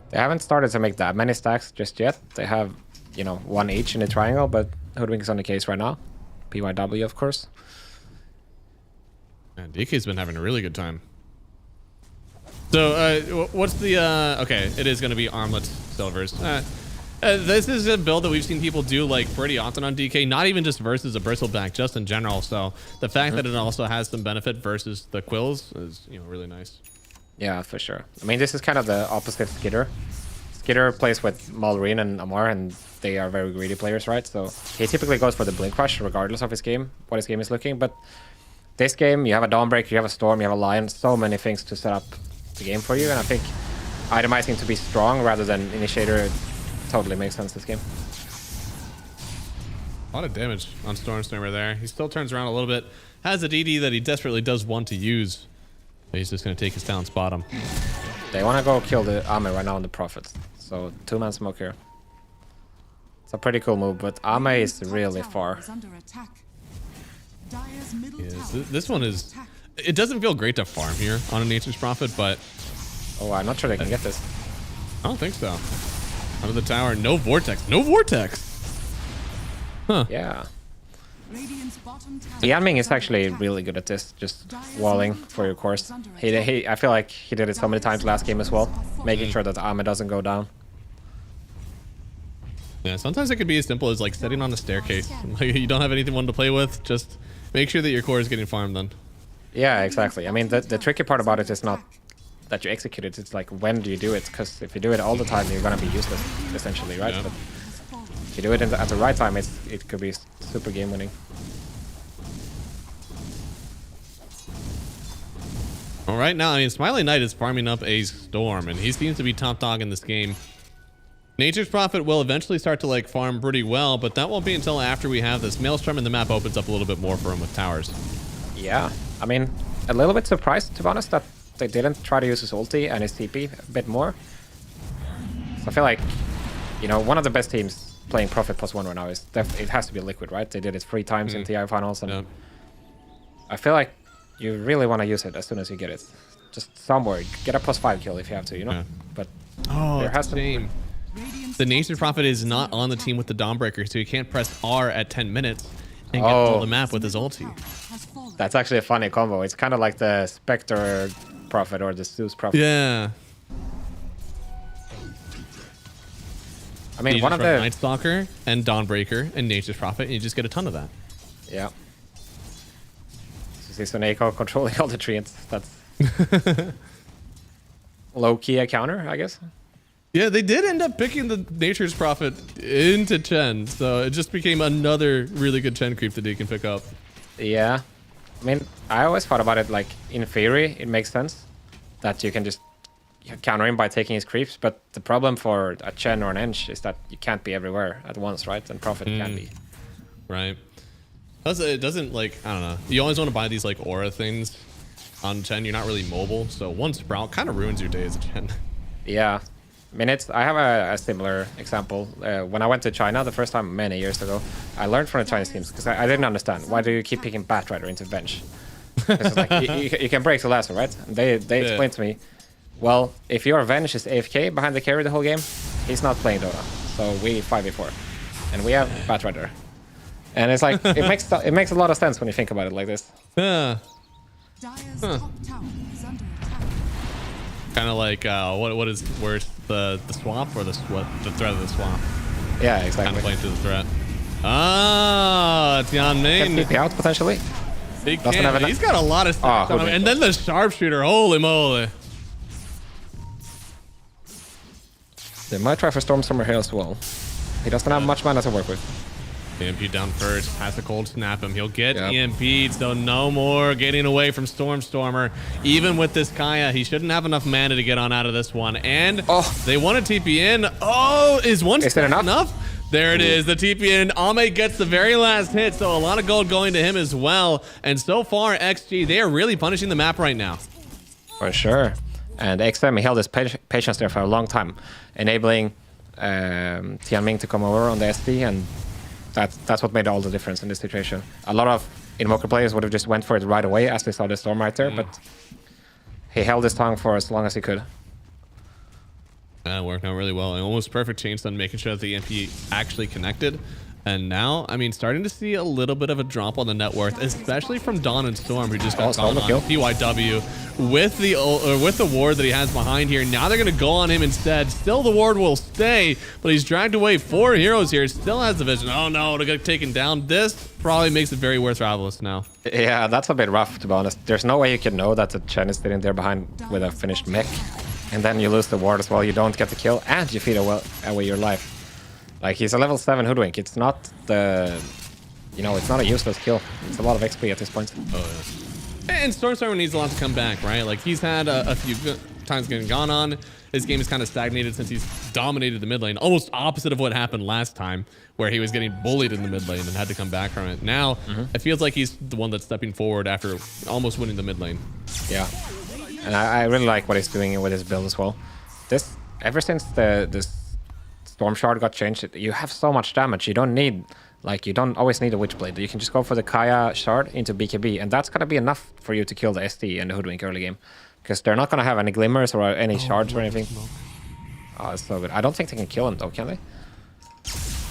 They haven't started to make that many stacks just yet. They have, you know, 1 each in the triangle, but Hoodwink is on the case right now. PYW, of course. And DK's been having a really good time. So, what's the... okay, it is going to be Armlet Silvers. This is a build that we've seen people do like pretty often on DK, not even just versus a Bristleback, just in general. So, the fact that it also has some benefit versus the Quills is, you know, really nice. Yeah, for sure. I mean, this is kind of the opposite Skitter. Skitter plays with Malrine and Amar, and they are very greedy players, right? So, he typically goes for the Blink Rush, regardless of his game, what his game is looking. But this game, you have a Dawnbreaker, you have a Storm, you have a Lion, so many things to set up the game for you, and I think itemizing to be strong rather than Initiator totally makes sense this game. A lot of damage on Stormstormer there. He still turns around a little bit. Has a DD that he desperately does want to use. But he's just going to take his down, spot him. They want to go kill the Ame right now on the Prophet. So 2-man smoke here. It's a pretty cool move, but Ame is really far. Yes, this one is... It doesn't feel great to farm here on a Nature's Prophet, but... Oh, I'm not sure they can get this. I don't think so. Under the tower, no Vortex. No Vortex! Huh. Yeah. Yanming is actually really good at this, just walling for your course. I feel like he did it so many times last game as well, making sure that Ame doesn't go down. Yeah, sometimes it could be as simple as like sitting on a staircase. Like you don't have anyone to play with, just make sure that your core is getting farmed then. Yeah, exactly. I mean, the tricky part about it is not that you execute it, it's like when do you do it, because if you do it all the time, you're gonna be useless, essentially, right? Yeah. But if you do it at the right time, it could be super game winning. Well, right now, I mean, Smiling Knight is farming up a Storm, and he seems to be top dog in this game. Nature's Prophet will eventually start to like farm pretty well, but that won't be until after we have this Maelstrom and the map opens up a little bit more for him with towers. Yeah, I mean, a little bit surprised, to be honest, that they didn't try to use his ulti and his TP a bit more. So I feel like, you know, one of the best teams playing Prophet +1 right now is it has to be Liquid, right? They did it 3 times in TI finals, and I feel like you really want to use it as soon as you get it. Just somewhere, get a +5 kill if you have to, you know. But there has to be. The Nature's Prophet is not on the team with the Dawnbreaker, so he can't press R at 10 minutes and get all the map with his ulti. That's actually a funny combo. It's kind of like the Spectre Prophet or the Zeus Prophet. Yeah. I mean, one of the Night Stalker and Dawnbreaker and Nature's Prophet, and you just get a ton of that. Yeah. So Soneko controlling all the treants. That's low-key a counter, I guess. Yeah, they did end up picking the Nature's Prophet into Chen, so it just became another really good Chen creep that he can pick up. Yeah. I mean, I always thought about it like, in theory, it makes sense that you can just counter him by taking his creeps, but the problem for a Chen or an Ench is that you can't be everywhere at once, right? And Prophet can be. Right. It doesn't, like, I don't know. You always want to buy these, like, aura things on Chen. You're not really mobile, so one Sprout kind of ruins your day as a Chen. Yeah. I mean, I have a similar example. When I went to China the first time many years ago, I learned from the Chinese teams because I didn't understand. Why do you keep picking Batrider into bench? It's like, you can break the lasso, right? And they explained to me, well, if your Venge is AFK behind the carry the whole game, he's not playing Dota. So we 5v4. And we have Batrider. And it's like, it makes a lot of sense when you think about it like this. Yeah. Kind of like, what is worse, the swamp or the threat of the swamp? Yeah, exactly. Kind of playing through the threat. Ah, Tianming. Can TP out potentially? He can. He's got a lot of stuff on him. And then the sharpshooter, holy moly. They might try for Stormstormer here as well. He doesn't have much mana to work with. EMP down first, has to cold snap him. He'll get EMP'd, so no more getting away from Stormstormer. Even with this Kaya, he shouldn't have enough mana to get on out of this one. And they want to TP in. Oh, is one stack enough? There it is, the TP in. Ame gets the very last hit, so a lot of gold going to him as well. And so far, XG, they are really punishing the map right now. For sure. And XM, he held his patience there for a long time, enabling Tianming to come over on the SD, and that's what made all the difference in this situation. A lot of Invoker players would have just went for it right away as they saw the storm right there, but he held his tongue for as long as he could. That worked out really well. And almost perfect change on making sure that the EMP actually connected. And now, I mean, starting to see a little bit of a drop on the net worth, especially from Dawn and Storm, who just got caught on PYW with the ward that he has behind here. Now they're going to go on him instead. Still, the ward will stay, but he's dragged away 4 heroes here. Still has the vision. Oh no, to get taken down. This probably makes it very worth Ravelous now. Yeah, that's a bit rough, to be honest. There's no way you can know that the Chen is sitting there behind with a finished mech, and then you lose the ward as well. You don't get the kill, and you feed away your life. Like, he's a level 7 Hoodwink. It's not the... You know, it's not a useless kill. It's a lot of XP at this point. Oh, yeah. And Stormstormer needs a lot to come back, right? Like, he's had a few time's getting gone on. His game is kind of stagnated since he's dominated the mid lane, almost opposite of what happened last time, where he was getting bullied in the mid lane and had to come back from it. Now, it feels like he's the one that's stepping forward after almost winning the mid lane. Yeah, and I really like what he's doing with his build as well. Ever since this Storm Shard got changed, you have so much damage. You don't need, you don't always need a Witchblade. You can just go for the Kaya Shard into BKB, and that's gonna be enough for you to kill the SD and the Hoodwink early game. Because they're not going to have any glimmers or any shards or anything. Oh, it's so good. I don't think they can kill him though, can they?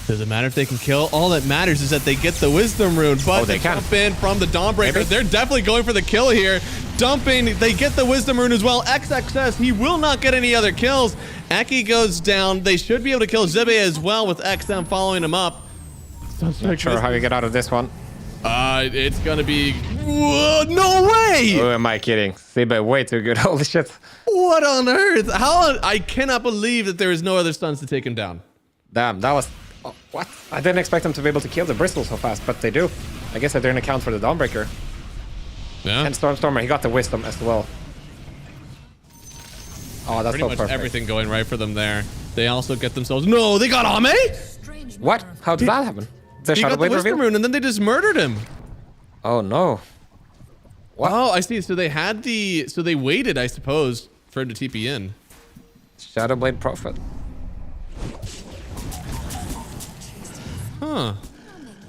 Doesn't matter if they can kill. All that matters is that they get the Wisdom Rune. But they jump in from the Dawnbreaker. Maybe. They're definitely going for the kill here. Dumping. They get the Wisdom Rune as well. XXS. He will not get any other kills. Eki goes down. They should be able to kill Zibe as well with XM following him up. Not sure how you get out of this one. It's gonna be... Whoa, no way! Who am I kidding? Zibe way too good. Holy shit. What on earth? How? I cannot believe that there is no other stuns to take him down. Damn, that was... Oh, what? I didn't expect them to be able to kill the Bristle so fast, but they do. I guess they didn't account for the Dawnbreaker. Yeah. And Stormer, he got the Wisdom as well. Oh, that's pretty so much perfect. Everything going right for them there. They also get themselves... No, they got Ame? What? How did that happen? He got the Wisdom Rune and then they just murdered him. Oh no. What? Oh, I see. So they had the... So they waited, I suppose, for him to TP in. Shadowblade Prophet. Huh.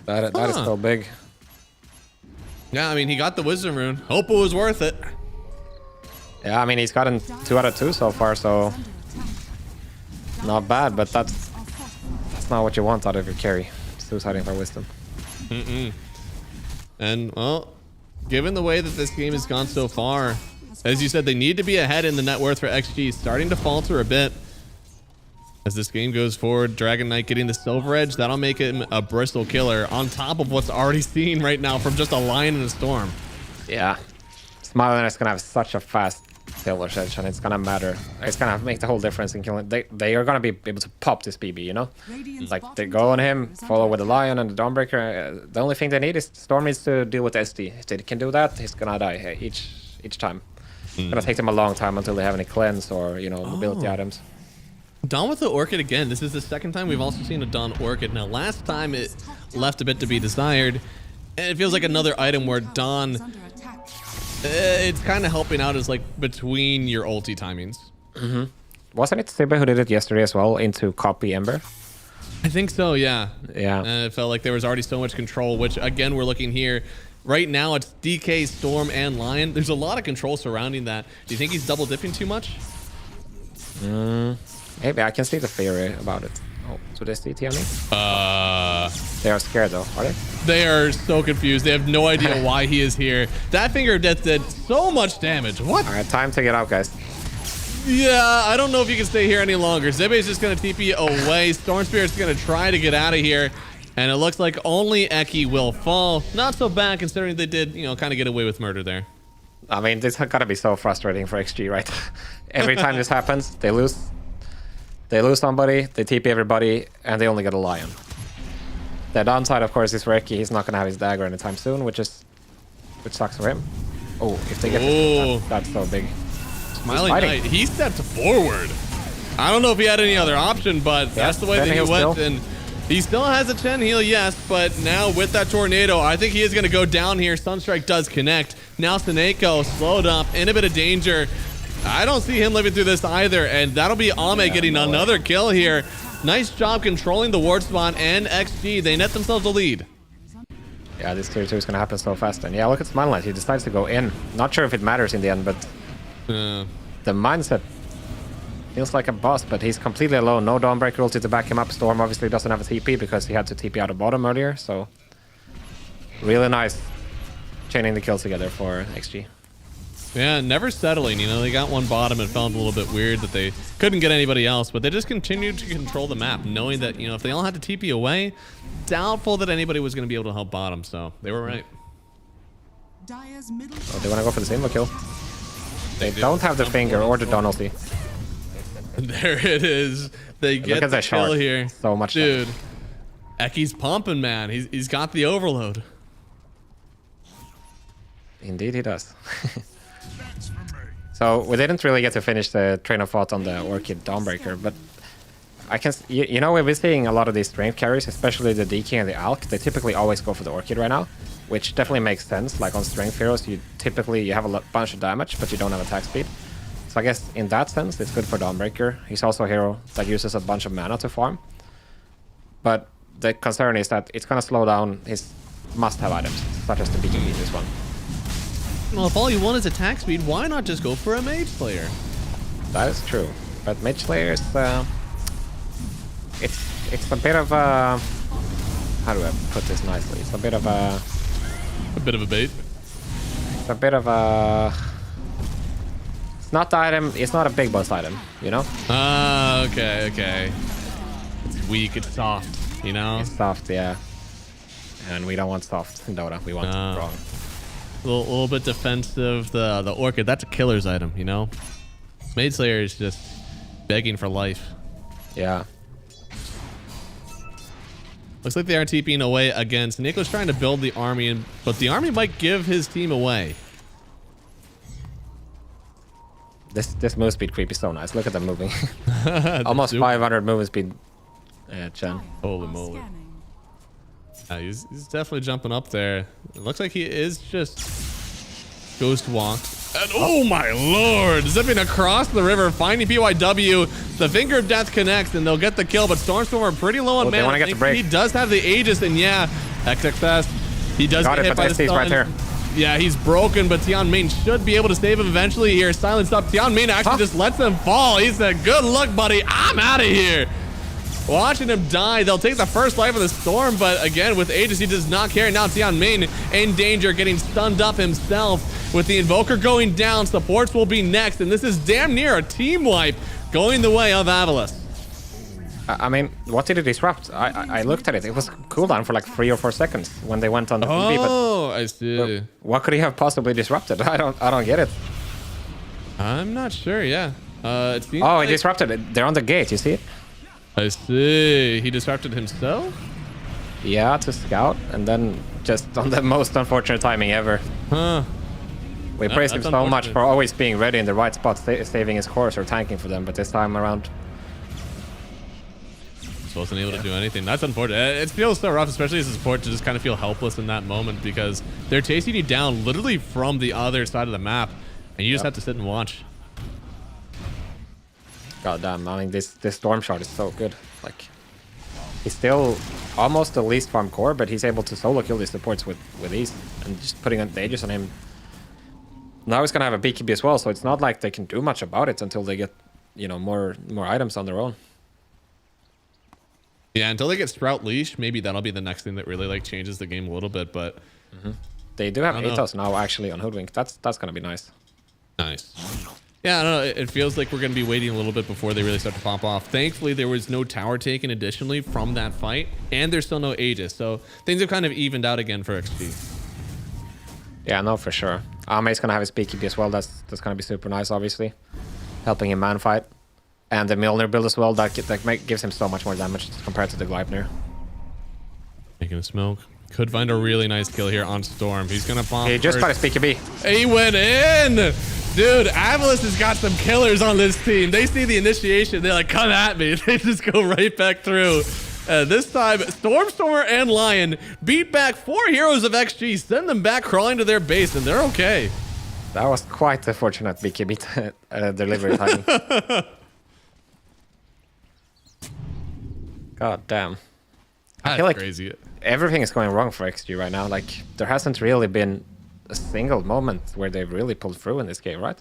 That is so big. Yeah, I mean, he got the Wisdom Rune. Hope it was worth it. Yeah, I mean, he's gotten 2 out of 2 so far, so... Not bad, but that's not what you want out of your carry. Suiciding for Wisdom. And, well, given the way that this game has gone so far, as you said, they need to be ahead in the net worth for XG, starting to falter a bit. As this game goes forward, Dragon Knight getting the Silver Edge, that'll make him a Bristol killer on top of what's already seen right now from just a Lion and a Storm. Yeah. Smiling is going to have such a fast Silver Edge, and it's going to matter. It's going to make the whole difference in killing. They are going to be able to pop this BB, you know? Like, they go on him, follow with the Lion and the Dawnbreaker. The only thing they need is Storm needs to deal with SD. If they can do that, he's going to die each time. It's going to take them a long time until they have any cleanse or, you know, mobility items. Dawn with the Orchid again. This is the second time we've also seen a Dawn Orchid. Now, last time it left a bit to be desired. And it feels like another item where Dawn... it's kind of helping out as like between your ulti timings. Wasn't it Zibe who did it yesterday as well into copy Ember? I think so, yeah. Yeah. And it felt like there was already so much control, which again, we're looking here. Right now, it's DK, Storm, and Lion. There's a lot of control surrounding that. Do you think he's double dipping too much? Maybe. I can see the theory about it. Oh, so they see TME? They are scared though, are they? They are so confused. They have no idea why he is here. That Finger of Death did so much damage. What? All right, time to get out, guys. Yeah, I don't know if you can stay here any longer. Zibe is just going to TP away. Storm Spirit's going to try to get out of here. And it looks like only Eki will fall. Not so bad considering they did, you know, kind of get away with murder there. I mean, this has got to be so frustrating for XG, right? Every time this happens, they lose. They lose somebody, they TP everybody, and they only get a Lion. The downside, of course, is for Eki. He's not going to have his dagger anytime soon, which sucks for him. Oh, if they get this, that's so big. Smiling Knight, he stepped forward. I don't know if he had any other option, but that's the way that he went. And he still has a 10 heal, yes, but now with that tornado, I think he is going to go down here. Sunstrike does connect. Now Seneko slowed up, in a bit of danger. I don't see him living through this either, and that'll be Ame getting another kill here. Nice job controlling the ward spawn and XG. They net themselves a lead. Yeah, this tier 2 is going to happen so fast. And yeah, look at Smiling. He decides to go in. Not sure if it matters in the end, but the mindset feels like a boss, but he's completely alone. No Dawnbreaker ulti to back him up. Storm obviously doesn't have a TP because he had to TP out of bottom earlier, so really nice chaining the kills together for XG. Yeah, never settling. You know, they got one bottom and felt a little bit weird that they couldn't get anybody else, but they just continued to control the map, knowing that, you know, if they all had to TP away, doubtful that anybody was going to be able to help bottom, so they were right. Oh, they want to go for the single kill. They don't have the Finger or the Dawn ulti. There it is. They get the kill here. So much dude. Eki's pumping, man. He's got the overload. So we didn't really get to finish the train of thought on the Orchid Dawnbreaker, but I can, you know, we've been seeing a lot of these strength carries, especially the DK and the Alk. They typically always go for the Orchid right now, which definitely makes sense. Like on strength heroes, you have a bunch of damage, but you don't have attack speed. So I guess in that sense, it's good for Dawnbreaker. He's also a hero that uses a bunch of mana to farm. But the concern is that it's going to slow down his must-have items, such as the BKB this one. Well, if all you want is attack speed, why not just go for a Mage Slayer? That is true. But Mage Slayer is... It's a bit of a... How do I put this nicely? It's a bit of a... A bit of a bait? It's a bit of a... It's not the item... It's not a big boss item, you know? Ah, okay, okay. It's weak, it's soft, you know? It's soft, yeah. And we don't want soft in Dota. We want strong. A little bit defensive. The Orchid, that's a killer's item, you know? Mage Slayer is just begging for life. Yeah. Looks like they are TPing away against Nicholas, trying to build the army, but the army might give his team away. This move speed creep is so nice. Look at them moving. Almost 500 movement speed, Chen. Holy moly. He's definitely jumping up there. It looks like he is just ghost walked. And oh my lord, zipping across the river, finding PYW. The Finger of Death connects and they'll get the kill, but Stormstorm are pretty low on mana. They want to get the break. He does have the Aegis, and yeah, XXS. He does get hit by the stun. Right there. Yeah, he's broken, but Tianmin should be able to save him eventually here. Silence up. Tianmin actually just lets him fall. He said, good luck, buddy. I'm out of here. Watching him die, they'll take the first life of the storm, but again, with Aegis, he does not care. Now Tianmin in danger, getting stunned up himself. With the Invoker going down, supports will be next, and this is damn near a team wipe going the way of Avalos. I mean, what did it disrupt? I looked at it. It was cooldown for like 3 or 4 seconds when they went on the PB. Oh, I see. What could he have possibly disrupted? I don't get it. I'm not sure. Yeah. It seems he disrupted it. They're on the gate. You see it? I see. He disrupted himself? Yeah, to scout, and then just on the most unfortunate timing ever. Huh. We praised him so much for always being ready in the right spot, saving his course or tanking for them, but this time around... Just wasn't able to do anything. That's unfortunate. It feels so rough, especially as a support, to just kind of feel helpless in that moment, because they're chasing you down literally from the other side of the map, and you just have to sit and watch. God damn, I mean, this Storm Shard is so good. Like, he's still almost the least farm core, but he's able to solo kill these supports with ease, and just putting the Aegis on him. Now he's gonna have a BKB as well, so it's not like they can do much about it until they get, you know, more items on their own. Yeah, until they get Sprout Leash, maybe that'll be the next thing that really like changes the game a little bit. But they do have Atos now actually on Hoodwink. That's gonna be nice. Nice. Yeah, I don't know. It feels like we're gonna be waiting a little bit before they really start to pop off. Thankfully, there was no tower taken additionally from that fight, and there's still no Aegis, so things have kind of evened out again for XG. Yeah, no, for sure. Ame's gonna have his BKB as well. That's gonna be super nice, obviously, helping him man fight, and the Milner build as well. That gives him so much more damage compared to the Gleipnir. Making a smoke. Could find a really nice kill here on Storm. He's gonna bomb. He just got his BKB. He went in. Dude, Avalos has got some killers on this team. They see the initiation. They're like, come at me. They just go right back through. This time, Stormstormer and Lion beat back 4 heroes of XG, send them back crawling to their base, and they're okay. That was quite a fortunate BKB delivery timing. God damn. I feel like crazy. Everything is going wrong for XG right now. Like, there hasn't really been a single moment where they've really pulled through in this game, right?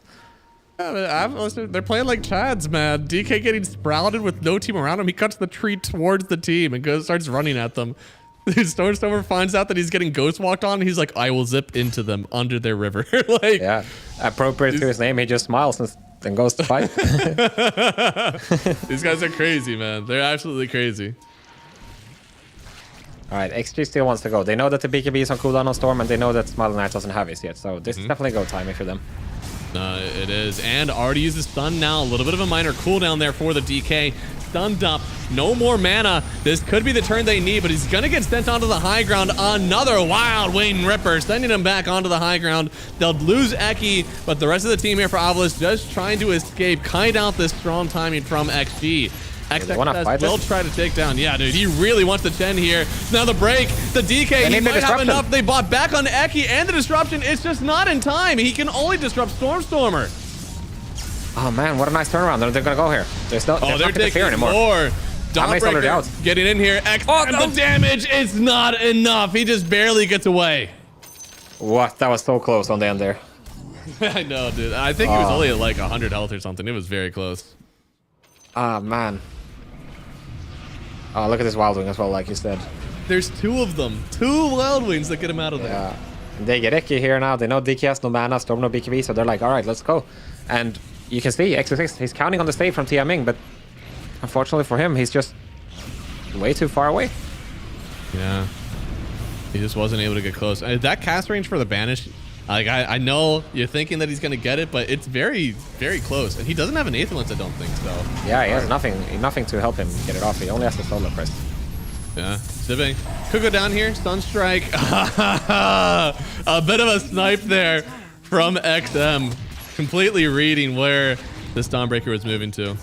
Yeah, they're playing like Chads, man. DK getting sprouted with no team around him. He cuts the tree towards the team and starts running at them. Stormstormer finds out that he's getting ghost walked on. And he's like, I will zip into them under their river. Like, yeah, appropriate to his name. He just smiles and then goes to fight. These guys are crazy, man. They're absolutely crazy. All right, XG still wants to go. They know that the BKB is on cooldown on Storm, and they know that Smiling Knight doesn't have his yet. So this is definitely go timing for them. It is, and already uses stun now. A little bit of a minor cooldown there for the DK. stunned up. No more mana. This could be the turn they need, but he's going to get sent onto the high ground. Another Wild Wing Ripper, sending him back onto the high ground. They'll lose Eki, but the rest of the team here for Avolis just trying to escape, kite out this strong timing from XG. XXS will try to take down. Yeah, dude, he really wants the Chen here. Now the break, the DK, he might have enough. They bought back on Eki and the disruption. It's just not in time. He can only disrupt Stormstormer. Oh man, what a nice turnaround. They're gonna go here. There's no they're taking anymore. More. Dawnbreaker getting in here. And the damage is not enough. He just barely gets away. What? That was so close on the end there. I know, dude. I think he was only at like 100 health or something. It was very close. Ah, man. Oh, look at this Wild Wing as well, like you said. There's two of them. Two Wild Wings that get him out of there. Yeah. And they get Eki here now. They know DK has no mana, Storm no BKB, so they're like, all right, let's go. And you can see XXX, he's counting on the save from Tiaming, but unfortunately for him, he's just way too far away. Yeah. He just wasn't able to get close. That cast range for the Banish, like I know you're thinking that he's going to get it, but it's very, very close. And he doesn't have an Aether Lens, I don't think, so. Yeah, he has nothing to help him get it off. He only has the Solar Crest. Yeah, Zipping could go down here. Sunstrike. A bit of a snipe there from XM. Completely reading where this Dawnbreaker was moving to.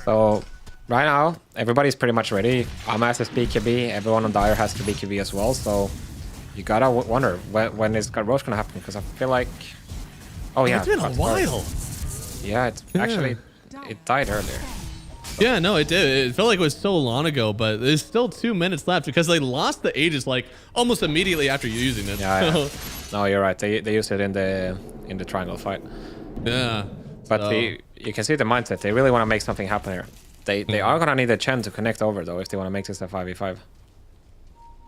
So right now, everybody's pretty much ready. Amas has BKB, everyone on Dire has to BKB as well, so you gotta wonder when is Roche gonna happen, because I feel like... Oh yeah. It's been a while. Yeah, it's actually... It died earlier. Yeah, no, it did. It felt like it was so long ago, but there's still 2 minutes left because they lost the Aegis like almost immediately after using it. Yeah. No, you're right. They used it in the triangle fight. Yeah. But you can see the mindset. They really want to make something happen here. They are gonna need a Chen to connect over though if they want to make this a 5v5.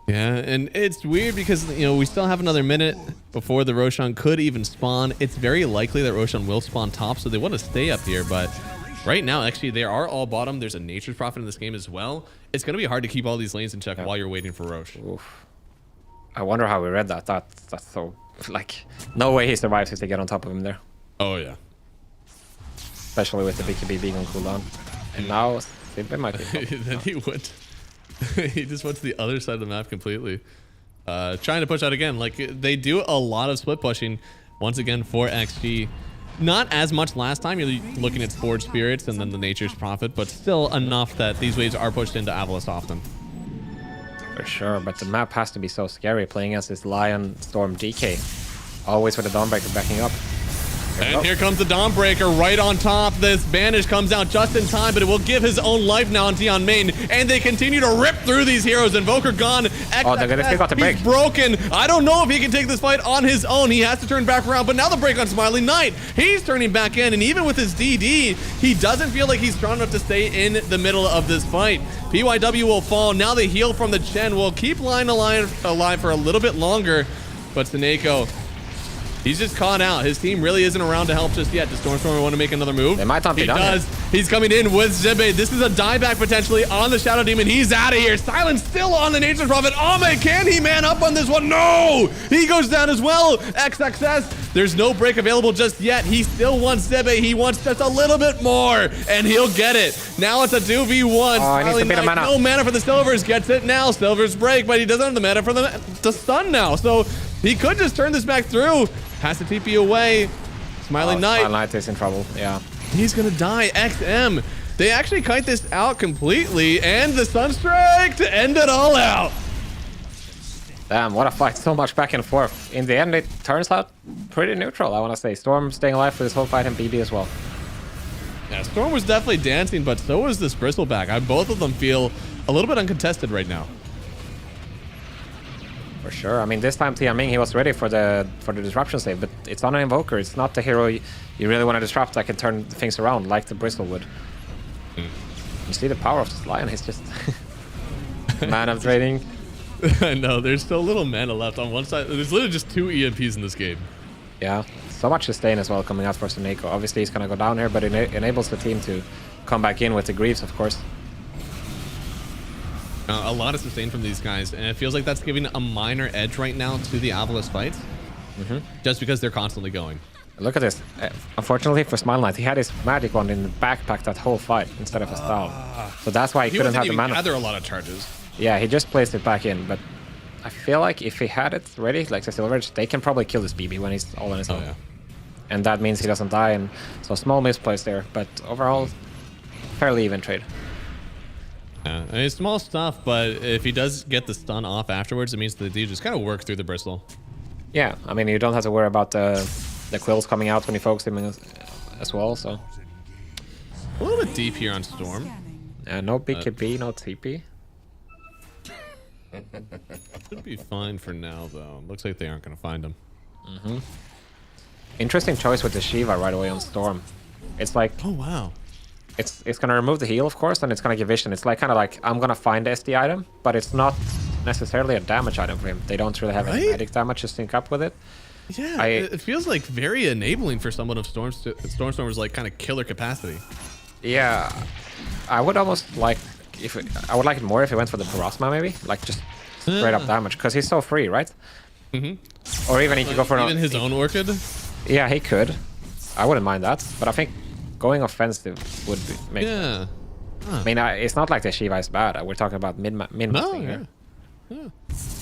Yeah, and it's weird because we still have another minute before the Roshan could even spawn. It's very likely that Roshan will spawn top, so they want to stay up here, but right now, actually, they are all bottom. There's a Nature's Prophet in this game as well. It's going to be hard to keep all these lanes in check while you're waiting for Roche. Oof. I wonder how we read that. That's so... Like, no way he survives if they get on top of him there. Oh, yeah. Especially with the BKB being on cooldown. And now, Simpe might be... Then he went... he just went to the other side of the map completely. Trying to push out again. Like, they do a lot of split pushing, once again, for XG. Not as much last time. You're looking at Forge Spirits and then the Nature's Prophet, but still enough that these waves are pushed into Avolis often. For sure, but the map has to be so scary playing as this Lion Storm DK. Always with the Dawnbreaker backing up. And here comes the Dawnbreaker right on top. This Banish comes out just in time, but it will give his own life now on Tion main. And they continue to rip through these heroes. Invoker gone. Oh, they're gonna take out the break. He's broken. I don't know if he can take this fight on his own. He has to turn back around, but now the break on Smiling Knight. He's turning back in, and even with his DD, he doesn't feel like he's strong enough to stay in the middle of this fight. PYW will fall. Now the heal from the Chen will keep Lion alive for a little bit longer, but Seneko, he's just caught out. His team really isn't around to help just yet. Does Stormstormer want to make another move? They might not be done. He does. He's coming in with Zibe. This is a dieback potentially on the Shadow Demon. He's out of here. Silence still on the Nature's Prophet. Ame, can he man up on this one? No! He goes down as well. XXS. There's no break available just yet. He still wants Zibe. He wants just a little bit more, and he'll get it. Now it's a 2v1. Oh, he needs to beat a mana. No mana for the Silvers. Gets it now. Silver's break, but he doesn't have the mana for the stun now. So he could just turn this back through. Has to TP away. Smiling Knight. Smiling Knight is in trouble, yeah. He's gonna die. XM. They actually kite this out completely, and the Sunstrike to end it all out. Damn, what a fight. So much back and forth. In the end, it turns out pretty neutral, I want to say. Storm staying alive for this whole fight and BB as well. Yeah, Storm was definitely dancing, but so was this Bristleback. Both of them feel a little bit uncontested right now. For sure. I mean, this time Tiaming, he was ready for the disruption save, but it's on an Invoker. It's not the hero you really want to disrupt that can turn things around like the Bristle would. You see the power of this Lion. He's just man of trading. I know. There's so little mana left on one side. There's literally just 2 EMPs in this game. Yeah. So much sustain as well coming out for Seneko. Obviously, he's going to go down here, but it enables the team to come back in with the Greaves, of course. A lot of sustain from these guys, and it feels like that's giving a minor edge right now to the Avalos fights, just because they're constantly going. Look at this. Unfortunately for Smile Knight, he had his magic wand in the backpack that whole fight instead of a style. So that's why he couldn't have the mana. Gather a lot of charges. Yeah, he just placed it back in, but I feel like if he had it ready, like the Silver Edge, they can probably kill this BB when he's all on his own. Yeah. And that means he doesn't die, and so small misplays there, but overall, fairly even trade. Yeah, I mean, small stuff, but if he does get the stun off afterwards, it means that he just kind of work through the bristle. Yeah, I mean, you don't have to worry about the quills coming out when you focus him as well, so. A little bit deep here on Storm. No BKB, no TP. Should be fine for now, though. Looks like they aren't going to find him. Interesting choice with the Shiva right away on Storm. It's like... Oh, wow. It's gonna remove the heal, of course, and it's gonna give vision. It's like kind of like, I'm gonna find the SD item, but it's not necessarily a damage item for him. They don't really have any magic damage to sync up with it. Yeah, it feels like very enabling for someone of Stormstormer's like kind of killer capacity. Yeah, I would almost like I would like it more if he went for the Parasma maybe, like just straight up damage, because he's so free, right? Or even he could go for even his own Orchid. Yeah, he could. I wouldn't mind that, but I think going offensive would make sense. I mean, it's not like the Shiva is bad. We're talking about min-maxing here. No,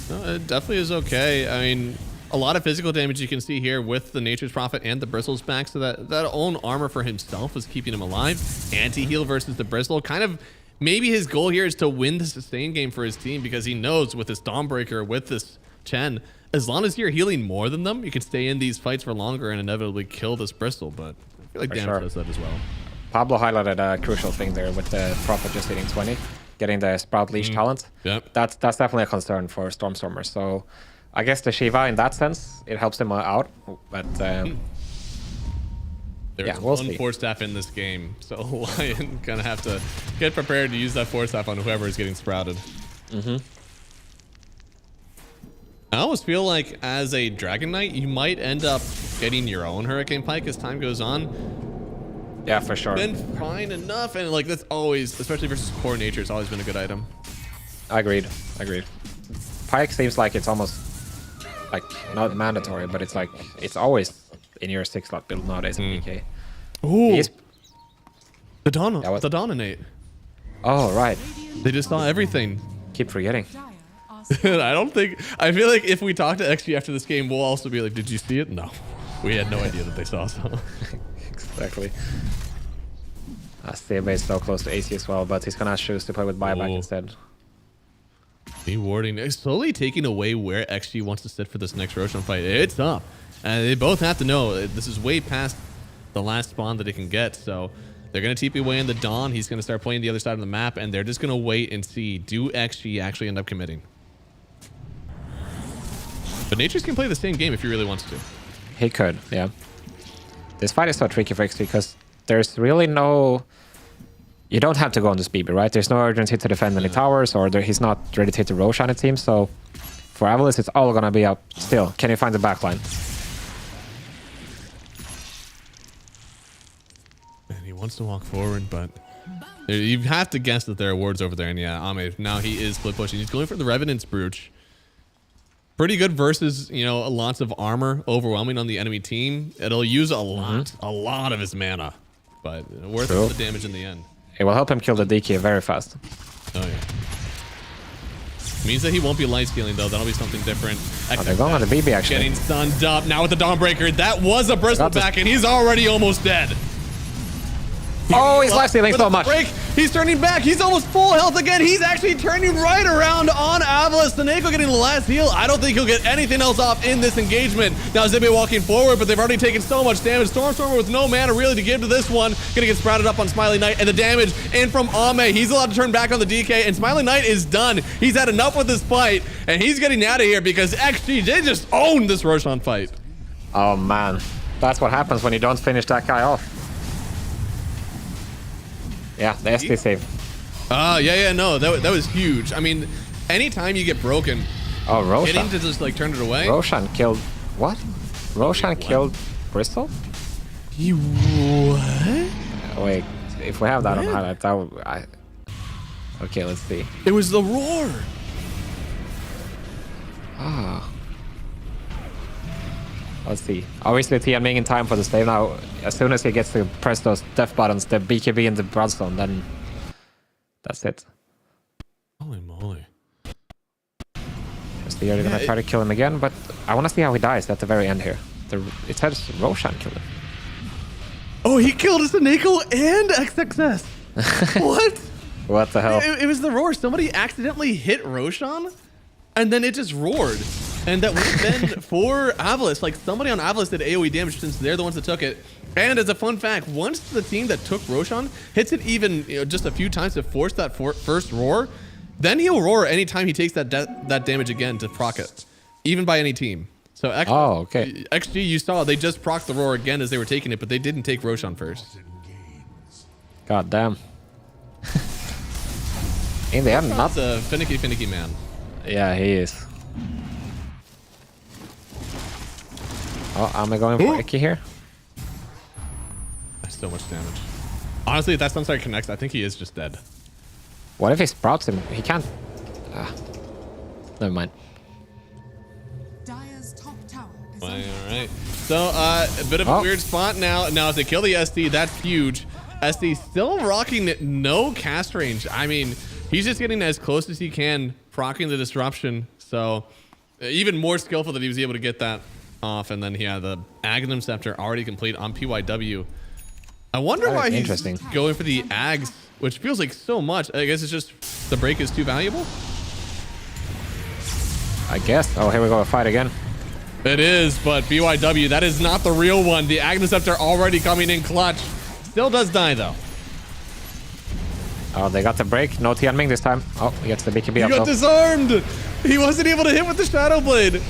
it definitely is okay. I mean, a lot of physical damage you can see here with the Nature's Prophet and the Bristles back, so that own armor for himself is keeping him alive. Anti-heal versus the Bristle. Kind of, maybe his goal here is to win the sustain game for his team, because he knows with this Dawnbreaker, with this Chen, as long as you're healing more than them, you can stay in these fights for longer and inevitably kill this Bristle, but I feel like damage does that as well. Pablo highlighted a crucial thing there with the Prophet just hitting 20, getting the Sprout Leash talent. Yep. That's definitely a concern for Stormstormer. So I guess the Shiva, in that sense, it helps him out. But There's we'll one see. Force Staff in this game, so Lion gonna have to get prepared to use that Force Staff on whoever is getting sprouted. I almost feel like as a Dragon Knight, you might end up getting your own Hurricane Pike as time goes on. Yeah, for sure. Been fine enough, and like that's always, especially versus core nature, it's always been a good item. Agreed. Pike seems like it's almost like not mandatory, but it's like it's always in your 6-slot build nowadays in PK. Ooh, the Dominate. Oh right. They just saw everything. Keep forgetting. I feel like if we talk to XG after this game, we'll also be like, did you see it? No. We had no idea that they saw so. Exactly. Stebe is so close to AC as well, but he's gonna choose to play with buyback instead. Me warding, slowly taking away where XG wants to sit for this next Roshan fight. It's tough. And they both have to know this is way past the last spawn that it can get, so they're going to TP away in the Dawn. He's going to start playing the other side of the map, and they're just going to wait and see, do XG actually end up committing? But Natures can play the same game if he really wants to. He could, yeah. This fight is so tricky for XG because there's really no... You don't have to go on this BB, right? There's no urgency to defend any towers, or he's not ready to hit the Roshan, it seems. So for Avalos, it's all going to be up still. Can you find the backline? And he wants to walk forward, but you have to guess that there are wards over there. And yeah, Ame, now he is split pushing. He's going for the Revenant's Brooch. Pretty good versus, you know, lots of armor overwhelming on the enemy team. It'll use a lot of his mana, but worth the damage in the end. It will help him kill the DK very fast. Oh yeah. Means that he won't be light scaling though. That'll be something different. Oh, they're going on the BB actually. Getting stunned up now with the Dawnbreaker. That was a Bristle back, and he's already almost dead. Oh, he's life stealing so much. He's turning back. He's almost full health again. He's actually turning right around on Avalos. Seneko getting the last heal. I don't think he'll get anything else off in this engagement. Now Zibe walking forward, but they've already taken so much damage. Stormstormer with no mana really to give to this one. Gonna get sprouted up on Smiley Knight, and the damage in from Ame. He's allowed to turn back on the DK, and Smiley Knight is done. He's had enough with this fight, and he's getting out of here because XG, they just owned this Roshan fight. Oh man, that's what happens when you don't finish that guy off. Yeah, the SD save. No, that was huge. I mean, anytime you get broken, Roshan. getting to just like turn it away. Roshan killed what? Roshan killed Bristol? What? Wait, if we have that on highlight, that would Okay, let's see. It was the roar. Ah. Let's see. Obviously, TMing in time for the stave now. As soon as he gets to press those death buttons, the BKB and the Bloodstone, then that's it. Holy moly. So you're gonna try to kill him again, but I want to see how he dies at the very end here. It says Roshan killed him. Oh, he killed his Nico and XXS. What? What the hell? It was the roar. Somebody accidentally hit Roshan, and then it just roared. And that would have been for Avalis. Like, somebody on Avalis did AoE damage since they're the ones that took it. And as a fun fact, once the team that took Roshan hits it even just a few times to force that first roar, then he'll roar anytime he takes that damage again to proc it, even by any team. So okay. XG, you saw they just procced the roar again as they were taking it, but they didn't take Roshan first. God damn. In the end, not a finicky man. Yeah, he is. Oh, am I going for Icky here? That's so much damage. Honestly, if that Sunstrike connects, I think he is just dead. What if he sprouts him? He can't. Never mind. Dire's top tower is All right. So, a bit of a weird spot now. Now, if they kill the SD, that's huge. SD still rocking no cast range. I mean, he's just getting as close as he can, proccing the disruption. So, even more skillful that he was able to get that off. And then he had the Aghanim Scepter already complete on PYW. I wonder why he's going for the Ags, which feels like so much. I guess it's just the break is too valuable. I guess. Oh, here we go. A fight again. It is, but BYW, that is not the real one. The Aghanim Scepter already coming in clutch. Still does die, though. Oh, they got the break. No Tianming this time. Oh, he gets the BKB He up. got disarmed. He wasn't able to hit with the Shadow Blade.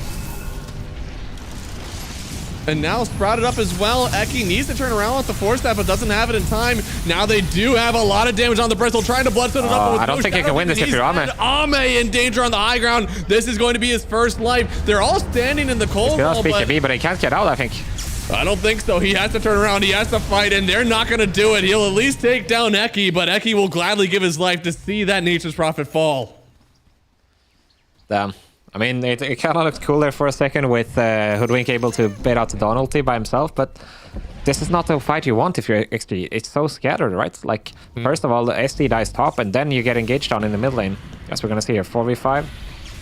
And now sprouted up as well. Eki needs to turn around with the Force Staff, but doesn't have it in time. Now they do have a lot of damage on the Bristle, trying to Bloodstone it up. But I don't think he can win this if you're Ame. Ame in danger on the high ground. This is going to be his first life. They're all standing in the cold wall, BKB, but he can't get out, I think. I don't think so. He has to turn around. He has to fight, and they're not going to do it. He'll at least take down Eki, but Eki will gladly give his life to see that Nature's Prophet fall. Damn. I mean, it kind of looked cool there for a second with Hoodwink able to bait out the Dawn ulti by himself, but this is not the fight you want if you're XG. It's so scattered, right? Like, first of all, the SD dies top, and then you get engaged on in the mid lane. As we're going to see here, 4v5.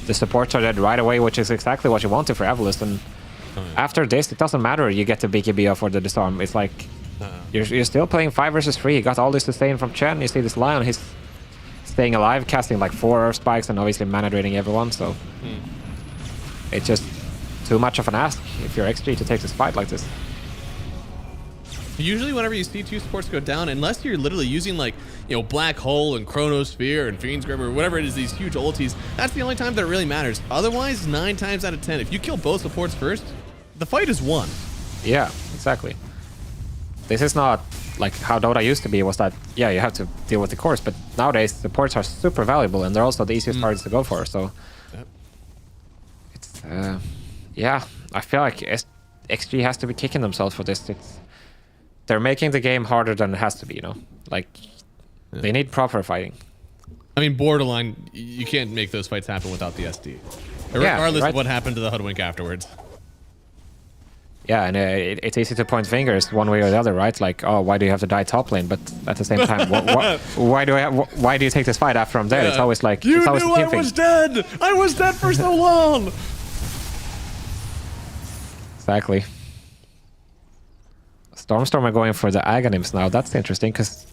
The supports are dead right away, which is exactly what you wanted for Avalis. And after this, it doesn't matter. You get the BKB off or the disarm. It's like, you're still playing 5 versus 3. You got all this sustain from Chen. You see this Lion, he's staying alive, casting like 4 spikes and obviously mana draining everyone, so it's just too much of an ask if you're XG to take this fight like this. Usually whenever you see 2 supports go down, unless you're literally using like, you know, Black Hole and Chronosphere and Fiend's Grip or whatever it is, these huge ultis, that's the only time that it really matters. Otherwise, 9 times out of 10, if you kill both supports first, the fight is won. Yeah, exactly. This is not like how Dota used to be, was that, yeah, you have to deal with the course, but nowadays supports are super valuable and they're also the easiest targets to go for, so it's, yeah, I feel like XG has to be kicking themselves for this. They're making the game harder than it has to be, you know? Like, they need proper fighting. I mean, borderline, you can't make those fights happen without the SD. Regardless of what happened to the Hoodwink afterwards. Yeah, and it's easy to point fingers one way or the other, right? Like, oh, why do you have to die top lane? But at the same time, why do you take this fight after I'm dead? Yeah. It's always like, you it's always knew I was dead. I was dead for so long. Exactly. Storm are going for the Aghanims now. That's interesting because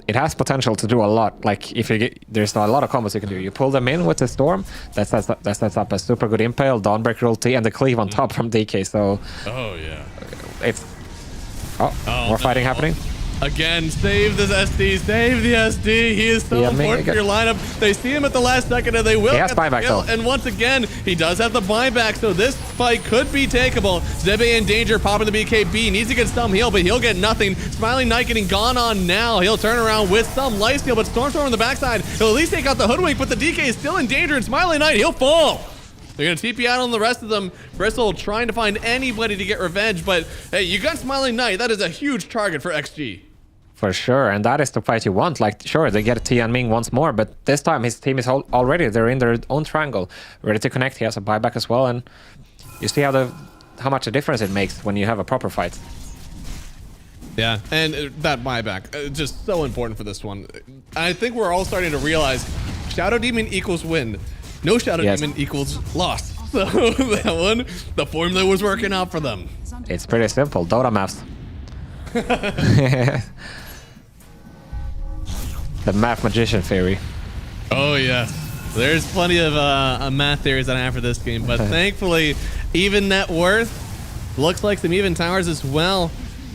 it has potential to do a lot. Like, if you get, there's a lot of combos you can do. You pull them in with the Storm, that sets up a super good Impale, Dawnbreaker ulti, and the Cleave on top from DK. So, oh yeah, it's more fighting happening. Again, save the SD, save the SD. He is so important for your lineup. They see him at the last second, and they will get the kill. And once again, he does have the buyback, so this fight could be takeable. Zebe in danger, popping the BKB. Needs to get some heal, but he'll get nothing. Smiling Knight getting gone on now. He'll turn around with some lifesteal, but Stormstorm on the backside. He'll at least take out the Hoodwink, but the DK is still in danger, and Smiling Knight, he'll fall. They're going to TP out on the rest of them. Bristle trying to find anybody to get revenge, but hey, you got Smiling Knight. That is a huge target for XG. For sure, and that is the fight you want. Like, sure, they get Tianming once more, but this time his team is already, they're in their own triangle, ready to connect. He has a buyback as well, and you see how much a difference it makes when you have a proper fight. Yeah, and that buyback, just so important for this one. I think we're all starting to realize Shadow Demon equals win. No Shadow Demon equals loss. So that one, the formula was working out for them. It's pretty simple. Dota maths. The math magician theory. Oh yeah, there's plenty of math theories that I have for this game, but thankfully, even net worth looks like some even towers as well.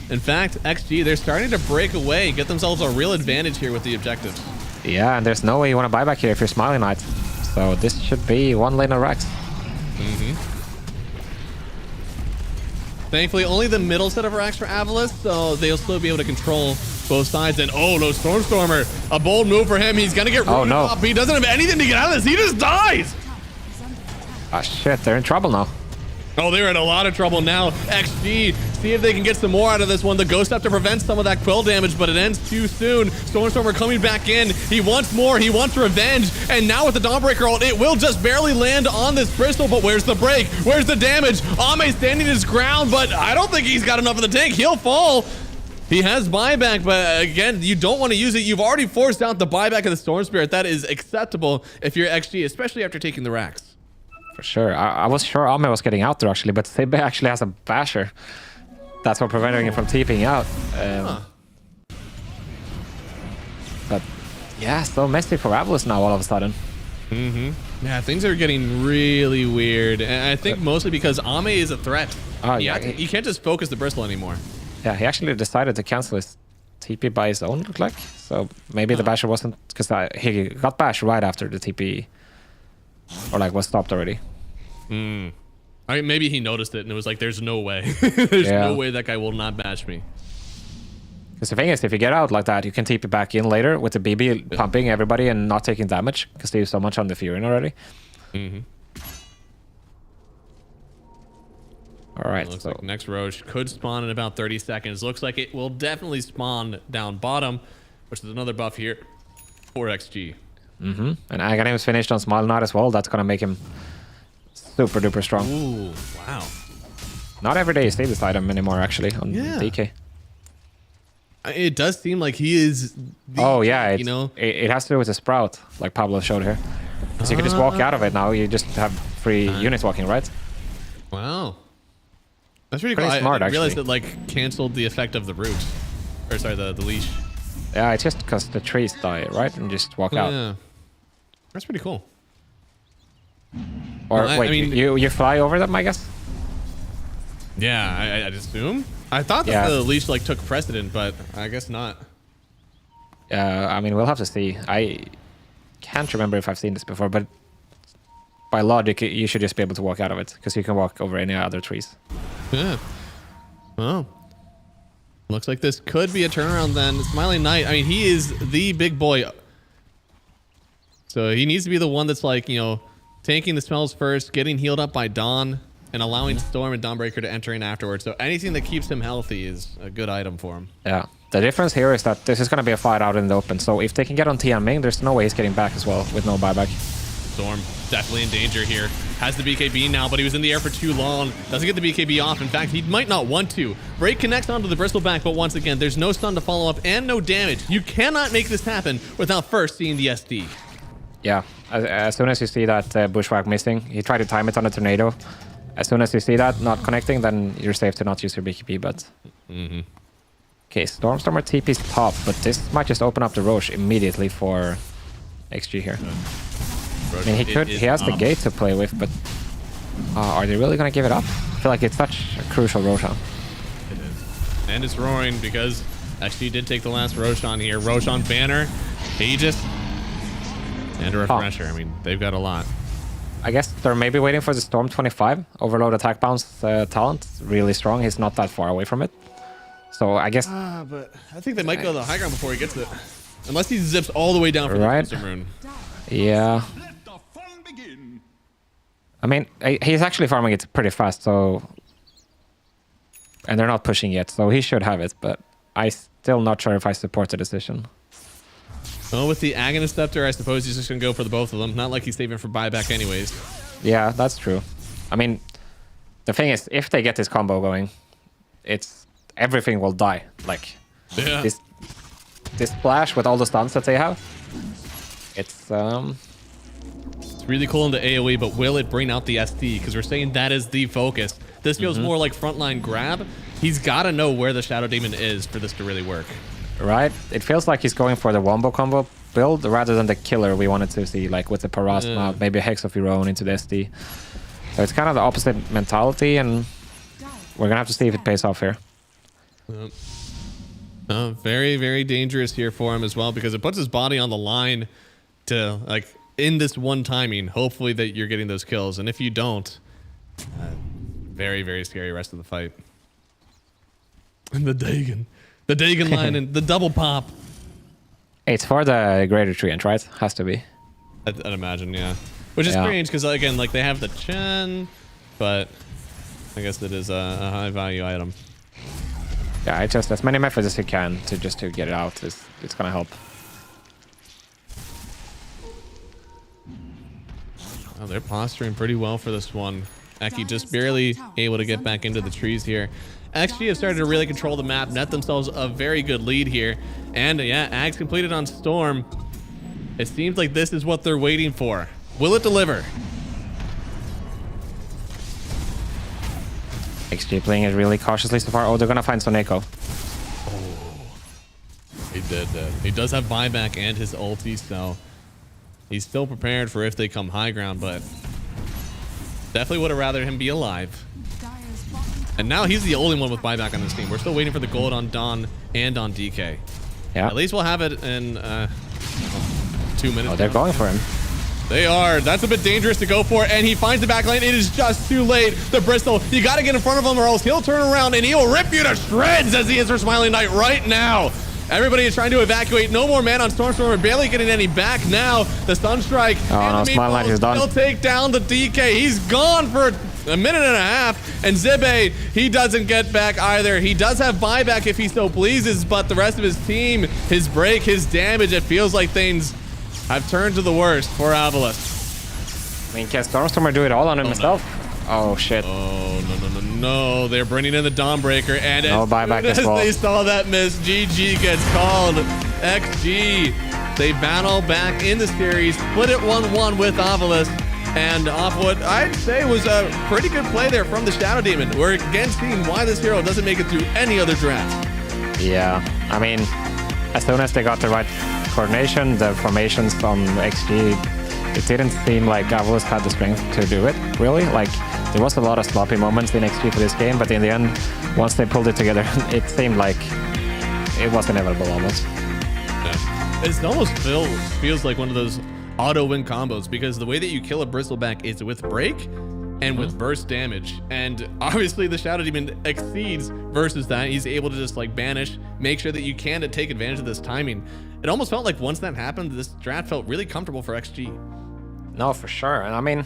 In fact, XG, they're starting to break away, get themselves a real advantage here with the objectives. Yeah, and there's no way you want to buy back here if you're Smiling Knight. So this should be one lane of Rex. Thankfully, only the middle set of racks for Avalis, so they'll still be able to control both sides. And oh no, Stormstormer, a bold move for him. He's gonna get rooted up. He doesn't have anything to get out of this. He just dies. Ah shit, they're in trouble now. Oh, they're in a lot of trouble now. XG, see if they can get some more out of this one. The Ghost have to prevent some of that quill damage, but it ends too soon. Stormstormer coming back in. He wants more. He wants revenge. And now with the Dawnbreaker ult, it will just barely land on this Bristol, but where's the break? Where's the damage? Ame standing his ground, but I don't think he's got enough of the tank. He'll fall. He has buyback, but again, you don't want to use it. You've already forced out the buyback of the Storm Spirit. That is acceptable if you're XG, especially after taking the racks. For sure. I was sure Ame was getting out there actually, but Sebe actually has a basher. That's what preventing him from TPing out. But yeah, so messy for Avalos now all of a sudden. Yeah, things are getting really weird. And I think mostly because Ame is a threat. You can't just focus the Bristle anymore. Yeah, he actually decided to cancel his TP by his own, looked like. So maybe the basher wasn't, because he got bashed right after the TP. Or like was stopped already. I mean, maybe he noticed it and it was like, there's no way. There's no way that guy will not bash me. Because the thing is, if you get out like that, you can TP back in later with the BB pumping everybody and not taking damage because they use so much on the Furin already. All right. Looks like next Roche could spawn in about 30 seconds. Looks like it will definitely spawn down bottom, which is another buff here for XG. And Aghanim is finished on Smile Knight as well. That's going to make him super duper strong. Ooh, wow. Not every day you see this item anymore, actually, on DK. It does seem like he is the, you know, it has to do with the Sprout, like Pablo showed here. Because you can just walk out of it now. You just have free units walking, right? Wow. That's pretty Pretty cool. smart, I realized actually. it like canceled the effect of the roots. Or sorry, the leash. Yeah, it's just because the trees die, right? And just walk out. Yeah. That's pretty cool. Or Well, wait, I mean, you fly over them, I guess? Yeah, I'd assume. I thought that the leash like took precedent, but I guess not. I mean, we'll have to see. I can't remember if I've seen this before, but by logic, you should just be able to walk out of it because you can walk over any other trees. Yeah. Well, looks like this could be a turnaround then. Smiling Knight, I mean, he is the big boy. So he needs to be the one that's like, you know, tanking the spells first, getting healed up by Dawn, and allowing Storm and Dawnbreaker to enter in afterwards. So anything that keeps him healthy is a good item for him. Yeah. The difference here is that this is going to be a fight out in the open. So if they can get on Tianming, there's no way he's getting back as well with no buyback. Storm definitely in danger here. Has the BKB now, but he was in the air for too long. Doesn't get the BKB off. In fact, he might not want to. Break connects onto the Bristle back, but once again, there's no stun to follow up and no damage. You cannot make this happen without first seeing the SD. Yeah. As soon as you see that Bushwhack missing, he tried to time it on a tornado. As soon as you see that not connecting, then you're safe to not use your BKB, but... Okay, Stormstormer TP's top, but this might just open up the Roche immediately for XG here. I mean, he has the gate to play with, but are they really going to give it up? I feel like it's such a crucial Roshan. It is. And it's roaring because XG did take the last Roshan here. Roshan banner, Aegis, and a refresher. I mean, they've got a lot. I guess they're maybe waiting for the Storm 25. Overload attack bounce talent. Really strong. He's not that far away from it. So I guess... but I think they might go to the high ground before he gets it. Unless he zips all the way down for the Crimson Rune. Yeah. I mean, he's actually farming it pretty fast, so... And they're not pushing yet, so he should have it, but... I'm still not sure if I support the decision. Well, with the Agonist Scepter, I suppose he's just going to go for the both of them. Not like he's saving for buyback anyways. Yeah, that's true. I mean, the thing is, if they get this combo going, it's everything will die. Like, this splash with all the stuns that they have, it's really cool in the AoE, but will it bring out the SD? Because we're saying that is the focus. This feels more like frontline grab. He's got to know where the Shadow Demon is for this to really work. Right? It feels like he's going for the wombo combo build rather than the killer we wanted to see, like with the Parasma, maybe a Hex of your own into the SD. So it's kind of the opposite mentality, and we're gonna have to see if it pays off here. Very, very dangerous here for him as well, because it puts his body on the line to, like, in this one timing, hopefully that you're getting those kills. And if you don't, very, very scary rest of the fight. And the Dagon line and the double pop. It's for the greater treant, right? Has to be. I'd imagine, yeah. Which is strange, because again, like, they have the Chen, but I guess it is a high value item. Yeah, it's just as many methods as you can to get it out. It's gonna help. Oh, they're posturing pretty well for this one. Eki just barely able to get back into the trees here. XG have started to really control the map, net themselves a very good lead here. And yeah, Ags completed on Storm. It seems like this is what they're waiting for. Will it deliver? XG playing it really cautiously so far. Oh, they're gonna find Soneko. He did. He does have buyback and his ulti, so he's still prepared for if they come high ground, but definitely would have rather him be alive. And now he's the only one with buyback on this team. We're still waiting for the gold on Don and on DK. Yeah. At least we'll have it in 2 minutes. Oh, they're going for him. They are. That's a bit dangerous to go for, and he finds the back lane. It is just too late. The Bristol, you got to get in front of him or else he'll turn around and he'll rip you to shreds as he is for Smiling Knight right now. Everybody is trying to evacuate. No more man on Stormstormer. Barely getting any back now. The Sunstrike. Oh, no, Smiling Knight is done. He'll take down the DK. He's gone for a minute and a half. And Zibe, he doesn't get back either. He does have buyback if he so pleases, but the rest of his team, his break, his damage, it feels like things have turned to the worst for Avalus. I mean, can Stormstormer do it all on himself? Oh, shit. Oh, no. They're bringing in the Dawnbreaker, and no buyback as well. They saw that miss. GG gets called. XG. They battle back in the series, split it 1-1 with Avalus, and off what I'd say was a pretty good play there from the Shadow Demon. We're again seeing why this hero doesn't make it through any other draft. Yeah, I mean, as soon as they got the right coordination, the formations on XG, it didn't seem like Avalus had the strength to do it, really. Like, there was a lot of sloppy moments in XG for this game, but in the end, once they pulled it together, it seemed like it was inevitable almost. Yeah. It almost feels like one of those auto-win combos, because the way that you kill a Bristleback is with break and with burst damage. And obviously the Shadow Demon exceeds versus that. He's able to just like banish, make sure that you can take advantage of this timing. It almost felt like once that happened, this draft felt really comfortable for XG. No, for sure. And I mean,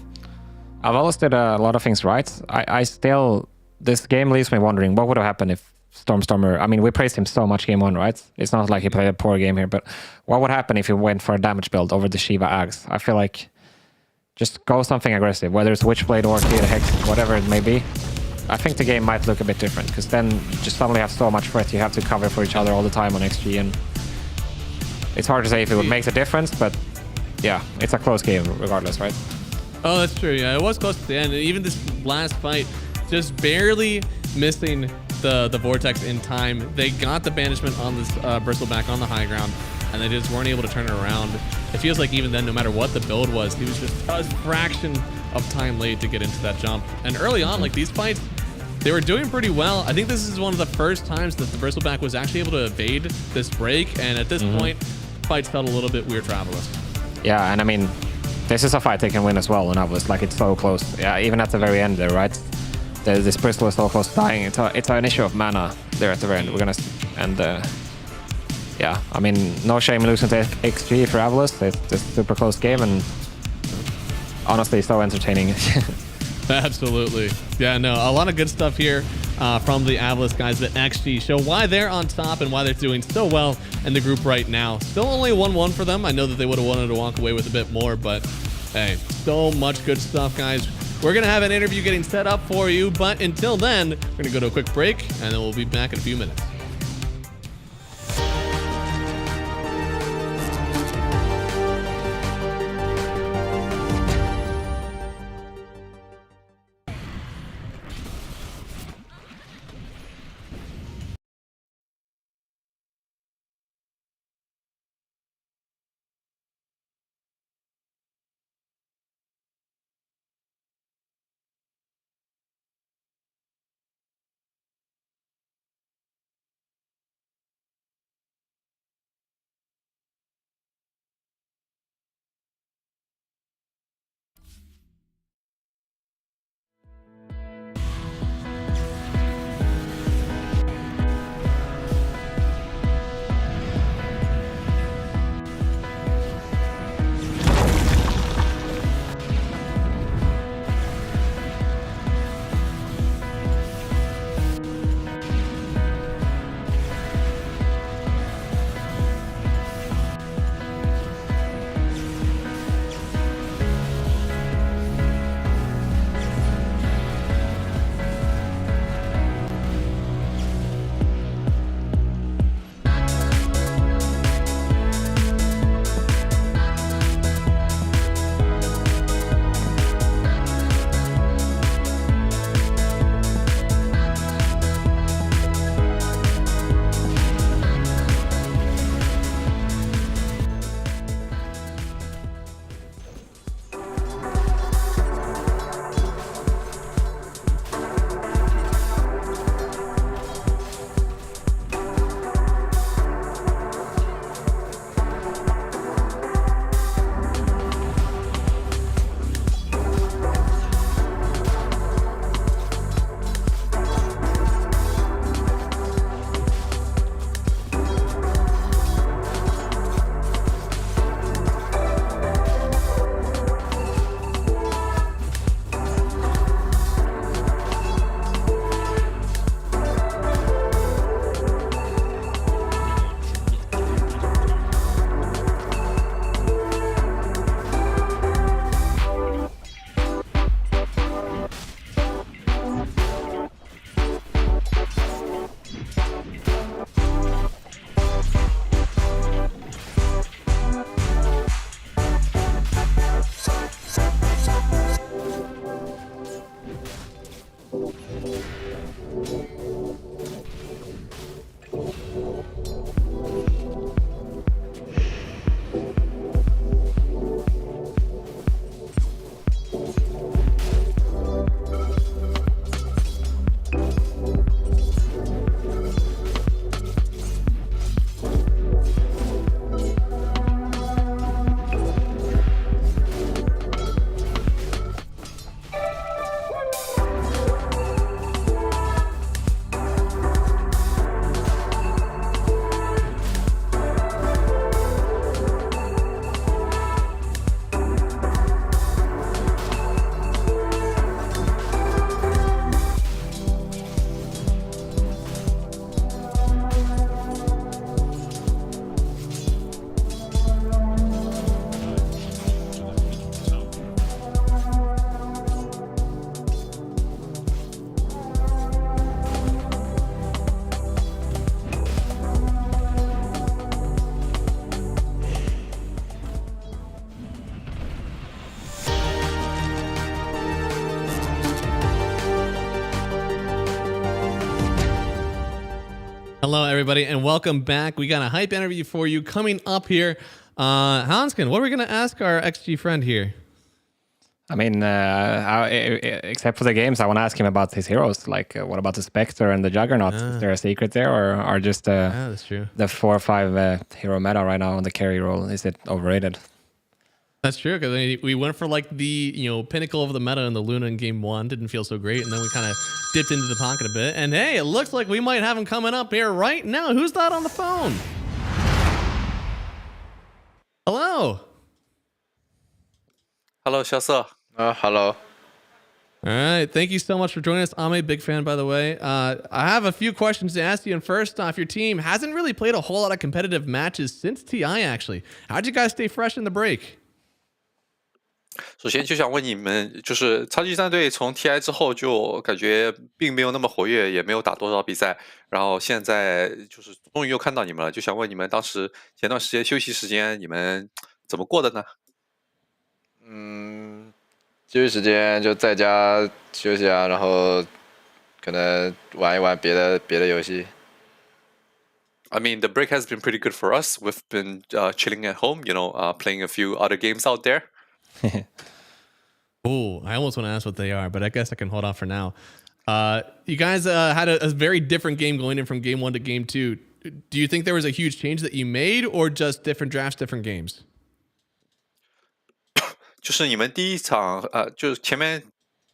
Avalus did a lot of things right. I still, this game leaves me wondering what would have happened if Stormstormer, I mean, we praised him so much game one, right? It's not like he played a poor game here, but what would happen if he went for a damage build over the Shiva Ags? I feel like just go something aggressive, whether it's Witchblade or Theater Hex, whatever it may be. I think the game might look a bit different, because then you just suddenly have so much threat you have to cover for each other all the time on XG, and it's hard to say if it would make the difference, but yeah, it's a close game regardless, right? Oh, that's true. Yeah, it was close to the end. And even this last fight, just barely missing the Vortex in time. They got the banishment on this Bristleback on the high ground, and they just weren't able to turn it around. It feels like even then, no matter what the build was, he was just a fraction of time late to get into that jump. And early on, like these fights, they were doing pretty well. I think this is one of the first times that the Bristleback was actually able to evade this break, and at this point, fights felt a little bit weird for Avalus. Yeah, and I mean, this is a fight they can win as well on Avalus. Like, it's so close. Yeah, even at the very end there, right? This Bristol is so close to dying. It's an issue of mana there at the very end. We're gonna, and yeah, I mean, no shame losing to XG for Avalus. It's a super close game, and honestly, so entertaining. Absolutely. Yeah, no, a lot of good stuff here from the Avalos guys at XG show why they're on top and why they're doing so well in the group right now. Still only 1-1 for them. I know that they would have wanted to walk away with a bit more, but hey, so much good stuff, guys. We're going to have an interview getting set up for you, but until then, we're going to go to a quick break, and then we'll be back in a few minutes. Hello, everybody, and welcome back. We got a hype interview for you coming up here. Hanskin, what are we going to ask our XG friend here? I mean, except for the games, I want to ask him about his heroes. Like, what about the Spectre and the Juggernaut? Is there a secret there, or just that's true. The 4 or 5 hero meta right now on the carry role? Is it overrated? That's true, because we went for like the pinnacle of the meta in the Luna in game 1. Didn't feel so great, and then we kind of dipped into the pocket a bit. And hey, it looks like we might have him coming up here right now. Who's that on the phone? Hello. Hello, 小色. Hello. All right. Thank you so much for joining us. I'm a big fan, by the way. I have a few questions to ask you. And first off, your team hasn't really played a whole lot of competitive matches since TI, actually. How'd you guys stay fresh in the break? 首先就想问你们，就是超级战队从 TI 之后就感觉并没有那么活跃，也没有打多少比赛，然后现在就是终于又看到你们了，就想问你们当时前段时间休息时间你们怎么过的呢？休息时间就在家休息啊，然后可能玩一玩别的游戏。I mean, the break has been pretty good for us. We've been chilling at home, playing a few other games out there. Oh, I almost want to ask what they are, but I guess I can hold off for now. You guys had a very different game going in from game 1 to game 2. Do you think there was a huge change that you made, or just different drafts, different games? 就是你们第一场就是前面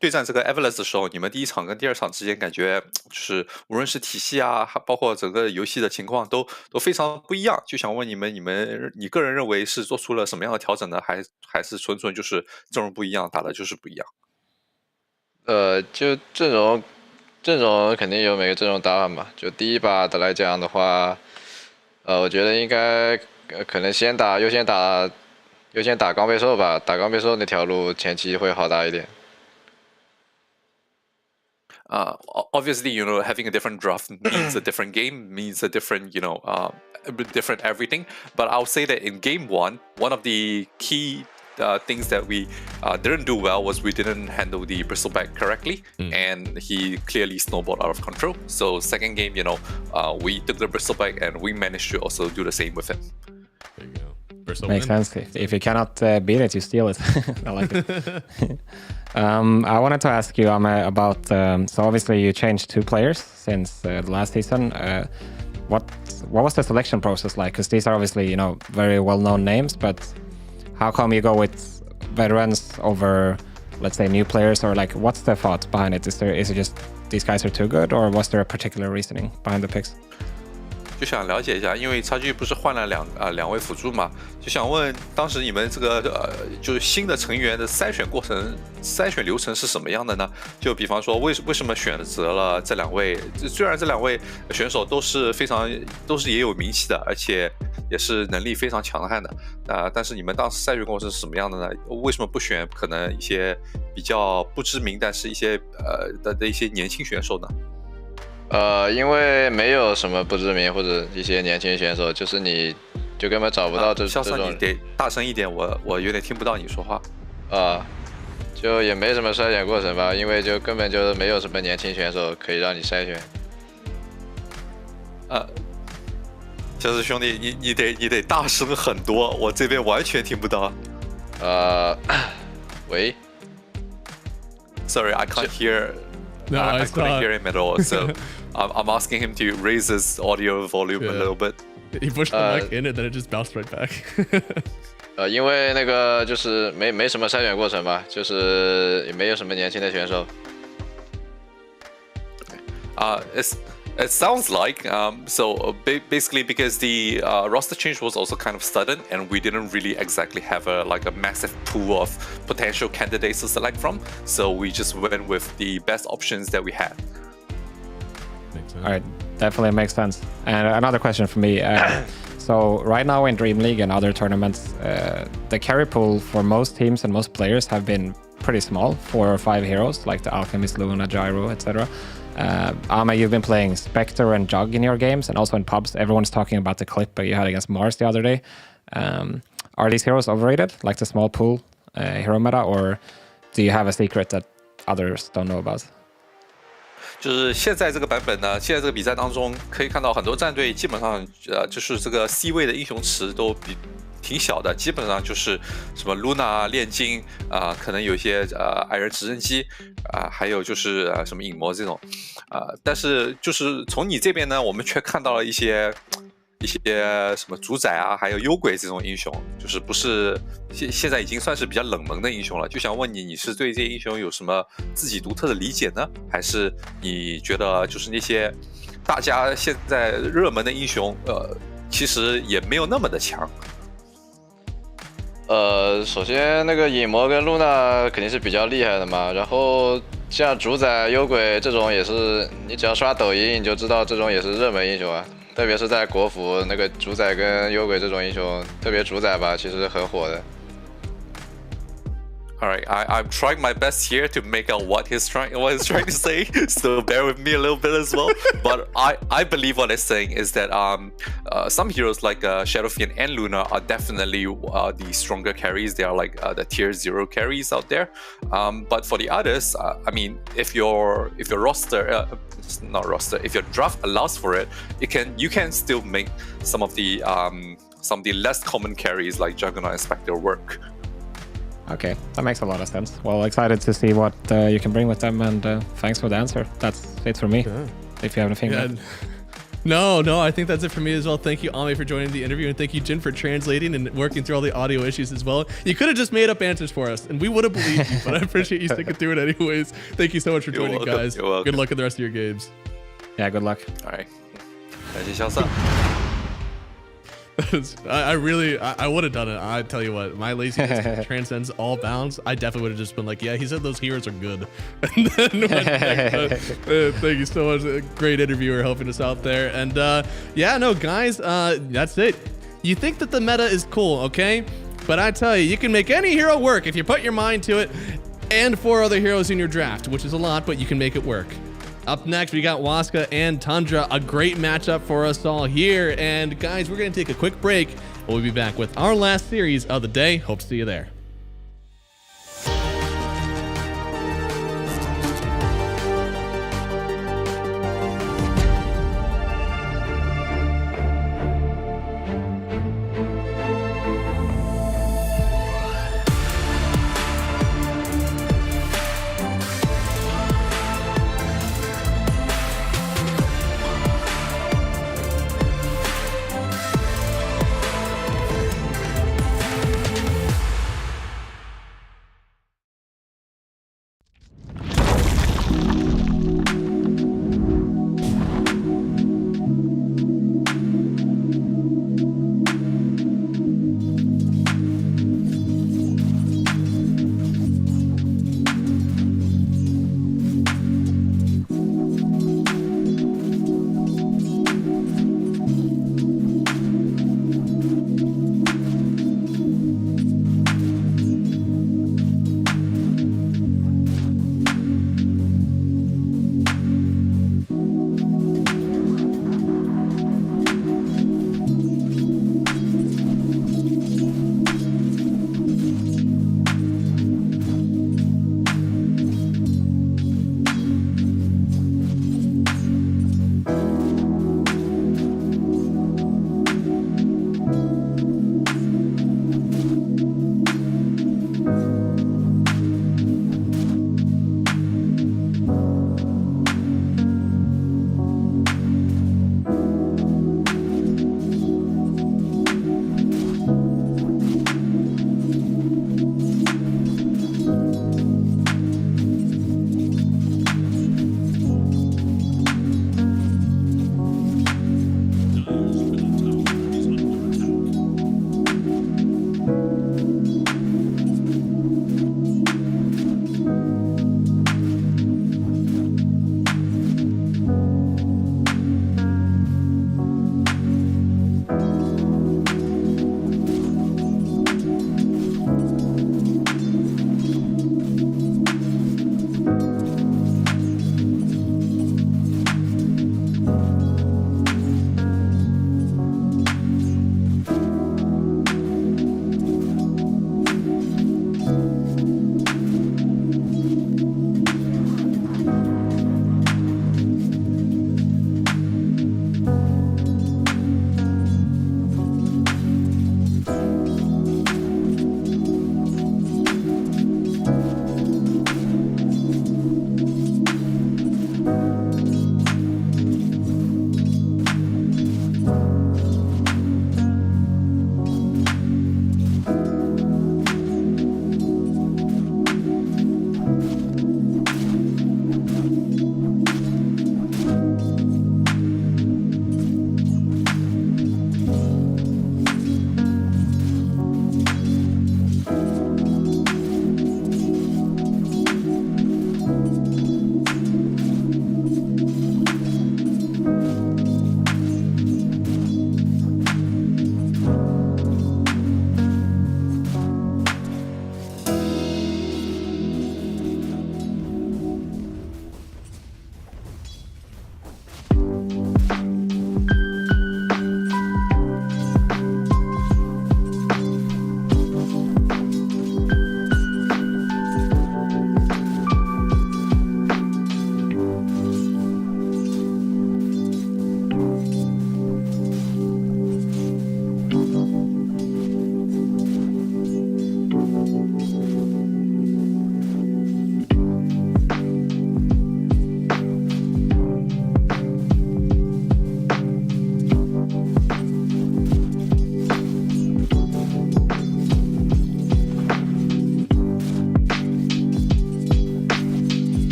对战这个 Everless 的时候，你们第一场跟第二场之间感觉就是无论是体系啊，包括整个游戏的情况都非常不一样。就想问你个人认为是做出了什么样的调整呢？还是纯就是阵容不一样，打的就是不一样？就阵容肯定有每个阵容打法嘛。就第一把的来讲的话，我觉得应该可能优先打钢背兽吧，打钢背兽那条路前期会好打一点。Obviously, having a different draft means a different game, means a different, different everything. But I'll say that in game 1, one of the key things that we didn't do well was we didn't handle the bristleback correctly, and he clearly snowballed out of control. So second game, we took the bristleback and we managed to also do the same with him. There you go. Makes sense. If you cannot beat it, you steal it. I like it. I wanted to ask you, Ame, about so obviously you changed 2 players since the last season. What was the selection process like? Because these are obviously very well-known names, but how come you go with veterans over, let's say, new players, or like what's the thought behind it? Is it just these guys are too good, or was there a particular reasoning behind the picks? 就想了解一下，因为差距不是换了两位辅助嘛，就想问当时你们这个就是新的成员的筛选流程是什么样的呢？就比方说为什么选择了这2位？虽然这2位选手都是也有名气的，而且也是能力非常强悍的，但是你们当时筛选过程是什么样的呢？为什么不选可能一些比较不知名，但是一些的一些年轻选手呢？因为没有什么不知名或者一些年轻选手，就是你就根本找不到这种。你得大声一点，我有点听不到你说话。就也没什么筛选过程吧，因为就根本就没有什么年轻选手可以让你筛选。小子兄弟，你得大声很多，我这边完全听不到。喂 ，Sorry, I can't hear. No, I couldn't hear him at all. So I'm asking him to raise his audio volume a little bit. He pushed the mic in and then it just bounced right back. 因为那个就是没什么筛选过程吧，就是也没有什么年轻的选手。It sounds like basically because the roster change was also kind of sudden, and we didn't really exactly have a massive pool of potential candidates to select from. So we just went with the best options that we had. All right, definitely makes sense. And another question for me. So right now in DreamLeague and other tournaments, the carry pool for most teams and most players have been pretty small, 4 or 5 heroes like the Alchemist, Luna, Gyro, etc. Ame, you've been playing Spectre and Jug in your games and also in pubs. Everyone's talking about the clip you had against Mars the other day. Are these heroes overrated, like the small pool hero meta, or do you have a secret that others don't know about? 就是现在这个版本呢，现在这个比赛当中可以看到很多战队基本上就是这个 C 位的英雄池都挺小的，基本上就是什么 Luna 炼金可能有一些矮人直升机还有就是什么影魔这种但是就是从你这边呢，我们却看到了一些什么主宰还有幽鬼这种英雄，就是不是现在已经算是比较冷门的英雄了。就想问你是对这些英雄有什么自己独特的理解呢？还是你觉得就是那些大家现在热门的英雄其实也没有那么的强？首先那个影魔跟露娜肯定是比较厉害的嘛，然后像主宰、幽鬼这种也是，你只要刷抖音你就知道这种也是热门英雄啊，特别是在国服那个主宰跟幽鬼这种英雄，特别主宰吧，其实很火的。Alright, I'm trying my best here to make out what he's trying to say, so bear with me a little bit as well. But I believe what he's saying is that some heroes like Shadowfiend and Luna are definitely the stronger carries. They are like the tier 0 carries out there. But for the others, I mean, if your roster not roster, if your draft allows for it, you can still make some of the less common carries like Juggernaut and Spectre work. Okay, that makes a lot of sense. Well, excited to see what you can bring with them, and thanks for the answer. That's it for me. Sure. If you have anything. Yeah. No, I think that's it for me as well. Thank you, Ami, for joining the interview, and thank you, Jin, for translating and working through all the audio issues as well. You could have just made up answers for us, and we would have believed you, but I appreciate you sticking through it anyways. Thank you so much for joining, guys. You're welcome. Good luck in the rest of your games. Yeah, good luck. All right. 感谢潇洒。 I would have done it. I tell you what, my laziness transcends all bounds. I definitely would have just been like, yeah, he said those heroes are good. And then thank you so much. A great interviewer helping us out there. And yeah, no, guys, that's it. You think that the meta is cool, okay? But I tell you, you can make any hero work if you put your mind to it, and 4 other heroes in your draft, which is a lot, but you can make it work. Up next, we got Waska and Tundra, a great matchup for us all here. And guys, we're going to take a quick break. We'll be back with our last series of the day. Hope to see you there.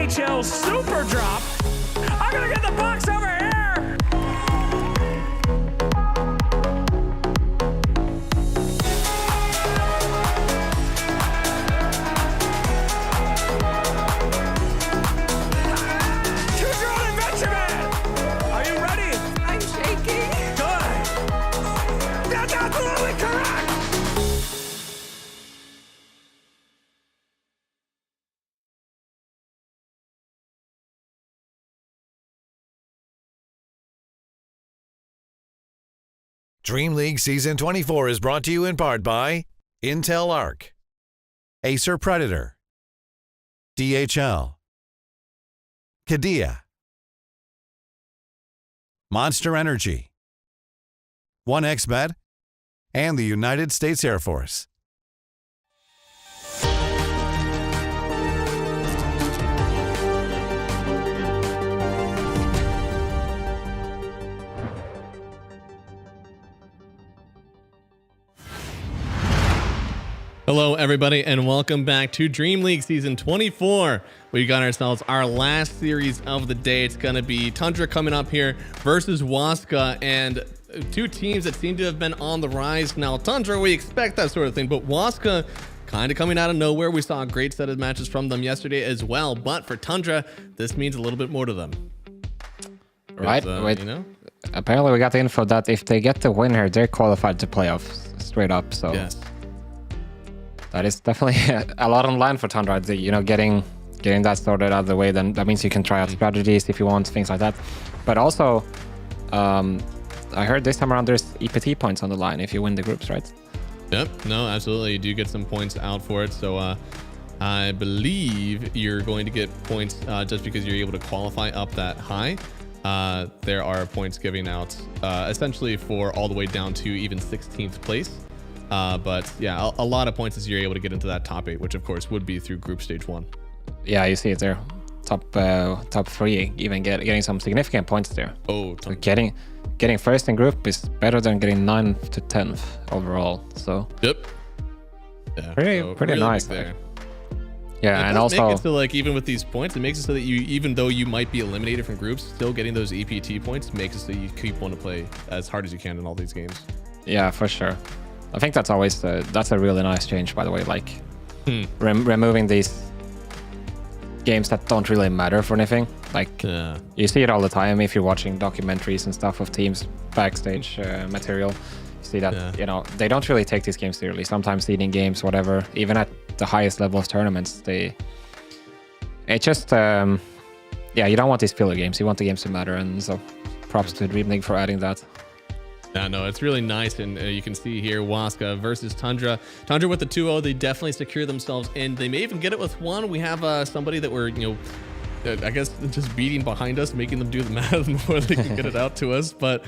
DHL Super Drop. I'm gonna get the box over here. Choose your own adventure, man. Are you ready? I'm shaking. Good. That's absolutely correct. Dream League Season 24 is brought to you in part by Intel Arc, Acer Predator, DHL, Kadia, Monster Energy, 1xBet, and the United States Air Force. Hello, everybody, and welcome back to Dream League Season 24. We got ourselves our last series of the day. It's going to be Tundra coming up here versus Waska, and two teams that seem to have been on the rise. Now, Tundra, we expect that sort of thing, but Waska kind of coming out of nowhere. We saw a great set of matches from them yesterday as well, but for Tundra, this means a little bit more to them. Right? You know? Apparently, we got the info that if they get the win here, they're qualified to playoffs straight up. So yes. That is definitely a lot on line for Tundra. You know, getting that sorted out of the way, then that means you can try out strategies if you want, things like that. But also, I heard this time around there's EPT points on the line if you win the groups, right? Yep. No, absolutely. You do get some points out for it. So I believe you're going to get points just because you're able to qualify up that high. There are points giving out essentially for all the way down to even 16th place. But yeah, a lot of points as you're able to get into that top 8, which of course would be through group stage 1. Yeah, you see it there. Top 3, even getting some significant points there. Oh, so getting first in group is better than getting 9th to 10th overall. So yep. Yeah, pretty really nice there. Yeah, and also make it so like even with these points, it makes it so that you, even though you might be eliminated from groups, still getting those EPT points makes it so you keep wanting to play as hard as you can in all these games. Yeah, for sure. I think that's always that's a really nice change, by the way. Like removing these games that don't really matter for anything. Like you see it all the time if you're watching documentaries and stuff of teams backstage material. You see that you know they don't really take these games seriously. Sometimes seeding games, whatever. Even at the highest level of tournaments, it just yeah, you don't want these filler games. You want the games to matter, and so props to DreamLeague for adding that. No, it's really nice, and you can see here Waska versus Tundra. Tundra with the 2-0, they definitely secure themselves in. They may even get it with 1. We have somebody that we're, you know, I guess just beating behind us, making them do the math before they can get it out to us. But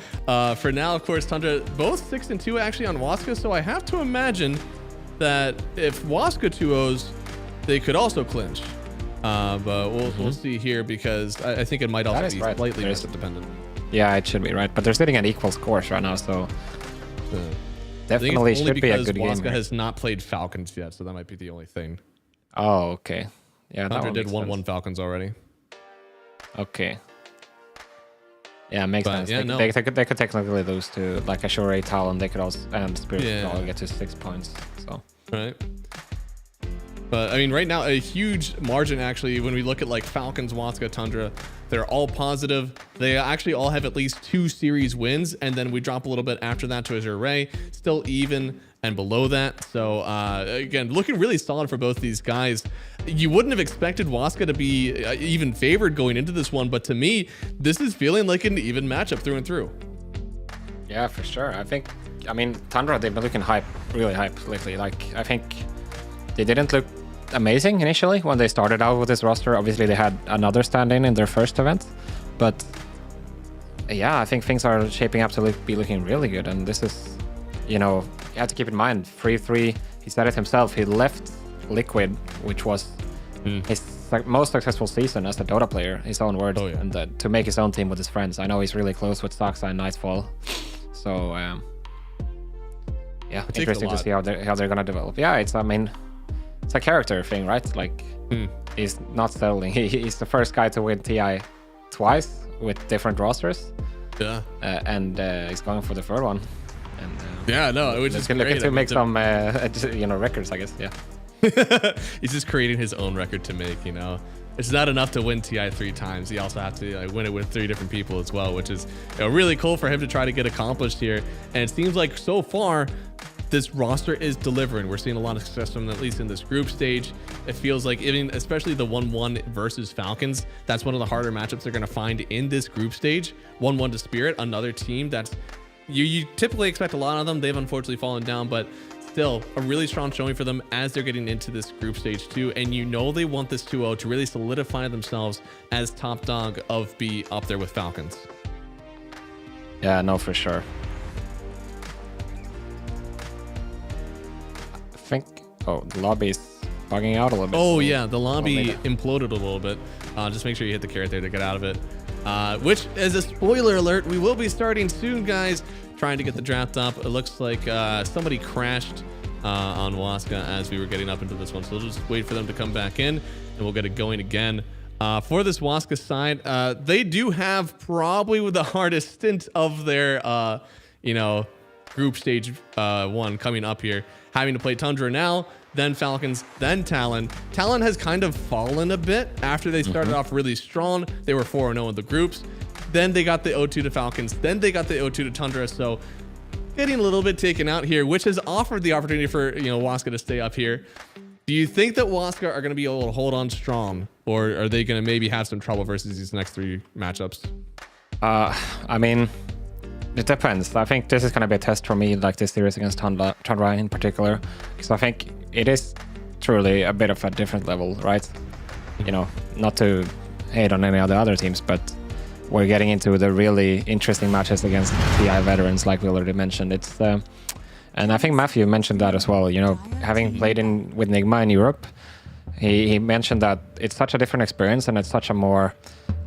for now, of course, Tundra both 6-2 actually on Waska, so I have to imagine that if Waska 2-0s, they could also clinch. But we'll see here because I think it might also be slightly matchup dependent. Yeah, it should be, right? But they're sitting at equal scores right now, so definitely should be a good game. Waska has not played Falcons yet, so that might be the only thing. Oh, okay. Yeah, Tundra did 1-1 Falcons already. Okay. Yeah, makes sense. Yeah, they could technically lose to like Ashore, Talon. They could also and Spirit could all get to 6 points. So right. But I mean, right now, a huge margin actually. When we look at like Falcons, Waska, Tundra, they're all positive. They actually all have at least 2 series wins, and then we drop a little bit after that to Azure, still even and below that. So again, looking really solid for both these guys. You wouldn't have expected Waska to be even favored going into this one, but to me, this is feeling like an even matchup through and through. Yeah, for sure. I mean, Tundra, they've been looking really hype lately. Like, I think they didn't look amazing initially when they started out with this roster. Obviously, they had another stand-in in their first event, but yeah, I think things are shaping up to be looking really good. And this is, you know, you have to keep in mind, 3-3, he said it himself, he left Liquid, which was his most successful season as a Dota player, his own words, and to make his own team with his friends. I know he's really close with Saksa and Nightfall, so yeah, interesting to see how they're gonna develop. Yeah, it's, I mean, it's a character thing, right? Like he's not settling. He's the first guy to win TI twice with different rosters. Yeah. And he's going for the third one. And yeah, no, which is looking great. to make some records, I guess. Yeah. He's just creating his own record to make. It's not enough to win TI 3 times. You also have to win it with 3 different people as well, which is really cool for him to try to get accomplished here. And it seems like so far, this roster is delivering. We're seeing a lot of success from them, at least in this group stage. It feels like, especially the 1-1 versus Falcons, that's one of the harder matchups they're going to find in this group stage. 1-1 to Spirit, another team that's you typically expect a lot of them. They've unfortunately fallen down, but still a really strong showing for them as they're getting into this group stage too. And they want this 2-0 to really solidify themselves as top dog of B up there with Falcons. Yeah, no, for sure. I think, the lobby's bugging out a little bit. Oh yeah, the lobby imploded a little bit. Just make sure you hit the carrot there to get out of it. Which, as a spoiler alert, we will be starting soon, guys. Trying to get the draft up. It looks like somebody crashed on Waska as we were getting up into this one. So we'll just wait for them to come back in and we'll get it going again. For this Waska side, they do have probably the hardest stint of their, group stage 1 coming up here. Having to play Tundra now, then Falcons, then Talon. Talon has kind of fallen a bit after they started off really strong. They were 4-0 in the groups. Then they got the 0-2 to Falcons. Then they got the 0-2 to Tundra. So getting a little bit taken out here, which has offered the opportunity for Waska to stay up here. Do you think that Waska are going to be able to hold on strong, or are they going to maybe have some trouble versus these next 3 matchups? I mean, it depends. I think this is going to be a test for me, like this series against Tundra in particular, because I think it is truly a bit of a different level, right? Not to hate on any of the other teams, but we're getting into the really interesting matches against TI veterans, like we already mentioned. It's and I think Matthew mentioned that as well. Having played with Nigma in Europe, he mentioned that it's such a different experience and it's such a more,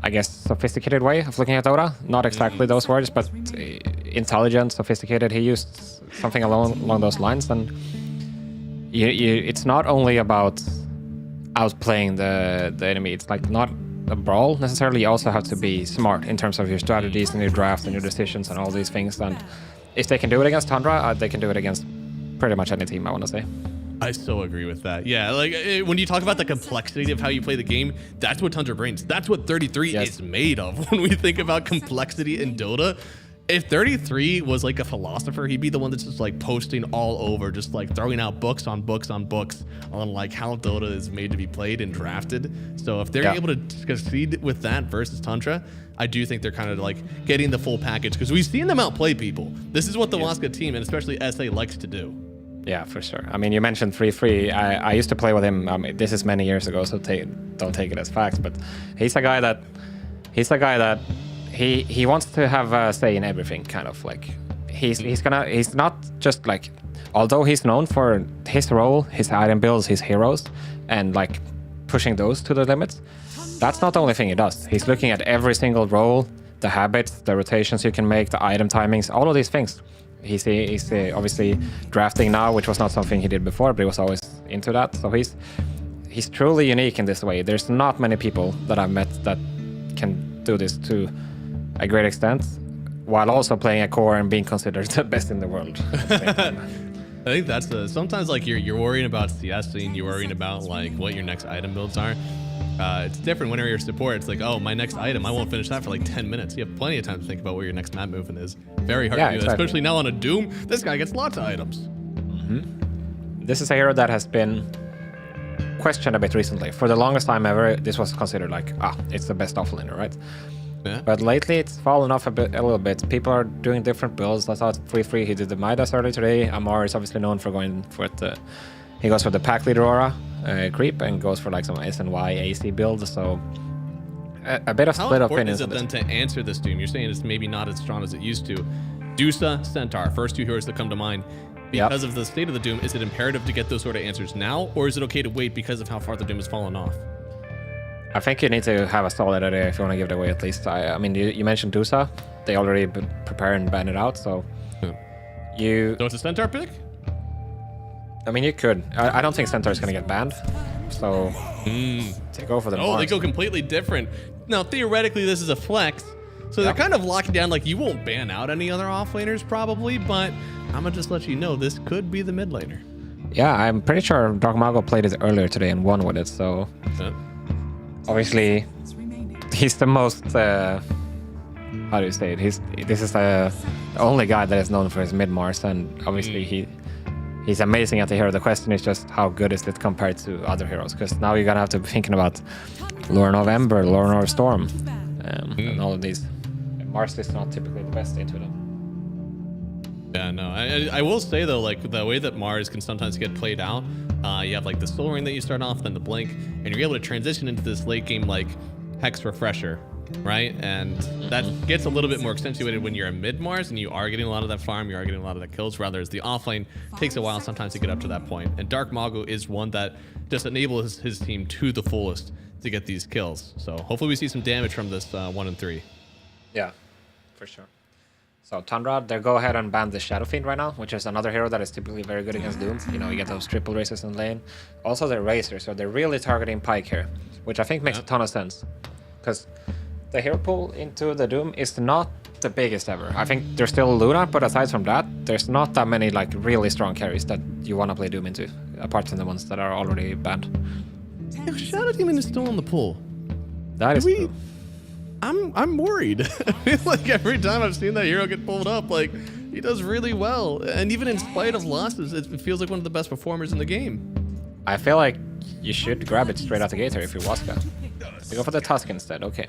I guess, sophisticated way of looking at Dota. Not exactly those words, but intelligent, sophisticated. He used something along those lines. And it's not only about outplaying the enemy. It's like not a brawl necessarily. You also have to be smart in terms of your strategies and your drafts and your decisions and all these things. And if they can do it against Tundra, they can do it against pretty much any team, I want to say. I so agree with that. Yeah, like when you talk about the complexity of how you play the game, that's what Tundra brings. That's what 33 is made of. When we think about complexity in Dota, if 33 was like a philosopher, he'd be the one that's just like posting all over, just like throwing out books on books on books on like how Dota is made to be played and drafted. So if they're able to succeed with that versus Tundra, I do think they're kind of like getting the full package, because we've seen them outplay people. This is what the Waska team, and especially SA, likes to do. Yeah, for sure. I mean, you mentioned 3-3. I used to play with him. This is many years ago, so don't take it as facts. But he's a guy that he wants to have a say in everything. Kind of like he's not just like, although he's known for his role, his item builds, his heroes, and like pushing those to the limits. That's not the only thing he does. He's looking at every single role, the habits, the rotations you can make, the item timings, all of these things. He's obviously drafting now, which was not something he did before, but he was always into that. So he's truly unique in this way. There's not many people that I've met that can do this to a great extent, while also playing a core and being considered the best in the world. I think that's sometimes like you're worrying about CS and you're worrying about like what your next item builds are. It's different whenever you're support. It's like, oh, my next item, I won't finish that for like 10 minutes. You have plenty of time to think about where your next map movement is. Very hard to do that, especially now on a Doom. This guy gets lots of items. This is a hero that has been questioned a bit recently. For the longest time ever, this was considered like, it's the best offlaner, right? Yeah. But lately, it's fallen off a little bit. People are doing different builds. I thought 3-3, he did the Midas early today. Amar is obviously known for going for it. He goes for the pack leader aura creep and goes for like some SNY AC build. So a bit of split opinions. How important is it then to answer this Doom? You're saying it's maybe not as strong as it used to. Dusa, Centaur, first 2 heroes that come to mind. Because of the state of the Doom, is it imperative to get those sort of answers now, or is it okay to wait because of how far the Doom has fallen off? I think you need to have a solid idea if you want to give it away at least. I mean, you mentioned Dusa. They already prepare and ban it out, so So it's a Centaur pick? I mean, you could. I don't think Centaur is going to get banned. So, they go for the Mars. They go completely different. Now, theoretically, this is a flex. So they're kind of locking down, like, you won't ban out any other offlaners probably, but I'm going to just let you know this could be the mid laner. Yeah, I'm pretty sure Dogmago played it earlier today and won with it, so... Obviously, he's the most... how do you say it? This is the only guy that is known for his mid-Mars, and obviously he's amazing at the hero. The question is just how good is it compared to other heroes, because now you're going to have to be thinking about Lauren of Ember, Lauren of Storm, and all of these. Mars is not typically the best into them. Yeah, no, I will say though, like the way that Mars can sometimes get played out, you have like the Soul Ring that you start off, then the Blink, and you're able to transition into this late game like Hex Refresher, right? And that gets a little bit more accentuated when you're a mid Mars and you are getting a lot of that farm, you are getting a lot of that kills, rather as the offlane takes a while sometimes to get up to that point. And Dark Mago is one that just enables his team to the fullest to get these kills. So hopefully we see some damage from this 1 and 3. Yeah, for sure. So Tundra, they go ahead and ban the Shadow Fiend right now, which is another hero that is typically very good against Doom. You know, you get those triple races in lane. Also the Razor, so they're really targeting Pyke here, which I think makes a ton of sense. Because the hero pool into the Doom is not the biggest ever. I think there's still Luna, but aside from that, there's not that many like really strong carries that you want to play Doom into, apart from the ones that are already banned. Yo, Shadow Demon is still in the pool. That is true. I'm worried. I feel like every time I've seen that hero get pulled up, like he does really well, and even in spite of losses, it feels like one of the best performers in the game. I feel like you should grab it straight out the gate here if you're Waska. You go for the Tusk instead. Okay.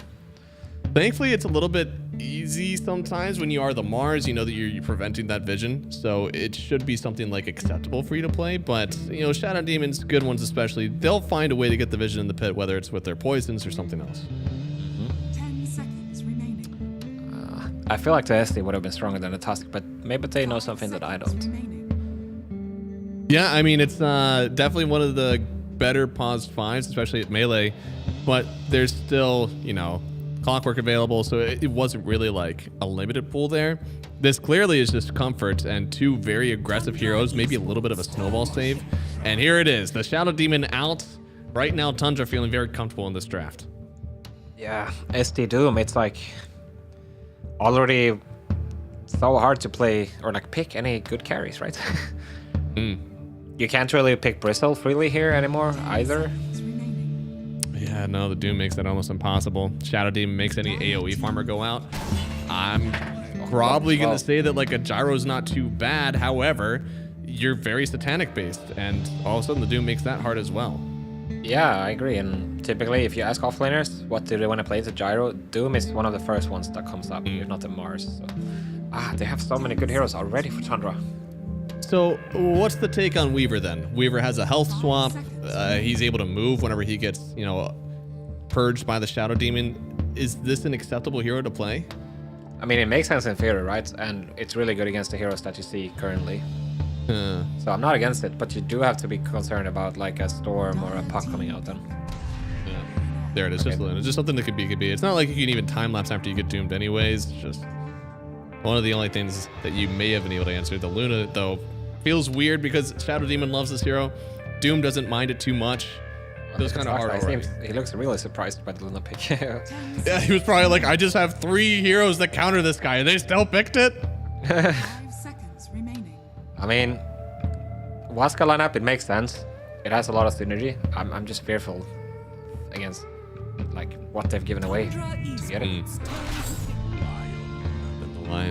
Thankfully, it's a little bit easy sometimes when you are the Mars. You know that you're preventing that vision, so it should be something like acceptable for you to play. But you know, Shadow Demons, good ones especially, they'll find a way to get the vision in the pit, whether it's with their poisons or something else. I feel like the SD would have been stronger than the Tusk, but maybe they know something that I don't. Yeah, I mean, it's definitely one of the better paused 5s, especially at melee, but there's still, you know, Clockwork available, so it wasn't really like a limited pool there. This clearly is just comfort and 2 very aggressive heroes, maybe a little bit of a snowball save. And here it is, the Shadow Demon out. Right now, Tundra feeling very comfortable in this draft. Yeah, SD Doom, it's like already so hard to play or like pick any good carries, right? You can't really pick Bristle freely here anymore either. Yeah, no, the Doom makes that almost impossible. Shadow Demon makes any AoE farmer go out. I'm probably going to say that like a Gyro's not too bad. However, you're very Satanic based, and all of a sudden the Doom makes that hard as well. Yeah, I agree. And typically, if you ask offlaners what do they want to play the Gyro, Doom is one of the first ones that comes up, if not the Mars. So. They have so many good heroes already for Tundra. So what's the take on Weaver then? Weaver has a health swap. He's able to move whenever he gets, you know, purged by the Shadow Demon. Is this an acceptable hero to play? I mean, it makes sense in theory, right? And it's really good against the heroes that you see currently. So I'm not against it, but you do have to be concerned about like a Storm or a Puck coming out then. Yeah. There it is, just something that could be. It's not like you can even time lapse after you get doomed anyways. It's just one of the only things that you may have been able to answer. The Luna, though, feels weird because Shadow Demon loves this hero. Doom doesn't mind it too much. Feels kind of hard already. He looks really surprised by the Luna pick. Yeah, he was probably like, I just have 3 heroes that counter this guy, and they still picked it? 5 seconds remaining. I mean, Waska lineup, it makes sense. It has a lot of synergy. I'm just fearful against like what they've given away to get it.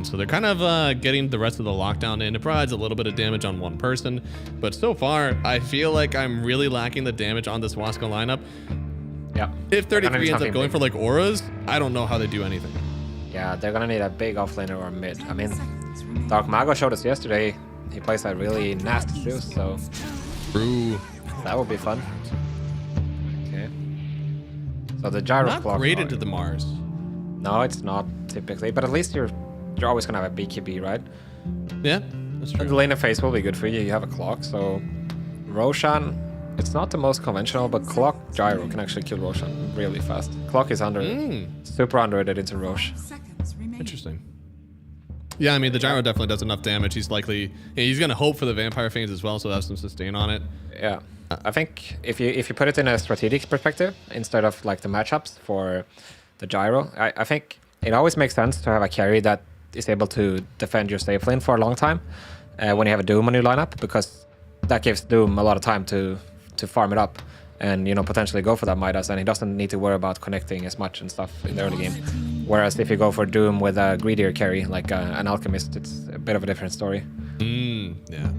So they're kind of getting the rest of the lockdown in. It provides a little bit of damage on one person, but so far I feel like I'm really lacking the damage on this Waska lineup. Yeah. If 33 ends up going for like auras, I don't know how they do anything. Yeah, they're gonna need a big offlaner or a mid. I mean, Dark Mago showed us yesterday. He plays that really nasty Zeus, so true. That would be fun. Okay. So the gyro not clock. Great into the Mars. No, it's not typically, but at least you're always gonna have a BKB, right? Yeah, that's true. And the lane of phase will be good for you. You have a clock, so Roshan. It's not the most conventional, but clock gyro can actually kill Roshan really fast. Clock is super underrated into Rosh. Interesting. Yeah, I mean, the gyro definitely does enough damage. He's likely, he's going to hope for the vampire fangs as well, so have some sustain on it. Yeah, I think if you put it in a strategic perspective instead of like the matchups for the gyro, I think it always makes sense to have a carry that is able to defend your safe lane for a long time when you have a Doom on your lineup, because that gives Doom a lot of time to farm it up and, you know, potentially go for that Midas, and he doesn't need to worry about connecting as much and stuff in the early game. Whereas if you go for Doom with a greedier carry like an Alchemist, it's a bit of a different story. Yeah.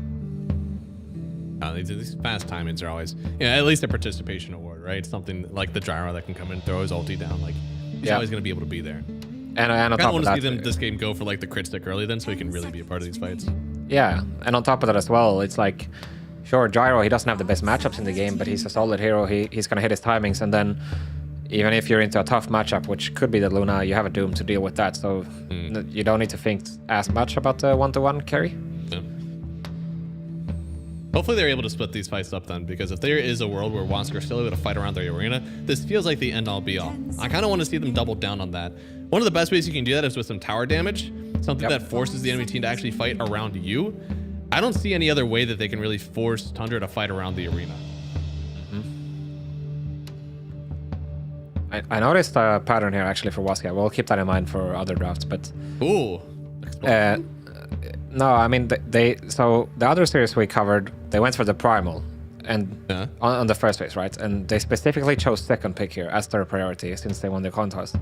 These fast timings are always, at least a participation award, right? Something like the gyro that can come in and throw his ulti down. Like, he's always going to be able to be there. And on I top want of to that, see this game go for like the crit stick early then, so he can really be a part of these fights. Yeah, and on top of that as well, it's like, sure, gyro, he doesn't have the best matchups in the game, but he's a solid hero. He's going to hit his timings, and then even if you're into a tough matchup, which could be the Luna, you have a Doom to deal with that, so you don't need to think as much about the one-to-one carry. Yeah. Hopefully they're able to split these fights up then, because if there is a world where Wasker are still able to fight around their arena, this feels like the end-all be-all. I kind of want to see them double down on that. One of the best ways you can do that is with some tower damage, something that forces the enemy team to actually fight around you. I don't see any other way that they can really force Tundra to fight around the arena. I noticed a pattern here actually for Wasker. We'll keep that in mind for other drafts, but... Ooh. No, I mean, so the other series we covered, they went for the Primal and on the first phase, right? And they specifically chose second pick here as their priority since they won the contest.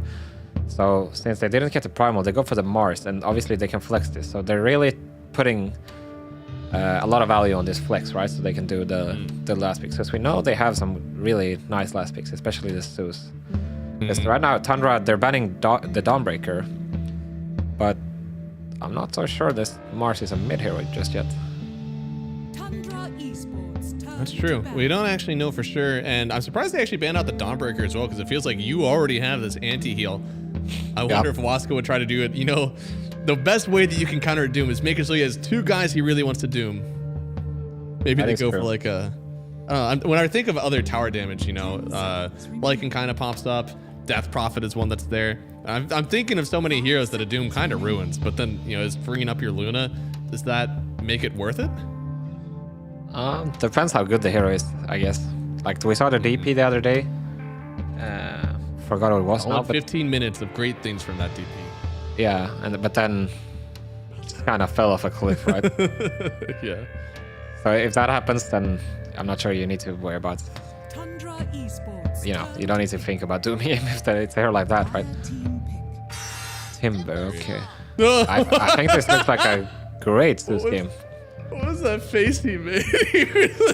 So since they didn't get the Primal, they go for the Mars, and obviously they can flex this. So they're really putting a lot of value on this flex, right? So they can do the last picks. Because we know they have some really nice last picks, especially the Zeus. Because right now, Tundra, they're banning the Dawnbreaker, but I'm not so sure this Mars is a mid-hero just yet. Tundra Esports. That's true. We don't actually know for sure, and I'm surprised they actually banned out the Dawnbreaker as well, because it feels like you already have this anti-heal. I wonder if Wasker would try to do it. You know, the best way that you can counter Doom is make it so he has two guys he really wants to Doom. Maybe they go for like a... when I think of other tower damage, you know, Lycan kind of pops up. Death Prophet is one that's there. I'm thinking of so many heroes that a Doom kind of ruins, but then, you know, is freeing up your Luna, does that make it worth it? Depends how good the hero is, I guess. Like, we saw the DP the other day. Forgot what it was now, but 15 minutes of great things from that DP. Yeah, but then just kind of fell off a cliff, right? Yeah. So if that happens, then I'm not sure you need to worry about. Tundra Esports. You know, you don't need to think about Doom him if it's a hero like that, right? Timber, okay. I think this looks like a great Zeus game. What was that face he made?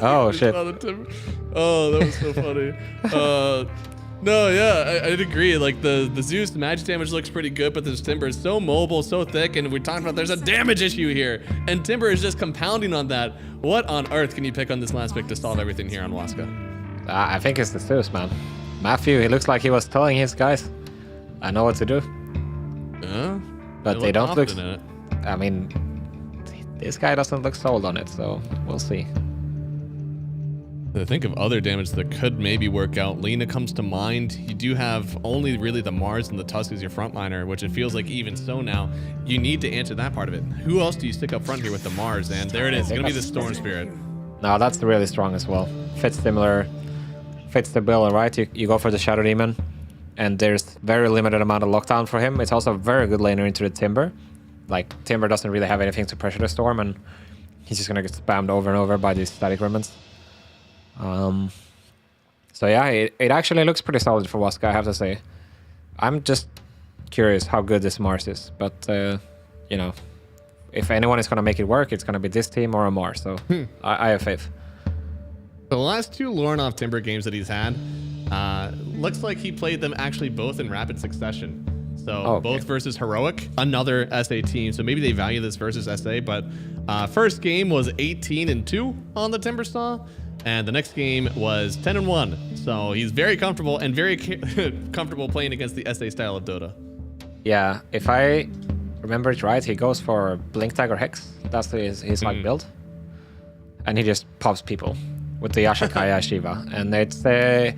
Oh shit! Oh, that was so funny. No, yeah, I'd agree. Like the Zeus, the magic damage looks pretty good, but this Timber is so mobile, so thick, and we're talking about there's a damage issue here, and Timber is just compounding on that. What on earth can you pick on this last pick to solve everything here on Waska? I think it's the Zeus, man. Matthew, he looks like he was telling his guys, I know what to do. But they don't look... I mean, this guy doesn't look sold on it, so we'll see. I think of other damage that could maybe work out. Lina comes to mind. You do have only really the Mars and the Tusk as your frontliner, which it feels like even so now, you need to answer that part of it. Who else do you stick up front here with the Mars? And there it is. It's going to be the Storm Spirit. No, that's really strong as well. Fits the bill, right? You go for the Shadow Demon, and there's very limited amount of lockdown for him. It's also a very good laner into the Timber. Like, Timber doesn't really have anything to pressure the Storm, and he's just going to get spammed over and over by these static remnants. So yeah, it actually looks pretty solid for Waska, I have to say. I'm just curious how good this Mars is, but you know, if anyone is going to make it work, it's going to be this team or a Mars, so I have faith. The last two Lornoff Timber games that he's had, looks like he played them actually both in rapid succession. So both versus Heroic, another SA team. So maybe they value this versus SA, but first game was 18-2 on the Timbersaw. And the next game was 10-1. So he's very comfortable and very comfortable playing against the SA style of Dota. Yeah, if I remember it right, he goes for Blink Tag or Hex. That's his like build. And he just pops people with the Ashakaya Shiva. And it's a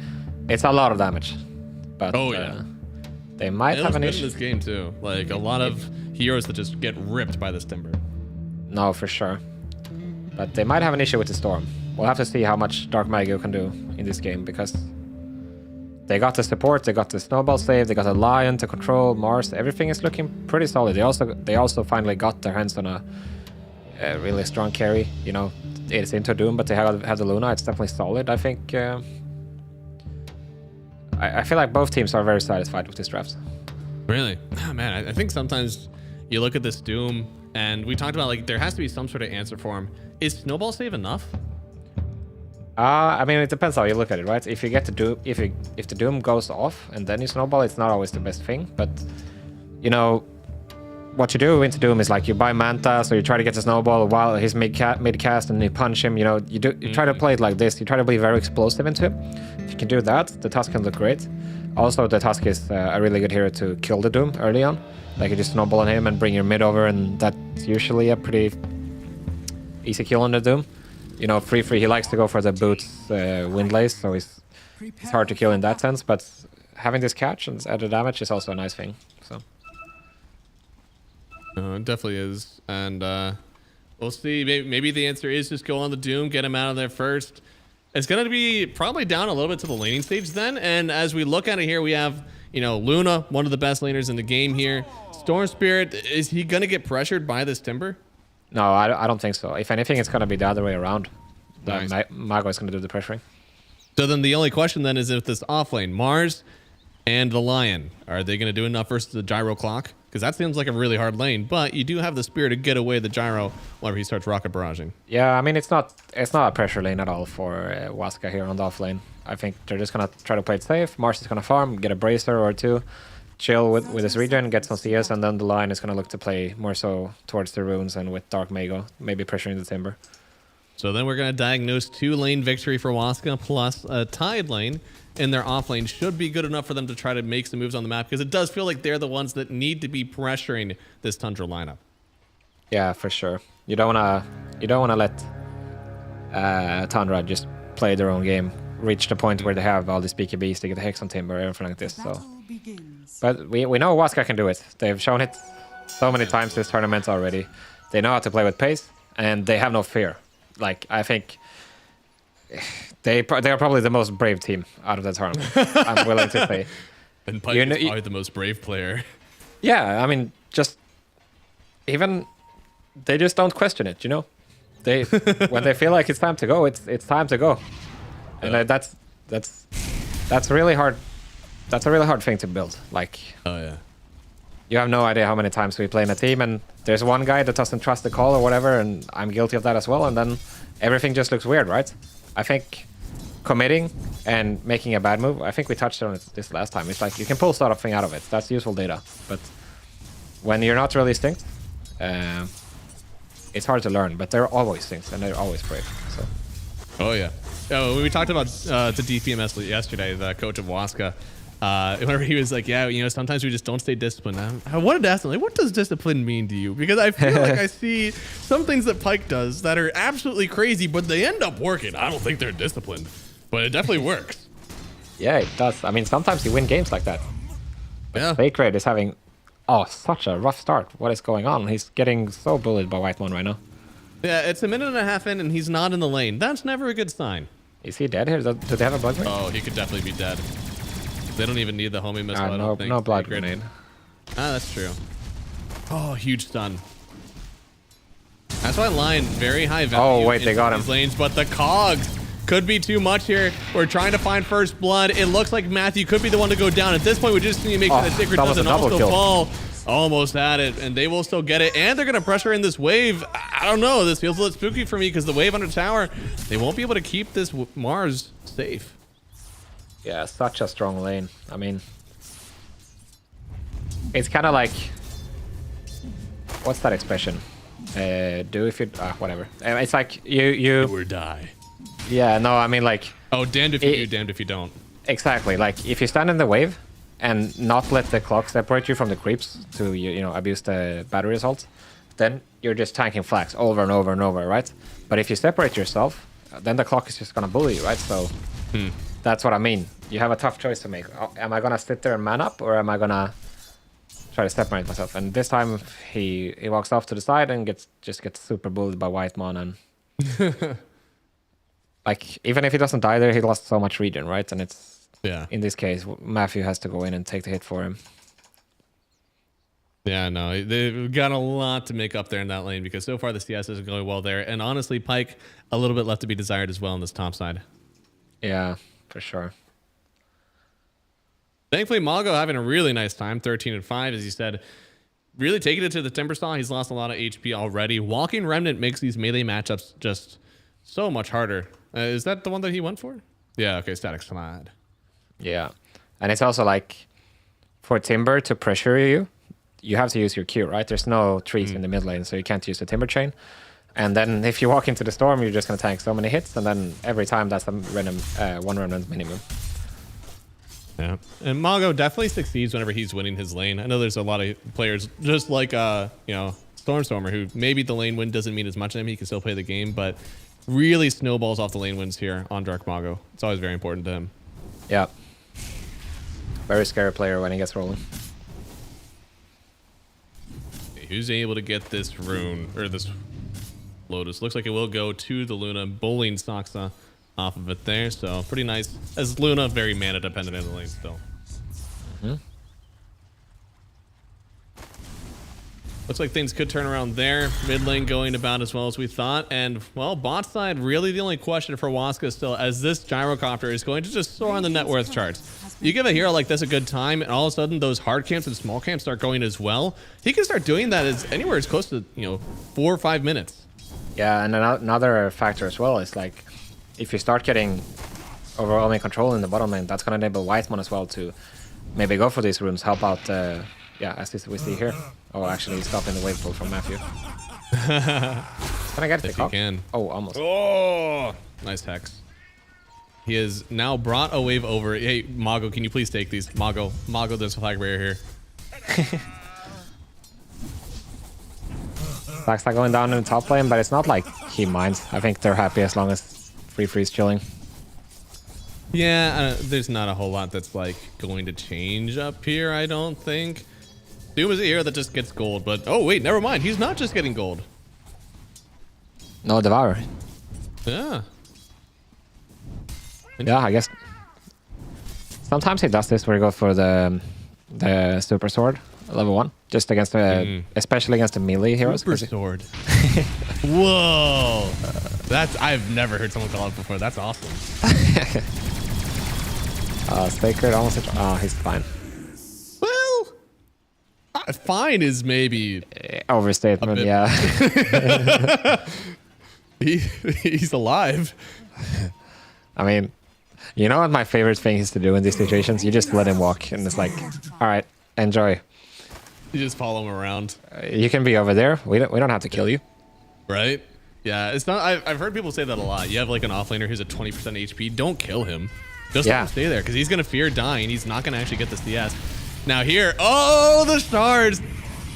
lot of damage. But they might have an issue in this game too. Like a lot of heroes that just get ripped by this Timber. No, for sure. But they might have an issue with the Storm. We'll have to see how much Dark Mago can do in this game, because they got the support, they got the Snowball save, they got a Lion to control Mars. Everything is looking pretty solid. They also finally got their hands on a really strong carry. You know, it's into Doom, but they have the Luna. It's definitely solid. I think. I feel like both teams are very satisfied with this draft. Really? Oh, man, I think sometimes you look at this Doom, and we talked about, like, there has to be some sort of answer for him. Is Snowball save enough? I mean, it depends how you look at it, right? If you get the Doom, if the Doom goes off and then you Snowball, it's not always the best thing. But you know, what you do into Doom is like you buy Manta, so you try to get the Snowball while he's mid cast, and you punch him. You know, you try to play it like this. You try to be very explosive into him. If you can do that, the Tusk can look great. Also, the Tusk is a really good hero to kill the Doom early on. Like you just Snowball on him and bring your mid over, and that's usually a pretty easy kill on the Doom. You know, free, he likes to go for the boots windlays, so it's hard to kill in that sense, but having this catch and added damage is also a nice thing, so. It definitely is, and we'll see. Maybe the answer is just go on the Doom, get him out of there first. It's going to be probably down a little bit to the laning stage then, and as we look at it here, we have, you know, Luna, one of the best laners in the game here. Storm Spirit, is he going to get pressured by this Timber? No, I don't think so. If anything, it's going to be the other way around. Nice. Mago is going to do the pressuring. So then the only question then is if this offlane, Mars and the Lion, are they going to do enough versus the Gyro Clock? Because that seems like a really hard lane, but you do have the Spear to get away the Gyro whenever he starts rocket barraging. Yeah, I mean, it's not a pressure lane at all for Waska here on the offlane. I think they're just going to try to play it safe. Mars is going to farm, get a Bracer or two, chill with his regen, get some CS, and then the Lion is going to look to play more so towards the runes and with Dark Mago, maybe pressuring the Timber. So then we're going to diagnose 2-lane victory for Waska plus a Tide lane in their off lane. Should be good enough for them to try to make some moves on the map, because it does feel like they're the ones that need to be pressuring this Tundra lineup. Yeah, for sure. You don't want to let Tundra just play their own game, reach the point where they have all these BKBs to get the Hex on Timber, everything like this. So. But we know Waska can do it. They've shown it so many times this tournament already. They know how to play with pace, and they have no fear. Like, I think they are probably the most brave team out of the tournament. I'm willing to say. And Pike is probably the most brave player. Yeah, I mean, just even they just don't question it. You know, they when they feel like it's time to go, it's time to go, and that's really hard. That's a really hard thing to build. Like, oh yeah, you have no idea how many times we play in a team, and there's one guy that doesn't trust the call or whatever, and I'm guilty of that as well. And then everything just looks weird, right? I think committing and making a bad move. I think we touched on this last time. It's like you can pull something out of it. That's useful data, but when you're not really synced, it's hard to learn. But they're always synced and they're always brave. So. Oh yeah. Oh, we talked about the DPMS yesterday, the coach of Waska. Whenever he was like, yeah, you know, sometimes we just don't stay disciplined. I wanted to ask him, like, what does discipline mean to you? Because I feel like I see some things that Pike does that are absolutely crazy, but they end up working. I don't think they're disciplined, but it definitely works. Yeah, it does. I mean, sometimes you win games like that. Yeah. Sacred is having, such a rough start. What is going on? He's getting so bullied by Whitemon right now. Yeah, it's a minute and a half in, and he's not in the lane. That's never a good sign. Is he dead here? Do they have a blood grenade? Oh, he could definitely be dead. They don't even need the homing missile, I don't think. No blood grenade. Ah, that's true. Oh, huge stun. That's why Lion, very high value. Oh, wait, they got him. These lanes, but the cogs could be too much here. We're trying to find first blood. It looks like Matthew could be the one to go down. At this point, we just need to make sure that Sacred doesn't also fall. Almost had it, and they will still get it. And they're going to pressure in this wave. I don't know. This feels a little spooky for me because the wave under tower, they won't be able to keep this Mars safe. Yeah, such a strong lane. I mean, it's kind of like, what's that expression? Do if you, whatever. It's like you do or die. Yeah, no, I mean like. Oh, damned if you do, damned if you don't. Exactly. Like if you stand in the wave and not let the clock separate you from the creeps to you know abuse the battery assault, then you're just tanking flags over and over and over, right? But if you separate yourself, then the clock is just gonna bully you, right? So. That's what I mean. You have a tough choice to make. Am I gonna sit there and man up, or am I gonna try to separate myself. And this time he walks off to the side and just gets super bullied by Whitemon. And like, even if he doesn't die there, he lost so much regen, right? And it's, in this case, Matthew has to go in and take the hit for him. Yeah, no, they've got a lot to make up there in that lane because so far the CS isn't going well there. And honestly, Pyke, a little bit left to be desired as well on this top side. Yeah, for sure. Thankfully, Mago having a really nice time, 13-5, as you said. Really taking it to the Timbersaw. He's lost a lot of HP already. Walking Remnant makes these melee matchups just so much harder. Is that the one that he went for? Yeah, okay, Static Slide. Yeah, and it's also like, for Timber to pressure you, you have to use your Q, right? There's no trees in the mid lane, so you can't use the Timber Chain. And then if you walk into the storm, you're just going to tank so many hits, and then every time that's a random, one Remnant minimum. Yeah, and Mago definitely succeeds whenever he's winning his lane. I know there's a lot of players just like you know, Stormstormer, who maybe the lane win doesn't mean as much to him. He can still play the game, but really snowballs off the lane wins here on Dark Mago. It's always very important to him. Yeah, very scary player when he gets rolling. Okay, who's able to get this rune or this Lotus? Looks like it will go to the Luna. Bullying Saksa off of it there, so pretty nice. As Luna, very mana dependent in the lane still. Looks like things could turn around there. Mid lane going about as well as we thought. And, well, bot side, really the only question for Waska still, as this gyrocopter is going to just soar on the net worth charts. You give a hero like this a good time, and all of a sudden those hard camps and small camps start going as well. He can start doing that as anywhere as close to, you know, 4 or 5 minutes. Yeah, and another factor as well is like, if you start getting overwhelming control in the bottom lane, that's going to enable Whitemon as well to maybe go for these runes, help out, yeah, as we see here. Oh, actually, stopping the wave pull from Matthew. Can I get it? If you can. Oh, almost. Oh, nice hex. He has now brought a wave over. Hey, Mago, can you please take these? Mago, there's a flag barrier here. Black's not going down in the top lane, but it's not like he minds. I think they're happy as long as Free Free's chilling. Yeah, there's not a whole lot that's like going to change up here, I don't think. Doom is a hero that just gets gold, but oh wait, never mind. He's not just getting gold. No, Devour. Yeah. Yeah, I guess. Sometimes he does this where he goes for the Super Sword, level 1, just against the, especially against the melee heroes. Super Sword. Whoa. I've never heard someone call it before. That's awesome. Staker almost. Oh, he's fine. Well, fine is maybe overstatement. Yeah. He's alive. I mean, you know what my favorite thing is to do in these situations? You just let him walk, and it's like, all right, enjoy. You just follow him around. You can be over there. We don't have to kill you. Right? Yeah, it's not. I've heard people say that a lot. You have like an offlaner who's at 20% HP. Don't kill him. Just let him stay there because he's gonna fear dying. He's not gonna actually get the CS. Now here, oh, the shards.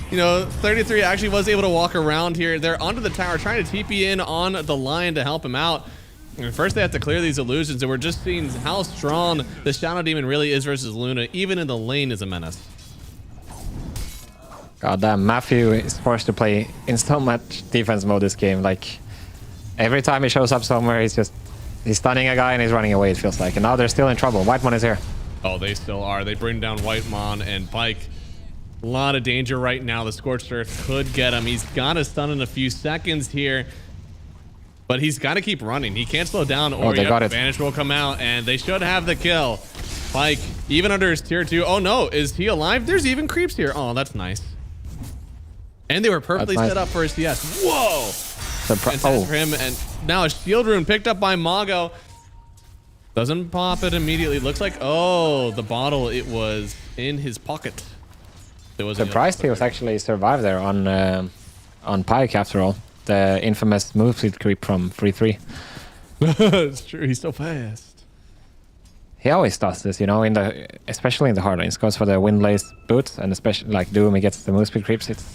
You know, 33 actually was able to walk around here. They're onto the tower, trying to TP in on the lion to help him out. And first they have to clear these illusions, and we're just seeing how strong the Shadow Demon really is versus Luna. Even in the lane is a menace. God damn, Matthew is forced to play in so much defense mode this game. Like, every time he shows up somewhere, he's stunning a guy and he's running away, it feels like. And now they're still in trouble. Whitemon is here. Oh, they still are. They bring down Whitemon and Pyke. A lot of danger right now. The Scorched Earth could get him. He's got a stun in a few seconds here. But he's got to keep running. He can't slow down or Vanish will come out, and they should have the kill. Pyke, even under his tier 2. Oh no, is he alive? There's even creeps here. Oh, that's nice. And they were perfectly set up for a CS. Whoa! For him, and now a shield rune picked up by Mago. Doesn't pop it immediately. Looks like, oh, the bottle, it was in his pocket. There was surprised he was actually survived there on Pyke after all. The infamous move speed creep from 3-3. It's true, he's so fast. He always does this, you know, especially in the hard lanes. Goes for the Windlace boots, and especially like Doom, he gets the move speed creeps. It's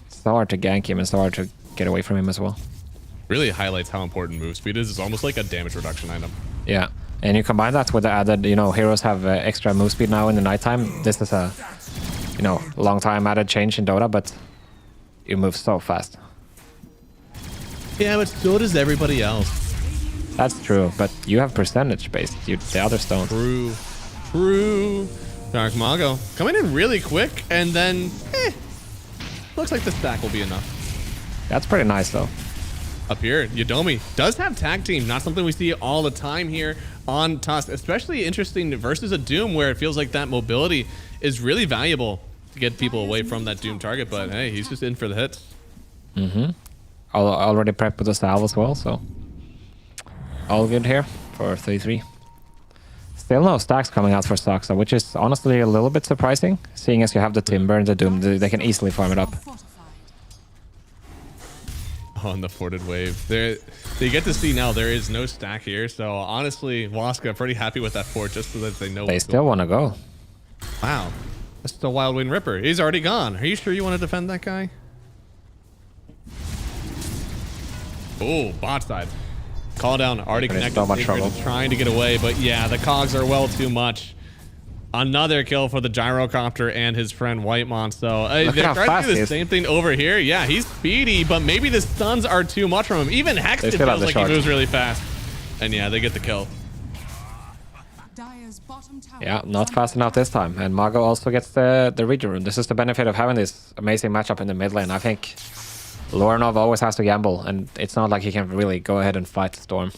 so hard to gank him and so hard to get away from him as well. Really highlights how important move speed is. It's almost like a damage reduction item. Yeah, and you combine that with the added, you know, heroes have extra move speed now in the nighttime. This is a you know, long time added change in Dota, but you move so fast. Yeah, but so does everybody else. That's true, but you have percentage based. The others don't. True. Dark Mago coming in really quick, and then looks like the stack will be enough. That's pretty nice though. Up here, Yodomi does have tag team, not something we see all the time here on Tusk, especially interesting versus a Doom where it feels like that mobility is really valuable to get people away from that Doom target, but hey, he's just in for the hits. Already prepped with the salve as well, so all good here for 3-3. Still no stacks coming out for Saksa, which is honestly a little bit surprising, seeing as you have the Timber and the Doom, they can easily farm it up. On the forted wave, they get to see now there is no stack here, so honestly, Waska pretty happy with that fort just so that they know. They still want to go. Wow, that's the Wild Wind Ripper. He's already gone. Are you sure you want to defend that guy? Oh, bot side. Call down, already connected. So much trouble. Trying to get away, but yeah, the cogs are well too much. Another kill for the Gyrocopter and his friend Whitemon. So they're trying to do the same thing over here. Yeah, he's speedy, but maybe the stuns are too much from him. Even Hexed feels like he moves really fast. And yeah, they get the kill. Yeah, not fast enough this time. And Mago also gets the Reader Rune. This is the benefit of having this amazing matchup in the mid lane. I think Lorinov always has to gamble, and it's not like he can really go ahead and fight Storm.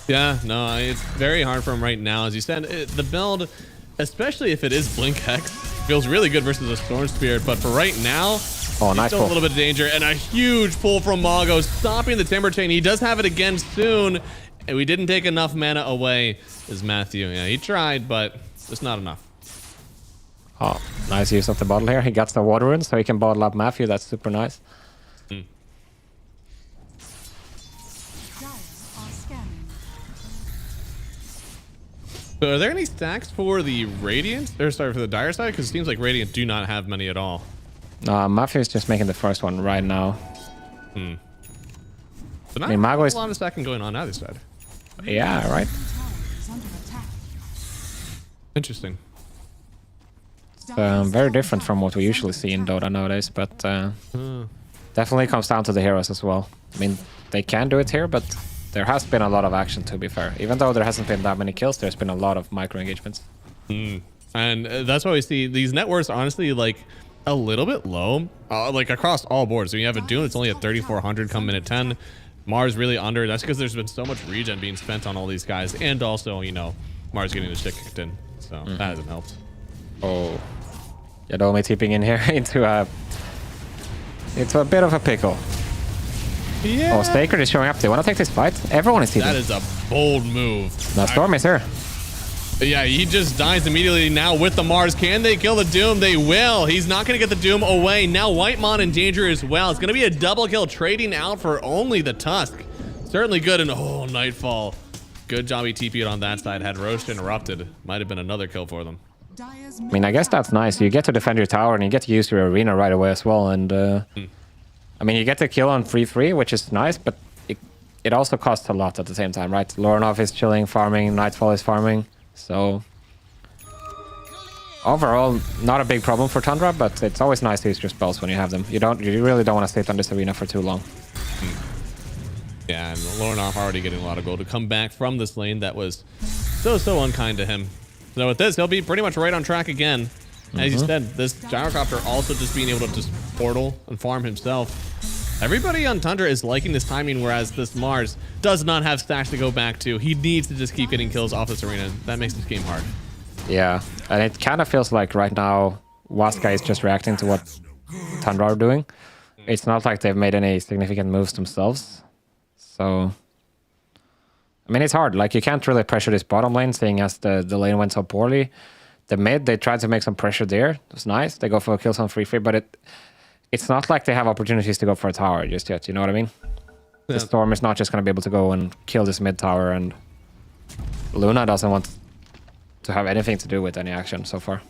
Yeah, no, it's very hard for him right now. As you said, the build, especially if it is Blink Hex, feels really good versus a Storm Spirit, but for right now, nice still a little bit of danger, and a huge pull from Mago, stopping the Timber Chain. He does have it again soon, and we didn't take enough mana away as Matthew. Yeah, he tried, but just not enough. Oh, nice use of the bottle here. He gets the water in, so he can bottle up Matthew. That's super nice. So are there any stacks for the Radiant? Or sorry, for the Dire side? Because it seems like Radiant do not have many at all. Matthew is just making the first one right now. So not a lot of stacking going on either side. Yeah, right. Interesting. Very different from what we usually see in Dota nowadays, but definitely comes down to the heroes as well. I mean, they can do it here, but there has been a lot of action, to be fair. Even though there hasn't been that many kills, there's been a lot of micro engagements. And that's why we see these net worths honestly like a little bit low, like across all boards. So you have a Doom that's only at 3,400 come minute 10. Mars really under. That's because there's been so much regen being spent on all these guys, and also, you know, Mars getting the shit kicked in. So that hasn't helped. Oh, Yadomi tipping in here into a bit of a pickle. Yeah. Oh, Staker is showing up. They want to take this fight. Everyone is tipping. That is a bold move. Now Storm is here. Yeah, he just dies immediately now with the Mars. Can they kill the Doom? They will. He's not going to get the Doom away. Now Whitemon in danger as well. It's going to be a double kill, trading out for only the Tusk. Certainly good. And oh, Nightfall. Good job he TP'd on that side. Had Roast interrupted. Might have been another kill for them. I mean, I guess that's nice. You get to defend your tower and you get to use your arena right away as well. And I mean, you get the kill on 3-3, which is nice, but it also costs a lot at the same time, right? Lorinov is chilling, farming. Nightfall is farming. So overall, not a big problem for Tundra, but it's always nice to use your spells when you have them. You really don't want to sit on this arena for too long. Yeah, and Lorinov already getting a lot of gold to come back from this lane that was so unkind to him. So with this, he'll be pretty much right on track again. As you said, this Gyrocopter also just being able to just portal and farm himself. Everybody on Tundra is liking this timing, whereas this Mars does not have stacks to go back to. He needs to just keep getting kills off this arena. That makes this game hard. Yeah, and it kind of feels like right now Waska is just reacting to what Tundra are doing. It's not like they've made any significant moves themselves. So, I mean, it's hard. Like, you can't really pressure this bottom lane, seeing as the lane went so poorly. The mid, they tried to make some pressure there. It was nice. They go for kills on 3-3, but it's not like they have opportunities to go for a tower just yet. You know what I mean? Yeah. The Storm is not just going to be able to go and kill this mid tower, and Luna doesn't want to have anything to do with any action so far.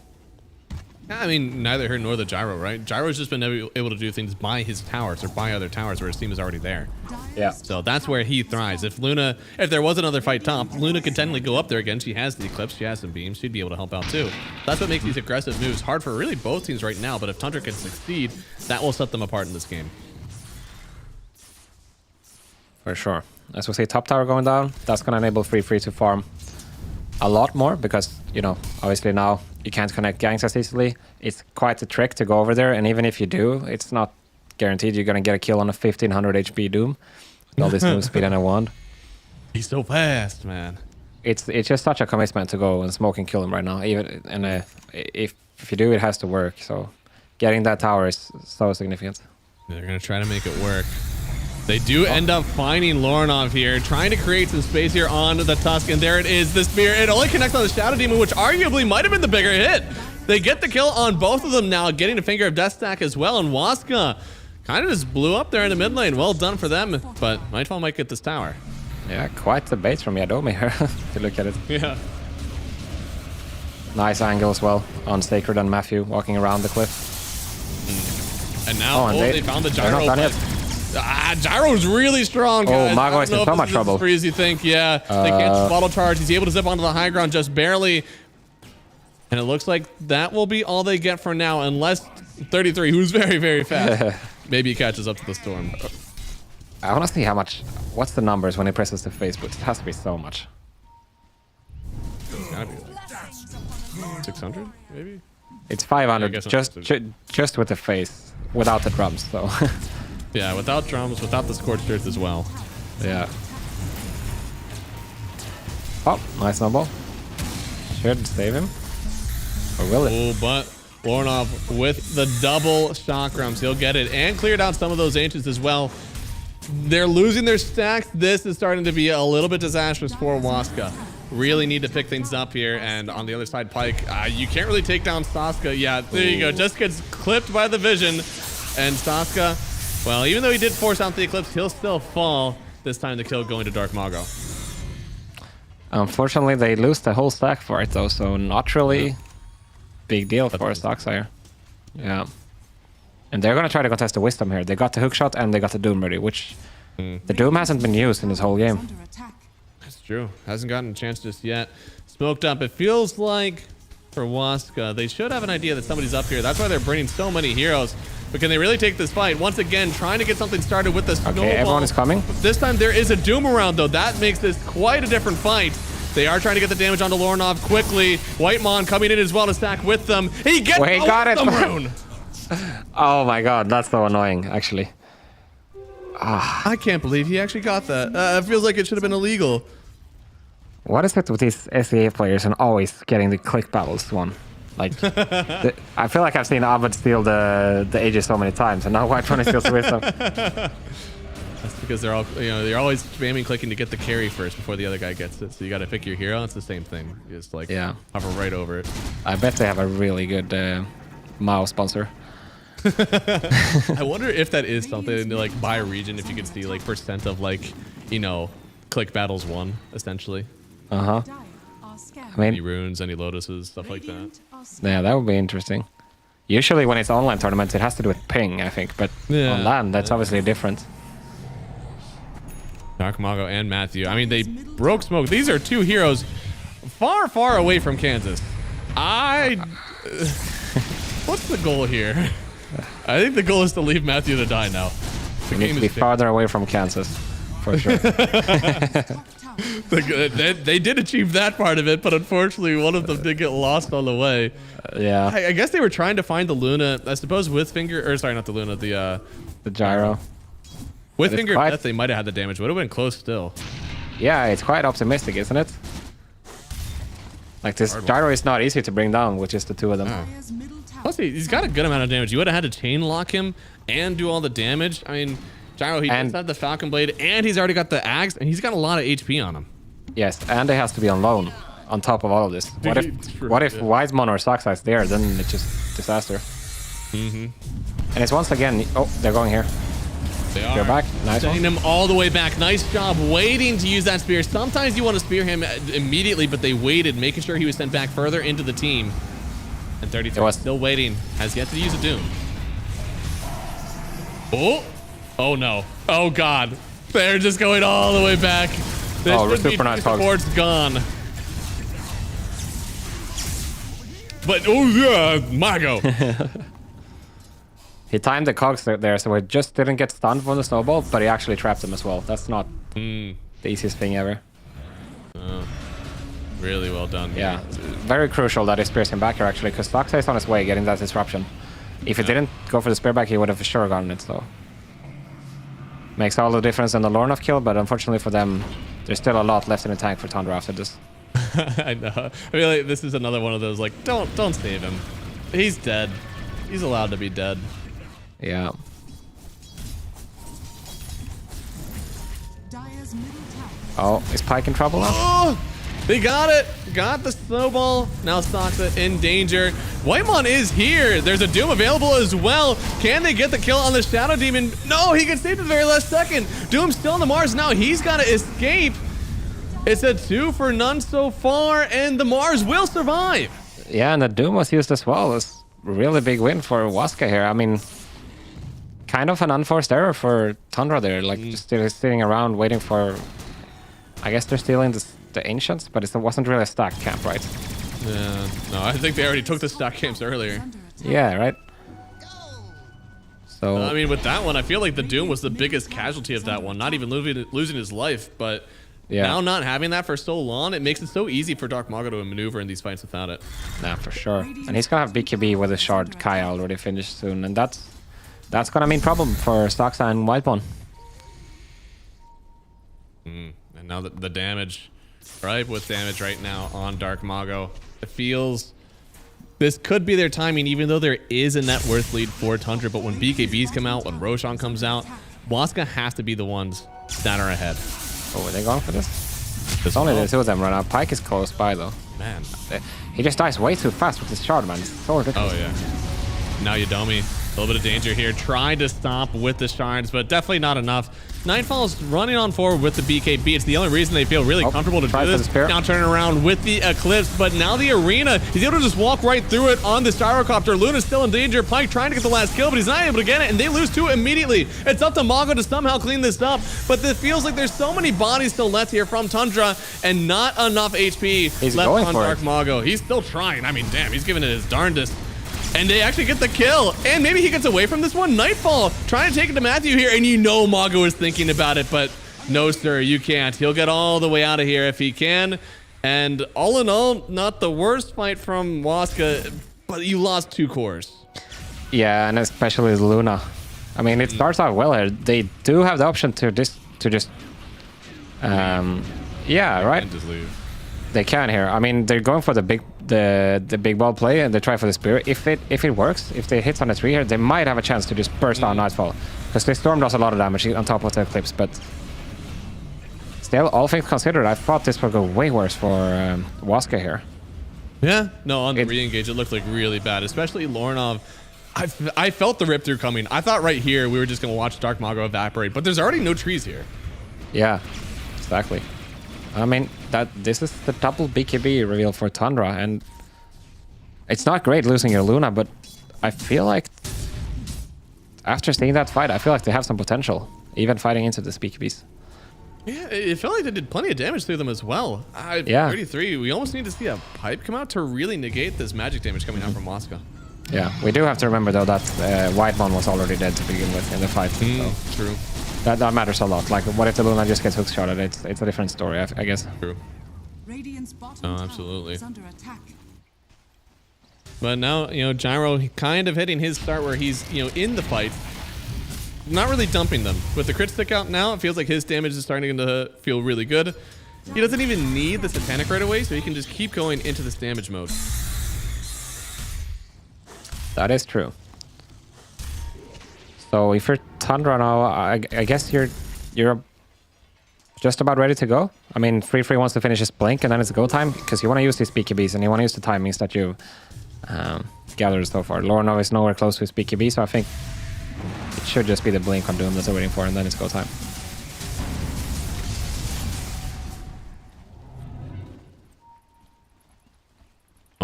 I mean, neither her nor the Gyro, right? Gyro's just been able to do things by his towers or by other towers where his team is already there. Yeah. So that's where he thrives. If there was another fight top, Luna could technically go up there again. She has the Eclipse, she has some beams, she'd be able to help out too. That's what makes these aggressive moves hard for really both teams right now, but if Tundra can succeed, that will set them apart in this game. For sure. As we see top tower going down, that's going to enable Free to farm a lot more because, you know, obviously now you can't connect ganks as easily. It's quite a trick to go over there, and even if you do, it's not guaranteed you're going to get a kill on a 1500 HP Doom with all this move speed and a wand. He's so fast, man. It's just such a commitment to go and smoke and kill him right now. Even and if you do, it has to work. So getting that tower is so significant. They're going to try to make it work. They do end up finding Lorinov here, trying to create some space here on the Tusk, and there it is, the spear. It only connects on the Shadow Demon, which arguably might have been the bigger hit. They get the kill on both of them now, getting a Finger of Death stack as well, and Waska kind of just blew up there in the mid lane. Well done for them, but Nightfall might get this tower. Yeah, quite the bait from Yadomi here, to look at it. Yeah. Nice angle as well on Sacred and Matthew walking around the cliff. And now they found the Gyro. Gyro's really strong, guys. Oh, Mago is in so much trouble. As free as you think, yeah. They can't bottle charge. He's able to zip onto the high ground just barely. And it looks like that will be all they get for now, unless 33, who's very, very fast, maybe he catches up to the storm. I want to see how much. What's the numbers when he presses the face boost? It has to be so much. It's gotta be like 600, maybe? It's 500, just with the face, without the drums, so. Yeah, without drums, without the Scorched Earth as well. Yeah. Oh, nice snowball. Should save him. Or will it? Oh, but Lorinov with the double chakrams. He'll get it and cleared out some of those ancients as well. They're losing their stacks. This is starting to be a little bit disastrous for Waska. Really need to pick things up here. And on the other side, Pyke, you can't really take down Saska. Yeah, there you go. Just gets clipped by the vision. And Saska, well, even though he did force out the Eclipse, he'll still fall. This time the kill going to Dark Mago. Unfortunately, they lose the whole stack for it, though, so not really big deal for Starksire. Yeah. And they're going to try to contest the Wisdom here. They got the hookshot and they got the Doom ready, which the Doom hasn't been used in this whole game. That's true. Hasn't gotten a chance just yet. Smoked up. It feels like for Waska, they should have an idea that somebody's up here. That's why they're bringing so many heroes. But can they really take this fight? Once again, trying to get something started with the snowball. Okay, everyone is coming. This time there is a Doom around, though. That makes this quite a different fight. They are trying to get the damage onto Lorinov quickly. Whitemon coming in as well to stack with them. He gets the rune. Oh my god, that's so annoying, actually. I can't believe he actually got that. It feels like it should have been illegal. What is it with these SEA players and always getting the click battles won? Like, I feel like I've seen Abed steal the Aegis so many times, and now Whitemon steals the Wisdom. That's because they're all, they're always spamming clicking to get the carry first before the other guy gets it. So you got to pick your hero. It's the same thing. You just like hover right over it. I bet they have a really good Mao sponsor. I wonder if that is something to like by region, if you could see like percent of like, click battles won essentially. I mean, any runes, any lotuses, stuff like that. Yeah, that would be interesting. Usually when it's online tournaments, it has to do with ping, I think, but on LAN, that's obviously different. Dark Mago and Matthew. I mean, they broke smoke. These are two heroes far, far away from Kansas. What's the goal here? I think the goal is to leave Matthew to die now. We need to be farther away from Kansas, for sure. They did achieve that part of it, but unfortunately, one of them did get lost on the way. Yeah. I guess they were trying to find the Luna, I suppose, with Finger, or sorry, not the Luna, the Gyro. With Finger of Death, they might have had the damage. Would have been close still. Yeah, it's quite optimistic, isn't it? Like, this Gyro is not easy to bring down with just the two of them. Plus, he's got a good amount of damage. You would have had to chain lock him and do all the damage. I mean, Gyro, he does have the Falcon Blade, and he's already got the Axe, and he's got a lot of HP on him. Yes, and he has to be on loan on top of all of this. What if Whitemon or Saxa is there? Then it's just disaster. And it's once again... Oh, they're going here. They are. They're back. Nice one. Sending him all the way back. Nice job waiting to use that spear. Sometimes you want to spear him immediately, but they waited, making sure he was sent back further into the team. And 33 still waiting. Has yet to use a Doom. Oh! Oh no. Oh god. They're just going all the way back. This Oh, should be super nice support's gone. But oh yeah, Mago. He timed the cogs there, so it just didn't get stunned from the snowball, but he actually trapped him as well. That's not the easiest thing ever. Oh, really well done. Yeah, very crucial that he spears him back here actually, because Stoxa is on his way getting that disruption. If he didn't go for the spear back, he would have for sure gotten it, so. Makes all the difference in the Lornov kill, but unfortunately for them, there's still a lot left in the tank for Tundra after this. I know. I feel like this is another one of those, like, don't save him. He's dead. He's allowed to be dead. Yeah. Oh, is Pyke in trouble now? Oh, they got it. Got the snowball. Now Stoxa in danger. Whitemon is here. There's a Doom available as well. Can they get the kill on the Shadow Demon? No, he gets saved at the very last second. Doom's still on the Mars. Now he's got to escape. It's a 2 for none so far, and the Mars will survive. Yeah, and the Doom was used as well. It's a really big win for Waska here. I mean, kind of an unforced error for Tundra there. Like, just sitting around waiting for... I guess they're stealing the Ancients, but it wasn't really a stack camp, right? Yeah, no, I think they already took the stack camps earlier. Yeah, right? So... I mean, with that one, I feel like the Doom was the biggest casualty of that one. Not even losing his life, but... Yeah. Now not having that for so long, it makes it so easy for Dark Mago to maneuver in these fights without it. Yeah, for sure. And he's gonna have BKB with a shard Kaya already finished soon, and that's gonna mean problem for Stoxa and Whitemon. And now the damage, right? With damage right now on Dark Mago, it feels this could be their timing, even though there is a net worth lead for Tundra. But when BKBs come out, when Roshan comes out, Waska has to be the ones that are ahead. Oh, are they going for this? It's only the two of them right now. Pyke is close by though. Man, he just dies way too fast with this shard, man. It's so ridiculous. Oh yeah. Now Yadomi, a little bit of danger here, trying to stop with the shards, but definitely not enough. Nightfall's running on forward with the BKB. It's the only reason they feel really comfortable to do this. Now turning around with the Eclipse, but now the Arena, he's able to just walk right through it on the Gyrocopter. Luna's still in danger. Pyke trying to get the last kill, but he's not able to get it, and they lose 2 immediately. It's up to Mago to somehow clean this up, but it feels like there's so many bodies still left here from Tundra, and not enough HP left on Dark Mago. He's still trying. I mean, damn, he's giving it his darndest. And they actually get the kill. And maybe he gets away from this one. Nightfall trying to take it to Matthew here. And you know Mago is thinking about it. But no, sir, you can't. He'll get all the way out of here if he can. And all in all, not the worst fight from Waska. But you lost 2 cores. Yeah, and especially Luna. I mean, it starts out well here. They do have the option to just... yeah, right? Just leave. They can here. I mean, they're going for the big ball play, and they try for the spear. If it works, if they hit on the 3 here, they might have a chance to just burst down Nightfall, because the Storm does a lot of damage on top of the Eclipse. But still, all things considered, I thought this would go way worse for Waska here. Yeah, no, on the re-engage, it looked like really bad, especially Lornov. I felt the rip through coming. I thought right here we were just gonna watch Dark Mago evaporate, but there's already no trees here. Yeah, exactly. I mean, this is the double BKB reveal for Tundra, and it's not great losing your Luna, but I feel like after seeing that fight, I feel like they have some potential, even fighting into this BKBs. Yeah, it felt like they did plenty of damage through them as well. Yeah. 33, we almost need to see a pipe come out to really negate this magic damage coming out from Waska. Yeah, we do have to remember though that Whitemon was already dead to begin with in the fight. So. True. That matters a lot. Like, what if the Luna just gets hookshotted? It's a different story, I guess. True. Oh, absolutely. But now, you know, Gyro kind of hitting his start where he's, you know, in the fight. Not really dumping them. With the crit stick out now, it feels like his damage is starting to feel really good. He doesn't even need the Satanic right away, so he can just keep going into this damage mode. That is true. So if you're Tundra now, I guess you're just about ready to go. I mean, Free wants to finish his blink, and then it's go time, because you want to use these BKBs, and you want to use the timings that you've gathered so far. Lornov is nowhere close to his BKB, so I think it should just be the blink on Doom that they're waiting for, and then it's go time.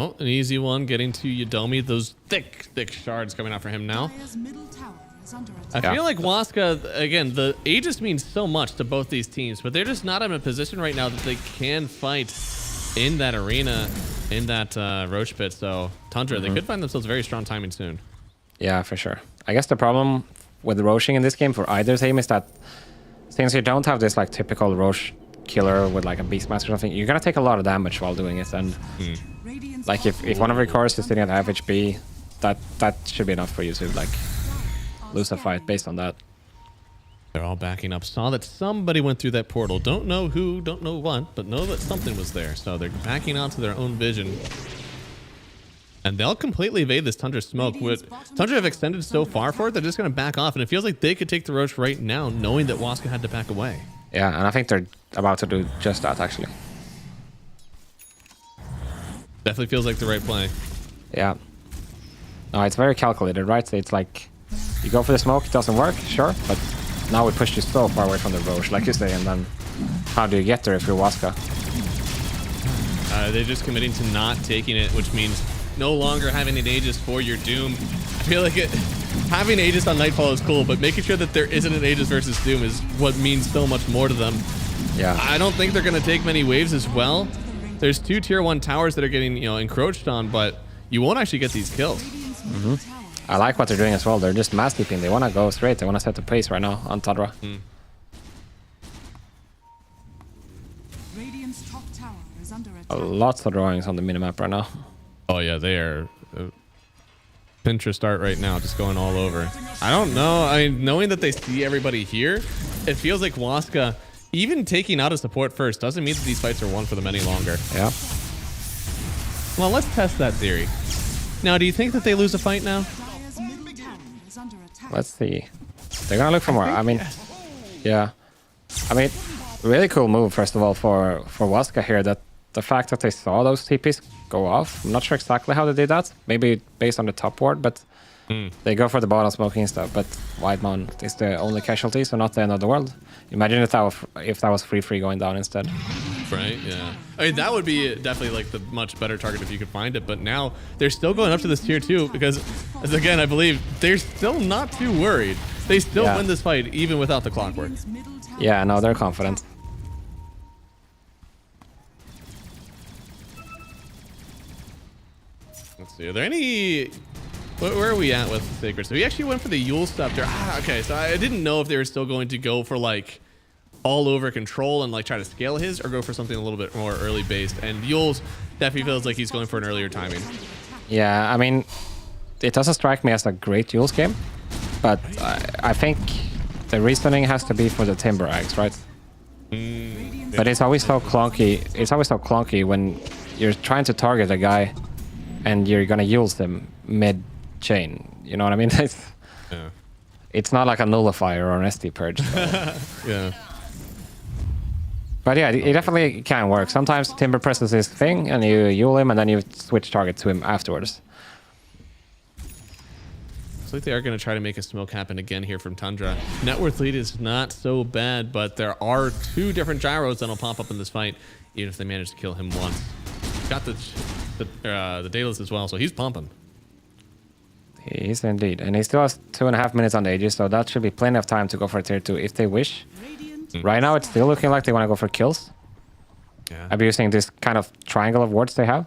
Oh, an easy one getting to Yudomi. Those thick shards coming out for him now. I feel like Waska, again, the Aegis means so much to both these teams, but they're just not in a position right now that they can fight in that arena, in that Roche pit. So Tundra, they could find themselves very strong timing soon. Yeah, for sure. I guess the problem with Roshing in this game for either team is that since you don't have this like typical Roche killer with like a Beastmaster or something, you're gonna take a lot of damage while doing it. And like if one of your cores is sitting at half HP, that should be enough for you to like lose a fight based on that. They're all backing up. Saw that somebody went through that portal. Don't know who, don't know what, but know that something was there. So they're backing onto their own vision. And they'll completely evade this Tundra smoke. With Tundra have extended so far for it, they're just going to back off. And it feels like they could take the Roche right now, knowing that Waska had to back away. Yeah, and I think they're about to do just that, actually. Definitely feels like the right play. Yeah. No, it's very calculated, right? So it's like, you go for the smoke, it doesn't work, sure, but now we pushed you so far away from the Roche, like you say, and then how do you get there if you're Waska? They're just committing to not taking it, which means no longer having an Aegis for your Doom. I feel like having Aegis on Nightfall is cool, but making sure that there isn't an Aegis versus Doom is what means so much more to them. Yeah. I don't think they're going to take many waves as well. There's 2 tier 1 towers that are getting, encroached on, but you won't actually get these kills. I like what they're doing as well. They're just mass deeping. They want to go straight. They want to set the pace right now on Tundra. Lots of drawings on the minimap right now. Oh yeah, they are Pinterest art right now, just going all over. I don't know. I mean, knowing that they see everybody here, it feels like Waska, even taking out a support first, doesn't mean that these fights are won for them any longer. Yeah. Well, let's test that theory. Now, do you think that they lose a fight now? Let's see. They're gonna look for more. I mean, yeah. I mean, really cool move, first of all, for Waska here, that the fact that they saw those TPs go off. I'm not sure exactly how they did that. Maybe based on the top ward, but they go for the bottom smoking stuff. But Whitemon is the only casualty, so not the end of the world. Imagine if that was free going down instead. Right, yeah. I mean, that would be definitely like the much better target if you could find it. But now they're still going up to this tier 2 because, as again, I believe they're still not too worried. They still win this fight even without the clockwork. Yeah, no, they're confident. Let's see. Are there any... Where are we at with Sacred? So he actually went for the Yule Scepter. Okay. So I didn't know if they were still going to go for like all over control and like try to scale his, or go for something a little bit more early based. And Yule's definitely feels like he's going for an earlier timing. Yeah, I mean, it doesn't strike me as a great Yule's game, but I think the reasoning has to be for the Timber Axe, right? But it's always so clunky. It's always so clunky when you're trying to target a guy and you're gonna use them mid-chain. You know what I mean? It's not like a nullifier or an SD purge. So. Yeah. But yeah, it definitely can work. Sometimes Timber presses his thing and you Yule him and then you switch target to him afterwards. Looks like they are going to try to make a smoke happen again here from Tundra. Net worth lead is not so bad, but there are 2 different gyros that'll pop up in this fight, even if they manage to kill him once. Got the Daedalus as well, so he's pumping. He is indeed. And he still has 2.5 minutes on the Aegis, so that should be plenty of time to go for tier 2 if they wish. Right now, it's still looking like they want to go for kills. Yeah. Abusing this kind of triangle of wards they have.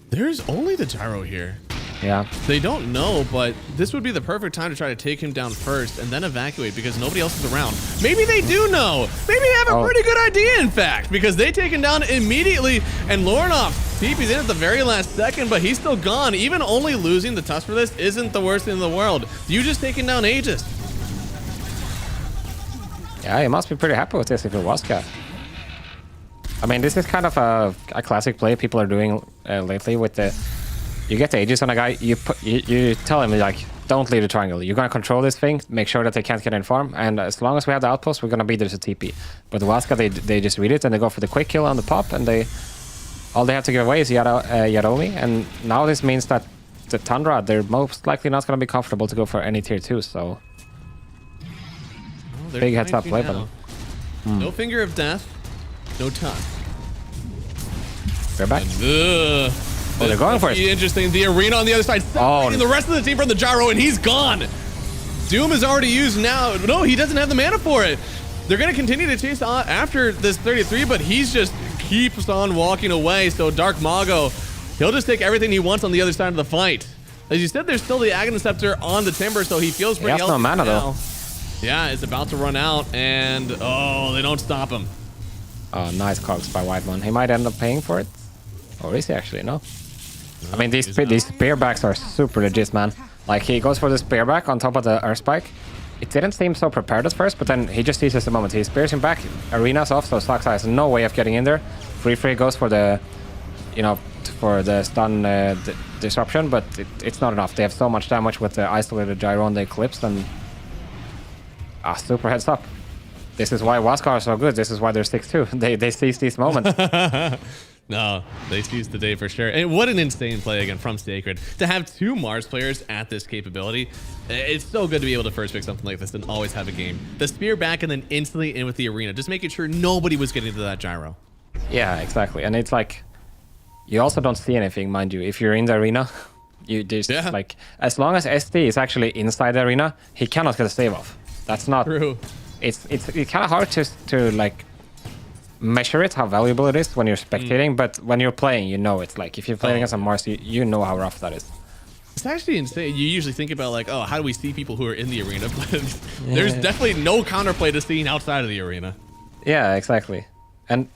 There's only the gyro here. Yeah. They don't know, but this would be the perfect time to try to take him down first and then evacuate because nobody else is around. Maybe they do know. Maybe they have a pretty good idea, in fact, because they take him down immediately, and Lornoff TP's in at the very last second, but he's still gone. Even only losing the tusk for this isn't the worst thing in the world. You just taking down Aegis. Yeah, you must be pretty happy with this if you're Waska. I mean, this is kind of a classic play people are doing lately with the... You get the Aegis on a guy, you tell him, like, don't leave the triangle. You're going to control this thing, make sure that they can't get in farm, and as long as we have the outpost, we're going to beat there's a TP. But Waska, they just read it, and they go for the quick kill on the pop, and all they have to give away is Yaromi, and now this means that the Tundra, they're most likely not going to be comfortable to go for any tier 2, so... Big heads up play for them. No Finger of Death, no tusk. They're back. Oh, they're going for it. Interesting. The arena on the other side. And the rest of the team from the gyro, and he's gone. Doom is already used now. No, he doesn't have the mana for it. They're going to continue to chase on after this 33, but he's just keeps on walking away. So Dark Mago, he'll just take everything he wants on the other side of the fight. As you said, there's still the Aghanim Scepter on the Timber, so he feels pretty healthy. He has no mana, though. Yeah, it's about to run out, and they don't stop him. Oh, nice cogs by White One. He might end up paying for it. Or is he actually? No. I mean, these spearbacks are super legit, man. Like, he goes for the spearback on top of the Earth Spike. It didn't seem so prepared at first, but then he just seizes the moment. He spears him back, arena's off, so Saksa has no way of getting in there. Free goes for the, for the stun disruption, but it's not enough. They have so much damage with the isolated gyro on the Eclipse, and super heads up. This is why Waskar are so good. This is why they're 6-2. They seize these moments. No, they seized the day for sure. And what an insane play again from Sacred. To have 2 Mars players at this capability, it's so good to be able to first pick something like this and always have a game. The spear back and then instantly in with the arena, just making sure nobody was getting to that gyro. Yeah, exactly. And it's like, you also don't see anything, mind you. If you're in the arena, you just like, as long as ST is actually inside the arena, he cannot get a save off. That's not true. It's kind of hard to like measure it, how valuable it is when you're spectating, but when you're playing, it's like, if you're playing against a Mars, you know how rough that is. It's actually insane. You usually think about like, how do we see people who are in the arena? But there's definitely no counterplay to seeing outside of the arena. Yeah, exactly. And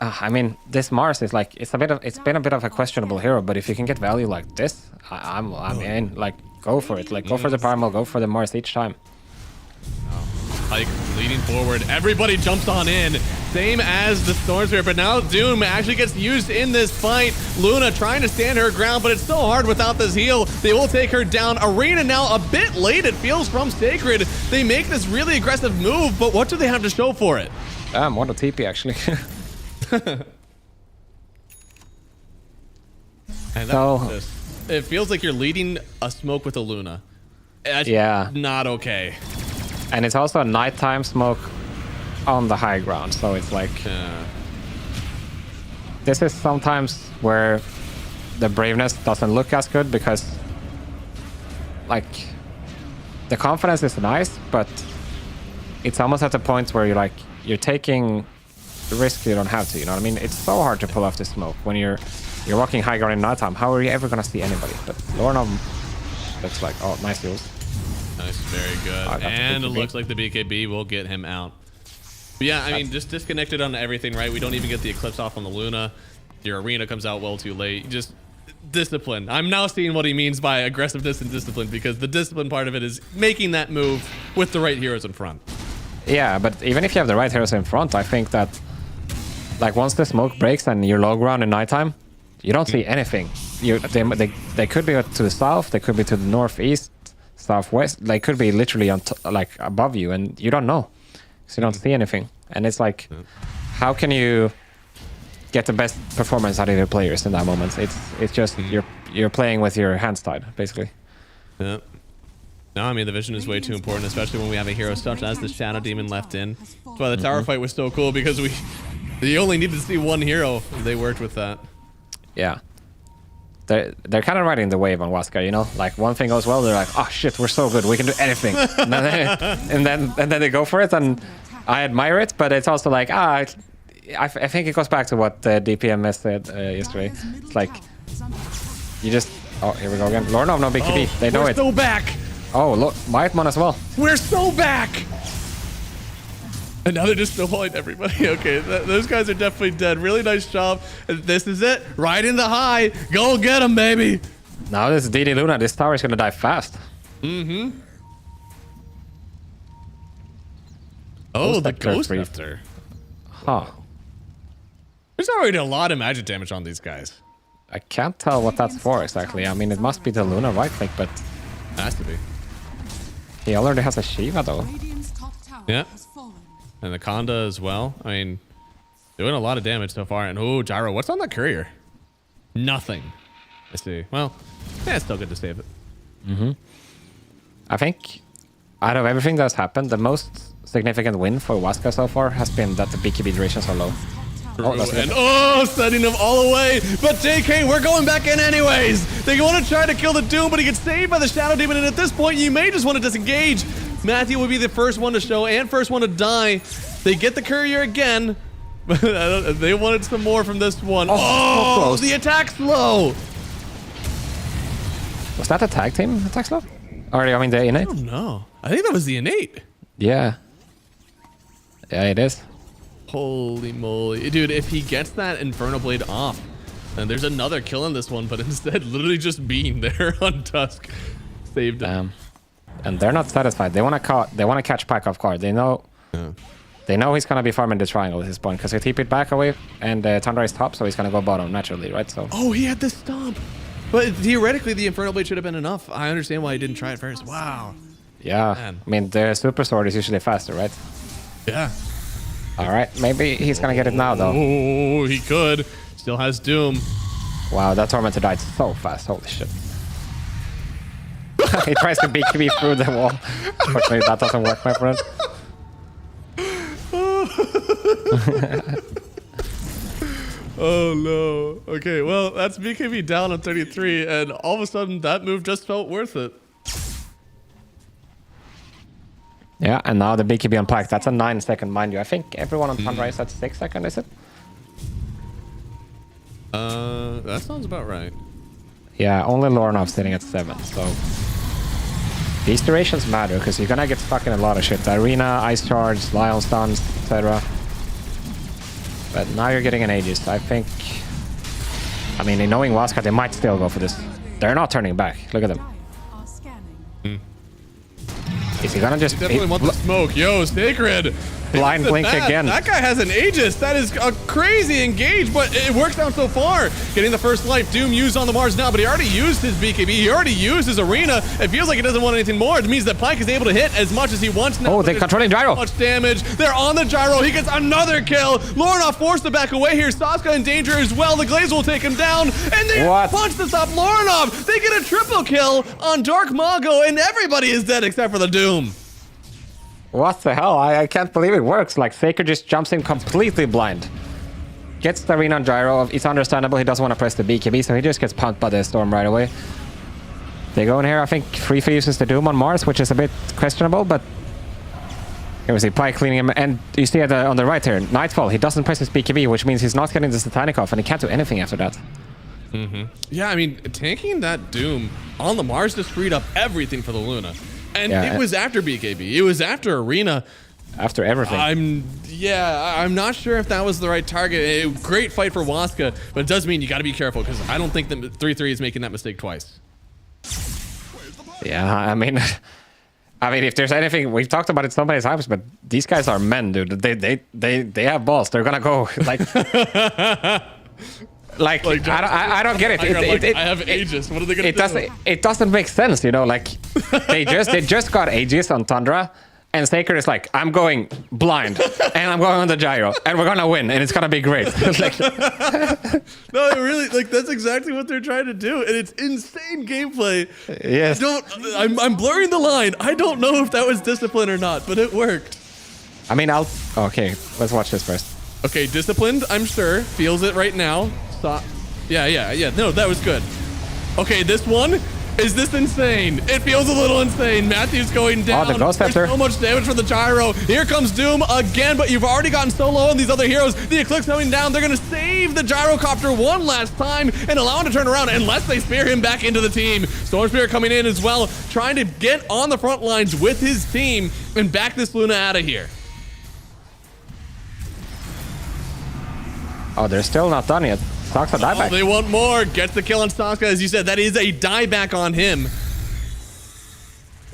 I mean, this Mars is like, it's been a bit of a questionable hero, but if you can get value like this, I'm in. Like, go for it. Like, go for the Primal, go for the Mars each time. Like, leading forward, everybody jumps on in, same as the Storm Spirit, but now Doom actually gets used in this fight. Luna trying to stand her ground, but it's so hard without this heal. They will take her down. Arena now a bit late, it feels, from Sacred. They make this really aggressive move, but what do they have to show for it? Damn, what a TP, actually. And it feels like you're leading a smoke with a Luna. That's not okay. And it's also a nighttime smoke on the high ground, so it's like this is sometimes where the braveness doesn't look as good, because like the confidence is nice, but it's almost at the point where you're taking risk you don't have to, you know what I mean? It's so hard to pull off the smoke when you're walking high ground in nighttime. How are you ever gonna see anybody? But Lorna looks like, oh, nice heals. Nice, very good. And it looks like the BKB will get him out. But yeah, I mean, just disconnected on everything, right? We don't even get the Eclipse off on the Luna. Your arena comes out well too late. Just discipline. I'm now seeing what he means by aggressiveness and discipline, because the discipline part of it is making that move with the right heroes in front. Yeah, but even if you have the right heroes in front, I think that like once the smoke breaks and you're low ground in nighttime, you don't see anything. They could be to the south, they could be to the northeast, southwest. They could be literally on like above you, and you don't know, so you don't see anything. And it's like, how can you get the best performance out of your players in that moment? It's just you're playing with your hands tied, basically. Yeah. No, I mean, the vision is way too important, especially when we have a hero such as the Shadow Demon left in. That's why the tower fight was so cool, because you only needed to see one hero. They worked with that. Yeah. They're kind of riding the wave on Waskar, you know? Like, one thing goes well, they're like, oh shit, we're so good, we can do anything. and then they go for it, and I admire it, but it's also like, I think it goes back to what DPMS said yesterday. It's like, you just, oh, here we go again. Lorna of no BKB, they know it. We're so back! Oh, look, Whitemon as well. We're so back! And now they're just snowballing everybody. Okay, those guys are definitely dead. Really nice job. This is it. Right in the high. Go get them, baby. Now this is DD Luna. This tower is going to die fast. Mm-hmm. Oh, the Ghost Scepter. Huh. There's already a lot of magic damage on these guys. I can't tell what that's for exactly. I mean, it must be the Luna right click, but... Has to be. He already has a Shiva, though. Yeah. And the Conda as well. I mean, doing a lot of damage so far. And oh, Gyro, what's on that courier? Nothing. I see. Well, yeah, it's still good to save it. Mm-hmm. I think out of everything that's happened, the most significant win for Waskar so far has been that the BKB durations are low. Oh, that's good. And setting him all away. But JK, we're going back in anyways. They want to try to kill the Doom, but he gets saved by the Shadow Demon. And at this point, you may just want to disengage. Matthew will be the first one to show and first one to die. They get the courier again. They wanted some more from this one. Oh, the attack slow. Was that a tag team attack slow? Or I mean the innate? I don't know. I think that was the innate. Yeah. Yeah, it is. Holy moly. Dude, if he gets that Infernal Blade off, and there's another kill in this one, but instead literally just being there on Tusk saved him. And they're not satisfied. They want to catch Pack off guard. They know he's gonna be farming the triangle at this point because he TP'd back away and Tundra is top, so he's gonna go bottom naturally, right? So. Oh, he had the stomp. But theoretically, the Infernal Blade should have been enough. I understand why he didn't try it first. Wow. Yeah. Man. I mean, the Super Sword is usually faster, right? Yeah. All right. Maybe he's gonna get it now, though. Oh, he could. Still has Doom. Wow, that Tormentor died so fast. Holy shit. He tries to BKB through the wall. Unfortunately, that doesn't work, my friend. Oh no. Okay, well, that's BKB down on 33, and all of a sudden that move just felt worth it. Yeah, and now the BKB on Pack. That's a 9-second, mind you. I think everyone on Tundra is at 6 seconds, is it? That sounds about right. Yeah, only Lornov's sitting at 7, so... These durations matter, because you're gonna get stuck in a lot of shit. Arena, Ice Charge, Lion Stuns, etc. But now you're getting an Aegis. I think... I mean, knowing Waska, they might still go for this. They're not turning back. Look at them. Is he gonna just... He definitely want the smoke. Yo, Sacred! Blind blink again. That guy has an Aegis. That is a crazy engage, but it works out so far. Getting the first life. Doom used on the Mars now, but he already used his BKB. He already used his Arena. It feels like he doesn't want anything more. It means that Pike is able to hit as much as he wants now. Oh, they're controlling Gyro. Much damage. They're on the Gyro. He gets another kill. Lornov forced to back away here. Saska in danger as well. The Glaze will take him down, and they punch this up. Lornov. They get a triple kill on Dark Mago, and everybody is dead except for the Doom. What the hell? I can't believe it works. Like, Faker just jumps in completely blind. Gets the Arena on Gyro. It's understandable. He doesn't want to press the BKB, so he just gets pumped by the Storm right away. They go in here. I think Freefa uses the Doom on Mars, which is a bit questionable, but... Here we see Pike cleaning him, and you see on the right here, Nightfall. He doesn't press his BKB, which means he's not getting the Satanic off, and he can't do anything after that. Yeah, I mean, tanking that Doom on the Mars just freed up everything for the Luna. And yeah, it was after BKB. It was after Arena. After everything. I'm not sure if that was the right target. Great fight for Waska, but it does mean you got to be careful because I don't think that 3-3 is making that mistake twice. Yeah, I mean, if there's anything, we've talked about it so many times, but these guys are men, dude. They have balls. They're gonna go like. Like I don't get it. I have Aegis. What are they gonna do? It doesn't make sense, you know. Like they just got Aegis on Tundra, and Saker is like, I'm going blind, and I'm going on the Gyro, and we're gonna win, and it's gonna be great. Like, no, it really, like that's exactly what they're trying to do, and it's insane gameplay. Yes. I'm blurring the line. I don't know if that was discipline or not, but it worked. I mean, okay, let's watch this first. Okay, disciplined. I'm sure feels it right now. Yeah. No, that was good. Okay, this one. Is this insane? It feels a little insane. Matthew's going down. Oh, the Ghost There's so much damage from the Gyro. Here comes Doom again, but you've already gotten so low on these other heroes. The Eclipse coming down. They're going to save the Gyrocopter one last time and allow him to turn around unless they spear him back into the team. Storm Spirit coming in as well, trying to get on the front lines with his team and back this Luna out of here. Oh, they're still not done yet. Saska dieback. They want more. Gets the kill on Saska, as you said. That is a dieback on him.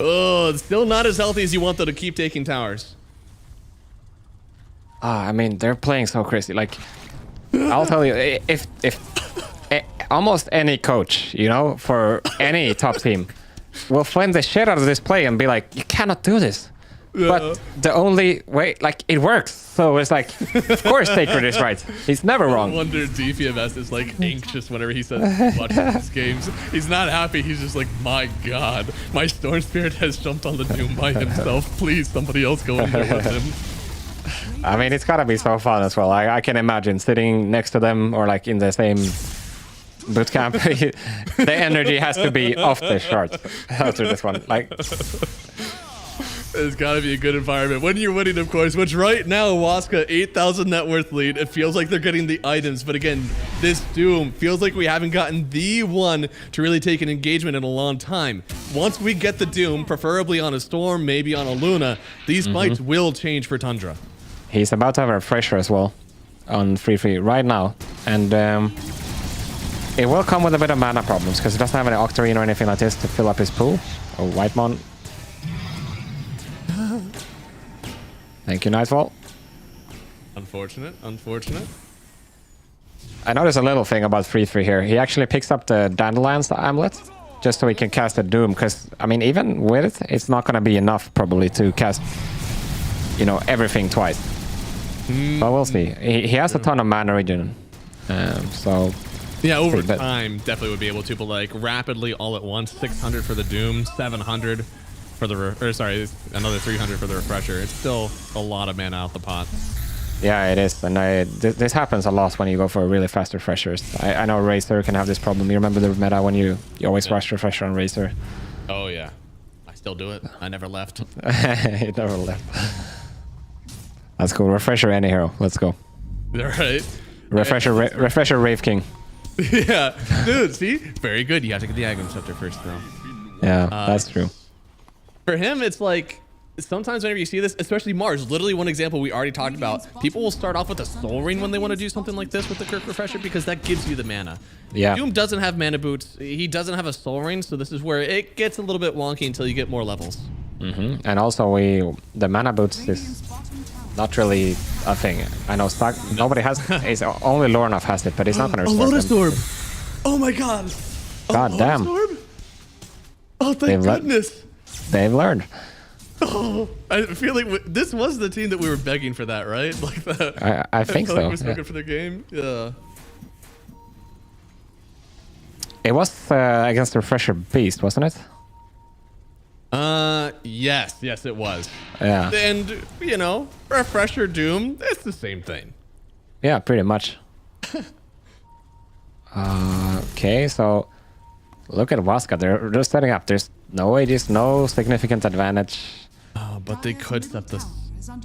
Oh, still not as healthy as you want, though, to keep taking towers. I mean, they're playing so crazy. Like, I'll tell you, if almost any coach, you know, for any top team, will flame the shit out of this play and be like, you cannot do this. Yeah. But the only way, like, it works. So it's like, of course Sacred is right. He's never wrong. I wonder DPMS is like anxious whenever he says watching these games. He's not happy. He's just like, my God, my Storm Spirit has jumped on the Doom by himself. Please, somebody else go in there with him. I mean, it's gotta be so fun as well. I can imagine sitting next to them or like in the same boot camp. The energy has to be off the charts after this one. Like, it's got to be a good environment when you're winning, of course, which right now, Waska, 8,000 net worth lead. It feels like they're getting the items. But again, this Doom feels like we haven't gotten the one to really take an engagement in a long time. Once we get the Doom, preferably on a Storm, maybe on a Luna, these fights will change for Tundra. He's about to have a refresher as well on 3-3 right now. And it will come with a bit of mana problems because he doesn't have any Octarine or anything like this to fill up his pool. Oh, Whitemon. Thank you, Nightfall. Unfortunate. I noticed a little thing about 3-3 here. He actually picks up the Dandelions amulet just so he can cast a Doom, because, I mean, even with it, it's not going to be enough probably to cast, you know, everything twice. But we'll see. He has a ton of mana regen. So... yeah, over time, definitely would be able to, but like rapidly all at once, 600 for the Doom, 700 for the, another 300 for the refresher. It's still a lot of mana out the pot. Yeah, it is. And this happens a lot when you go for really fast refreshers. I know Razor can have this problem. You remember the meta when you always rush refresher on Razor? Oh, yeah. I still do it. I never left. You never left. That's cool. Refresher any hero. Let's go. All right. Refresher Rave King. Yeah. Dude, see? Very good. You have to get the Agam Scepter first, though. Yeah, that's true. For him, it's like, sometimes whenever you see this, especially Mars, literally one example we already talked about, people will start off with a Soul Ring when they want to do something like this with the Kirk Refresher because that gives you the mana. Yeah. Doom doesn't have mana boots. He doesn't have a Soul Ring, so this is where it gets a little bit wonky until you get more levels. And also, the mana boots is not really a thing. I know nobody has, it's only Lornov has it, but it's not going to restore Lotus them. Orb! Oh my god! God damn. Orb? Oh, thank goodness! They've learned. Oh, I feel like this was the team that we were begging for that, right? Like that. I think so. Like we're so good for the game. Yeah. It was against the Refresher Beast, wasn't it? Yes, it was. Yeah. And you know, Refresher Doom, it's the same thing. Yeah, pretty much. Okay, so look at Waska. They're just setting up. There's no ADs, no significant advantage. Oh, but they could set the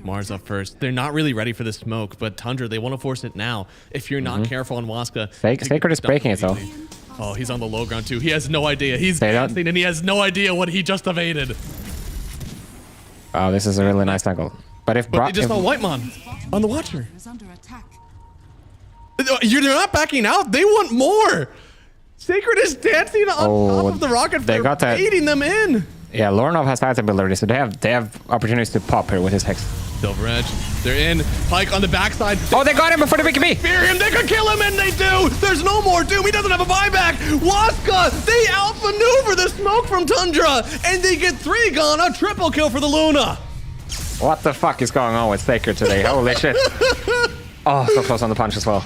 Mars up first. They're not really ready for the smoke, but Tundra, they want to force it now. If you're not careful on Waska, Sacred is breaking it though. Oh, he's on the low ground too. He has no idea. He's dancing and he has no idea what he just evaded. Oh, this is a really nice angle. But if they just saw Whitemon on the Watcher. They're not backing out. They want more. Sacred is dancing on top of the rocket. They got that. Baiting them in. Yeah, Lornov has item ability, so they have opportunities to pop here with his Hex. Silver Edge. They're in. Pike on the backside. Oh, they got him before the BKB. Fear him. They could kill him, and they do. There's no more Doom. He doesn't have a buyback. Waska, they outmaneuver the smoke from Tundra, and they get 3 gone. A triple kill for the Luna. What the fuck is going on with Sacred today? Holy shit. Oh, so close on the punch as well.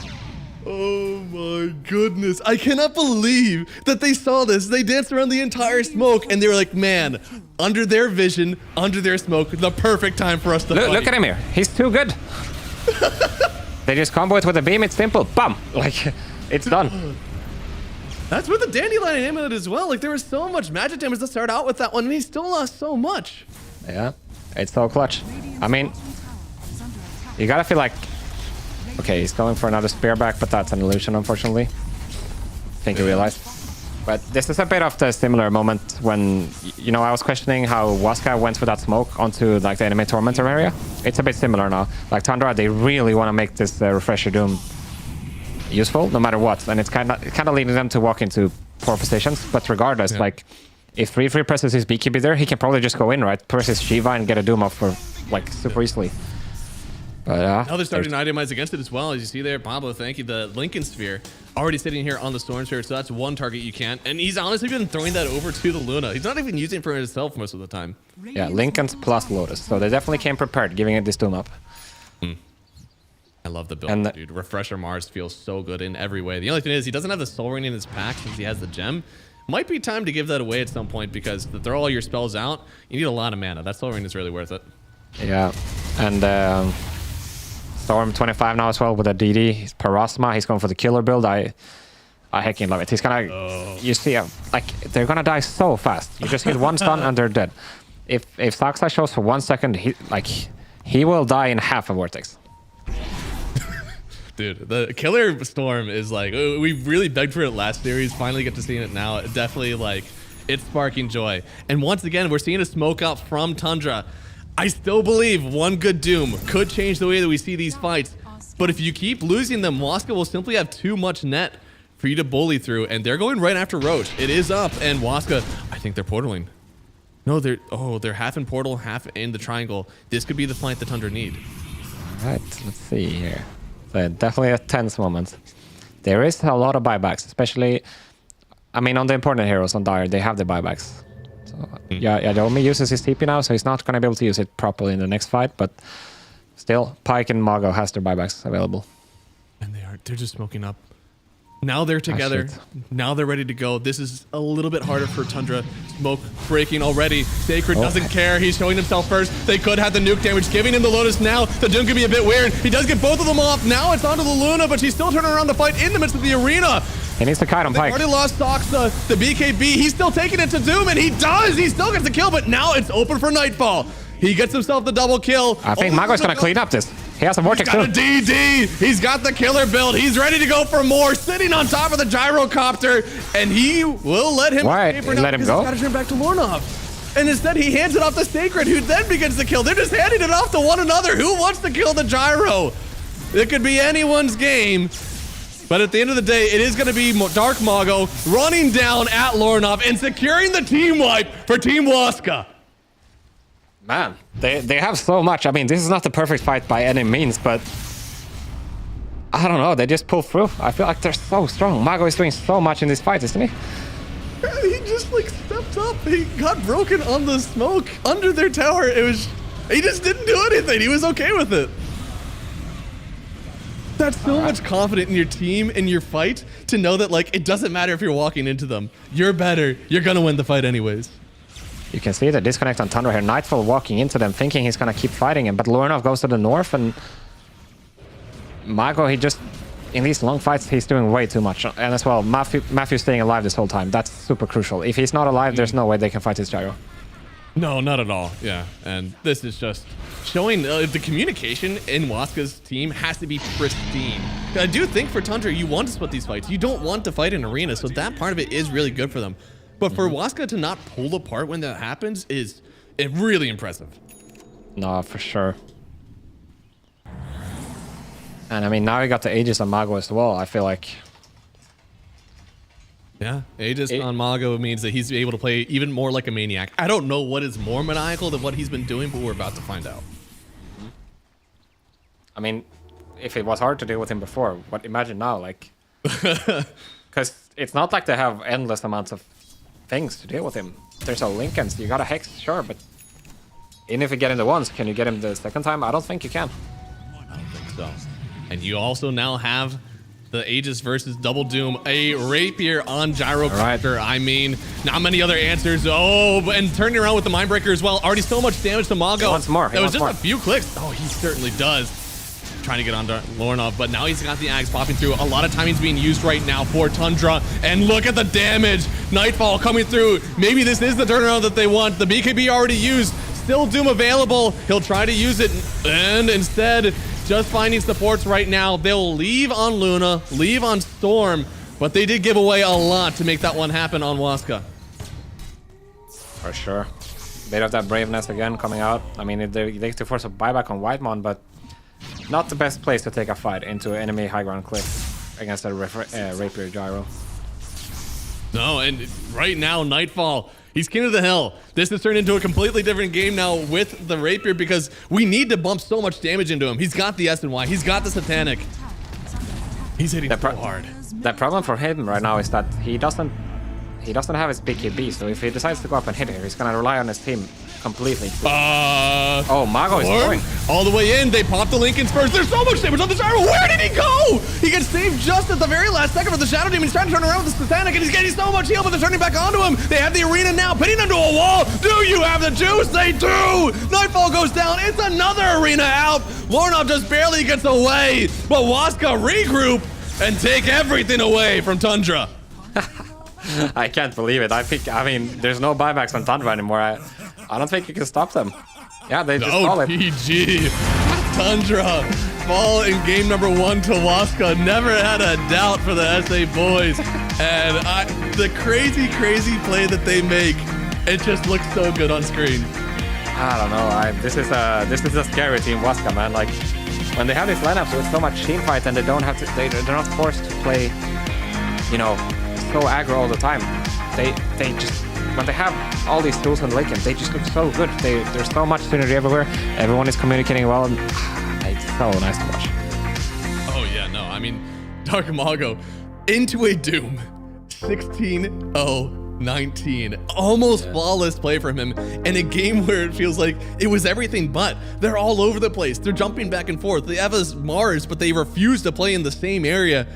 Oh my goodness. I cannot believe that they saw this. They danced around the entire smoke and they were like, man, under their vision, under their smoke, the perfect time for us to fight. Look at him here. He's too good. They just combo it with a beam. It's simple. Bam. Like, it's done. That's with the Dandelion amulet as well. Like, there was so much magic damage to start out with that one and he still lost so much. Yeah. It's so clutch. I mean, you gotta feel like... Okay, he's going for another spear back, but that's an illusion, unfortunately. I think he realized. But this is a bit of the similar moment when, you know, I was questioning how Waska went with that smoke onto like the enemy Tormentor area. It's a bit similar now. Like Tundra, they really want to make this Refresher Doom useful, no matter what. And it's kind of leading them to walk into poor positions. But regardless, like, if 3-3 presses his BKB there, he can probably just go in, right? Press his Shiva and get a Doom off for, like, super easily. But, now they're starting to itemize against it as well. As you see there, Pablo, thank you. The Lincoln Sphere already sitting here on the Storm Sphere, so that's one target you can't. And he's honestly been throwing that over to the Luna. He's not even using it for himself most of the time. Yeah, Lincoln's plus Lotus. So they definitely came prepared, giving it this Doom up. I love the build, dude. Refresher Mars feels so good in every way. The only thing is he doesn't have the Soul Ring in his pack since he has the gem. Might be time to give that away at some point because to throw all your spells out, you need a lot of mana. That Soul Ring is really worth it. Yeah, and Storm 25 now as well with a DD. He's Parasma. He's going for the killer build. I heckin' love it. He's gonna, you see, like, they're gonna die so fast. You just hit one stun and they're dead. If Saksa shows for 1 second, he will die in half a vortex. Dude, the killer storm is like, we really begged for it last series. Finally get to see it now. Definitely, like, it's sparking joy. And once again, we're seeing a smoke up from Tundra. I still believe one good Doom could change the way that we see these fights. But if you keep losing them, Waska will simply have too much net for you to bully through. And they're going right after Roach. It is up, and Waska, I think they're portaling. No, they're half in portal, half in the triangle. This could be the fight the Tundra need. All right, let's see here. So definitely a tense moment. There is a lot of buybacks, especially, I mean, on the important heroes on Dire, they have the buybacks. So, yeah, Yadomi uses his TP now, so he's not going to be able to use it properly in the next fight, but still, Pyke and Mago has their buybacks available. And they're just smoking up. Now they're together. Now they're ready to go. This is a little bit harder for Tundra. Smoke breaking already. Sacred doesn't care. He's showing himself first. They could have the nuke damage. Giving him the Lotus now. The Doom could be a bit weird. He does get both of them off. Now it's onto the Luna, but she's still turning around to fight in the midst of the arena. He needs to kite on Pyke. They already lost Soxa, the BKB. He's still taking it to Doom, and he does. He still gets the kill, but now it's open for Nightfall. He gets himself the double kill. I think Mago's going to clean up this. He has a vortex too. He's got a DD. He's got the killer build. He's ready to go for more. Sitting on top of the gyrocopter, and he will let him. Why? Let him go? He's got to turn back to Lornov. And instead, he hands it off to Sacred, who then begins the kill. They're just handing it off to one another. Who wants to kill the gyro? It could be anyone's game. But at the end of the day, it is going to be Dark Mago running down at Lornov and securing the team wipe for Team Waska. Man, they have so much. I mean, this is not the perfect fight by any means, but I don't know. They just pull through. I feel like they're so strong. Mago is doing so much in this fight, isn't he? He just like stepped up. He got broken on the smoke under their tower. He just didn't do anything. He was okay with it. That's so much confidence in your team, in your fight, to know that like it doesn't matter if you're walking into them. You're better. You're gonna win the fight anyways. You can see the disconnect on Tundra here. Nightfall walking into them, thinking he's gonna keep fighting him, but Lornov goes to the north, and Mago, he just, in these long fights, he's doing way too much. And as well, Matthew staying alive this whole time. That's super crucial. If he's not alive, there's no way they can fight his gyro. No, not at all. Yeah, and this is just showing the communication in Waska's team has to be pristine. I do think for Tundra, you want to split these fights. You don't want to fight in arena, so that part of it is really good for them. But for Waska to not pull apart when that happens is really impressive. No, for sure. And I mean, now we got the Aegis on Mago as well. I feel like. Yeah, Aegis on Mago means that he's able to play even more like a maniac. I don't know what is more maniacal than what he's been doing, but we're about to find out. I mean, if it was hard to deal with him before, but imagine now, like, because it's not like they have endless amounts of things to deal with him. There's a Lincolns, you got a Hex, sure, but even if you get him the once, can you get him the second time? I don't think you can. I don't think so. And you also now have the Aegis versus Double Doom, a Rapier on Gyrocopter. I mean, not many other answers. Oh, and turning around with the Mindbreaker as well. Already so much damage to Mago. He wants more. That was just a few clicks. Oh, he certainly does. Trying to get on Lornov, but now he's got the Ags popping through. A lot of timing's being used right now for Tundra, and look at the damage. Nightfall coming through. Maybe this is the turnaround that they want. The BKB already used. Still Doom available. He'll try to use it, and instead, just finding supports right now. They'll leave on Luna, leave on Storm, but they did give away a lot to make that one happen on Waska. For sure. Bit of that braveness again coming out. I mean, they to force a buyback on Whitemon, but not the best place to take a fight into enemy high ground cliff against a Rapier gyro. No, and right now, Nightfall, he's king of the hill. This has turned into a completely different game now with the Rapier because we need to bump so much damage into him. He's got the SNY, he's got the Satanic. He's hitting so hard. The problem for him right now is that he doesn't have his BKB, so if he decides to go up and hit here, he's gonna rely on his team completely. Oh, Mago is going. All the way in, they pop the Lincoln Spurs. There's so much damage on the Gyro. Where did he go? He gets saved just at the very last second for the Shadow Demon. He's trying to turn around with the Satanic, and he's getting so much heal, but they're turning back onto him. They have the arena now, pinning him to a wall. Do you have the juice? They do. Nightfall goes down. It's another arena out. Lornov just barely gets away, but Waska regroup and take everything away from Tundra. I can't believe it. I mean, there's no buybacks on Tundra anymore. I don't think you can stop them. Yeah, they just call it. PG. Tundra fall in game number 1 to Waska. Never had a doubt for the SA boys. And the crazy play that they make, it just looks so good on screen. I don't know. This is a scary team, Waska, man. Like when they have these lineups with so much team fight and they don't have to, they're not forced to play, you know, so aggro all the time. They just, when they have all these tools in the late game, they just look so good. There's so much synergy everywhere. Everyone is communicating well, and it's so nice to watch. Oh yeah, no, I mean, Dark Mago into a Doom, 16-0-19, almost flawless play from him in a game where it feels like it was everything but. They're all over the place. They're jumping back and forth. They have us Mars, but they refuse to play in the same area.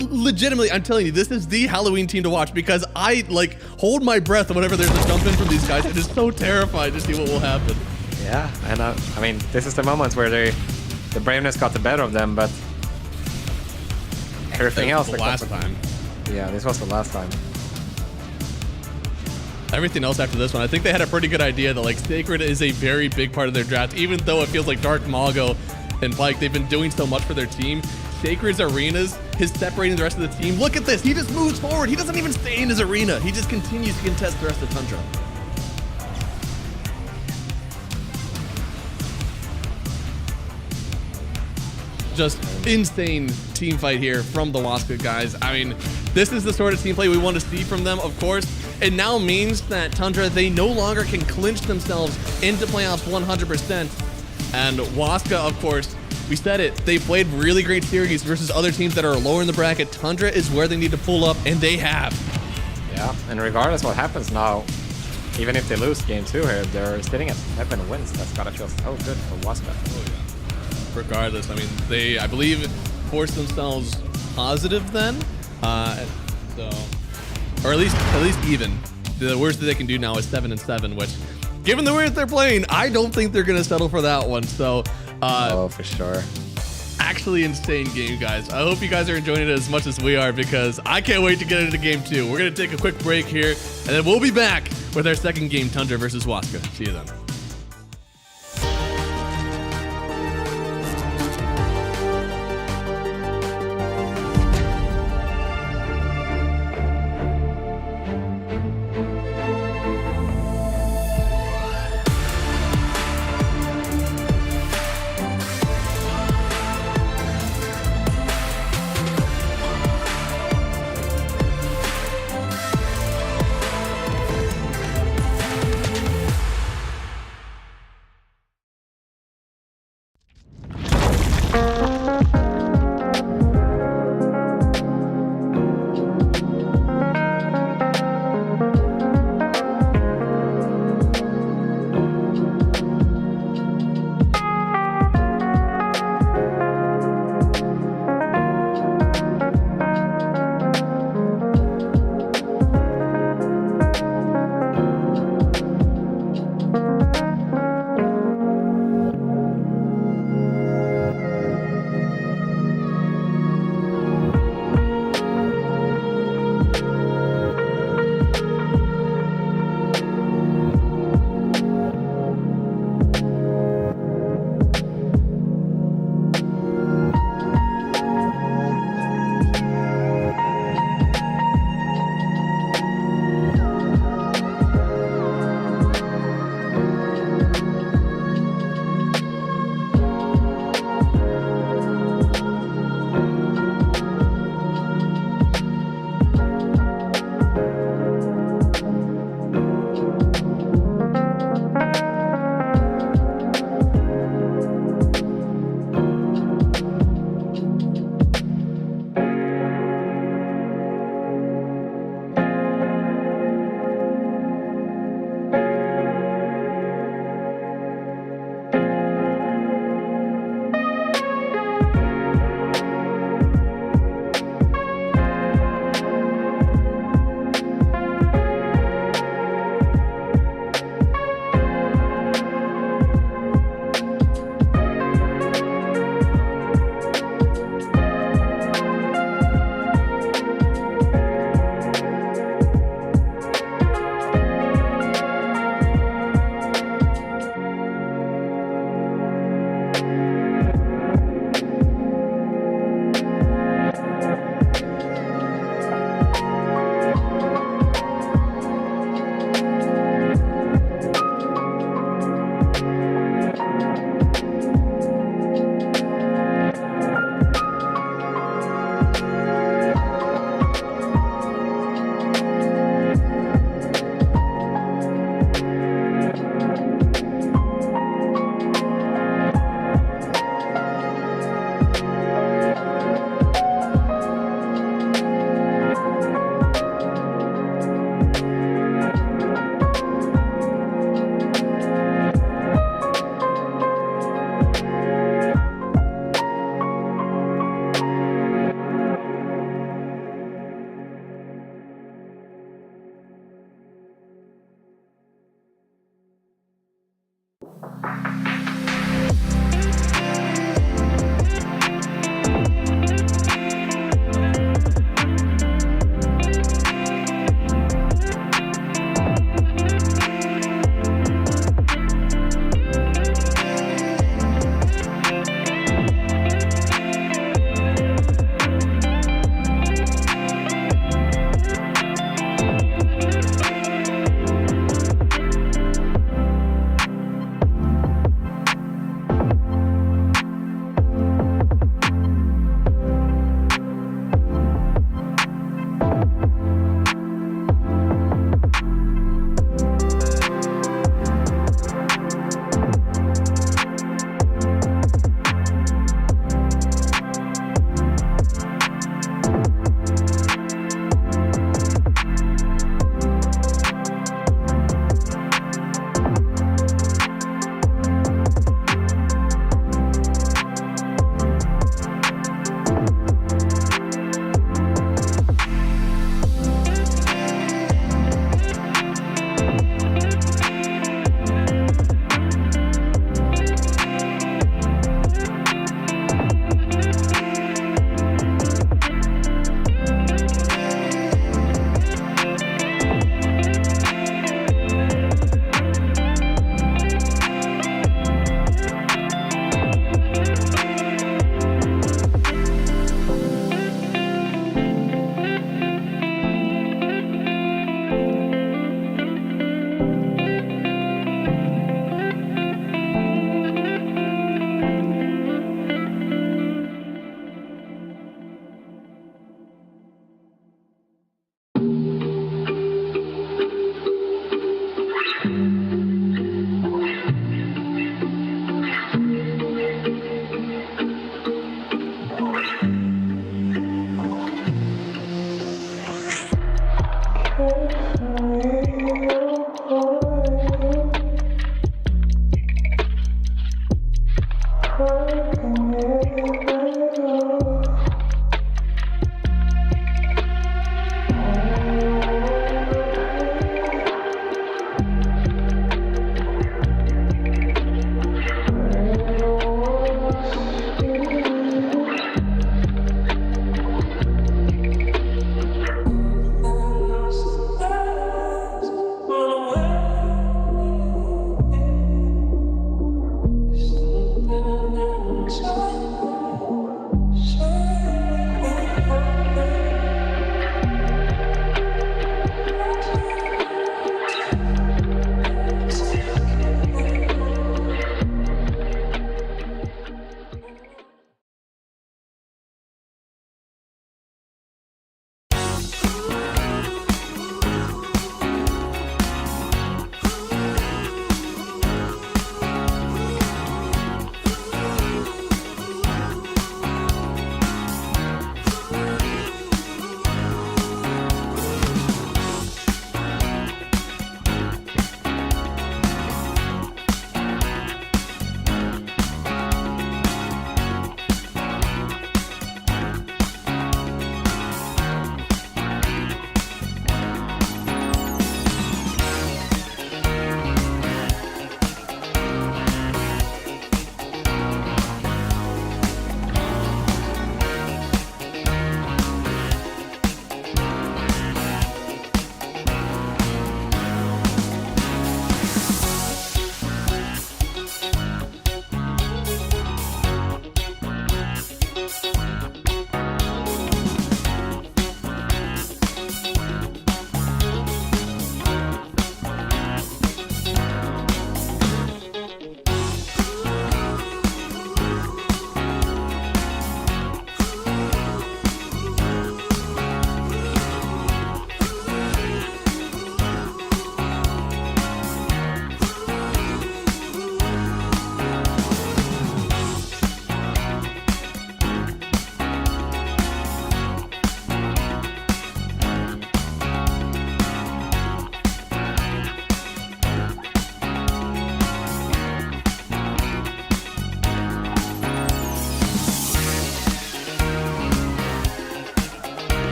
Legitimately, I'm telling you, this is the Halloween team to watch because I like hold my breath whenever there's a jump in from these guys. It is so terrified to see what will happen. Yeah, and I mean, this is the moments where the braveness got the better of them, but everything else. The last time. Yeah, this was the last time. Everything else after this one, I think they had a pretty good idea that like Sacred is a very big part of their draft, even though it feels like Dark Mago and Pike, they've been doing so much for their team. Sacred's arenas is separating the rest of the team. Look at this. He just moves forward. He doesn't even stay in his arena. He just continues to contest the rest of Tundra. Just insane team fight here from the Waska guys. I mean, this is the sort of team play we want to see from them, of course. It now means that Tundra, they no longer can clinch themselves into playoffs 100%. And Waska, of course, we said it, they played really great series versus other teams that are lower in the bracket. Tundra is where they need to pull up, and they have. Yeah, and regardless what happens now, even if they lose game 2 here, they're sitting at 7 wins. That's gotta feel so good for Waska. Oh yeah. Regardless, I mean, they, I believe, forced themselves positive then, so, or at least even. The worst that they can do now is 7-7, which, given the way that they're playing, I don't think they're gonna settle for that one. So. Oh, for sure. Actually insane game, guys. I hope you guys are enjoying it as much as we are because I can't wait to get into game 2. We're going to take a quick break here, and then we'll be back with our second game, Tundra versus Waska. See you then.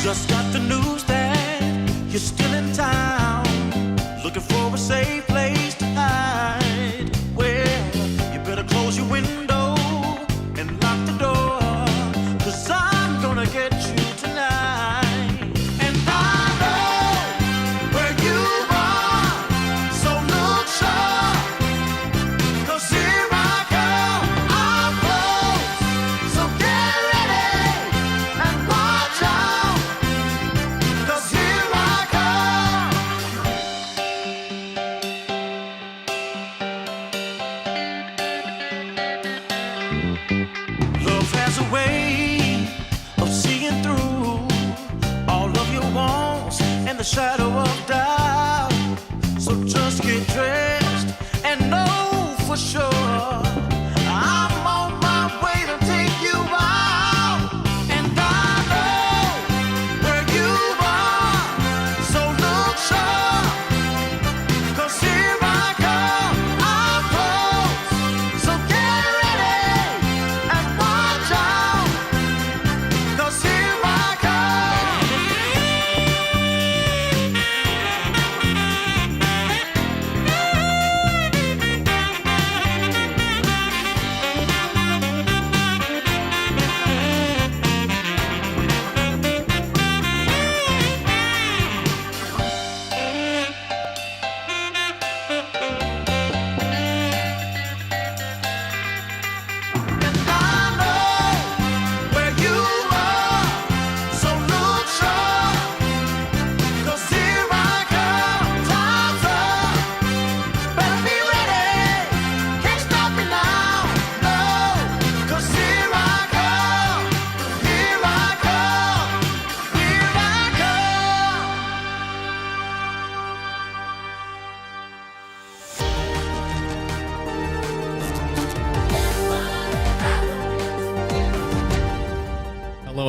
Just got the news that you're still in town, looking for a safe place to hide. Well, you better close your window and lock the door, 'cause I'm gonna get you tonight. And I know where you are, so look sharp, 'cause here I come, I'm close, so get ready and watch out, 'cause here I come. Love has a way of seeing through all of your wants and the shadow of doubt. So just get dressed and know for sure I'm on my way to take you out. And I know where you are, so look sharp, 'cause here I come, I'm close, so get ready and watch out,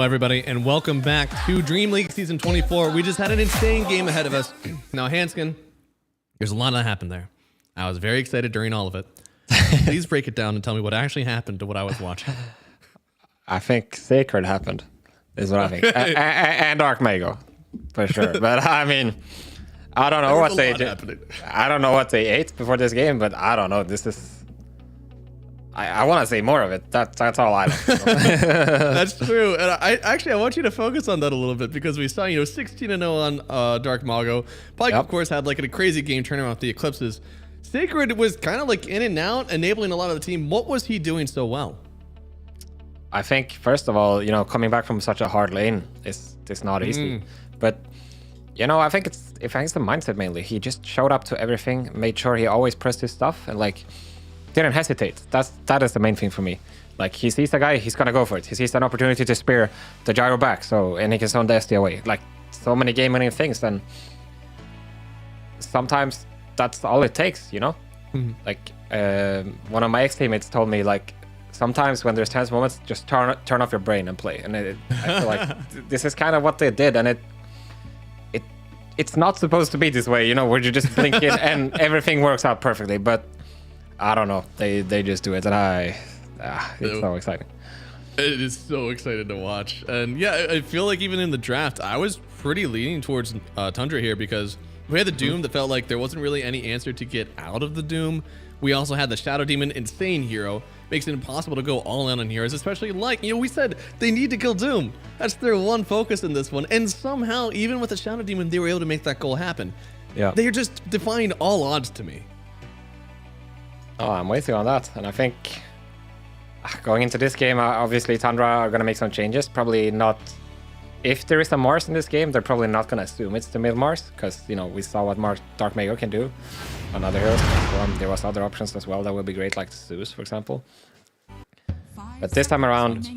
Hello, everybody, and welcome back to Dream League Season 24. We just had an insane game ahead of us. Now, Hanskin, there's a lot that happened there. I was very excited during all of it. Please break it down and tell me what actually happened to what I was watching. I think Sacred happened, is what I think. And Dark Mago, for sure. But I mean, I don't know what they did. I don't know what they ate before this game, but I don't know. This is... I want to say more of it. That's all I know. That's true. And I want you to focus on that a little bit because we saw, 16-0 on Dark Mago. Pike, of course, had like a crazy game turning off the Eclipses. Sacred was kind of like in and out, enabling a lot of the team. What was he doing so well? I think, first of all, coming back from such a hard lane is not easy. But, I think it's the mindset mainly. He just showed up to everything, made sure he always pressed his stuff, and didn't hesitate. That is the main thing for me. Like, he sees a guy, he's gonna go for it. He sees an opportunity to spear the gyro back, and he can zone the SD away. Like, so many game-winning things, and sometimes that's all it takes, Like, one of my ex-teammates told me, like, sometimes when there's tense moments, just turn off your brain and play. And I feel like this is kind of what they did, and it's not supposed to be this way, where you just blink in and everything works out perfectly, but I don't know. They just do it, and it's so exciting. It is so exciting to watch. And yeah, I feel like even in the draft, I was pretty leaning towards Tundra here because we had the Doom that felt like there wasn't really any answer to get out of the Doom. We also had the Shadow Demon, insane hero. Makes it impossible to go all in on heroes, especially we said they need to kill Doom. That's their one focus in this one. And somehow, even with the Shadow Demon, they were able to make that goal happen. Yeah. They are just defying all odds to me. Oh, I'm with you on that. And I think going into this game, obviously Tundra are going to make some changes. Probably not... If there is a Mars in this game, they're probably not going to assume it's the mid Mars. Because, we saw what Dark Mago can do on other heroes. There was other options as well that would be great, like Zeus, for example. But this time around,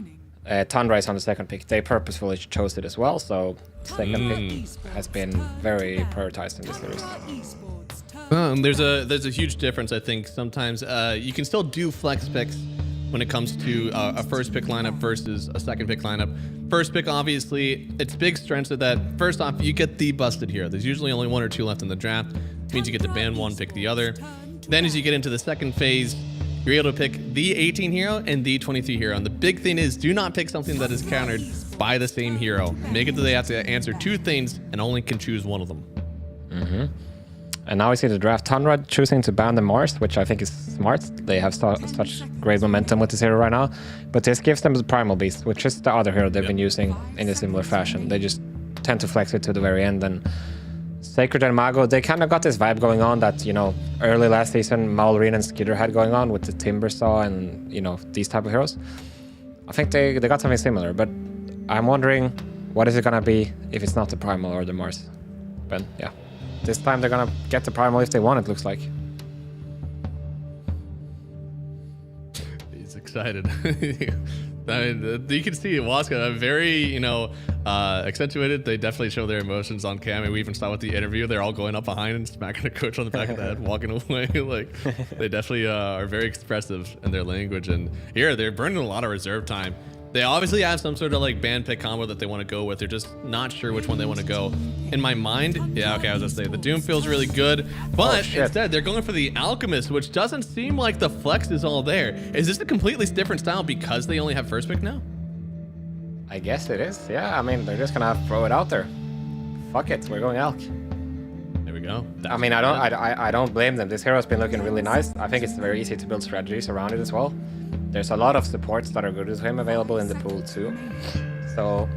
Tundra is on the second pick. They purposefully chose it as well. So second pick has been very prioritized in this series. There's a huge difference, I think. Sometimes you can still do flex picks when it comes to a first pick lineup versus a second pick lineup. First pick, obviously, its big strengths are that, first off, you get the busted hero. There's usually only 1 or 2 left in the draft. It means you get to ban one, pick the other. Then as you get into the second phase, you're able to pick the 18 hero and the 23 hero. And the big thing is, do not pick something that is countered by the same hero. Make it that they have to answer 2 things and only can choose one of them. And now we see the draft Tundra choosing to ban the Mars, which I think is smart. They have such great momentum with this hero right now. But this gives them the Primal Beast, which is the other hero they've been using in a similar fashion. They just tend to flex it to the very end. And Sacred and Mago, they kind of got this vibe going on that, early last season, Maulreen and Skidder had going on with the Timber Saw and, these type of heroes. I think they got something similar, but I'm wondering what is it going to be if it's not the Primal or the Mars. But yeah. This time they're gonna get the Primal if they want, it looks like. He's excited. I mean, you can see Waska very, accentuated. They definitely show their emotions on cam. And we even saw with the interview, they're all going up behind and smacking the coach on the back of the head, walking away. They definitely are very expressive in their language. And here, they're burning a lot of reserve time. They obviously have some sort of ban pick combo that they want to go with. They're just not sure which one they want to go. In my mind, I was gonna say the Doom feels really good, but instead they're going for the Alchemist, which doesn't seem like the flex is all there. Is this a completely different style because they only have first pick now? I guess it is. Yeah, I mean they're just gonna throw it out there. Fuck it, we're going Alch. There we go. I mean I don't blame them. This hero's been looking really nice. I think it's very easy to build strategies around it as well. There's a lot of supports that are good with him available in the pool too. So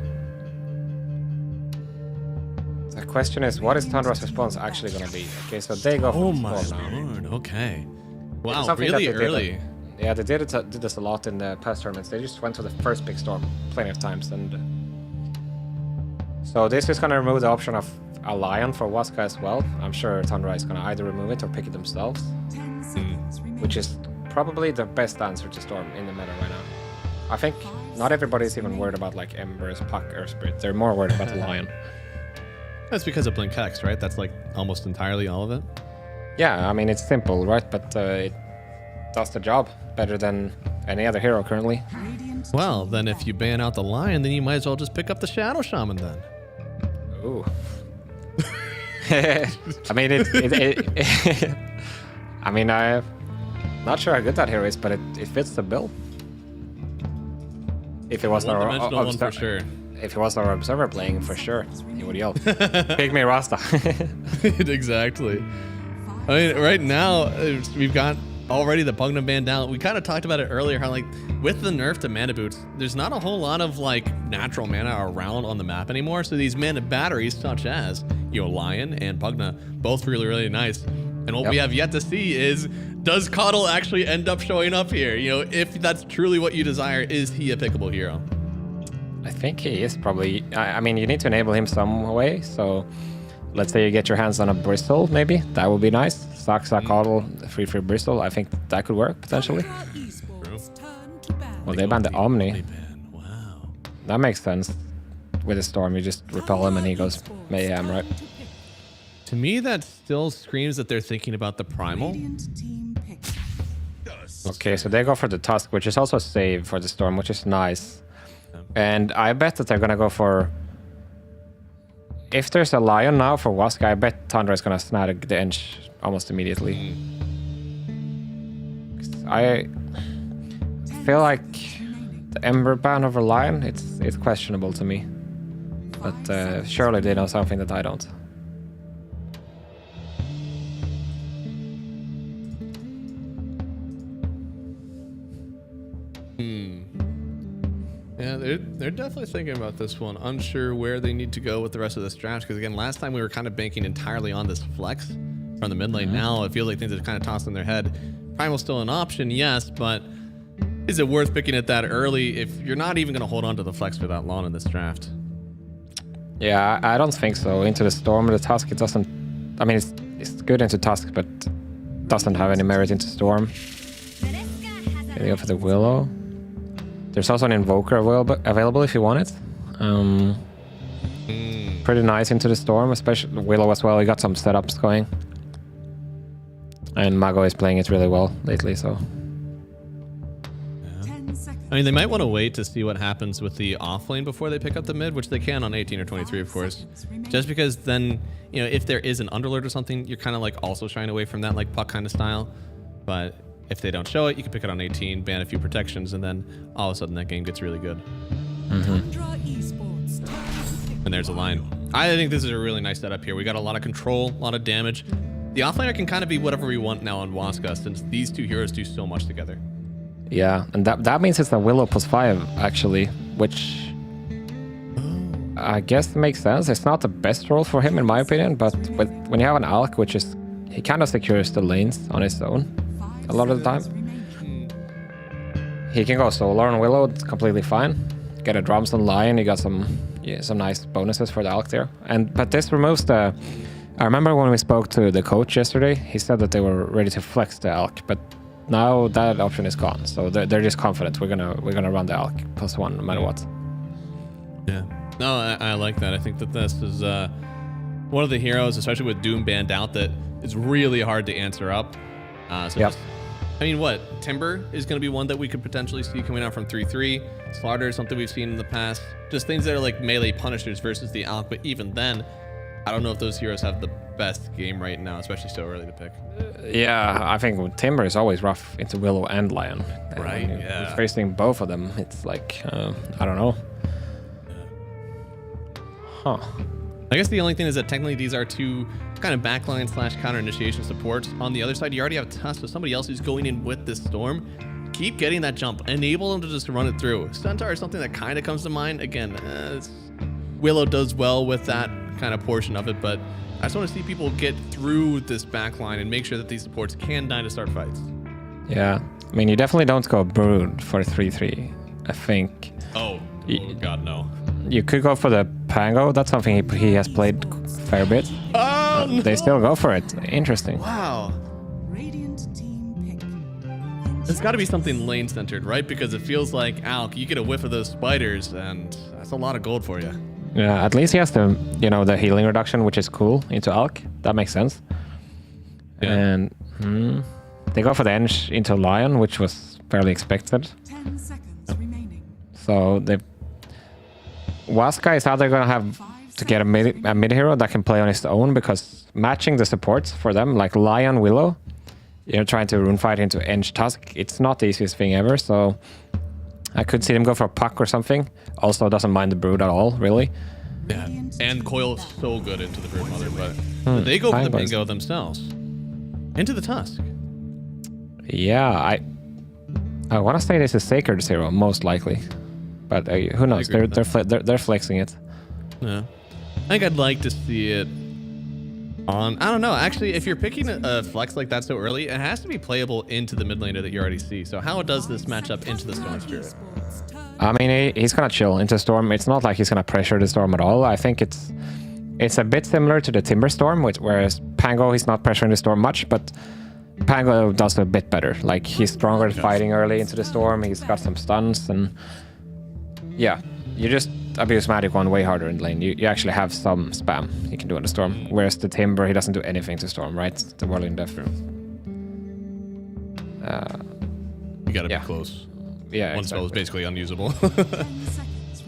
the question is, what is Tundra's response actually going to be? Okay, so they go for lord, okay. Wow, really early. Yeah, they did this a lot in the past tournaments. They just went to the first big storm plenty of times. And so this is going to remove the option of a Lion for Waska as well. I'm sure Tundra is going to either remove it or pick it themselves. Which is probably the best answer to Storm in the meta right now. I think not everybody's even worried about Embers, Puck, or Spirit. They're more worried about the Lion. That's because of Blink Hex, right? That's almost entirely all of it? Yeah, I mean, it's simple, right? But it does the job better than any other hero currently. Well, then if you ban out the Lion, then you might as well just pick up the Shadow Shaman then. Ooh. I mean, I mean, I'm not sure how good that hero is, but it fits the bill. If it was our one for sure. If it was our observer playing, for sure, he would yell, "Pick me, Rasta." Exactly. I mean, right now we've got already the Pugna ban down. We kind of talked about it earlier, how like with the nerf to mana boots, there's not a whole lot of like natural mana around on the map anymore. So these mana batteries, such as Lion and Pugna, both really nice. And what we have yet to see is, does Coddle actually end up showing up here? If that's truly what you desire, is he a pickable hero? I think he is probably. I mean, you need to enable him some way. So let's say you get your hands on a Bristol, maybe that would be nice. Saxa, Coddle, free Bristol. I think that could work potentially. Well, they banned the Omni. Wow. That makes sense. With a Storm, you just repel him and he goes mayhem, right? To me, that still screams that they're thinking about the Primal. Okay, so they go for the Tusk, which is also a save for the Storm, which is nice. And I bet that they're gonna go for... If there's a Lion now for Waska, I bet Tundra is gonna snag the Inch almost immediately. I feel like the Ember ban over Lion, it's questionable to me. But surely they know something that I don't. Yeah, they're definitely thinking about this one. Unsure where they need to go with the rest of this draft. Because again, last time we were kind of banking entirely on this flex from the mid lane. Now it feels like things are kind of tossed in their head. Primal's still an option, yes, but is it worth picking it that early if you're not even going to hold on to the flex for that long in this draft? Yeah, I don't think so. Into the Storm, the Tusk, it doesn't... I mean, it's good into Tusk, but doesn't have any merit into Storm. They go for the Willow. There's also an Invoker available if you want it. Pretty nice into the Storm, especially Willow as well. He got some setups going. And Mago is playing it really well lately, so... I mean, they might want to wait to see what happens with the offlane before they pick up the mid, which they can on 18 or 23, of course. Just because then, if there is an underlord or something, you're kind of like also shying away from that like puck kind of style. But if they don't show it, you can pick it on 18, ban a few protections, and then all of a sudden that game gets really good. And there's a line. I think this is a really nice setup here. We got a lot of control, a lot of damage. The offlaner can kind of be whatever we want now on Waska, since these two heroes do so much together. Yeah, and that means it's a Willow +5 actually, which I guess makes sense. It's not the best role for him in my opinion, but when you have an Alk, which is he kind of secures the lanes on his own a lot of the time. He can go solo on Willow, it's completely fine. Get a drums on Lion, you got some nice bonuses for the Alk there. But this removes the... I remember when we spoke to the coach yesterday, he said that they were ready to flex the Alk, but now that option is gone, so they're just confident we're gonna run the Alk +1 no matter what. Yeah, no, I like that. I think that this is one of the heroes, especially with Doom banned out, that is really hard to answer up. Just, I mean, what Timber is going to be one that we could potentially see coming out from 3-3. Slaughter is something we've seen in the past. Just things that are like melee punishers versus the Alk, but even then, I don't know if those heroes have the best game right now, especially so early to pick. Yeah, I think Timber is always rough into Willow and Lion. Right, yeah. Facing both of them, it's like, I don't know. Huh. I guess the only thing is that technically these are two kind of backline / counter initiation supports. On the other side, you already have Tusk, so somebody else who's going in with this Storm. Keep getting that jump. Enable them to just run it through. Centaur is something that kind of comes to mind. Again, Willow does well with that kind of portion of it, but I just want to see people get through this backline and make sure that these supports can die to start fights. Yeah, I mean, you definitely don't go Brood for 3-3, I think. Oh God, no. You could go for the Pango. That's something he has played a fair bit. Oh, no. They still go for it. Interesting. Wow. There's got to be something lane centered, right? Because it feels like, Alk, you get a whiff of those spiders, and that's a lot of gold for you. Yeah, at least he has the, the healing reduction, which is cool into Alk. That makes sense. Yeah. And they go for the Eng into Lion, which was fairly expected. 10 seconds remaining. So Waska is either gonna have to get a mid hero that can play on his own, because matching the supports for them, like Lion, Willow, you're trying to rune fight into Enge Tusk, it's not the easiest thing ever. So I could see them go for a Puck or something. Also doesn't mind the Brood at all, really. Yeah, and Coil is so good into the Brood Mother, but they go for the bingo themselves. Into the Tusk. Yeah, I want to say this is Sacred Zero, most likely. But who knows? They're flexing it. Yeah. I think I'd like to see it on... I don't know. Actually, if you're picking a flex like that so early, it has to be playable into the mid laner that you already see. So how does this match up into the Storm Spirit? I mean, he's going to chill into Storm. It's not like he's going to pressure the Storm at all. I think it's a bit similar to the Timber Storm, whereas Pango, he's not pressuring the Storm much, but Pango does a bit better. Like, he's stronger at fighting early into the Storm. He's got some stuns, and yeah, you just abuse Magic one way harder in lane. You actually have some spam you can do on the Storm, whereas the Timber, he doesn't do anything to Storm, right? The Whirling Death. You gotta be close. Yeah, one spell is basically unusable.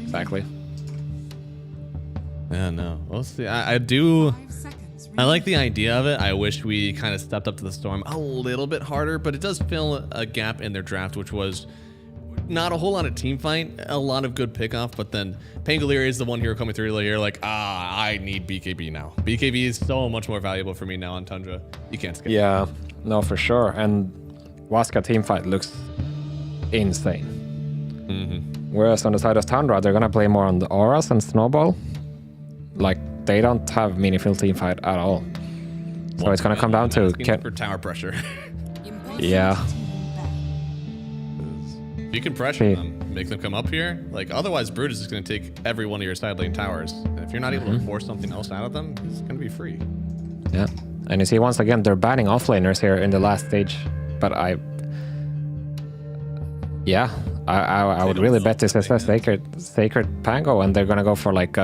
Exactly. Yeah, no. We'll see. I like the idea of it. I wish we kind of stepped up to the Storm a little bit harder, but it does fill a gap in their draft, which was not a whole lot of team fight, a lot of good pickoff, but then Pangolier is the one hero coming through here like, I need BKB now. BKB is so much more valuable for me now on Tundra. You can't skip. Yeah, no, for sure. And Waska team fight looks insane. Whereas on the side of Tundra, they're gonna play more on the auras and Snowball. Like, they don't have meaningful team fight at all. So it's gonna come down to for tower pressure. Yeah. If you can pressure them, make them come up here. Like, otherwise, Brood is just gonna take every one of your side lane towers. And if you're not able to force something else out of them, it's gonna be free. Yeah. And you see, once again, they're banning offlaners here in the last stage. But I would really bet this is a Sacred Pango, and they're gonna go for like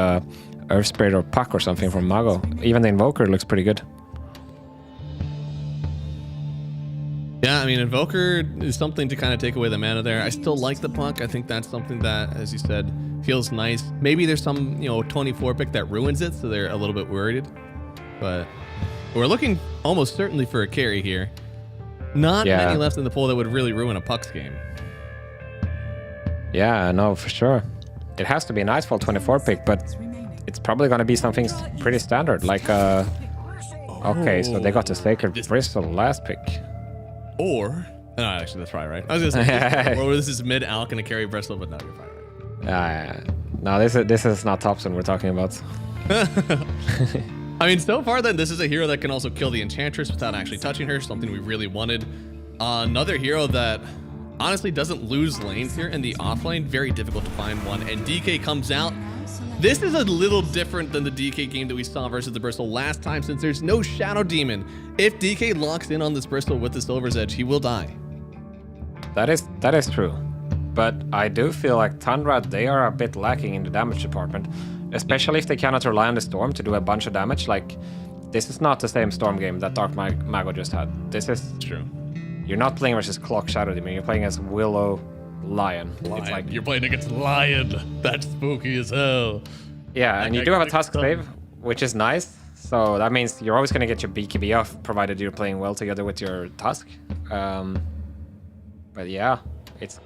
Earth Spirit or Puck or something from Mago. Even the Invoker looks pretty good. Yeah, I mean, Invoker is something to kind of take away the mana there. I still like the Puck. I think that's something that, as you said, feels nice. Maybe there's some, 24 pick that ruins it, so they're a little bit worried. But we're looking almost certainly for a carry here. Not many left in the pool that would really ruin a Puck's game. Yeah, no, for sure. It has to be a Nightfall 24 pick, but it's probably going to be something pretty standard, like okay, so they got the Sacred Bristle last pick. Or, no, actually, that's probably right. I was going to say, or this is mid-alk and a carry Bristle, but no, you're probably right. No, this is not Thompson we're talking about. I mean, so far then, this is a hero that can also kill the Enchantress without actually touching her, something we really wanted. Another hero that honestly doesn't lose lanes here in the offlane, very difficult to find one, and DK comes out. This is a little different than the DK game that we saw versus the Bristle last time, since there's no Shadow Demon. If DK locks in on this Bristle with the Silver's Edge, he will die. That is true. But I do feel like Tundra, they are a bit lacking in the damage department, especially if they cannot rely on the Storm to do a bunch of damage. Like, this is not the same Storm game that Dark Mago just had. This is true. You're not playing versus Clock Shadow Demon, you're playing as Willow Lion. It's like, you're playing against Lion. That's spooky as hell. Yeah, and you do have a Tusk save, which is nice. So that means you're always going to get your BKB off, provided you're playing well together with your Tusk. But yeah, it's...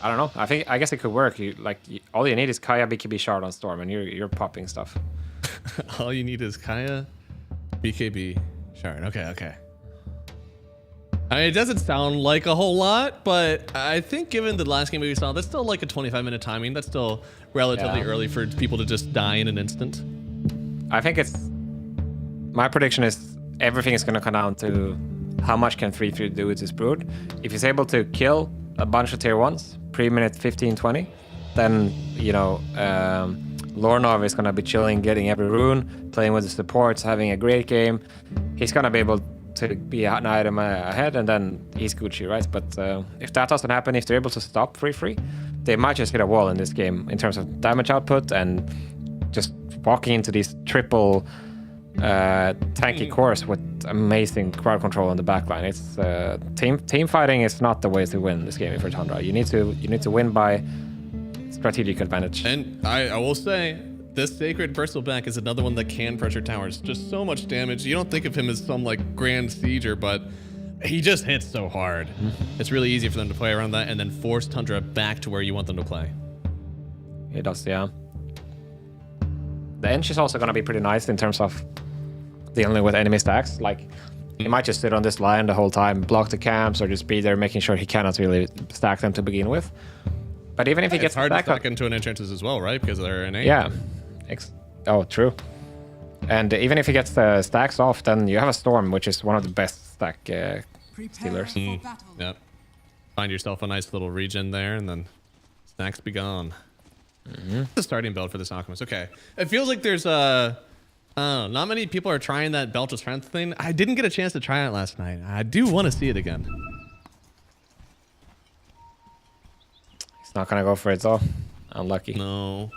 I don't know. I guess it could work. All you need is Kaya, BKB, Shard on Storm, and you're popping stuff. All you need is Kaya, BKB, Shard. Okay. I mean, it doesn't sound like a whole lot, but I think given the last game we saw, that's still like a 25-minute timing. That's still relatively early for people to just die in an instant. I think my prediction is everything is going to come down to how much can 3-3 do with this Brood. If he's able to kill a bunch of tier 1s pre-minute 15-20, then, Lornov is going to be chilling, getting every rune, playing with the supports, having a great game. He's going to be able to be an item ahead, and then he's Gucci, right? But if that doesn't happen, if they're able to stop 3-3, they might just hit a wall in this game in terms of damage output and just walking into these triple tanky cores with amazing crowd control on the backline. It's team fighting is not the way to win this game for Tundra. You need to win by strategic advantage. And I will say, this Sacred Bristleback is another one that can pressure towers. Just so much damage. You don't think of him as some like grand sieger, but he just hits so hard. It's really easy for them to play around that and then force Tundra back to where you want them to play. He does, yeah. The Ench is also going to be pretty nice in terms of dealing with enemy stacks. Like, he might just sit on this line the whole time, block the camps, or just be there making sure he cannot really stack them to begin with. But even if he gets hard to stack stack into an Enchantress as well, right? Because they're innate. Yeah. Oh, true. And even if he gets the stacks off, then you have a Storm, which is one of the best stack stealers. Yep. Find yourself a nice little regen there, and then stacks be gone. The starting build for this Alchemist. Okay. It feels like there's not many people are trying that Belt of Strength thing. I didn't get a chance to try it last night. I do want to see it again. He's not gonna go for it though. Unlucky. No.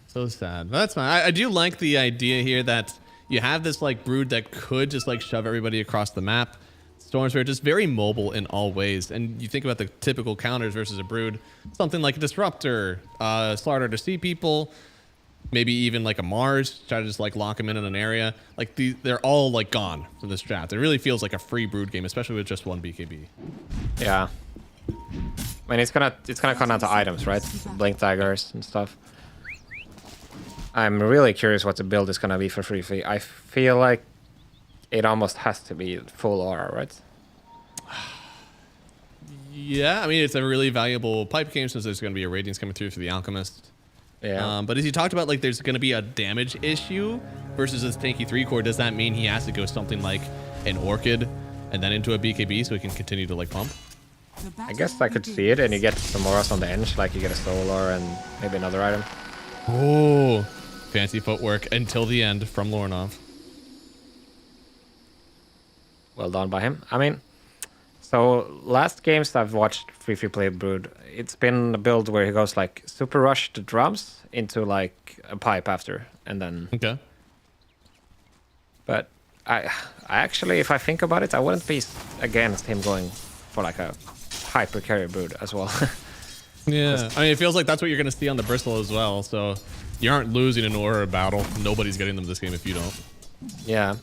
So sad. But that's fine. I do like the idea here that you have this like brood that could just like shove everybody across the map. Storms are just very mobile in all ways. And you think about the typical counters versus a brood, something like a Disruptor, Slaughter to see people, maybe even like a Mars, try to just like lock them in an area. Like they're all like gone from this draft. It really feels like a free brood game, especially with just one BKB. Yeah. I mean, it's gonna come down to items, right? Blink daggers and stuff. I'm really curious what the build is gonna be for free. I feel like it almost has to be full aura, right? Yeah, I mean, it's a really valuable pipe game since there's going to be a Radiance coming through for the Alchemist. Yeah. But as you talked about, like, there's going to be a damage issue versus this tanky 3-core. Does that mean he has to go something like an Orchid and then into a BKB so he can continue to, like, pump? I guess I could see it, and you get some auras on the edge, like you get a Solar and maybe another item. Oh, fancy footwork until the end from Lornov. Well done by him. I mean, so last games I've watched Free Play Brood, it's been a build where he goes like super rush the drums into like a pipe after, and then. Okay. But I actually, if I think about it, I wouldn't be against him going for like a hyper carry Brood as well. Yeah, I mean, it feels like that's what you're going to see on the Bristle as well. So you aren't losing an Aura battle. Nobody's getting them this game if you don't. Yeah,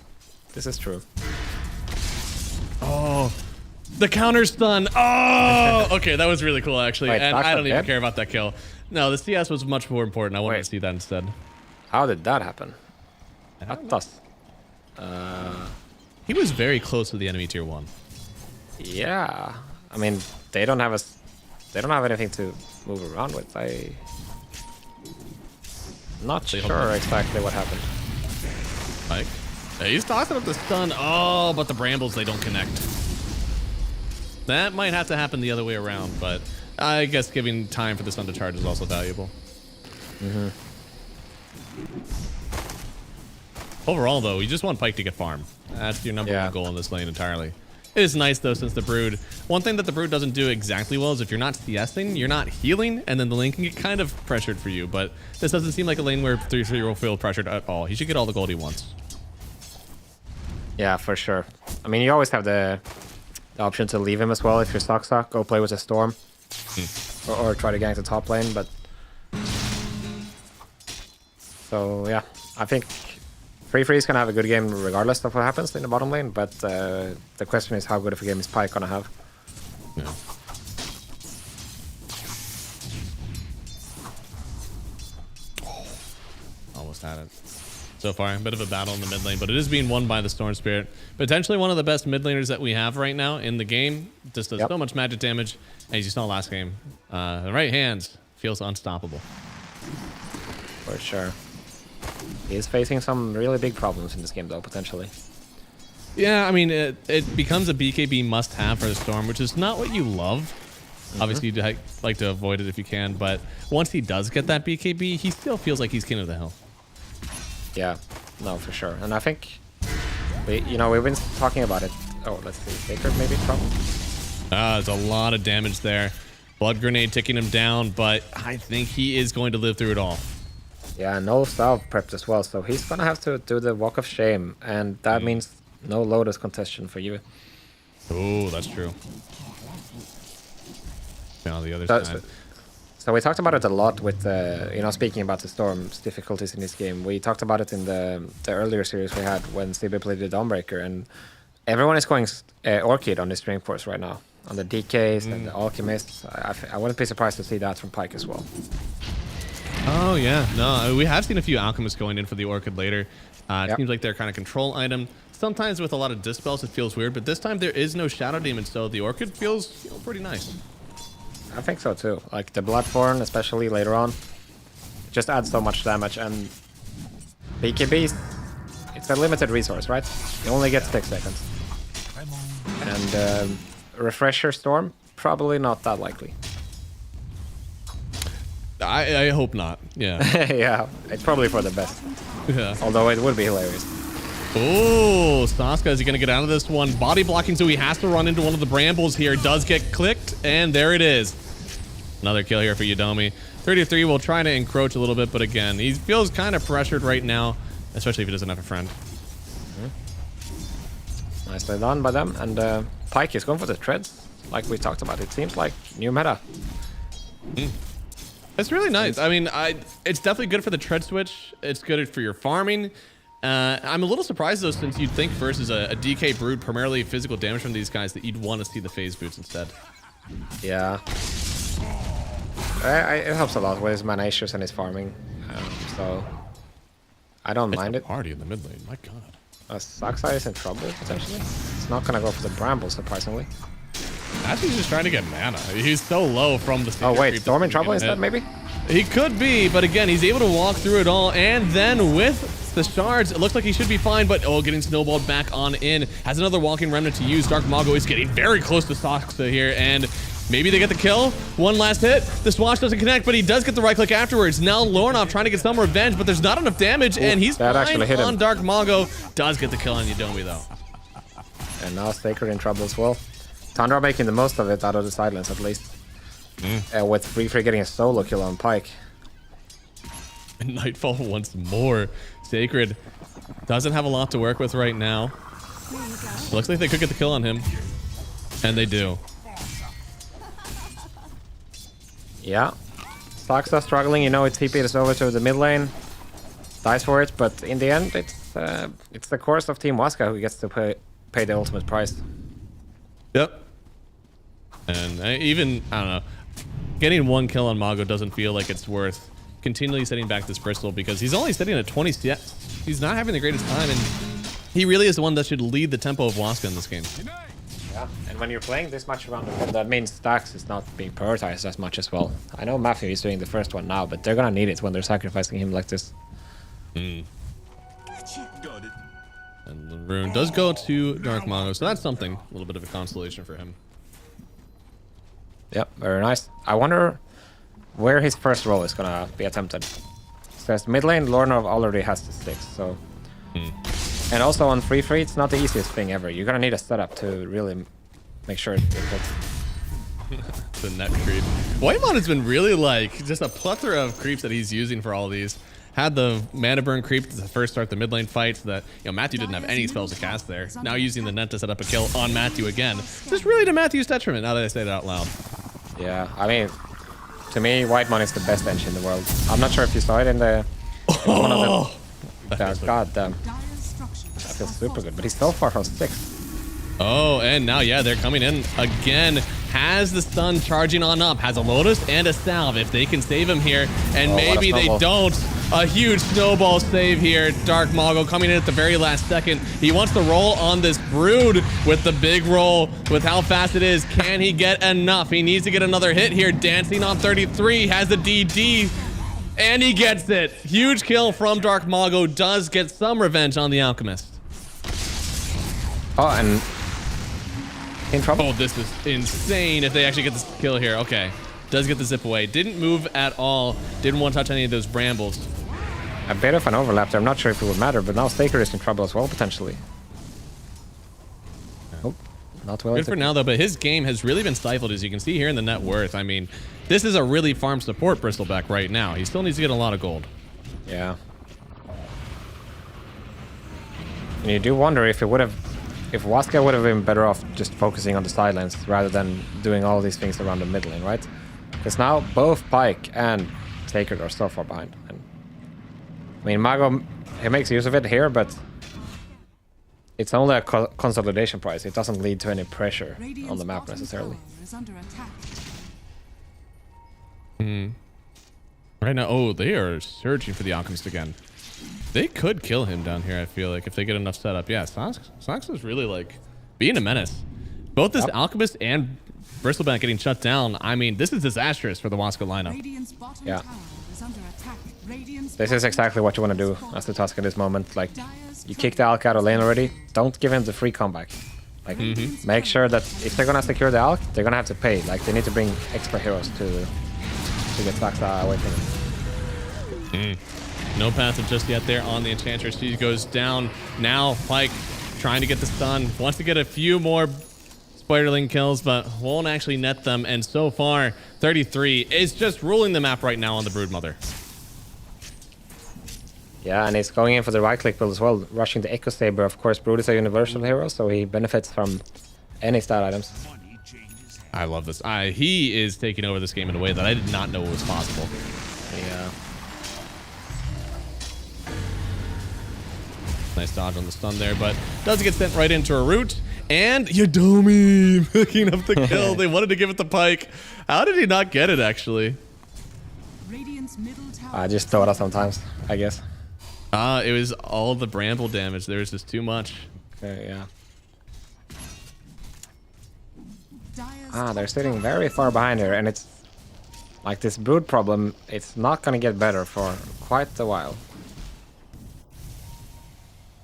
this is true. Oh, the counter stun. Oh, okay, that was really cool actually. Wait, and I don't even dead? care about that kill. No, the CS was much more important. I wanted to see that instead. How did that happen? He was very close to the enemy tier 1. Yeah, I mean, they don't have anything to move around with. Not sure exactly what happened. Like, he's tossing up the stun. Oh, but the brambles, they don't connect. That might have to happen the other way around, but I guess giving time for the stun to charge is also valuable. Overall, though, you just want Pyke to get farm. That's your number one goal in this lane entirely. It is nice, though, since the Brood... One thing that the Brood doesn't do exactly well is if you're not CSing, you're not healing, and then the lane can get kind of pressured for you. But this doesn't seem like a lane where 3-3 will feel pressured at all. He should get all the gold he wants. Yeah, for sure. I mean, you always have the option to leave him as well if you're suck, go play with a Storm. Or try to gank the top lane, but... So, yeah. I think Free is going to have a good game regardless of what happens in the bottom lane, but the question is how good of a game is Pyke going to have. Yeah. Almost had it. So far, a bit of a battle in the mid lane, but it is being won by the Storm Spirit. Potentially one of the best mid laners that we have right now in the game. Just does so much magic damage. As you saw last game, the right hands feels unstoppable. For sure. He is facing some really big problems in this game, though, potentially. Yeah, I mean, it becomes a BKB must-have for the Storm, which is not what you love. Obviously, you'd like to avoid it if you can, but once he does get that BKB, he still feels like he's king of the hill. Yeah, no, for sure. And I think, we've been talking about it. Oh, let's see. Sacred maybe trouble? There's a lot of damage there. Blood Grenade ticking him down, but I think he is going to live through it all. Yeah, no salve prepped as well, so he's gonna have to do the Walk of Shame, and that means no Lotus contestation for you. Oh, that's true. And on the other side. So we talked about it a lot with, speaking about the Storm's difficulties in this game. We talked about it in the earlier series we had when CB played the Dawnbreaker, and everyone is going Orchid on this Dreamforce right now. On the DKs and the Alchemists. I wouldn't be surprised to see that from Pyke as well. Oh, yeah. No, we have seen a few Alchemists going in for the Orchid later. It seems like they're kind of control item. Sometimes with a lot of Dispels, it feels weird, but this time there is no Shadow Demon, so the Orchid feels pretty nice. I think so too. Like the Bloodborne, especially later on, just adds so much damage, and BKB, it's a limited resource, right? You only get 6 seconds. And Refresher Storm, probably not that likely. I hope not. Yeah. Yeah, it's probably for the best. Yeah. Although it would be hilarious. Oh, Saska, is he going to get out of this one? Body blocking, so he has to run into one of the brambles here. Does get clicked, and there it is. Another kill here for Yudomi. 33 will try to encroach a little bit, but again, he feels kind of pressured right now, especially if he doesn't have a friend. Nicely done by them, and Pyke is going for the treads, like we talked about. It seems like new meta. It's really nice. I mean, it's definitely good for the tread switch. It's good for your farming. I'm a little surprised though, since you'd think versus a DK Brood, primarily physical damage from these guys, that you'd want to see the phase boots instead. Yeah. It helps a lot with his mana issues and his farming, so I don't mind it. Party in the mid lane, my god. Saxa is in trouble potentially. It's not gonna go for the bramble, surprisingly. Actually, he's just trying to get mana. He's so low from the. Oh wait, Storm in trouble instead, maybe? He could be, but again, he's able to walk through it all, and then with the shards, it looks like he should be fine, but getting snowballed back on in. Has another walking remnant to use. Dark Mago is getting very close to Saxa here, and maybe they get the kill. One last hit. The Swash doesn't connect, but he does get the right click afterwards. Now Lornov trying to get some revenge, but there's not enough damage, and he's fine on Dark Mago. Does get the kill on Yudomi, though. And now Sacred in trouble as well. Tundra making the most of it out of the silence, at least. With Free getting a solo kill on Pyke. And Nightfall once more. Sacred doesn't have a lot to work with right now. Looks like they could get the kill on him. And they do. Yeah. Saxa struggling, it's TP is over to the mid lane. Dies for it, but in the end, it's the course of Team Waska who gets to pay the ultimate price. Yep. And I don't know, getting one kill on Mago doesn't feel like it's worth continually setting back this Bristol, because he's only sitting at 20 CS. He's not having the greatest time, and he really is the one that should lead the tempo of Waska in this game. Yeah, and when you're playing this much around the mid, that means stacks is not being prioritized as much as well. I know Matthew is doing the first one now, but they're gonna need it when they're sacrificing him like this. And the rune does go to Dark Mago, so that's something. A little bit of a consolation for him. Yep, very nice. I wonder where his first role is gonna be attempted. Says mid lane, Lornov already has the 6, so. And also on free, it's not the easiest thing ever. You're gonna need a setup to really make sure it hits. The net creep. Whitemon has been really like just a plethora of creeps that he's using for all these. Had the mana burn creep to first start the mid lane fight, so that Matthew didn't have any spells to cast there. Now using the net to set up a kill on Matthew again. Just really to Matthew's detriment, now that I say it out loud. Yeah, I mean, to me, Whitemon is the best bench in the world. I'm not sure if you saw it in the... one of the God damn. That feels super good, but he's so far from 6. Oh, and now, yeah, they're coming in again. Has the stun charging on up. Has a Lotus and a Salve if they can save him here. And maybe they don't. A huge snowball save here. Dark Mago coming in at the very last second. He wants to roll on this Brood with the big roll. With how fast it is, can he get enough? He needs to get another hit here. Dancing on 33. Has the DD. And he gets it. Huge kill from Dark Mago. Does get some revenge on the Alchemist. Oh, and... in trouble. Oh, this is insane if they actually get this kill here. Okay. Does get the zip away. Didn't move at all. Didn't want to touch any of those brambles. A bit of an overlap there. I'm not sure if it would matter, but now Staker is in trouble as well, potentially. Oh, not well. Good for now, though, but his game has really been stifled, as you can see here in the net worth. I mean, this is a really farm support Bristleback right now. He still needs to get a lot of gold. Yeah. And you do wonder if it would have... if Waska would have been better off just focusing on the sidelines rather than doing all these things around the mid lane, right? Because now both Pyke and Sacred are so far behind. And, I mean, Mago, he makes use of it here, but it's only a consolidation price. It doesn't lead to any pressure on the map necessarily. Right now, oh, they are searching for the Alchemist again. They could kill him down here, I feel like, if they get enough setup. Yeah, Sox is really, like, being a menace. Both this Alchemist and Bristleback getting shut down. I mean, this is disastrous for the Wasco lineup. Yeah. This is exactly what you want to do as the Tusk at this moment. Like, you kick the Alc out of lane already. Don't give him the free comeback. Like, make sure that if they're gonna secure the Alc, they're gonna have to pay. Like, they need to bring extra heroes to get Saxa away from him. No passive just yet there on the Enchantress. She goes down. Now Pyke trying to get the stun. Wants to get a few more Spiderling kills, but won't actually net them. And so far, 33 is just ruling the map right now on the Broodmother. Yeah, and he's going in for the right-click build as well, rushing the Echo Saber. Of course, Brood is a universal hero, so he benefits from any stat items. I love this. He is taking over this game in a way that I did not know was possible. Yeah. Nice dodge on the stun there, but does get sent right into a root. And Yadomi picking up the kill. They wanted to give it to Pyke. How did he not get it, actually? Just Dota sometimes, I guess. It was all the bramble damage. There was just too much. Okay, yeah. They're sitting very far behind here, and it's like this Brood problem. It's not gonna get better for quite a while.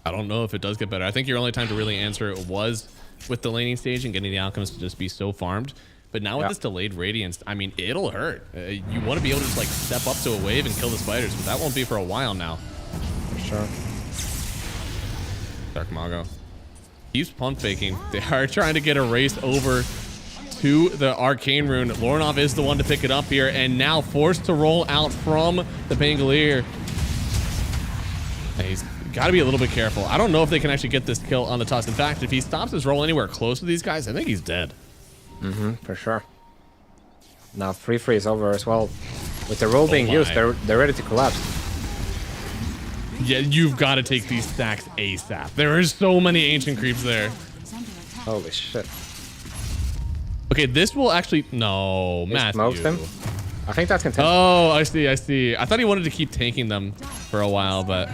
I don't know if it does get better. I think your only time to really answer it was with the laning stage and getting the Alchemist to just be so farmed. But now with this delayed Radiance, I mean, it'll hurt. You want to be able to just like step up to a wave and kill the spiders, but that won't be for a while now. For sure. Dark Mago keeps pump faking. They are trying to get a race over to the Arcane Rune. Lorinov is the one to pick it up here, and now forced to roll out from the Pangolier. He's got to be a little bit careful. I don't know if they can actually get this kill on the Tusk. In fact, if he stops his roll anywhere close to these guys, I think he's dead. For sure. Now free is over as well. With the roll being used, they're ready to collapse. Yeah, you've got to take these stacks ASAP. There are so many ancient creeps there. Holy shit. Okay, this will actually... No, Matthew. Smokes him? I think that's contested. Oh, I see. I thought he wanted to keep tanking them for a while, but...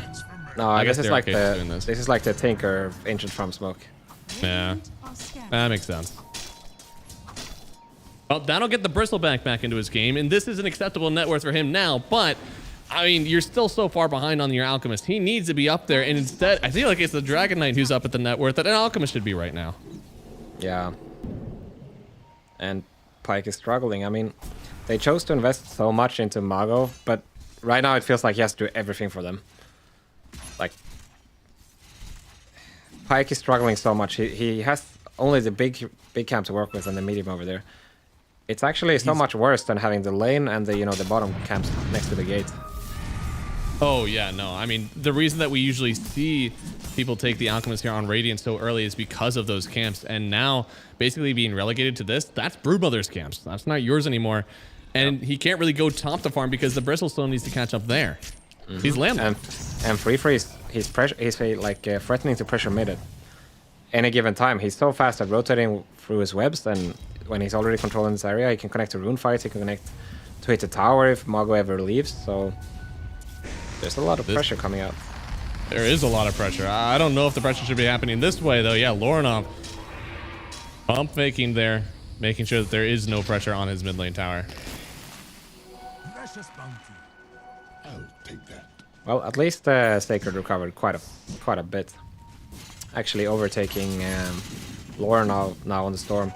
No, I guess it's like this is like the Tinker of Ancient from Smoke. Yeah, that makes sense. Well, that'll get the Bristleback back into his game, and this is an acceptable net worth for him now, but... I mean, you're still so far behind on your Alchemist. He needs to be up there, and instead, I feel like it's the Dragon Knight who's up at the net worth that an Alchemist should be right now. Yeah. And Pyke is struggling. I mean, they chose to invest so much into Mago, but right now it feels like he has to do everything for them. Like, Pyke is struggling so much. He has only the big camp to work with and the medium over there. It's actually so much worse than having the lane and the the bottom camps next to the gate. Oh, yeah, no. I mean, the reason that we usually see people take the Alchemist here on Radiant so early is because of those camps. And now, basically being relegated to this, that's Broodmother's camps. That's not yours anymore. And he can't really go top to farm because the Bristlestone needs to catch up there. He's landlocked. And Free he's threatening to pressure mid at any given time. He's so fast at rotating through his webs, and when he's already controlling this area, he can connect to rune fights, he can connect to hit the tower if Mago ever leaves. So there's a lot of pressure coming out. There is a lot of pressure. I don't know if the pressure should be happening this way, though. Yeah, Lorinov pump faking there, making sure that there is no pressure on his mid lane tower. Precious bounty. I'll take that. Well, at least Sacred recovered quite a bit. Actually overtaking Lorinov now on the Storm.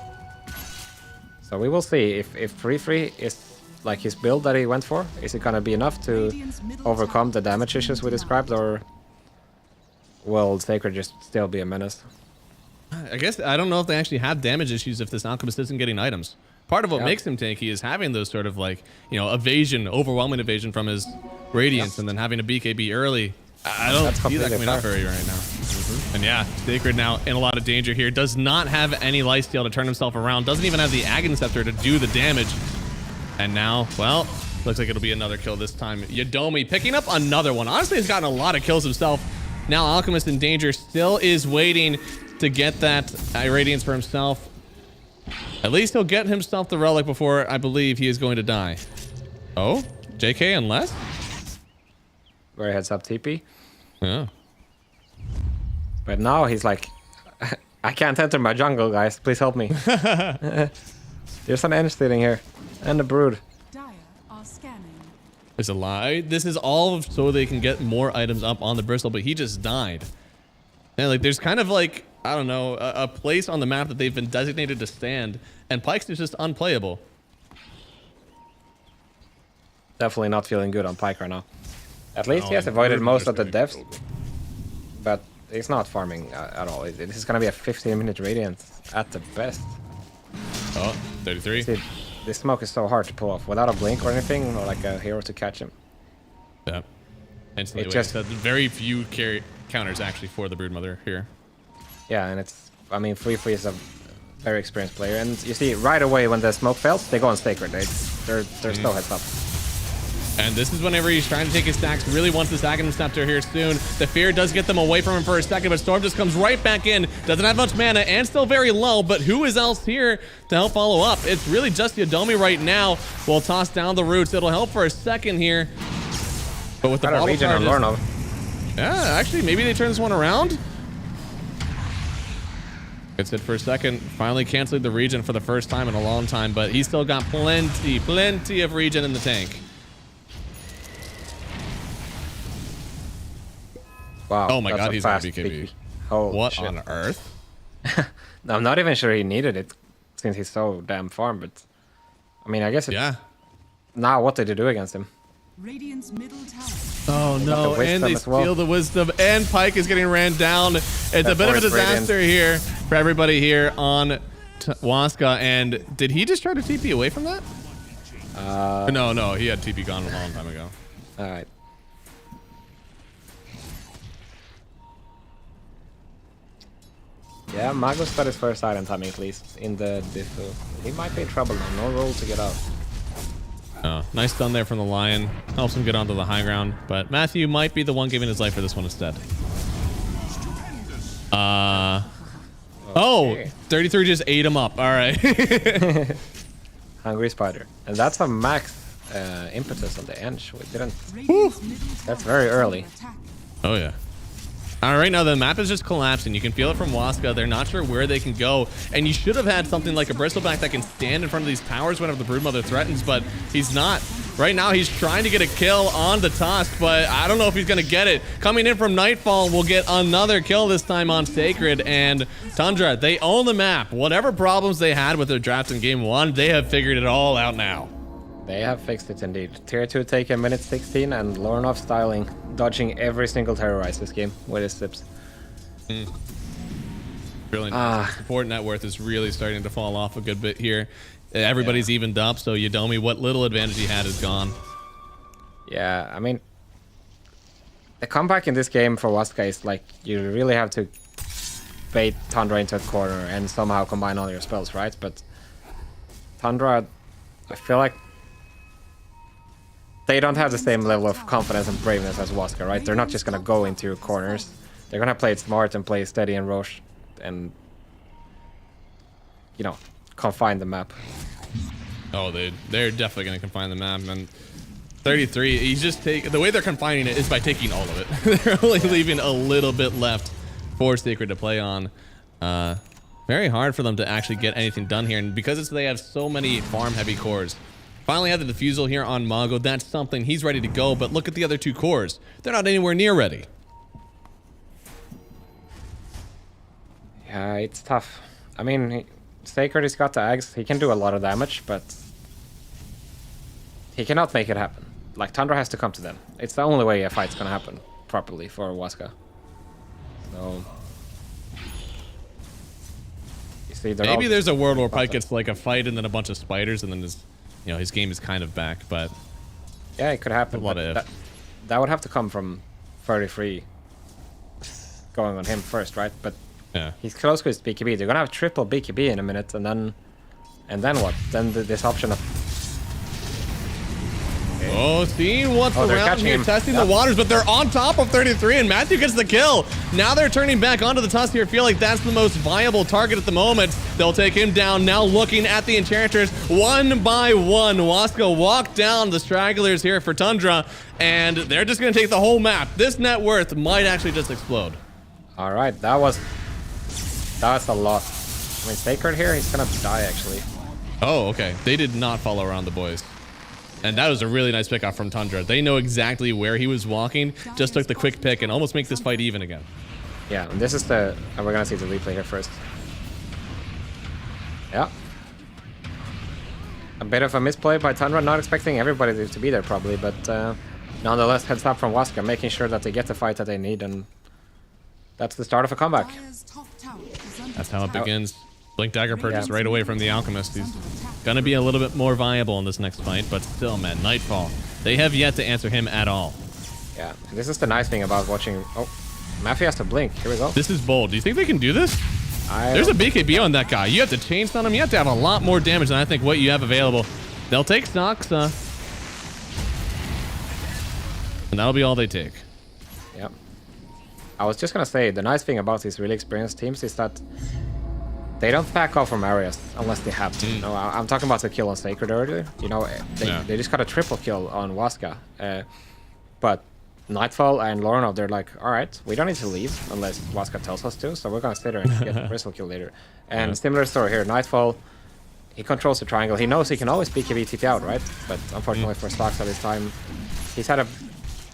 So we will see if Free is like his build that he went for. Is it gonna be enough to overcome the damage issues we described, or will Sacred just still be a menace? I guess I don't know if they actually have damage issues if this Alchemist isn't getting items. Part of what makes him tanky is having those sort of like, evasion, overwhelming evasion from his Radiance, and then having a BKB early. I don't see that coming up very right now. And yeah, Sacred now in a lot of danger here. Does not have any lifesteal to turn himself around. Doesn't even have the Aghanim Scepter to do the damage. And now, well, looks like it'll be another kill this time. Yadomi picking up another one. Honestly, he's gotten a lot of kills himself. Now Alchemist in danger, still is waiting to get that Irradiance for himself. At least he'll get himself the relic before I believe he is going to die. Oh, JK unless? Where he heads up TP. Yeah. But now he's like, I can't enter my jungle, guys. Please help me. There's an Eng stealing here. And a Brood. There's a lie. This is all so they can get more items up on the Bristle, but he just died. And like, there's kind of like, I don't know, a place on the map that they've been designated to stand, and Pyke's is just unplayable. Definitely not feeling good on Pyke right now. At least he has avoided most of the depths, but he's not farming at all. This is gonna be a 15-minute Radiance at the best. Oh, 33. See, this smoke is so hard to pull off without a blink or anything, or like a hero to catch him. Yeah. Instantly, It just very few counters actually for the Broodmother here. Yeah, and it's, I mean, Free is a very experienced player, and you see right away when the smoke fails, they go on Sacred. They're still heads up. And this is whenever he's trying to take his stacks, really wants the Aghanim Scepter here soon. The fear does get them away from him for a second, but Storm just comes right back in. Doesn't have much mana and still very low, but who is else here to help follow up? It's really just Yadomi right now. We'll toss down the roots. It'll help for a second here. But with the bottle region on Lorno. Yeah, actually, maybe they turn this one around. Gets it for a second. Finally canceled the regen for the first time in a long time, but he's still got plenty of regen in the tank. Wow. Oh my god, he's on fast BKB. Holy What shit. on earth? I'm not even sure he needed it since he's so damn farm, but I mean, I guess yeah. Now what did they do against him? Radiant's middle tower. Oh no, the and they as well. steal the wisdom, and Pyke is getting ran down. It's a bit of a disaster here for everybody here on Waska. And did he just try to TP away from that? No, he had TP gone a long time ago. All right. Yeah, Magus got his first item timing at least in the Diffu. He might be in trouble now, no roll to get out. Oh, nice stun there from the Lion. Helps him get onto the high ground, but Matthew might be the one giving his life for this one instead. Oh, 33 just ate him up. All right. Hungry Spider. And that's a max impetus on the Eng. We didn't... That's very early. Oh yeah. Right now the map is just collapsing. You can feel it from Waska. They're not sure where they can go. And you should have had something like a Bristleback that can stand in front of these towers whenever the Broodmother threatens, but he's not. Right now he's trying to get a kill on the Tusk, but I don't know if he's going to get it. Coming in from Nightfall will get another kill this time on Sacred. And Tundra, they own the map. Whatever problems they had with their draft in game 1, they have figured it all out now. They have fixed it indeed. Tier 2 taken minute 16 and Lornov styling, dodging every single terrorize this game with his tips. Really nice. Support net worth is really starting to fall off a good bit here. Everybody's evened up, so Yadomi, what little advantage he had is gone. Yeah, I mean, the comeback in this game for Waska is like, you really have to bait Tundra into a corner and somehow combine all your spells, right? But Tundra, I feel like they don't have the same level of confidence and braveness as Waska, right? They're not just gonna go into corners. They're gonna play it smart and play steady and Roche and, you know, confine the map. Oh, they're definitely gonna confine the map, and 33. He's just the way they're confining it is by taking all of it. They're only leaving a little bit left for Sacred to play on. Very hard for them to actually get anything done here, and because they have so many farm-heavy cores. Finally had the defusal here on Mago. That's something. He's ready to go, but look at the other two cores. They're not anywhere near ready. Yeah, it's tough. I mean, Sacred has got the Ags. He can do a lot of damage, but he cannot make it happen. Like, Tundra has to come to them. It's the only way a fight's gonna happen properly for Waska. So... you see, maybe there's a world where Pyke gets like a fight and then a bunch of spiders, and then his game is kind of back, but... yeah, it could happen. A lot of that would have to come from 33 going on him first, right? But yeah, he's close with his BKB. They're gonna have triple BKB in a minute, and then what? Then this option of Oh, seeing what's they're around catching here, him. testing Yep. the waters, but they're on top of 33, and Matthew gets the kill. Now they're turning back onto the Tusk here. Feel like that's the most viable target at the moment. They'll take him down. Now looking at the Enchanters one by one. Waska walk down the stragglers here for Tundra, and they're just going to take the whole map. This net worth might actually just explode. All right, that was a lot. I mean, Sacred here, he's gonna die actually. Oh, okay. They did not follow around the boys. And that was a really nice pick off from Tundra. They know exactly where he was walking, just took the quick pick and almost make this fight even again. Yeah, and this is the... And we're gonna see the replay here first. Yeah. A bit of a misplay by Tundra, not expecting everybody to be there probably, but nonetheless, heads up from Waska, making sure that they get the fight that they need, and that's the start of a comeback. That's how it begins. Blink Dagger purchase right away from the Alchemist. He's gonna be a little bit more viable in this next fight, but still, man, Nightfall. They have yet to answer him at all. Yeah, this is the nice thing about watching... Oh, Mafia has to blink. Here we go. This is bold. Do you think they can do this? There's a BKB on that guy. You have to chain stun him. You have to have a lot more damage than I think what you have available. They'll take stocks, and that'll be all they take. Yep. I was just gonna say, the nice thing about these really experienced teams is that they don't back off from areas unless they have to. You know, I'm talking about the kill on Sacred earlier. You know, they just got a triple kill on Waska. But Nightfall and Lorna, they're like, all right, we don't need to leave unless Waska tells us to, so we're gonna stay there and get the Bristle kill later. And similar story here, Nightfall, he controls the triangle. He knows he can always BKB TP out, right? But unfortunately for Stocks at this time, he's had a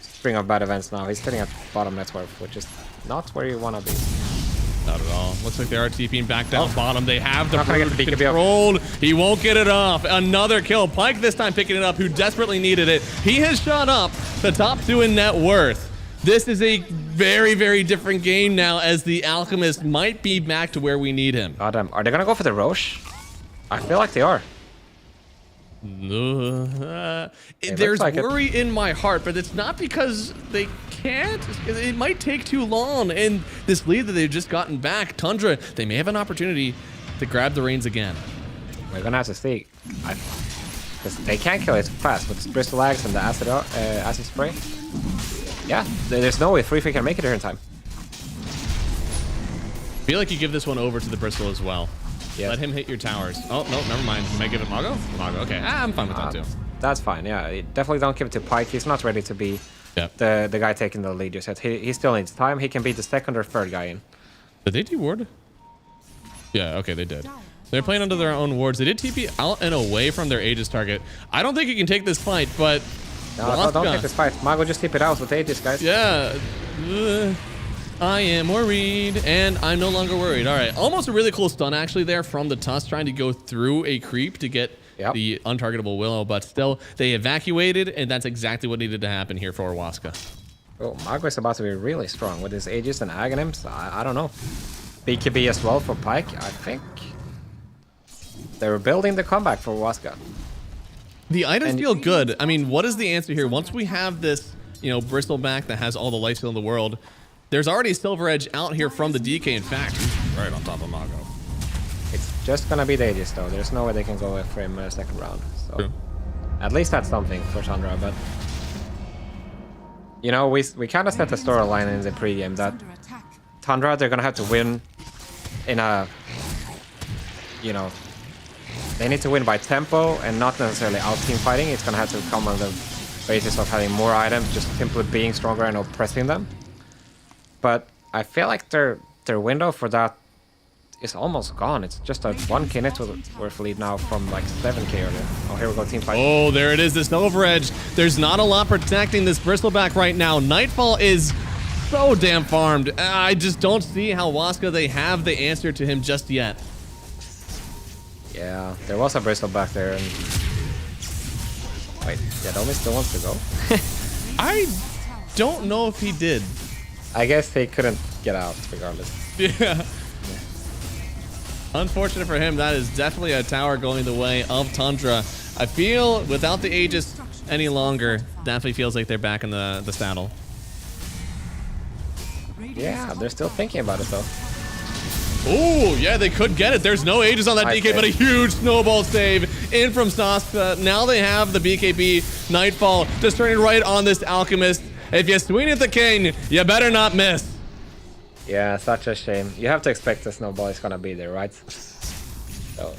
string of bad events now. He's sitting at bottom net worth, which is not where you want to be. Not at all. Looks like they are TPing back down bottom. They have the Not gonna get the BKB controlled. He won't get it off. Another kill. Pyke this time picking it up, who desperately needed it. He has shot up the top two in net worth. This is a very, very different game now, as the Alchemist might be back to where we need him. God damn. Are they gonna go for the Roche? I feel like they are. There's like worry in my heart, but it's not because they can't. It might take too long. And this lead that they've just gotten back, Tundra, they may have an opportunity to grab the reins again. We're gonna have to see. Because they can't kill it fast with the Bristle Axe and the acid spray. Yeah, there's no way 3-3 can make it here in time. I feel like you give this one over to the Bristle as well. Yes. Let him hit your towers. Oh, no, never mind. You might give it Mago? Mago, okay. I'm fine with that too. That's fine, yeah. Definitely don't give it to Pyke. He's not ready to be the guy taking the lead just yet. He still needs time. He can be the second or third guy in. Did they de-ward? Yeah, okay, they did. They're playing under their own wards. They did TP out and away from their Aegis target. I don't think he can take this fight, but... No, don't take this fight. Mago just TP it out with Aegis, guys. Yeah. I am worried, and I'm no longer worried. All right, almost a really cool stun actually there from the Tusk, trying to go through a creep to get the untargetable Willow, but still, they evacuated, and that's exactly what needed to happen here for Waska. Oh, Mago is about to be really strong with his Aegis and Aghanims. I don't know. BKB as well for Pyke. I think they were building the comeback for Waska. The items feel good. I mean, what is the answer here? Once we have this, Bristle back that has all the lifesteal in the world, there's already a Silver Edge out here from the DK. In fact, right on top of Mago. It's just gonna be the Aegis though. There's no way they can go for him in the second round. So at least that's something for Tundra. But we kind of set the storyline in the pregame that Tundra, they're gonna have to win in a they need to win by tempo and not necessarily out team fighting. It's gonna have to come on the basis of having more items, just simply being stronger and oppressing them. But I feel like their window for that is almost gone. It's just a 1k net worth lead now from like 7k earlier. Oh, here we go, team fight. Oh, there it is, the Silver Edge. There's not a lot protecting this Bristleback right now. Nightfall is so damn farmed. I just don't see how Waska, they have the answer to him just yet. Yeah, there was a Bristleback there. And... Wait, Yadomi still wants to go? I don't know if he did. I guess he couldn't get out regardless. Yeah. Unfortunate for him, that is definitely a tower going the way of Tundra. I feel without the Aegis any longer, definitely feels like they're back in the saddle. Yeah, they're still thinking about it though. Oh, yeah, they could get it. There's no Aegis on that DK, but a huge snowball save in from Saskia. Now they have the BKB Nightfall just turning right on this Alchemist. If you swing at the king, you better not miss. Yeah, such a shame. You have to expect the snowball is gonna be there, right? So,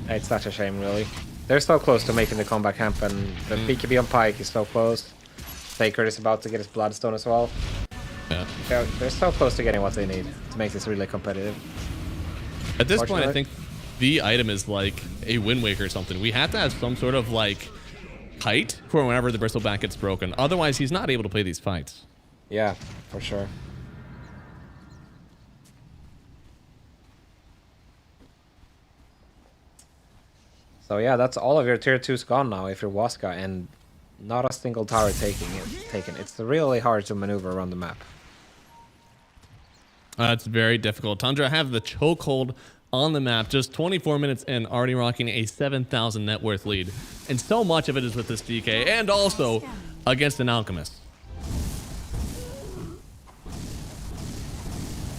it's such a shame, really. They're so close to making the comeback happen. The BKB on Pike is so close. Faker is about to get his Bloodstone as well. Yeah. They're so close to getting what they need to make this really competitive. At this point, I think the item is like a Wind Waker or something. We have to have some sort of like height for whenever the Bristleback gets broken. Otherwise, he's not able to play these fights. Yeah, for sure. So yeah, that's all of your tier 2's gone now if you're Waska, and not a single tower taken. It's really hard to maneuver around the map. It's very difficult. Tundra have the chokehold on the map, just 24 minutes in, already rocking a 7,000 net worth lead. And so much of it is with this DK, and also against an Alchemist.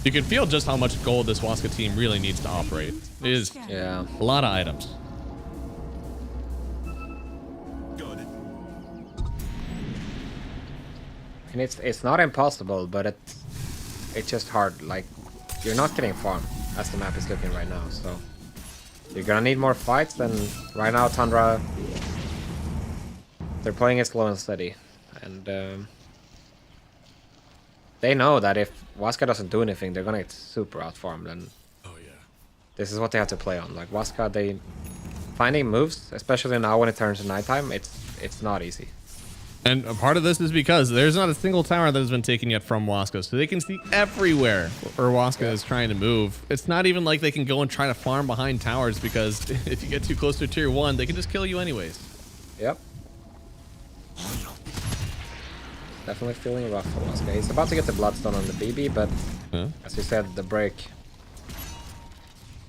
You can feel just how much gold this Waska team really needs to operate. It is a lot of items. And it's not impossible, but it's just hard. Like, you're not getting farm as the map is looking right now, so you're gonna need more fights. And right now Tundra, they're playing it slow and steady, and they know that if Waska doesn't do anything, they're gonna get super outfarmed. And this is what they have to play on. Like Waska, they finding moves, especially now when it turns to nighttime, it's not easy. And a part of this is because there's not a single tower that has been taken yet from Waska, so they can see everywhere where Waska is trying to move. It's not even like they can go and try to farm behind towers, because if you get too close to tier 1, they can just kill you anyways. Yep. Definitely feeling rough for Waska. He's about to get the Bloodstone on the BB, but as you said, the break.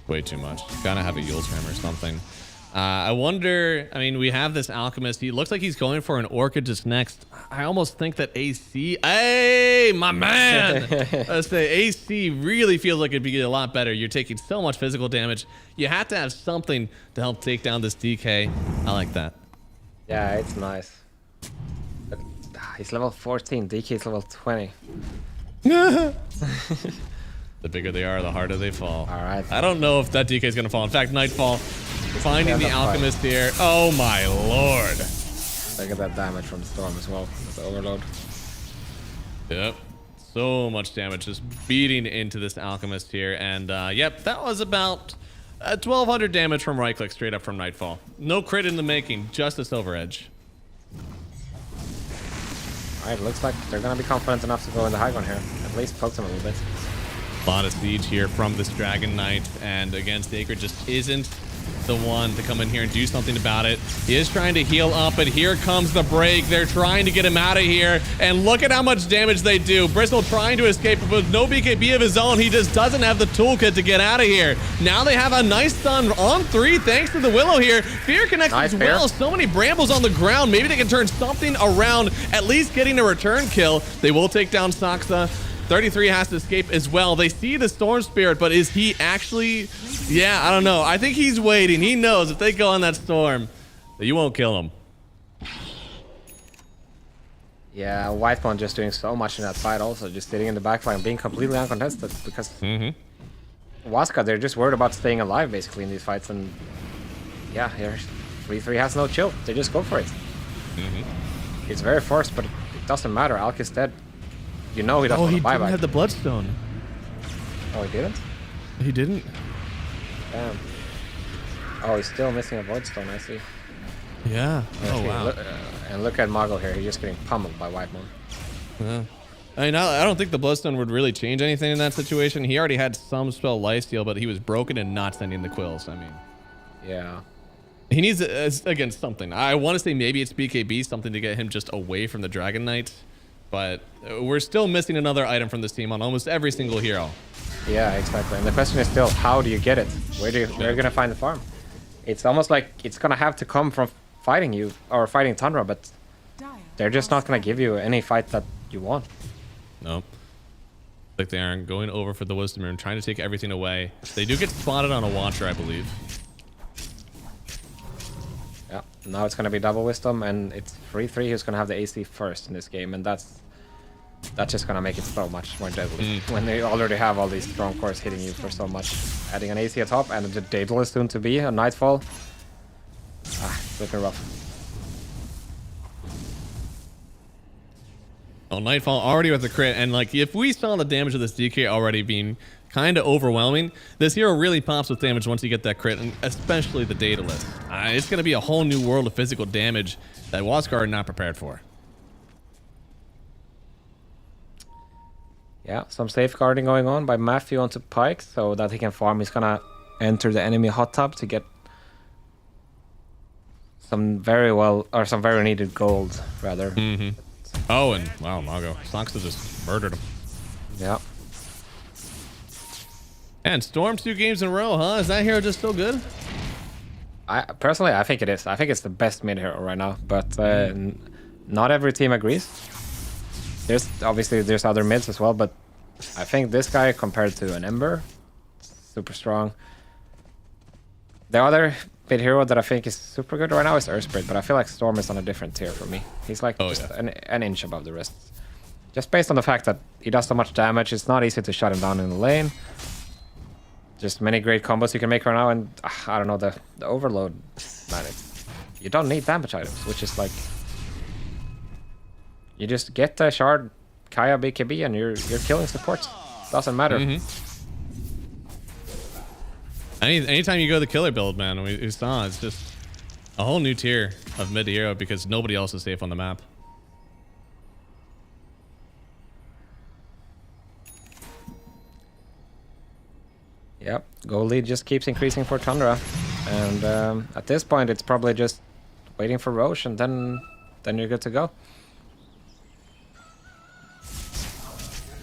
Way too much. Gotta have a Yule's Ram or something. I wonder, I mean, we have this Alchemist. He looks like he's going for an Orchid just next. I almost think that AC... Hey, my man! Let's say AC really feels like it'd be a lot better. You're taking so much physical damage. You have to have something to help take down this DK. I like that. Yeah, it's nice. But, he's level 14. DK is level 20. The bigger they are, the harder they fall. All right. I don't know if that DK is going to fall. In fact, Nightfall finding the Alchemist here. Oh my lord. Look at that damage from the Storm as well. The Overload. Yep. So much damage just beating into this Alchemist here. And yep, that was about 1,200 damage from right click straight up from Nightfall. No crit in the making, just a Silver Edge. Alright, looks like they're going to be confident enough to go in the high ground here. At least poke them a little bit. A lot of siege here from this Dragon Knight, and again, Staker just isn't the one to come in here and do something about it. He is trying to heal up, but here comes the break. They're trying to get him out of here, and look at how much damage they do. Bristol trying to escape, but with no BKB of his own, he just doesn't have the toolkit to get out of here. Now they have a nice stun on 3 thanks to the Willow here. Fear connects as well. So many brambles on the ground. Maybe they can turn something around, at least getting a return kill. They will take down Saksa. 33 has to escape as well. They see the Storm Spirit, but is he actually... Yeah, I don't know. I think he's waiting. He knows if they go on that Storm, that you won't kill him. Yeah, Whitepawn just doing so much in that fight also. Just sitting in the backline, being completely uncontested. Because Waska, they're just worried about staying alive basically in these fights. And yeah, here 3-3 has no chill. They just go for it. It's very forced, but it doesn't matter. Alk is dead. You know he doesn't want to buy back. Oh, he didn't have the Bloodstone. Oh, he didn't? He didn't. Damn. Oh, he's still missing a Voidstone, I see. Yeah. Oh, wow. And look at Moggle here. He's just getting pummeled by Whitemoon. Yeah. I mean, I don't think the Bloodstone would really change anything in that situation. He already had some spell lifesteal, but he was broken and not sending the Quills. I mean. Yeah. He needs, again, something. I want to say maybe it's BKB, something to get him just away from the Dragon Knight. But we're still missing another item from this team on almost every single hero. Yeah, exactly. And the question is still, how do you get it? Where are you gonna find the farm? It's almost like it's gonna have to come from fighting you or fighting Tundra, but they're just not gonna give you any fight that you want. Nope. Like they aren't going over for the Wisdom Rune, trying to take everything away. They do get spotted on a Watcher, I believe. Now it's gonna be double wisdom, and it's 3-3 who's gonna have the AC first in this game, and that's just gonna make it so much more deadly. When they already have all these strong cores hitting you for so much. Adding an AC atop, and the Daedal is soon to be a Nightfall. It's looking rough. Oh, Nightfall already with the crit, and like if we saw the damage of this DK already being kind of overwhelming, this hero really pops with damage once you get that crit, and especially the Daedalus. It's going to be a whole new world of physical damage that Waskar are not prepared for. Yeah, some safeguarding going on by Matthew onto Pyke so that he can farm. He's gonna enter the enemy hot tub to get some very needed gold, rather. Oh, and wow, Mago. Sonksa just murdered him. Yeah. And Storm 2 games in a row, huh? Is that hero just so good? Personally, I think it is. I think it's the best mid hero right now, but not every team agrees. There's other mids as well, but I think this guy compared to an Ember, super strong. The other mid hero that I think is super good right now is Earthspirit, but I feel like Storm is on a different tier for me. He's like an inch above the rest. Just based on the fact that he does so much damage, it's not easy to shut him down in the lane. Just many great combos you can make right now, and I don't know, the overload, man, you don't need damage items, which is like, you just get the shard, Kaya, BKB, and you're killing supports. Doesn't matter. Anytime you go the killer build, man, we saw it's just a whole new tier of mid hero because nobody else is safe on the map. Yep, goal lead just keeps increasing for Tundra, and at this point it's probably just waiting for Roche, and then you're good to go.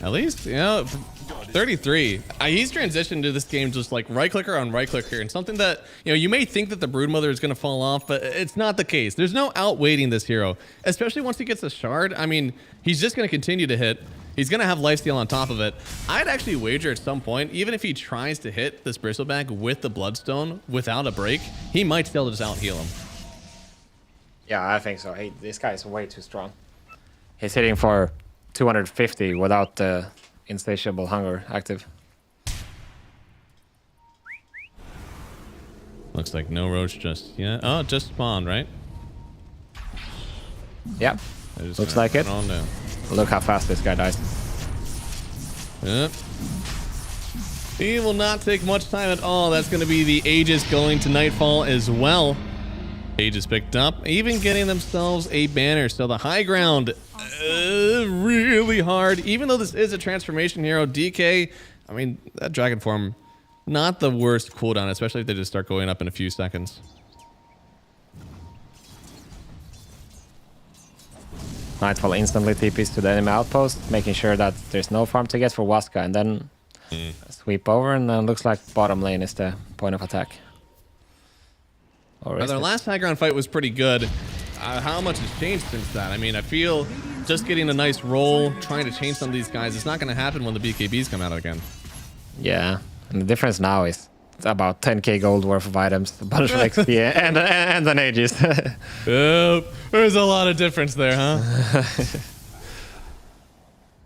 At least, you know, 33. He's transitioned to this game just like right clicker on right clicker, and something that, you know, you may think that the Broodmother is going to fall off, but it's not the case. There's no outweighting this hero, especially once he gets a shard. I mean, he's just going to continue to hit. He's going to have lifesteal on top of it. I'd actually wager at some point, even if he tries to hit this Bristleback with the Bloodstone without a break, he might still just out heal him. Yeah, I think so. This guy is way too strong. He's hitting for 250 without the insatiable hunger active. Looks like no Roach just yet. Oh, it just spawned, right? Yep. Looks like it. Look how fast this guy dies. Yep. He will not take much time at all. That's going to be the Aegis going to Nightfall as well. Aegis picked up, even getting themselves a banner. So the high ground, really hard. Even though this is a transformation hero, DK, I mean, that dragon form, not the worst cooldown, especially if they just start going up in a few seconds. Nightfall instantly TPs to the enemy outpost, making sure that there's no farm to get for Waska, and then sweep over, and then looks like bottom lane is the point of attack. Their last high ground fight was pretty good. How much has changed since that? I mean, I feel just getting a nice roll, trying to change some of these guys, it's not going to happen when the BKBs come out again. Yeah, and the difference now is it's about 10k gold worth of items, a bunch of XP, and an Aegis. There's a lot of difference there, huh?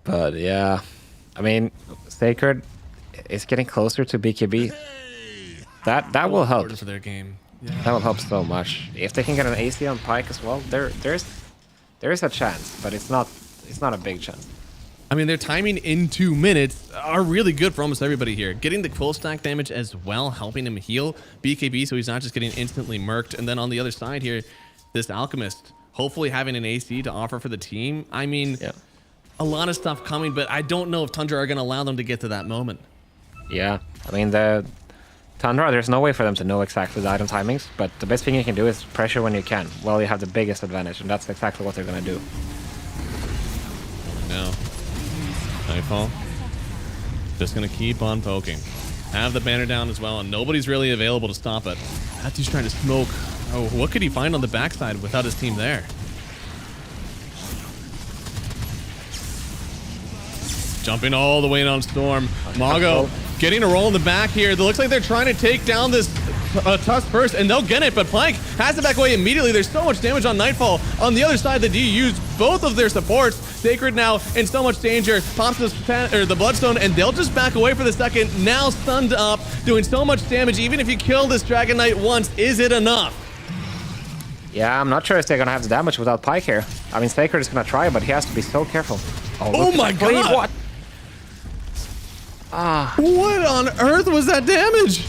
But yeah, I mean, Sacred is getting closer to BKB. That will help. For their game. Yeah. That will help so much. If they can get an AC on Pyke as well, there is a chance, but it's not a big chance. I mean, their timing in 2 minutes are really good for almost everybody here. Getting the quill stack damage as well, helping him heal BKB so he's not just getting instantly murked. And then on the other side here, this Alchemist, hopefully having an AC to offer for the team. I mean, a lot of stuff coming, but I don't know if Tundra are going to allow them to get to that moment. Yeah, I mean, the Tundra, there's no way for them to know exactly the item timings, but the best thing you can do is pressure when you can. Well, you have the biggest advantage, and that's exactly what they're going to do. No. Nightfall. Just going to keep on poking. Have the banner down as well, and nobody's really available to stop it. Matthew's trying to smoke. Oh, what could he find on the backside without his team there? Jumping all the way in on Storm. Mago getting a roll in the back here. It looks like they're trying to take down this Tusk first, and they'll get it, but Pike has to back away immediately. There's so much damage on Nightfall. On the other side, the D used both of their supports. Sacred now in so much danger, pops the Bloodstone, and they'll just back away for the second. Now stunned up, doing so much damage. Even if you kill this Dragon Knight once, is it enough? Yeah, I'm not sure if they're gonna have the damage without Pike here. I mean, Sacred is gonna try, but he has to be so careful. Oh my god! What? Ah. What on earth was that damage?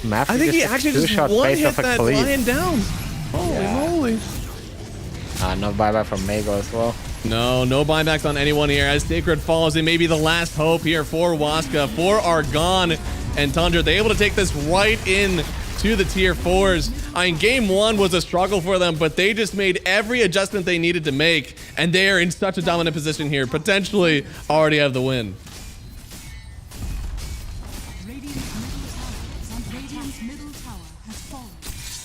Matthew I think he just actually just two-shot one face hit off a that cleave. lion down. Holy moly. No buyback from Mago as well. No buybacks on anyone here as Sacred falls. It may be the last hope here for Waska, for Argon and Tundra. They're able to take this right in to the tier 4s. I mean, game 1 was a struggle for them, but they just made every adjustment they needed to make, and they are in such a dominant position here. Potentially already have the win.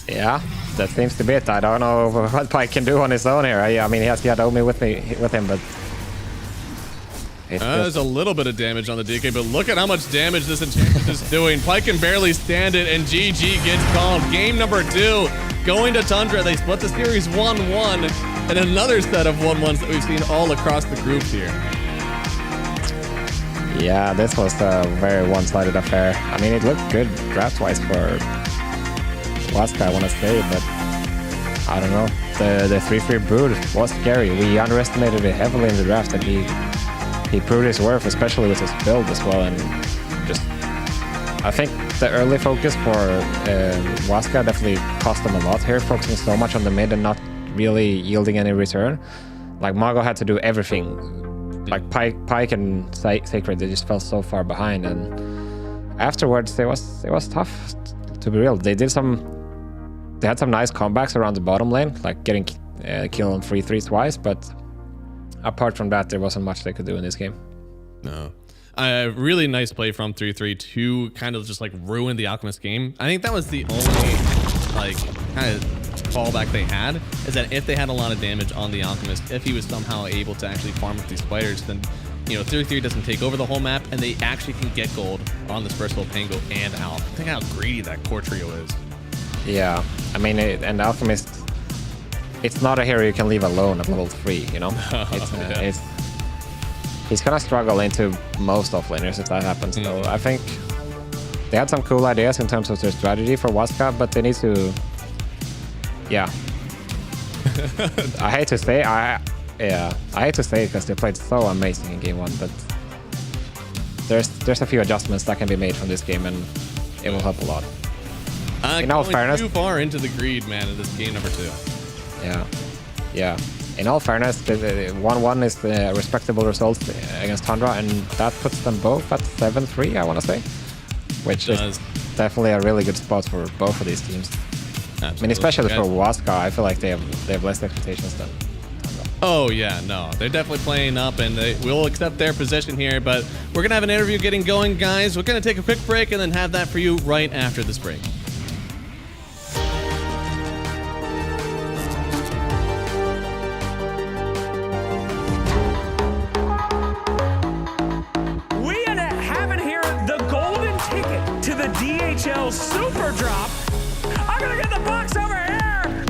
Yeah, that seems to be it. I don't know what Pike can do on his own here. I mean, he has Yadomi with him, but there's a little bit of damage on the DK, but look at how much damage this enchantment is doing. Pike can barely stand it, and GG gets called. Game number 2 going to Tundra. They split the series 1-1, and another set of 1-1s that we've seen all across the group here. Yeah, this was a very one-sided affair. I mean, it looked good draft-wise for Waska, I want to say, but I don't know. The 3-3 Brood was scary. We underestimated it heavily in the draft, and he proved his worth, especially with his build as well. And just, I think the early focus for Waska definitely cost them a lot here, focusing so much on the mid and not really yielding any return. Like Mago had to do everything. Like Pike and Sacred, they just fell so far behind, and afterwards it was tough, to be real. They had some nice comebacks around the bottom lane, like getting killed on 3-3 twice, but apart from that, there wasn't much they could do in this game. No. Really nice play from 3-3 to kind of just like ruin the Alchemist game. I think that was the only like kind of fallback they had, is that if they had a lot of damage on the Alchemist, if he was somehow able to actually farm with these spiders, then 3-3 doesn't take over the whole map, and they actually can get gold on this Burstful Pango and Alp. Think how greedy that core trio is. Yeah, I mean, and Alchemist, it's not a hero you can leave alone at level 3, you know? He's gonna struggle into most offlaners if that happens, so I think they had some cool ideas in terms of their strategy for Waska, but they need to, yeah. I hate to say, I hate to say it because they played so amazing in game 1, but there's a few adjustments that can be made from this game, and it will help a lot. In all fairness, too far into the greed, man, in this game number 2. Yeah. In all fairness, 1-1 is a respectable result against Tundra, and that puts them both at 7-3, I want to say, which is definitely a really good spot for both of these teams. Absolutely. I mean, especially for Waska, I feel like they have less expectations than Tundra. Oh yeah, no, they're definitely playing up, and we'll accept their position here. But we're gonna have an interview getting going, guys. We're gonna take a quick break and then have that for you right after this break. DHL Super Drop. I'm gonna get the box over here.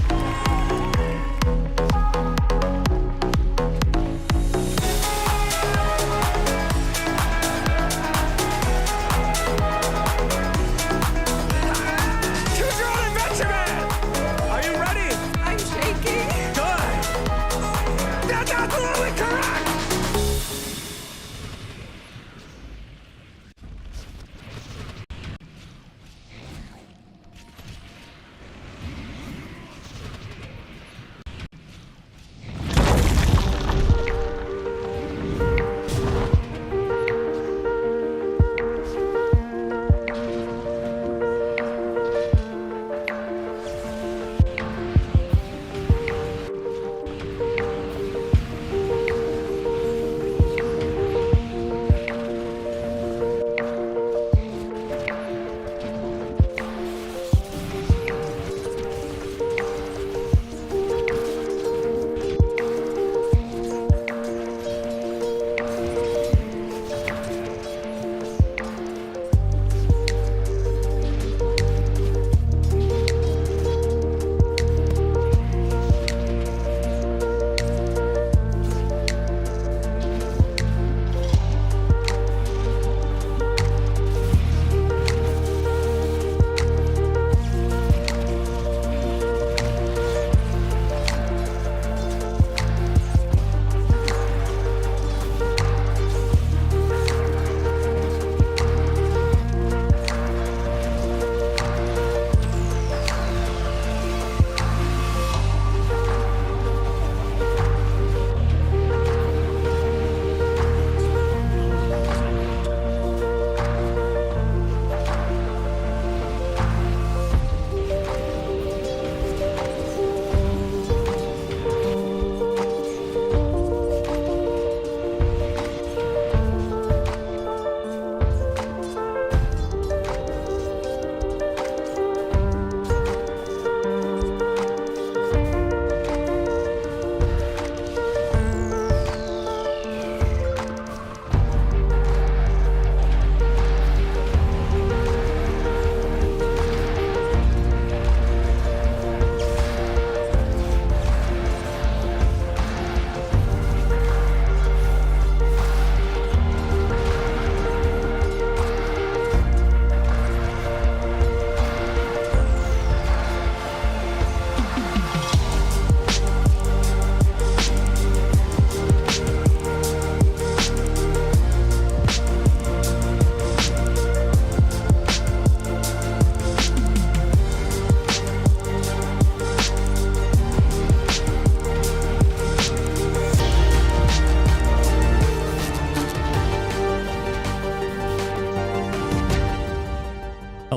Choose your own adventure, man. Are you ready? I'm shaking. Good. That's absolutely correct.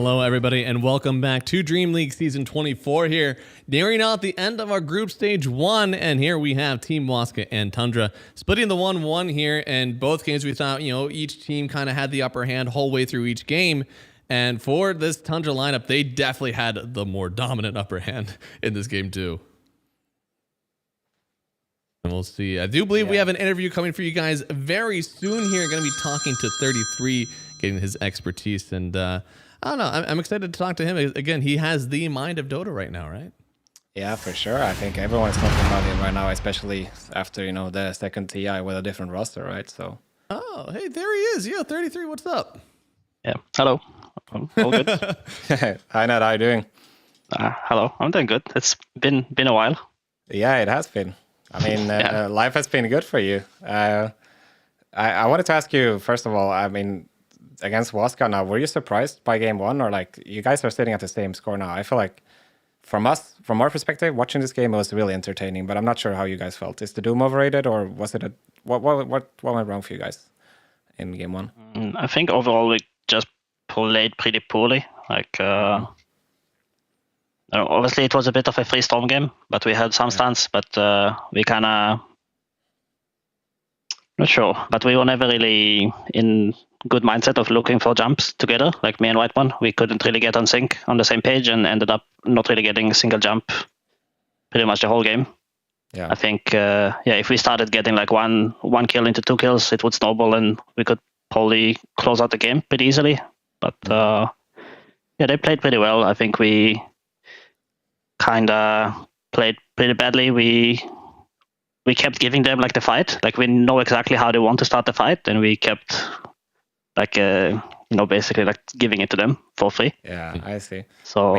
Hello, everybody, and welcome back to Dream League Season 24 here. Nearing out the end of our group stage 1, and here we have Team Waska and Tundra splitting the 1-1 here, and both games we thought, each team kind of had the upper hand whole way through each game, and for this Tundra lineup, they definitely had the more dominant upper hand in this game too. And we'll see. I do believe we have an interview coming for you guys very soon here. Going to be talking to 33, getting his expertise, and I don't know. I'm excited to talk to him. Again, he has the mind of Dota right now, right? Yeah, for sure. I think everyone's talking about him right now, especially after, the second TI with a different roster, right? So. Oh, hey, there he is. Yo, 33, what's up? Yeah, hello. All good. Hi, Nat. How are you doing? Hello. I'm doing good. It's been a while. Yeah, it has been. I mean, life has been good for you. I wanted to ask you, first of all, against Waska now, were you surprised by game 1, or you guys are sitting at the same score now? I feel like from our perspective, watching this game, it was really entertaining, but I'm not sure how you guys felt. Is the Doom overrated, or was it what went wrong for you guys in game 1? I think overall we just played pretty poorly. Obviously it was a bit of a free storm game, but we had some stunts, but we kind of not sure, but we were never really in good mindset of looking for jumps together, like me and Whiteman. We couldn't really get on sync on the same page and ended up not really getting a single jump pretty much the whole game. Yeah. I think, if we started getting one kill into 2 kills, it would snowball and we could probably close out the game pretty easily. But they played pretty well. I think we kind of played pretty badly. We kept giving them the fight. We know exactly how they want to start the fight, and we kept basically giving it to them for free. Yeah, I see. So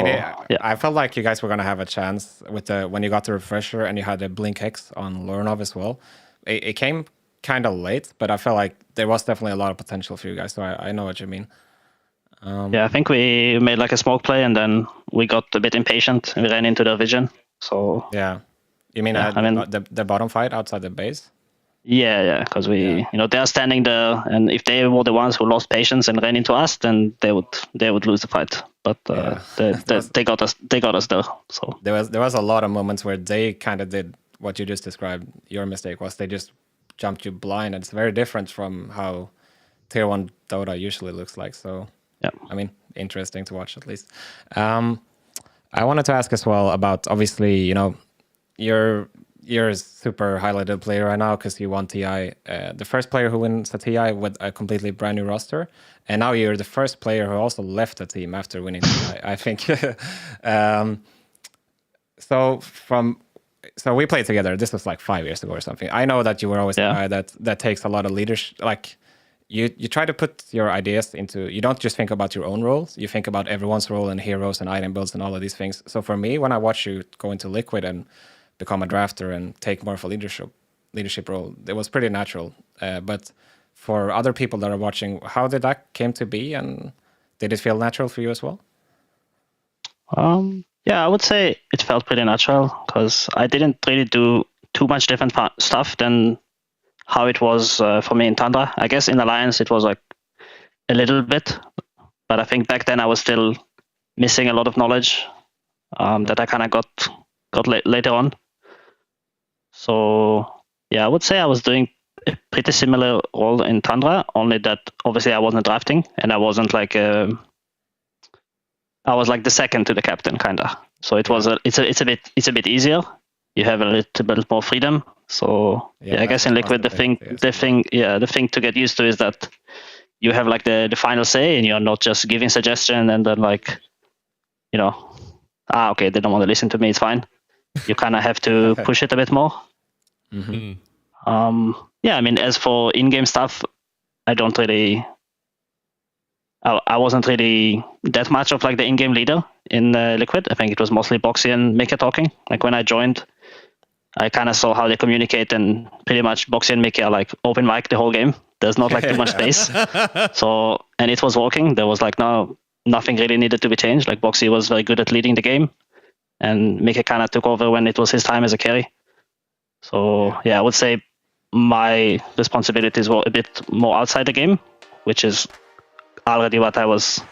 I felt like you guys were gonna have a chance with when you got the refresher and you had the Blink Hex on Lornov as well. It came kind of late, but I felt like there was definitely a lot of potential for you guys. So I know what you mean. I think we made a smoke play, and then we got a bit impatient and we ran into their vision. So yeah, you mean the bottom fight outside the base? Yeah, because they're standing there, and if they were the ones who lost patience and ran into us, then they would lose the fight. But they got us there. So there was a lot of moments where they kind of did what you just described. Your mistake was they just jumped you blind, and it's very different from how Tier 1 Dota usually looks like. So yeah, interesting to watch at least. I wanted to ask as well about, obviously, you're a super highlighted player right now because you won TI. The first player who wins a TI with a completely brand new roster. And now you're the first player who also left the team after winning TI, I think. So we played together. This was 5 years ago or something. I know that you were always a guy that takes a lot of leadership. You try to put your ideas into, you don't just think about your own roles, you think about everyone's role and heroes and item builds and all of these things. So for me, when I watch you go into Liquid and become a drafter and take more of a leadership role, it was pretty natural. But for other people that are watching, how did that came to be, and did it feel natural for you as well? I would say it felt pretty natural because I didn't really do too much different stuff than how it was for me in Tundra. I guess in Alliance it was a little bit, but I think back then I was still missing a lot of knowledge that I kind of got later on. So I would say I was doing a pretty similar role in Tundra, only that obviously I wasn't drafting and I wasn't I was the second to the captain kind of. So it was it's a bit easier. You have a little bit more freedom. So I guess in Liquid the thing to get used to is that you have the final say, and you're not just giving suggestion and then okay, they don't want to listen to me, it's fine. You kind of have to push it a bit more. Mm-hmm. As for in-game stuff, I wasn't really that much of the in-game leader in Liquid. I think it was mostly Boxy and Mika talking. When I joined, I kind of saw how they communicate, and pretty much Boxy and Mika are open mic the whole game. There's not too much space. So, and it was working. There was nothing really needed to be changed. Boxy was very good at leading the game, and Mika kind of took over when it was his time as a carry. So I would say my responsibilities were a bit more outside the game, which is already what I was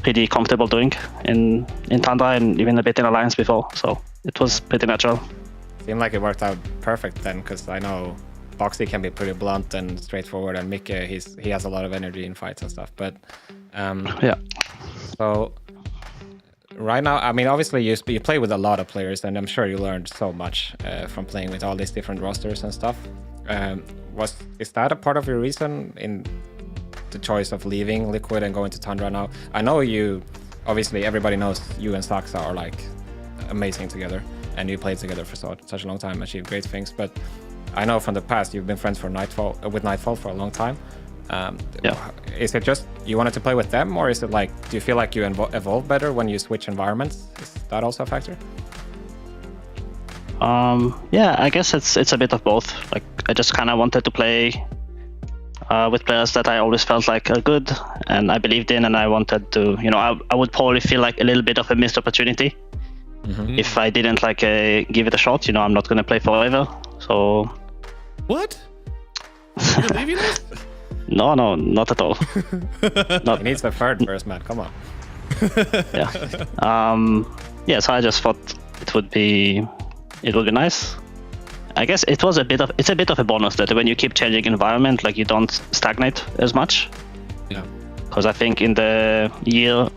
pretty comfortable doing in Tundra and even a bit in Alliance before. So it was pretty natural. Seemed like it worked out perfect then, because I know Boxy can be pretty blunt and straightforward, and Mikke, he has a lot of energy in fights and stuff. But yeah. So right now, I mean, obviously you play with a lot of players, and I'm sure you learned so much from playing with all these different rosters and stuff. Is that a part of your reason in the choice of leaving Liquid and going to Tundra now? I know you, obviously everybody knows you and Saxa are like amazing together, and you played together for such a long time, achieved great things. But I know from the past you've been friends with Nightfall for a long time. Is it just you wanted to play with them, or is it like, do you feel like you evolve better when you switch environments? Is that also a factor? Yeah, I guess it's a bit of both. Like, I just kind of wanted to play with players that I always felt like are good and I believed in, and I wanted to, I would probably feel like a little bit of a missed opportunity if I didn't like give it a shot. I'm not going to play forever. So what? You're leaving us? No, not at all. He needs the third verse, man. Come on. Yeah. So I just thought it would be nice. I guess it's a bit of a bonus that when you keep changing environment, like, you don't stagnate as much. Yeah. Because I think in the year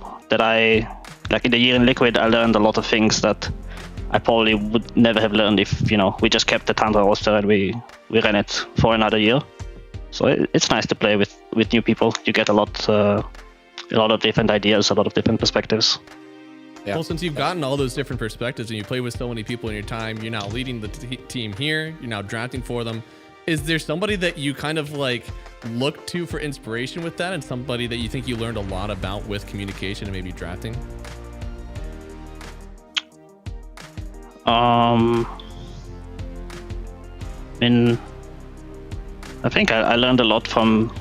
in Liquid, I learned a lot of things that I probably would never have learned if we just kept the Tundra roster and we ran it for another year. So it's nice to play with new people. You get a lot of different ideas, a lot of different perspectives. Yeah. Well, since you've gotten all those different perspectives and you play with so many people in your time, you're now leading the team here, you're now drafting for them. Is there somebody that you kind of like look to for inspiration with that, and somebody that you think you learned a lot about with communication and maybe drafting? I think I learned a lot from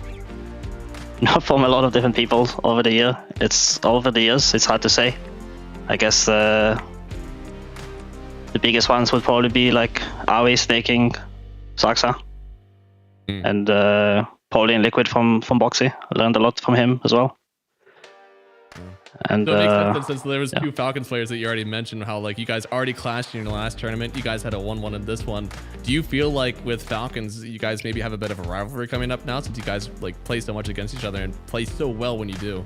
a lot of different people over the years. It's hard to say. I guess the biggest ones would probably be like Awe, Snaking, Saxa, and probably in Liquid from Boxy. I learned a lot from him as well. And so it makes sense that since there was two Falcons players that you already mentioned, how like you guys already clashed in your last tournament, you guys had a 1-1 in this one. Do you feel like with Falcons, you guys maybe have a bit of a rivalry coming up now, since you guys like play so much against each other and play so well when you do?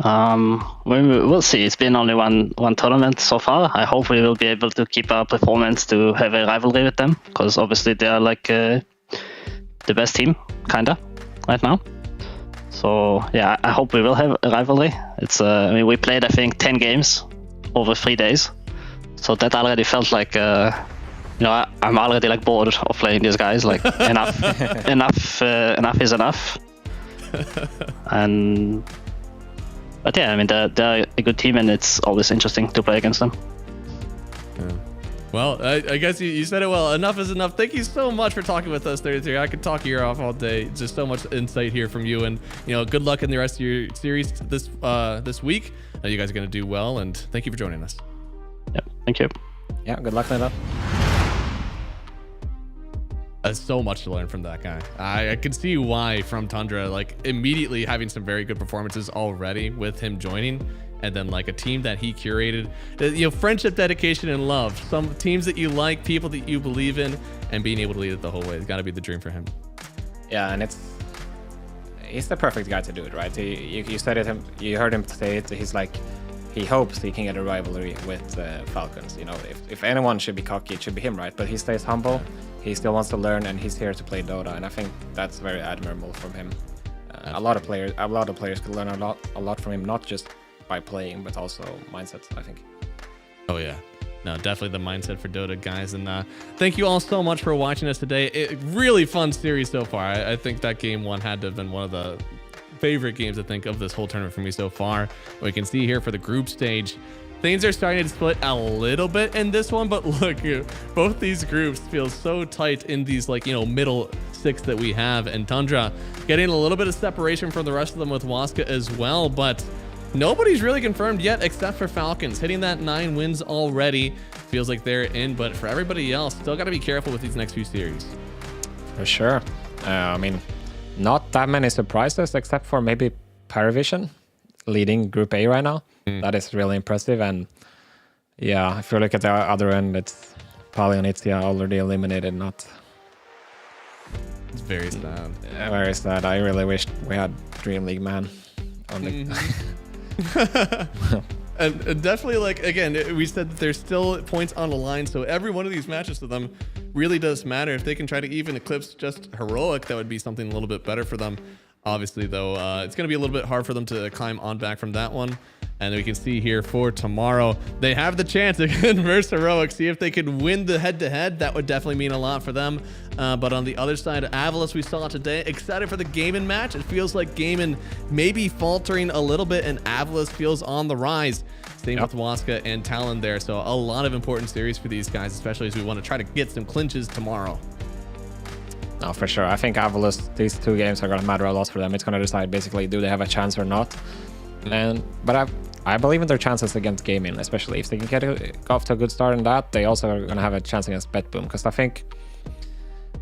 We'll see. It's been only one tournament so far. I hope we will be able to keep our performance to have a rivalry with them, because obviously they are like the best team, kinda, right now. So yeah, I hope we will have a rivalry. We played I think 10 games over 3 days, so that already felt like I'm already like bored of playing these guys. Like enough is enough. But yeah, I mean, they're a good team, and it's always interesting to play against them. Yeah. Well, I guess you said it well. Enough is enough. Thank you so much for talking with us, 33. I could talk your ear off all day. Just so much insight here from you, and good luck in the rest of your series this week. You guys are going to do well, and thank you for joining us. Yep, thank you. Yeah, good luck, Neda. So much to learn from that guy. I can see why from Tundra, like immediately having some very good performances already with him joining, and then like a team that he curated, friendship, dedication, and love. Some teams that you like, people that you believe in, and being able to lead it the whole way. It's got to be the dream for him. Yeah, and he's the perfect guy to do it, right? You said it. You heard him say it. He's like, he hopes he can get a rivalry with Falcons. If anyone should be cocky, it should be him, right? But he stays humble. He still wants to learn, and he's here to play Dota, and I think that's very admirable from him. A lot of players could learn a lot from him, not just by playing, but also mindset, I think. Oh yeah, no, definitely the mindset for Dota, guys. And thank you all so much for watching us today. Really fun series so far. I think that game one had to have been one of the favorite games, I think, of this whole tournament for me so far. We can see here for the group stage, things are starting to split a little bit in this one, but look, both these groups feel so tight in these middle six that we have, and Tundra getting a little bit of separation from the rest of them with Waska as well, but nobody's really confirmed yet except for Falcons hitting that 9 wins already. Feels like they're in, but for everybody else, still got to be careful with these next few series. For sure. I mean, not that many surprises except for maybe Paravision, leading Group A right now. That is really impressive. And yeah, if you look at the other end, it's Palyonitsia already eliminated. Not. It's very sad. Very sad. I really wish we had DreamLeague, man. On the And definitely, like, again, we said that there's still points on the line, so every one of these matches to them really does matter. If they can try to even eclipse just Heroic, that would be something a little bit better for them. Obviously, though, it's going to be a little bit hard for them to climb on back from that one. And we can see here for tomorrow, they have the chance again versus Heroic. See if they could win the head-to-head. That would definitely mean a lot for them. But on the other side, Avalus we saw today. Excited for the Gaimin match. It feels like Gaimin may be faltering a little bit, and Avalus feels on the rise. Same with Waska and Talon there. So a lot of important series for these guys, especially as we want to try to get some clinches tomorrow. No, for sure. I think Avalus, these 2 games are going to matter a lot for them. It's going to decide basically, do they have a chance or not? But I believe in their chances against Gaimin, especially if they can get off to a good start in that. They also are going to have a chance against BetBoom, because I think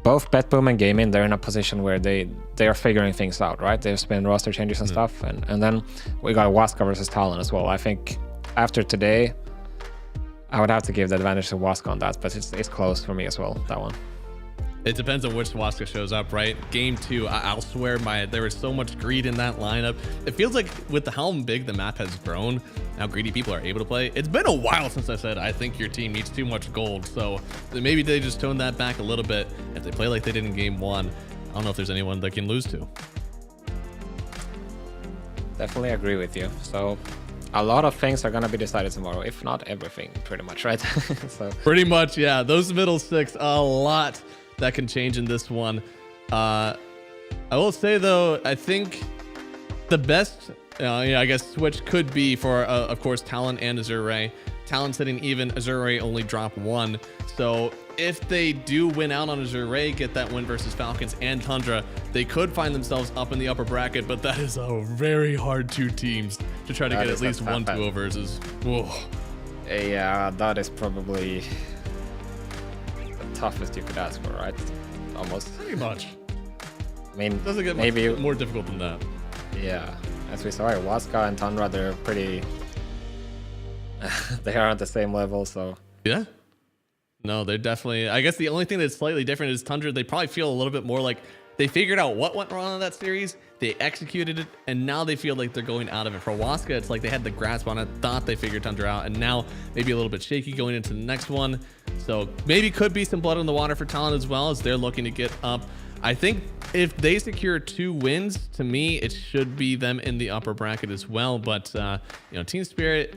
both BetBoom and Gaimin, they're in a position where they are figuring things out, right? There's been roster changes and stuff, and then we got Waska versus Talon as well. I think after today, I would have to give the advantage to Waska on that, but it's close for me as well, that one. It depends on which Waska shows up, right? Game 2, I'll swear there was so much greed in that lineup. It feels like with how big the map has grown, how greedy people are able to play. It's been a while since I said I think your team needs too much gold, so maybe they just tone that back a little bit. If they play like they did in Game 1, I don't know if there's anyone they can lose to. Definitely agree with you. So a lot of things are going to be decided tomorrow, if not everything, pretty much, right? So pretty much, yeah. Those middle 6, a lot that can change in this one. I will say, though, I think the best, I guess, switch could be for, of course, Talon and Azure. Talon sitting even, Azure only drop 1. So if they do win out on Azure, get that win versus Falcons and Tundra, they could find themselves up in the upper bracket, but that is a very hard 2 teams to try to get at least 1 2-0 versus. Whoa. Yeah, that is probably the toughest you could ask for, right? Almost. Pretty much. I mean, it doesn't get maybe much more difficult than that. Yeah, as we saw, Waska and Tundra, they're pretty. They are at the same level, so. Yeah. No, they're definitely. I guess the only thing that's slightly different is Tundra. They probably feel a little bit more like they figured out what went wrong in that series. They executed it, and now they feel like they're going out of it. For Waska, it's like they had the grasp on it, thought they figured Tundra out, and now maybe a little bit shaky going into the next one. So maybe could be some blood in the water for Talon as well, as they're looking to get up. I think if they secure 2 wins, to me, it should be them in the upper bracket as well. But Team Spirit,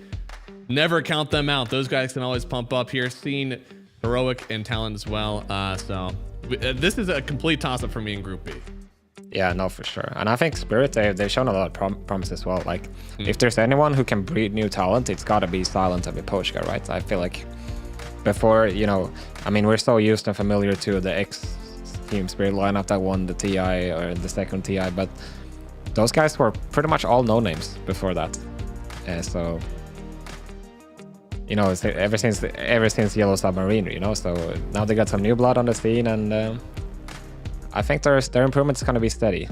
never count them out. Those guys can always pump up here. Seeing Heroic and Talon as well. So this is a complete toss-up for me in Group B. Yeah, no, for sure. And I think Spirit, they've shown a lot of promise as well. Like, if there's anyone who can breed new talent, it's got to be Silent and Vipochka, right? I feel like before, I mean, we're so used and familiar to the ex-Team Spirit lineup that won the TI or the second TI, but those guys were pretty much all no-names before that. So, ever since Yellow Submarine, so now they got some new blood on the scene, and I think their improvement is going to be steady.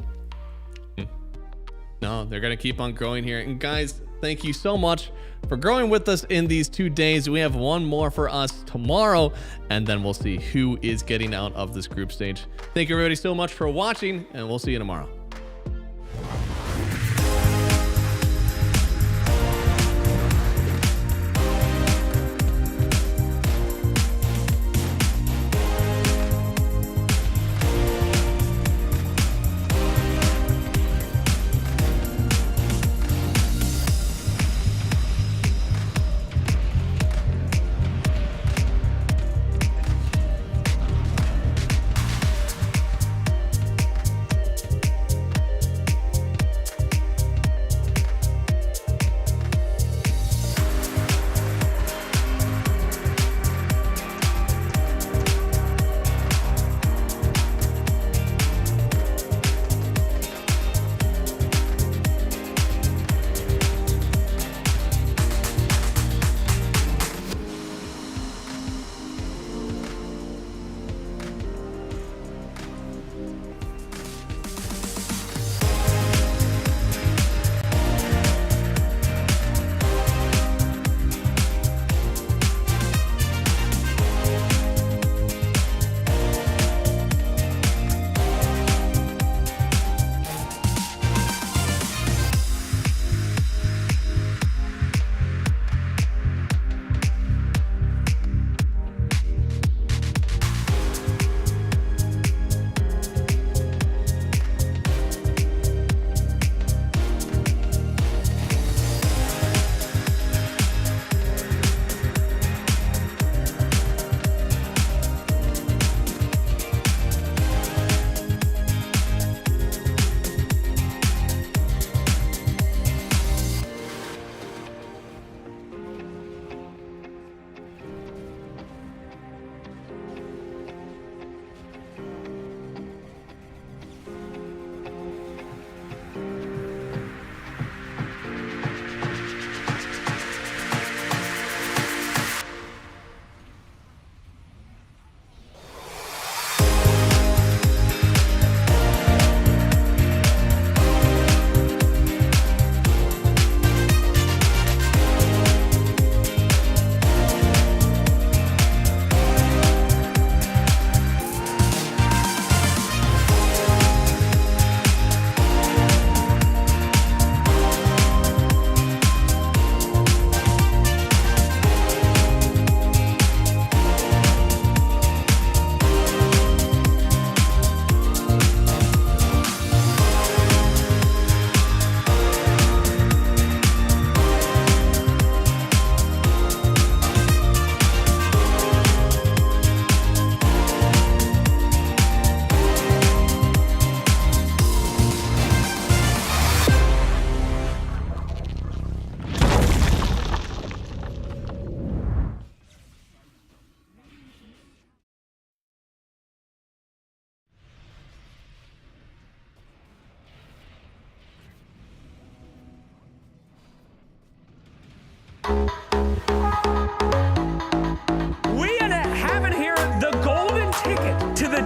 No, they're going to keep on growing here. And guys, thank you so much for growing with us in these 2 days. We have one more for us tomorrow, and then we'll see who is getting out of this group stage. Thank you everybody so much for watching, and we'll see you tomorrow.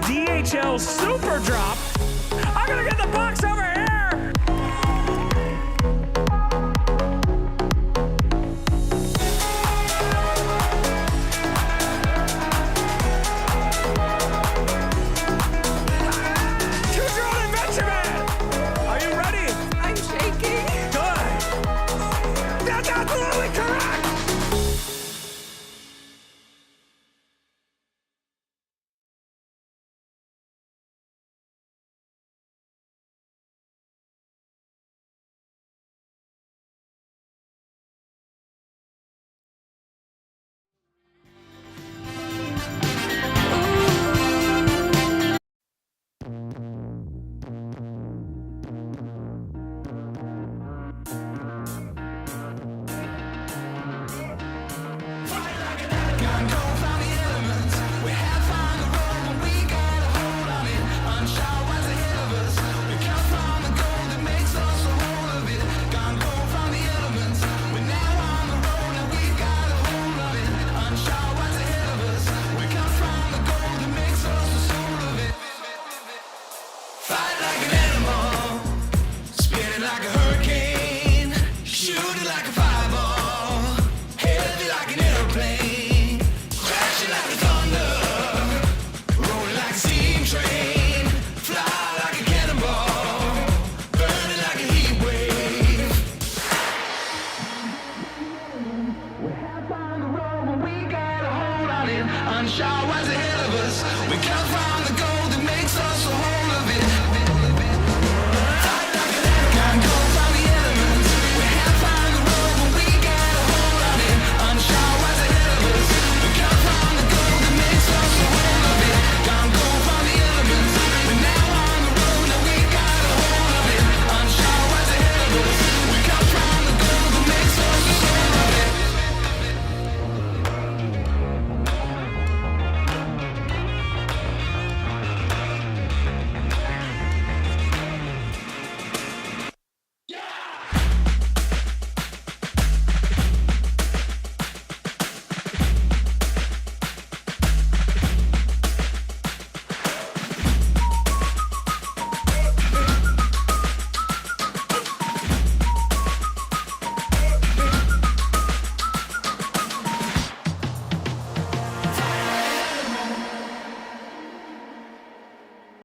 DHL Super Drop. I'm gonna get the box over here. Showers ahead of us. We come from the golden